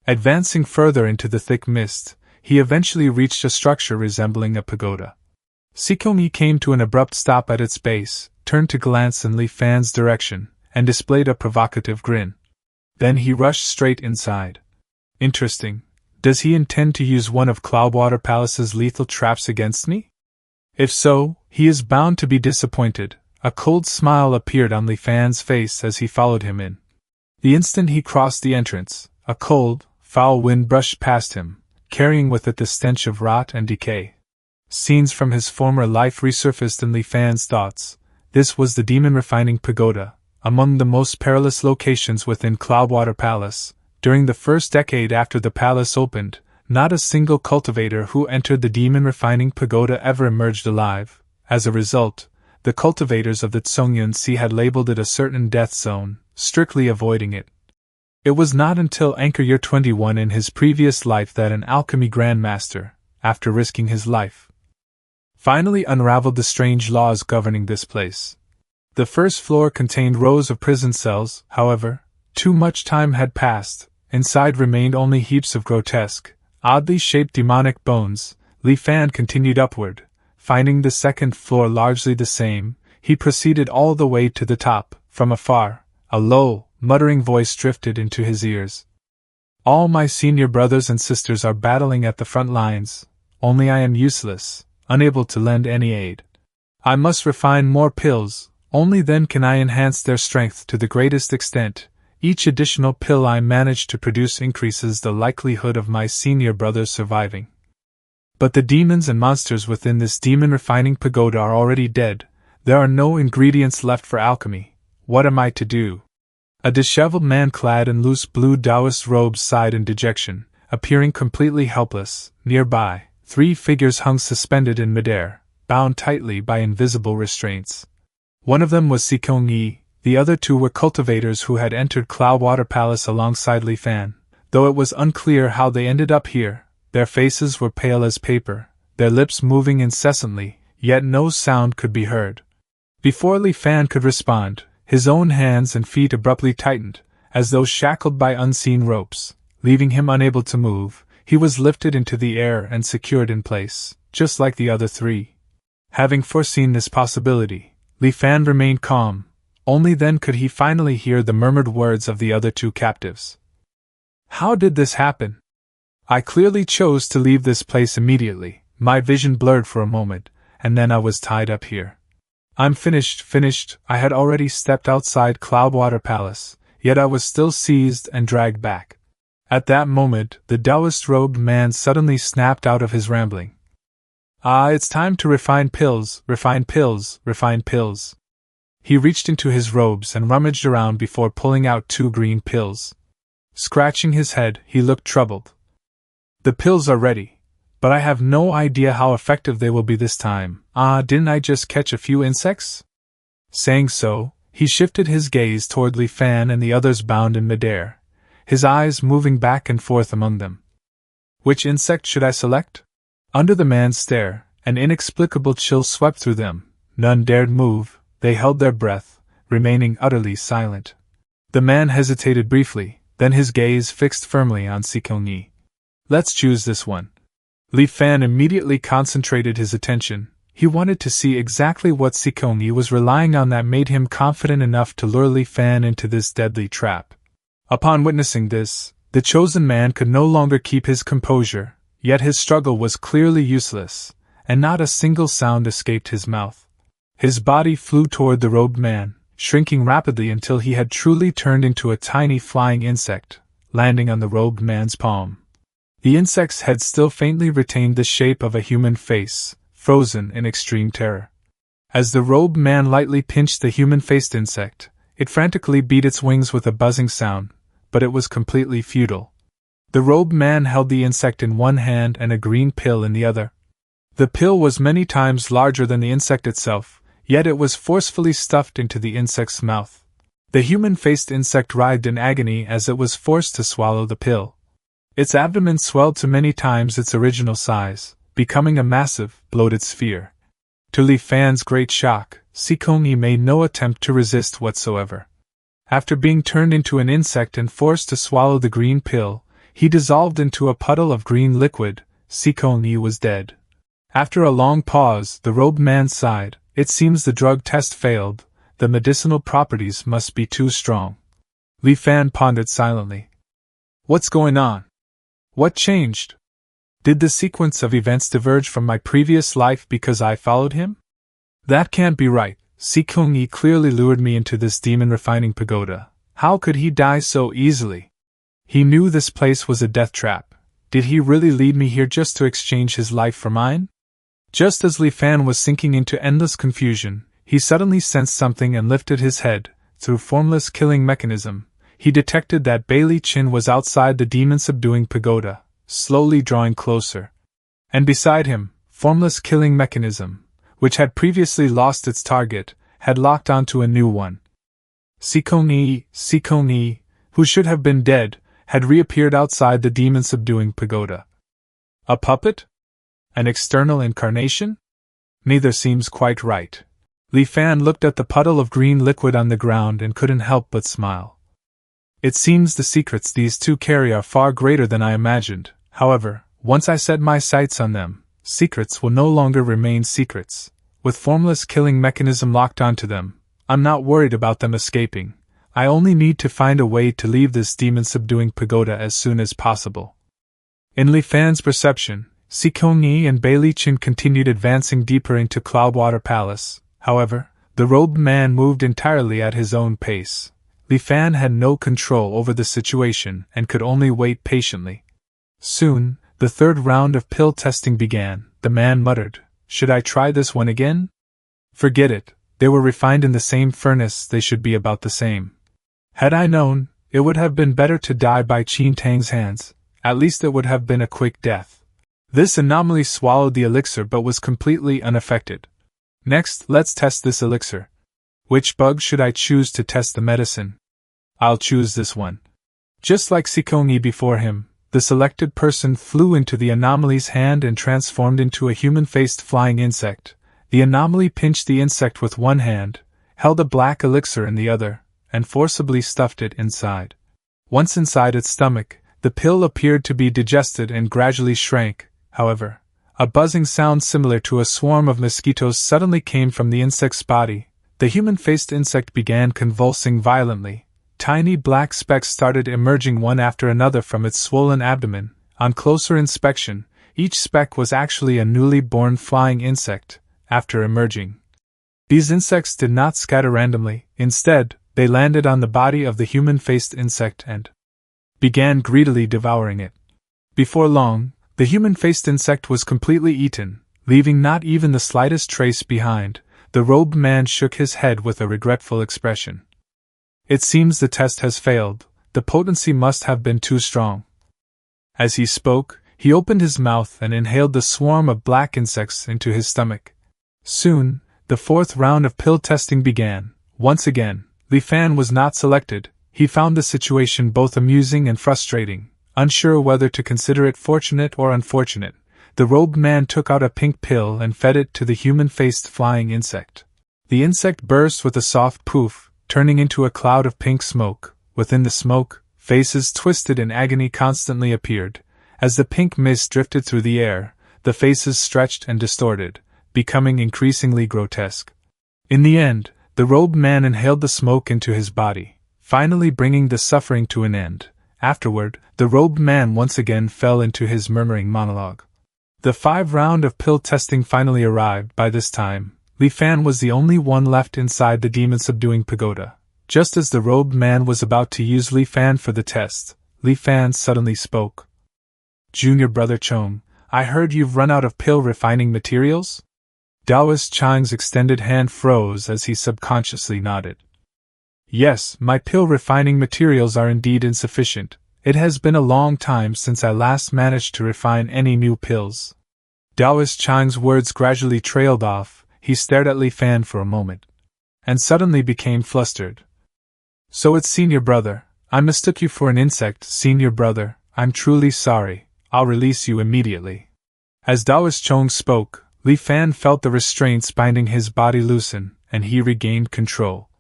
Speaker 1: Advancing further into the thick mist, he eventually reached a structure resembling a pagoda. Sikong Yi came to an abrupt stop at its base, turned to glance in Li Fan's direction, and displayed a provocative grin. Then he rushed straight inside. Interesting. Does he intend to use one of Cloudwater Palace's lethal traps against me? If so, he is bound to be disappointed. A cold smile appeared on Li Fan's face as he followed him in. The instant he crossed the entrance, a cold, foul wind brushed past him, carrying with it the stench of rot and decay. Scenes from his former life resurfaced in Li Fan's thoughts. This was the Demon Refining Pagoda, among the most perilous locations within Cloudwater Palace. During the first decade after the palace opened, not a single cultivator who entered the Demon Refining Pagoda ever emerged alive. As a result, the cultivators of the Tsongyan Sea had labeled it a certain death zone, strictly avoiding it. It was not until Anchor Year 21 in his previous life that an alchemy grandmaster, after risking his life, finally unraveled the strange laws governing this place. The first floor contained rows of prison cells. However, too much time had passed. Inside remained only heaps of grotesque, oddly shaped demonic bones. Li Fan continued upward. Finding the second floor largely the same, he proceeded all the way to the top. From afar, a low, muttering voice drifted into his ears. All my senior brothers and sisters are battling at the front lines, only I am useless, unable to lend any aid. I must refine more pills, only then can I enhance their strength to the greatest extent. Each additional pill I manage to produce increases the likelihood of my senior brothers surviving. But the demons and monsters within this demon refining pagoda are already dead. There are no ingredients left for alchemy. What am I to do? A disheveled man clad in loose blue Taoist robes sighed in dejection, appearing completely helpless. Nearby, 3 figures hung suspended in midair, bound tightly by invisible restraints. One of them was Sikong Yi. The other 2 were cultivators who had entered Cloudwater Palace alongside Li Fan. Though it was unclear how they ended up here, their faces were pale as paper, their lips moving incessantly, yet no sound could be heard. Before Li Fan could respond, his own hands and feet abruptly tightened, as though shackled by unseen ropes. Leaving him unable to move, he was lifted into the air and secured in place, just like the other 3. Having foreseen this possibility, Li Fan remained calm. Only then could he finally hear the murmured words of the other 2 captives. How did this happen? I clearly chose to leave this place immediately. My vision blurred for a moment, and then I was tied up here. I'm finished. I had already stepped outside Cloudwater Palace, yet I was still seized and dragged back. At that moment, the Taoist-robed man suddenly snapped out of his rambling. Ah, it's time to refine pills. He reached into his robes and rummaged around before pulling out 2 green pills. Scratching his head, he looked troubled. The pills are ready, but I have no idea how effective they will be this time. Didn't I just catch a few insects? Saying so, he shifted his gaze toward Li Fan and the others bound in midair, his eyes moving back and forth among them. Which insect should I select? Under the man's stare, an inexplicable chill swept through them. None dared move, they held their breath, remaining utterly silent. The man hesitated briefly, then his gaze fixed firmly on Sikong-yi. Let's choose this one. Li Fan immediately concentrated his attention. He wanted to see exactly what Sikong-yi was relying on that made him confident enough to lure Li Fan into this deadly trap. Upon witnessing this, the chosen man could no longer keep his composure, yet his struggle was clearly useless, and not a single sound escaped his mouth. His body flew toward the robed man, shrinking rapidly until he had truly turned into a tiny flying insect, landing on the robed man's palm. The insect's head still faintly retained the shape of a human face, frozen in extreme terror. As the robed man lightly pinched the human-faced insect, it frantically beat its wings with a buzzing sound, but it was completely futile. The robed man held the insect in one hand and a green pill in the other. The pill was many times larger than the insect itself, yet it was forcefully stuffed into the insect's mouth. The human-faced insect writhed in agony as it was forced to swallow the pill. Its abdomen swelled to many times its original size, becoming a massive, bloated sphere. To Li Fan's great shock, Sikong-yi made no attempt to resist whatsoever. After being turned into an insect and forced to swallow the green pill, he dissolved into a puddle of green liquid. Sikong-yi was dead. After a long pause, the robed man sighed. It seems the drug test failed. The medicinal properties must be too strong. Li Fan pondered silently. What's going on? What changed? Did the sequence of events diverge from my previous life because I followed him? That can't be right. Sikong-yi clearly lured me into this demon-refining pagoda. How could he die so easily? He knew this place was a death trap. Did he really lead me here just to exchange his life for mine? Just as Li Fan was sinking into endless confusion, he suddenly sensed something and lifted his head. Through formless killing mechanism, he detected that Bailey Chin was outside the demon-subduing pagoda, slowly drawing closer. And beside him, formless killing mechanism, which had previously lost its target, had locked onto a new one. Sikong-yi, who should have been dead, had reappeared outside the demon-subduing pagoda. A puppet? An external incarnation? Neither seems quite right. Li Fan looked at the puddle of green liquid on the ground and couldn't help but smile. It seems the secrets these two carry are far greater than I imagined. However, once I set my sights on them, secrets will no longer remain secrets. With formless killing mechanism locked onto them, I'm not worried about them escaping. I only need to find a way to leave this demon-subduing pagoda as soon as possible. In Li Fan's perception, Sikong-yi and Bailey Chin continued advancing deeper into Cloudwater Palace. However, the robed man moved entirely at his own pace. Li Fan had no control over the situation and could only wait patiently. Soon, the third round of pill testing began. The man muttered, "Should I try this one again?" Forget it. They were refined in the same furnace, they should be about the same. Had I known, it would have been better to die by Qin Tang's hands. At least it would have been a quick death. This anomaly swallowed the elixir but was completely unaffected. Next, let's test this elixir. Which bug should I choose to test the medicine? I'll choose this one. Just like Sikong-yi before him, the selected person flew into the anomaly's hand and transformed into a human-faced flying insect. The anomaly pinched the insect with one hand, held a black elixir in the other, and forcibly stuffed it inside. Once inside its stomach, the pill appeared to be digested and gradually shrank. However, a buzzing sound similar to a swarm of mosquitoes suddenly came from the insect's body. The human-faced insect began convulsing violently. Tiny black specks started emerging one after another from its swollen abdomen. On closer inspection, each speck was actually a newly born flying insect, after emerging. These insects did not scatter randomly, instead, they landed on the body of the human-faced insect and began greedily devouring it. Before long, the human-faced insect was completely eaten, leaving not even the slightest trace behind. The robed man shook his head with a regretful expression. It seems the test has failed, the potency must have been too strong. As he spoke, he opened his mouth and inhaled the swarm of black insects into his stomach. Soon, the fourth round of pill testing began. Once again, Li Fan was not selected. He found the situation both amusing and frustrating, unsure whether to consider it fortunate or unfortunate. The robed man took out a pink pill and fed it to the human-faced flying insect. The insect burst with a soft poof, turning into a cloud of pink smoke. Within the smoke, faces twisted in agony constantly appeared. As the pink mist drifted through the air, the faces stretched and distorted, becoming increasingly grotesque. In the end, the robed man inhaled the smoke into his body, finally bringing the suffering to an end. Afterward, the robed man once again fell into his murmuring monologue. The 5th round of pill testing finally arrived. By this time, Li Fan was the only one left inside the demon-subduing pagoda. Just as the robed man was about to use Li Fan for the test, Li Fan suddenly spoke. "Junior Brother Chong, I heard you've run out of pill refining materials?" Taoist Chang's extended hand froze as he subconsciously nodded. "Yes, my pill refining materials are indeed insufficient. It has been a long time since I last managed to refine any new pills." Taoist Chang's words gradually trailed off. He stared at Li Fan for a moment, and suddenly became flustered. "So it's Senior Brother. I mistook you for an insect, Senior Brother. I'm truly sorry. I'll release you immediately." As Taoist Chong spoke, Li Fan felt the restraints binding his body loosen, and he regained control.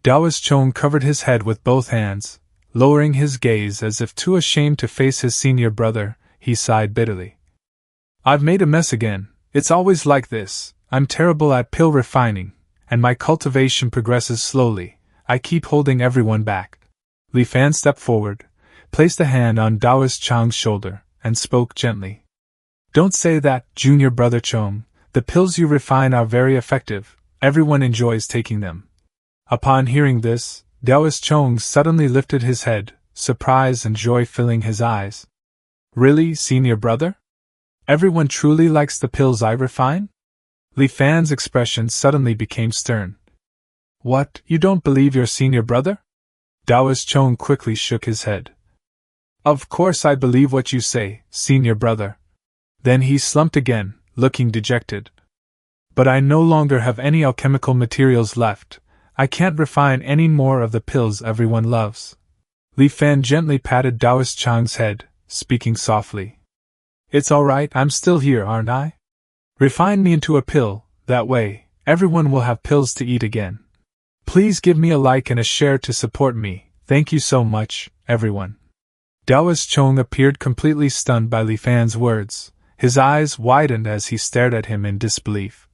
Speaker 1: Taoist Chong covered his head with both hands. Lowering his gaze as if too ashamed to face his senior brother, he sighed bitterly. "I've made a mess again. It's always like this. I'm terrible at pill refining, and my cultivation progresses slowly. I keep holding everyone back." Li Fan stepped forward, placed a hand on Taoist Chong's shoulder, and spoke gently. "Don't say that, Junior Brother Chong. The pills you refine are very effective. Everyone enjoys taking them." Upon hearing this, Taoist Chong suddenly lifted his head, surprise and joy filling his eyes. "Really, Senior Brother? Everyone truly likes the pills I refine?" Li Fan's expression suddenly became stern. "What, you don't believe your Senior Brother?" Taoist Chong quickly shook his head. "Of course I believe what you say, Senior Brother." Then he slumped again, looking dejected. "But I no longer have any alchemical materials left. I can't refine any more of the pills everyone loves." Li Fan gently patted Taoist Chang's head, speaking softly. "It's all right, I'm still here, aren't I? Refine me into a pill, that way, everyone will have pills to eat again. Please give me a like and a share to support me. Thank you so much, everyone." Taoist Chong appeared completely stunned by Li Fan's words. His eyes widened as he stared at him in disbelief.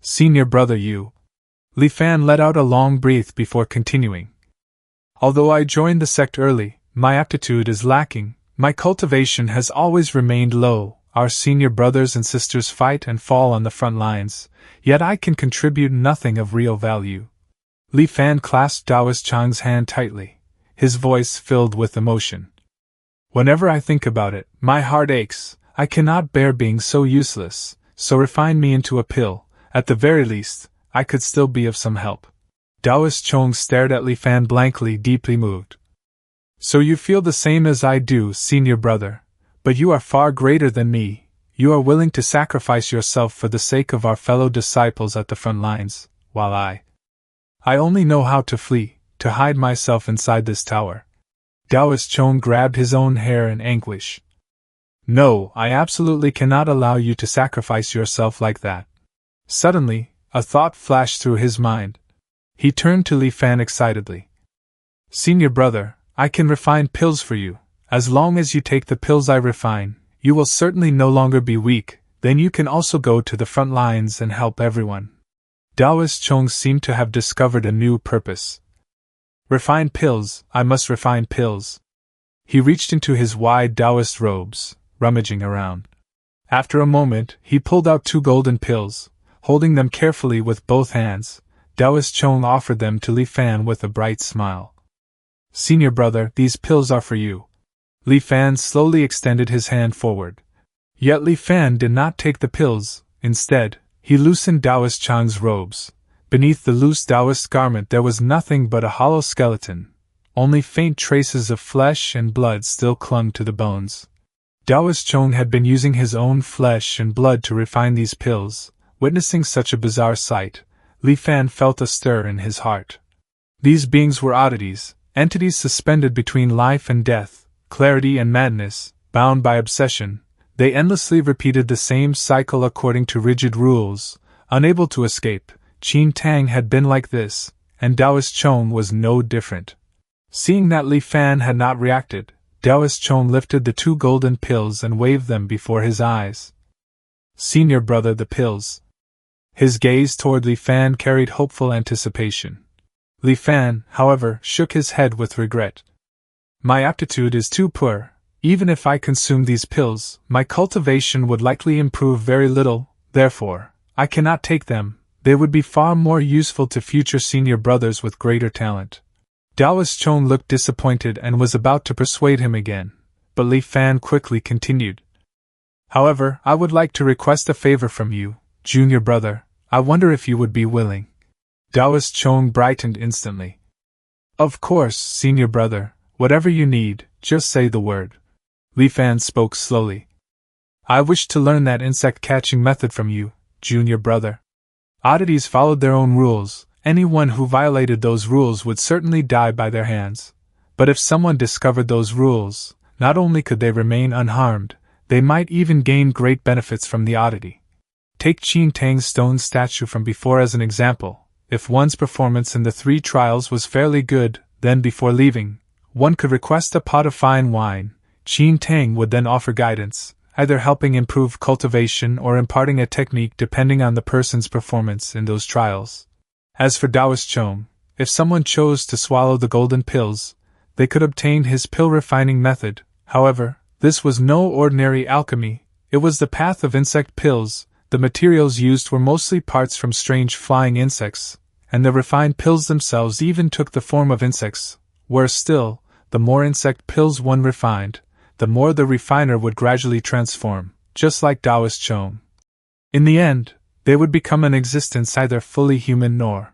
Speaker 1: "Senior Brother, you..." Li Fan let out a long breath before continuing. "Although I joined the sect early, my aptitude is lacking. My cultivation has always remained low. Our senior brothers and sisters fight and fall on the front lines, yet I can contribute nothing of real value." Li Fan clasped Taoist Chang's hand tightly, his voice filled with emotion. "Whenever I think about it, my heart aches. I cannot bear being so useless, so refine me into a pill. At the very least, I could still be of some help." Taoist Chong stared at Li Fan blankly, deeply moved. "So you feel the same as I do, Senior Brother, but you are far greater than me. You are willing to sacrifice yourself for the sake of our fellow disciples at the front lines, while I only know how to flee, to hide myself inside this tower." Taoist Chong grabbed his own hair in anguish. "No, I absolutely cannot allow you to sacrifice yourself like that." Suddenly, a thought flashed through his mind. He turned to Li Fan excitedly. "Senior Brother, I can refine pills for you. As long as you take the pills I refine, you will certainly no longer be weak. Then you can also go to the front lines and help everyone." Taoist Chong seemed to have discovered a new purpose. "Refine pills, I must refine pills." He reached into his wide Taoist robes, rummaging around. After a moment, he pulled out 2 golden pills, Holding them carefully with both hands, Taoist Chong offered them to Li Fan with a bright smile. "Senior brother, these pills are for you." Li Fan slowly extended his hand forward. Yet Li Fan did not take the pills. Instead, he loosened Taoist Chong's robes. Beneath the loose Taoist garment there was nothing but a hollow skeleton. Only faint traces of flesh and blood still clung to the bones. Taoist Chong had been using his own flesh and blood to refine these pills. Witnessing such a bizarre sight, Li Fan felt a stir in his heart. These beings were oddities, entities suspended between life and death, clarity and madness, bound by obsession. They endlessly repeated the same cycle according to rigid rules, unable to escape. Qin Tang had been like this, and Taoist Chong was no different. Seeing that Li Fan had not reacted, Taoist Chong lifted the 2 golden pills and waved them before his eyes. "Senior brother, the pills." His gaze toward Li Fan carried hopeful anticipation. Li Fan, however, shook his head with regret. "My aptitude is too poor. Even if I consumed these pills, my cultivation would likely improve very little, therefore, I cannot take them. They would be far more useful to future senior brothers with greater talent." Taoist Chong looked disappointed and was about to persuade him again, but Li Fan quickly continued. "However, I would like to request a favor from you, junior brother. I wonder if you would be willing." Taoist Chong brightened instantly. "Of course, senior brother, whatever you need, just say the word." Li Fan spoke slowly. "I wish to learn that insect-catching method from you, junior brother." Oddities followed their own rules. Anyone who violated those rules would certainly die by their hands. But if someone discovered those rules, not only could they remain unharmed, they might even gain great benefits from the oddity. Take Qin Tang's stone statue from before as an example. If one's performance in the 3 trials was fairly good, then before leaving, one could request a pot of fine wine. Qin Tang would then offer guidance, either helping improve cultivation or imparting a technique depending on the person's performance in those trials. As for Taoist Chong, if someone chose to swallow the golden pills, they could obtain his pill refining method. However, this was no ordinary alchemy, it was the path of insect pills. The materials used were mostly parts from strange flying insects, and the refined pills themselves even took the form of insects. Worse still, the more insect pills one refined, the more the refiner would gradually transform, just like Taoist Chong. In the end, they would become an existence either fully human nor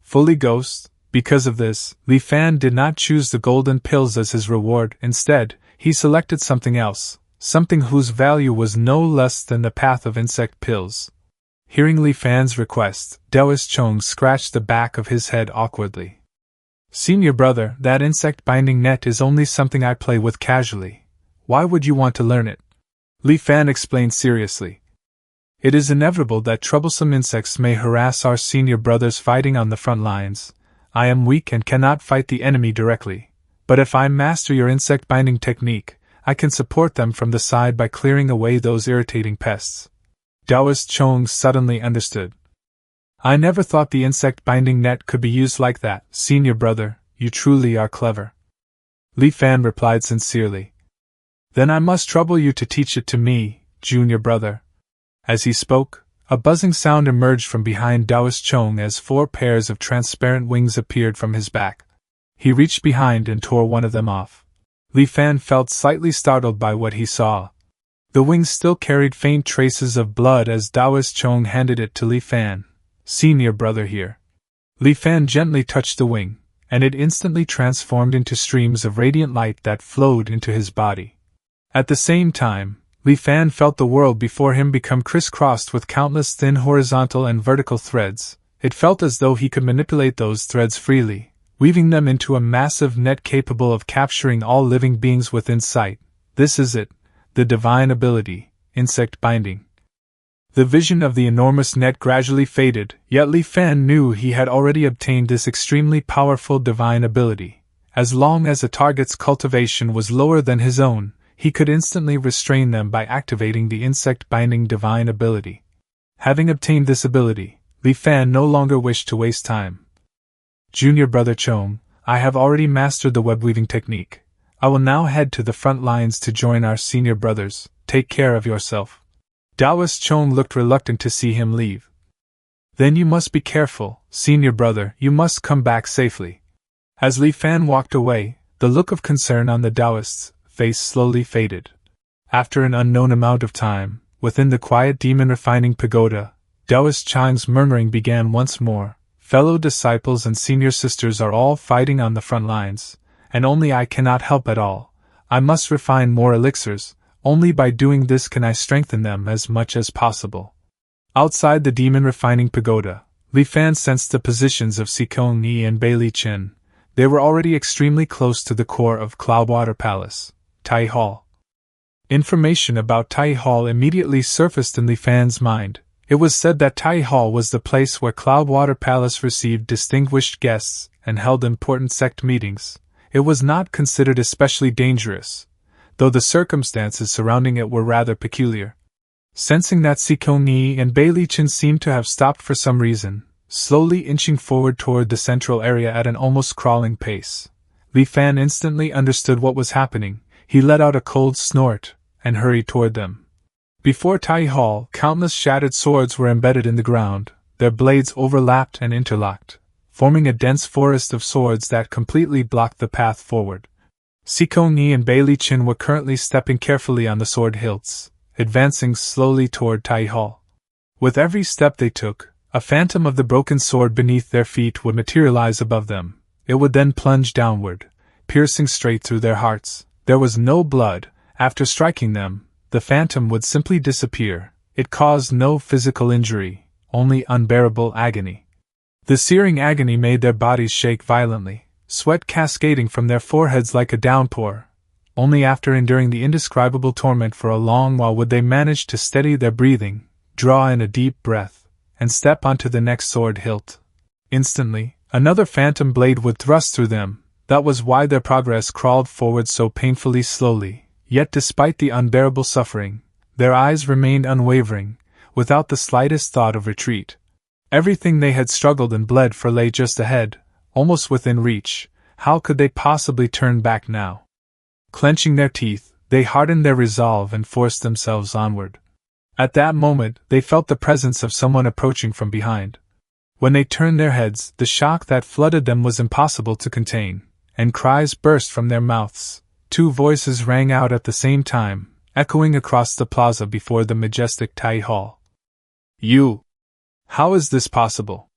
Speaker 1: fully ghost. Because of this, Li Fan did not choose the golden pills as his reward. Instead, he selected something else, something whose value was no less than the path of insect pills. Hearing Li Fan's request, Taoist Chong scratched the back of his head awkwardly. "Senior brother, that insect binding net is only something I play with casually. Why would you want to learn it?" Li Fan explained seriously. "It is inevitable that troublesome insects may harass our senior brothers fighting on the front lines. I am weak and cannot fight the enemy directly, but if I master your insect binding technique, I can support them from the side by clearing away those irritating pests." Taoist Chong suddenly understood. "I never thought the insect binding net could be used like that, senior brother, you truly are clever." Li Fan replied sincerely. "Then I must trouble you to teach it to me, junior brother." As he spoke, a buzzing sound emerged from behind Taoist Chong as 4 pairs of transparent wings appeared from his back. He reached behind and tore one of them off. Li Fan felt slightly startled by what he saw. The wings still carried faint traces of blood as Taoist Chong handed it to Li Fan. "Senior brother here." Li Fan gently touched the wing, and it instantly transformed into streams of radiant light that flowed into his body. At the same time, Li Fan felt the world before him become crisscrossed with countless thin horizontal and vertical threads. It felt as though he could manipulate those threads freely, weaving them into a massive net capable of capturing all living beings within sight. This is it, the divine ability, insect binding. The vision of the enormous net gradually faded, yet Li Fan knew he had already obtained this extremely powerful divine ability. As long as a target's cultivation was lower than his own, he could instantly restrain them by activating the insect-binding divine ability. Having obtained this ability, Li Fan no longer wished to waste time. "Junior brother Chong, I have already mastered the web-weaving technique. I will now head to the front lines to join our senior brothers. Take care of yourself." Taoist Chong looked reluctant to see him leave. Then you must be careful, senior brother, you must come back safely. As Li Fan walked away, the look of concern on the Taoist's face slowly faded. After an unknown amount of time, within the quiet demon refining pagoda, Taoist Chang's murmuring began once more. Fellow disciples and senior sisters are all fighting on the front lines, and only I cannot help at all. I must refine more elixirs, only by doing this can I strengthen them as much as possible. Outside the demon refining pagoda, Li Fan sensed the positions of Sikong Yi and Bei Li Chen. They were already extremely close to the core of Cloudwater Palace, Tai Hall. Information about Tai Hall immediately surfaced in Li Fan's mind. It was said that Tai Hall was the place where Cloudwater Palace received distinguished guests and held important sect meetings. It was not considered especially dangerous, though the circumstances surrounding it were rather peculiar. Sensing that Sikong Yi and Bei Li Chen seemed to have stopped for some reason, slowly inching forward toward the central area at an almost crawling pace, Li Fan instantly understood what was happening. He let out a cold snort and hurried toward them. Before Tai Hall, countless shattered swords were embedded in the ground, their blades overlapped and interlocked, forming a dense forest of swords that completely blocked the path forward. Sikong Yi and Bei Li Chen were currently stepping carefully on the sword hilts, advancing slowly toward Tai Hall. With every step they took, a phantom of the broken sword beneath their feet would materialize above them. It would then plunge downward, piercing straight through their hearts. There was no blood. After striking them, the phantom would simply disappear. It caused no physical injury, only unbearable agony. The searing agony made their bodies shake violently, sweat cascading from their foreheads like a downpour. Only after enduring the indescribable torment for a long while would they manage to steady their breathing, draw in a deep breath, and step onto the next sword hilt. Instantly, another phantom blade would thrust through them. That was why their progress crawled forward so painfully slowly. Yet despite the unbearable suffering, their eyes remained unwavering, without the slightest thought of retreat. Everything they had struggled and bled for lay just ahead, almost within reach. How could they possibly turn back now? Clenching their teeth, they hardened their resolve and forced themselves onward. At that moment, they felt the presence of someone approaching from behind. When they turned their heads, the shock that flooded them was impossible to contain, and cries burst from their mouths. Two voices rang out at the same time, echoing across the plaza before the majestic Tai Hall. You! How is this possible?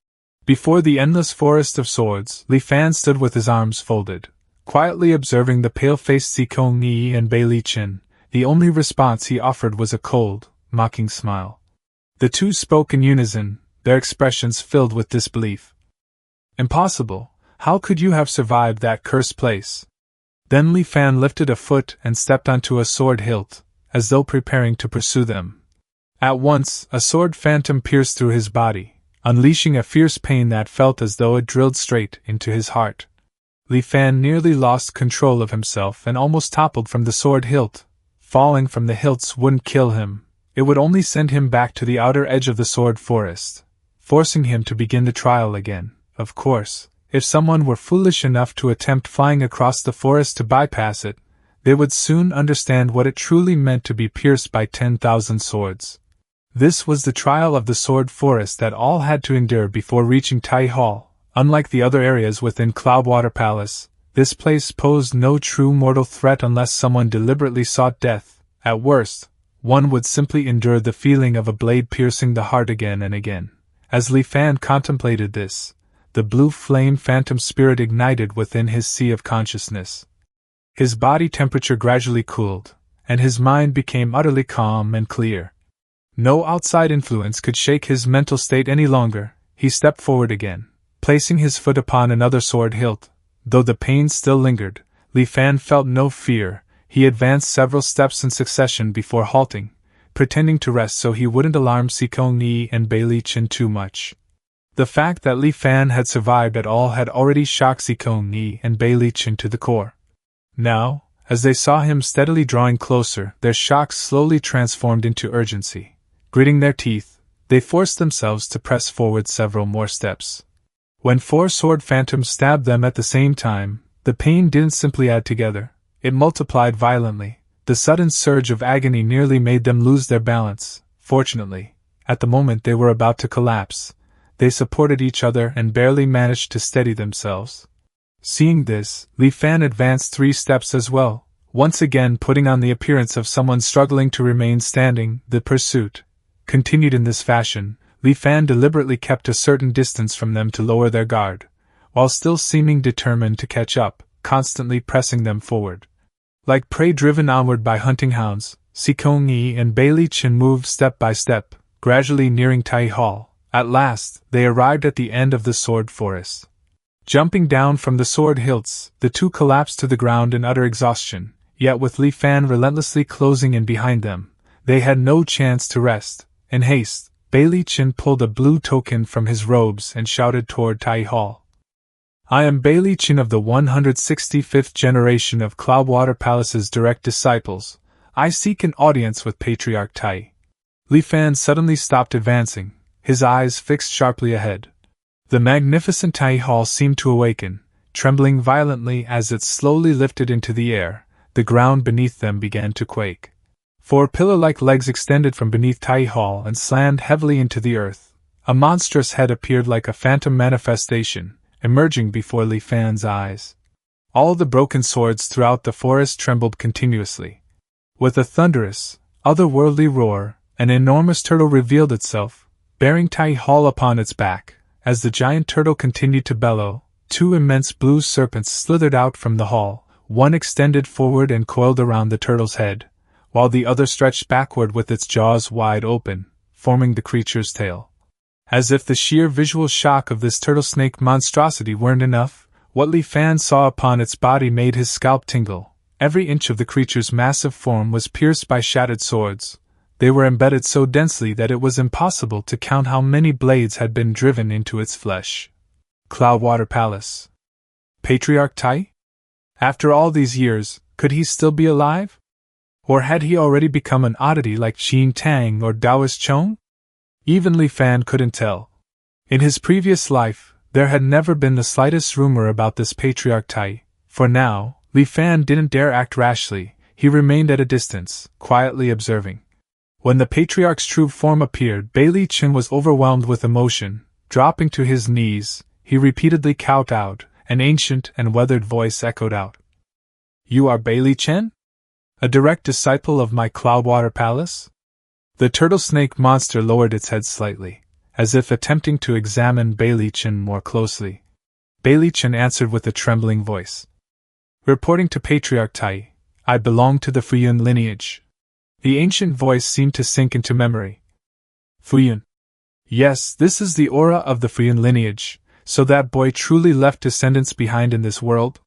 Speaker 1: Before the endless forest of swords, Li Fan stood with his arms folded, quietly observing the pale-faced Sikong Yi and Bei Li Chen. The only response he offered was a cold, mocking smile. The two spoke in unison, their expressions filled with disbelief. Impossible! How could you have survived that cursed place? Then Li Fan lifted a foot and stepped onto a sword hilt, as though preparing to pursue them. At once, a sword phantom pierced through his body, unleashing a fierce pain that felt as though it drilled straight into his heart. Li Fan nearly lost control of himself and almost toppled from the sword hilt. Falling from the hilts wouldn't kill him, it would only send him back to the outer edge of the sword forest, forcing him to begin the trial again. Of course, if someone were foolish enough to attempt flying across the forest to bypass it, they would soon understand what it truly meant to be pierced by 10,000 swords. This was the trial of the sword forest that all had to endure before reaching Tai Hall. Unlike the other areas within Cloudwater Palace, this place posed no true mortal threat unless someone deliberately sought death. At worst, one would simply endure the feeling of a blade piercing the heart again and again. As Li Fan contemplated this, the blue flame phantom spirit ignited within his sea of consciousness. His body temperature gradually cooled, and his mind became utterly calm and clear. No outside influence could shake his mental state any longer. He stepped forward again, placing his foot upon another sword hilt. Though the pain still lingered, Li Fan felt no fear. He advanced several steps in succession before halting, pretending to rest so he wouldn't alarm Sikong Yi and Bei Li Chen too much. The fact that Li Fan had survived at all had already shocked Sikong Yi and Bei Li Chen to the core. Now, as they saw him steadily drawing closer, their shock slowly transformed into urgency. Gritting their teeth, they forced themselves to press forward several more steps. When 4 sword phantoms stabbed them at the same time, the pain didn't simply add together, it multiplied violently. The sudden surge of agony nearly made them lose their balance. Fortunately, at the moment they were about to collapse, they supported each other and barely managed to steady themselves. Seeing this, Li Fan advanced 3 steps as well, once again putting on the appearance of someone struggling to remain standing. The pursuit continued in this fashion. Li Fan deliberately kept a certain distance from them to lower their guard, while still seeming determined to catch up, constantly pressing them forward. Like prey driven onward by hunting hounds, Si Kong Yi and Bei Li Chen moved step by step, gradually nearing Tai Hall. At last, they arrived at the end of the sword forest. Jumping down from the sword hilts, the two collapsed to the ground in utter exhaustion, yet with Li Fan relentlessly closing in behind them, they had no chance to rest. In haste, Bei Li Chen pulled a blue token from his robes and shouted toward Tai Hall. I am Bei Li Chen of the 165th generation of Cloudwater Palace's direct disciples. I seek an audience with Patriarch Tai. Li Fan suddenly stopped advancing, his eyes fixed sharply ahead. The magnificent Tai Hall seemed to awaken, trembling violently as it slowly lifted into the air. The ground beneath them began to quake. 4 pillar-like legs extended from beneath Tai Hall and slammed heavily into the earth. A monstrous head appeared like a phantom manifestation, emerging before Li Fan's eyes. All the broken swords throughout the forest trembled continuously. With a thunderous, otherworldly roar, an enormous turtle revealed itself, bearing Tai Hall upon its back. As the giant turtle continued to bellow, 2 immense blue serpents slithered out from the hall, one extended forward and coiled around the turtle's head, while the other stretched backward with its jaws wide open, forming the creature's tail. As if the sheer visual shock of this turtle-snake monstrosity weren't enough, what Li Fan saw upon its body made his scalp tingle. Every inch of the creature's massive form was pierced by shattered swords. They were embedded so densely that it was impossible to count how many blades had been driven into its flesh. Cloudwater Palace. Patriarch Tai? After all these years, could he still be alive? Or had he already become an oddity like Qin Tang or Taoist Chong? Even Li Fan couldn't tell. In his previous life, there had never been the slightest rumor about this Patriarch Tai. For now, Li Fan didn't dare act rashly. He remained at a distance, quietly observing. When the Patriarch's true form appeared, Bei Li Chen was overwhelmed with emotion. Dropping to his knees, he repeatedly kowtowed. An ancient and weathered voice echoed out. You are Bei Li Chen? A direct disciple of my Cloudwater Palace? The turtle snake monster lowered its head slightly, as if attempting to examine Bei Li Chen more closely. Bei Li Chen answered with a trembling voice. Reporting to Patriarch Tai, I belong to the Fuyun lineage. The ancient voice seemed to sink into memory. Fuyun. Yes, this is the aura of the Fuyun lineage, so that boy truly left descendants behind in this world?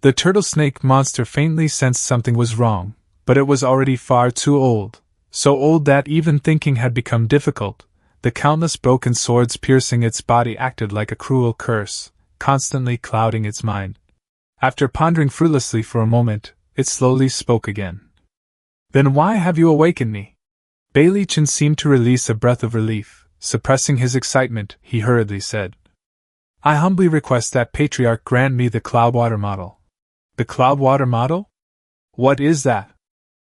Speaker 1: The turtle snake monster faintly sensed something was wrong, but it was already far too old, so old that even thinking had become difficult. The countless broken swords piercing its body acted like a cruel curse, constantly clouding its mind. After pondering fruitlessly for a moment, it slowly spoke again. Then why have you awakened me? Bei Li Chen seemed to release a breath of relief. Suppressing his excitement, he hurriedly said. I humbly request that Patriarch grant me the Cloudwater model. The Cloudwater model? What is that?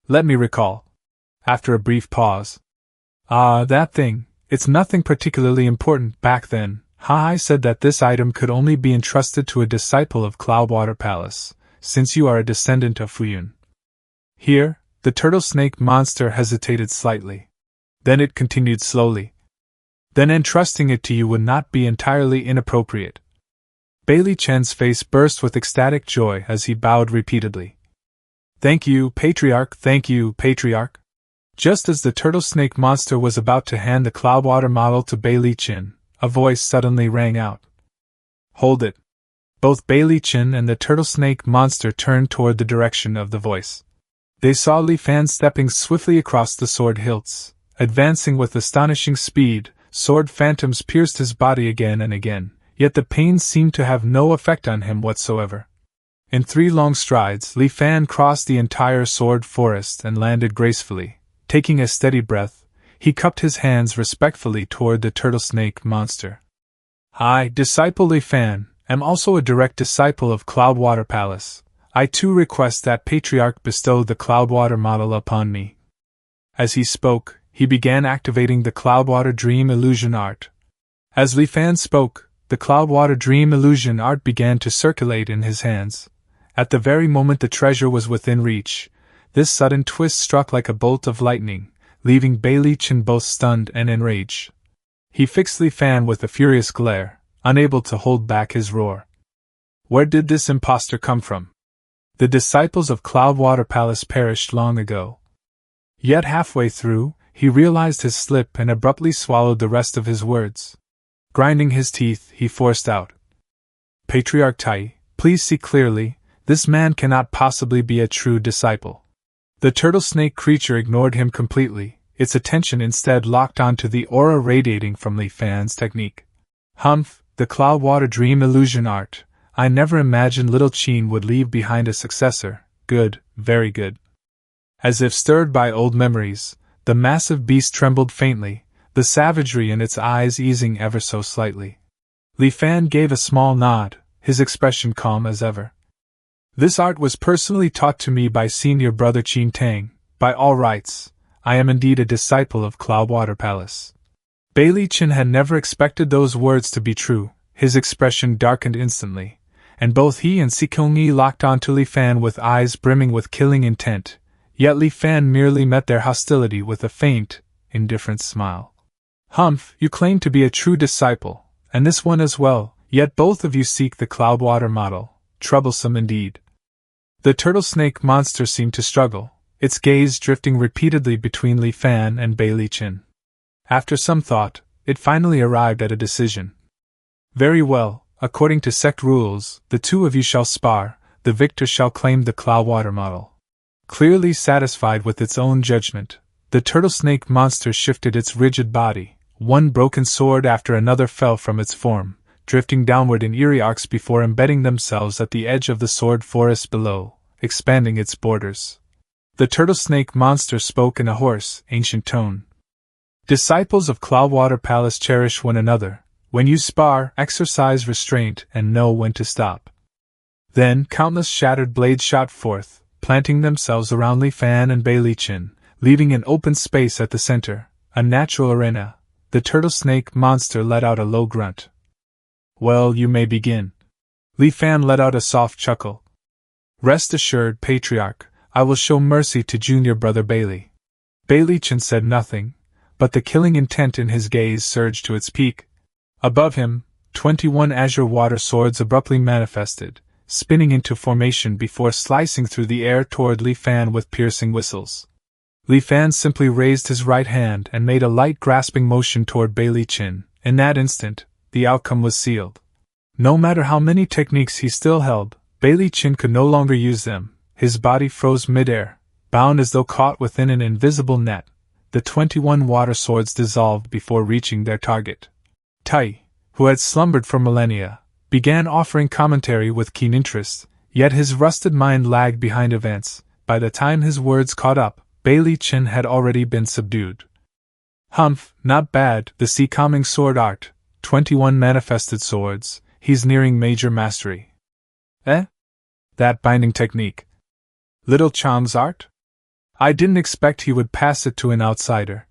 Speaker 1: Let me recall. After a brief pause. That thing. It's nothing particularly important. Back then, I said that this item could only be entrusted to a disciple of Cloudwater Palace, since you are a descendant of Fuyun. Here, the turtle snake monster hesitated slightly. Then it continued slowly. Then entrusting it to you would not be entirely inappropriate. Bei Li Chen's face burst with ecstatic joy as he bowed repeatedly. Thank you, Patriarch, thank you, Patriarch. Just as the turtle snake monster was about to hand the Cloudwater model to Bei Li Chen, a voice suddenly rang out. Hold it. Both Bei Li Chen and the turtle snake monster turned toward the direction of the voice. They saw Li Fan stepping swiftly across the sword hilts, advancing with astonishing speed. Sword phantoms pierced his body again and again, yet the pain seemed to have no effect on him whatsoever. In 3 long strides, Li Fan crossed the entire sword forest and landed gracefully. Taking a steady breath, he cupped his hands respectfully toward the turtle snake monster. I, disciple Li Fan, am also a direct disciple of Cloudwater Palace. I too request that Patriarch bestow the Cloudwater model upon me. As he spoke, he began activating the Cloudwater Dream Illusion Art. As Li Fan spoke, the cloud-water dream illusion art began to circulate in his hands. At the very moment the treasure was within reach, this sudden twist struck like a bolt of lightning, leaving Bailey Chen both stunned and enraged. He fixed Li Fan with a furious glare, unable to hold back his roar. Where did this impostor come from? The disciples of Cloudwater Palace perished long ago. Yet halfway through, he realized his slip and abruptly swallowed the rest of his words. Grinding his teeth, he forced out, "Patriarch Tai, please see clearly, this man cannot possibly be a true disciple." The turtle snake creature ignored him completely, its attention instead locked onto the aura radiating from Li Fan's technique. "Humph, the Cloudwater Dream Illusion Art. I never imagined little Qin would leave behind a successor. Good, very good." As if stirred by old memories, the massive beast trembled faintly, the savagery in its eyes easing ever so slightly. Li Fan gave a small nod, his expression calm as ever. "This art was personally taught to me by senior brother Qin Tang. By all rights, I am indeed a disciple of Cloudwater Palace." Bailey Chen had never expected those words to be true, his expression darkened instantly, and both he and Sikong-yi locked onto Li Fan with eyes brimming with killing intent, yet Li Fan merely met their hostility with a faint, indifferent smile. "Humph, you claim to be a true disciple, and this one as well, yet both of you seek the Cloudwater model. Troublesome indeed." The turtle snake monster seemed to struggle, its gaze drifting repeatedly between Li Fan and Bailey Chen. After some thought, it finally arrived at a decision. "Very well, according to sect rules, the two of you shall spar, the victor shall claim the Cloudwater model." Clearly satisfied with its own judgment, the turtle snake monster shifted its rigid body. One broken sword after another fell from its form, drifting downward in eerie arcs before embedding themselves at the edge of the sword forest below, expanding its borders. The turtle snake monster spoke in a hoarse, ancient tone. "Disciples of Cloudwater Palace cherish one another. When you spar, exercise restraint and know when to stop." Then countless shattered blades shot forth, planting themselves around Li Fan and Bailey Chen, leaving an open space at the center, a natural arena. The turtle snake monster let out a low grunt. "Well, you may begin." Li Fan let out a soft chuckle. "Rest assured, Patriarch, I will show mercy to junior brother Bailey." Bailey Chen said nothing, but the killing intent in his gaze surged to its peak. Above him, 21 azure water swords abruptly manifested, spinning into formation before slicing through the air toward Li Fan with piercing whistles. Li Fan simply raised his right hand and made a light grasping motion toward Bailey Chen. In that instant, the outcome was sealed. No matter how many techniques he still held, Bailey Chen could no longer use them. His body froze midair, bound as though caught within an invisible net. The 21 water swords dissolved before reaching their target. Tai, who had slumbered for millennia, began offering commentary with keen interest, yet his rusted mind lagged behind events. By the time his words caught up, Bailey Chen had already been subdued. "Humph, not bad, the sea calming sword art, 21 manifested swords, he's nearing major mastery." "Eh? That binding technique? Little Chang's art? I didn't expect he would pass it to an outsider."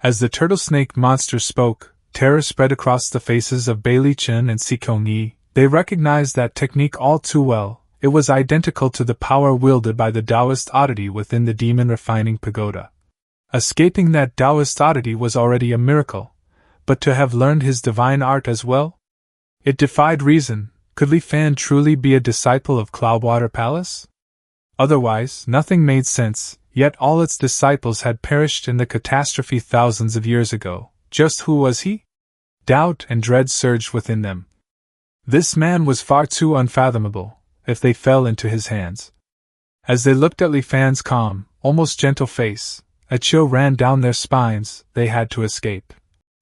Speaker 1: As the turtle snake monster spoke, terror spread across the faces of Bailey Chen and Sikong-yi. They recognized that technique all too well. It was identical to the power wielded by the Taoist oddity within the demon refining pagoda. Escaping that Taoist oddity was already a miracle, but to have learned his divine art as well? It defied reason. Could Li Fan truly be a disciple of Cloudwater Palace? Otherwise, nothing made sense, yet all its disciples had perished in the catastrophe thousands of years ago. Just who was he? Doubt and dread surged within them. This man was far too unfathomable, if they fell into his hands. As they looked at Li Fan's calm, almost gentle face, a chill ran down their spines. They had to escape.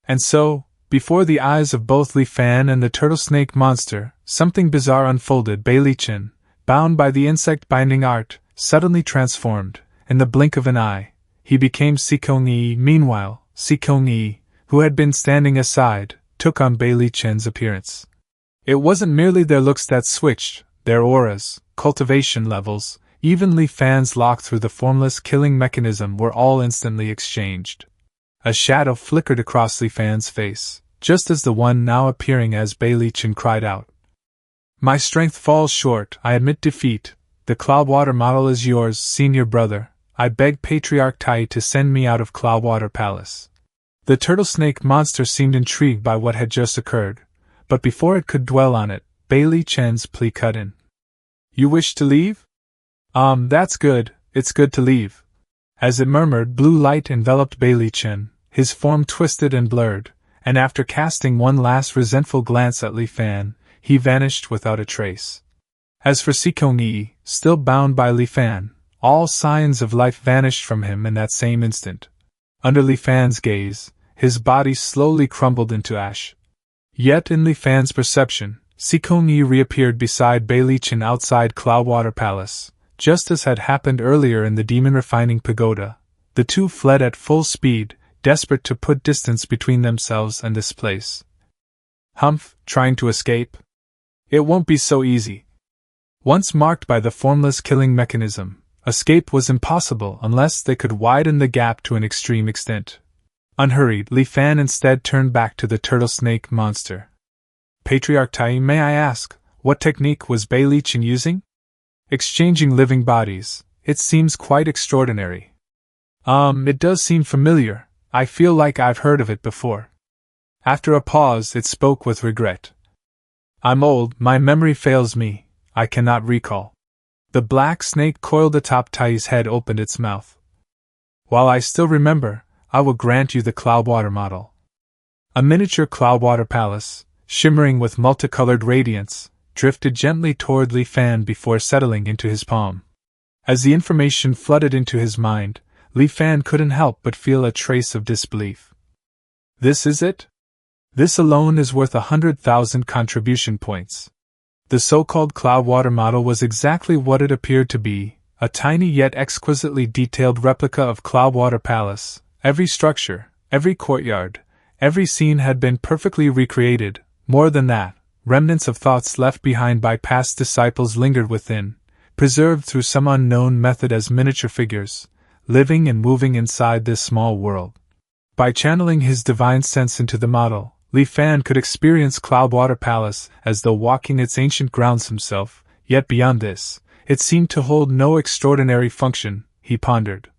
Speaker 1: And so, before the eyes of both Li Fan and the turtle snake monster, something bizarre unfolded. Bailey Chen, bound by the insect binding art, suddenly transformed. In the blink of an eye, he became Sikong-yi. Meanwhile, Sikong-yi, who had been standing aside, took on Bailey Chen's appearance. It wasn't merely their looks that switched, their auras, cultivation levels, even Li Fan's lock through the formless killing mechanism were all instantly exchanged. A shadow flickered across Li Fan's face, just as the one now appearing as Bei Li Chen cried out. My strength falls short, I admit defeat. The Cloudwater model is yours, senior brother. I beg Patriarch Tai to send me out of Cloudwater Palace. The turtle snake monster seemed intrigued by what had just occurred, but before it could dwell on it, Bei Li Chen's plea cut in. You wish to leave? That's good, it's good to leave. As it murmured, blue light enveloped Bei Li Chen, his form twisted and blurred, and after casting one last resentful glance at Li Fan, he vanished without a trace. As for Sikong Yi, still bound by Li Fan, all signs of life vanished from him in that same instant. Under Li Fan's gaze, his body slowly crumbled into ash. Yet in Li Fan's perception, Sikong Yi reappeared beside Bei Li Chen outside Cloudwater Palace, just as had happened earlier in the Demon Refining Pagoda. The two fled at full speed, desperate to put distance between themselves and this place. Humph, trying to escape? It won't be so easy. Once marked by the formless killing mechanism, escape was impossible unless they could widen the gap to an extreme extent. Unhurried, Li Fan instead turned back to the turtle snake monster. Patriarch Tai, may I ask, what technique was Bei Li Chen using? Exchanging living bodies. It seems quite extraordinary. It does seem familiar. I feel like I've heard of it before. After a pause, it spoke with regret. I'm old, my memory fails me, I cannot recall. The black snake coiled atop Tai's head opened its mouth. While I still remember, I will grant you the Cloudwater model. A miniature Cloudwater palace, shimmering with multicolored radiance, drifted gently toward Li Fan before settling into his palm. As the information flooded into his mind, Li Fan couldn't help but feel a trace of disbelief. This is it? This alone is worth 100,000 contribution points. The so-called Cloudwater model was exactly what it appeared to be, a tiny yet exquisitely detailed replica of Cloudwater Palace. Every structure, every courtyard, every scene had been perfectly recreated. More than that, remnants of thoughts left behind by past disciples lingered within, preserved through some unknown method as miniature figures, living and moving inside this small world. By channeling his divine sense into the model, Li Fan could experience Cloudwater Palace as though walking its ancient grounds himself, yet beyond this, it seemed to hold no extraordinary function, he pondered.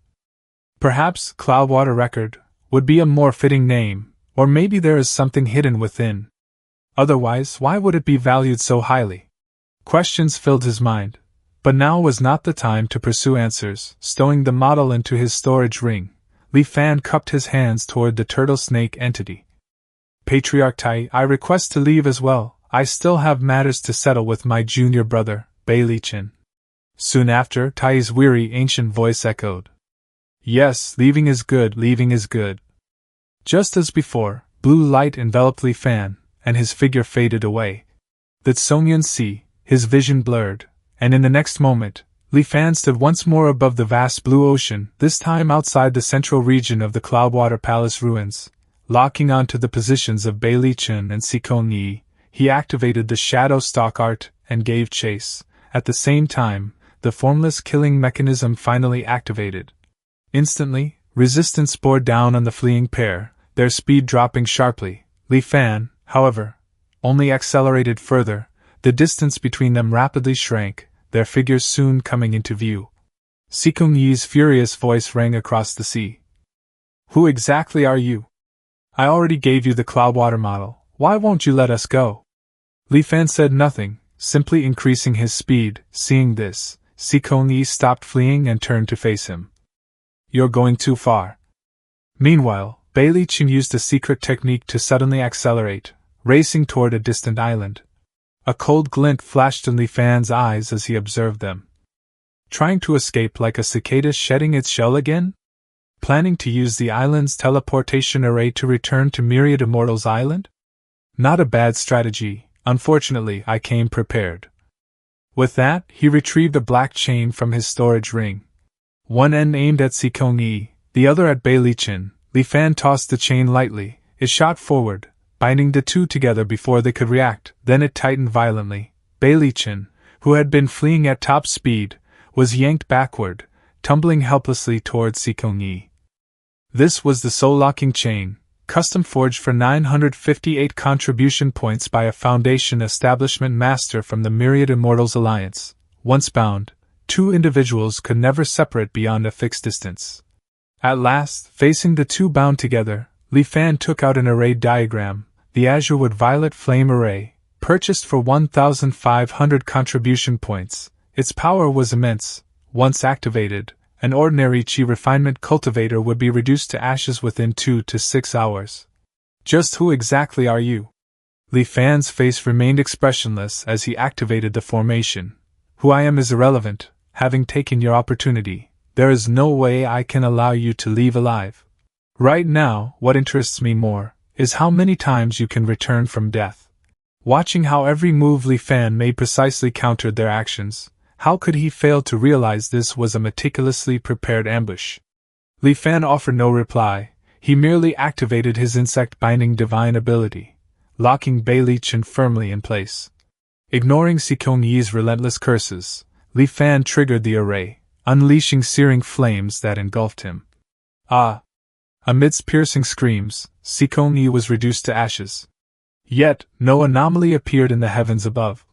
Speaker 1: Perhaps Cloudwater Record would be a more fitting name, or maybe there is something hidden within. Otherwise, why would it be valued so highly? Questions filled his mind, but now was not the time to pursue answers. Stowing the model into his storage ring, Li Fan cupped his hands toward the turtle snake entity. Patriarch Tai, I request to leave as well. I still have matters to settle with my junior brother, Bei Li Chen. Soon after, Tai's weary ancient voice echoed. Yes, leaving is good, leaving is good. Just as before, blue light enveloped Li Fan, and his figure faded away. The Tsongyun Sea, his vision blurred, and in the next moment, Li Fan stood once more above the vast blue ocean, this time outside the central region of the Cloudwater Palace ruins. Locking onto the positions of Bei Li Chen and Sikong Yi, he activated the Shadow Stalk art and gave chase. At the same time, the formless killing mechanism finally activated. Instantly, resistance bore down on the fleeing pair, their speed dropping sharply. Li Fan, however, only accelerated further. The distance between them rapidly shrank, their figures soon coming into view. Sikong Yi's furious voice rang across the sea. Who exactly are you? I already gave you the Cloudwater model, why won't you let us go? Li Fan said nothing, simply increasing his speed. Seeing this, Sikong Yi stopped fleeing and turned to face him. You're going too far. Meanwhile, Bei Li Chen used a secret technique to suddenly accelerate, racing toward a distant island. A cold glint flashed in Li Fan's eyes as he observed them. Trying to escape like a cicada shedding its shell again? Planning to use the island's teleportation array to return to Myriad Immortals Island? Not a bad strategy, unfortunately I came prepared. With that, he retrieved a black chain from his storage ring. One end aimed at Sikong Yi, the other at Bei Li Chen. Li Fan tossed the chain lightly, it shot forward, binding the two together before they could react, then it tightened violently. Bei Li Chen, who had been fleeing at top speed, was yanked backward, tumbling helplessly towards Sikong Yi. This was the soul-locking chain, custom forged for 958 contribution points by a Foundation establishment master from the Myriad Immortals Alliance. Once bound, two individuals could never separate beyond a fixed distance. At last, facing the two bound together, Li Fan took out an array diagram, the Azurewood Violet Flame Array, purchased for 1,500 contribution points. Its power was immense. Once activated, an ordinary Qi refinement cultivator would be reduced to ashes within 2 to 6 hours. Just who exactly are you? Li Fan's face remained expressionless as he activated the formation. Who I am is irrelevant. Having taken your opportunity, there is no way I can allow you to leave alive. Right now, what interests me more is how many times you can return from death. Watching how every move Li Fan made precisely countered their actions, how could he fail to realize this was a meticulously prepared ambush? Li Fan offered no reply. He merely activated his insect-binding divine ability, locking Bai Chen firmly in place. Ignoring Sikong Yi's relentless curses, Li Fan triggered the array, unleashing searing flames that engulfed him. Ah! Amidst piercing screams, Sikong Yi was reduced to ashes. Yet, no anomaly appeared in the heavens above.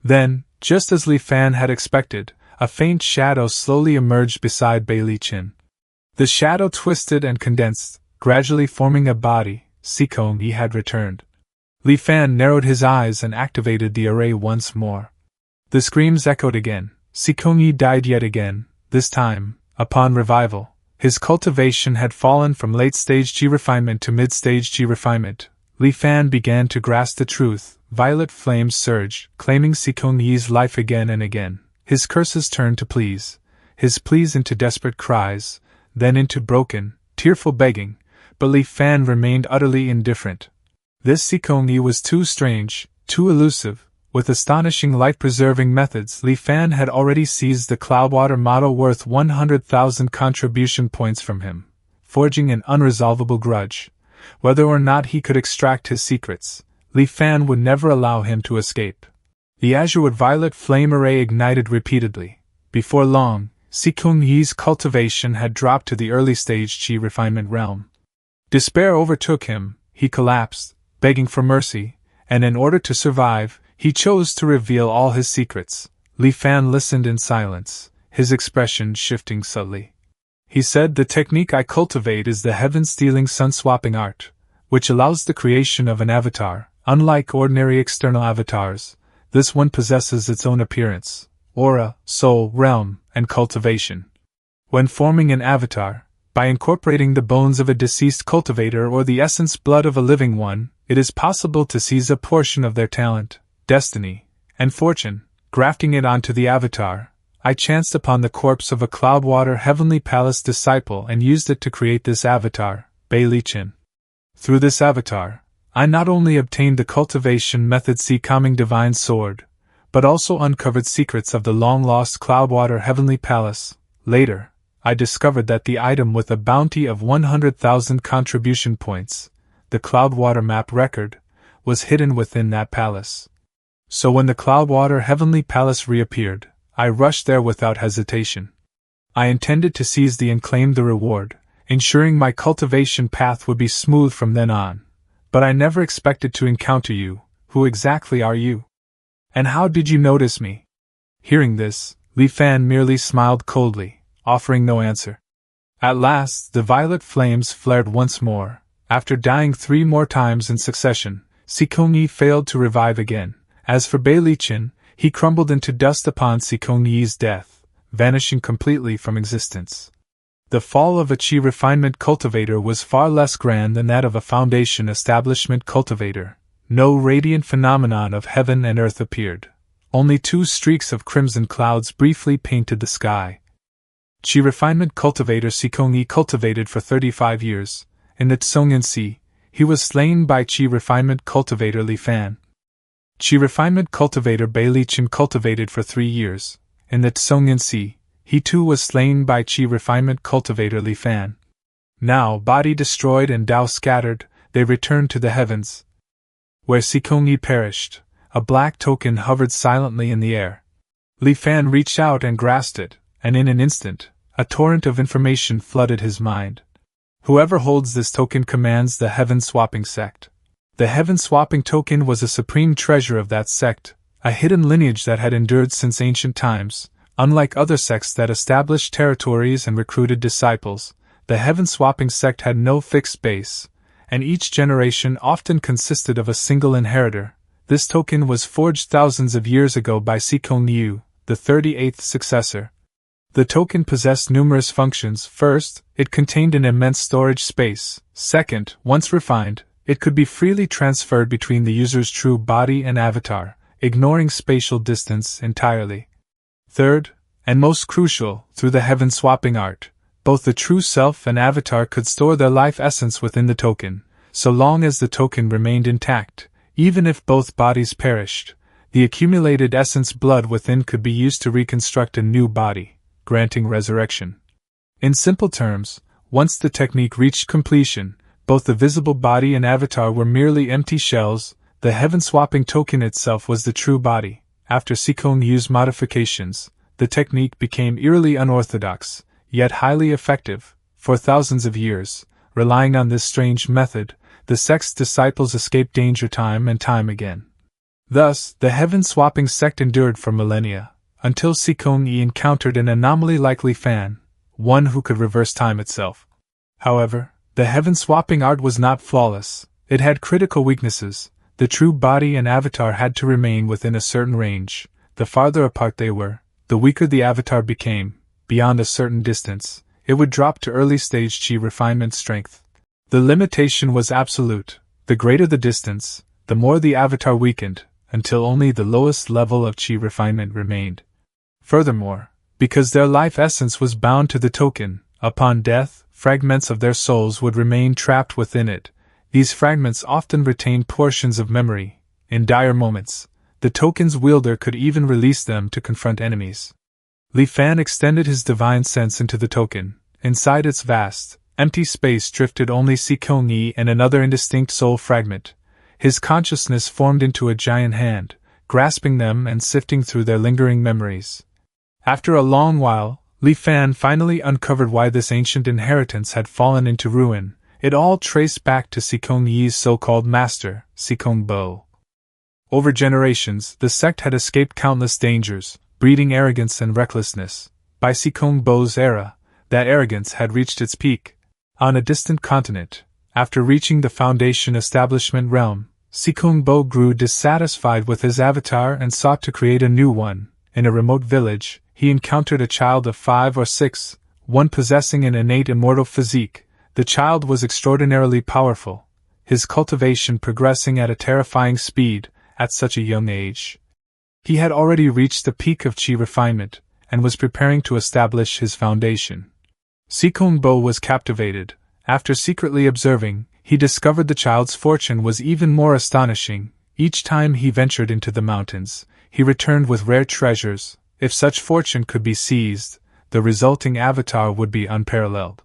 Speaker 1: Then, just as Li Fan had expected, a faint shadow slowly emerged beside Bai Chen. The shadow twisted and condensed, gradually forming a body. Sikong Yi had returned. Li Fan narrowed his eyes and activated the array once more. The screams echoed again. Sikong Yi died yet again. This time, upon revival, his cultivation had fallen from late-stage Qi refinement to mid-stage Qi refinement. Li Fan began to grasp the truth. Violet flames surged, claiming Sikong Yi's life again and again. His curses turned to pleas, his pleas into desperate cries, then into broken, tearful begging, but Li Fan remained utterly indifferent. This Sikong Yi was too strange, too elusive. With astonishing life-preserving methods, Li Fan had already seized the Cloudwater model worth 100,000 contribution points from him, forging an unresolvable grudge. Whether or not he could extract his secrets, Li Fan would never allow him to escape. The Azurewood Violet Flame Array ignited repeatedly. Before long, Sikong Yi's cultivation had dropped to the early-stage Qi refinement realm. Despair overtook him. He collapsed, begging for mercy, and in order to survive, he chose to reveal all his secrets. Li Fan listened in silence, his expression shifting subtly. He said, "The technique I cultivate is the heaven-stealing sun-swapping art, which allows the creation of an avatar. Unlike ordinary external avatars, this one possesses its own appearance, aura, soul, realm, and cultivation. When forming an avatar, by incorporating the bones of a deceased cultivator or the essence blood of a living one, it is possible to seize a portion of their talent, destiny, and fortune, grafting it onto the avatar. I chanced upon the corpse of a Cloudwater Heavenly Palace disciple and used it to create this avatar, Bai Chen. Through this avatar, I not only obtained the cultivation method calming divine sword, but also uncovered secrets of the long-lost Cloudwater Heavenly Palace. Later, I discovered that the item with a bounty of 100,000 contribution points, the Cloudwater map record, was hidden within that palace. So when the Cloudwater Heavenly Palace reappeared, I rushed there without hesitation. I intended to seize and claim the reward, ensuring my cultivation path would be smooth from then on. But I never expected to encounter you. Who exactly are you? And how did you notice me?" Hearing this, Li Fan merely smiled coldly, offering no answer. At last, the violet flames flared once more. After dying 3 more times in succession, Sikong Yi failed to revive again. As for Bai Chen, he crumbled into dust upon Sikong Yi's death, vanishing completely from existence. The fall of a Qi refinement cultivator was far less grand than that of a Foundation establishment cultivator. No radiant phenomenon of heaven and earth appeared. Only 2 streaks of crimson clouds briefly painted the sky. Qi refinement cultivator Sikong Yi cultivated for 35 years. In the Tsongan Sea, he was slain by Qi refinement cultivator Li Fan. Qi refinement cultivator Bai Chen cultivated for 3 years. In the Tsongan Sea, he too was slain by Qi refinement cultivator Li Fan. Now, body destroyed and Tao scattered, they returned to the heavens. Where Sikong Yi perished, a black token hovered silently in the air. Li Fan reached out and grasped it, and in an instant, a torrent of information flooded his mind. Whoever holds this token commands the heaven-swapping sect. The heaven-swapping token was a supreme treasure of that sect, a hidden lineage that had endured since ancient times. Unlike other sects that established territories and recruited disciples, the heaven-swapping sect had no fixed base, and each generation often consisted of a single inheritor. This token was forged thousands of years ago by Sikong Yu, the 38th successor. The token possessed numerous functions. First, it contained an immense storage space. Second, once refined, it could be freely transferred between the user's true body and avatar, ignoring spatial distance entirely. Third, and most crucial, through the heaven-swapping art, both the true self and avatar could store their life essence within the token, so long as the token remained intact. Even if both bodies perished, the accumulated essence blood within could be used to reconstruct a new body, granting resurrection. In simple terms, once the technique reached completion, both the visible body and avatar were merely empty shells. The heaven-swapping token itself was the true body. After Sikong Yu's modifications, the technique became eerily unorthodox, yet highly effective. For thousands of years, relying on this strange method, the sect's disciples escaped danger time and time again. Thus, the heaven-swapping sect endured for millennia, until Sikong Yi encountered an anomaly like Li Fan, one who could reverse time itself. However, the heaven-swapping art was not flawless. It had critical weaknesses. The true body and avatar had to remain within a certain range. The farther apart they were, the weaker the avatar became. Beyond a certain distance, it would drop to early-stage chi refinement strength. The limitation was absolute. The greater the distance, the more the avatar weakened, until only the lowest level of chi refinement remained. Furthermore, because their life essence was bound to the token, upon death, fragments of their souls would remain trapped within it. These fragments often retained portions of memory. In dire moments, the token's wielder could even release them to confront enemies. Li Fan extended his divine sense into the token. Inside its vast, empty space drifted only Sikong Yi and another indistinct soul fragment. His consciousness formed into a giant hand, grasping them and sifting through their lingering memories. After a long while, Li Fan finally uncovered why this ancient inheritance had fallen into ruin. It all traced back to Sikong Yi's so-called master, Sikong Bo. Over generations, the sect had escaped countless dangers, breeding arrogance and recklessness. By Sikong Bo's era, that arrogance had reached its peak. On a distant continent, after reaching the Foundation establishment realm, Sikong Bo grew dissatisfied with his avatar and sought to create a new one. In a remote village, he encountered a child of 5 or 6, one possessing an innate immortal physique. The child was extraordinarily powerful, his cultivation progressing at a terrifying speed at such a young age. He had already reached the peak of chi refinement, and was preparing to establish his foundation. Sikong Bo was captivated. After secretly observing, he discovered the child's fortune was even more astonishing. Each time he ventured into the mountains, he returned with rare treasures. If such fortune could be seized, the resulting avatar would be unparalleled.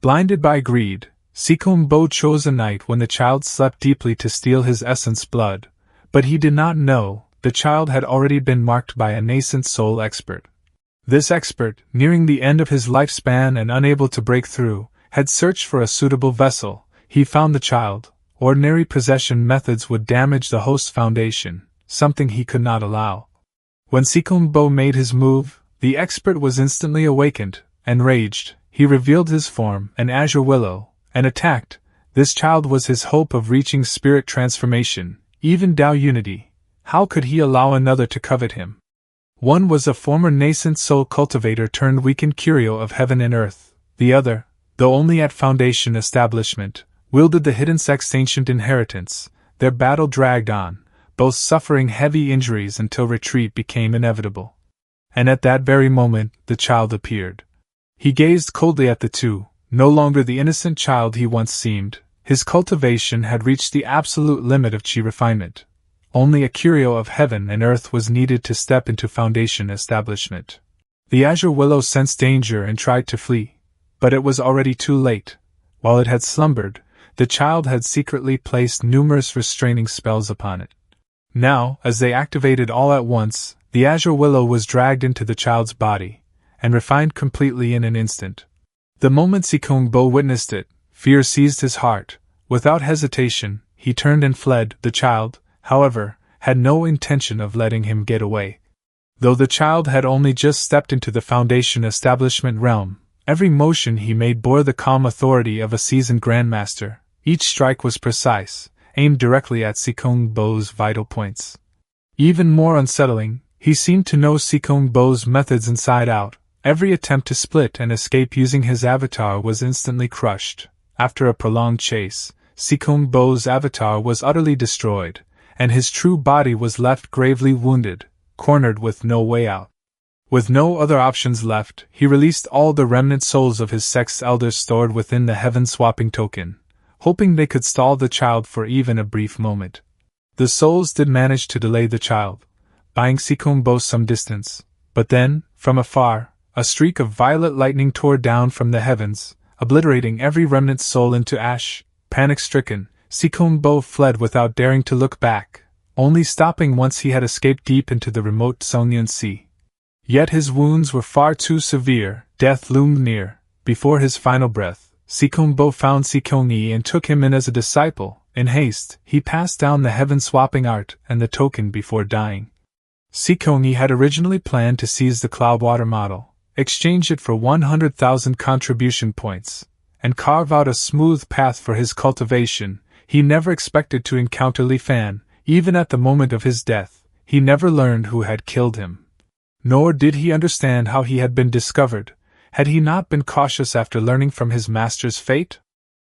Speaker 1: Blinded by greed, Sikong Bo chose a night when the child slept deeply to steal his essence blood, but he did not know the child had already been marked by a nascent soul expert. This expert, nearing the end of his lifespan and unable to break through, had searched for a suitable vessel. He found the child. Ordinary possession methods would damage the host's foundation, something he could not allow. When Sikong Bo made his move, the expert was instantly awakened. Enraged, he revealed his form, an azure willow, and attacked. This child was his hope of reaching spirit transformation, even Tao unity. How could he allow another to covet him? One was a former nascent soul cultivator turned weakened curio of heaven and earth. The other, though only at Foundation establishment, wielded the hidden sect's ancient inheritance. Their battle dragged on, both suffering heavy injuries until retreat became inevitable. And at that very moment, the child appeared. He gazed coldly at the two, no longer the innocent child he once seemed. His cultivation had reached the absolute limit of chi refinement. Only a curio of heaven and earth was needed to step into Foundation establishment. The azure willow sensed danger and tried to flee, but it was already too late. While it had slumbered, the child had secretly placed numerous restraining spells upon it. Now, as they activated all at once, the azure willow was dragged into the child's body, and refined completely in an instant. The moment Sikong Bo witnessed it, fear seized his heart. Without hesitation, he turned and fled. The child, however, had no intention of letting him get away. Though the child had only just stepped into the Foundation establishment realm, every motion he made bore the calm authority of a seasoned grandmaster. Each strike was precise, aimed directly at Sikong Bo's vital points. Even more unsettling, he seemed to know Sikong Bo's methods inside out. Every attempt to split and escape using his avatar was instantly crushed. After a prolonged chase, Sikong Bo's avatar was utterly destroyed, and his true body was left gravely wounded, cornered with no way out. With no other options left, he released all the remnant souls of his sex elders stored within the heaven-swapping token, hoping they could stall the child for even a brief moment. The souls did manage to delay the child, buying Sikong Bo some distance, but then, from afar, a streak of violet lightning tore down from the heavens, obliterating every remnant soul into ash. Panic-stricken, Sikong Bo fled without daring to look back, only stopping once he had escaped deep into the remote Songyun Sea. Yet his wounds were far too severe, death loomed near. Before his final breath, Sikong Bo found Sikong Yi and took him in as a disciple. In haste, he passed down the heaven-swapping art and the token before dying. Sikong Yi had originally planned to seize the Cloudwater model, exchange it for 100,000 contribution points, and carve out a smooth path for his cultivation. He never expected to encounter Li Fan. Even at the moment of his death, he never learned who had killed him. Nor did he understand how he had been discovered. Had he not been cautious after learning from his master's fate?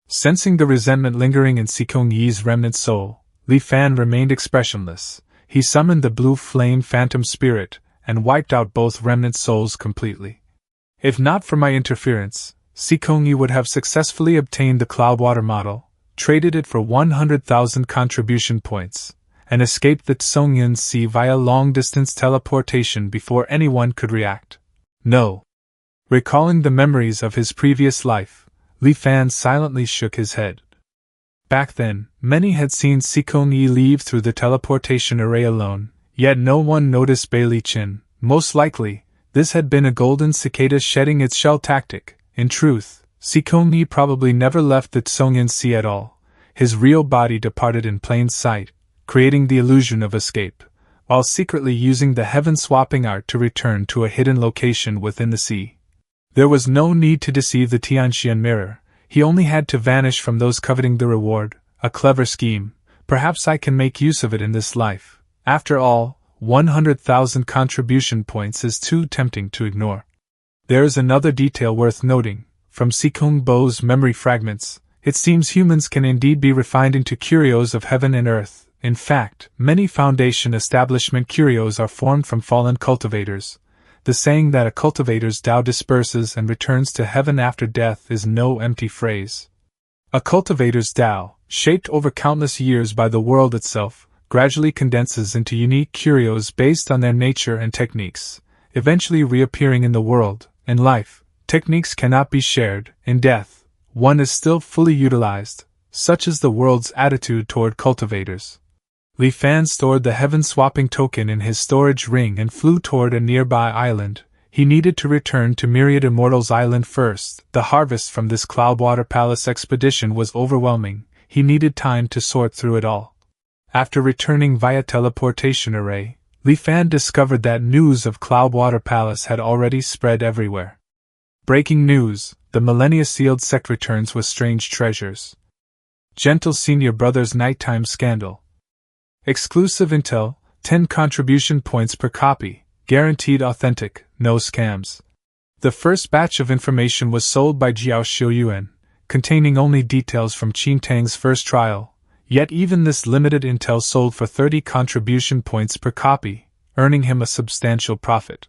Speaker 1: Sensing the resentment lingering in Sikong Yi's remnant soul, Li Fan remained expressionless. He summoned the blue flame phantom spirit and wiped out both remnant souls completely. If not for my interference, Sikong Yi would have successfully obtained the Cloudwater model, traded it for 100,000 contribution points, and escaped the Songyun Sea via long-distance teleportation before anyone could react. No. Recalling the memories of his previous life, Li Fan silently shook his head. Back then, many had seen Sikong Yi leave through the teleportation array alone, yet no one noticed Bailey Chin. Most likely, this had been a golden cicada shedding its shell tactic. In truth, Sikong Yi probably never left the Songyun Sea at all. His real body departed in plain sight, creating the illusion of escape, while secretly using the heaven-swapping art to return to a hidden location within the sea. There was no need to deceive the Tianxian mirror. He only had to vanish from those coveting the reward. A clever scheme. Perhaps I can make use of it in this life. After all, 100,000 contribution points is too tempting to ignore. There is another detail worth noting. From Sikong Bo's memory fragments, it seems humans can indeed be refined into curios of heaven and earth. In fact, many Foundation establishment curios are formed from fallen cultivators. The saying that a cultivator's Tao disperses and returns to heaven after death is no empty phrase. A cultivator's Tao, shaped over countless years by the world itself, gradually condenses into unique curios based on their nature and techniques, eventually reappearing in the world. In life, techniques cannot be shared. In death, one is still fully utilized. Such is the world's attitude toward cultivators. Li Fan stored the heaven-swapping token in his storage ring and flew toward a nearby island. He needed to return to Myriad Immortals Island first. The harvest from this Cloudwater Palace expedition was overwhelming. He needed time to sort through it all. After returning via teleportation array, Li Fan discovered that news of Cloudwater Palace had already spread everywhere. Breaking news: the millennia-sealed sect returns with strange treasures. Gentle senior brother's nighttime scandal. Exclusive intel, 10 contribution points per copy, guaranteed authentic, no scams. The first batch of information was sold by Jiao Xiuyuan, containing only details from Qin Tang's first trial, yet even this limited intel sold for 30 contribution points per copy, earning him a substantial profit.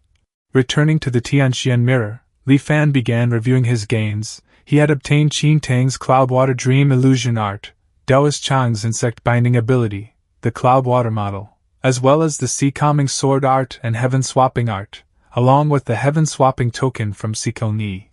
Speaker 1: Returning to the Tianxian mirror, Li Fan began reviewing his gains. He had obtained Qin Tang's Cloudwater Dream Illusion Art, Daoist Chang's Insect Binding Ability, the Cloudwater model, as well as the Sea Calming Sword Art and Heaven Swapping Art, along with the Heaven Swapping token from Sikong Yi.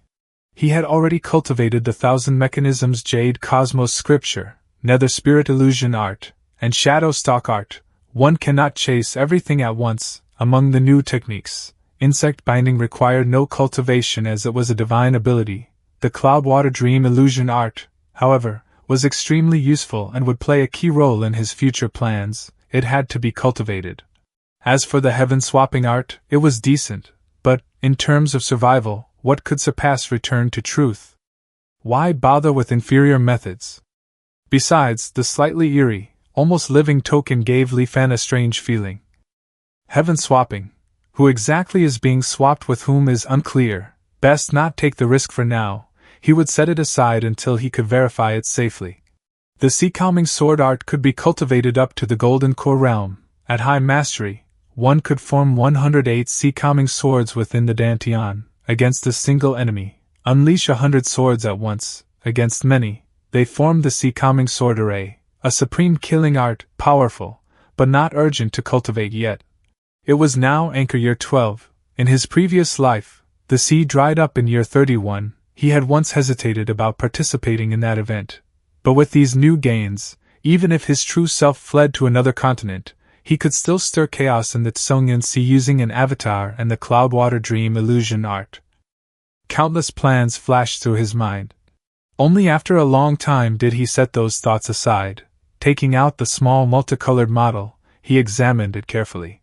Speaker 1: He had already cultivated the Thousand Mechanisms Jade Cosmos Scripture, Nether Spirit Illusion Art, and Shadow Stalk Art. One cannot chase everything at once. Among the new techniques, insect binding required no cultivation as it was a divine ability. The Cloudwater Dream Illusion Art, however, was extremely useful and would play a key role in his future plans. It had to be cultivated. As for the heaven-swapping art, it was decent, but, in terms of survival, what could surpass return to truth? Why bother with inferior methods? Besides, the slightly eerie, almost living token gave Li Fan a strange feeling. Heaven-swapping. Who exactly is being swapped with whom is unclear. Best not take the risk for now. He would set it aside until he could verify it safely. The sea-calming sword art could be cultivated up to the golden core realm. At high mastery, one could form 108 sea-calming swords within the Dantian, against a single enemy. Unleash 100 swords at once, against many. They formed the sea-calming sword array, a supreme killing art, powerful, but not urgent to cultivate yet. It was now anchor year 12. In his previous life, the sea dried up in year 31. He had once hesitated about participating in that event. But with these new gains, even if his true self fled to another continent, he could still stir chaos in the Tsungyan Sea using an avatar and the Cloudwater Dream illusion art. Countless plans flashed through his mind. Only after a long time did he set those thoughts aside. Taking out the small multicolored model, he examined it carefully.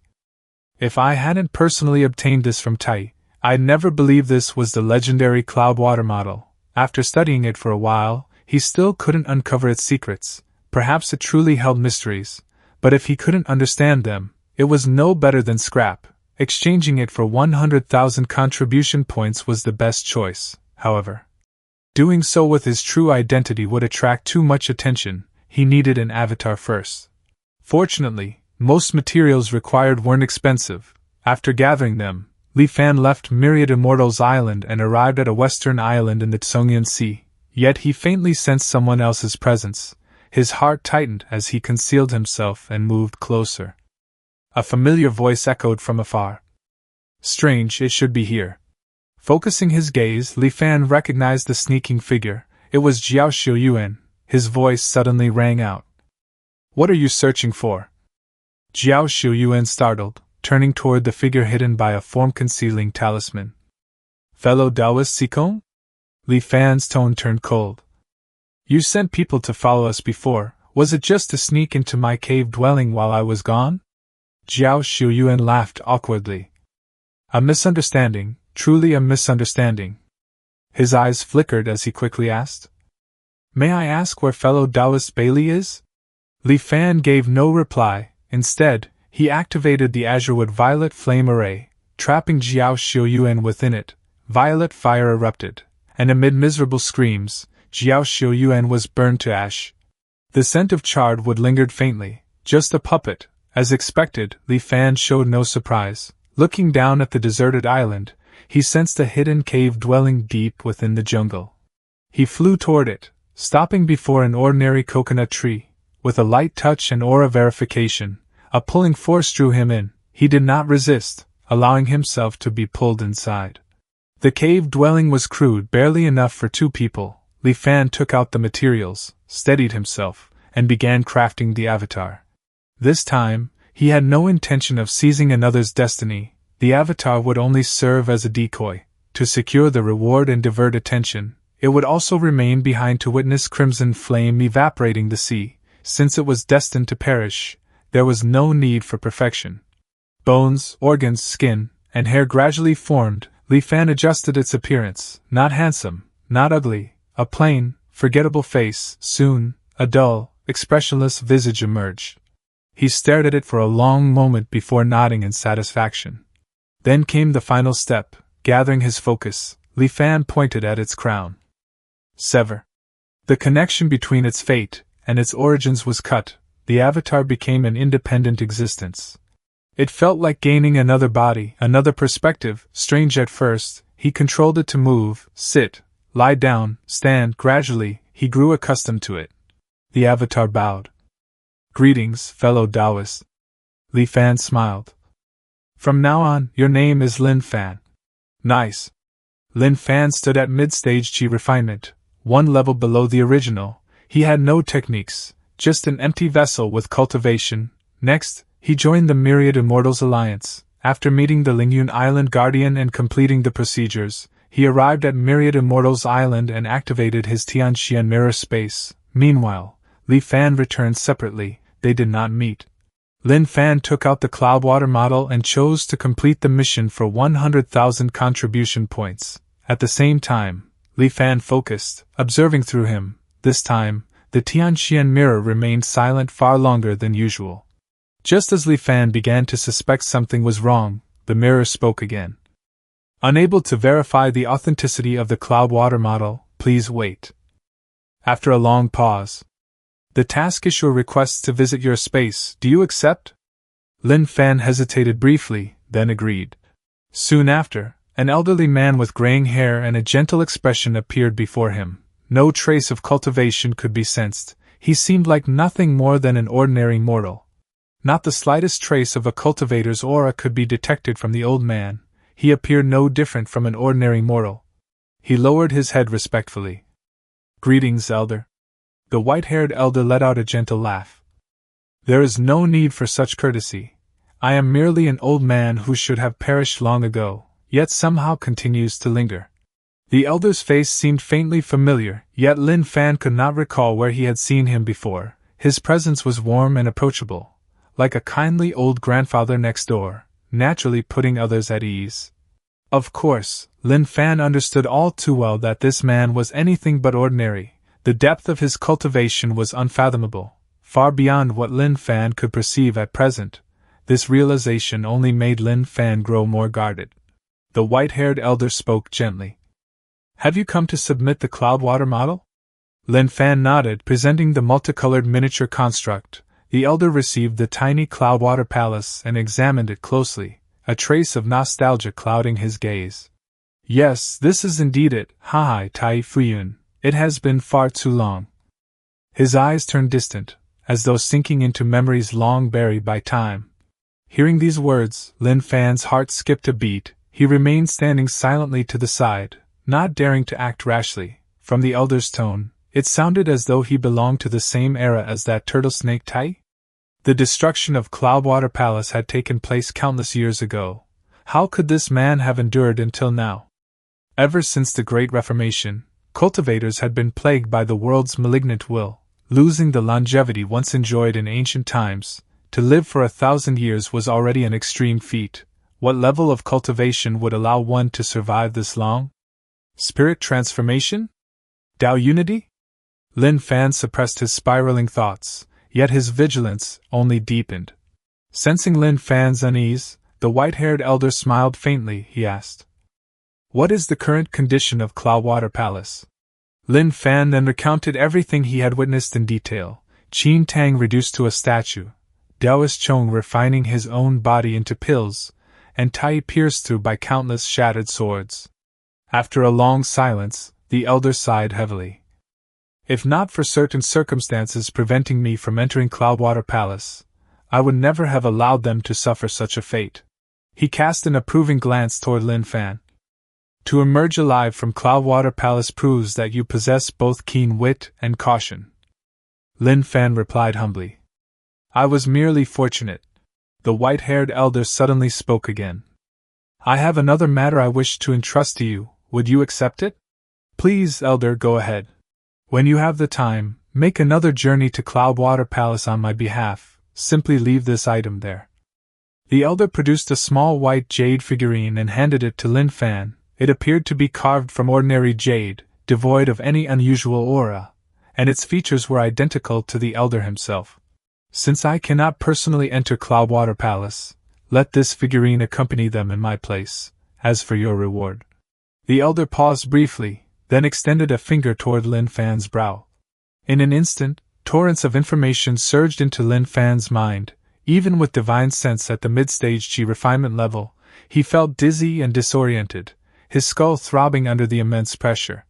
Speaker 1: If I hadn't personally obtained this from Tai, I'd never believe this was the legendary Cloudwater model. After studying it for a while, he still couldn't uncover its secrets. Perhaps it truly held mysteries, but if he couldn't understand them, it was no better than scrap. Exchanging it for 100,000 contribution points was the best choice, however. Doing so with his true identity would attract too much attention. He needed an avatar first. Fortunately, most materials required weren't expensive. After gathering them, Li Fan left Myriad Immortals Island and arrived at a western island in the Tsungyan Sea. Yet he faintly sensed someone else's presence. His heart tightened as he concealed himself and moved closer. A familiar voice echoed from afar. Strange, it should be here. Focusing his gaze, Li Fan recognized the sneaking figure. It was Jiao Xiuyuan. His voice suddenly rang out. What are you searching for? Jiao Xiuyuan startled, turning toward the figure hidden by a form-concealing talisman. Fellow Taoist Sikong? Li Fan's tone turned cold. You sent people to follow us before. Was it just to sneak into my cave dwelling while I was gone? Jiao Xiuyuan laughed awkwardly. A misunderstanding, truly a misunderstanding. His eyes flickered as he quickly asked. May I ask where fellow Taoist Bailey is? Li Fan gave no reply. Instead, he activated the Azurewood Violet Flame Array, trapping Jiao Xiuyuan within it. Violet fire erupted, and amid miserable screams, Jiao Xiuyuan was burned to ash. The scent of charred wood lingered faintly, just a puppet. As expected, Li Fan showed no surprise. Looking down at the deserted island, he sensed a hidden cave dwelling deep within the jungle. He flew toward it, stopping before an ordinary coconut tree. With a light touch and aura verification, a pulling force drew him in. He did not resist, allowing himself to be pulled inside. The cave dwelling was crude, barely enough for two people. Li Fan took out the materials, steadied himself, and began crafting the avatar. This time, he had no intention of seizing another's destiny. The avatar would only serve as a decoy, to secure the reward and divert attention. It would also remain behind to witness crimson flame evaporating the sea. Since it was destined to perish, there was no need for perfection. Bones, organs, skin, and hair gradually formed. Li Fan adjusted its appearance. Not handsome, not ugly, a plain, forgettable face. Soon, a dull, expressionless visage emerged. He stared at it for a long moment before nodding in satisfaction. Then came the final step. Gathering his focus, Li Fan pointed at its crown. Sever. The connection between its fate and its origins was cut. The avatar became an independent existence. It felt like gaining another body, another perspective. Strange at first, he controlled it to move, sit, lie down, stand. Gradually, he grew accustomed to it. The avatar bowed. Greetings, fellow Taoist. Li Fan smiled. From now on, your name is Lin Fan. Nice. Lin Fan stood at mid-stage Qi refinement, one level below the original. He had no techniques, just an empty vessel with cultivation. Next, he joined the Myriad Immortals Alliance. After meeting the Lingyun Island Guardian and completing the procedures, He arrived at Myriad Immortals Island and activated his Tianxian mirror space. Meanwhile, Li Fan returned separately. They did not meet. Lin Fan took out the Cloudwater model and chose to complete the mission for 100,000 contribution points. At the same time, Li Fan focused, observing through him. This time, the Tianxian mirror remained silent far longer than usual. Just as Li Fan began to suspect something was wrong, the mirror spoke again. Unable to verify the authenticity of the Cloudwater model, please wait. After a long pause. The task issuer requests to visit your space. Do you accept? Lin Fan hesitated briefly, then agreed. Soon after, an elderly man with graying hair and a gentle expression appeared before him. No trace of cultivation could be sensed. He seemed like nothing more than an ordinary mortal. Not the slightest trace of a cultivator's aura could be detected from the old man. He appeared no different from an ordinary mortal. He lowered his head respectfully. Greetings, elder. The white-haired elder let out a gentle laugh. There is no need for such courtesy. I am merely an old man who should have perished long ago, yet somehow continues to linger. The elder's face seemed faintly familiar, yet Lin Fan could not recall where he had seen him before. His presence was warm and approachable, like a kindly old grandfather next door, naturally putting others at ease. Of course, Lin Fan understood all too well that this man was anything but ordinary. The depth of his cultivation was unfathomable, far beyond what Lin Fan could perceive at present. This realization only made Lin Fan grow more guarded. The white-haired elder spoke gently. Have you come to submit the Cloudwater model? Lin Fan nodded, presenting the multicolored miniature construct. The elder received the tiny Cloudwater palace and examined it closely, a trace of nostalgia clouding his gaze. Yes, this is indeed it, Hai Tai Fuyun. It has been far too long. His eyes turned distant, as though sinking into memories long buried by time. Hearing these words, Lin Fan's heart skipped a beat. He remained standing silently to the side, not daring to act rashly. From the elder's tone, it sounded as though he belonged to the same era as that turtle snake Tai. The destruction of Cloudwater Palace had taken place countless years ago. How could this man have endured until now? Ever since the Great Reformation, cultivators had been plagued by the world's malignant will, losing the longevity once enjoyed in ancient times. To live for 1,000 years was already an extreme feat. What level of cultivation would allow one to survive this long? Spirit transformation? Tao unity? Lin Fan suppressed his spiraling thoughts, yet his vigilance only deepened. Sensing Lin Fan's unease, the white-haired elder smiled faintly. He asked, "What is the current condition of Cloudwater Palace?" Lin Fan then recounted everything he had witnessed in detail. Qin Tang reduced to a statue, Taoist Chong refining his own body into pills, and Tai pierced through by countless shattered swords. After a long silence, the elder sighed heavily. If not for certain circumstances preventing me from entering Cloudwater Palace, I would never have allowed them to suffer such a fate. He cast an approving glance toward Lin Fan. To emerge alive from Cloudwater Palace proves that you possess both keen wit and caution. Lin Fan replied humbly. I was merely fortunate. The white-haired elder suddenly spoke again. I have another matter I wish to entrust to you. Would you accept it? Please, elder, go ahead. When you have the time, make another journey to Cloudwater Palace on my behalf. Simply leave this item there. The elder produced a small white jade figurine and handed it to Lin Fan. It appeared to be carved from ordinary jade, devoid of any unusual aura, and its features were identical to the elder himself. Since I cannot personally enter Cloudwater Palace, let this figurine accompany them in my place. As for your reward. The elder paused briefly, then extended a finger toward Lin Fan's brow. In an instant, torrents of information surged into Lin Fan's mind. Even with divine sense at the mid-stage Qi refinement level, he felt dizzy and disoriented, his skull throbbing under the immense pressure.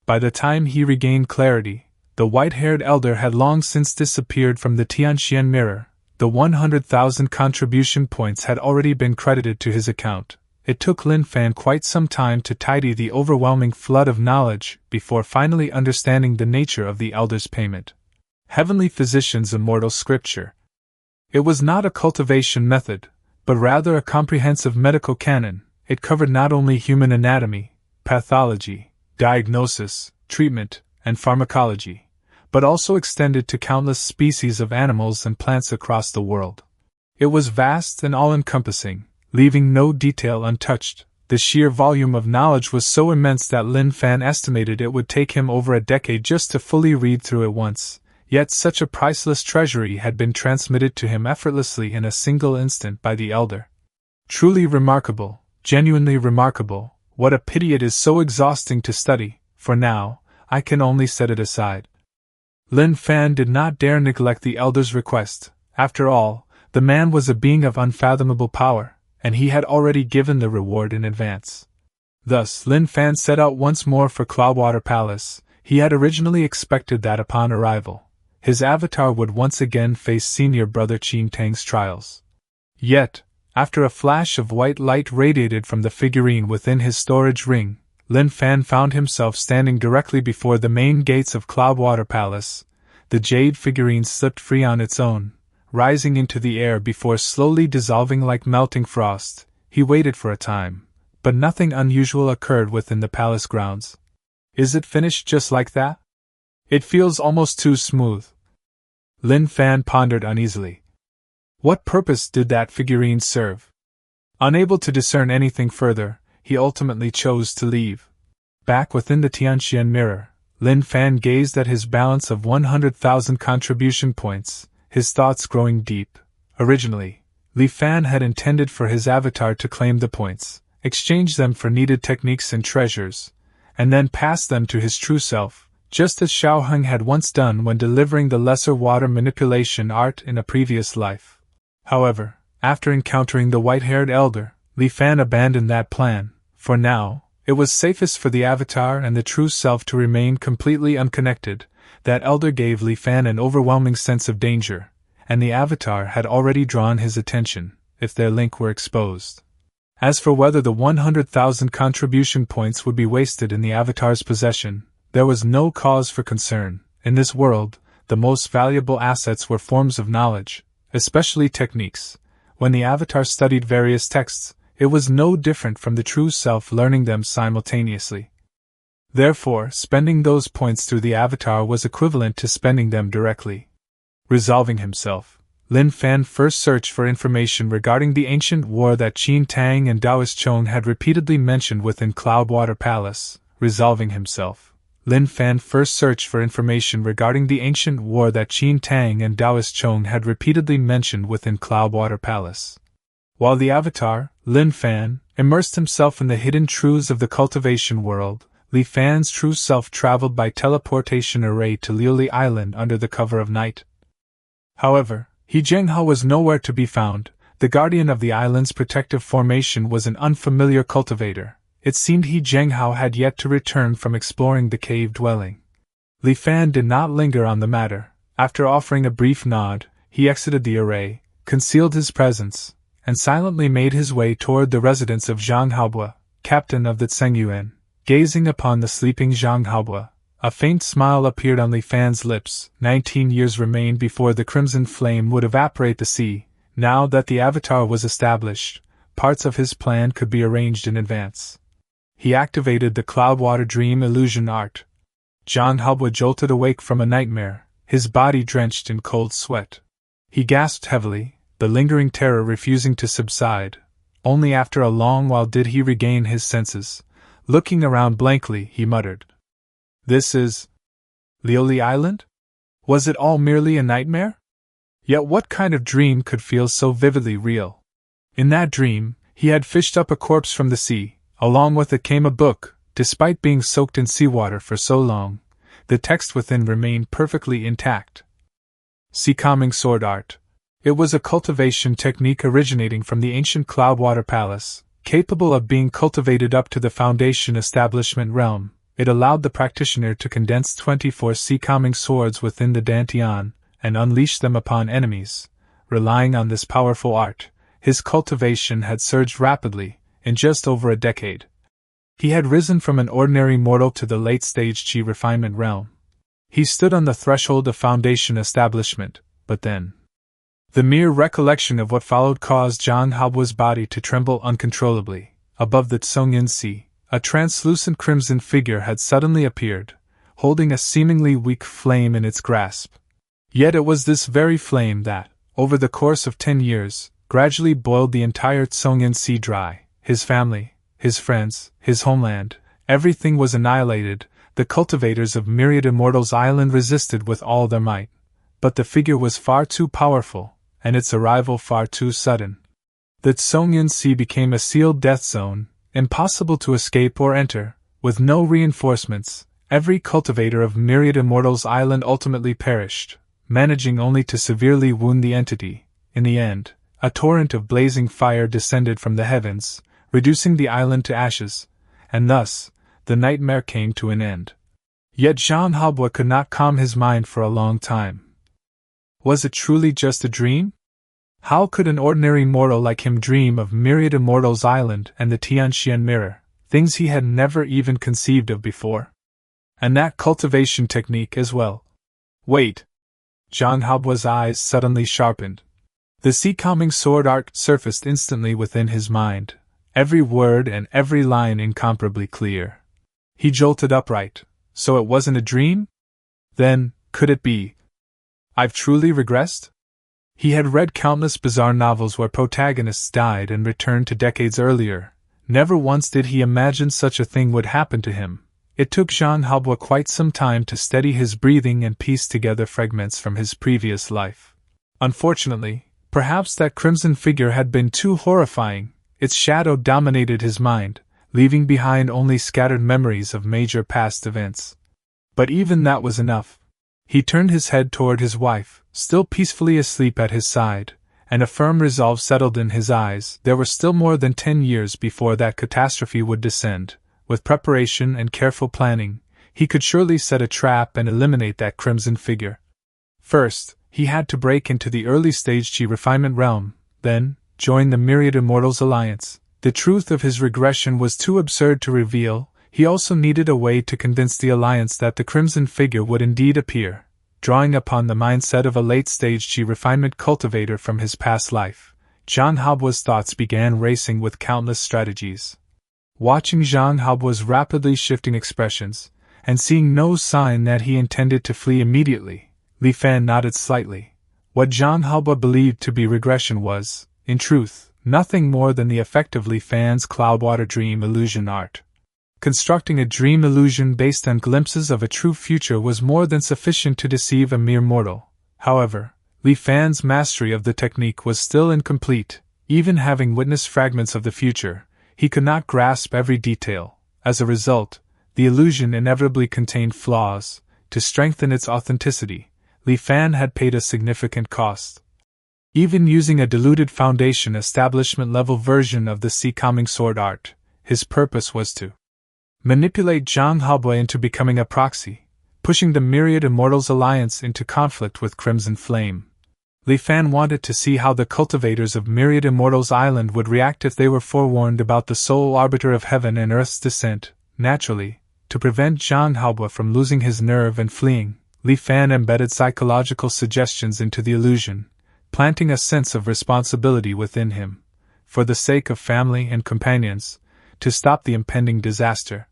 Speaker 1: By the time he regained clarity, the white-haired elder had long since disappeared from the Tianxian mirror. The 100,000 contribution points had already been credited to his account. It took Lin Fan quite some time to tidy the overwhelming flood of knowledge before finally understanding the nature of the elder's payment. Heavenly Physician's Immortal Scripture. It was not a cultivation method, but rather a comprehensive medical canon. It covered not only human anatomy, pathology, diagnosis, treatment, and pharmacology, but also extended to countless species of animals and plants across the world. It was vast and all-encompassing, leaving no detail untouched. The sheer volume of knowledge was so immense that Lin Fan estimated it would take him over a decade just to fully read through it once, yet such a priceless treasury had been transmitted to him effortlessly in a single instant by the elder. Truly remarkable, genuinely remarkable. What a pity it is so exhausting to study, for now, I can only set it aside. Lin Fan did not dare neglect the elder's request. After all, the man was a being of unfathomable power, and he had already given the reward in advance. Thus, Lin Fan set out once more for Cloudwater Palace. He had originally expected that upon arrival, his avatar would once again face senior brother Qin Tang's trials. Yet, after a flash of white light radiated from the figurine within his storage ring, Lin Fan found himself standing directly before the main gates of Cloudwater Palace. The jade figurine slipped free on its own, rising into the air before slowly dissolving like melting frost. He waited for a time, but nothing unusual occurred within the palace grounds. Is it finished just like that? It feels almost too smooth. Lin Fan pondered uneasily. What purpose did that figurine serve? Unable to discern anything further, he ultimately chose to leave. Back within the Tianxian mirror, Lin Fan gazed at his balance of 100,000 contribution points, his thoughts growing deep. Originally, Li Fan had intended for his avatar to claim the points, exchange them for needed techniques and treasures, and then pass them to his true self, just as Xiao Heng had once done when delivering the lesser water manipulation art in a previous life. However, after encountering the white-haired elder, Li Fan abandoned that plan. For now, it was safest for the avatar and the true self to remain completely unconnected. That elder gave Li Fan an overwhelming sense of danger, and the avatar had already drawn his attention, if their link were exposed. As for whether the 100,000 contribution points would be wasted in the avatar's possession, there was no cause for concern. In this world, the most valuable assets were forms of knowledge, especially techniques. When the avatar studied various texts, it was no different from the true self learning them simultaneously. Therefore, spending those points through the avatar was equivalent to spending them directly. Resolving himself, Lin Fan first searched for information regarding the ancient war that Qin Tang and Taoist Chong had repeatedly mentioned within Cloudwater Palace. Resolving himself, Lin Fan first searched for information regarding the ancient war that Qin Tang and Taoist Chong had repeatedly mentioned within Cloudwater Palace. While the avatar, Lin Fan, immersed himself in the hidden truths of the cultivation world, Li Fan's true self traveled by teleportation array to Liuli Island under the cover of night. However, He Zhenghao was nowhere to be found. The guardian of the island's protective formation was an unfamiliar cultivator. It seemed He Zhenghao had yet to return from exploring the cave dwelling. Li Fan did not linger on the matter. After offering a brief nod, he exited the array, concealed his presence, and silently made his way toward the residence of Zhang Haobua, captain of the Tsengyuan. Gazing upon the sleeping Zhang Haobua, a faint smile appeared on Li Fan's lips. 19 years remained before the crimson flame would evaporate the sea. Now that the avatar was established, parts of his plan could be arranged in advance. He activated the Cloudwater Dream Illusion art. Zhang Haobua jolted awake from a nightmare, his body drenched in cold sweat. He gasped heavily, the lingering terror refusing to subside. Only after a long while did he regain his senses. Looking around blankly, he muttered, "This is Liuli Island? Was it all merely a nightmare? Yet what kind of dream could feel so vividly real?" In that dream, he had fished up a corpse from the sea. Along with it came a book. Despite being soaked in seawater for so long, the text within remained perfectly intact. Sea Calming Sword Art. It was a cultivation technique originating from the ancient Cloudwater Palace. Capable of being cultivated up to the foundation establishment realm, it allowed the practitioner to condense 24 sea-calming swords within the Dantian and unleash them upon enemies. Relying on this powerful art, his cultivation had surged rapidly. In just over a decade, he had risen from an ordinary mortal to the late-stage Qi refinement realm. He stood on the threshold of foundation establishment, but then the mere recollection of what followed caused Zhang Haobua's body to tremble uncontrollably. Above the Tsongyin Sea, A translucent crimson figure had suddenly appeared, holding a seemingly weak flame in its grasp. Yet it was this very flame that, over the course of 10 years, gradually boiled the entire Tsongyan Sea dry. His family, his friends, his homeland, everything was annihilated. The cultivators of Myriad Immortals Island resisted with all their might. But the figure was far too powerful, and its arrival far too sudden. The Tsongyan Sea became a sealed death zone, impossible to escape or enter. With no reinforcements, every cultivator of Myriad Immortals Island ultimately perished, managing only to severely wound the entity. In the end, a torrent of blazing fire descended from the heavens, reducing the island to ashes, and thus, the nightmare came to an end. Yet Jean Halbois could not calm his mind for a long time. Was it truly just a dream? How could an ordinary mortal like him dream of Myriad Immortals Island and the Tianxian Mirror, things he had never even conceived of before? And that cultivation technique as well. Wait! Jean Halbois' eyes suddenly sharpened. The sea-calming sword art surfaced instantly within his mind, every word and every line incomparably clear. He jolted upright. So it wasn't a dream? Then, could it be? I've truly regressed? He had read countless bizarre novels where protagonists died and returned to decades earlier. Never once did he imagine such a thing would happen to him. It took Jean Halbois quite some time to steady his breathing and piece together fragments from his previous life. Unfortunately, perhaps that crimson figure had been too horrifying. Its shadow dominated his mind, leaving behind only scattered memories of major past events. But even that was enough. He turned his head toward his wife, still peacefully asleep at his side, and a firm resolve settled in his eyes. There were still more than 10 years before that catastrophe would descend. With preparation and careful planning, he could surely set a trap and eliminate that crimson figure. First, he had to break into the early-stage chi refinement realm, then, join the Myriad Immortals Alliance. The truth of his regression was too absurd to reveal. He also needed a way to convince the Alliance that the crimson figure would indeed appear. Drawing upon the mindset of a late-stage chi refinement cultivator from his past life, Jean Halbois' thoughts began racing with countless strategies. Watching Jean Halbois' rapidly shifting expressions, and seeing no sign that he intended to flee immediately, Li Fan nodded slightly. What Jean Halbois believed to be regression was, in truth, nothing more than the effect of Li Fan's Cloudwater dream illusion art. Constructing a dream illusion based on glimpses of a true future was more than sufficient to deceive a mere mortal. However, Li Fan's mastery of the technique was still incomplete. Even having witnessed fragments of the future, he could not grasp every detail. As a result, the illusion inevitably contained flaws. To strengthen its authenticity, Li Fan had paid a significant cost. Even using a diluted foundation establishment-level version of the sea-calming sword art, his purpose was to manipulate Jean Halbois into becoming a proxy, pushing the Myriad Immortals Alliance into conflict with Crimson Flame. Li Fan wanted to see how the cultivators of Myriad Immortals Island would react if they were forewarned about the sole arbiter of heaven and earth's descent. Naturally, to prevent Jean Halbois from losing his nerve and fleeing, Li Fan embedded psychological suggestions into the illusion, planting a sense of responsibility within him, for the sake of family and companions, to stop the impending disaster.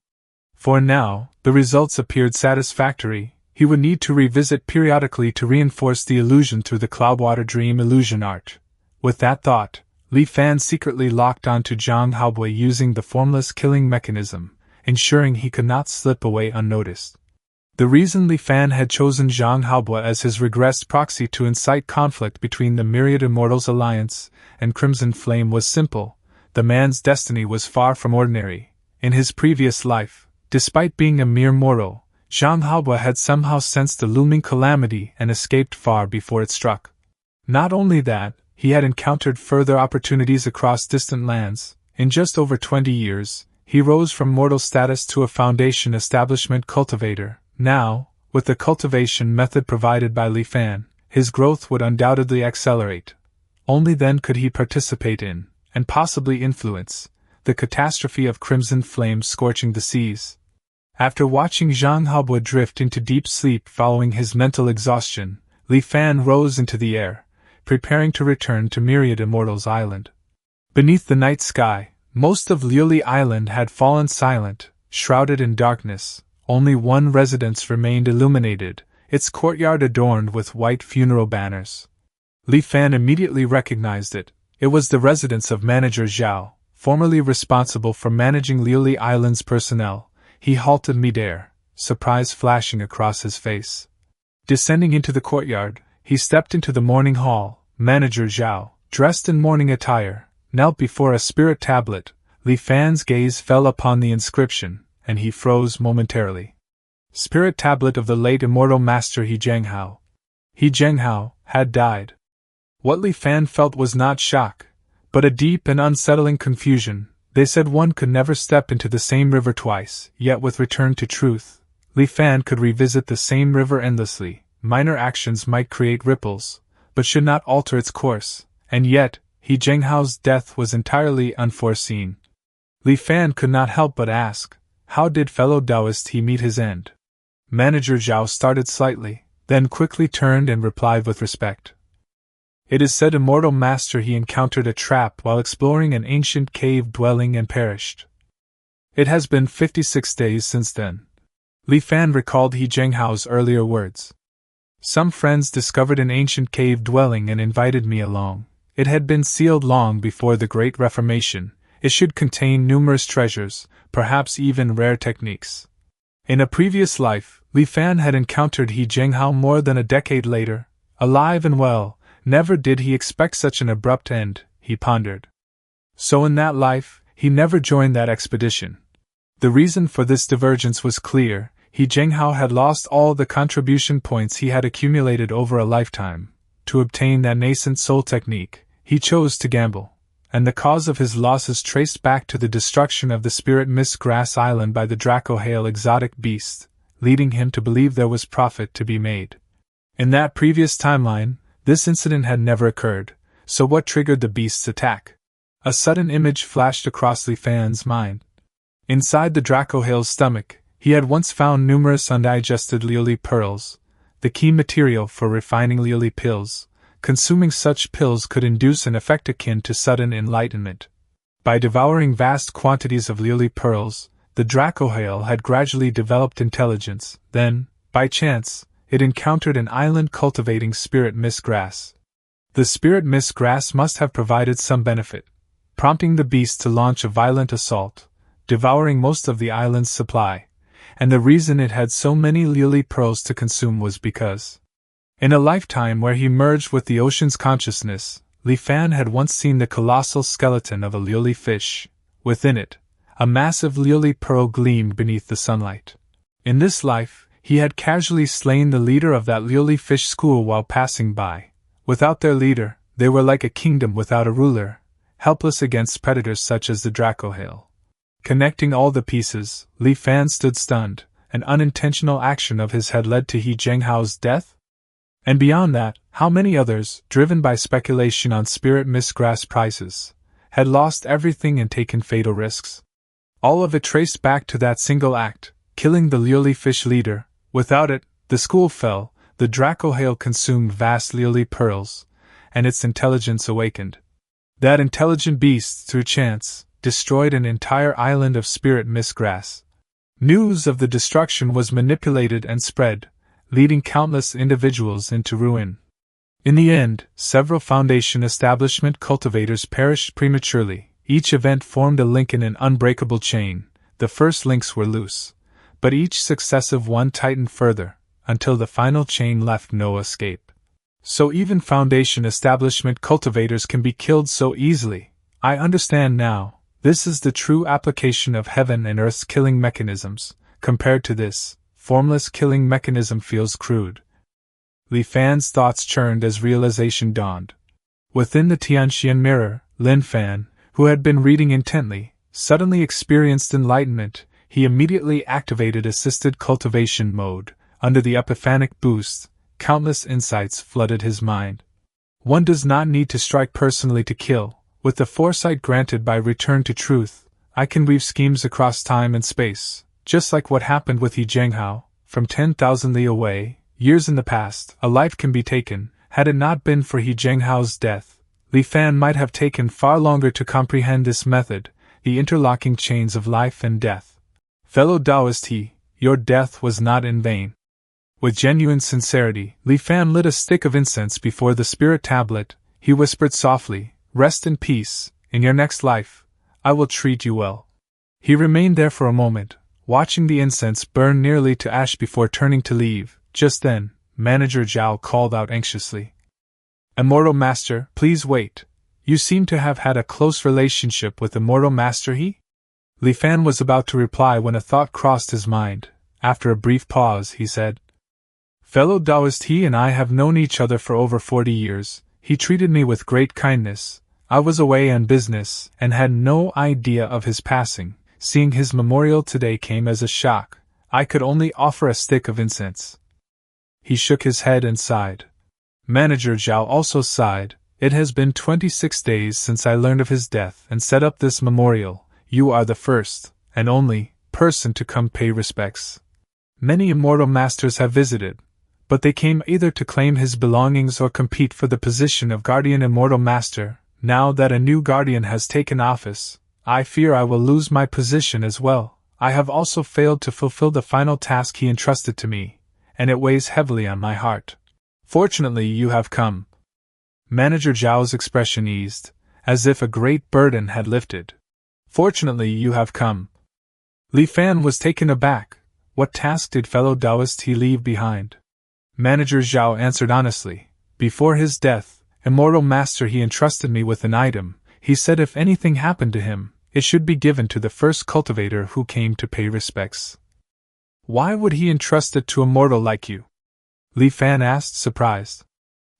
Speaker 1: For now, the results appeared satisfactory. He would need to revisit periodically to reinforce the illusion through the Cloudwater Dream illusion art. With that thought, Li Fan secretly locked onto Jean Halbois using the formless killing mechanism, ensuring he could not slip away unnoticed. The reason Li Fan had chosen Jean Halbois as his regressed proxy to incite conflict between the Myriad Immortals Alliance and Crimson Flame was simple. The man's destiny was far from ordinary. In his previous life, despite being a mere mortal, Jean Halbois had somehow sensed the looming calamity and escaped far before it struck. Not only that, he had encountered further opportunities across distant lands. In just over 20 years, he rose from mortal status to a Foundation establishment cultivator. Now, with the cultivation method provided by Li Fan, his growth would undoubtedly accelerate. Only then could he participate in, and possibly influence, the catastrophe of Crimson Flame scorching the seas. After watching Jean Halbois drift into deep sleep following his mental exhaustion, Li Fan rose into the air, preparing to return to Myriad Immortals Island. Beneath the night sky, Most of Liuli Island had fallen silent, shrouded in darkness. Only one residence remained illuminated, its courtyard adorned with white funeral banners. Li Fan immediately recognized it. It was the residence of Manager Zhao, formerly responsible for managing Liuli Island's personnel. He halted midair, surprise flashing across his face. Descending into the courtyard, he stepped into the morning hall. Manager Zhao, dressed in mourning attire, knelt before a spirit tablet. Li Fan's gaze fell upon the inscription, and he froze momentarily. Spirit tablet of the late immortal master He Zhenghao. He Zhenghao had died. What Li Fan felt was not shock, but a deep and unsettling confusion. They said one could never step into the same river twice, yet with return to truth, Li Fan could revisit the same river endlessly. Minor actions might create ripples, but should not alter its course, and yet, He Zhenghao's death was entirely unforeseen. Li Fan could not help but ask, how did fellow Taoist he meet his end? Manager Zhao started slightly, then quickly turned and replied with respect. It is said immortal master he encountered a trap while exploring an ancient cave dwelling and perished. It has been 56 days since then. Li Fan recalled He Zhenghao's earlier words. Some friends discovered an ancient cave dwelling and invited me along. It had been sealed long before the Great Reformation. It should contain numerous treasures, perhaps even rare techniques. In a previous life, Li Fan had encountered He Zhenghao more than a decade later, alive and well. Never did he expect such an abrupt end, he pondered. So in that life, he never joined that expedition. The reason for this divergence was clear. He Zhenghao had lost all the contribution points he had accumulated over a lifetime. To obtain that nascent soul technique, he chose to gamble, and the cause of his losses traced back to the destruction of the spirit mist grass island by the Dracohale exotic beast, leading him to believe there was profit to be made. In that previous timeline, this incident had never occurred, so what triggered the beast's attack? A sudden image flashed across Li Fan's mind. Inside the Dracohale's stomach, he had once found numerous undigested Liuli pearls, the key material for refining Liuli pills. Consuming such pills could induce an effect akin to sudden enlightenment. By devouring vast quantities of Liuli pearls, the Dracohale had gradually developed intelligence. Then, by chance, it encountered an island cultivating spirit mist grass. The spirit mist grass must have provided some benefit, prompting the beast to launch a violent assault, devouring most of the island's supply. And the reason it had so many Liuli pearls to consume was because, in a lifetime where he merged with the ocean's consciousness, Li Fan had once seen the colossal skeleton of a Liuli fish. Within it, a massive Liuli pearl gleamed beneath the sunlight. In this life, he had casually slain the leader of that Liuli fish school while passing by. Without their leader, they were like a kingdom without a ruler, helpless against predators such as the Dracohale. Connecting all the pieces, Li Fan stood stunned. An unintentional action of his had led to He Zhenghao's death? And beyond that, how many others, driven by speculation on spirit mist grass prices, had lost everything and taken fatal risks? All of it traced back to that single act, killing the Liuli fish leader. Without it, the school fell, the Dracohale consumed vast Liuli pearls, and its intelligence awakened. That intelligent beast, through chance, destroyed an entire island of spirit mist grass. News of the destruction was manipulated and spread, leading countless individuals into ruin. In the end, several Foundation establishment cultivators perished prematurely. Each event formed a link in an unbreakable chain. The first links were loose, but each successive one tightened further, until the final chain left no escape. So even Foundation establishment cultivators can be killed so easily. I understand now. This is the true application of heaven and earth's killing mechanisms. Compared to this, formless killing mechanism feels crude. Li Fan's thoughts churned as realization dawned. Within the Tianxian mirror, Lin Fan, who had been reading intently, suddenly experienced enlightenment. He immediately activated assisted cultivation mode. Under the epiphanic boost, countless insights flooded his mind. One does not need to strike personally to kill. With the foresight granted by return to truth, I can weave schemes across time and space, just like what happened with He Zhenghao. From 10,000 li away, years in the past, a life can be taken. Had it not been for He Zhenghao's death, Li Fan might have taken far longer to comprehend this method. the interlocking chains of life and death. Fellow Taoist he, your death was not in vain. With genuine sincerity, Li Fan lit a stick of incense before the spirit tablet. He whispered softly, "Rest in peace, in your next life, I will treat you well." He remained there for a moment, watching the incense burn nearly to ash before turning to leave. Just then, Manager Zhao called out anxiously, "Immortal Master, please wait. You seem to have had a close relationship with Immortal Master He?" Li Fan was about to reply when a thought crossed his mind. After a brief pause, he said, "Fellow Taoist He and I have known each other for over 40 years. He treated me with great kindness. I was away on business and had no idea of his passing. Seeing his memorial today came as a shock. I could only offer a stick of incense." He shook his head and sighed. Manager Zhao also sighed. "It has been 26 days since I learned of his death and set up this memorial. You are the first, and only, person to come pay respects. Many immortal masters have visited, but they came either to claim his belongings or compete for the position of Guardian Immortal Master. Now that a new Guardian has taken office, I fear I will lose my position as well. I have also failed to fulfill the final task he entrusted to me, and it weighs heavily on my heart. Fortunately, you have come." Manager Zhao's expression eased, as if a great burden had lifted. "Fortunately, you have come." Li Fan was taken aback. What task did fellow Taoist he leave behind? Manager Zhao answered honestly. "Before his death, Immortal Master he entrusted me with an item. He said if anything happened to him, it should be given to the first cultivator who came to pay respects." "Why would he entrust it to a mortal like you?" Li Fan asked, surprised.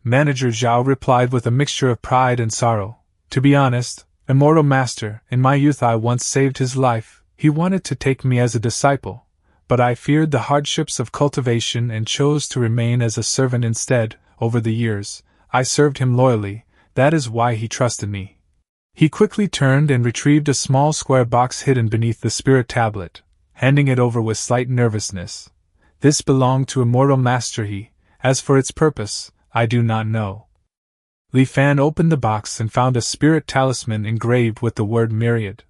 Speaker 1: Manager Zhao replied with a mixture of pride and sorrow. "To be honest, Immortal Master, in my youth I once saved his life. He wanted to take me as a disciple, but I feared the hardships of cultivation and chose to remain as a servant instead. Over the years, I served him loyally. That is why he trusted me." He quickly turned and retrieved a small square box hidden beneath the spirit tablet, handing it over with slight nervousness. "This belonged to Immortal Master He. As for its purpose, I do not know." Li Fan opened the box and found a spirit talisman engraved with the word myriad.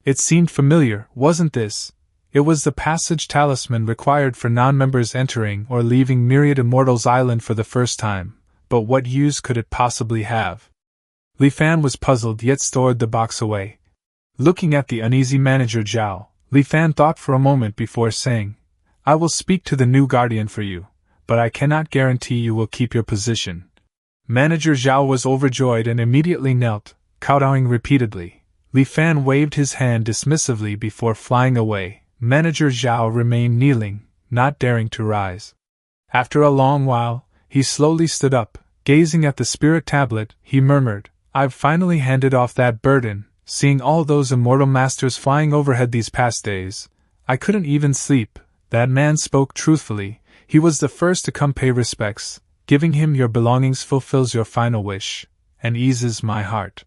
Speaker 1: It seemed familiar, wasn't this? It was the passage talisman required for non-members entering or leaving Myriad Immortals Island for the first time, but what use could it possibly have? Li Fan was puzzled yet stored the box away. Looking at the uneasy Manager Zhao, Li Fan thought for a moment before saying, "I will speak to the new guardian for you, but I cannot guarantee you will keep your position." Manager Zhao was overjoyed and immediately knelt, kowtowing repeatedly. Li Fan waved his hand dismissively before flying away. Manager Zhao remained kneeling, not daring to rise. After a long while, he slowly stood up. Gazing at the spirit tablet, he murmured, "I've finally handed off that burden." Seeing all those immortal masters flying overhead these past days, I couldn't even sleep. That man spoke truthfully. He was the first to come pay respects. Giving him your belongings fulfills your final wish, and eases my heart.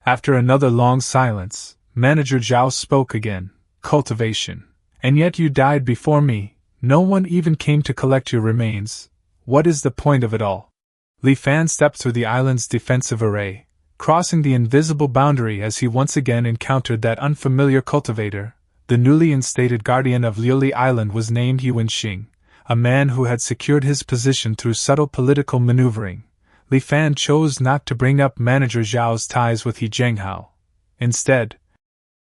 Speaker 1: After another long silence, Manager Zhao spoke again. "Cultivation. And yet you died before me. No one even came to collect your remains. What is the point of it all?" Li Fan stepped through the island's defensive array, crossing the invisible boundary as he once again encountered that unfamiliar cultivator. The newly instated guardian of Liuli Island was named Yuan Xing, a man who had secured his position through subtle political maneuvering. Li Fan chose not to bring up Manager Zhao's ties with He Zhenghao. Instead,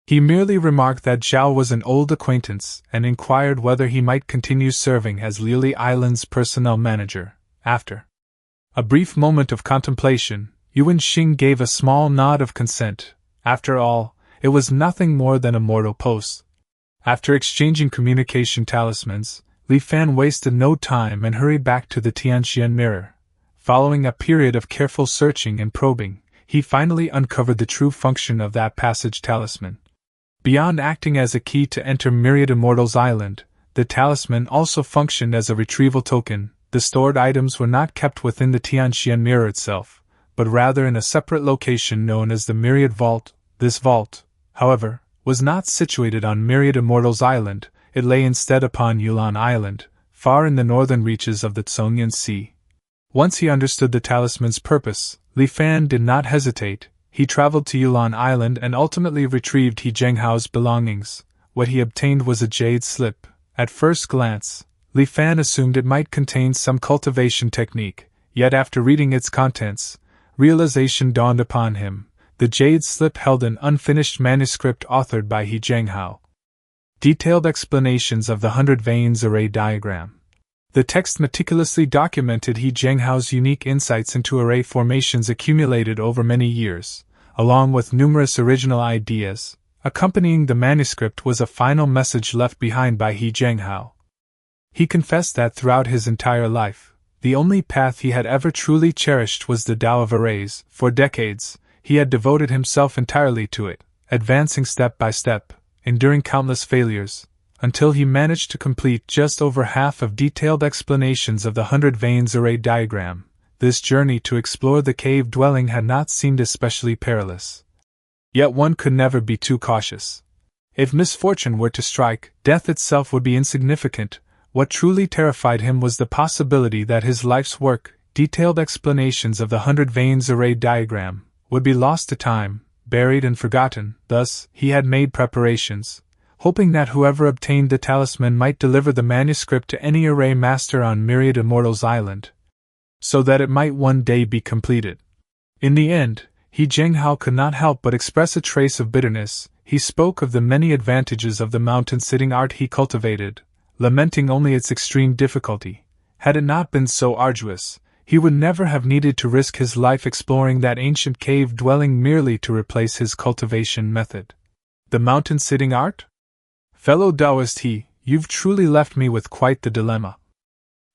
Speaker 1: he merely remarked that Zhao was an old acquaintance and inquired whether he might continue serving as Liuli Island's personnel manager. After a brief moment of contemplation, Yuan Xing gave a small nod of consent. After all, it was nothing more than a mortal post. After exchanging communication talismans, Li Fan wasted no time and hurried back to the Tianxian mirror. Following a period of careful searching and probing, he finally uncovered the true function of that passage talisman. Beyond acting as a key to enter Myriad Immortals Island, the talisman also functioned as a retrieval token. The stored items were not kept within the Tianxian mirror itself, but rather in a separate location known as the Myriad Vault. This vault, however, was not situated on Myriad Immortals Island. It lay instead upon Yulan Island, far in the northern reaches of the Tsongyan Sea. Once he understood the talisman's purpose, Li Fan did not hesitate. he traveled to Yulon Island and ultimately retrieved He Zhenghao's belongings. What he obtained was a jade slip. At first glance, Li Fan assumed it might contain some cultivation technique, yet after reading its contents, realization dawned upon him. The jade slip held an unfinished manuscript authored by He Zhenghao. Detailed explanations of the 100 veins array diagram. The text meticulously documented He Zhenghao's unique insights into array formations accumulated over many years, along with numerous original ideas. Accompanying the manuscript was a final message left behind by He Zhenghao. He confessed that throughout his entire life, the only path he had ever truly cherished was the Tao of arrays. For decades, he had devoted himself entirely to it, advancing step by step, enduring countless failures, until he managed to complete just over half of detailed explanations of the 100 veins array diagram. This journey to explore the cave dwelling had not seemed especially perilous. Yet one could never be too cautious. If misfortune were to strike, death itself would be insignificant. What truly terrified him was the possibility that his life's work, detailed explanations of the 100 veins array diagram, would be lost to time, buried and forgotten. Thus, he had made preparations, hoping that whoever obtained the talisman might deliver the manuscript to any array master on Myriad Immortals Island, so that it might one day be completed. In the end, He Zhenghao could not help but express a trace of bitterness. He spoke of the many advantages of the mountain-sitting art he cultivated, lamenting only its extreme difficulty. Had it not been so arduous, he would never have needed to risk his life exploring that ancient cave dwelling merely to replace his cultivation method. The mountain-sitting art? Fellow Taoist you've truly left me with quite the dilemma.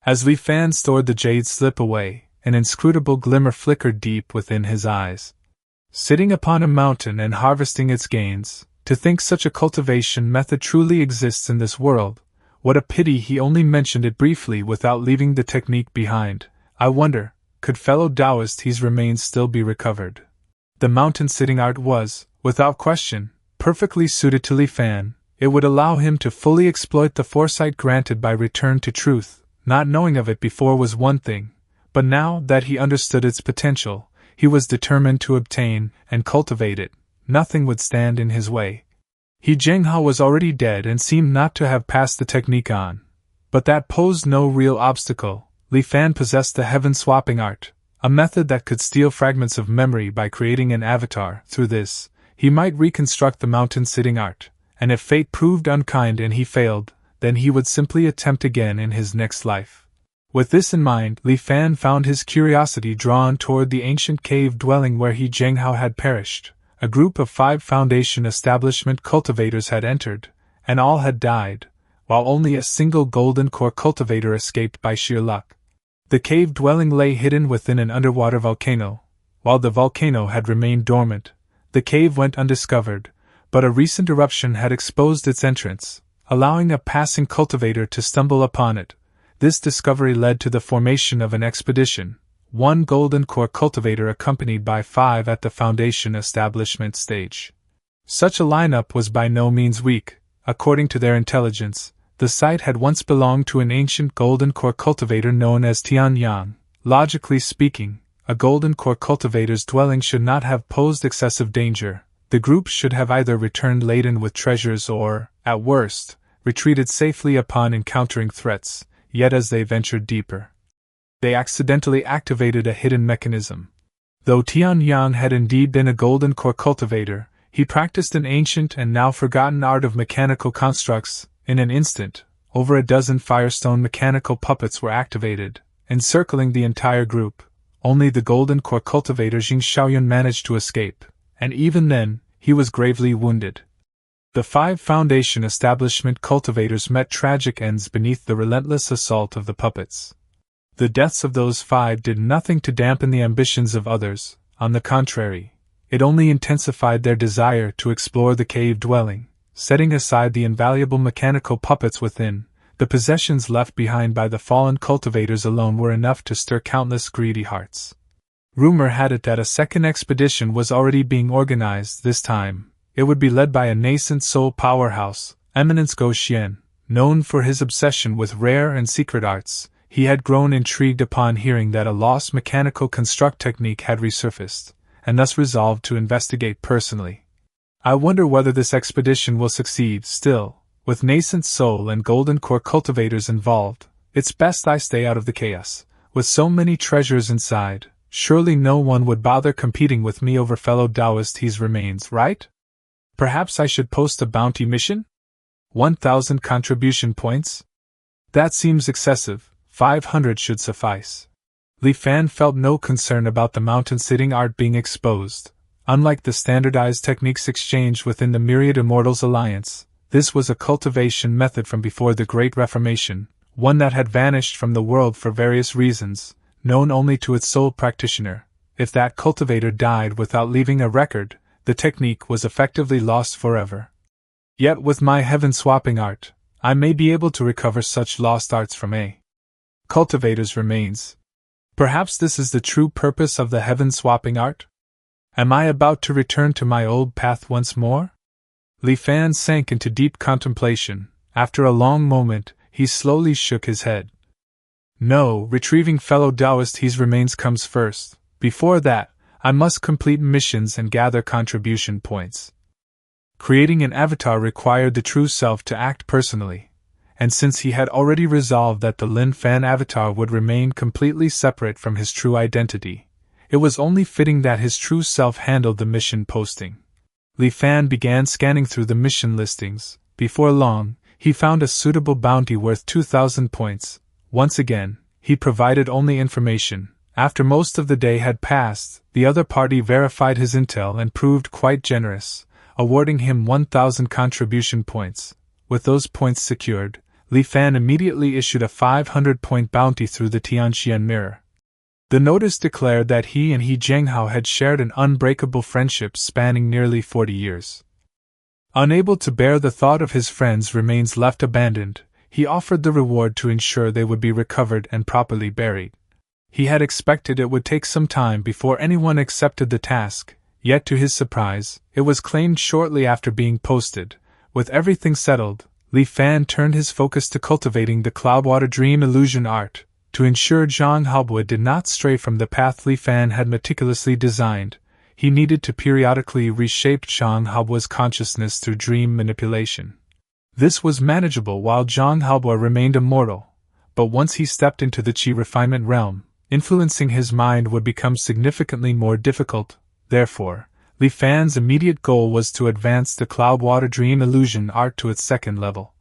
Speaker 1: As Li Fan stored the jade slip away, an inscrutable glimmer flickered deep within his eyes. Sitting upon a mountain and harvesting its gains, to think such a cultivation method truly exists in this world. What a pity he only mentioned it briefly without leaving the technique behind. I wonder, could fellow Taoist remains still be recovered? The mountain-sitting art was, without question, perfectly suited to Li Fan. It would allow him to fully exploit the foresight granted by return to truth. Not knowing of it before was one thing, but now that he understood its potential, he was determined to obtain and cultivate it. Nothing would stand in his way. He Zhenghao was already dead and seemed not to have passed the technique on, but that posed no real obstacle. Li Fan possessed the heaven-swapping art, a method that could steal fragments of memory by creating an avatar. Through this, he might reconstruct the mountain-sitting art, and if fate proved unkind and he failed, then he would simply attempt again in his next life. With this in mind, Li Fan found his curiosity drawn toward the ancient cave dwelling where He Zhenghao had perished. A group of 5 Foundation establishment cultivators had entered, and all had died, while only a single golden core cultivator escaped by sheer luck. The cave dwelling lay hidden within an underwater volcano. While the volcano had remained dormant, the cave went undiscovered, but a recent eruption had exposed its entrance, allowing a passing cultivator to stumble upon it. This discovery led to the formation of an expedition, 1 golden core cultivator accompanied by 5 at the Foundation establishment stage. Such a lineup was by no means weak. According to their intelligence, the site had once belonged to an ancient golden core cultivator known as Tianyang. Logically speaking, a golden core cultivator's dwelling should not have posed excessive danger. The group should have either returned laden with treasures or, at worst, retreated safely upon encountering threats. Yet as they ventured deeper, they accidentally activated a hidden mechanism. Though Tianyang had indeed been a golden core cultivator, he practiced an ancient and now forgotten art of mechanical constructs. In an instant, over a dozen firestone mechanical puppets were activated, encircling the entire group. Only the golden core cultivator Jing Xiaoyun managed to escape, and even then, he was gravely wounded. The 5 Foundation establishment cultivators met tragic ends beneath the relentless assault of the puppets. The deaths of those 5 did nothing to dampen the ambitions of others. On the contrary, it only intensified their desire to explore the cave dwelling. Setting aside the invaluable mechanical puppets within, the possessions left behind by the fallen cultivators alone were enough to stir countless greedy hearts. Rumor had it that a second expedition was already being organized. This time, it would be led by a nascent soul powerhouse, Eminence Go Xian. Known for his obsession with rare and secret arts, he had grown intrigued upon hearing that a lost mechanical construct technique had resurfaced, and thus resolved to investigate personally. I wonder whether this expedition will succeed. Still, with nascent soul and golden core cultivators involved, it's best I stay out of the chaos. With so many treasures inside, surely no one would bother competing with me over fellow Taoist remains, right? Perhaps I should post a bounty mission? 1,000 contribution points? That seems excessive, 500 should suffice. Li Fan felt no concern about the mountain-sitting art being exposed. Unlike the standardized techniques exchanged within the Myriad Immortals Alliance, this was a cultivation method from before the Great Reformation, one that had vanished from the world for various reasons, known only to its sole practitioner. If that cultivator died without leaving a record, the technique was effectively lost forever. Yet with my heaven-swapping art, I may be able to recover such lost arts from a cultivator's remains. Perhaps this is the true purpose of the heaven-swapping art? Am I about to return to my old path once more? Li Fan sank into deep contemplation. After a long moment, he slowly shook his head. No, retrieving fellow Taoist remains comes first. Before that, I must complete missions and gather contribution points. Creating an avatar required the true self to act personally, and since he had already resolved that the Lin Fan avatar would remain completely separate from his true identity, it was only fitting that his true self handled the mission posting. Li Fan began scanning through the mission listings. Before long, he found a suitable bounty worth 2,000 points. Once again, he provided only information. After most of the day had passed, the other party verified his intel and proved quite generous, awarding him 1,000 contribution points. With those points secured, Li Fan immediately issued a 500-point bounty through the Tianxian mirror. The notice declared that he and Zhenghao had shared an unbreakable friendship spanning nearly 40 years. Unable to bear the thought of his friends' remains left abandoned, he offered the reward to ensure they would be recovered and properly buried. He had expected it would take some time before anyone accepted the task, yet to his surprise, it was claimed shortly after being posted. With everything settled, Li Fan turned his focus to cultivating the Cloudwater Dream illusion art. To ensure Zhang Haobo did not stray from the path Li Fan had meticulously designed, he needed to periodically reshape Zhang Haobo's consciousness through dream manipulation. This was manageable while Zhang Haobo remained immortal, but once he stepped into the Qi refinement realm, influencing his mind would become significantly more difficult. Therefore, Li Fan's immediate goal was to advance the Cloudwater Dream illusion art to its second level.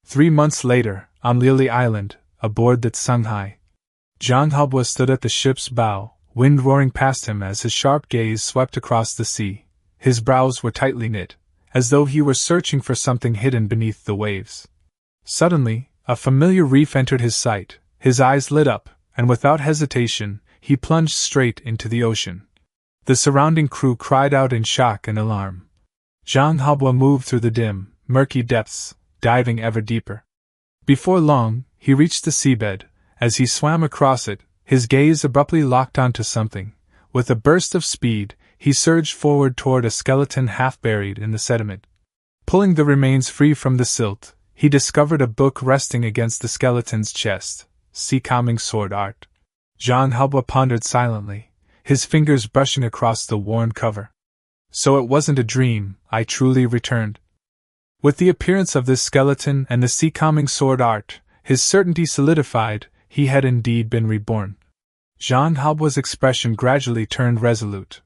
Speaker 1: 3 months later, on Lily Island, aboard the Tsunghai, Zhang Haobo stood at the ship's bow, wind roaring past him as his sharp gaze swept across the sea. His brows were tightly knit, as though he were searching for something hidden beneath the waves. Suddenly, a familiar reef entered his sight. His eyes lit up, and without hesitation, he plunged straight into the ocean. The surrounding crew cried out in shock and alarm. Zhang Haobo moved through the dim, murky depths, diving ever deeper. Before long, he reached the seabed. As he swam across it, his gaze abruptly locked onto something. With a burst of speed, he surged forward toward a skeleton half buried in the sediment. Pulling the remains free from the silt, he discovered a book resting against the skeleton's chest. See Calming Sword Art. Zhang Haobo pondered silently, his fingers brushing across the worn cover. So it wasn't a dream, I truly returned. With the appearance of this skeleton and the Sea Calming Sword Art, his certainty solidified. He had indeed been reborn. Zhang Haobo's expression gradually turned resolute.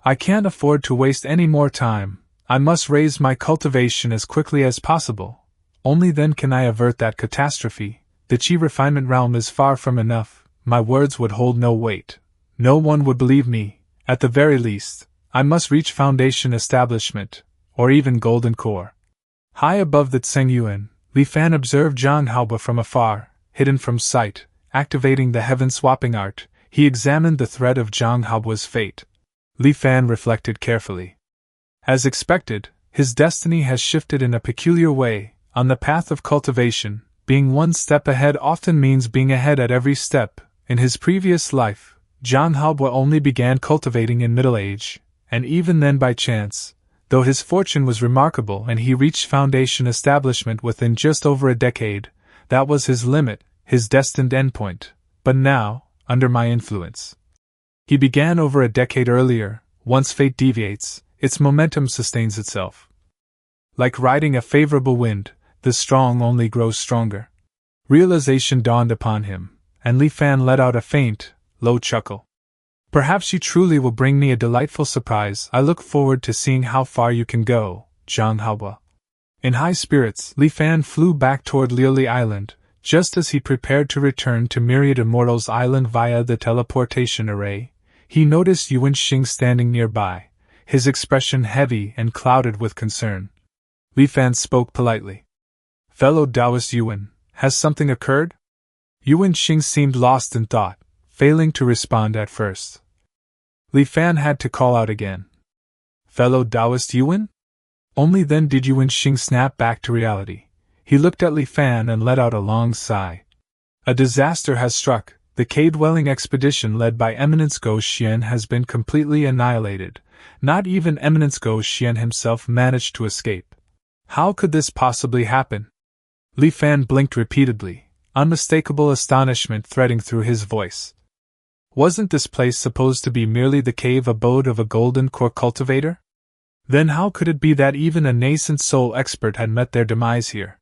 Speaker 1: I can't afford to waste any more time. I must raise my cultivation as quickly as possible. Only then can I avert that catastrophe. The Qi refinement realm is far from enough. My words would hold no weight. No one would believe me. At the very least, I must reach Foundation Establishment, or even Golden Core. High above the Tsengyuan, Li Fan observed Zhang Haobo from afar. Hidden from sight, activating the heaven-swapping art, he examined the thread of Zhang Haobo's fate. Li Fan reflected carefully. As expected, his destiny has shifted in a peculiar way. On the path of cultivation, being one step ahead often means being ahead at every step. In his previous life, Zhang Haobo only began cultivating in middle age, and even then by chance, though his fortune was remarkable and he reached Foundation Establishment within just over a decade. That was his limit, his destined endpoint. But now, under my influence, He began over a decade earlier. Once fate deviates, its momentum sustains itself. Like riding a favorable wind, the strong only grows stronger. Realization dawned upon him, and Li Fan let out a faint, low chuckle. Perhaps you truly will bring me a delightful surprise. I look forward to seeing how far you can go, Zhang Haoba. In high spirits, Li Fan flew back toward Liuli Island, just as he prepared to return to Myriad Immortals Island via the teleportation array. He noticed Yuan Xing standing nearby, his expression heavy and clouded with concern. Li Fan spoke politely. Fellow Taoist Yuan, has something occurred? Yuan Xing seemed lost in thought, failing to respond at first. Li Fan had to call out again. Fellow Taoist Yuan? Only then did Yuan Xing snap back to reality. He looked at Li Fan and let out a long sigh. A disaster has struck. The cave-dwelling expedition led by Eminence Go Xian has been completely annihilated. Not even Eminence Go Xian himself managed to escape. How could this possibly happen? Li Fan blinked repeatedly, unmistakable astonishment threading through his voice. Wasn't this place supposed to be merely the cave abode of a golden core cultivator? Then how could it be that even a nascent soul expert had met their demise here?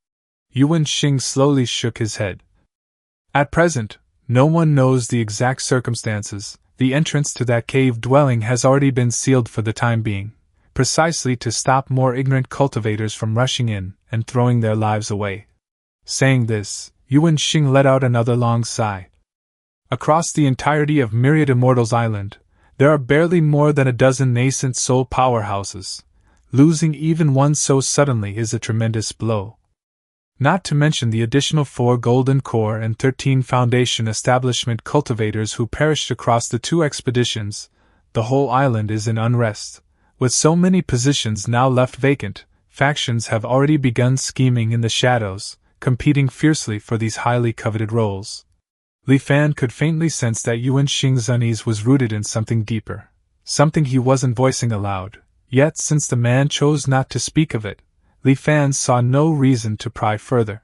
Speaker 1: Yuan Xing slowly shook his head. At present, no one knows the exact circumstances. The entrance to that cave dwelling has already been sealed for the time being, precisely to stop more ignorant cultivators from rushing in and throwing their lives away. Saying this, Yuan Xing let out another long sigh. Across the entirety of Myriad Immortals Island, there are barely more than a dozen nascent soul powerhouses. Losing even one so suddenly is a tremendous blow. Not to mention the additional 4 Golden Core and 13 Foundation Establishment cultivators who perished across the 2 expeditions, the whole island is in unrest. With so many positions now left vacant, factions have already begun scheming in the shadows, competing fiercely for these highly coveted roles. Li Fan could faintly sense that Yuan Xing's unease was rooted in something deeper, something he wasn't voicing aloud, yet since the man chose not to speak of it, Li Fan saw no reason to pry further.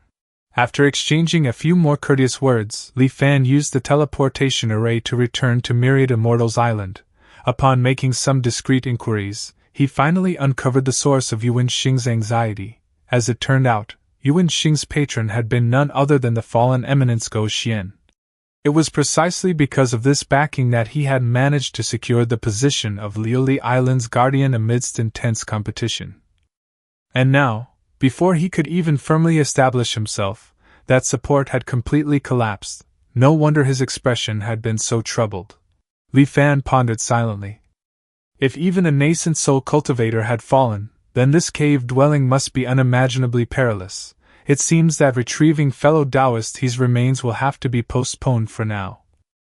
Speaker 1: After exchanging a few more courteous words, Li Fan used the teleportation array to return to Myriad Immortals Island. Upon making some discreet inquiries, he finally uncovered the source of Yuan Xing's anxiety. As it turned out, Yuan Xing's patron had been none other than the fallen Eminence Go Xian. It was precisely because of this backing that he had managed to secure the position of Liuli Island's guardian amidst intense competition. And now, before he could even firmly establish himself, that support had completely collapsed. No wonder his expression had been so troubled. Li Fan pondered silently. If even a nascent soul cultivator had fallen, then this cave dwelling must be unimaginably perilous. It seems that retrieving fellow Taoist his remains will have to be postponed for now.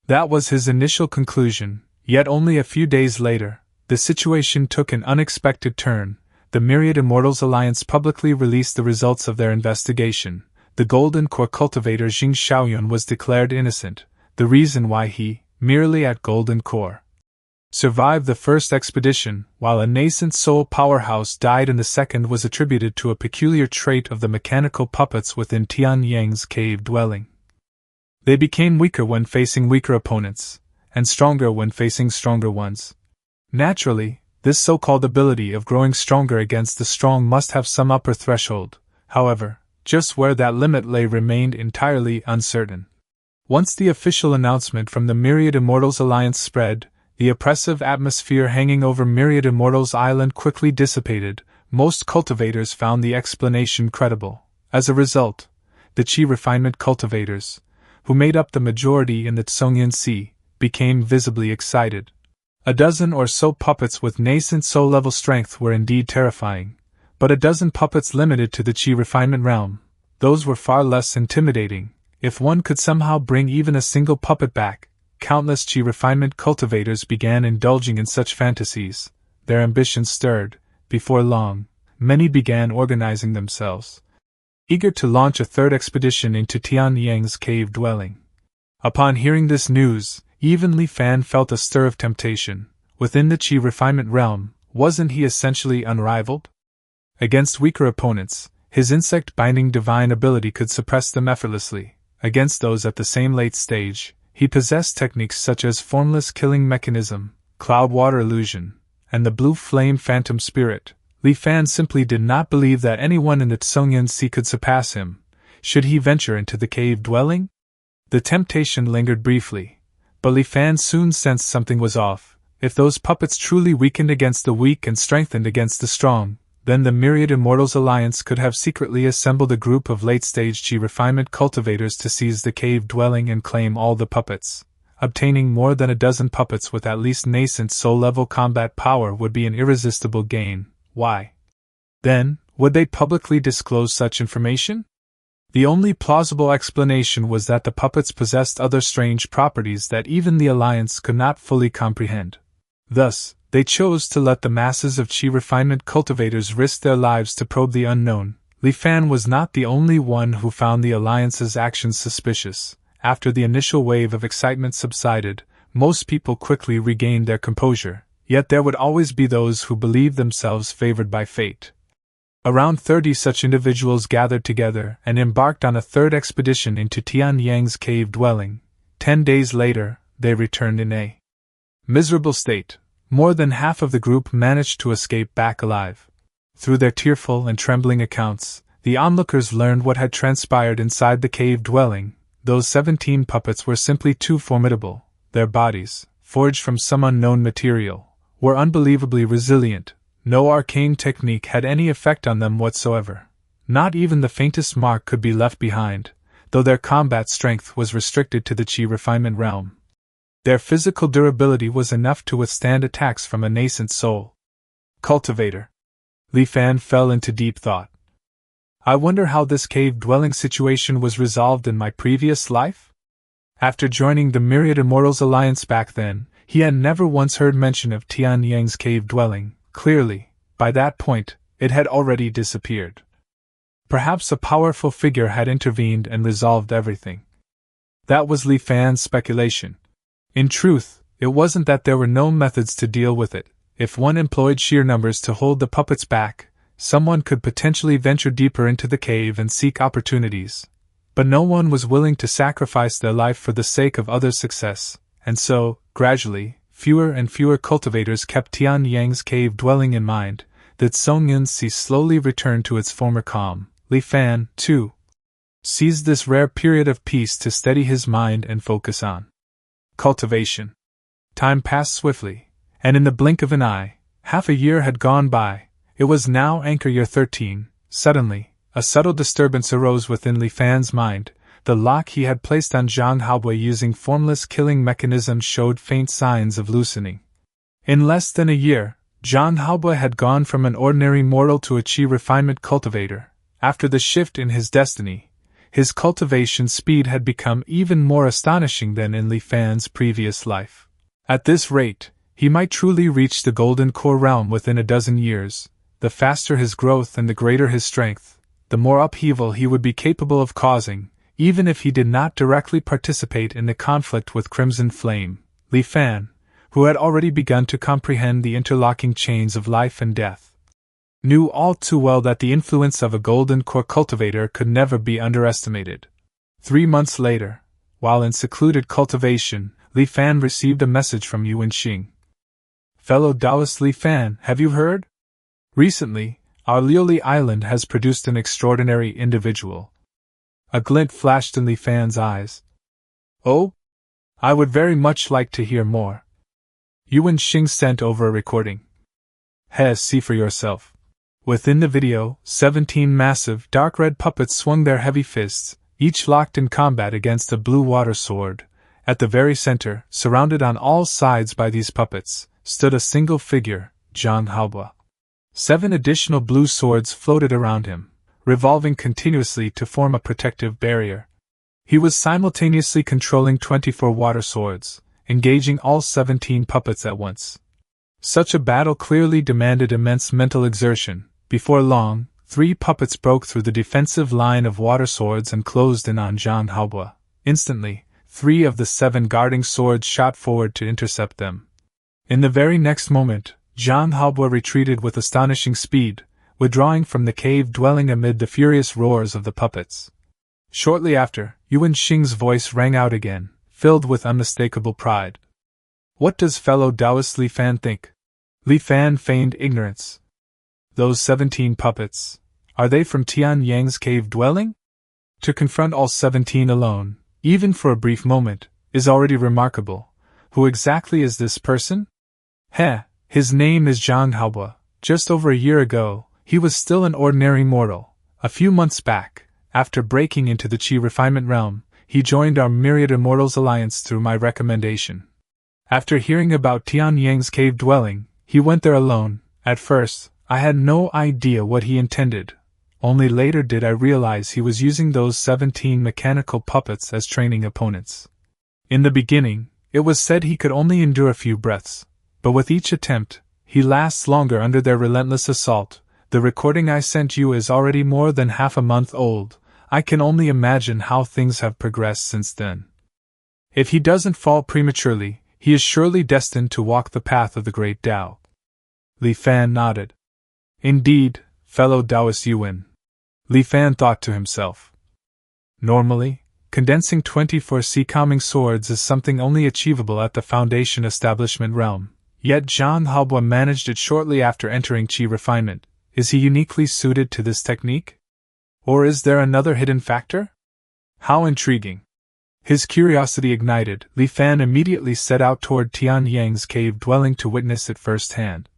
Speaker 1: That was his initial conclusion, yet only a few days later, the situation took an unexpected turn. The Myriad Immortals Alliance publicly released the results of their investigation. The Golden Core cultivator Jing Xiaoyun was declared innocent. The reason why he, merely at Golden Core, survived the first expedition, while a nascent soul powerhouse died in the second, was attributed to a peculiar trait of the mechanical puppets within Tian Yang's cave dwelling. They became weaker when facing weaker opponents, and stronger when facing stronger ones. Naturally, this so-called ability of growing stronger against the strong must have some upper threshold. However, just where that limit lay remained entirely uncertain. Once the official announcement from the Myriad Immortals Alliance spread, the oppressive atmosphere hanging over Myriad Immortals Island quickly dissipated. Most cultivators found the explanation credible. As a result, the Qi refinement cultivators, who made up the majority in the Tsongyan Sea, became visibly excited. A dozen or so puppets with nascent soul-level strength were indeed terrifying, but a dozen puppets limited to the Qi refinement realm, those were far less intimidating. If one could somehow bring even a single puppet back, countless Qi refinement cultivators began indulging in such fantasies. Their ambitions stirred. Before long, many began organizing themselves, eager to launch a third expedition into Tian Yang's cave dwelling. Upon hearing this news, even Li Fan felt a stir of temptation. Within the Qi refinement realm, wasn't he essentially unrivaled? Against weaker opponents, his insect-binding divine ability could suppress them effortlessly. Against those at the same late stage, He possessed techniques such as formless killing mechanism, cloud-water illusion, and the blue flame phantom spirit. Li Fan simply did not believe that anyone in the Tsongyun Sea could surpass him. Should he venture into the cave dwelling? The temptation lingered briefly, but Li Fan soon sensed something was off. If those puppets truly weakened against the weak and strengthened against the strong, then the Myriad Immortals Alliance could have secretly assembled a group of late-stage chi refinement cultivators to seize the cave dwelling and claim all the puppets. Obtaining more than a dozen puppets with at least nascent soul-level combat power would be an irresistible gain. Why? Then, would they publicly disclose such information? The only plausible explanation was that the puppets possessed other strange properties that even the Alliance could not fully comprehend. Thus, they chose to let the masses of chi refinement cultivators risk their lives to probe the unknown. Li Fan was not the only one who found the Alliance's actions suspicious. After the initial wave of excitement subsided, most people quickly regained their composure. Yet there would always be those who believed themselves favored by fate. Around 30 such individuals gathered together and embarked on a third expedition into Tian Yang's cave dwelling. 10 days later, they returned in a miserable state. More than half of the group managed to escape back alive. Through their tearful and trembling accounts, the onlookers learned what had transpired inside the cave dwelling. Those 17 puppets were simply too formidable. Their bodies, forged from some unknown material, were unbelievably resilient. No arcane technique had any effect on them whatsoever. Not even the faintest mark could be left behind, though their combat strength was restricted to the chi refinement realm. Their physical durability was enough to withstand attacks from a nascent soul cultivator. Li Fan fell into deep thought. I wonder how this cave-dwelling situation was resolved in my previous life? After joining the Myriad Immortals Alliance back then, he had never once heard mention of Tian Yang's cave dwelling. Clearly, by that point, it had already disappeared. Perhaps a powerful figure had intervened and resolved everything. That was Li Fan's speculation. In truth, it wasn't that there were no methods to deal with it. If one employed sheer numbers to hold the puppets back, someone could potentially venture deeper into the cave and seek opportunities. But no one was willing to sacrifice their life for the sake of others' success, and so, gradually, fewer and fewer cultivators kept Tian Yang's cave dwelling in mind. The Tsongyun Sea slowly returned to its former calm. Li Fan, too, seized this rare period of peace to steady his mind and focus on cultivation. Time passed swiftly, and in the blink of an eye, half a year had gone by. It was now anchor year 13. Suddenly, a subtle disturbance arose within Li Fan's mind. The lock he had placed on Zhang Haobui using formless killing mechanism showed faint signs of loosening. In less than a year, Zhang Haobui had gone from an ordinary mortal to a chi refinement cultivator. After the shift in his destiny, his cultivation speed had become even more astonishing than in Li Fan's previous life. At this rate, he might truly reach the Golden Core realm within a dozen years. The faster his growth and the greater his strength, the more upheaval he would be capable of causing, even if he did not directly participate in the conflict with Crimson Flame. Li Fan, who had already begun to comprehend the interlocking chains of life and death, knew all too well that the influence of a Golden Core cultivator could never be underestimated. 3 months later, while in secluded cultivation, Li Fan received a message from Yuan Xing. Fellow Taoist Li Fan, have you heard? Recently, our Liuli Island has produced an extraordinary individual. A glint flashed in Li Fan's eyes. Oh? I would very much like to hear more. Yuan Xing sent over a recording. See for yourself. Within the video, 17 massive, dark red puppets swung their heavy fists, each locked in combat against a blue water sword. At the very center, surrounded on all sides by these puppets, stood a single figure, Zhang Haobui. 7 additional blue swords floated around him, revolving continuously to form a protective barrier. He was simultaneously controlling 24 water swords, engaging all 17 puppets at once. Such a battle clearly demanded immense mental exertion. Before long, 3 puppets broke through the defensive line of water swords and closed in on Zhang Haobui. Instantly, 3 of the 7 guarding swords shot forward to intercept them. In the very next moment, Zhang Haobui retreated with astonishing speed, withdrawing from the cave dwelling amid the furious roars of the puppets. Shortly after, Yuan Xing's voice rang out again. filled with unmistakable pride. What does fellow Taoist Li Fan think? Li Fan feigned ignorance. Those 17 puppets, are they from Tian Yang's cave dwelling? To confront all 17 alone, even for a brief moment, is already remarkable. Who exactly is this person? His name is Zhang Haobo. Just over a year ago, he was still an ordinary mortal. A few months back, after breaking into the Qi refinement realm, he joined our Myriad Immortals Alliance through my recommendation. After hearing about Tian Yang's cave dwelling, he went there alone. At first, I had no idea what he intended. Only later did I realize he was using those 17 mechanical puppets as training opponents. In the beginning, it was said he could only endure a few breaths, but with each attempt, he lasts longer under their relentless assault. The recording I sent you is already more than half a month old. I can only imagine how things have progressed since then. If he doesn't fall prematurely, he is surely destined to walk the path of the great Tao. Li Fan nodded. Indeed, fellow Taoist Yuan. Li Fan thought to himself. Normally, condensing 24 calming swords is something only achievable at the Foundation establishment realm, yet Zhang Haobo managed it shortly after entering Qi refinement. Is he uniquely suited to this technique? Or is there another hidden factor? How intriguing! His curiosity ignited, Li Fan immediately set out toward Tian Yang's cave dwelling to witness it firsthand.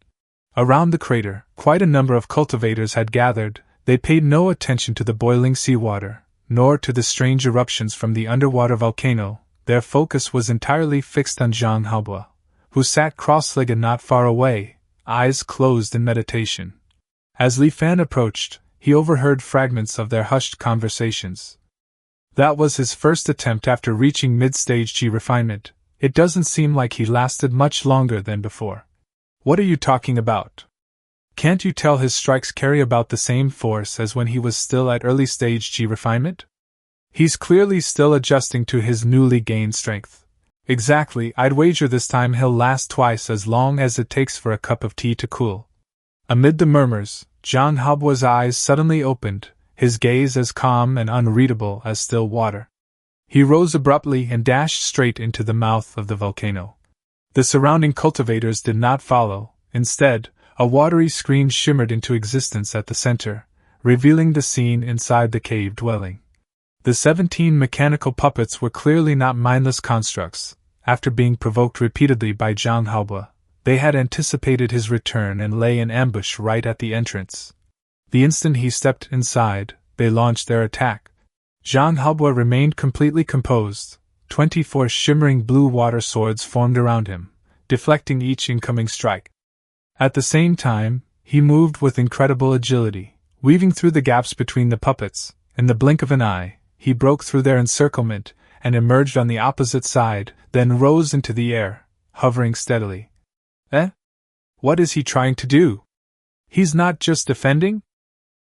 Speaker 1: Around the crater, quite a number of cultivators had gathered. They paid no attention to the boiling seawater, nor to the strange eruptions from the underwater volcano. Their focus was entirely fixed on Zhang Haobo, who sat cross-legged not far away, eyes closed in meditation. As Li Fan approached, he overheard fragments of their hushed conversations. That was his first attempt after reaching mid-stage Qi refinement. It doesn't seem like he lasted much longer than before. What are you talking about? Can't you tell his strikes carry about the same force as when he was still at early stage Qi refinement? He's clearly still adjusting to his newly gained strength. Exactly, I'd wager this time he'll last twice as long as it takes for a cup of tea to cool. Amid the murmurs, Zhang Haobo's eyes suddenly opened, his gaze as calm and unreadable as still water. He rose abruptly and dashed straight into the mouth of the volcano. The surrounding cultivators did not follow. Instead, a watery screen shimmered into existence at the center, revealing the scene inside the cave dwelling. The 17 mechanical puppets were clearly not mindless constructs. After being provoked repeatedly by Zhang Haobo, they had anticipated his return and lay in ambush right at the entrance. The instant he stepped inside, they launched their attack. Zhang Haobo remained completely composed. 24 shimmering blue water swords formed around him, deflecting each incoming strike. At the same time, he moved with incredible agility, weaving through the gaps between the puppets. In the blink of an eye, he broke through their encirclement and emerged on the opposite side, then rose into the air, hovering steadily. What is he trying to do? He's not just defending?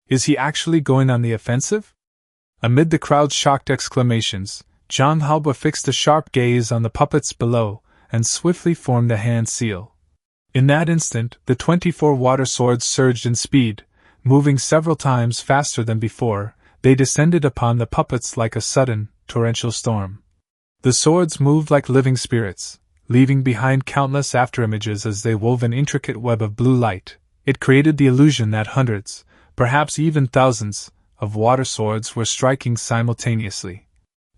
Speaker 1: Is he actually going on the offensive? Amid the crowd's shocked exclamations, Zhang Haobo fixed a sharp gaze on the puppets below and swiftly formed a hand seal. In that instant, the 24 water swords surged in speed, moving several times faster than before. They descended upon the puppets like a sudden, torrential storm. The swords moved like living spirits, leaving behind countless afterimages as they wove an intricate web of blue light. It created the illusion that hundreds, perhaps even thousands, of water swords were striking simultaneously.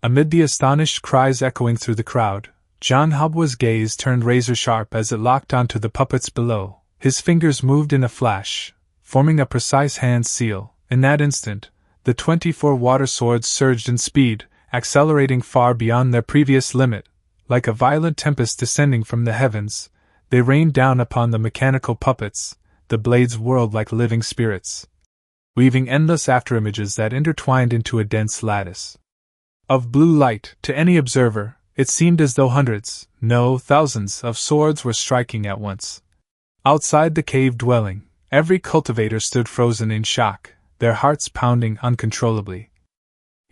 Speaker 1: Amid the astonished cries echoing through the crowd, Zhang Haobo's gaze turned razor-sharp as it locked onto the puppets below. His fingers moved in a flash, forming a precise hand seal. In that instant, the 24 water swords surged in speed, accelerating far beyond their previous limit. Like a violent tempest descending from the heavens, they rained down upon the mechanical puppets. The blades whirled like living spirits, weaving endless afterimages that intertwined into a dense lattice of blue light. To any observer, it seemed as though hundreds, no, thousands, of swords were striking at once. Outside the cave dwelling, every cultivator stood frozen in shock, their hearts pounding uncontrollably.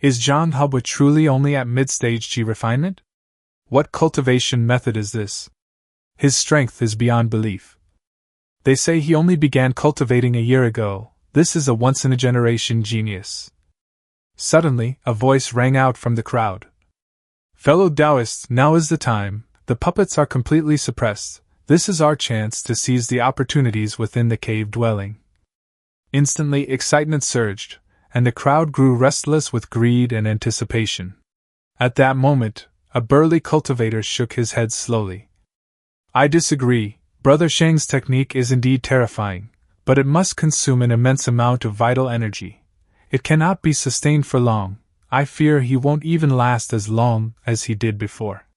Speaker 1: Is Zhang Haobo truly only at mid-stage Qi refinement? What cultivation method is this? His strength is beyond belief. They say he only began cultivating a year ago. This is a once-in-a-generation genius. Suddenly, a voice rang out from the crowd. Fellow Taoists, now is the time. The puppets are completely suppressed. This is our chance to seize the opportunities within the cave dwelling. Instantly, excitement surged, and the crowd grew restless with greed and anticipation. At that moment, a burly cultivator shook his head slowly. I disagree. Brother Shang's technique is indeed terrifying, but it must consume an immense amount of vital energy. It cannot be sustained for long. I fear he won't even last as long as he did before.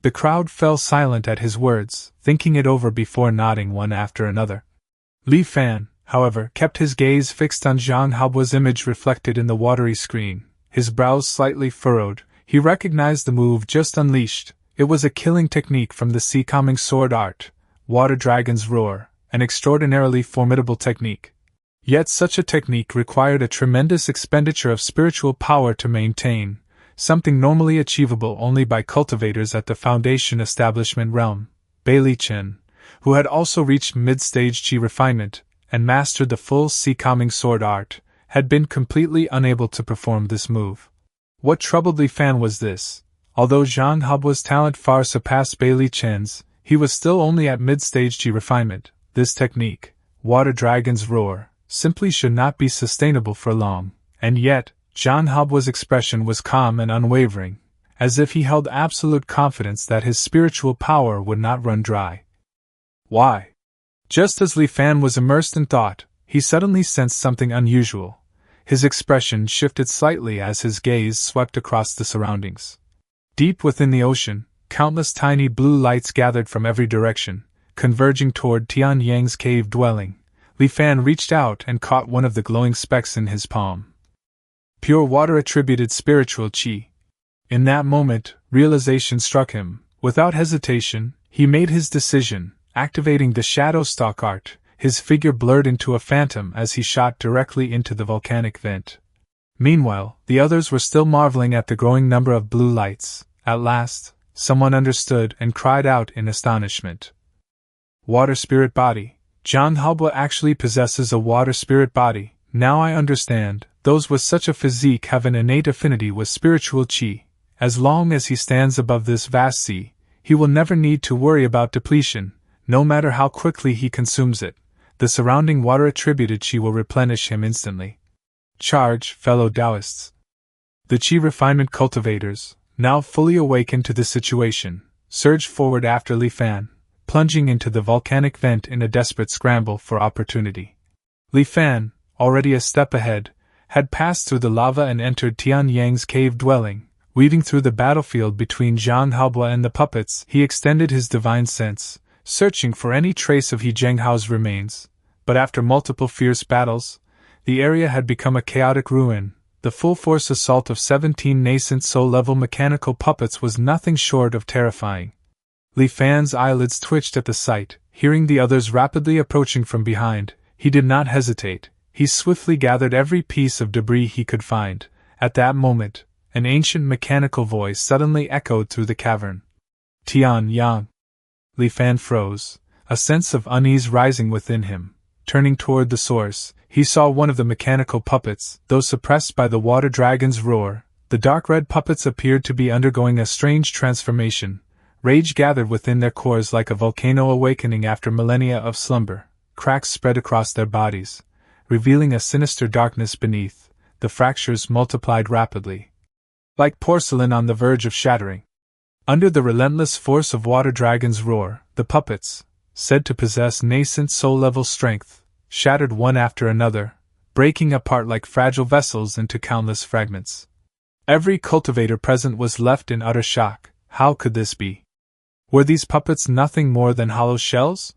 Speaker 1: The crowd fell silent at his words, thinking it over before nodding one after another. Li Fan, however, kept his gaze fixed on Zhang Haobu's image reflected in the watery screen, his brows slightly furrowed. He recognized the move just unleashed. It was a killing technique from the sea calming sword art, Water Dragon's Roar, an extraordinarily formidable technique. Yet such a technique required a tremendous expenditure of spiritual power to maintain, something normally achievable only by cultivators at the Foundation establishment realm. Bailey Chen, who had also reached mid-stage chi refinement and mastered the full sea calming sword art, had been completely unable to perform this move. What troubled Li Fan was this: although Zhang Haobu's talent far surpassed Bailey Chen's, he was still only at mid-stage chi refinement. This technique, Water Dragon's Roar, simply should not be sustainable for long, and yet, Zhang Haobu's expression was calm and unwavering, as if he held absolute confidence that his spiritual power would not run dry. Why? Just as Li Fan was immersed in thought, he suddenly sensed something unusual. His expression shifted slightly as his gaze swept across the surroundings. Deep within the ocean, countless tiny blue lights gathered from every direction, converging toward Tian Yang's cave dwelling. Li Fan reached out and caught one of the glowing specks in his palm. Pure water attributed spiritual qi. In that moment, realization struck him. Without hesitation, he made his decision, activating the shadow stalk art. His figure blurred into a phantom as he shot directly into the volcanic vent. Meanwhile, the others were still marveling at the growing number of blue lights. At last, someone understood and cried out in astonishment. Water spirit body. Zhang Haobu actually possesses a water spirit body. Now I understand. Those with such a physique have an innate affinity with spiritual qi. As long as he stands above this vast sea, he will never need to worry about depletion, no matter how quickly he consumes it. The surrounding water-attributed qi will replenish him instantly. Charge, fellow Taoists. The qi refinement cultivators, now fully awakened to the situation, surged forward after Li Fan, plunging into the volcanic vent in a desperate scramble for opportunity. Li Fan, already a step ahead, had passed through the lava and entered Tian Yang's cave dwelling. Weaving through the battlefield between Zhang Haobu and the puppets, he extended his divine sense, searching for any trace of He Zhenghao's remains. But after multiple fierce battles, the area had become a chaotic ruin. The full-force assault of 17 nascent soul-level mechanical puppets was nothing short of terrifying. Li Fan's eyelids twitched at the sight. Hearing the others rapidly approaching from behind, he did not hesitate. He swiftly gathered every piece of debris he could find. At that moment, an ancient mechanical voice suddenly echoed through the cavern. Tian Yang. Li Fan froze, a sense of unease rising within him. Turning toward the source, he saw one of the mechanical puppets. Though suppressed by the water dragon's roar, the dark red puppets appeared to be undergoing a strange transformation. Rage gathered within their cores like a volcano awakening after millennia of slumber. Cracks spread across their bodies, revealing a sinister darkness beneath. The fractures multiplied rapidly, like porcelain on the verge of shattering. Under the relentless force of Water Dragon's roar, the puppets, said to possess nascent soul-level strength, shattered one after another, breaking apart like fragile vessels into countless fragments. Every cultivator present was left in utter shock. How could this be? Were these puppets nothing more than hollow shells?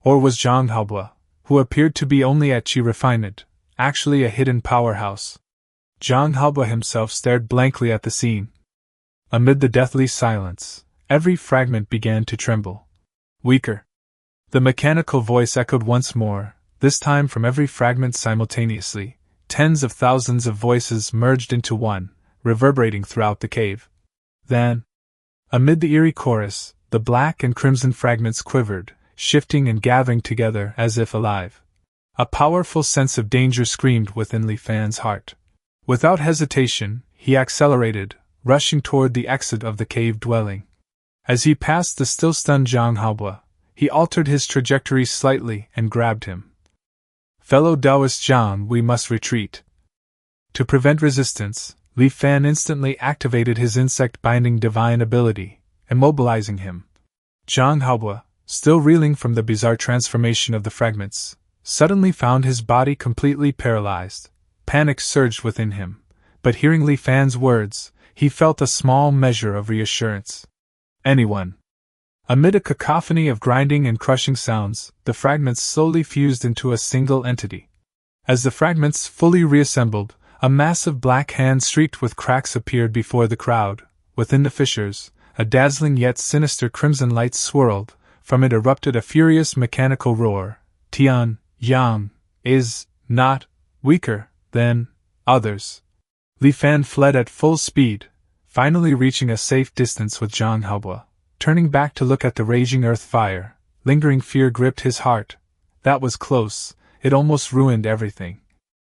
Speaker 1: Or was Zhang Haobu, who appeared to be only at chi refinement, actually a hidden powerhouse? Zhang Haobu himself stared blankly at the scene. Amid the deathly silence, every fragment began to tremble. Weaker. The mechanical voice echoed once more, this time from every fragment simultaneously. Tens of thousands of voices merged into one, reverberating throughout the cave. Then, amid the eerie chorus, the black and crimson fragments quivered, shifting and gathering together as if alive. A powerful sense of danger screamed within Li Fan's heart. Without hesitation, he accelerated, rushing toward the exit of the cave dwelling. As he passed the still stunned Zhang Haobo, he altered his trajectory slightly and grabbed him. Fellow Taoist Zhang, we must retreat. To prevent resistance, Li Fan instantly activated his insect-binding divine ability, immobilizing him. Zhang Haobo, still reeling from the bizarre transformation of the fragments, suddenly found his body completely paralyzed. Panic surged within him, but hearing Li Fan's words, he felt a small measure of reassurance. Anyone. Amid a cacophony of grinding and crushing sounds, the fragments slowly fused into a single entity. As the fragments fully reassembled, a massive black hand streaked with cracks appeared before the crowd. Within the fissures, a dazzling yet sinister crimson light swirled. From it erupted a furious mechanical roar. Tian Yang is not weaker than others. Li Fan fled at full speed, finally reaching a safe distance with Zhang Haobo. Turning back to look at the raging earth fire, lingering fear gripped his heart. That was close, it almost ruined everything.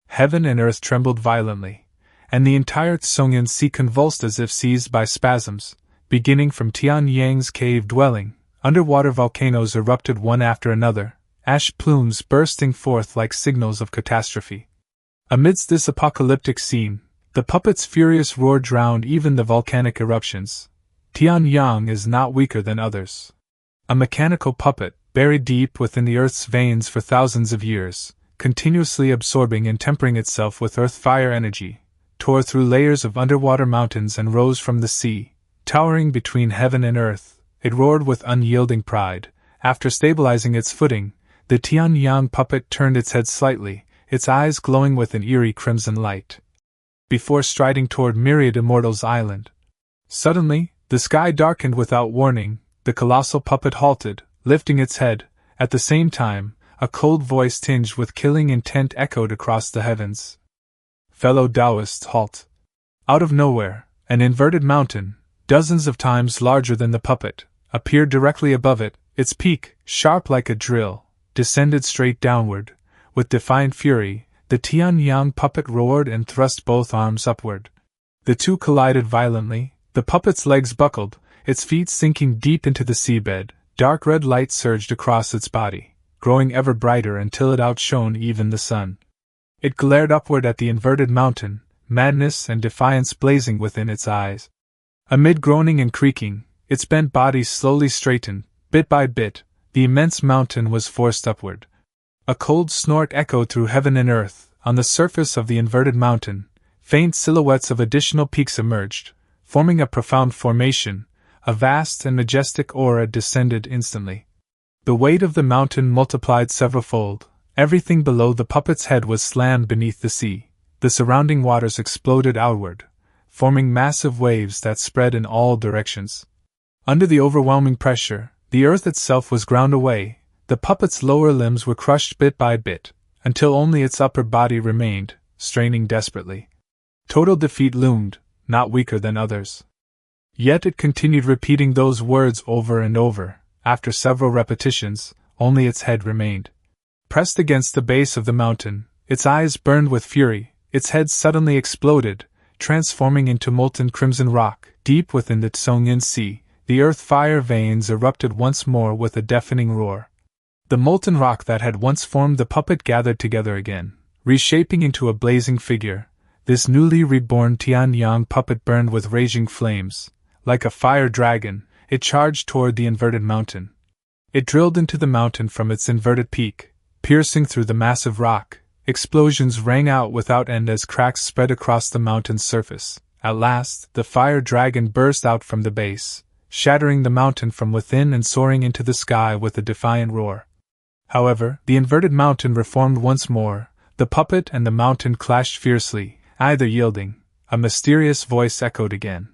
Speaker 1: Heaven and earth trembled violently, and the entire Tsongyan Sea convulsed as if seized by spasms. Beginning from Tian Yang's cave dwelling, underwater volcanoes erupted one after another, ash plumes bursting forth like signals of catastrophe. Amidst this apocalyptic scene, the puppet's furious roar drowned even the volcanic eruptions. Tian Yang is not weaker than others. A mechanical puppet, buried deep within the earth's veins for thousands of years, continuously absorbing and tempering itself with earth-fire energy, tore through layers of underwater mountains and rose from the sea. Towering between heaven and earth, it roared with unyielding pride. After stabilizing its footing, the Tian Yang puppet turned its head slightly, its eyes glowing with an eerie crimson light. Before striding toward Myriad Immortals Island. Suddenly, the sky darkened without warning. The colossal puppet halted, lifting its head. At the same time, a cold voice tinged with killing intent echoed across the heavens. Fellow Taoists, halt. Out of nowhere, an inverted mountain, dozens of times larger than the puppet, appeared directly above it. Its peak, sharp like a drill, descended straight downward. With defiant fury, the Tian Yang puppet roared and thrust both arms upward. The two collided violently. The puppet's legs buckled, its feet sinking deep into the seabed. Dark red light surged across its body, growing ever brighter until it outshone even the sun. It glared upward at the inverted mountain, madness and defiance blazing within its eyes. Amid groaning and creaking, its bent body slowly straightened. Bit by bit, the immense mountain was forced upward. A cold snort echoed through heaven and earth. On the surface of the inverted mountain, faint silhouettes of additional peaks emerged, forming a profound formation. A vast and majestic aura descended instantly. The weight of the mountain multiplied severalfold. Everything below the puppet's head was slammed beneath the sea. The surrounding waters exploded outward, forming massive waves that spread in all directions. Under the overwhelming pressure, the earth itself was ground away. The puppet's lower limbs were crushed bit by bit, until only its upper body remained, straining desperately. Total defeat loomed, not weaker than others. Yet it continued repeating those words over and over. After several repetitions, only its head remained. Pressed against the base of the mountain, its eyes burned with fury. Its head suddenly exploded, transforming into molten crimson rock. Deep within the Tsongyan Sea, the earth fire veins erupted once more with a deafening roar. The molten rock that had once formed the puppet gathered together again, reshaping into a blazing figure. This newly reborn Tian Yang puppet burned with raging flames. Like a fire dragon, it charged toward the inverted mountain. It drilled into the mountain from its inverted peak, piercing through the massive rock. Explosions rang out without end as cracks spread across the mountain's surface. At last, the fire dragon burst out from the base, shattering the mountain from within and soaring into the sky with a defiant roar. However, the inverted mountain reformed once more. The puppet and the mountain clashed fiercely, either yielding. A mysterious voice echoed again.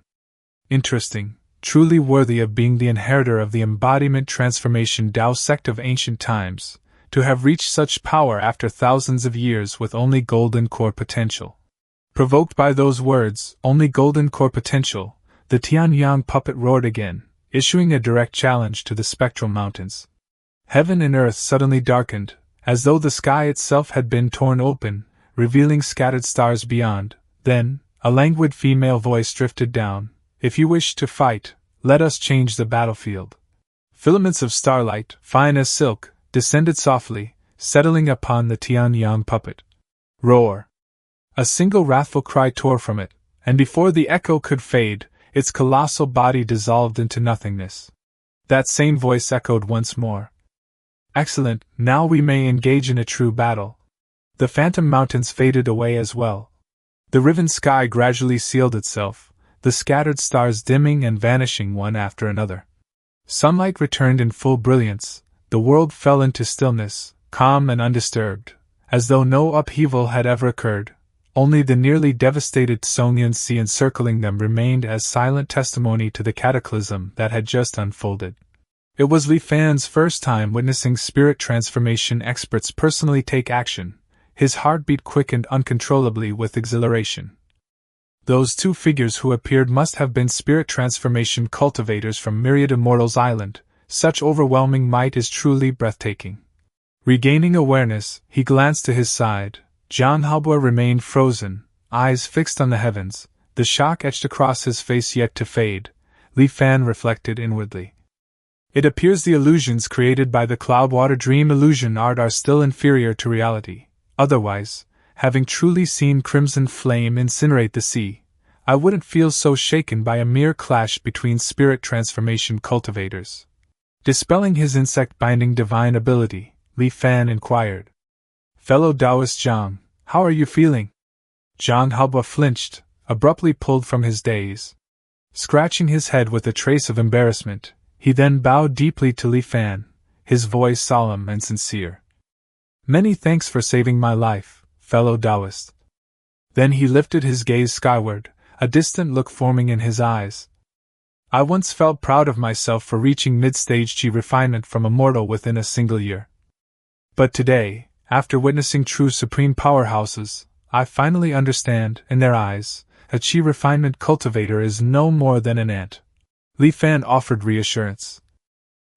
Speaker 1: Interesting, truly worthy of being the inheritor of the embodiment transformation Tao sect of ancient times, to have reached such power after thousands of years with only golden core potential. Provoked by those words, only golden core potential, the Tian Yang puppet roared again, issuing a direct challenge to the spectral mountains. Heaven and earth suddenly darkened, as though the sky itself had been torn open, revealing scattered stars beyond. Then, A languid female voice drifted down. If you wish to fight, let us change the battlefield. Filaments of starlight, fine as silk, descended softly, settling upon the Tianyang puppet. Roar! A single wrathful cry tore from it, and before the echo could fade, its colossal body dissolved into nothingness. That same voice echoed once more. Excellent, now we may engage in a true battle. The phantom mountains faded away as well. The riven sky gradually sealed itself, the scattered stars dimming and vanishing one after another. Sunlight returned in full brilliance, the world fell into stillness, calm and undisturbed, as though no upheaval had ever occurred. Only the nearly devastated Tsongyan Sea encircling them remained as silent testimony to the cataclysm that had just unfolded. It was Li Fan's first time witnessing spirit transformation experts personally take action. His heartbeat quickened uncontrollably with exhilaration. Those two figures who appeared must have been spirit transformation cultivators from Myriad Immortals Island. Such overwhelming might is truly breathtaking. Regaining awareness, he glanced to his side. John Halbwa remained frozen, eyes fixed on the heavens, the shock etched across his face yet to fade. Li Fan reflected inwardly. It appears the illusions created by the Cloudwater Dream illusion art are still inferior to reality. Otherwise, having truly seen Crimson Flame incinerate the sea, I wouldn't feel so shaken by a mere clash between spirit transformation cultivators. Dispelling his insect-binding divine ability, Li Fan inquired. Fellow Taoist Zhang, how are you feeling? Zhang Halbwa flinched, abruptly pulled from his daze. Scratching his head with a trace of embarrassment, he then bowed deeply to Li Fan, his voice solemn and sincere. Many thanks for saving my life, fellow Taoist. Then he lifted his gaze skyward, a distant look forming in his eyes. I once felt proud of myself for reaching mid-stage Qi refinement from a mortal within a single year. But today, after witnessing true supreme powerhouses, I finally understand, in their eyes, a Qi refinement cultivator is no more than an ant. Li Fan offered reassurance.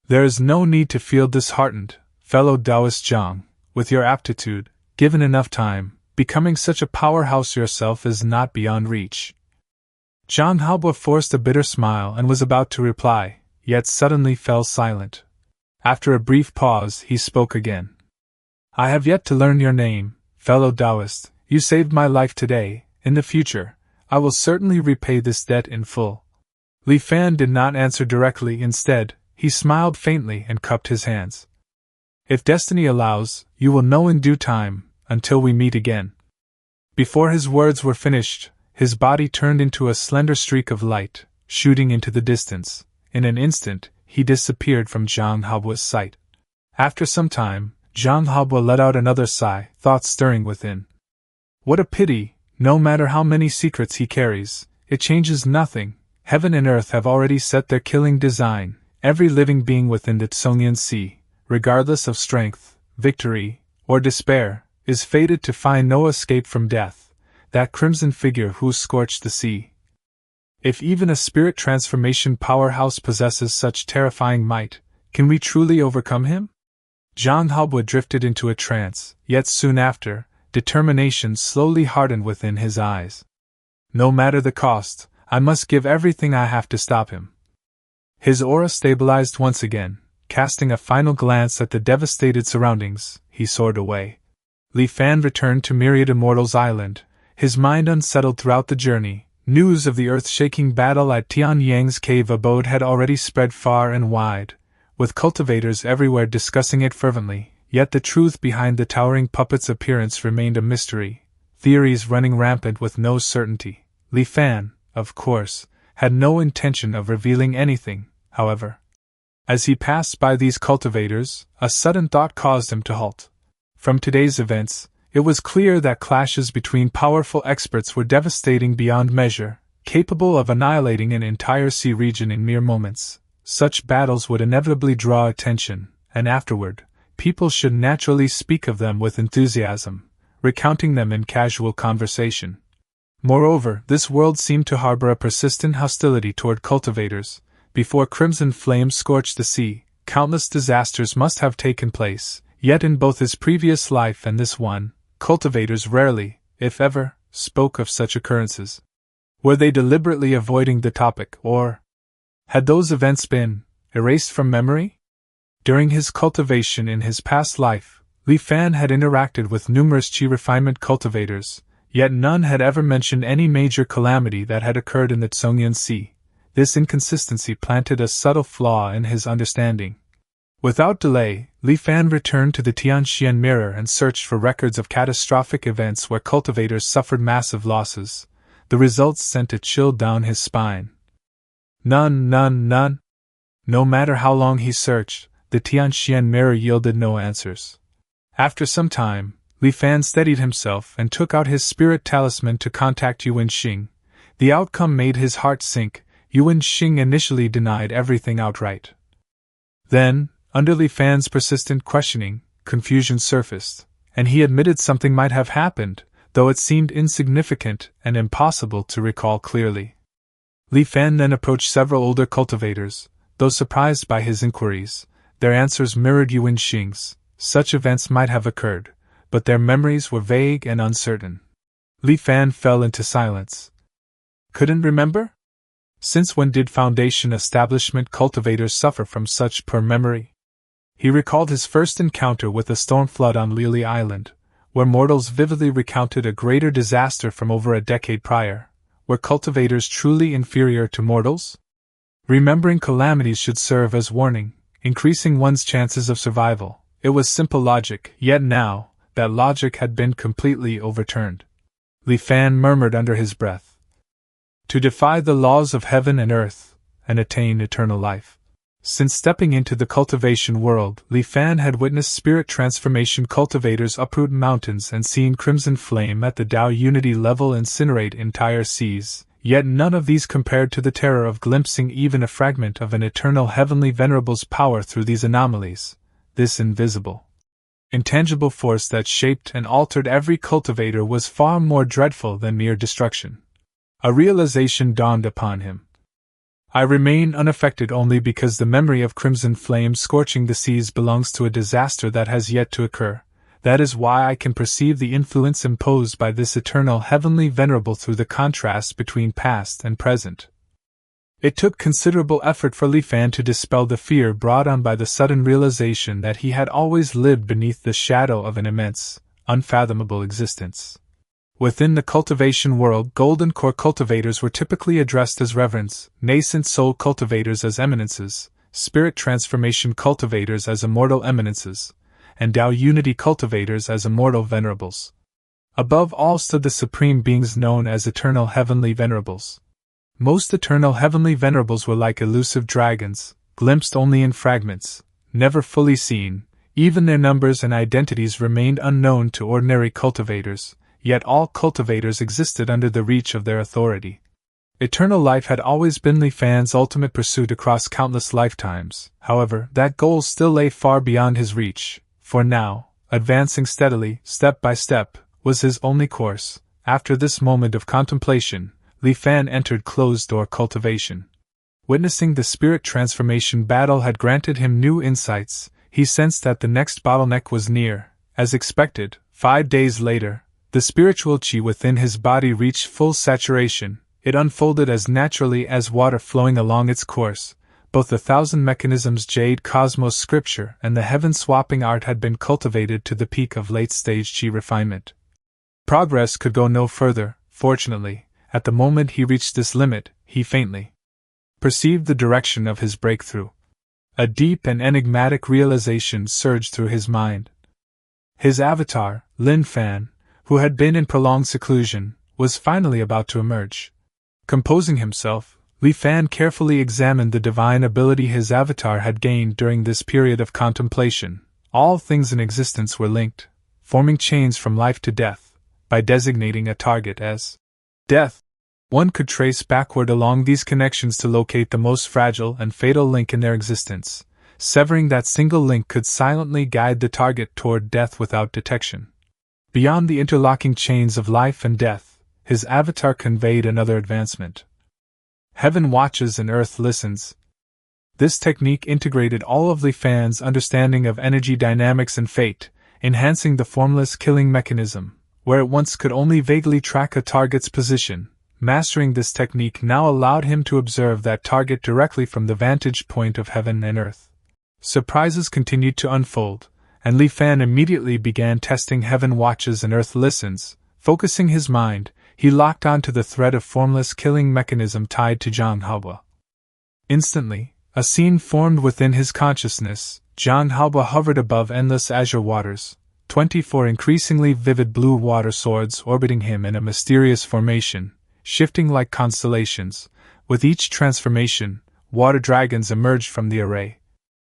Speaker 1: There is no need to feel disheartened, fellow Taoist Zhang. With your aptitude, given enough time, becoming such a powerhouse yourself is not beyond reach. Zhang Halbwa forced a bitter smile and was about to reply, yet suddenly fell silent. After a brief pause, he spoke again. I have yet to learn your name, fellow Taoist. You saved my life today. In the future, I will certainly repay this debt in full. Li Fan did not answer directly. Instead, he smiled faintly and cupped his hands. If destiny allows, you will know in due time, until we meet again. Before his words were finished, his body turned into a slender streak of light, shooting into the distance. In an instant, he disappeared from Zhang Halbwa's sight. After some time, Zhang Halbwa let out another sigh, thoughts stirring within. What a pity, no matter how many secrets he carries, it changes nothing. Heaven and earth have already set their killing design. Every living being within the Tsongyan Sea, regardless of strength, victory, or despair, is fated to find no escape from death, that crimson figure who scorched the sea. If even a spirit transformation powerhouse possesses such terrifying might, can we truly overcome him? Zhang Halbwa drifted into a trance, yet soon after, determination slowly hardened within his eyes. No matter the cost, I must give everything I have to stop him. His aura stabilized once again. Casting a final glance at the devastated surroundings, he soared away. Li Fan returned to Myriad Immortals Island, his mind unsettled throughout the journey. News of the earth-shaking battle at Tianyang's cave abode had already spread far and wide, with cultivators everywhere discussing it fervently, yet the truth behind the towering puppet's appearance remained a mystery, theories running rampant with no certainty. Li Fan, of course, had no intention of revealing anything, however. As he passed by these cultivators, a sudden thought caused him to halt. From today's events, it was clear that clashes between powerful experts were devastating beyond measure, capable of annihilating an entire sea region in mere moments. Such battles would inevitably draw attention, and afterward, people should naturally speak of them with enthusiasm, recounting them in casual conversation. Moreover, this world seemed to harbor a persistent hostility toward cultivators. Before Crimson Flame scorched the sea, countless disasters must have taken place, yet in both his previous life and this one, cultivators rarely, if ever, spoke of such occurrences. Were they deliberately avoiding the topic, or had those events been erased from memory? During his cultivation in his past life, Li Fan had interacted with numerous Qi refinement cultivators, yet none had ever mentioned any major calamity that had occurred in the Tsongyan Sea. This inconsistency planted a subtle flaw in his understanding. Without delay, Li Fan returned to the Tianxian mirror and searched for records of catastrophic events where cultivators suffered massive losses. The results sent a chill down his spine. None. No matter how long he searched, the Tianxian mirror yielded no answers. After some time, Li Fan steadied himself and took out his spirit talisman to contact Yuan Xing. The outcome made his heart sink. Yuan Xing initially denied everything outright. Then, under Li Fan's persistent questioning, confusion surfaced, and he admitted something might have happened, though it seemed insignificant and impossible to recall clearly. Li Fan then approached several older cultivators. Though surprised by his inquiries, their answers mirrored Yuan Xing's. Such events might have occurred, but their memories were vague and uncertain. Li Fan fell into silence. Couldn't remember? Since when did Foundation establishment cultivators suffer from such poor memory? He recalled his first encounter with a storm flood on Lili Island, where mortals vividly recounted a greater disaster from over a decade prior. Were cultivators truly inferior to mortals? Remembering calamities should serve as warning, increasing one's chances of survival. It was simple logic, yet now, that logic had been completely overturned. Li Fan murmured under his breath. To defy the laws of heaven and earth, and attain eternal life. Since stepping into the cultivation world, Li Fan had witnessed spirit transformation cultivators uproot mountains and seen crimson flame at the Tao unity level incinerate entire seas, yet none of these compared to the terror of glimpsing even a fragment of an eternal heavenly venerable's power through these anomalies, this invisible, intangible force that shaped and altered every cultivator was far more dreadful than mere destruction. A realization dawned upon him. I remain unaffected only because the memory of crimson flame scorching the seas belongs to a disaster that has yet to occur. That is why I can perceive the influence imposed by this eternal heavenly venerable through the contrast between past and present. It took considerable effort for Li Fan to dispel the fear brought on by the sudden realization that he had always lived beneath the shadow of an immense, unfathomable existence. Within the cultivation world, golden core cultivators were typically addressed as reverends, nascent soul cultivators as eminences, spirit transformation cultivators as immortal eminences, and Tao unity cultivators as immortal venerables. Above all stood the supreme beings known as eternal heavenly venerables. Most eternal heavenly venerables were like elusive dragons, glimpsed only in fragments, never fully seen. Even their numbers and identities remained unknown to ordinary cultivators. Yet all cultivators existed under the reach of their authority. Eternal life had always been Li Fan's ultimate pursuit across countless lifetimes. However, that goal still lay far beyond his reach, for now, advancing steadily, step by step, was his only course. After this moment of contemplation, Li Fan entered closed-door cultivation. Witnessing the spirit transformation battle had granted him new insights. He sensed that the next bottleneck was near. As expected, 5 days later, the spiritual qi within his body reached full saturation. It unfolded as naturally as water flowing along its course. Both the thousand mechanisms jade cosmos scripture and the heaven-swapping art had been cultivated to the peak of late-stage qi refinement. Progress could go no further, fortunately. At the moment he reached this limit, he faintly perceived the direction of his breakthrough. A deep and enigmatic realization surged through his mind. His avatar, Lin Fan, who had been in prolonged seclusion, was finally about to emerge. Composing himself, Li Fan carefully examined the divine ability his avatar had gained during this period of contemplation. All things in existence were linked, forming chains from life to death. By designating a target as death, one could trace backward along these connections to locate the most fragile and fatal link in their existence. Severing that single link could silently guide the target toward death without detection. Beyond the interlocking chains of life and death, his avatar conveyed another advancement. Heaven watches and earth listens. This technique integrated all of Li Fan's understanding of energy dynamics and fate, enhancing the formless killing mechanism. Where it once could only vaguely track a target's position, Mastering this technique now allowed him to observe that target directly from the vantage point of heaven and earth. Surprises continued to unfold, and Li Fan immediately began testing heaven watches and earth listens. Focusing his mind, he locked onto the thread of formless killing mechanism tied to Zhang Haoba. Instantly, a scene formed within his consciousness. Zhang Haoba hovered above endless azure waters, 24 increasingly vivid blue water swords orbiting him in a mysterious formation, shifting like constellations. With each transformation, water dragons emerged from the array.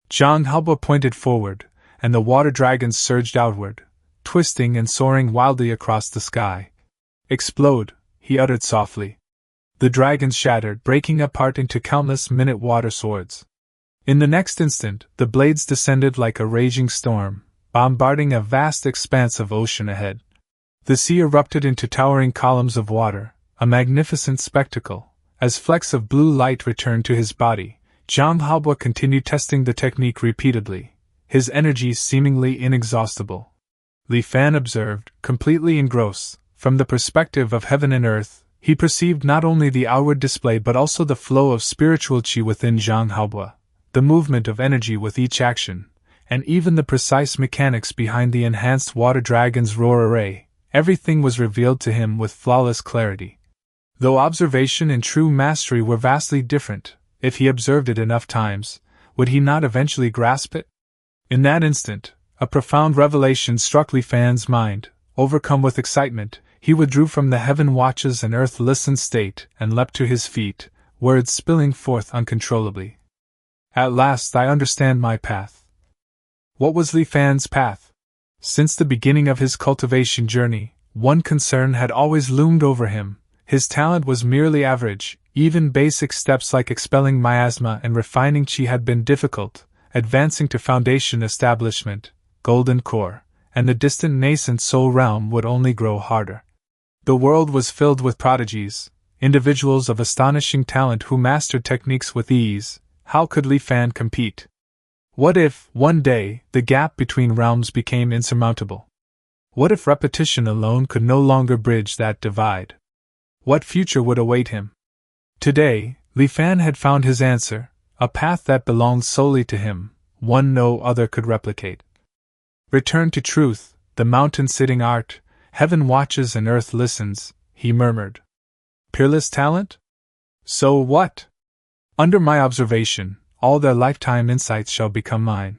Speaker 1: Zhang Haoba pointed forward, and the water dragons surged outward, twisting and soaring wildly across the sky. "Explode," he uttered softly. The dragons shattered, breaking apart into countless minute water swords. In the next instant, the blades descended like a raging storm, bombarding a vast expanse of ocean ahead. The sea erupted into towering columns of water, a magnificent spectacle. As flecks of blue light returned to his body, Zhang Haoba continued testing the technique repeatedly, his energy seemingly inexhaustible. Li Fan observed, completely engrossed. From the perspective of heaven and earth, he perceived not only the outward display but also the flow of spiritual qi within Zhang Haoba, the movement of energy with each action, and even the precise mechanics behind the enhanced water dragon's roar array. Everything was revealed to him with flawless clarity. Though observation and true mastery were vastly different, if he observed it enough times, would he not eventually grasp it? In that instant, a profound revelation struck Li Fan's mind. Overcome with excitement, he withdrew from the heaven watches and earth listen state and leapt to his feet, words spilling forth uncontrollably. "At last I understand my path." What was Li Fan's path? Since the beginning of his cultivation journey, one concern had always loomed over him. His talent was merely average. Even basic steps like expelling miasma and refining qi had been difficult. Advancing to foundation establishment, golden core, and the distant nascent soul realm would only grow harder. The world was filled with prodigies, individuals of astonishing talent who mastered techniques with ease. How could Li Fan compete? What if, one day, the gap between realms became insurmountable? What if repetition alone could no longer bridge that divide? What future would await him? Today, Li Fan had found his answer, a path that belonged solely to him, one no other could replicate. "Return to truth, the mountain-sitting art, heaven watches and earth listens," he murmured. "Peerless talent? So what? Under my observation, all their lifetime insights shall become mine.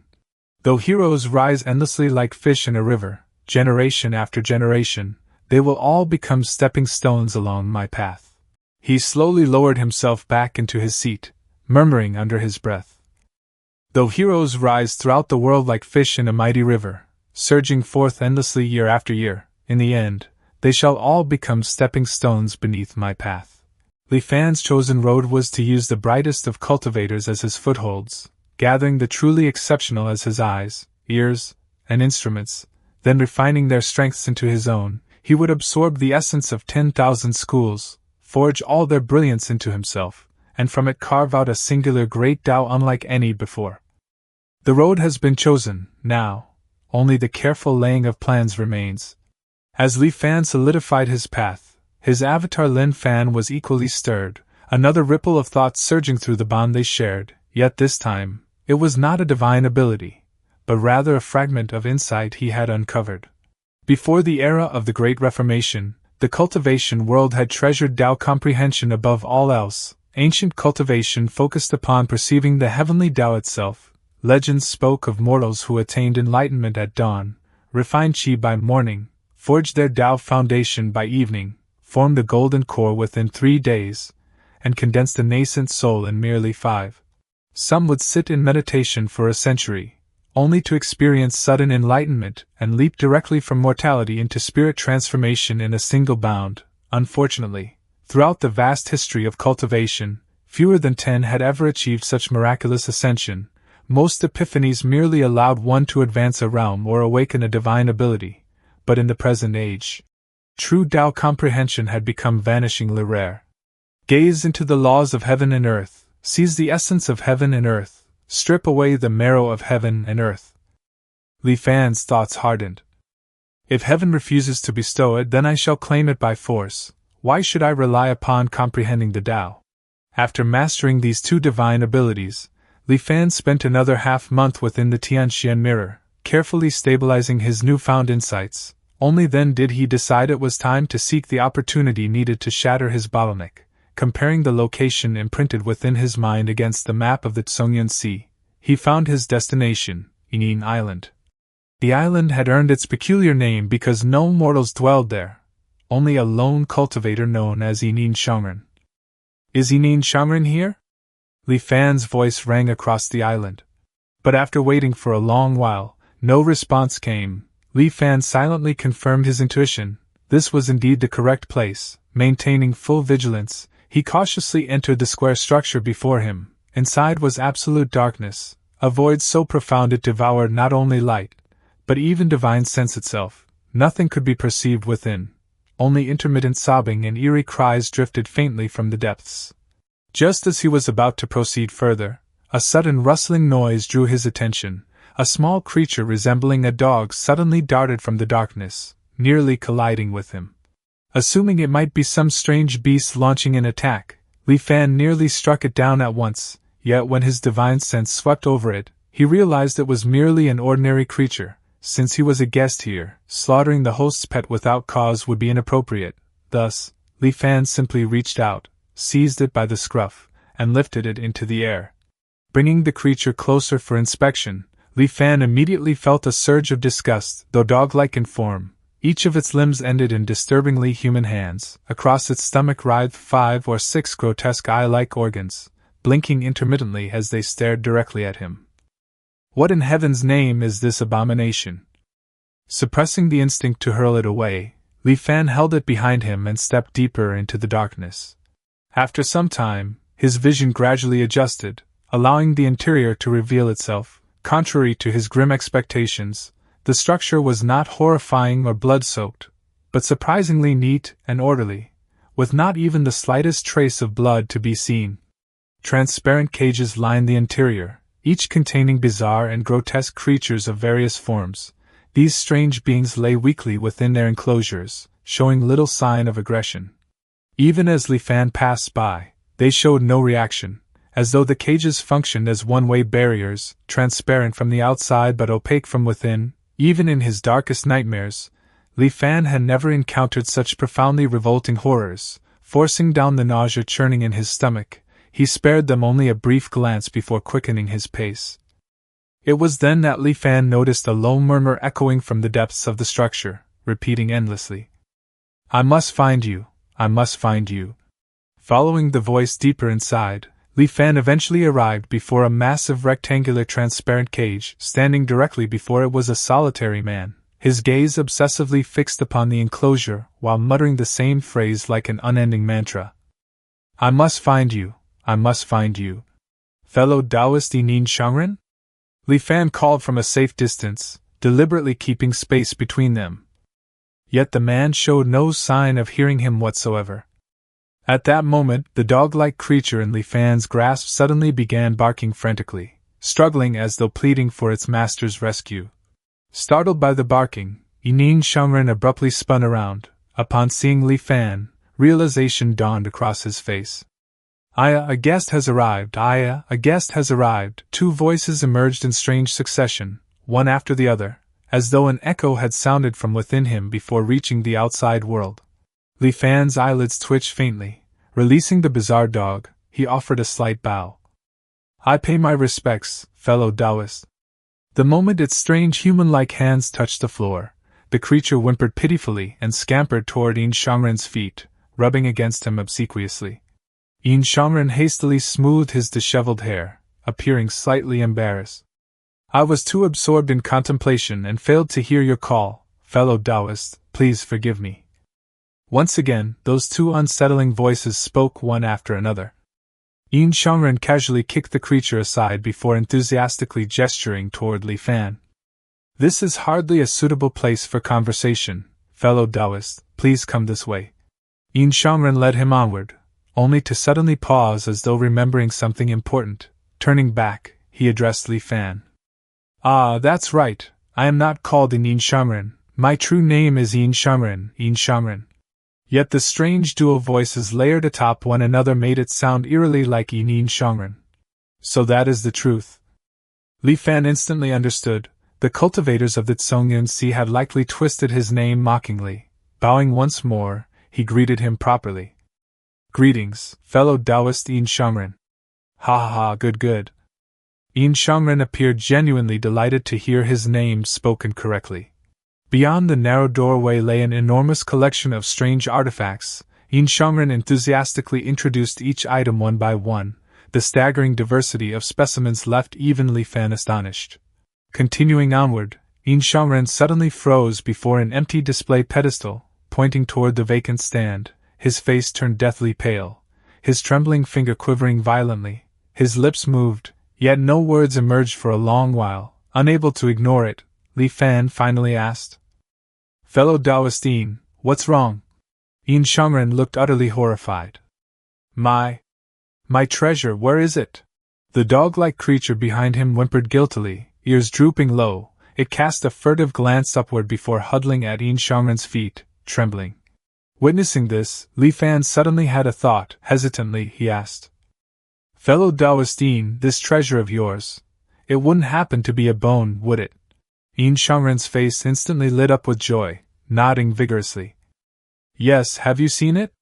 Speaker 1: Though heroes rise endlessly like fish in a river, generation after generation, they will all become stepping stones along my path." He slowly lowered himself back into his seat, murmuring under his breath. "Though heroes rise throughout the world like fish in a mighty river, surging forth endlessly year after year, in the end, they shall all become stepping stones beneath my path." Li Fan's chosen road was to use the brightest of cultivators as his footholds, gathering the truly exceptional as his eyes, ears, and instruments, then refining their strengths into his own. He would absorb the essence of 10,000 schools, forge all their brilliance into himself, and from it carve out a singular great Tao unlike any before. The road has been chosen, now, only the careful laying of plans remains. As Li Fan solidified his path, his avatar Lin Fan was equally stirred, another ripple of thought surging through the bond they shared, yet this time, it was not a divine ability, but rather a fragment of insight he had uncovered. Before the era of the Great Reformation, the cultivation world had treasured Tao comprehension above all else. Ancient cultivation focused upon perceiving the heavenly Tao itself. Legends spoke of mortals who attained enlightenment at dawn, refined qi by morning, forged their Tao foundation by evening, formed a golden core within 3 days, and condensed a nascent soul in merely 5. Some would sit in meditation for a century, only to experience sudden enlightenment and leap directly from mortality into spirit transformation in a single bound. Unfortunately, throughout the vast history of cultivation, fewer than 10 had ever achieved such miraculous ascension. Most epiphanies merely allowed one to advance a realm or awaken a divine ability, but in the present age, true Tao comprehension had become vanishingly rare. Gaze into the laws of heaven and earth, seize the essence of heaven and earth, strip away the marrow of heaven and earth. Li Fan's thoughts hardened. If heaven refuses to bestow it, then I shall claim it by force. why should I rely upon comprehending the Tao? After mastering these two divine abilities, Li Fan spent another half-month within the Tianxian mirror, carefully stabilizing his newfound insights. Only then did he decide it was time to seek the opportunity needed to shatter his bottleneck. Comparing the location imprinted within his mind against the map of the Tsongyan Sea, he found his destination, Inin Island. The island had earned its peculiar name because no mortals dwelled there, only a lone cultivator known as Inin Shangren. Is Inin Shangren here? Li Fan's voice rang across the island. But after waiting for a long while, no response came. Li Fan silently confirmed his intuition. This was indeed the correct place. Maintaining full vigilance, he cautiously entered the square structure before him. Inside was absolute darkness, a void so profound it devoured not only light, but even divine sense itself. Nothing could be perceived within. Only intermittent sobbing and eerie cries drifted faintly from the depths. Just as he was about to proceed further, a sudden rustling noise drew his attention. A small creature resembling a dog suddenly darted from the darkness, nearly colliding with him. Assuming it might be some strange beast launching an attack, Li Fan nearly struck it down at once, yet when his divine sense swept over it, he realized it was merely an ordinary creature. Since he was a guest here, slaughtering the host's pet without cause would be inappropriate. Thus, Li Fan simply reached out, seized it by the scruff, and lifted it into the air. Bringing the creature closer for inspection, Li Fan immediately felt a surge of disgust. Though dog-like in form, each of its limbs ended in disturbingly human hands. Across its stomach writhed 5 or 6 grotesque eye-like organs, blinking intermittently as they stared directly at him. What in heaven's name is this abomination? Suppressing the instinct to hurl it away, Li Fan held it behind him and stepped deeper into the darkness. After some time, his vision gradually adjusted, allowing the interior to reveal itself. Contrary to his grim expectations, the structure was not horrifying or blood-soaked, but surprisingly neat and orderly, with not even the slightest trace of blood to be seen. Transparent cages lined the interior, each containing bizarre and grotesque creatures of various forms. These strange beings lay weakly within their enclosures, showing little sign of aggression. Even as Li Fan passed by, they showed no reaction, as though the cages functioned as one-way barriers, transparent from the outside but opaque from within. Even in his darkest nightmares, Li Fan had never encountered such profoundly revolting horrors. Forcing down the nausea churning in his stomach, he spared them only a brief glance before quickening his pace. It was then that Li Fan noticed a low murmur echoing from the depths of the structure, repeating endlessly, "I must find you, I must find you." Following the voice deeper inside, Li Fan eventually arrived before a massive rectangular transparent cage. Standing directly before it was a solitary man, his gaze obsessively fixed upon the enclosure while muttering the same phrase like an unending mantra. "I must find you, I must find you. Fellow Taoist Inin Shangren?" Li Fan called from a safe distance, deliberately keeping space between them. Yet the man showed no sign of hearing him whatsoever. At that moment, the dog-like creature in Li Fan's grasp suddenly began barking frantically, struggling as though pleading for its master's rescue. Startled by the barking, Inin Shangren abruptly spun around. Upon seeing Li Fan, realization dawned across his face. "Aya, a guest has arrived! Aya, a guest has arrived!" Two voices emerged in strange succession, one after the other, as though an echo had sounded from within him before reaching the outside world. Li Fan's eyelids twitched faintly. Releasing the bizarre dog, he offered a slight bow. "I pay my respects, fellow Taoist." The moment its strange human-like hands touched the floor, the creature whimpered pitifully and scampered toward Yin Shangren's feet, rubbing against him obsequiously. Yin Shangren hastily smoothed his disheveled hair, appearing slightly embarrassed. "I was too absorbed in contemplation and failed to hear your call, fellow Taoist, please forgive me." Once again, those two unsettling voices spoke one after another. Yin Shangren casually kicked the creature aside before enthusiastically gesturing toward Li Fan. "This is hardly a suitable place for conversation, fellow Taoist, please come this way." Yin Shangren led him onward, only to suddenly pause as though remembering something important. Turning back, he addressed Li Fan. "Ah, that's right, I am not called Yin Shangren, my true name is Yin Shangren, Yin Shangren. Yet the strange dual voices layered atop one another made it sound eerily like Yin Shangren. So that is the truth. Li Fan instantly understood. The cultivators of the Tsongyun Sea had likely twisted his name mockingly. Bowing once more, he greeted him properly. Greetings, fellow Taoist Yin Shangren. Ha ha ha, good. Yin Shangren appeared genuinely delighted to hear his name spoken correctly. Beyond the narrow doorway lay an enormous collection of strange artifacts. Yin Shangren enthusiastically introduced each item one by one. The staggering diversity of specimens left even Li Fan astonished. Continuing onward, Yin Shangren suddenly froze before an empty display pedestal, pointing toward the vacant stand. His face turned deathly pale, his trembling finger quivering violently. His lips moved, yet no words emerged for a long while. Unable to ignore it, Li Fan finally asked, "Fellow Taoist Yin, what's wrong?" Yin Shangren looked utterly horrified. My treasure, where is it?" The dog-like creature behind him whimpered guiltily, ears drooping low. It cast a furtive glance upward before huddling at Yin Shangren's feet, trembling. Witnessing this, Li Fan suddenly had a thought. Hesitantly, he asked, "Fellow Taoist Yin, this treasure of yours, it wouldn't happen to be a bone, would it?" Yin Shangren's face instantly lit up with joy, nodding vigorously. "Yes, have you seen it?"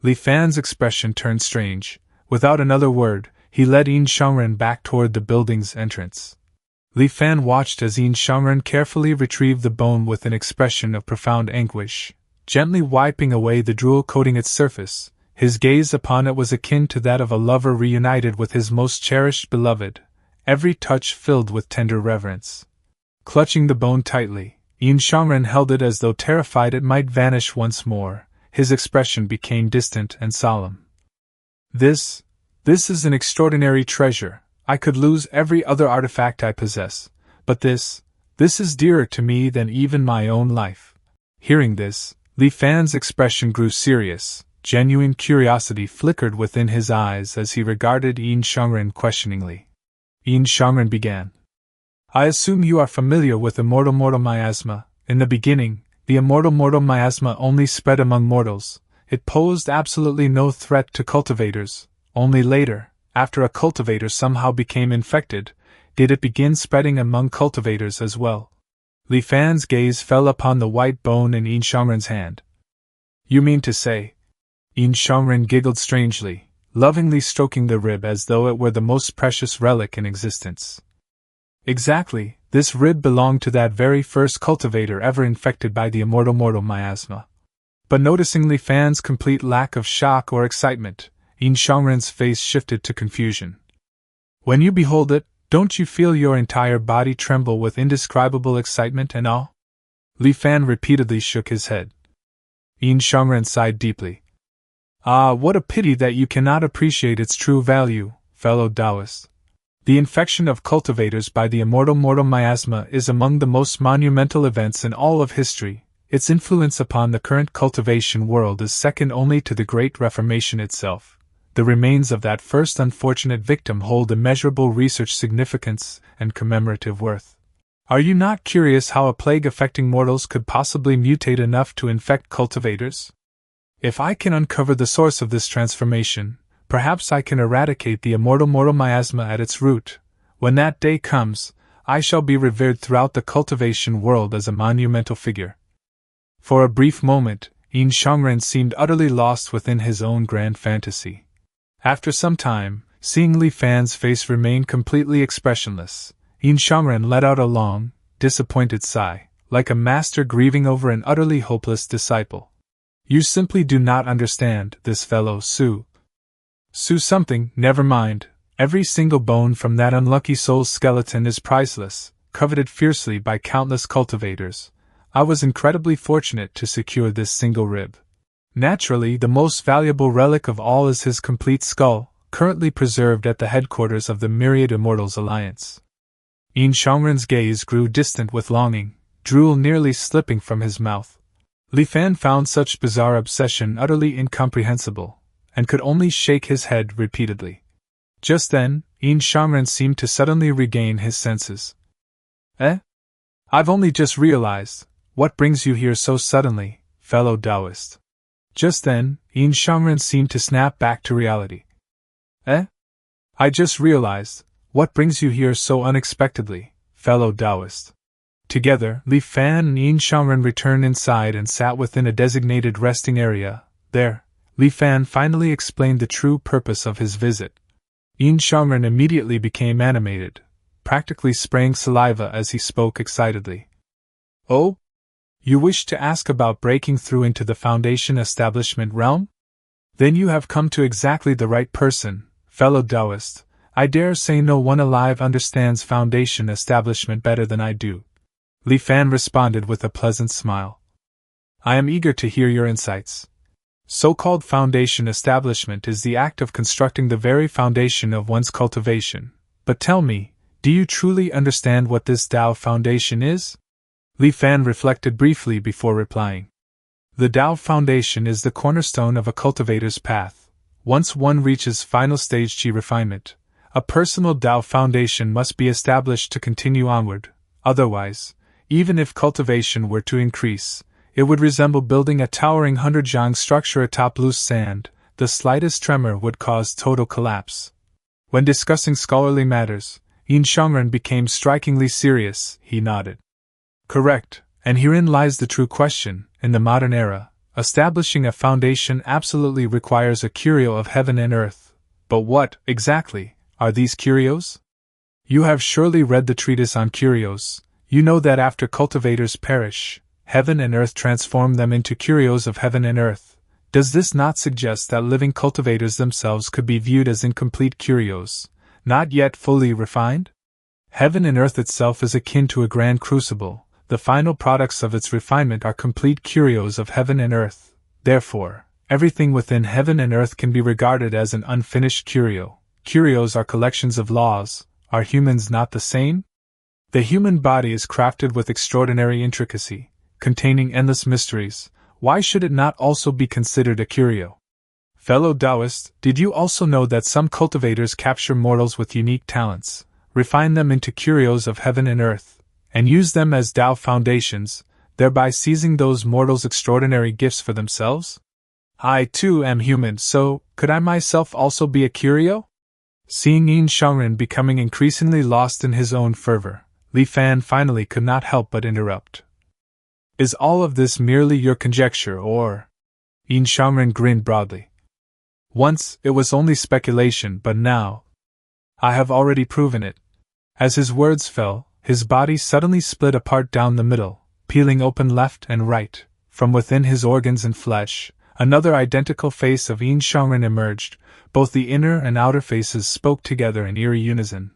Speaker 1: Li Fan's expression turned strange. Without another word, he led Yin Shangren back toward the building's entrance. Li Fan watched as Yin Shangren carefully retrieved the bone with an expression of profound anguish, gently wiping away the drool coating its surface. His gaze upon it was akin to that of a lover reunited with his most cherished beloved, every touch filled with tender reverence. Clutching the bone tightly, Yin Shangren held it as though terrified it might vanish once more. His expression became distant and solemn. This is an extraordinary treasure. I could lose every other artifact I possess, but this is dearer to me than even my own life. Hearing this, Li Fan's expression grew serious. Genuine curiosity flickered within his eyes as he regarded Yin Shangren questioningly. Yin Shangren began. "I assume you are familiar with immortal miasma. In the beginning, the immortal miasma only spread among mortals. It posed absolutely no threat to cultivators. Only later, after a cultivator somehow became infected, did it begin spreading among cultivators as well." Li Fan's gaze fell upon the white bone in Yin Shangren's hand. "You mean to say?" Yin Shangren giggled strangely, lovingly stroking the rib as though it were the most precious relic in existence. "Exactly, this rib belonged to that very first cultivator ever infected by the immortal miasma." But noticing Li Fan's complete lack of shock or excitement, Yin Shangren's face shifted to confusion. "When you behold it, don't you feel your entire body tremble with indescribable excitement and awe?" Li Fan repeatedly shook his head. Yin Shangren sighed deeply. "Ah, what a pity that you cannot appreciate its true value, fellow Taoist. The infection of cultivators by the immortal miasma is among the most monumental events in all of history. Its influence upon the current cultivation world is second only to the Great Reformation itself. The remains of that first unfortunate victim hold immeasurable research significance and commemorative worth. Are you not curious how a plague affecting mortals could possibly mutate enough to infect cultivators? If I can uncover the source of this transformation, perhaps I can eradicate the immortal miasma at its root. When that day comes, I shall be revered throughout the cultivation world as a monumental figure." For a brief moment, Yin Shangren seemed utterly lost within his own grand fantasy. After some time, seeing Li Fan's face remain completely expressionless, Yin Shangren let out a long, disappointed sigh, like a master grieving over an utterly hopeless disciple. "You simply do not understand this fellow Su something, never mind. Every single bone from that unlucky soul's skeleton is priceless, coveted fiercely by countless cultivators. I was incredibly fortunate to secure this single rib. Naturally, the most valuable relic of all is his complete skull, currently preserved at the headquarters of the Myriad Immortals Alliance." Yin Shangren's gaze grew distant with longing, drool nearly slipping from his mouth. Li Fan found such bizarre obsession utterly incomprehensible, and could only shake his head repeatedly. Just then, Yin Shangren seemed to suddenly regain his senses. I've only just realized. What brings you here so suddenly, fellow Taoist?" Just then, Yin Shangren seemed to snap back to reality. Eh? I just realized, what brings you here so unexpectedly, fellow Taoist? Together, Li Fan and Yin Shangren returned inside and sat within a designated resting area. There, Li Fan finally explained the true purpose of his visit. Yin Shangren immediately became animated, practically spraying saliva as he spoke excitedly. Oh? You wish to ask about breaking through into the Foundation establishment realm? Then you have come to exactly the right person, fellow Taoist. I dare say no one alive understands Foundation establishment better than I do. Li Fan responded with a pleasant smile. I am eager to hear your insights. So-called Foundation establishment is the act of constructing the very foundation of one's cultivation. But tell me, do you truly understand what this Tao Foundation is? Li Fan reflected briefly before replying. The Tao Foundation is the cornerstone of a cultivator's path. Once one reaches final stage Qi refinement, a personal Tao Foundation must be established to continue onward. Otherwise, even if cultivation were to increase, it would resemble building a towering 100-jiang structure atop loose sand. The slightest tremor would cause total collapse. When discussing scholarly matters, Yin Shangren became strikingly serious. He nodded. Correct, and herein lies the true question. In the modern era, establishing a foundation absolutely requires a curio of heaven and earth. But what, exactly, are these curios? You have surely read the treatise on curios. You know that after cultivators perish, heaven and earth transform them into curios of heaven and earth. Does this not suggest that living cultivators themselves could be viewed as incomplete curios, not yet fully refined? Heaven and earth itself is akin to a grand crucible. The final products of its refinement are complete curios of heaven and earth. Therefore, everything within heaven and earth can be regarded as an unfinished curio. Curios are collections of laws. Are humans not the same? The human body is crafted with extraordinary intricacy, containing endless mysteries. Why should it not also be considered a curio? Fellow Taoist, did you also know that some cultivators capture mortals with unique talents, refine them into curios of heaven and earth, and use them as Tao foundations, thereby seizing those mortals' extraordinary gifts for themselves? I too am human, so could I myself also be a curio? Seeing Yin Shangren becoming increasingly lost in his own fervor, Li Fan finally could not help but interrupt. Is all of this merely your conjecture, or? Yin Shangren grinned broadly. Once, it was only speculation, but now, I have already proven it. As his words fell, his body suddenly split apart down the middle, peeling open left and right. From within his organs and flesh, another identical face of Yin Shangren emerged. Both the inner and outer faces spoke together in eerie unison.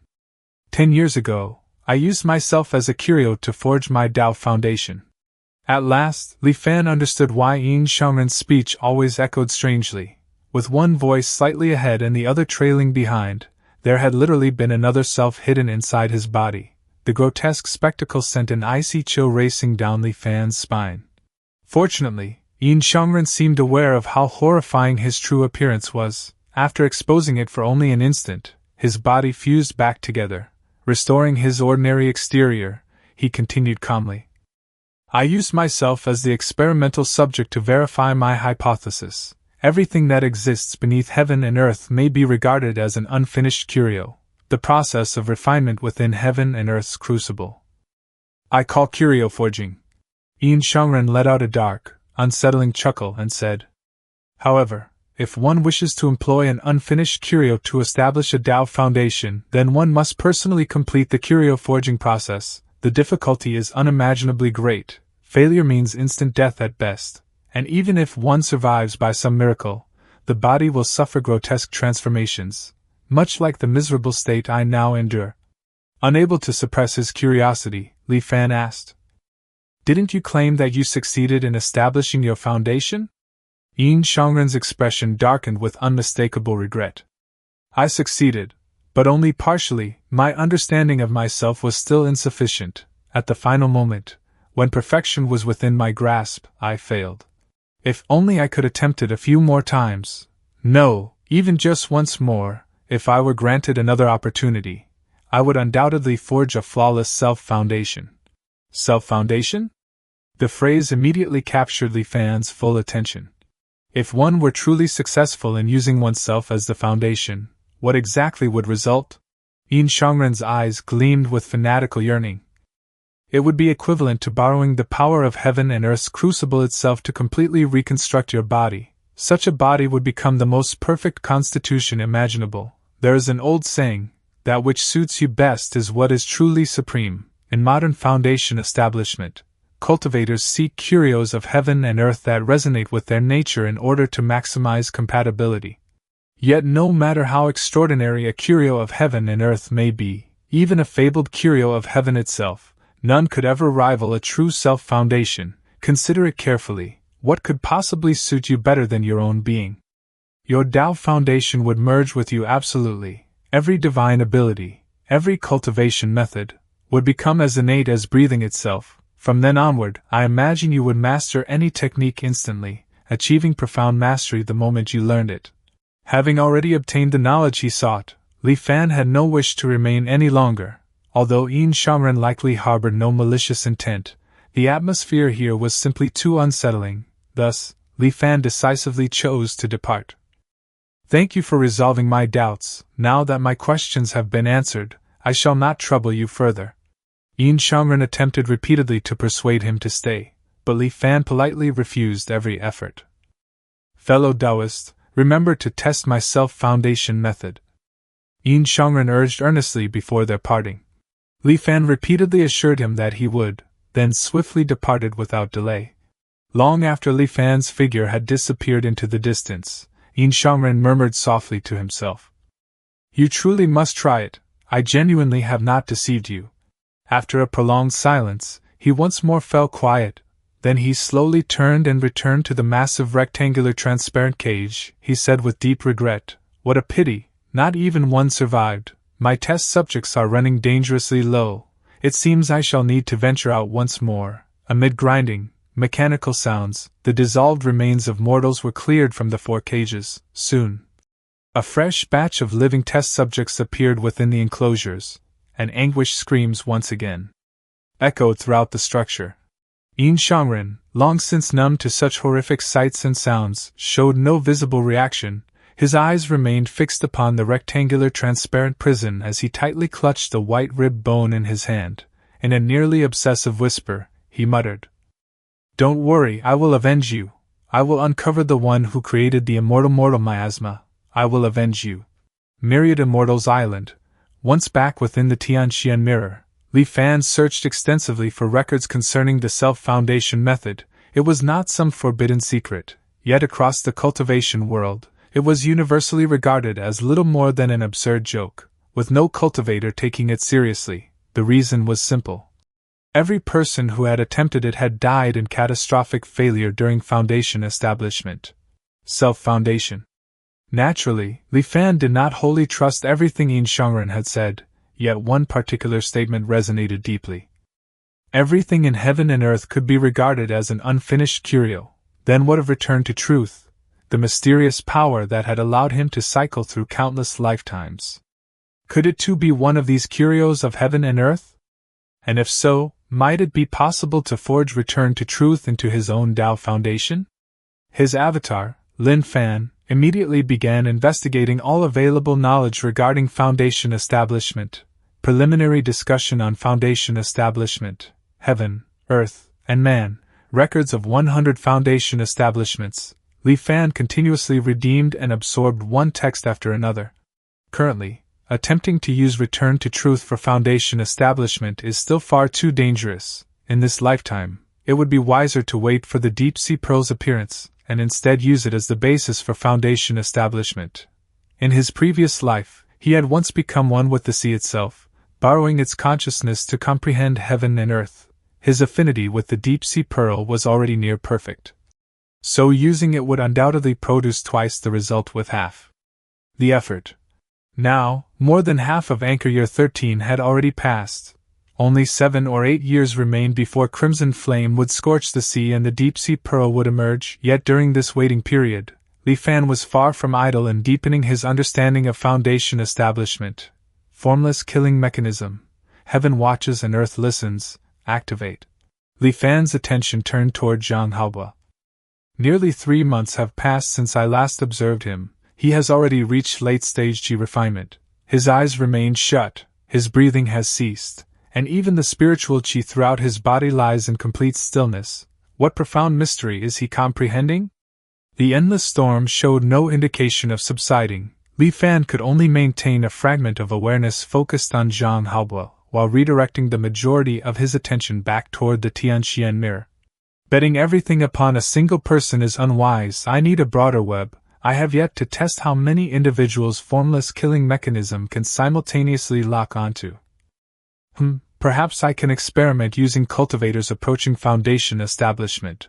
Speaker 1: 10 years ago, I used myself as a curio to forge my Tao foundation. At last, Li Fan understood why Yin Shangren's speech always echoed strangely. With one voice slightly ahead and the other trailing behind, there had literally been another self hidden inside his body. The grotesque spectacle sent an icy chill racing down Li Fan's spine. Fortunately, Yin Shangren seemed aware of how horrifying his true appearance was. After exposing it for only an instant, his body fused back together. Restoring his ordinary exterior, he continued calmly. I used myself as the experimental subject to verify my hypothesis. Everything that exists beneath heaven and earth may be regarded as an unfinished curio, the process of refinement within heaven and earth's crucible. I call curio forging. Yin Shangren let out a dark, unsettling chuckle and said, However, if one wishes to employ an unfinished curio to establish a Tao foundation, then one must personally complete the curio forging process. The difficulty is unimaginably great. Failure means instant death at best, and even if one survives by some miracle, the body will suffer grotesque transformations, much like the miserable state I now endure. Unable to suppress his curiosity, Li Fan asked, Didn't you claim that you succeeded in establishing your foundation? Yin Shangren's expression darkened with unmistakable regret. I succeeded, but only partially. My understanding of myself was still insufficient. At the final moment, when perfection was within my grasp, I failed. If only I could attempt it a few more times. No, even just once more, if I were granted another opportunity, I would undoubtedly forge a flawless self-foundation. Self-foundation? The phrase immediately captured Li Fan's full attention. If one were truly successful in using oneself as the foundation, what exactly would result? Yin Shangren's eyes gleamed with fanatical yearning. It would be equivalent to borrowing the power of heaven and earth's crucible itself to completely reconstruct your body. Such a body would become the most perfect constitution imaginable. There is an old saying, that which suits you best is what is truly supreme. In modern foundation establishment, cultivators seek curios of heaven and earth that resonate with their nature in order to maximize compatibility. Yet no matter how extraordinary a curio of heaven and earth may be, even a fabled curio of heaven itself, none could ever rival a true self-foundation. Consider it carefully. What could possibly suit you better than your own being? Your Tao foundation would merge with you absolutely. Every divine ability, every cultivation method, would become as innate as breathing itself. From then onward, I imagine you would master any technique instantly, achieving profound mastery the moment you learned it. Having already obtained the knowledge he sought, Li Fan had no wish to remain any longer. Although Yin Shangren likely harbored no malicious intent, the atmosphere here was simply too unsettling. Thus, Li Fan decisively chose to depart. Thank you for resolving my doubts. Now that my questions have been answered, I shall not trouble you further. Yin Shangren attempted repeatedly to persuade him to stay, but Li Fan politely refused every effort. Fellow Taoist, remember to test my self-foundation method. Yin Shangren urged earnestly before their parting. Li Fan repeatedly assured him that he would, then swiftly departed without delay. Long after Li Fan's figure had disappeared into the distance, Yin Shangren murmured softly to himself. You truly must try it. I genuinely have not deceived you. After a prolonged silence, he once more fell quiet. Then he slowly turned and returned to the massive rectangular transparent cage. He said with deep regret, What a pity, not even one survived. My test subjects are running dangerously low. It seems I shall need to venture out once more. Amid grinding, mechanical sounds, the dissolved remains of mortals were cleared from the 4 cages. Soon, a fresh batch of living test subjects appeared within the enclosures, and anguished screams once again echoed throughout the structure. Yin Shangren, long since numb to such horrific sights and sounds, showed no visible reaction. His eyes remained fixed upon the rectangular transparent prison as he tightly clutched the white rib bone in his hand. In a nearly obsessive whisper, he muttered, Don't worry, I will avenge you. I will uncover the one who created the immortal miasma. I will avenge you. Myriad Immortals Island. Once back within the Tianxian mirror, Li Fan searched extensively for records concerning the self-foundation method. It was not some forbidden secret, yet across the cultivation world, it was universally regarded as little more than an absurd joke, with no cultivator taking it seriously. The reason was simple. Every person who had attempted it had died in catastrophic failure during foundation establishment. Self-foundation. Naturally, Li Fan did not wholly trust everything Yin Shangren had said, yet one particular statement resonated deeply. Everything in heaven and earth could be regarded as an unfinished curio. Then what of return to truth? The mysterious power that had allowed him to cycle through countless lifetimes. Could it too be one of these curios of heaven and earth? And if so, might it be possible to forge return to truth into his own Tao foundation? His avatar, Lin Fan, immediately began investigating all available knowledge regarding foundation establishment. Preliminary discussion on foundation establishment, heaven, earth, and man, records of 100 foundation establishments. Li Fan continuously redeemed and absorbed one text after another. Currently, attempting to use return to truth for foundation establishment is still far too dangerous. In this lifetime, it would be wiser to wait for the deep sea pearl's appearance, and instead use it as the basis for foundation establishment. In his previous life, he had once become one with the sea itself, borrowing its consciousness to comprehend heaven and earth. His affinity with the deep sea pearl was already near perfect. So using it would undoubtedly produce twice the result with half the effort. Now, more than half of anchor year 13 had already passed. Only 7 or 8 years remained before crimson flame would scorch the sea and the deep sea pearl would emerge. Yet during this waiting period, Li Fan was far from idle in deepening his understanding of foundation establishment. Formless killing mechanism. Heaven watches and earth listens. Activate. Li Fan's attention turned toward Zhang Haoba. Nearly 3 months have passed since I last observed him. He has already reached late-stage G refinement. His eyes remain shut, his breathing has ceased, and even the spiritual Qi throughout his body lies in complete stillness. What profound mystery is he comprehending? The endless storm showed no indication of subsiding. Li Fan could only maintain a fragment of awareness focused on Zhang Haobo, while redirecting the majority of his attention back toward the Tianxian mirror. Betting everything upon a single person is unwise. I need a broader web. I have yet to test how many individuals' formless killing mechanism can simultaneously lock onto. Perhaps I can experiment using cultivators approaching foundation establishment.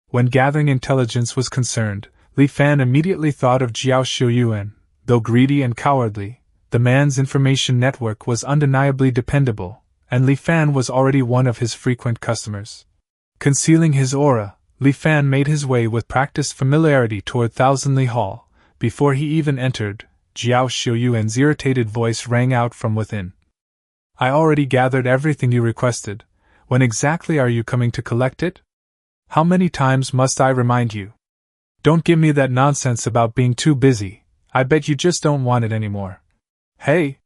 Speaker 1: When gathering intelligence was concerned, Li Fan immediately thought of Jiao Xiuyuan. Though greedy and cowardly, the man's information network was undeniably dependable, and Li Fan was already one of his frequent customers. Concealing his aura, Li Fan made his way with practiced familiarity toward Thousandly Hall. Before he even entered, Jiao Xiuyuan's irritated voice rang out from within. I already gathered everything you requested. When exactly are you coming to collect it? How many times must I remind you? Don't give me that nonsense about being too busy. I bet you just don't want it anymore. Hey!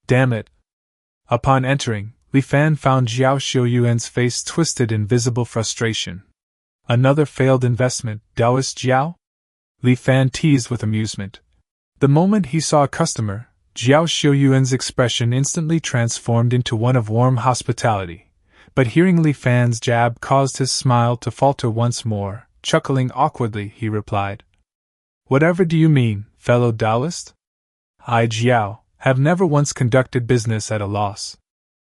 Speaker 1: Damn it! Upon entering, Li Fan found Jiao Xiuyuan's face twisted in visible frustration. Another failed investment, Taoist Jiao? Li Fan teased with amusement. The moment he saw a customer, Jiao Xiuyuan's expression instantly transformed into one of warm hospitality. But hearing Li Fan's jab caused his smile to falter once more. Chuckling awkwardly, he replied, "Whatever do you mean, fellow Taoist? I, Jiao, have never once conducted business at a loss."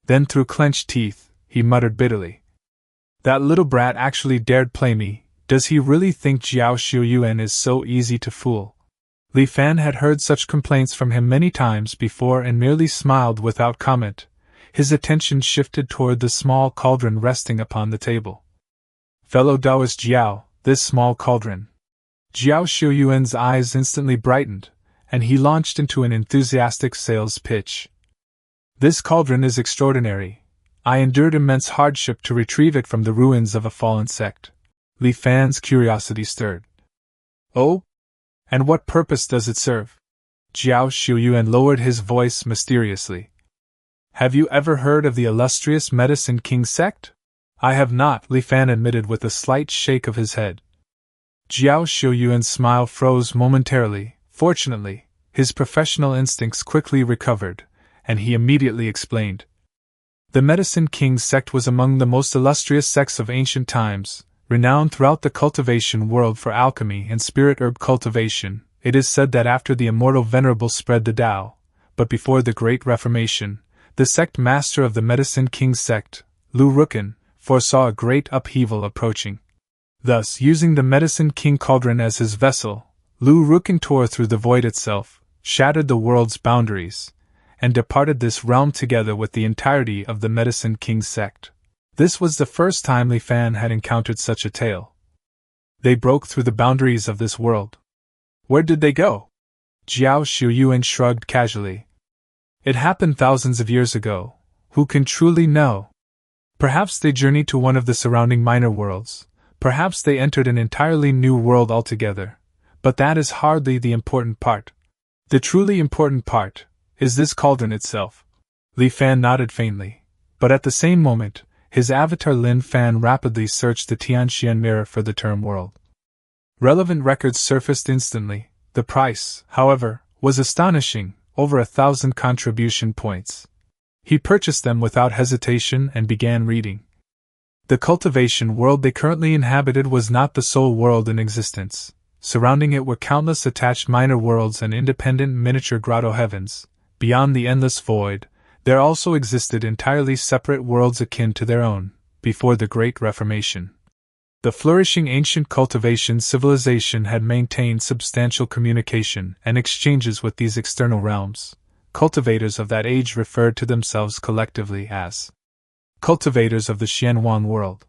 Speaker 1: Then through clenched teeth, he muttered bitterly, "That little brat actually dared play me. Does he really think Jiao Xiuyuan is so easy to fool?" Li Fan had heard such complaints from him many times before and merely smiled without comment. His attention shifted toward the small cauldron resting upon the table. "Fellow Taoist Jiao, this small cauldron." Jiao Xiuyuan's eyes instantly brightened, and he launched into an enthusiastic sales pitch. "This cauldron is extraordinary. I endured immense hardship to retrieve it from the ruins of a fallen sect." Li Fan's curiosity stirred. "Oh? And what purpose does it serve?" Jiao Xiuyuan lowered his voice mysteriously. "Have you ever heard of the illustrious Medicine King sect?" "I have not," Li Fan admitted with a slight shake of his head. Jiao Xiuyuan's smile froze momentarily. Fortunately, his professional instincts quickly recovered, and he immediately explained. "The Medicine King sect was among the most illustrious sects of ancient times, renowned throughout the cultivation world for alchemy and spirit herb cultivation. It is said that after the immortal Venerable spread the Tao, but before the Great Reformation, the sect master of the Medicine King sect, Lu Rukin, foresaw a great upheaval approaching. Thus, using the Medicine King cauldron as his vessel, Lu Rukin tore through the void itself, shattered the world's boundaries, and departed this realm together with the entirety of the Medicine King sect. This was the first time Li Fan had encountered such a tale. They broke through the boundaries of this world. Where did they go? Jiao Xiuyuan shrugged casually. It happened thousands of years ago. Who can truly know? Perhaps they journeyed to one of the surrounding minor worlds. Perhaps they entered an entirely new world altogether. But that is hardly the important part. The truly important part is this cauldron itself. Li Fan nodded faintly, but at the same moment, his avatar Lin Fan rapidly searched the Tianxian mirror for the term world. Relevant records surfaced instantly. The price, however, was astonishing, over 1,000 contribution points. He purchased them without hesitation and began reading. The cultivation world they currently inhabited was not the sole world in existence. Surrounding it were countless attached minor worlds and independent miniature grotto heavens. Beyond the endless void, there also existed entirely separate worlds akin to their own, before the Great Reformation. The flourishing ancient cultivation civilization had maintained substantial communication and exchanges with these external realms. Cultivators of that age referred to themselves collectively as cultivators of the Xianhuan world.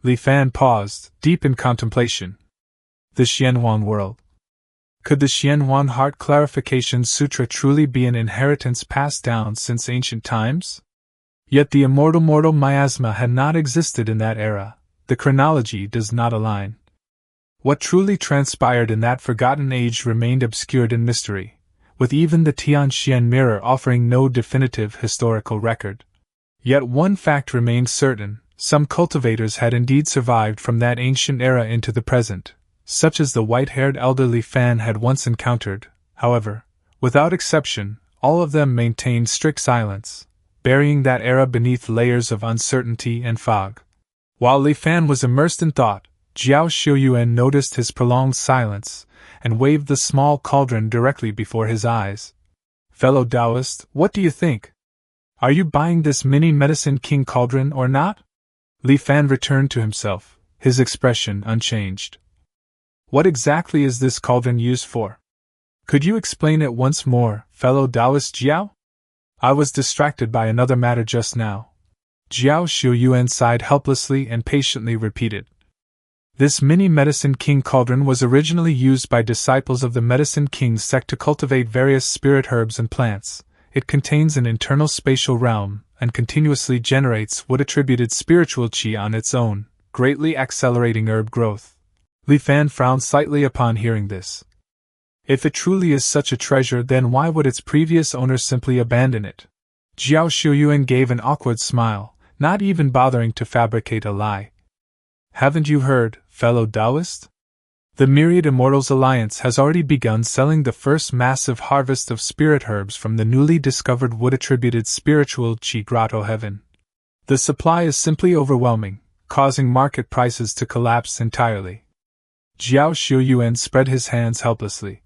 Speaker 1: Li Fan paused, deep in contemplation. The Xianhuan world. Could the Xianhuan Heart Clarification Sutra truly be an inheritance passed down since ancient times? Yet the immortal miasma had not existed in that era. the chronology does not align. What truly transpired in that forgotten age remained obscured in mystery, with even the Tianxian mirror offering no definitive historical record. Yet one fact remained certain: some cultivators had indeed survived from that ancient era into the present, such as the white-haired elderly Fan had once encountered. However, without exception, all of them maintained strict silence, burying that era beneath layers of uncertainty and fog. While Li Fan was immersed in thought, Jiao Xiuyuan noticed his prolonged silence and waved the small cauldron directly before his eyes. "Fellow Taoist, what do you think? Are you buying this mini Medicine King cauldron or not?" Li Fan returned to himself, his expression unchanged. "What exactly is this cauldron used for? Could you explain it once more, fellow Taoist Jiao? I was distracted by another matter just now." Jiao Xiuyuan sighed helplessly and patiently repeated. This mini Medicine King cauldron was originally used by disciples of the Medicine King sect to cultivate various spirit herbs and plants. It contains an internal spatial realm and continuously generates wood-attributed spiritual qi on its own, greatly accelerating herb growth. Li Fan frowned slightly upon hearing this. If it truly is such a treasure, then why would its previous owner simply abandon it? Jiao Xiuyuan gave an awkward smile, not even bothering to fabricate a lie. "Haven't you heard, fellow Taoist? The Myriad Immortals Alliance has already begun selling the first massive harvest of spirit herbs from the newly discovered wood-attributed spiritual Qi Grotto Heaven. The supply is simply overwhelming, causing market prices to collapse entirely." Jiao Xiuyuan spread his hands helplessly.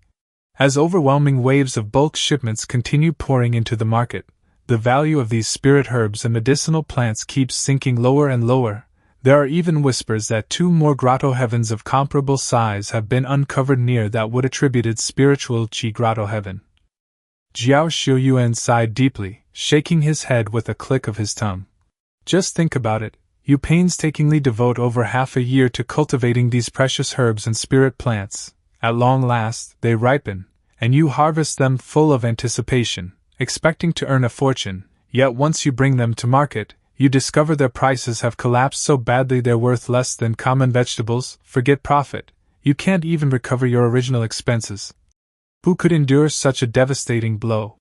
Speaker 1: As overwhelming waves of bulk shipments continue pouring into the market, the value of these spirit herbs and medicinal plants keeps sinking lower and lower. There are even whispers that 2 more grotto heavens of comparable size have been uncovered near that wood-attributed spiritual Qi Grotto Heaven. Jiao Xiuyuan sighed deeply, shaking his head with a click of his tongue. "Just think about it. You painstakingly devote over half a year to cultivating these precious herbs and spirit plants. At long last, they ripen, and you harvest them full of anticipation, expecting to earn a fortune, yet once you bring them to market, you discover their prices have collapsed so badly they're worth less than common vegetables. Forget profit, you can't even recover your original expenses. Who could endure such a devastating blow?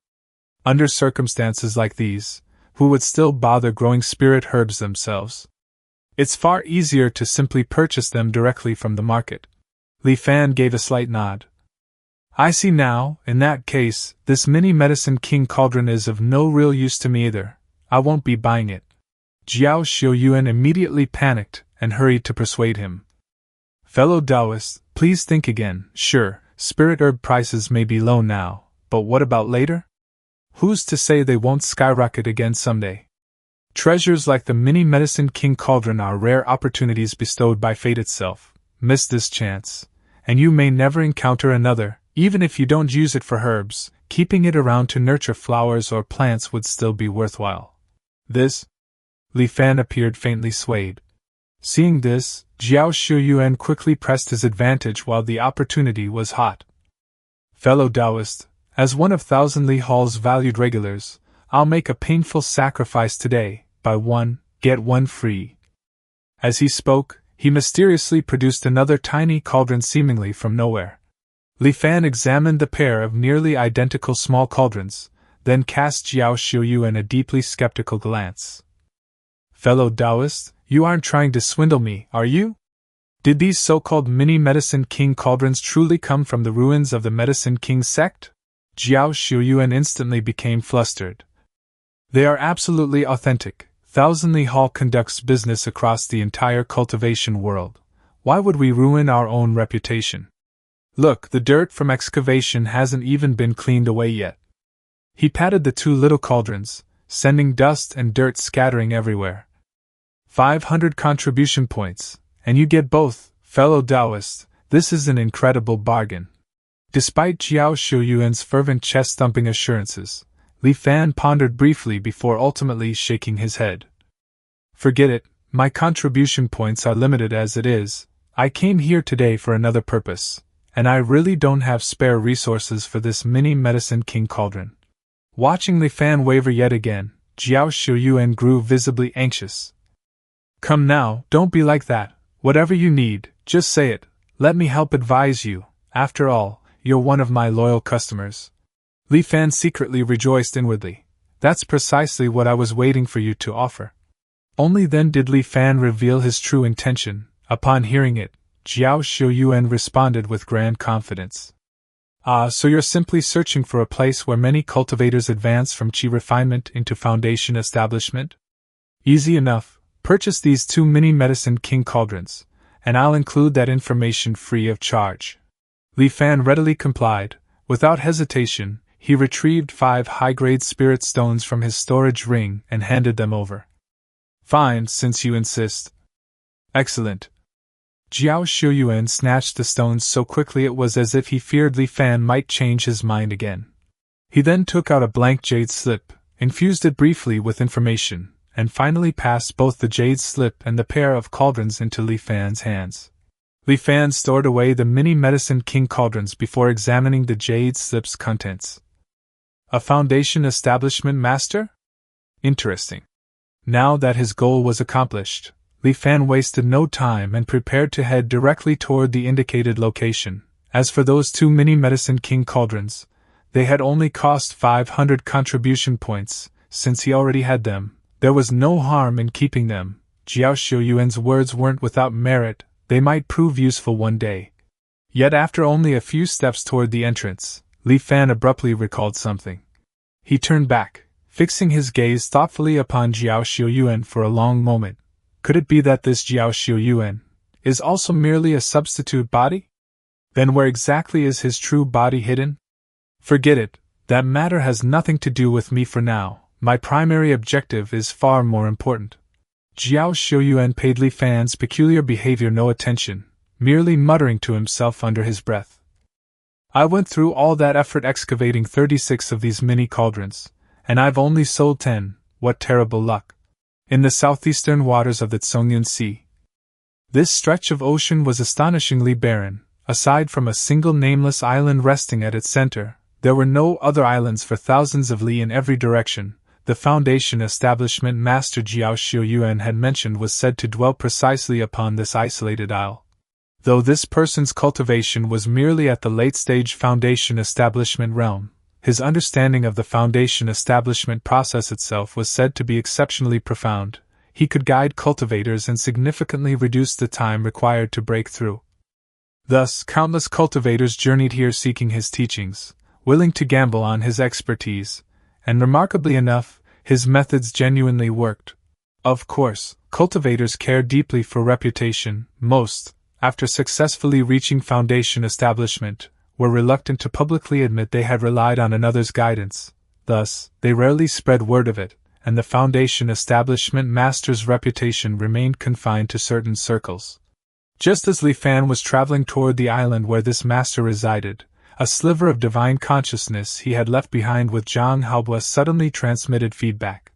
Speaker 1: Under circumstances like these, who would still bother growing spirit herbs themselves? It's far easier to simply purchase them directly from the market." Li Fan gave a slight nod. "I see now. In that case, this mini Medicine King cauldron is of no real use to me either. I won't be buying it." Jiao Xiuyuan immediately panicked and hurried to persuade him. "Fellow Taoist, please think again. Sure, spirit herb prices may be low now, but what about later? Who's to say they won't skyrocket again someday? Treasures like the mini Medicine King cauldron are rare opportunities bestowed by fate itself. Miss this chance, and you may never encounter another. Even if you don't use it for herbs, keeping it around to nurture flowers or plants would still be worthwhile." This? Li Fan appeared faintly swayed. Seeing this, Jiao Xiuyuan quickly pressed his advantage while the opportunity was hot. "Fellow Taoist, as one of Thousand Li Hall's valued regulars, I'll make a painful sacrifice today. Buy one, get one free." As he spoke, he mysteriously produced another tiny cauldron seemingly from nowhere. Li Fan examined the pair of nearly identical small cauldrons, then cast Jiao Xiuyuan a deeply skeptical glance. "Fellow Taoist, you aren't trying to swindle me, are you? Did these so-called mini Medicine King cauldrons truly come from the ruins of the Medicine King sect?" Jiao Xiuyuan instantly became flustered. "They are absolutely authentic. Thousand Li Hall conducts business across the entire cultivation world. Why would we ruin our own reputation? Look, the dirt from excavation hasn't even been cleaned away yet." He patted the 2 little cauldrons, sending dust and dirt scattering everywhere. 500 contribution points, and you get both, fellow Taoist. This is an incredible bargain." Despite Jiao Xiuyuan's fervent chest-thumping assurances, Li Fan pondered briefly before ultimately shaking his head. "Forget it, my contribution points are limited as it is. I came here today for another purpose, and I really don't have spare resources for this mini Medicine King cauldron." Watching Li Fan waver yet again, Jiao Xiuyuan grew visibly anxious. Come now, don't be like that. Whatever you need, just say it. Let me help advise you. After all, you're one of my loyal customers. Li Fan secretly rejoiced inwardly. That's precisely what I was waiting for you to offer. Only then did Li Fan reveal his true intention. Upon hearing it, Jiao Xiuyuan responded with grand confidence. Ah, so you're simply searching for a place where many cultivators advance from qi refinement into foundation establishment? Easy enough. Purchase these 2 mini medicine king cauldrons, and I'll include that information free of charge. Li Fan readily complied. Without hesitation, he retrieved 5 high-grade spirit stones from his storage ring and handed them over. Fine, since you insist. Excellent. Jiao Xiuyuan snatched the stones so quickly it was as if he feared Li Fan might change his mind again. He then took out a blank jade slip, infused it briefly with information, and finally passed both the jade slip and the pair of cauldrons into Li Fan's hands. Li Fan stored away the mini medicine king cauldrons before examining the jade slip's contents. A foundation establishment master? Interesting. Now that his goal was accomplished, Li Fan wasted no time and prepared to head directly toward the indicated location. As for those 2 mini medicine king cauldrons, they had only cost 500 contribution points. Since he already had them, there was no harm in keeping them. Jiao Xiuyuan's words weren't without merit. They might prove useful one day. Yet after only a few steps toward the entrance, Li Fan abruptly recalled something. He turned back, fixing his gaze thoughtfully upon Jiao Xiuyuan for a long moment. Could it be that this Jiao Xiuyuan is also merely a substitute body? Then where exactly is his true body hidden? Forget it, that matter has nothing to do with me for now. My primary objective is far more important. Jiao Xiuyuan paid Li Fan's peculiar behavior no attention, merely muttering to himself under his breath. I went through all that effort excavating 36 of these mini cauldrons, and I've only sold 10, what terrible luck. In the southeastern waters of the Tsongyun Sea. This stretch of ocean was astonishingly barren. Aside from a single nameless island resting at its center, there were no other islands for thousands of li in every direction. The foundation establishment Master Jiao Xiuyuan had mentioned was said to dwell precisely upon this isolated isle. Though this person's cultivation was merely at the late-stage foundation establishment realm, his understanding of the foundation establishment process itself was said to be exceptionally profound. He could guide cultivators and significantly reduce the time required to break through. Thus, countless cultivators journeyed here seeking his teachings, willing to gamble on his expertise, and remarkably enough, his methods genuinely worked. Of course, cultivators care deeply for reputation. Most, after successfully reaching foundation establishment, were reluctant to publicly admit they had relied on another's guidance. Thus, they rarely spread word of it, and the foundation establishment master's reputation remained confined to certain circles. Just as Li Fan was traveling toward the island where this master resided, a sliver of divine consciousness he had left behind with Zhang Haobua suddenly transmitted feedback.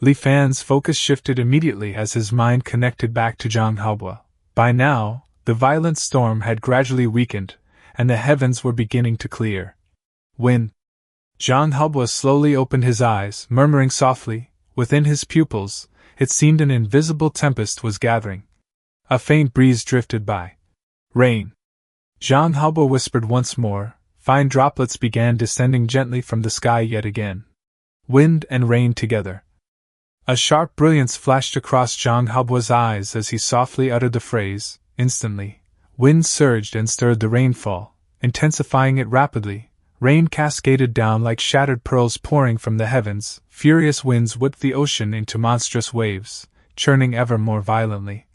Speaker 1: Li Fan's focus shifted immediately as his mind connected back to Zhang Haobua. By now, the violent storm had gradually weakened, and the heavens were beginning to clear. When Zhang Haobua slowly opened his eyes, murmuring softly, within his pupils, it seemed an invisible tempest was gathering. A faint breeze drifted by. Rain. Zhang Haobua whispered once more. Fine droplets began descending gently from the sky yet again. Wind and rain together. A sharp brilliance flashed across Zhang Haobua's eyes as he softly uttered the phrase. Instantly, wind surged and stirred the rainfall, intensifying it rapidly. Rain cascaded down like shattered pearls pouring from the heavens. Furious winds whipped the ocean into monstrous waves, churning ever more violently.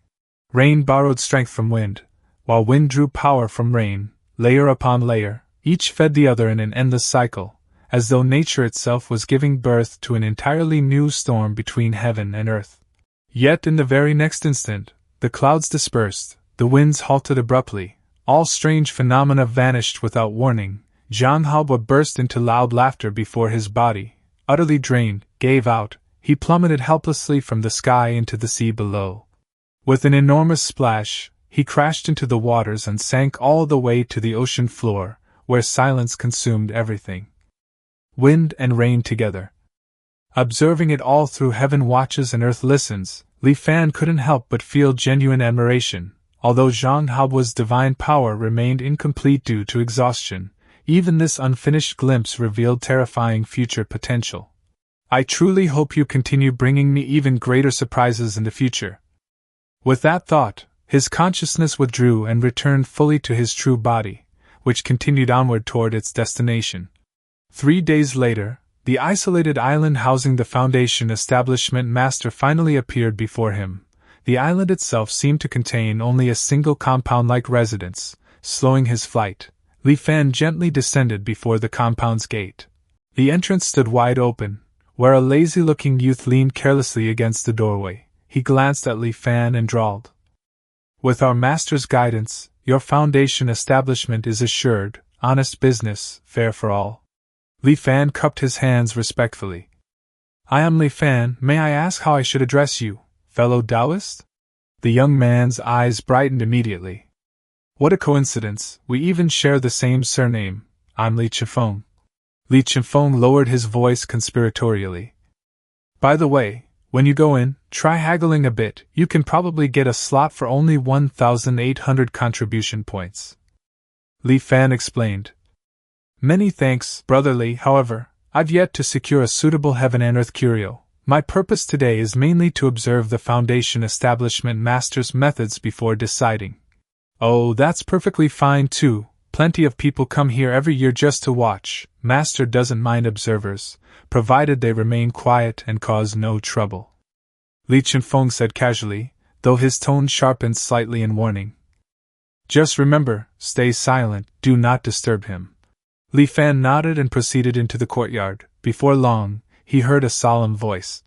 Speaker 1: Rain borrowed strength from wind, while wind drew power from rain, layer upon layer. Each fed the other in an endless cycle, as though nature itself was giving birth to an entirely new storm between heaven and earth. Yet in the very next instant, the clouds dispersed, the winds halted abruptly, all strange phenomena vanished without warning. Zhang Haobua burst into loud laughter before his body, utterly drained, gave out. He plummeted helplessly from the sky into the sea below. With an enormous splash, he crashed into the waters and sank all the way to the ocean floor, where silence consumed everything. Wind and rain together. Observing it all through heaven watches and earth listens, Li Fan couldn't help but feel genuine admiration. Although Zhang Hao's divine power remained incomplete due to exhaustion, even this unfinished glimpse revealed terrifying future potential. I truly hope you continue bringing me even greater surprises in the future. With that thought, his consciousness withdrew and returned fully to his true body, which continued onward toward its destination. 3 days later, the isolated island housing the Foundation Establishment Master finally appeared before him. The island itself seemed to contain only a single compound-like residence. Slowing his flight, Li Fan gently descended before the compound's gate. The entrance stood wide open, where a lazy-looking youth leaned carelessly against the doorway. He glanced at Li Fan and drawled, "With our master's guidance, your Foundation establishment is assured, honest business, fair for all." Li Fan cupped his hands respectfully. "I am Li Fan, may I ask how I should address you, fellow Taoist?" The young man's eyes brightened immediately. "What a coincidence, we even share the same surname. I'm Li Chifeng." Li Chifeng lowered his voice conspiratorially. "By the way, when you go in, try haggling a bit, you can probably get a slot for only 1,800 contribution points." Li Fan explained. "Many thanks, brotherly, however, I've yet to secure a suitable heaven and earth curio. My purpose today is mainly to observe the Foundation Establishment Master's methods before deciding." "Oh, that's perfectly fine too. Plenty of people come here every year just to watch. Master doesn't mind observers, provided they remain quiet and cause no trouble," Li Chifeng said casually, though his tone sharpened slightly in warning. "Just remember, stay silent, do not disturb him." Li Fan nodded and proceeded into the courtyard. Before long, he heard a solemn voice.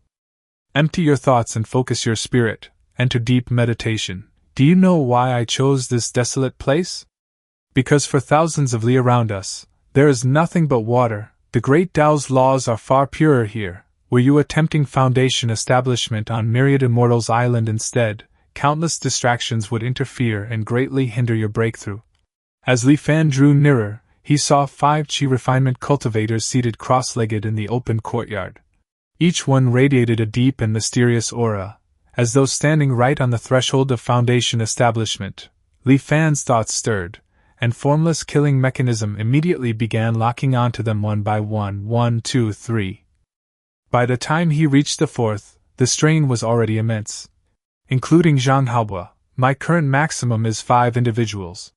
Speaker 1: "Empty your thoughts and focus your spirit. Enter deep meditation. Do you know why I chose this desolate place? Because for thousands of li around us, there is nothing but water. The great Tao's laws are far purer here. Were you attempting Foundation establishment on Myriad Immortals Island instead, countless distractions would interfere and greatly hinder your breakthrough." As Li Fan drew nearer, he saw 5 chi refinement cultivators seated cross-legged in the open courtyard. Each one radiated a deep and mysterious aura, as though standing right on the threshold of Foundation establishment. Li Fan's thoughts stirred, and formless killing mechanism immediately began locking onto them one by one, 1, 2, 3. By the time he reached the 4th, the strain was already immense. Including Zhang Hao, my current maximum is 5 individuals.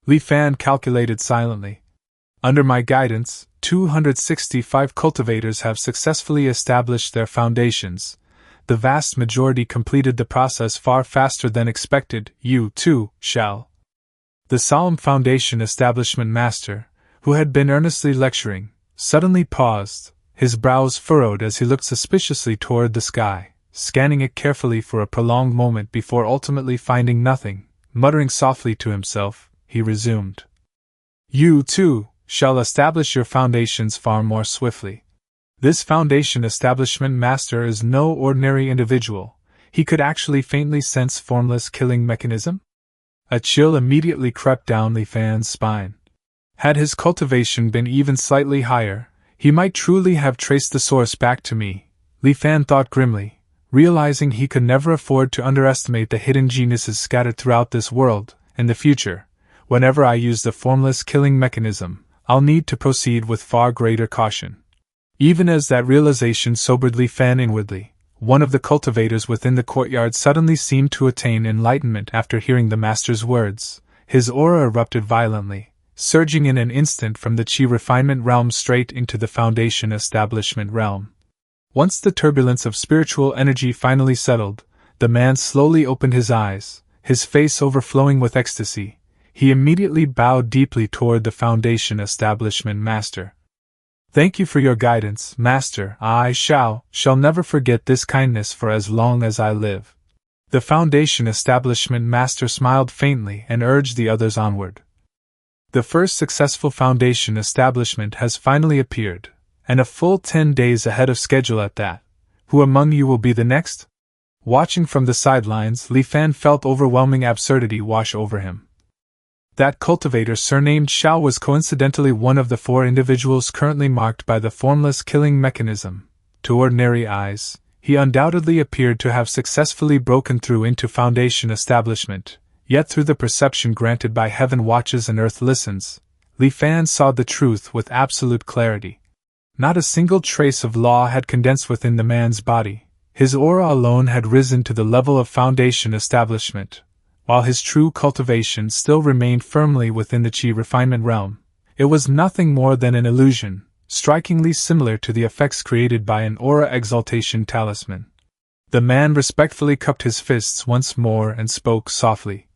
Speaker 1: Li Fan calculated silently. Under my guidance, 265 cultivators have successfully established their foundations. The vast majority completed the process far faster than expected. You, too, shall. The solemn Foundation Establishment Master, who had been earnestly lecturing, suddenly paused, his brows furrowed as he looked suspiciously toward the sky, scanning it carefully for a prolonged moment before ultimately finding nothing. Muttering softly to himself, he resumed. "You, too, shall establish your foundations far more swiftly. This Foundation Establishment Master is no ordinary individual. He could actually faintly sense formless killing mechanism?" A chill immediately crept down Li Fan's spine. Had his cultivation been even slightly higher, he might truly have traced the source back to me, Li Fan thought grimly, realizing he could never afford to underestimate the hidden geniuses scattered throughout this world. In the future, whenever I use the formless killing mechanism, I'll need to proceed with far greater caution. Even as that realization sobered Li Fan inwardly, one of the cultivators within the courtyard suddenly seemed to attain enlightenment after hearing the master's words. His aura erupted violently, surging in an instant from the chi refinement realm straight into the Foundation Establishment realm. Once the turbulence of spiritual energy finally settled, the man slowly opened his eyes, his face overflowing with ecstasy. He immediately bowed deeply toward the Foundation Establishment Master. "Thank you for your guidance, Master. I shall never forget this kindness for as long as I live." The Foundation Establishment Master smiled faintly and urged the others onward. The first successful Foundation establishment has finally appeared, and a full 10 days ahead of schedule at that. Who among you will be the next? Watching from the sidelines, Li Fan felt overwhelming absurdity wash over him. That cultivator surnamed Shao was coincidentally one of the 4 individuals currently marked by the formless killing mechanism. To ordinary eyes, He undoubtedly appeared to have successfully broken through into Foundation establishment, yet through the perception granted by heaven watches and earth listens, Li Fan saw the truth with absolute clarity. Not a single trace of law had condensed within the man's body. His aura alone had risen to the level of Foundation establishment, while his true cultivation still remained firmly within the Qi refinement realm. It was nothing more than an illusion, strikingly similar to the effects created by an aura exaltation talisman. The man respectfully cupped his fists once more and spoke softly.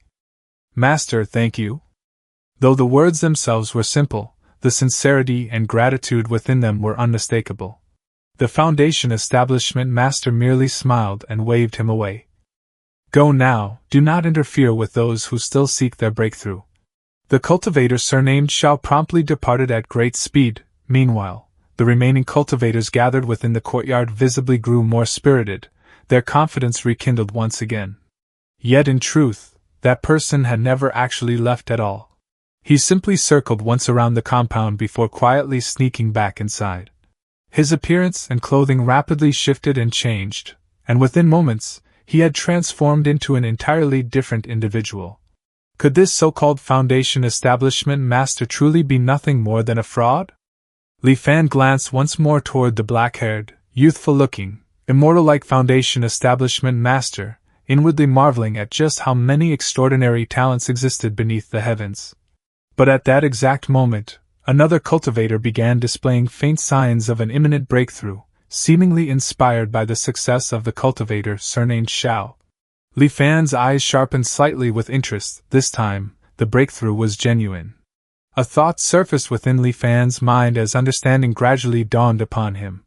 Speaker 1: "Master, thank you." Though the words themselves were simple, the sincerity and gratitude within them were unmistakable. The Foundation establishment master merely smiled and waved him away. "Go now, do not interfere with those who still seek their breakthrough." The cultivator surnamed Shao promptly departed at great speed. Meanwhile, the remaining cultivators gathered within the courtyard visibly grew more spirited, their confidence rekindled once again. Yet in truth, that person had never actually left at all. He simply circled once around the compound before quietly sneaking back inside. His appearance and clothing rapidly shifted and changed, and within moments, he had transformed into an entirely different individual. Could this so-called Foundation establishment master truly be nothing more than a fraud? Li Fan glanced once more toward the black-haired, youthful-looking, immortal-like Foundation establishment master, inwardly marveling at just how many extraordinary talents existed beneath the heavens. But at that exact moment, another cultivator began displaying faint signs of an imminent breakthrough, seemingly inspired by the success of the cultivator surnamed Shao. Li Fan's eyes sharpened slightly with interest. This time, the breakthrough was genuine. A thought surfaced within Li Fan's mind as understanding gradually dawned upon him.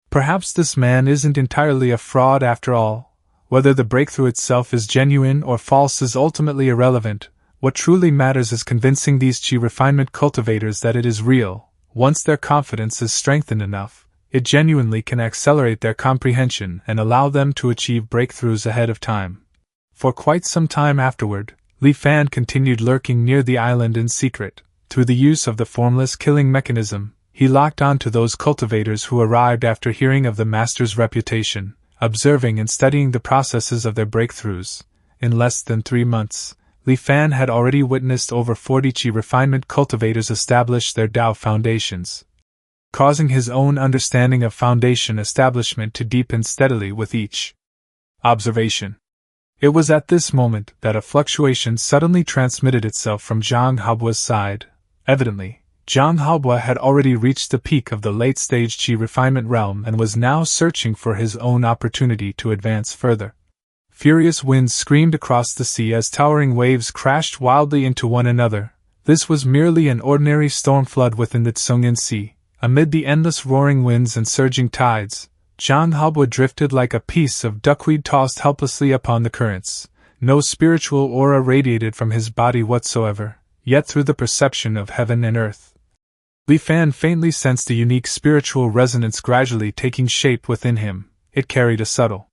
Speaker 1: Perhaps this man isn't entirely a fraud after all. Whether the breakthrough itself is genuine or false is ultimately irrelevant. What truly matters is convincing these Qi refinement cultivators that it is real. Once their confidence is strengthened enough, it genuinely can accelerate their comprehension and allow them to achieve breakthroughs ahead of time. For quite some time afterward, Li Fan continued lurking near the island in secret. Through the use of the formless killing mechanism, he locked on to those cultivators who arrived after hearing of the master's reputation, observing and studying the processes of their breakthroughs. In less than 3 months, Li Fan had already witnessed over 40 Qi refinement cultivators establish their Dao foundations, causing his own understanding of Foundation establishment to deepen steadily with each observation. It was at this moment that a fluctuation suddenly transmitted itself from Zhang Haobua's side. Evidently, Zhang Haobua had already reached the peak of the late-stage Qi refinement realm and was now searching for his own opportunity to advance further. Furious winds screamed across the sea as towering waves crashed wildly into one another. This was merely an ordinary storm flood within the Tsungin Sea. Amid the endless roaring winds and surging tides, Zhang Haobua drifted like a piece of duckweed tossed helplessly upon the currents. No spiritual aura radiated from his body whatsoever, yet through the perception of heaven and earth, Li Fan faintly sensed a unique spiritual resonance gradually taking shape within him. It carried a subtle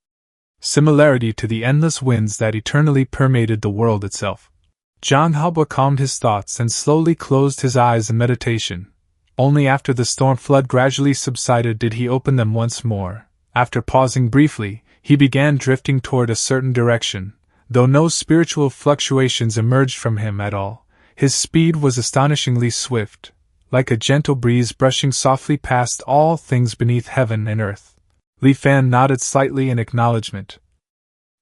Speaker 1: similarity to the endless winds that eternally permeated the world itself. Zhang Haobua calmed his thoughts and slowly closed his eyes in meditation. Only after the storm flood gradually subsided did he open them once more. After pausing briefly, he began drifting toward a certain direction. Though no spiritual fluctuations emerged from him at all, his speed was astonishingly swift, like a gentle breeze brushing softly past all things beneath heaven and earth. Li Fan nodded slightly in acknowledgement.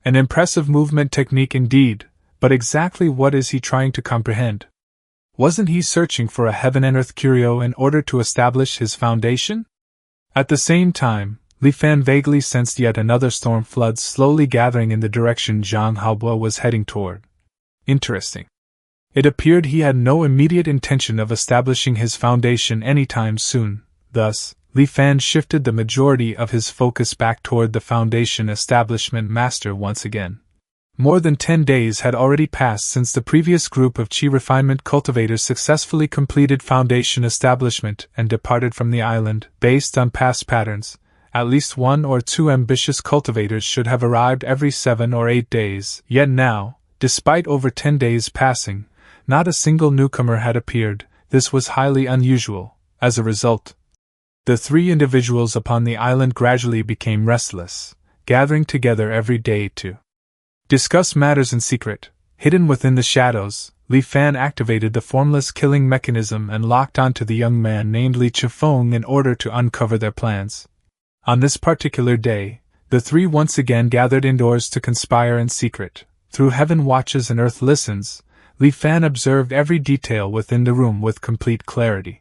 Speaker 1: An impressive movement technique indeed, but exactly what is he trying to comprehend? Wasn't he searching for a heaven and earth curio in order to establish his foundation? At the same time, Li Fan vaguely sensed yet another storm flood slowly gathering in the direction Zhang Haobua was heading toward. Interesting. It appeared he had no immediate intention of establishing his foundation anytime soon. Thus, Li Fan shifted the majority of his focus back toward the Foundation establishment master once again. More than 10 days had already passed since the previous group of Qi refinement cultivators successfully completed Foundation establishment and departed from the island. Based on past patterns, at least 1 or 2 ambitious cultivators should have arrived every 7 or 8 days. Yet now, despite over 10 days passing, not a single newcomer had appeared. This was highly unusual. As a result, The 3 individuals upon the island gradually became restless, gathering together every day to discuss matters in secret. Hidden within the shadows, Li Fan activated the formless killing mechanism and locked onto the young man named Li Chifeng in order to uncover their plans. On this particular day, the 3 once again gathered indoors to conspire in secret. Through heaven watches and earth listens, Li Fan observed every detail within the room with complete clarity.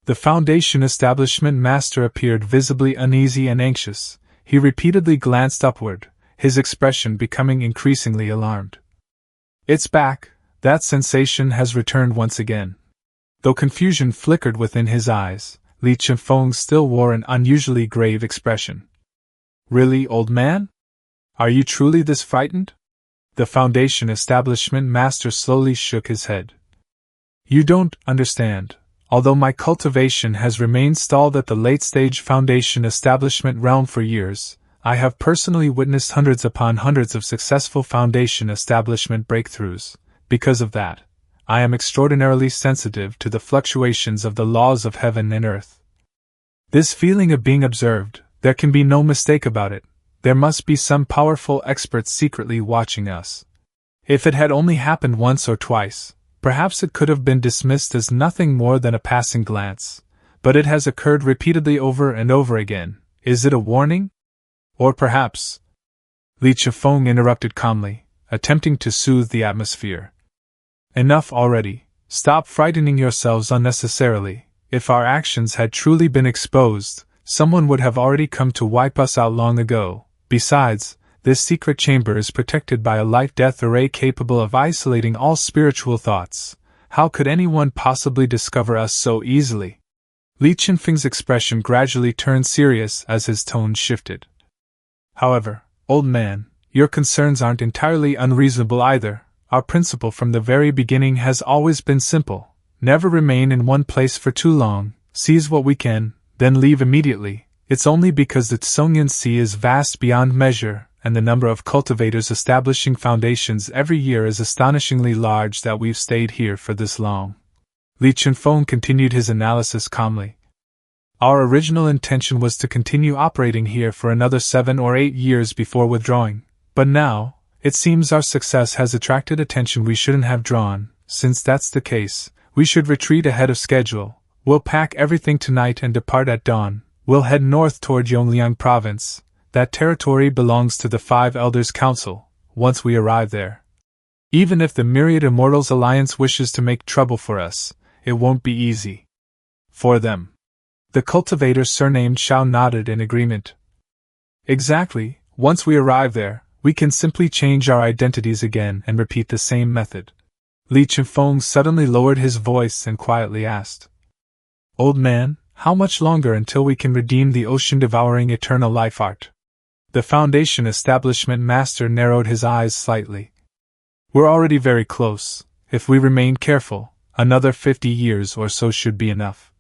Speaker 1: The Foundation establishment master appeared visibly uneasy and anxious. He repeatedly glanced upward, his expression becoming increasingly alarmed. "It's back, that sensation has returned once again." Though confusion flickered within his eyes, Li Chifeng still wore an unusually grave expression. "Really, old man? Are you truly this frightened?" The Foundation establishment master slowly shook his head. "You don't understand. Although my cultivation has remained stalled at the late-stage Foundation establishment realm for years, I have personally witnessed hundreds upon hundreds of successful Foundation establishment breakthroughs. Because of that, I am extraordinarily sensitive to the fluctuations of the laws of heaven and earth. This feeling of being observed, there can be no mistake about it. There must be some powerful experts secretly watching us. If it had only happened once or twice, perhaps it could have been dismissed as nothing more than a passing glance, but it has occurred repeatedly over and over again. Is it a warning? Or perhaps—" Li Chifeng interrupted calmly, attempting to soothe the atmosphere. "Enough already. Stop frightening yourselves unnecessarily. If our actions had truly been exposed, someone would have already come to wipe us out long ago. Besides, this secret chamber is protected by a light death array capable of isolating all spiritual thoughts. How could anyone possibly discover us so easily?" Li Chifeng's expression gradually turned serious as his tone shifted. "However, old man, your concerns aren't entirely unreasonable either. Our principle from the very beginning has always been simple. Never remain in one place for too long, seize what we can, then leave immediately. It's only because the Tsungyan Sea is vast beyond measure, and the number of cultivators establishing foundations every year is astonishingly large that we've stayed here for this long." Li Chifeng continued his analysis calmly. "Our original intention was to continue operating here for another 7 or 8 years before withdrawing, but now, it seems our success has attracted attention we shouldn't have drawn. Since that's the case, we should retreat ahead of schedule. We'll pack everything tonight and depart at dawn. We'll head north toward Yongliang province. That territory belongs to the 5 Elders' Council. Once we arrive there, even if the Myriad Immortals Alliance wishes to make trouble for us, it won't be easy for them." The cultivator surnamed Shao nodded in agreement. "Exactly. Once we arrive there, we can simply change our identities again and repeat the same method." Li Chifeng suddenly lowered his voice and quietly asked, "Old man, how much longer until we can redeem the ocean-devouring eternal life art?" The Foundation establishment master narrowed his eyes slightly. "We're already very close. If we remain careful, another 50 years or so should be enough."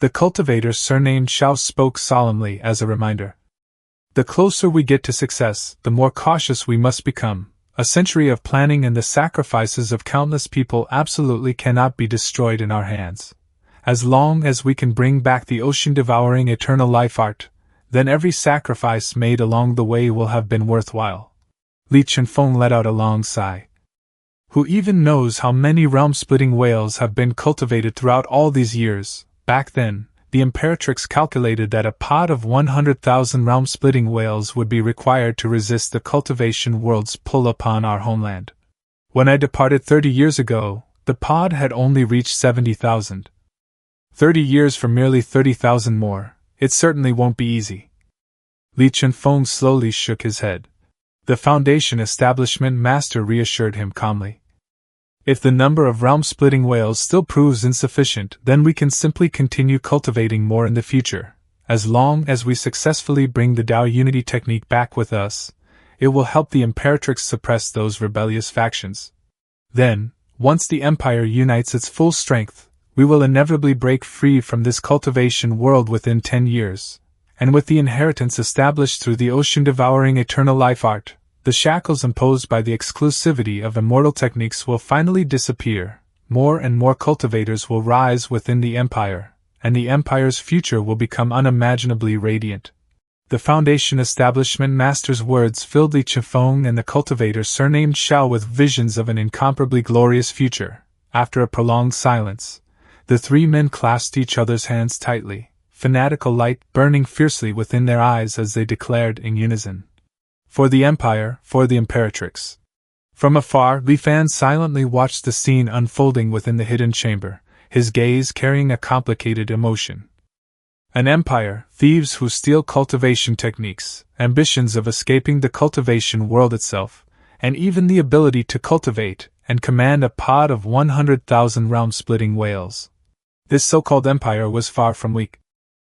Speaker 1: The cultivator surnamed Shao spoke solemnly as a reminder. "The closer we get to success, the more cautious we must become. A century of planning and the sacrifices of countless people absolutely cannot be destroyed in our hands. As long as we can bring back the ocean-devouring eternal life art, then every sacrifice made along the way will have been worthwhile." Li Chifeng let out a long sigh. "Who even knows how many realm-splitting whales have been cultivated throughout all these years? Back then, the Imperatrix calculated that a pod of 100,000 realm-splitting whales would be required to resist the cultivation world's pull upon our homeland. When I departed 30 years ago, the pod had only reached 70,000. 30 years for merely 30,000 more. It certainly won't be easy." Li Chifeng slowly shook his head. The Foundation establishment master reassured him calmly. "If the number of realm-splitting whales still proves insufficient, then we can simply continue cultivating more in the future. As long as we successfully bring the Tao Unity technique back with us, it will help the Imperatrix suppress those rebellious factions. Then, once the Empire unites its full strength, we will inevitably break free from this cultivation world within 10 years. And with the inheritance established through the ocean-devouring eternal life art, the shackles imposed by the exclusivity of immortal techniques will finally disappear. More and more cultivators will rise within the Empire, and the Empire's future will become unimaginably radiant. The Foundation Establishment Master's words filled Li Chifeng and the cultivator surnamed Xiao with visions of an incomparably glorious future. After a prolonged silence, the three men clasped each other's hands tightly, fanatical light burning fiercely within their eyes as they declared in unison, "For the Empire, for the Imperatrix." From afar, Li Fan silently watched the scene unfolding within the hidden chamber, his gaze carrying a complicated emotion. An empire, thieves who steal cultivation techniques, ambitions of escaping the cultivation world itself, and even the ability to cultivate and command a pod of 100,000 realm-splitting whales. This so-called empire was far from weak.